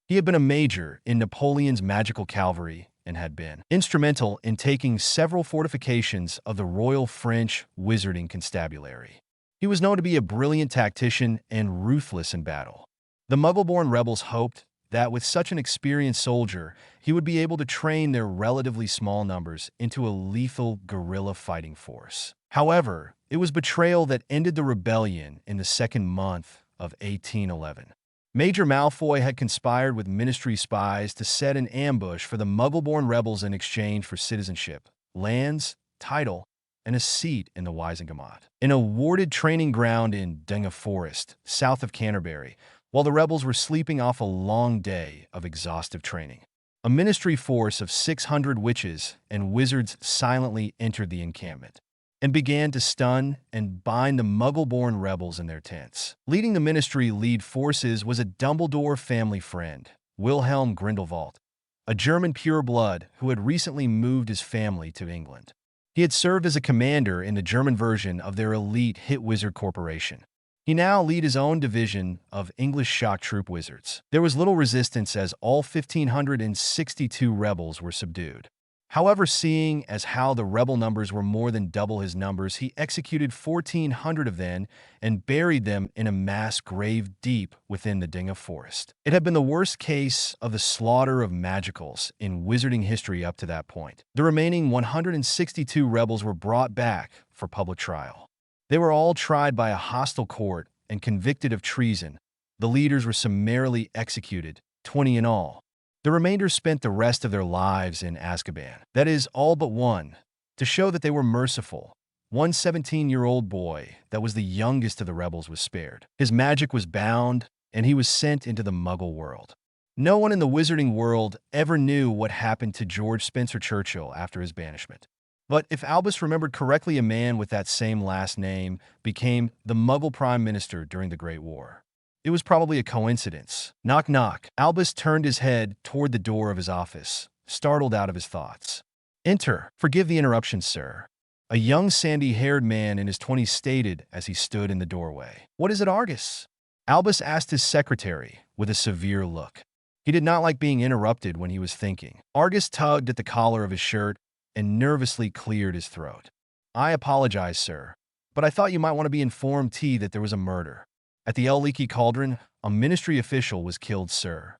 He had been a major in Napoleon's magical cavalry and had been instrumental in taking several fortifications of the Royal French Wizarding Constabulary. He was known to be a brilliant tactician and ruthless in battle. The Muggle-born rebels hoped that with such an experienced soldier, he would be able to train their relatively small numbers into a lethal guerrilla fighting force. However, it was betrayal that ended the rebellion in the second month of 1811. Major Malfoy had conspired with Ministry spies to set an ambush for the Muggle-born rebels in exchange for citizenship, lands, title, and a seat in the Wisengamot. An awarded training ground in Dunga Forest, south of Canterbury, while the rebels were sleeping off a long day of exhaustive training. A Ministry force of 600 witches and wizards silently entered the encampment and began to stun and bind the Muggle-born rebels in their tents. Leading the Ministry lead forces was a Dumbledore family friend, Wilhelm Grindelwald, a German pureblood who had recently moved his family to England. He had served as a commander in the German version of their elite Hit Wizard Corporation. He now led his own division of English shock troop wizards. There was little resistance as all 1,562 rebels were subdued. However, seeing as how the rebel numbers were more than double his numbers, he executed 1,400 of them and buried them in a mass grave deep within the Dinga forest. It had been the worst case of the slaughter of magicals in wizarding history up to that point. The remaining 162 rebels were brought back for public trial. They were all tried by a hostile court and convicted of treason. The leaders were summarily executed, 20 in all. The remainder spent the rest of their lives in Azkaban. That is, all but one. To show that they were merciful, one 17-year-old boy that was the youngest of the rebels was spared. His magic was bound, and he was sent into the Muggle world. No one in the wizarding world ever knew what happened to George Spencer Churchill after his banishment. But if Albus remembered correctly, a man with that same last name became the Muggle Prime Minister during the Great War. It was probably a coincidence. Knock, knock. Albus turned his head toward the door of his office, startled out of his thoughts. Enter. Forgive the interruption, sir. A young sandy-haired man in his 20s stated as he stood in the doorway. What is it, Argus? Albus asked his secretary with a severe look. He did not like being interrupted when he was thinking. Argus tugged at the collar of his shirt and nervously cleared his throat. I apologize, sir, but I thought you might want to be informed, that there was a murder. At the El Leaky Cauldron, a ministry official was killed, sir.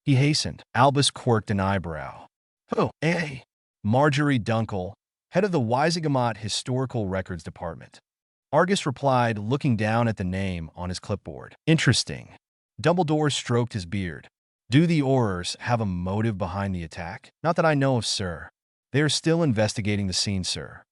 He hastened. Albus quirked an eyebrow. Who? Marjorie Dunkel, head of the Wisegamot Historical Records Department. Argus replied, looking down at the name on his clipboard. Interesting. Dumbledore stroked his beard. Do the Aurors have a motive behind the attack? Not that I know of, sir. They are still investigating the scene, sir.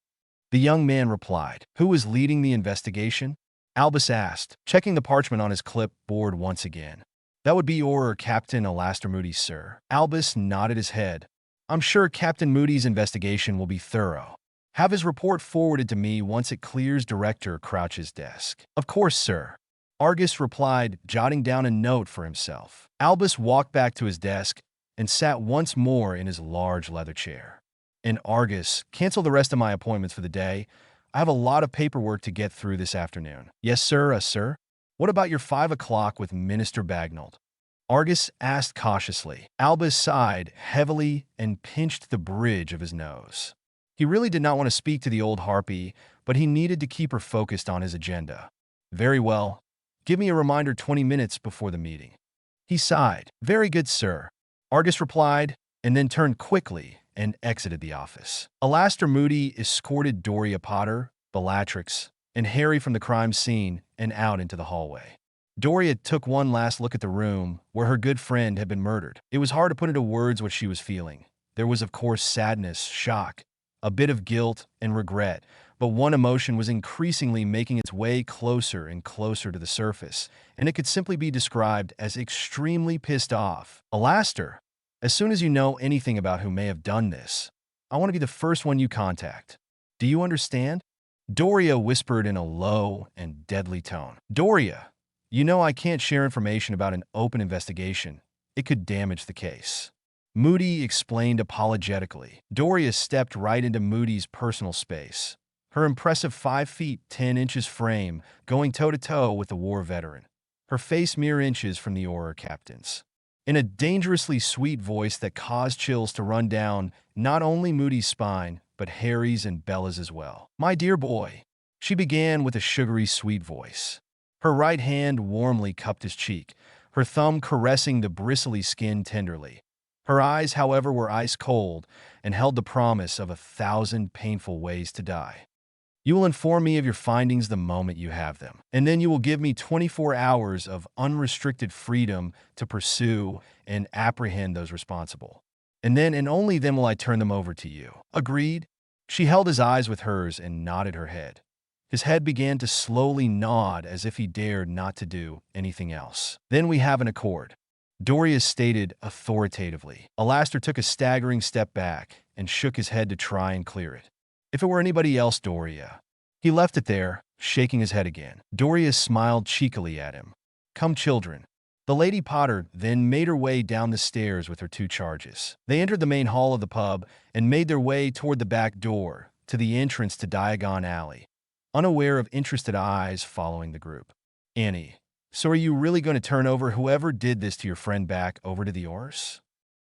The young man replied. Who is leading the investigation? Albus asked, checking the parchment on his clipboard once again. That would be Auror Captain Alastor Moody, sir. Albus nodded his head. I'm sure Captain Moody's investigation will be thorough. Have his report forwarded to me once it clears Director Crouch's desk. Of course, sir. Argus replied, jotting down a note for himself. Albus walked back to his desk and sat once more in his large leather chair. And Argus, cancel the rest of my appointments for the day. I have a lot of paperwork to get through this afternoon. Yes, sir, sir. What about your 5 o'clock with Minister Bagnold? Argus asked cautiously. Albus sighed heavily and pinched the bridge of his nose. He really did not want to speak to the old harpy, but he needed to keep her focused on his agenda. Very well. Give me a reminder 20 minutes before the meeting. He sighed. Very good, sir. Argus replied, and then turned quickly and exited the office. Alastor Moody escorted Doria Potter, Bellatrix, and Harry from the crime scene and out into the hallway. Doria took one last look at the room where her good friend had been murdered. It was hard to put into words what she was feeling. There was, of course, sadness, shock, a bit of guilt and regret, but one emotion was increasingly making its way closer and closer to the surface, and it could simply be described as extremely pissed off. Alastor, as soon as you know anything about who may have done this, I want to be the first one you contact. Do you understand? Doria whispered in a low and deadly tone. Doria, you know I can't share information about an open investigation. It could damage the case. Moody explained apologetically. Doria stepped right into Moody's personal space, her impressive 5 feet 10 inches frame going toe-to-toe with the war veteran, her face mere inches from the Auror captain's. In a dangerously sweet voice that caused chills to run down not only Moody's spine, but Harry's and Bella's as well. My dear boy, she began with a sugary sweet voice. Her right hand warmly cupped his cheek, her thumb caressing the bristly skin tenderly. Her eyes, however, were ice cold and held the promise of 1,000 painful ways to die. You will inform me of your findings the moment you have them, and then you will give me 24 hours of unrestricted freedom to pursue and apprehend those responsible. And then and only then will I turn them over to you. Agreed? She held his eyes with hers and nodded her head. His head began to slowly nod as if he dared not to do anything else. Then we have an accord, Doria stated authoritatively. Alastor took a staggering step back and shook his head to try and clear it. If it were anybody else, Doria. He left it there, shaking his head again. Doria smiled cheekily at him. Come, children. The Lady Potter then made her way down the stairs with her 2 charges. They entered the main hall of the pub and made their way toward the back door to the entrance to Diagon Alley, unaware of interested eyes following the group. Annie, so are you really going to turn over whoever did this to your friend back over to the Aurors?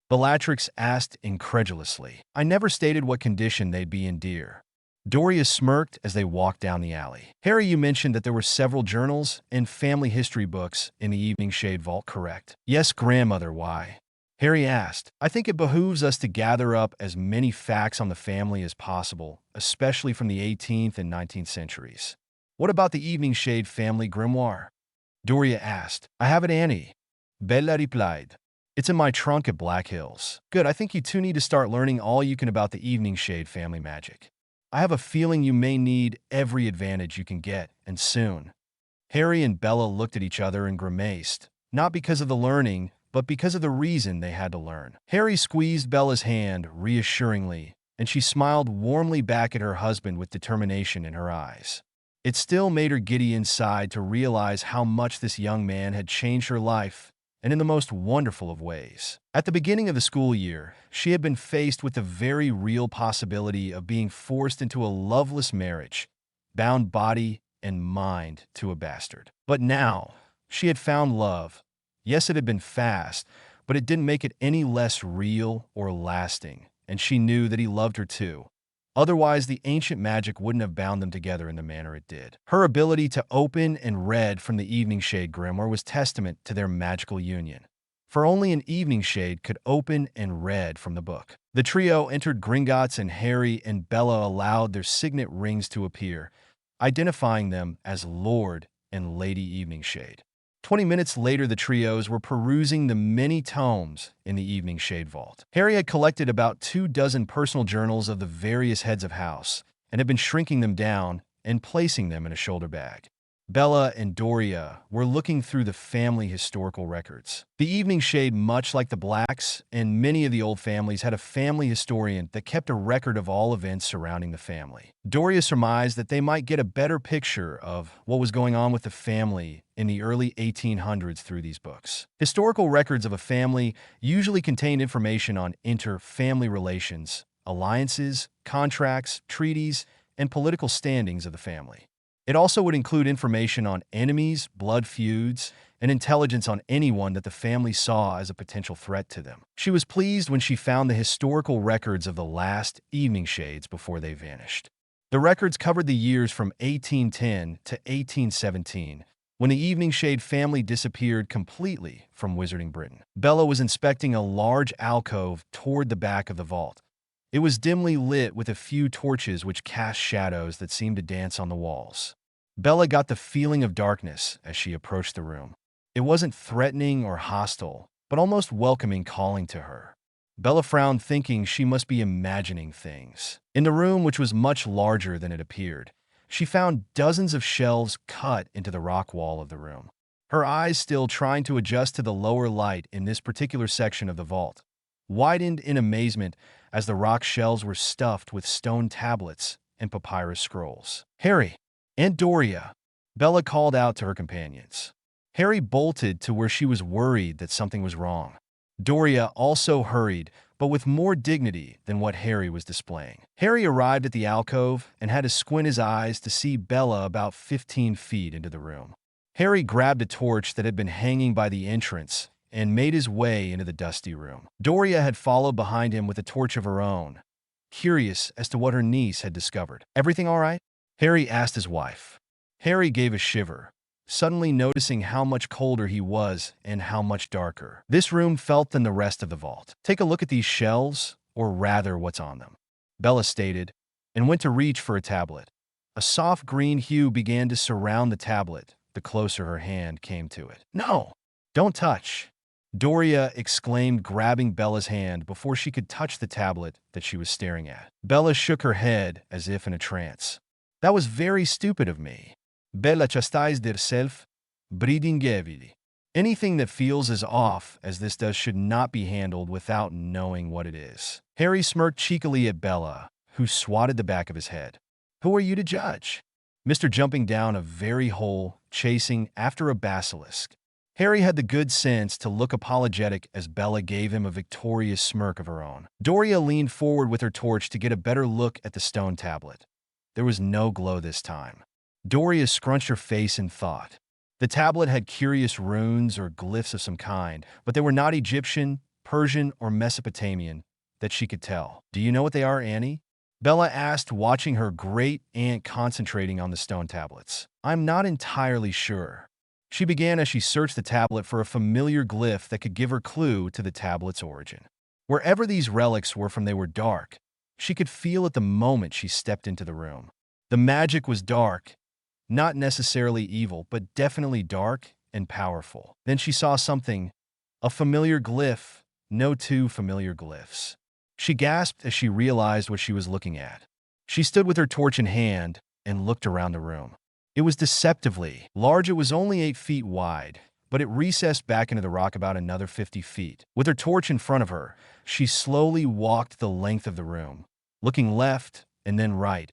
Bellatrix asked incredulously. I never stated what condition they'd be in, dear. Doria smirked as they walked down the alley. Harry, you mentioned that there were several journals and family history books in the Evening Shade Vault, correct? Yes, grandmother, why? Harry asked. I think it behooves us to gather up as many facts on the family as possible, especially from the 18th and 19th centuries. What about the Evening Shade family grimoire? Doria asked. I have it, Annie. Bella replied. It's in my trunk at Black Hills. Good, I think you two need to start learning all you can about the Evening Shade family magic. I have a feeling you may need every advantage you can get, and soon. Harry and Bella looked at each other and grimaced, not because of the learning, but because of the reason they had to learn. Harry squeezed Bella's hand reassuringly, and she smiled warmly back at her husband with determination in her eyes. It still made her giddy inside to realize how much this young man had changed her life, and in the most wonderful of ways. At the beginning of the school year, she had been faced with the very real possibility of being forced into a loveless marriage, bound body and mind to a bastard. But now, she had found love. Yes, it had been fast, but it didn't make it any less real or lasting, and she knew that he loved her too. Otherwise, the ancient magic wouldn't have bound them together in the manner it did. Her ability to open and read from the Evening Shade grimoire was testament to their magical union, for only an Evening Shade could open and read from the book. The trio entered Gringotts, and Harry and Bella allowed their signet rings to appear, identifying them as Lord and Lady Evening Shade. 20 minutes later, the trios were perusing the many tomes in the Evening Shade Vault. Harry had collected about 24 personal journals of the various heads of house and had been shrinking them down and placing them in a shoulder bag. Bella and Doria were looking through the family historical records. The Evening Shade, much like the Blacks and many of the old families, had a family historian that kept a record of all events surrounding the family. Doria surmised that they might get a better picture of what was going on with the family in the early 1800s through these books. Historical records of a family usually contained information on inter-family relations, alliances, contracts, treaties, and political standings of the family. It also would include information on enemies, blood feuds, and intelligence on anyone that the family saw as a potential threat to them. She was pleased when she found the historical records of the last Evening Shades before they vanished. The records covered the years from 1810 to 1817, when the Evening Shade family disappeared completely from Wizarding Britain. Bella was inspecting a large alcove toward the back of the vault. It was dimly lit with a few torches which cast shadows that seemed to dance on the walls. Bella got the feeling of darkness as she approached the room. It wasn't threatening or hostile, but almost welcoming, calling to her. Bella frowned, thinking she must be imagining things. In the room, which was much larger than it appeared, she found dozens of shelves cut into the rock wall of the room. Her eyes, still trying to adjust to the lower light in this particular section of the vault, widened in amazement as the rock shelves were stuffed with stone tablets and papyrus scrolls. Harry! Aunt Doria! Bella called out to her companions. Harry bolted to where she was worried that something was wrong. Doria also hurried, but with more dignity than what Harry was displaying. Harry arrived at the alcove and had to squint his eyes to see Bella about 15 feet into the room. Harry grabbed a torch that had been hanging by the entrance and made his way into the dusty room. Doria had followed behind him with a torch of her own, curious as to what her niece had discovered. Everything all right? Harry asked his wife. Harry gave a shiver, suddenly noticing how much colder he was and how much darker this room felt than the rest of the vault. Take a look at these shelves, or rather what's on them, Bella stated, and went to reach for a tablet. A soft green hue began to surround the tablet the closer her hand came to it. No, don't touch, Doria exclaimed, grabbing Bella's hand before she could touch the tablet that she was staring at. Bella shook her head as if in a trance. That was very stupid of me. Bella chastised herself, breathing heavily. Anything that feels as off as this does should not be handled without knowing what it is. Harry smirked cheekily at Bella, who swatted the back of his head. Who are you to judge? Mr. Jumping down a very hole, chasing after a basilisk. Harry had the good sense to look apologetic as Bella gave him a victorious smirk of her own. Doria leaned forward with her torch to get a better look at the stone tablet. There was no glow this time. Doria scrunched her face in thought. The tablet had curious runes or glyphs of some kind, but they were not Egyptian, Persian, or Mesopotamian that she could tell. "Do you know what they are, Annie?" Bella asked, watching her great aunt concentrating on the stone tablets. "I'm not entirely sure." She began as she searched the tablet for a familiar glyph that could give her clue to the tablet's origin. Wherever these relics were from, they were dark. She could feel it the moment she stepped into the room. The magic was dark, not necessarily evil, but definitely dark and powerful. Then she saw something, a familiar glyph, no two familiar glyphs. She gasped as she realized what she was looking at. She stood with her torch in hand and looked around the room. It was deceptively large. It was only 8 feet wide, but it recessed back into the rock about another 50 feet. With her torch in front of her, she slowly walked the length of the room, looking left and then right,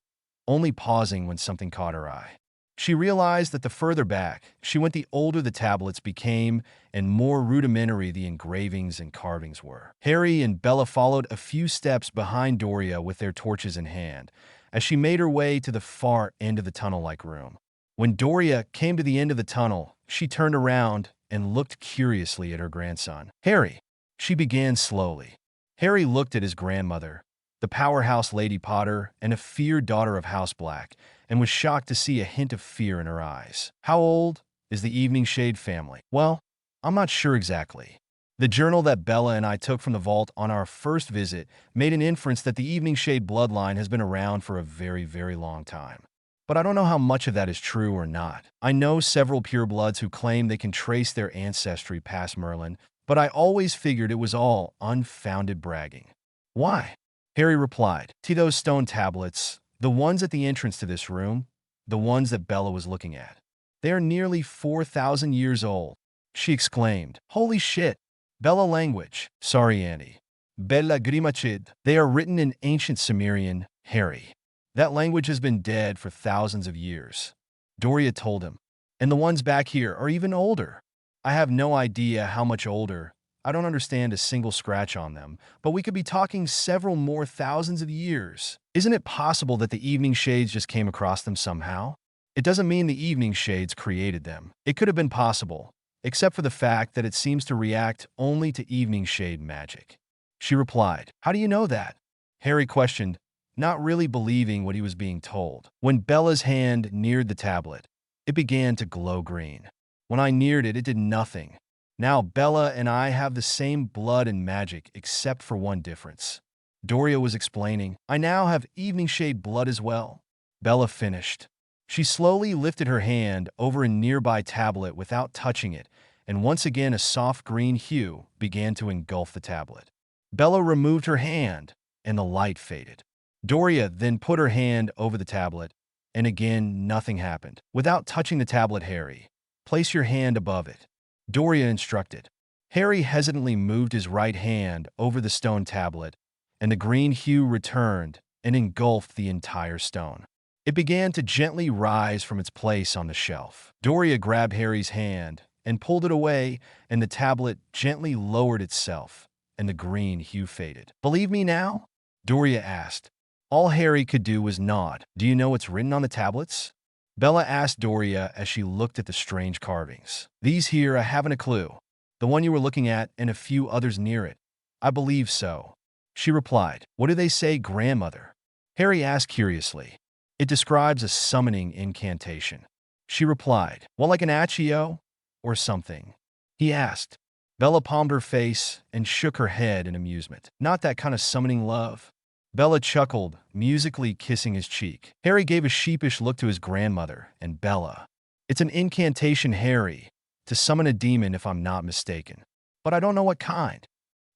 only pausing when something caught her eye. She realized that the further back she went, the older the tablets became and more rudimentary the engravings and carvings were. Harry and Bella followed a few steps behind Doria with their torches in hand as she made her way to the far end of the tunnel-like room. When Doria came to the end of the tunnel, she turned around and looked curiously at her grandson. "Harry," she began slowly. Harry looked at his grandmother, the powerhouse Lady Potter and a feared daughter of House Black, and was shocked to see a hint of fear in her eyes. "How old is the Evening Shade family?" "Well, I'm not sure exactly. The journal that Bella and I took from the vault on our first visit made an inference that the Evening Shade bloodline has been around for a very, very long time. But I don't know how much of that is true or not. I know several purebloods who claim they can trace their ancestry past Merlin, but I always figured it was all unfounded bragging." "Why?" Harry replied. "To those stone tablets, the ones at the entrance to this room, the ones that Bella was looking at. They are nearly 4,000 years old." She exclaimed, "Holy shit!" "Bella language." "Sorry, Annie." "Bella grimachid." "They are written in ancient Sumerian, Harry. That language has been dead for thousands of years," Doria told him. "And the ones back here are even older." "I have no idea how much older. I don't understand a single scratch on them, but we could be talking several more thousands of years. Isn't it possible that the Evening Shades just came across them somehow? It doesn't mean the Evening Shades created them. It could have been possible, except for the fact that it seems to react only to Evening Shade magic." She replied. "How do you know that?" Harry questioned, not really believing what he was being told. "When Bella's hand neared the tablet, it began to glow green. When I neared it, it did nothing. Now Bella and I have the same blood and magic, except for one difference." Doria was explaining. "I now have Evening Shade blood as well." Bella finished. She slowly lifted her hand over a nearby tablet without touching it, and once again a soft green hue began to engulf the tablet. Bella removed her hand, and the light faded. Doria then put her hand over the tablet, and again nothing happened. "Without touching the tablet, Harry, place your hand above it," Doria instructed. Harry hesitantly moved his right hand over the stone tablet, and the green hue returned and engulfed the entire stone. It began to gently rise from its place on the shelf. Doria grabbed Harry's hand and pulled it away, and the tablet gently lowered itself, and the green hue faded. "Believe me now?" Doria asked. All Harry could do was nod. "Do you know what's written on the tablets?" Bella asked Doria as she looked at the strange carvings. "These here, I haven't a clue. The one you were looking at and a few others near it." "I believe so," she replied. "What do they say, grandmother?" Harry asked curiously. "It describes a summoning incantation," she replied. "Well, like an accio or something?" he asked. Bella palmed her face and shook her head in amusement. "Not that kind of summoning, love." Bella chuckled, musically kissing his cheek. Harry gave a sheepish look to his grandmother and Bella. "It's an incantation, Harry, to summon a demon if I'm not mistaken. But I don't know what kind,"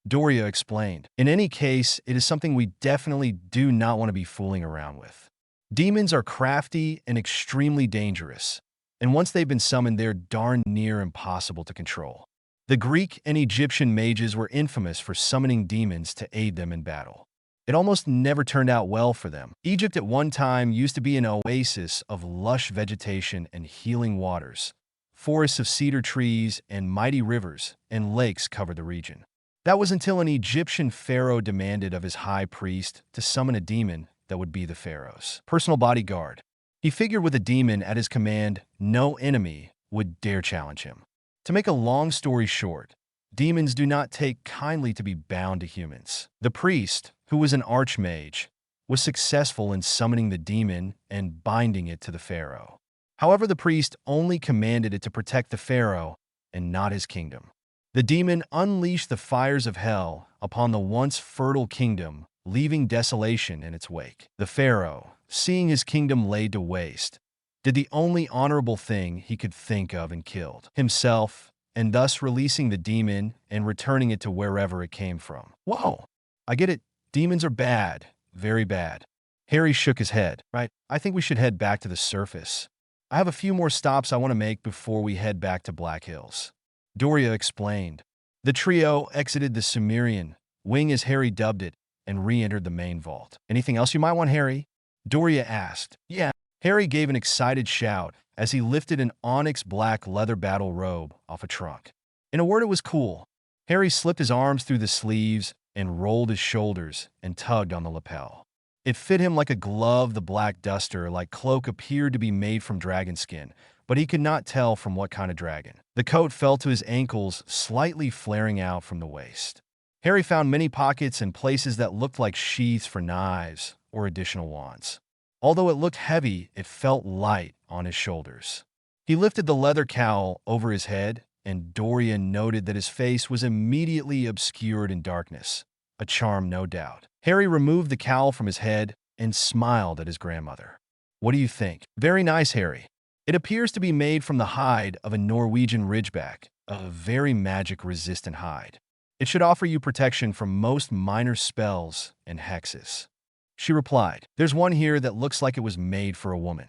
Doria explained. "In any case, it is something we definitely do not want to be fooling around with. Demons are crafty and extremely dangerous, and once they've been summoned, they're darn near impossible to control. The Greek and Egyptian mages were infamous for summoning demons to aid them in battle. It almost never turned out well for them. Egypt at one time used to be an oasis of lush vegetation and healing waters, Forests of cedar trees and mighty rivers and lakes covered the region. That was until an Egyptian pharaoh demanded of his high priest to summon a demon that would be the pharaoh's personal bodyguard. He figured with a demon at his command, no enemy would dare challenge him. To make a long story short, demons do not take kindly to be bound to humans. The priest, who was an archmage, was successful in summoning the demon and binding it to the pharaoh. However, the priest only commanded it to protect the pharaoh and not his kingdom. The demon unleashed the fires of hell upon the once fertile kingdom, leaving desolation in its wake. The pharaoh, seeing his kingdom laid to waste, did the only honorable thing he could think of and killed himself, and thus releasing the demon and returning it to wherever it came from. Whoa, I get it. Demons are bad, very bad. Harry shook his head. Right, I think we should head back to the surface. I have a few more stops I want to make before we head back to Black Hills. Doria explained. The trio exited the Sumerian wing, as Harry dubbed it, and re-entered the main vault. Anything else you might want, Harry? Doria asked. Yeah. Harry gave an excited shout as he lifted an onyx black leather battle robe off a trunk. In a word, it was cool. Harry slipped his arms through the sleeves and rolled his shoulders and tugged on the lapel. It fit him like a glove. The black duster-like cloak appeared to be made from dragon skin, but he could not tell from what kind of dragon. The coat fell to his ankles, slightly flaring out from the waist. Harry found many pockets and places that looked like sheaths for knives or additional wands. Although it looked heavy, it felt light on his shoulders. He lifted the leather cowl over his head, and Doria noted that his face was immediately obscured in darkness. A charm, no doubt. Harry removed the cowl from his head and smiled at his grandmother. What do you think? Very nice, Harry. It appears to be made from the hide of a Norwegian ridgeback, a very magic-resistant hide. It should offer you protection from most minor spells and hexes. She replied, There's one here that looks like it was made for a woman.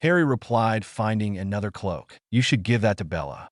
Harry replied, finding another cloak. You should give that to Bella.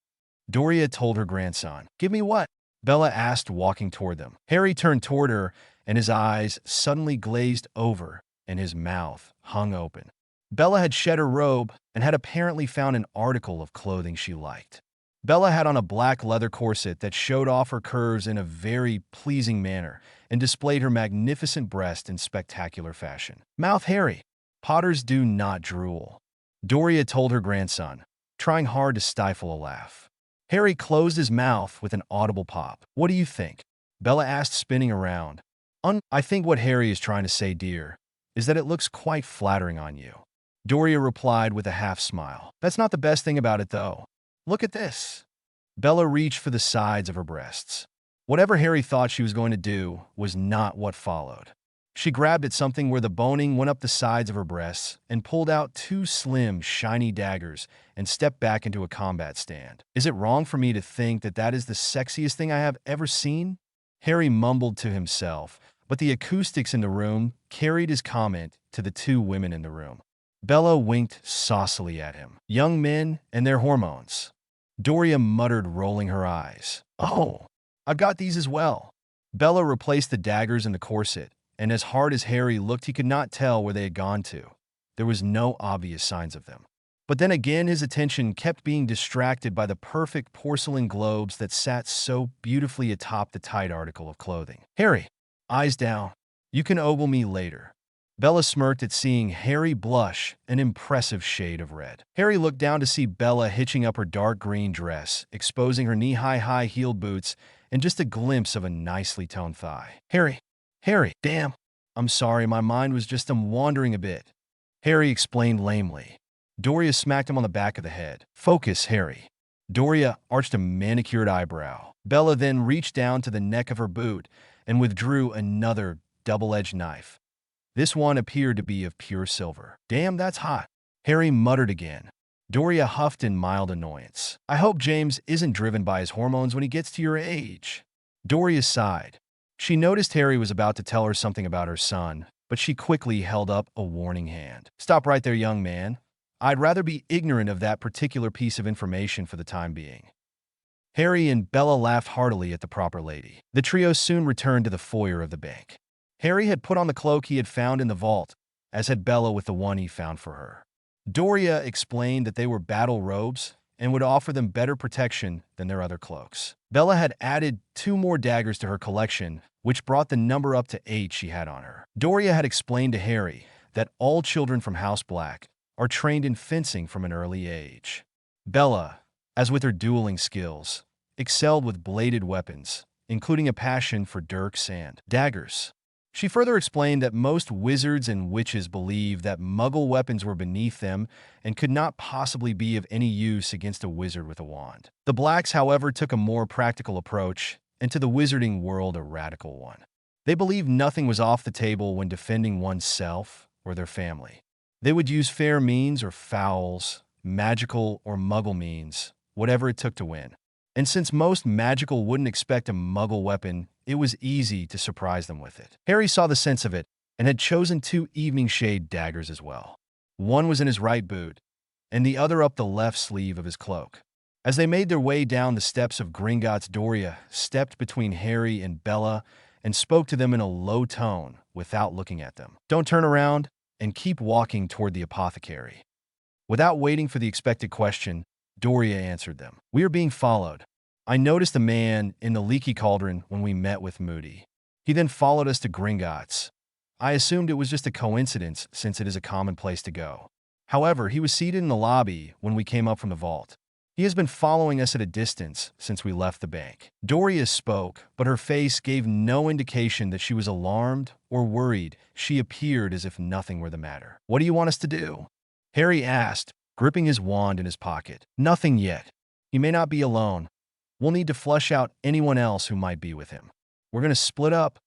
Doria told her grandson. Give me what? Bella asked, walking toward them. Harry turned toward her, and his eyes suddenly glazed over, and his mouth hung open. Bella had shed her robe and had apparently found an article of clothing she liked. Bella had on a black leather corset that showed off her curves in a very pleasing manner and displayed her magnificent breast in spectacular fashion. Mouth Harry. Potters do not drool. Doria told her grandson, trying hard to stifle a laugh. Harry closed his mouth with an audible pop. What do you think? Bella asked, spinning around. I think what Harry is trying to say, dear, is that it looks quite flattering on you. Doria replied with a half smile. That's not the best thing about it, though. Look at this. Bella reached for the sides of her breasts. Whatever Harry thought she was going to do was not what followed. She grabbed at something where the boning went up the sides of her breasts and pulled out two slim, shiny daggers and stepped back into a combat stand. Is it wrong for me to think that that is the sexiest thing I have ever seen? Harry mumbled to himself, but the acoustics in the room carried his comment to the two women in the room. Bella winked saucily at him. Young men and their hormones. Doria muttered, rolling her eyes. Oh, I've got these as well. Bella replaced the daggers in the corset, and as hard as Harry looked, he could not tell where they had gone to. There was no obvious signs of them. But then again, his attention kept being distracted by the perfect porcelain globes that sat so beautifully atop the tight article of clothing. Harry, eyes down. You can ogle me later. Bella smirked at seeing Harry blush an impressive shade of red. Harry looked down to see Bella hitching up her dark green dress, exposing her knee-high high-heeled boots, and just a glimpse of a nicely toned thigh. Harry, damn. I'm sorry, my mind was just wandering a bit. Harry explained lamely. Doria smacked him on the back of the head. Focus, Harry. Doria arched a manicured eyebrow. Bella then reached down to the neck of her boot and withdrew another double-edged knife. This one appeared to be of pure silver. Damn, that's hot. Harry muttered again. Doria huffed in mild annoyance. I hope James isn't driven by his hormones when he gets to your age. Doria sighed. She noticed Harry was about to tell her something about her son, but she quickly held up a warning hand. Stop right there, young man. I'd rather be ignorant of that particular piece of information for the time being. Harry and Bella laughed heartily at the proper lady. The trio soon returned to the foyer of the bank. Harry had put on the cloak he had found in the vault, as had Bella with the one he found for her. Doria explained that they were battle robes and would offer them better protection than their other cloaks. Bella had added 2 more daggers to her collection, which brought the number up to 8 she had on her. Doria had explained to Harry that all children from House Black are trained in fencing from an early age. Bella, as with her dueling skills, excelled with bladed weapons, including a passion for dirks and daggers. She further explained that most wizards and witches believed that Muggle weapons were beneath them and could not possibly be of any use against a wizard with a wand. The Blacks, however, took a more practical approach, and to the wizarding world a radical one. They believed nothing was off the table when defending oneself or their family. They would use fair means or fouls, magical or Muggle means, whatever it took to win. And since most magical wouldn't expect a Muggle weapon, it was easy to surprise them with it. Harry saw the sense of it and had chosen 2 evening shade daggers as well. One was in his right boot, and the other up the left sleeve of his cloak. As they made their way down the steps of Gringotts, Doria stepped between Harry and Bella and spoke to them in a low tone without looking at them. "Don't turn around and keep walking toward the apothecary." Without waiting for the expected question, Doria answered them. "We are being followed. I noticed a man in the leaky cauldron when we met with Moody. He then followed us to Gringotts. I assumed it was just a coincidence since it is a common place to go. However, he was seated in the lobby when we came up from the vault. He has been following us at a distance since we left the bank." Doria spoke, but her face gave no indication that she was alarmed or worried. She appeared as if nothing were the matter. "What do you want us to do?" Harry asked, gripping his wand in his pocket. "Nothing yet. He may not be alone. We'll need to flush out anyone else who might be with him. We're going to split up.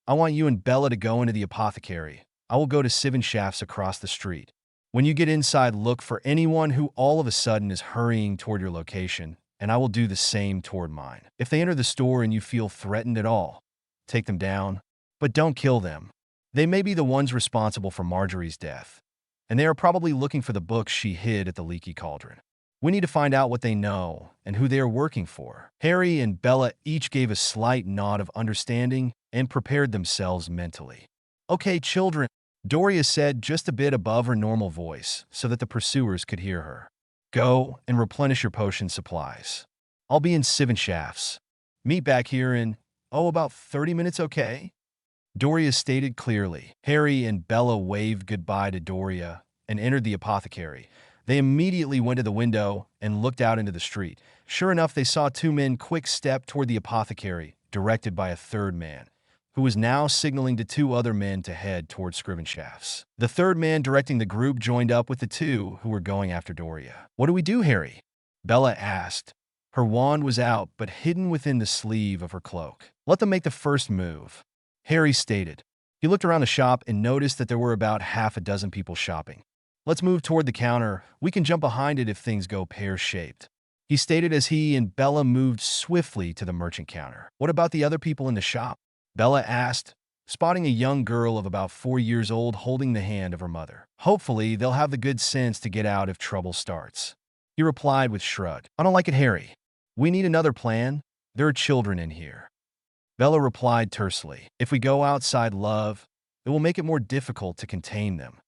I want you and Bella to go into the apothecary. I will go to Seven Shafts across the street. When you get inside, look for anyone who all of a sudden is hurrying toward your location, and I will do the same toward mine. If they enter the store and you feel threatened at all, take them down, but don't kill them. They may be the ones responsible for Marjorie's death, and they are probably looking for the books she hid at the leaky cauldron. We need to find out what they know and who they are working for." Harry and Bella each gave a slight nod of understanding and prepared themselves mentally. "Okay, children," Doria said just a bit above her normal voice so that the pursuers could hear her. "Go and replenish your potion supplies. I'll be in Seven Shafts. Meet back here in, about 30 minutes, okay?" Doria stated clearly. Harry and Bella waved goodbye to Doria and entered the apothecary. They immediately went to the window and looked out into the street. Sure enough, they saw 2 men quick step toward the apothecary, directed by a 3rd man, who was now signaling to 2 other men to head toward Scriven Shafts. The 3rd man directing the group joined up with the 2 who were going after Doria. "What do we do, Harry?" Bella asked. Her wand was out, but hidden within the sleeve of her cloak. "Let them make the first move," Harry stated. He looked around the shop and noticed that there were about half a dozen people shopping. "Let's move toward the counter. We can jump behind it if things go pear-shaped," he stated as he and Bella moved swiftly to the merchant counter. "What about the other people in the shop?" Bella asked, spotting a young girl of about 4 years old holding the hand of her mother. "Hopefully, they'll have the good sense to get out if trouble starts," he replied with a shrug. "I don't like it, Harry. We need another plan. There are children in here." Bella replied tersely. "If we go outside, love, it will make it more difficult to contain them,"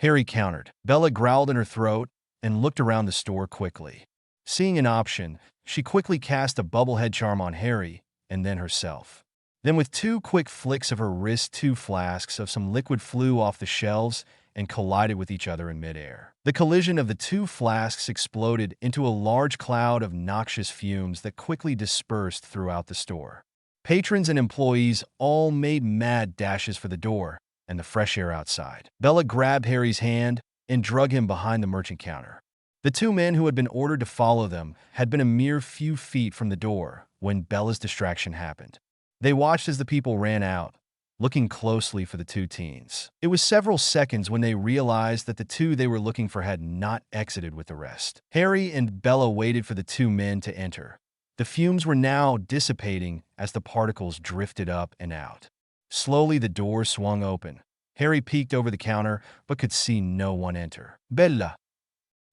Harry countered. Bella growled in her throat and looked around the store quickly. Seeing an option, she quickly cast a bubblehead charm on Harry and then herself. Then with 2 quick flicks of her wrist, 2 flasks of some liquid flew off the shelves and collided with each other in midair. The collision of the 2 flasks exploded into a large cloud of noxious fumes that quickly dispersed throughout the store. Patrons and employees all made mad dashes for the door and the fresh air outside. Bella grabbed Harry's hand and drug him behind the merchant counter. The 2 men who had been ordered to follow them had been a mere few feet from the door when Bella's distraction happened. They watched as the people ran out, looking closely for the 2 teens. It was several seconds when they realized that the 2 they were looking for had not exited with the rest. Harry and Bella waited for the 2 men to enter. The fumes were now dissipating as the particles drifted up and out. Slowly, the door swung open. Harry peeked over the counter, but could see no one enter. "Bella,"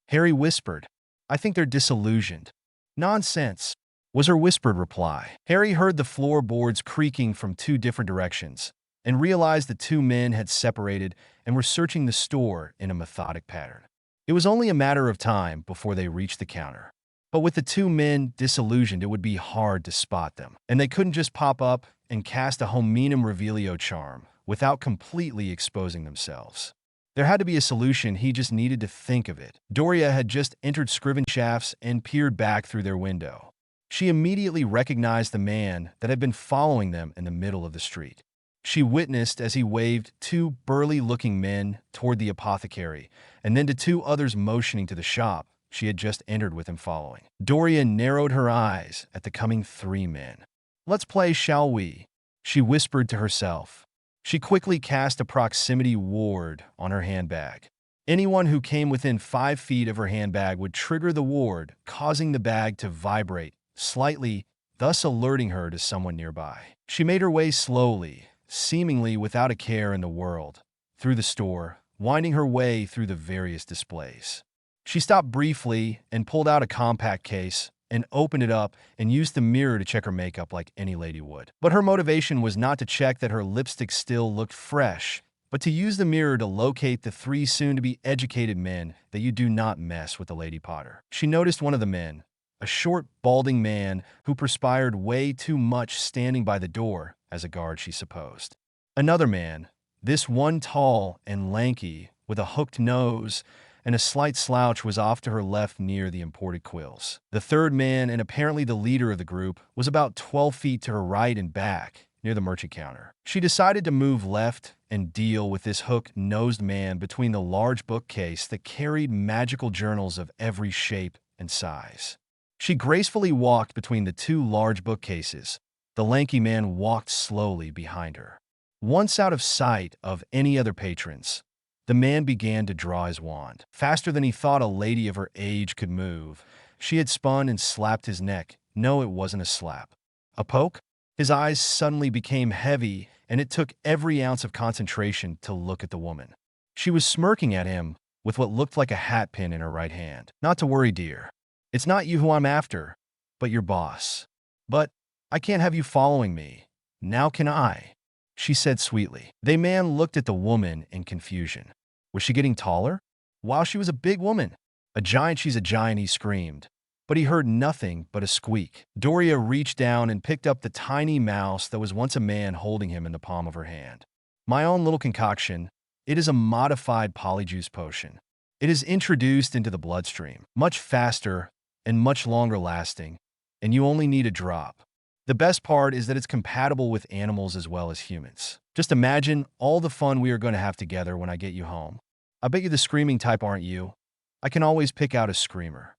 Harry whispered. "I think they're disillusioned." "Nonsense," was her whispered reply. Harry heard the floorboards creaking from 2 different directions and realized the 2 men had separated and were searching the store in a methodic pattern. It was only a matter of time before they reached the counter. But with the two men disillusioned, it would be hard to spot them. And they couldn't just pop up and cast a hominum revelio charm without completely exposing themselves. There had to be a solution, he just needed to think of it. Doria had just entered Scriven Shafts and peered back through their window. She immediately recognized the man that had been following them in the middle of the street. She witnessed as he waved two burly-looking men toward the apothecary, and then to two others motioning to the shop she had just entered with him following. Doria narrowed her eyes at the coming three men. "Let's play, shall we?" she whispered to herself. She quickly cast a proximity ward on her handbag. Anyone who came within 5 feet of her handbag would trigger the ward, causing the bag to vibrate slightly, thus alerting her to someone nearby. She made her way slowly, seemingly without a care in the world, through the store, winding her way through the various displays. She stopped briefly and pulled out a compact case and opened it up and used the mirror to check her makeup like any lady would. But her motivation was not to check that her lipstick still looked fresh, but to use the mirror to locate the 3 soon-to-be educated men that you do not mess with the Lady Potter. She noticed one of the men, a short, balding man who perspired way too much standing by the door, as a guard she supposed. Another man, this one tall and lanky, with a hooked nose and a slight slouch, was off to her left near the imported quills. The third man, and apparently the leader of the group, was about 12 feet to her right and back, near the merchant counter. She decided to move left and deal with this hook-nosed man between the large bookcase that carried magical journals of every shape and size. She gracefully walked between the 2 large bookcases. The lanky man walked slowly behind her. Once out of sight of any other patrons, the man began to draw his wand. Faster than he thought a lady of her age could move, she had spun and slapped his neck. No, it wasn't a slap. A poke? His eyes suddenly became heavy, and it took every ounce of concentration to look at the woman. She was smirking at him with what looked like a hat pin in her right hand. "Not to worry, dear. It's not you who I'm after, but your boss. But I can't have you following me. Now can I?" she said sweetly. The man looked at the woman in confusion. Was she getting taller? Wow, she was a big woman. "A giant, she's a giant," he screamed. But he heard nothing but a squeak. Doria reached down and picked up the tiny mouse that was once a man holding him in the palm of her hand. "My own little concoction. It is a modified polyjuice potion. It is introduced into the bloodstream, much faster and much longer lasting, and you only need a drop. The best part is that it's compatible with animals as well as humans. Just imagine all the fun we are going to have together when I get you home. I bet you're the screaming type, aren't you? I can always pick out a screamer."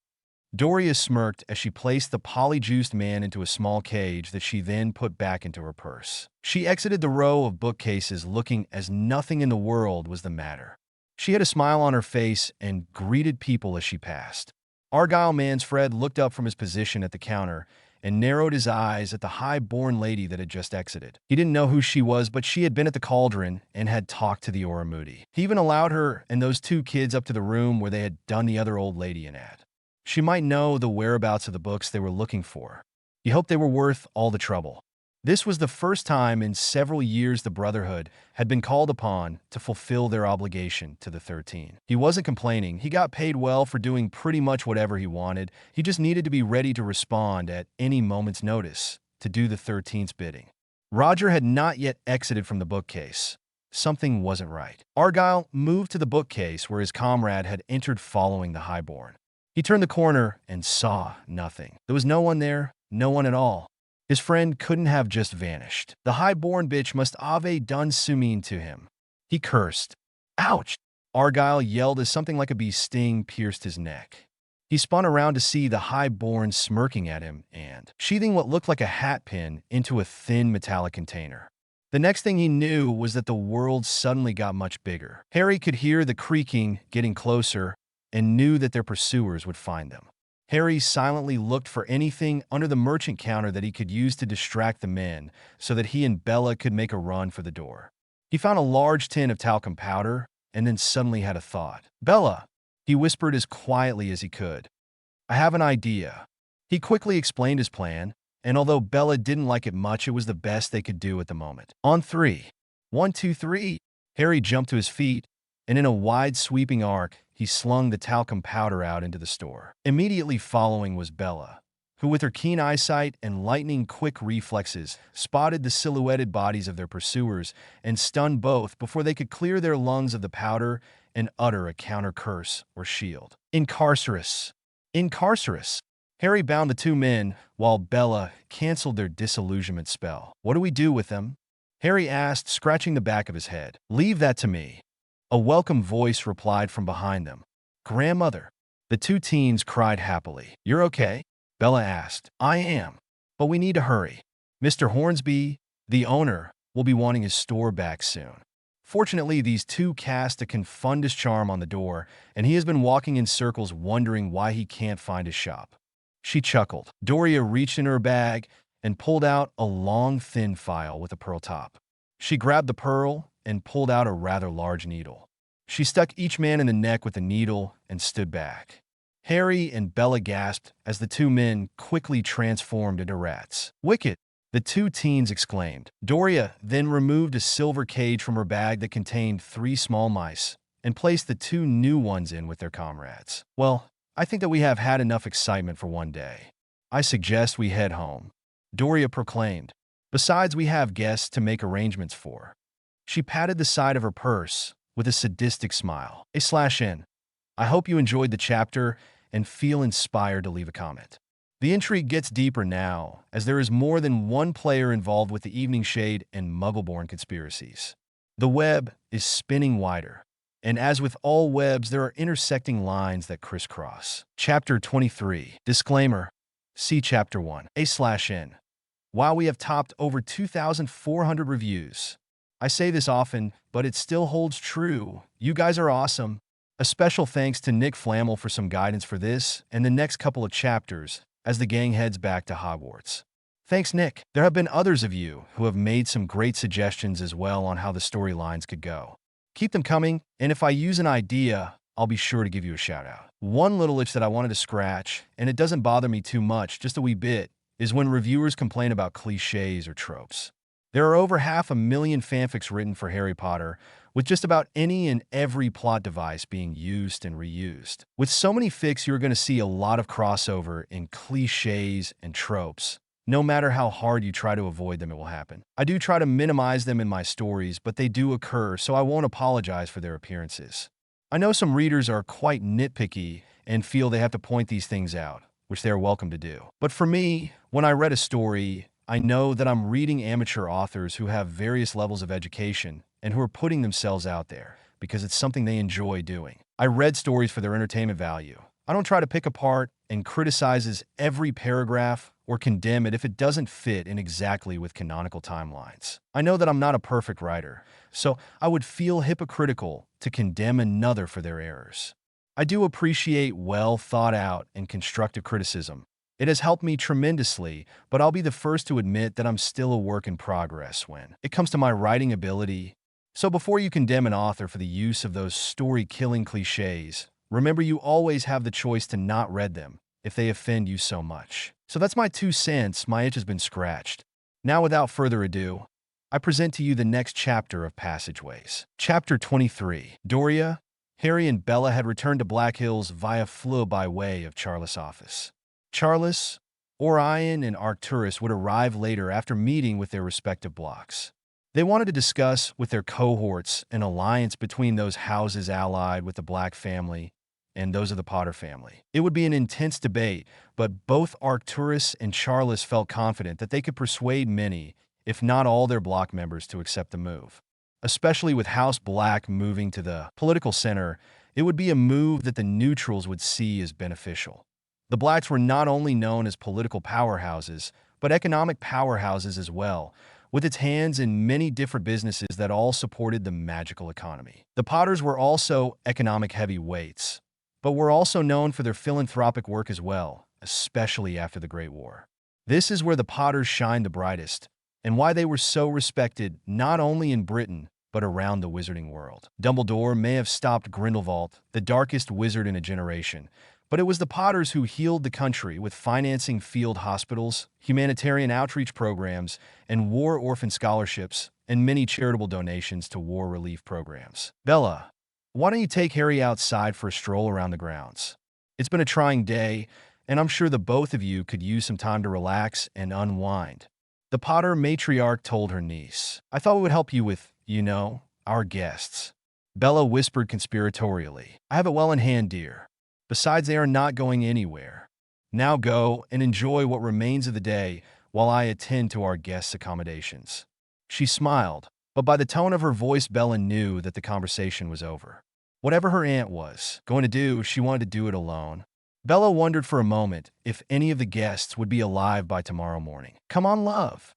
Doria smirked as she placed the polyjuiced man into a small cage that she then put back into her purse. She exited the row of bookcases looking as nothing in the world was the matter. She had a smile on her face and greeted people as she passed. Argyle Mansfred looked up from his position at the counter and narrowed his eyes at the high-born lady that had just exited. He didn't know who she was, but she had been at the cauldron and had talked to the Auror Moody. He even allowed her and those 2 kids up to the room where they had done the other old lady in at. She might know the whereabouts of the books they were looking for. He hoped they were worth all the trouble. This was the first time in several years the Brotherhood had been called upon to fulfill their obligation to the 13. He wasn't complaining. He got paid well for doing pretty much whatever he wanted. He just needed to be ready to respond at any moment's notice to do the 13's bidding. Roger had not yet exited from the bookcase. Something wasn't right. Argyle moved to the bookcase where his comrade had entered following the highborn. He turned the corner and saw nothing. There was no one there, no one at all. His friend couldn't have just vanished. The high-born bitch must have done sumin to him. He cursed. "Ouch!" Argyle yelled as something like a bee's sting pierced his neck. He spun around to see the high-born smirking at him and sheathing what looked like a hat pin into a thin metallic container. The next thing he knew was that the world suddenly got much bigger. Harry could hear the creaking getting closer and knew that their pursuers would find them. Harry silently looked for anything under the merchant counter that he could use to distract the men so that he and Bella could make a run for the door. He found a large tin of talcum powder and then suddenly had a thought. "Bella," he whispered as quietly as he could. "I have an idea." He quickly explained his plan, and although Bella didn't like it much, it was the best they could do at the moment. "On 3. 1, 2, 3. Harry jumped to his feet, and in a wide sweeping arc, he slung the talcum powder out into the store. Immediately following was Bella, who with her keen eyesight and lightning-quick reflexes spotted the silhouetted bodies of their pursuers and stunned both before they could clear their lungs of the powder and utter a counter-curse or shield. Incarcerus! Incarcerus! Harry bound the two men, while Bella canceled their disillusionment spell. What do we do with them? Harry asked, scratching the back of his head. Leave that to me. A welcome voice replied from behind them. Grandmother! The two teens cried happily. You're okay? Bella asked. I am. But we need to hurry. Mr. Hornsby, the owner, will be wanting his store back soon. Fortunately, these two cast a confundus charm on the door, and he has been walking in circles wondering why he can't find his shop. She chuckled. Doria reached in her bag and pulled out a long, thin file with a pearl top. She grabbed the pearl and pulled out a rather large needle. She stuck each man in the neck with the needle and stood back. Harry and Bella gasped as the two men quickly transformed into rats. Wicked! The two teens exclaimed. Doria then removed a silver cage from her bag that contained 3 small mice and placed the 2 new ones in with their comrades. Well, I think that we have had enough excitement for one day. I suggest we head home, Doria proclaimed. Besides, we have guests to make arrangements for. She patted the side of her purse with a sadistic smile. /N. I hope you enjoyed the chapter and feel inspired to leave a comment. The intrigue gets deeper now, as there is more than one player involved with the Evening Shade and Muggleborn conspiracies. The web is spinning wider, and as with all webs, there are intersecting lines that crisscross. Chapter 23. Disclaimer. See Chapter 1. /N. While we have topped over 2,400 reviews, I say this often, but it still holds true. You guys are awesome. A special thanks to Nick Flammel for some guidance for this and the next couple of chapters as the gang heads back to Hogwarts. Thanks, Nick. There have been others of you who have made some great suggestions as well on how the storylines could go. Keep them coming, and if I use an idea, I'll be sure to give you a shout out. One little itch that I wanted to scratch, and it doesn't bother me too much, just a wee bit, is when reviewers complain about cliches or tropes. There are over 500,000 fanfics written for Harry Potter, with just about any and every plot device being used and reused. With so many fics, you're going to see a lot of crossover in cliches and tropes. No matter how hard you try to avoid them, it will happen. I do try to minimize them in my stories, but they do occur, so I won't apologize for their appearances. I know some readers are quite nitpicky and feel they have to point these things out, which they are welcome to do. But for me, when I read a story, I know that I'm reading amateur authors who have various levels of education and who are putting themselves out there because it's something they enjoy doing. I read stories for their entertainment value. I don't try to pick apart and criticize every paragraph or condemn it if it doesn't fit in exactly with canonical timelines. I know that I'm not a perfect writer, so I would feel hypocritical to condemn another for their errors. I do appreciate well thought out and constructive criticism. It has helped me tremendously, but I'll be the first to admit that I'm still a work in progress when it comes to my writing ability. So before you condemn an author for the use of those story-killing cliches, remember you always have the choice to not read them if they offend you so much. So that's my 2 cents. My itch has been scratched. Now, without further ado, I present to you the next chapter of Passageways. Chapter 23. Doria, Harry, and Bella had returned to Black Hills via Fleur by way of Charles' office. Charles, Orion, and Arcturus would arrive later after meeting with their respective blocks. They wanted to discuss with their cohorts an alliance between those houses allied with the Black family and those of the Potter family. It would be an intense debate, but both Arcturus and Charles felt confident that they could persuade many, if not all their block members, to accept the move. Especially with House Black moving to the political center, it would be a move that the neutrals would see as beneficial. The Blacks were not only known as political powerhouses, but economic powerhouses as well, with its hands in many different businesses that all supported the magical economy. The Potters were also economic heavyweights, but were also known for their philanthropic work as well, especially after the Great War. This is where the Potters shined the brightest, and why they were so respected not only in Britain, but around the wizarding world. Dumbledore may have stopped Grindelwald, the darkest wizard in a generation, but it was the Potters who healed the country with financing field hospitals, humanitarian outreach programs, and war orphan scholarships, and many charitable donations to war relief programs. Bella, Why don't you take Harry outside for a stroll around the grounds? It's been a trying day, and I'm sure the both of you could use some time to relax and unwind. The Potter matriarch told her niece. I thought it would help you with, our guests. Bella whispered conspiratorially. I have it well in hand, dear. Besides, they are not going anywhere. Now go and enjoy what remains of the day while I attend to our guests' accommodations. She smiled, but by the tone of her voice, Bella knew that the conversation was over. Whatever her aunt was going to do, she wanted to do it alone. Bella wondered for a moment if any of the guests would be alive by tomorrow morning. Come on, love,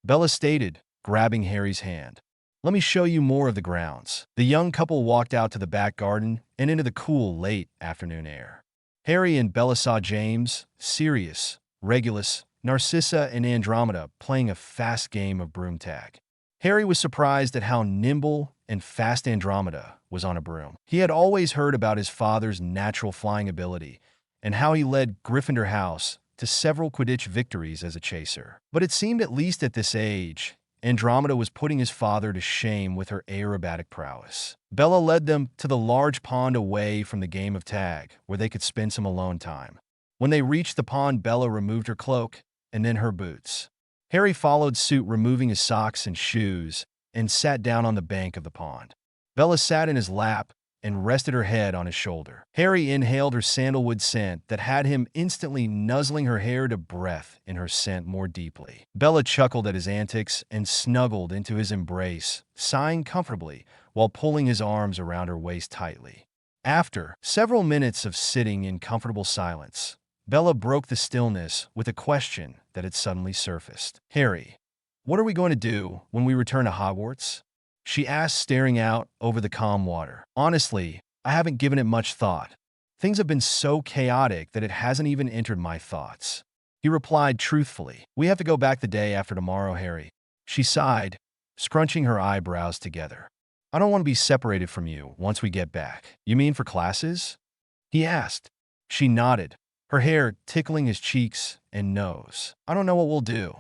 Bella stated, grabbing Harry's hand. Let me show you more of the grounds. The young couple walked out to the back garden and into the cool, late afternoon air. Harry and Bella saw James, Sirius, Regulus, Narcissa, and Andromeda playing a fast game of broom tag. Harry was surprised at how nimble and fast Andromeda was on a broom. He had always heard about his father's natural flying ability and how he led Gryffindor House to several Quidditch victories as a chaser. But it seemed, at least at this age, Andromeda was putting his father to shame with her aerobatic prowess. Bella led them to the large pond away from the game of tag, where they could spend some alone time. When they reached the pond, Bella removed her cloak and then her boots. Harry followed suit, removing his socks and shoes, and sat down on the bank of the pond. Bella sat in his lap and rested her head on his shoulder. Harry inhaled her sandalwood scent that had him instantly nuzzling her hair to breath in her scent more deeply. Bella chuckled at his antics and snuggled into his embrace, sighing comfortably while pulling his arms around her waist tightly. After several minutes of sitting in comfortable silence, Bella broke the stillness with a question that had suddenly surfaced. Harry, what are we going to do when we return to Hogwarts? She asked, staring out over the calm water. Honestly, I haven't given it much thought. Things have been so chaotic that it hasn't even entered my thoughts. He replied truthfully. We have to go back the day after tomorrow, Harry. She sighed, scrunching her eyebrows together. I don't want to be separated from you once we get back. You mean for classes? He asked. She nodded, her hair tickling his cheeks and nose. I don't know what we'll do.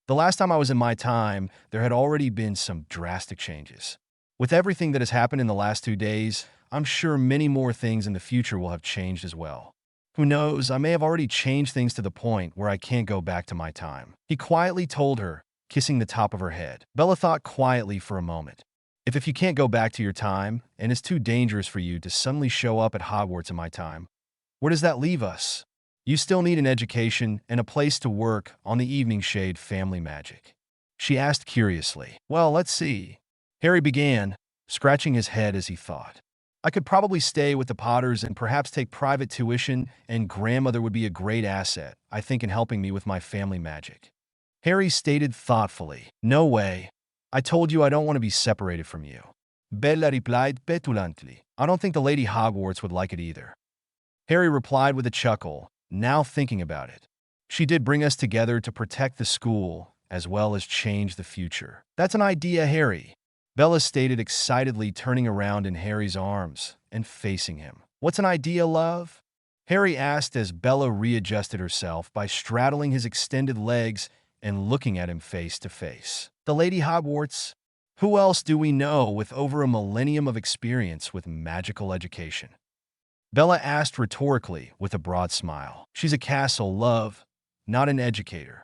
The last time I was in my time, there had already been some drastic changes. With everything that has happened in the last 2 days, I'm sure many more things in the future will have changed as well. Who knows, I may have already changed things to the point where I can't go back to my time. He quietly told her, kissing the top of her head. Bella thought quietly for a moment. If you can't go back to your time, and it's too dangerous for you to suddenly show up at Hogwarts in my time, where does that leave us? You still need an education and a place to work on the Evening Shade family magic. She asked curiously. Well, let's see. Harry began, scratching his head as he thought. I could probably stay with the Potters and perhaps take private tuition, and grandmother would be a great asset, I think, in helping me with my family magic. Harry stated thoughtfully. No way. I told you I don't want to be separated from you. Bella replied petulantly. I don't think the Lady Hogwarts would like it either. Harry replied with a chuckle, now thinking about it. She did bring us together to protect the school as well as change the future. That's an idea, Harry, Bella stated excitedly, turning around in Harry's arms and facing him. What's an idea, love? Harry asked as Bella readjusted herself by straddling his extended legs and looking at him face to face. The Lady Hogwarts? Who else do we know with over a millennium of experience with magical education? Bella asked rhetorically with a broad smile. She's a castle, love, not an educator.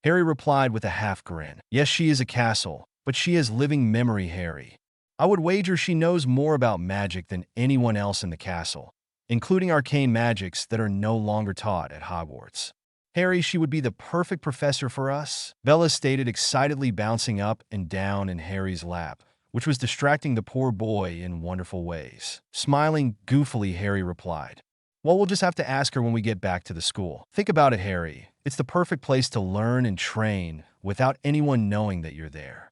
Harry replied with a half grin. Yes, she is a castle, but she has living memory, Harry. I would wager she knows more about magic than anyone else in the castle, including arcane magics that are no longer taught at Hogwarts. Harry, she would be the perfect professor for us, Bella stated, excitedly bouncing up and down in Harry's lap, which was distracting the poor boy in wonderful ways. Smiling goofily, Harry replied, well, we'll just have to ask her when we get back to the school. Think about it, Harry. It's the perfect place to learn and train without anyone knowing that you're there.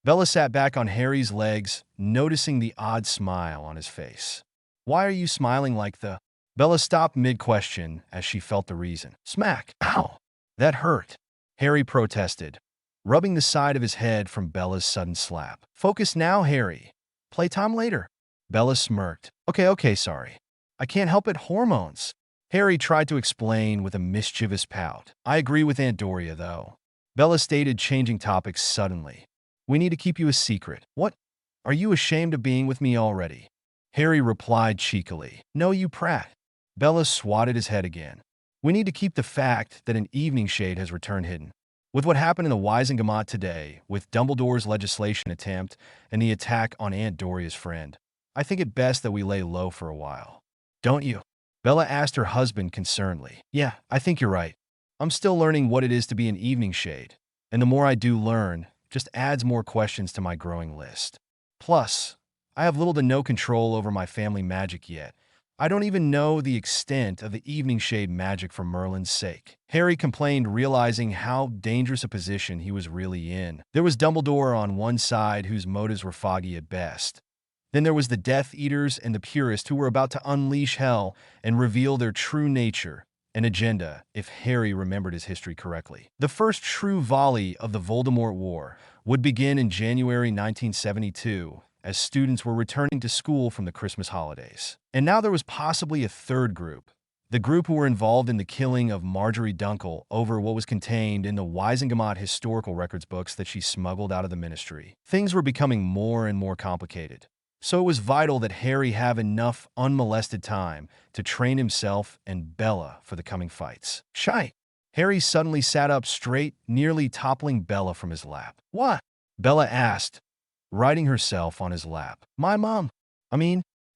Bella sat back on Harry's legs, noticing the odd smile on his face. Why are you smiling like the... Bella stopped mid-question as she felt the reason. Smack! Ow! That hurt, Harry protested, rubbing the side of his head from Bella's sudden slap. Focus now, Harry. Playtime later. Bella smirked. Okay, sorry. I can't help it, hormones. Harry tried to explain with a mischievous pout. I agree with Aunt Doria, though, Bella stated, changing topics suddenly. We need to keep you a secret. What? Are you ashamed of being with me already? Harry replied cheekily. No, you prat. Bella swatted his head again. We need to keep the fact that an evening shade has returned hidden. With what happened in the Wisengamot today, with Dumbledore's legislation attempt and the attack on Aunt Doria's friend, I think it best that we lay low for a while. Don't you? Bella asked her husband concernedly. Yeah, I think you're right. I'm still learning what it is to be an evening shade, and the more I do learn, just adds more questions to my growing list. Plus, I have little to no control over my family magic yet. I don't even know the extent of the evening shade magic for Merlin's sake. Harry complained, realizing how dangerous a position he was really in. There was Dumbledore on one side, whose motives were foggy at best. Then there was the Death Eaters and the purists, who were about to unleash hell and reveal their true nature and agenda, if Harry remembered his history correctly. The first true volley of the Voldemort War would begin in January 1972, as students were returning to school from the Christmas holidays. And now there was possibly a third group, the group who were involved in the killing of Marjorie Dunkel over what was contained in the Wisengamot historical records books that she smuggled out of the Ministry. Things were becoming more and more complicated, so it was vital that Harry have enough unmolested time to train himself and Bella for the coming fights. Shy! Harry suddenly sat up straight, nearly toppling Bella from his lap. What? Bella asked, righting herself on his lap. My mom.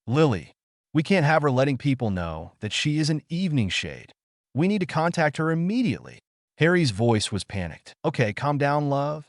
Lily. We can't have her letting people know that she is an evening shade. We need to contact her immediately. Harry's voice was panicked. Okay, calm down, love.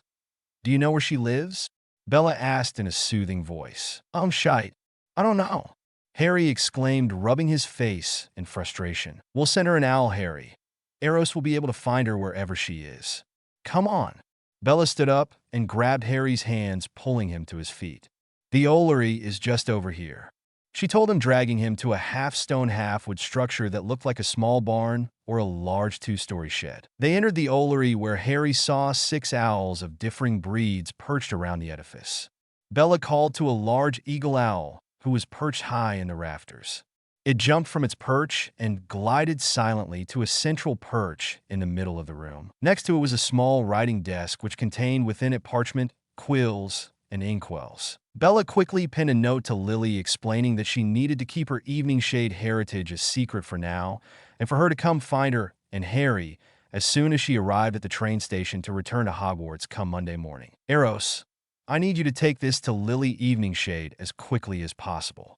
Do you know where she lives? Bella asked in a soothing voice. Shite. I don't know. Harry exclaimed, rubbing his face in frustration. We'll send her an owl, Harry. Eros will be able to find her wherever she is. Come on. Bella stood up and grabbed Harry's hands, pulling him to his feet. The Ollery is just over here. She told him, dragging him to a half-stone, half-wood structure that looked like a small barn or a large two-story shed. They entered the Ollery, where Harry saw 6 owls of differing breeds perched around the edifice. Bella called to a large eagle owl who was perched high in the rafters. It jumped from its perch and glided silently to a central perch in the middle of the room. Next to it was a small writing desk, which contained within it parchment, quills, and inkwells. Bella quickly penned a note to Lily, explaining that she needed to keep her evening shade heritage a secret for now, and for her to come find her and Harry as soon as she arrived at the train station to return to Hogwarts come Monday morning. Eros, I need you to take this to Lily Eveningshade as quickly as possible.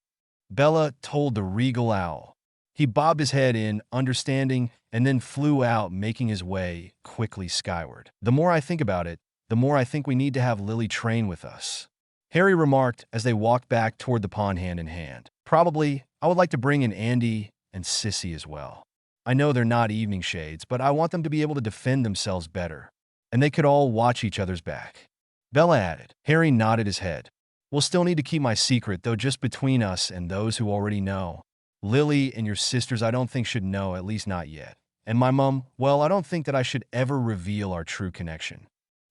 Bella told the regal owl. He bobbed his head in understanding and then flew out, making his way quickly skyward. The more I think about it, the more I think we need to have Lily train with us, Harry remarked as they walked back toward the pond hand in hand. Probably, I would like to bring in Andy and Sissy as well. I know they're not evening shades, but I want them to be able to defend themselves better, and they could all watch each other's back. Bella added. Harry nodded his head. We'll still need to keep my secret, though, just between us and those who already know. Lily and your sisters I don't think should know, at least not yet. And my mom, well, I don't think that I should ever reveal our true connection.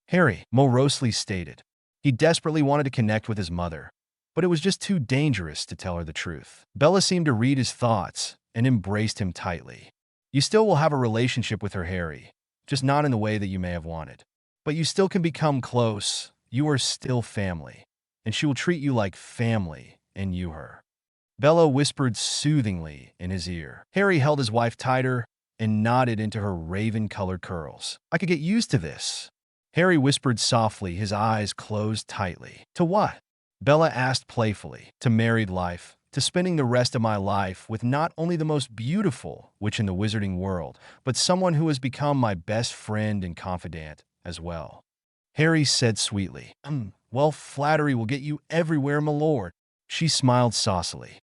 Harry morosely stated. He desperately wanted to connect with his mother, but it was just too dangerous to tell her the truth. Bella seemed to read his thoughts and embraced him tightly. You still will have a relationship with her, Harry, just not in the way that you may have wanted. But you still can become close. You are still family, and she will treat you like family, and you her. Bella whispered soothingly in his ear. Harry held his wife tighter and nodded into her raven-colored curls. I could get used to this. Harry whispered softly, his eyes closed tightly. To what? Bella asked playfully. To married life. To spending the rest of my life with not only the most beautiful witch in the wizarding world, but someone who has become my best friend and confidant as well. Harry said sweetly. Well, flattery will get you everywhere, my lord. She smiled saucily.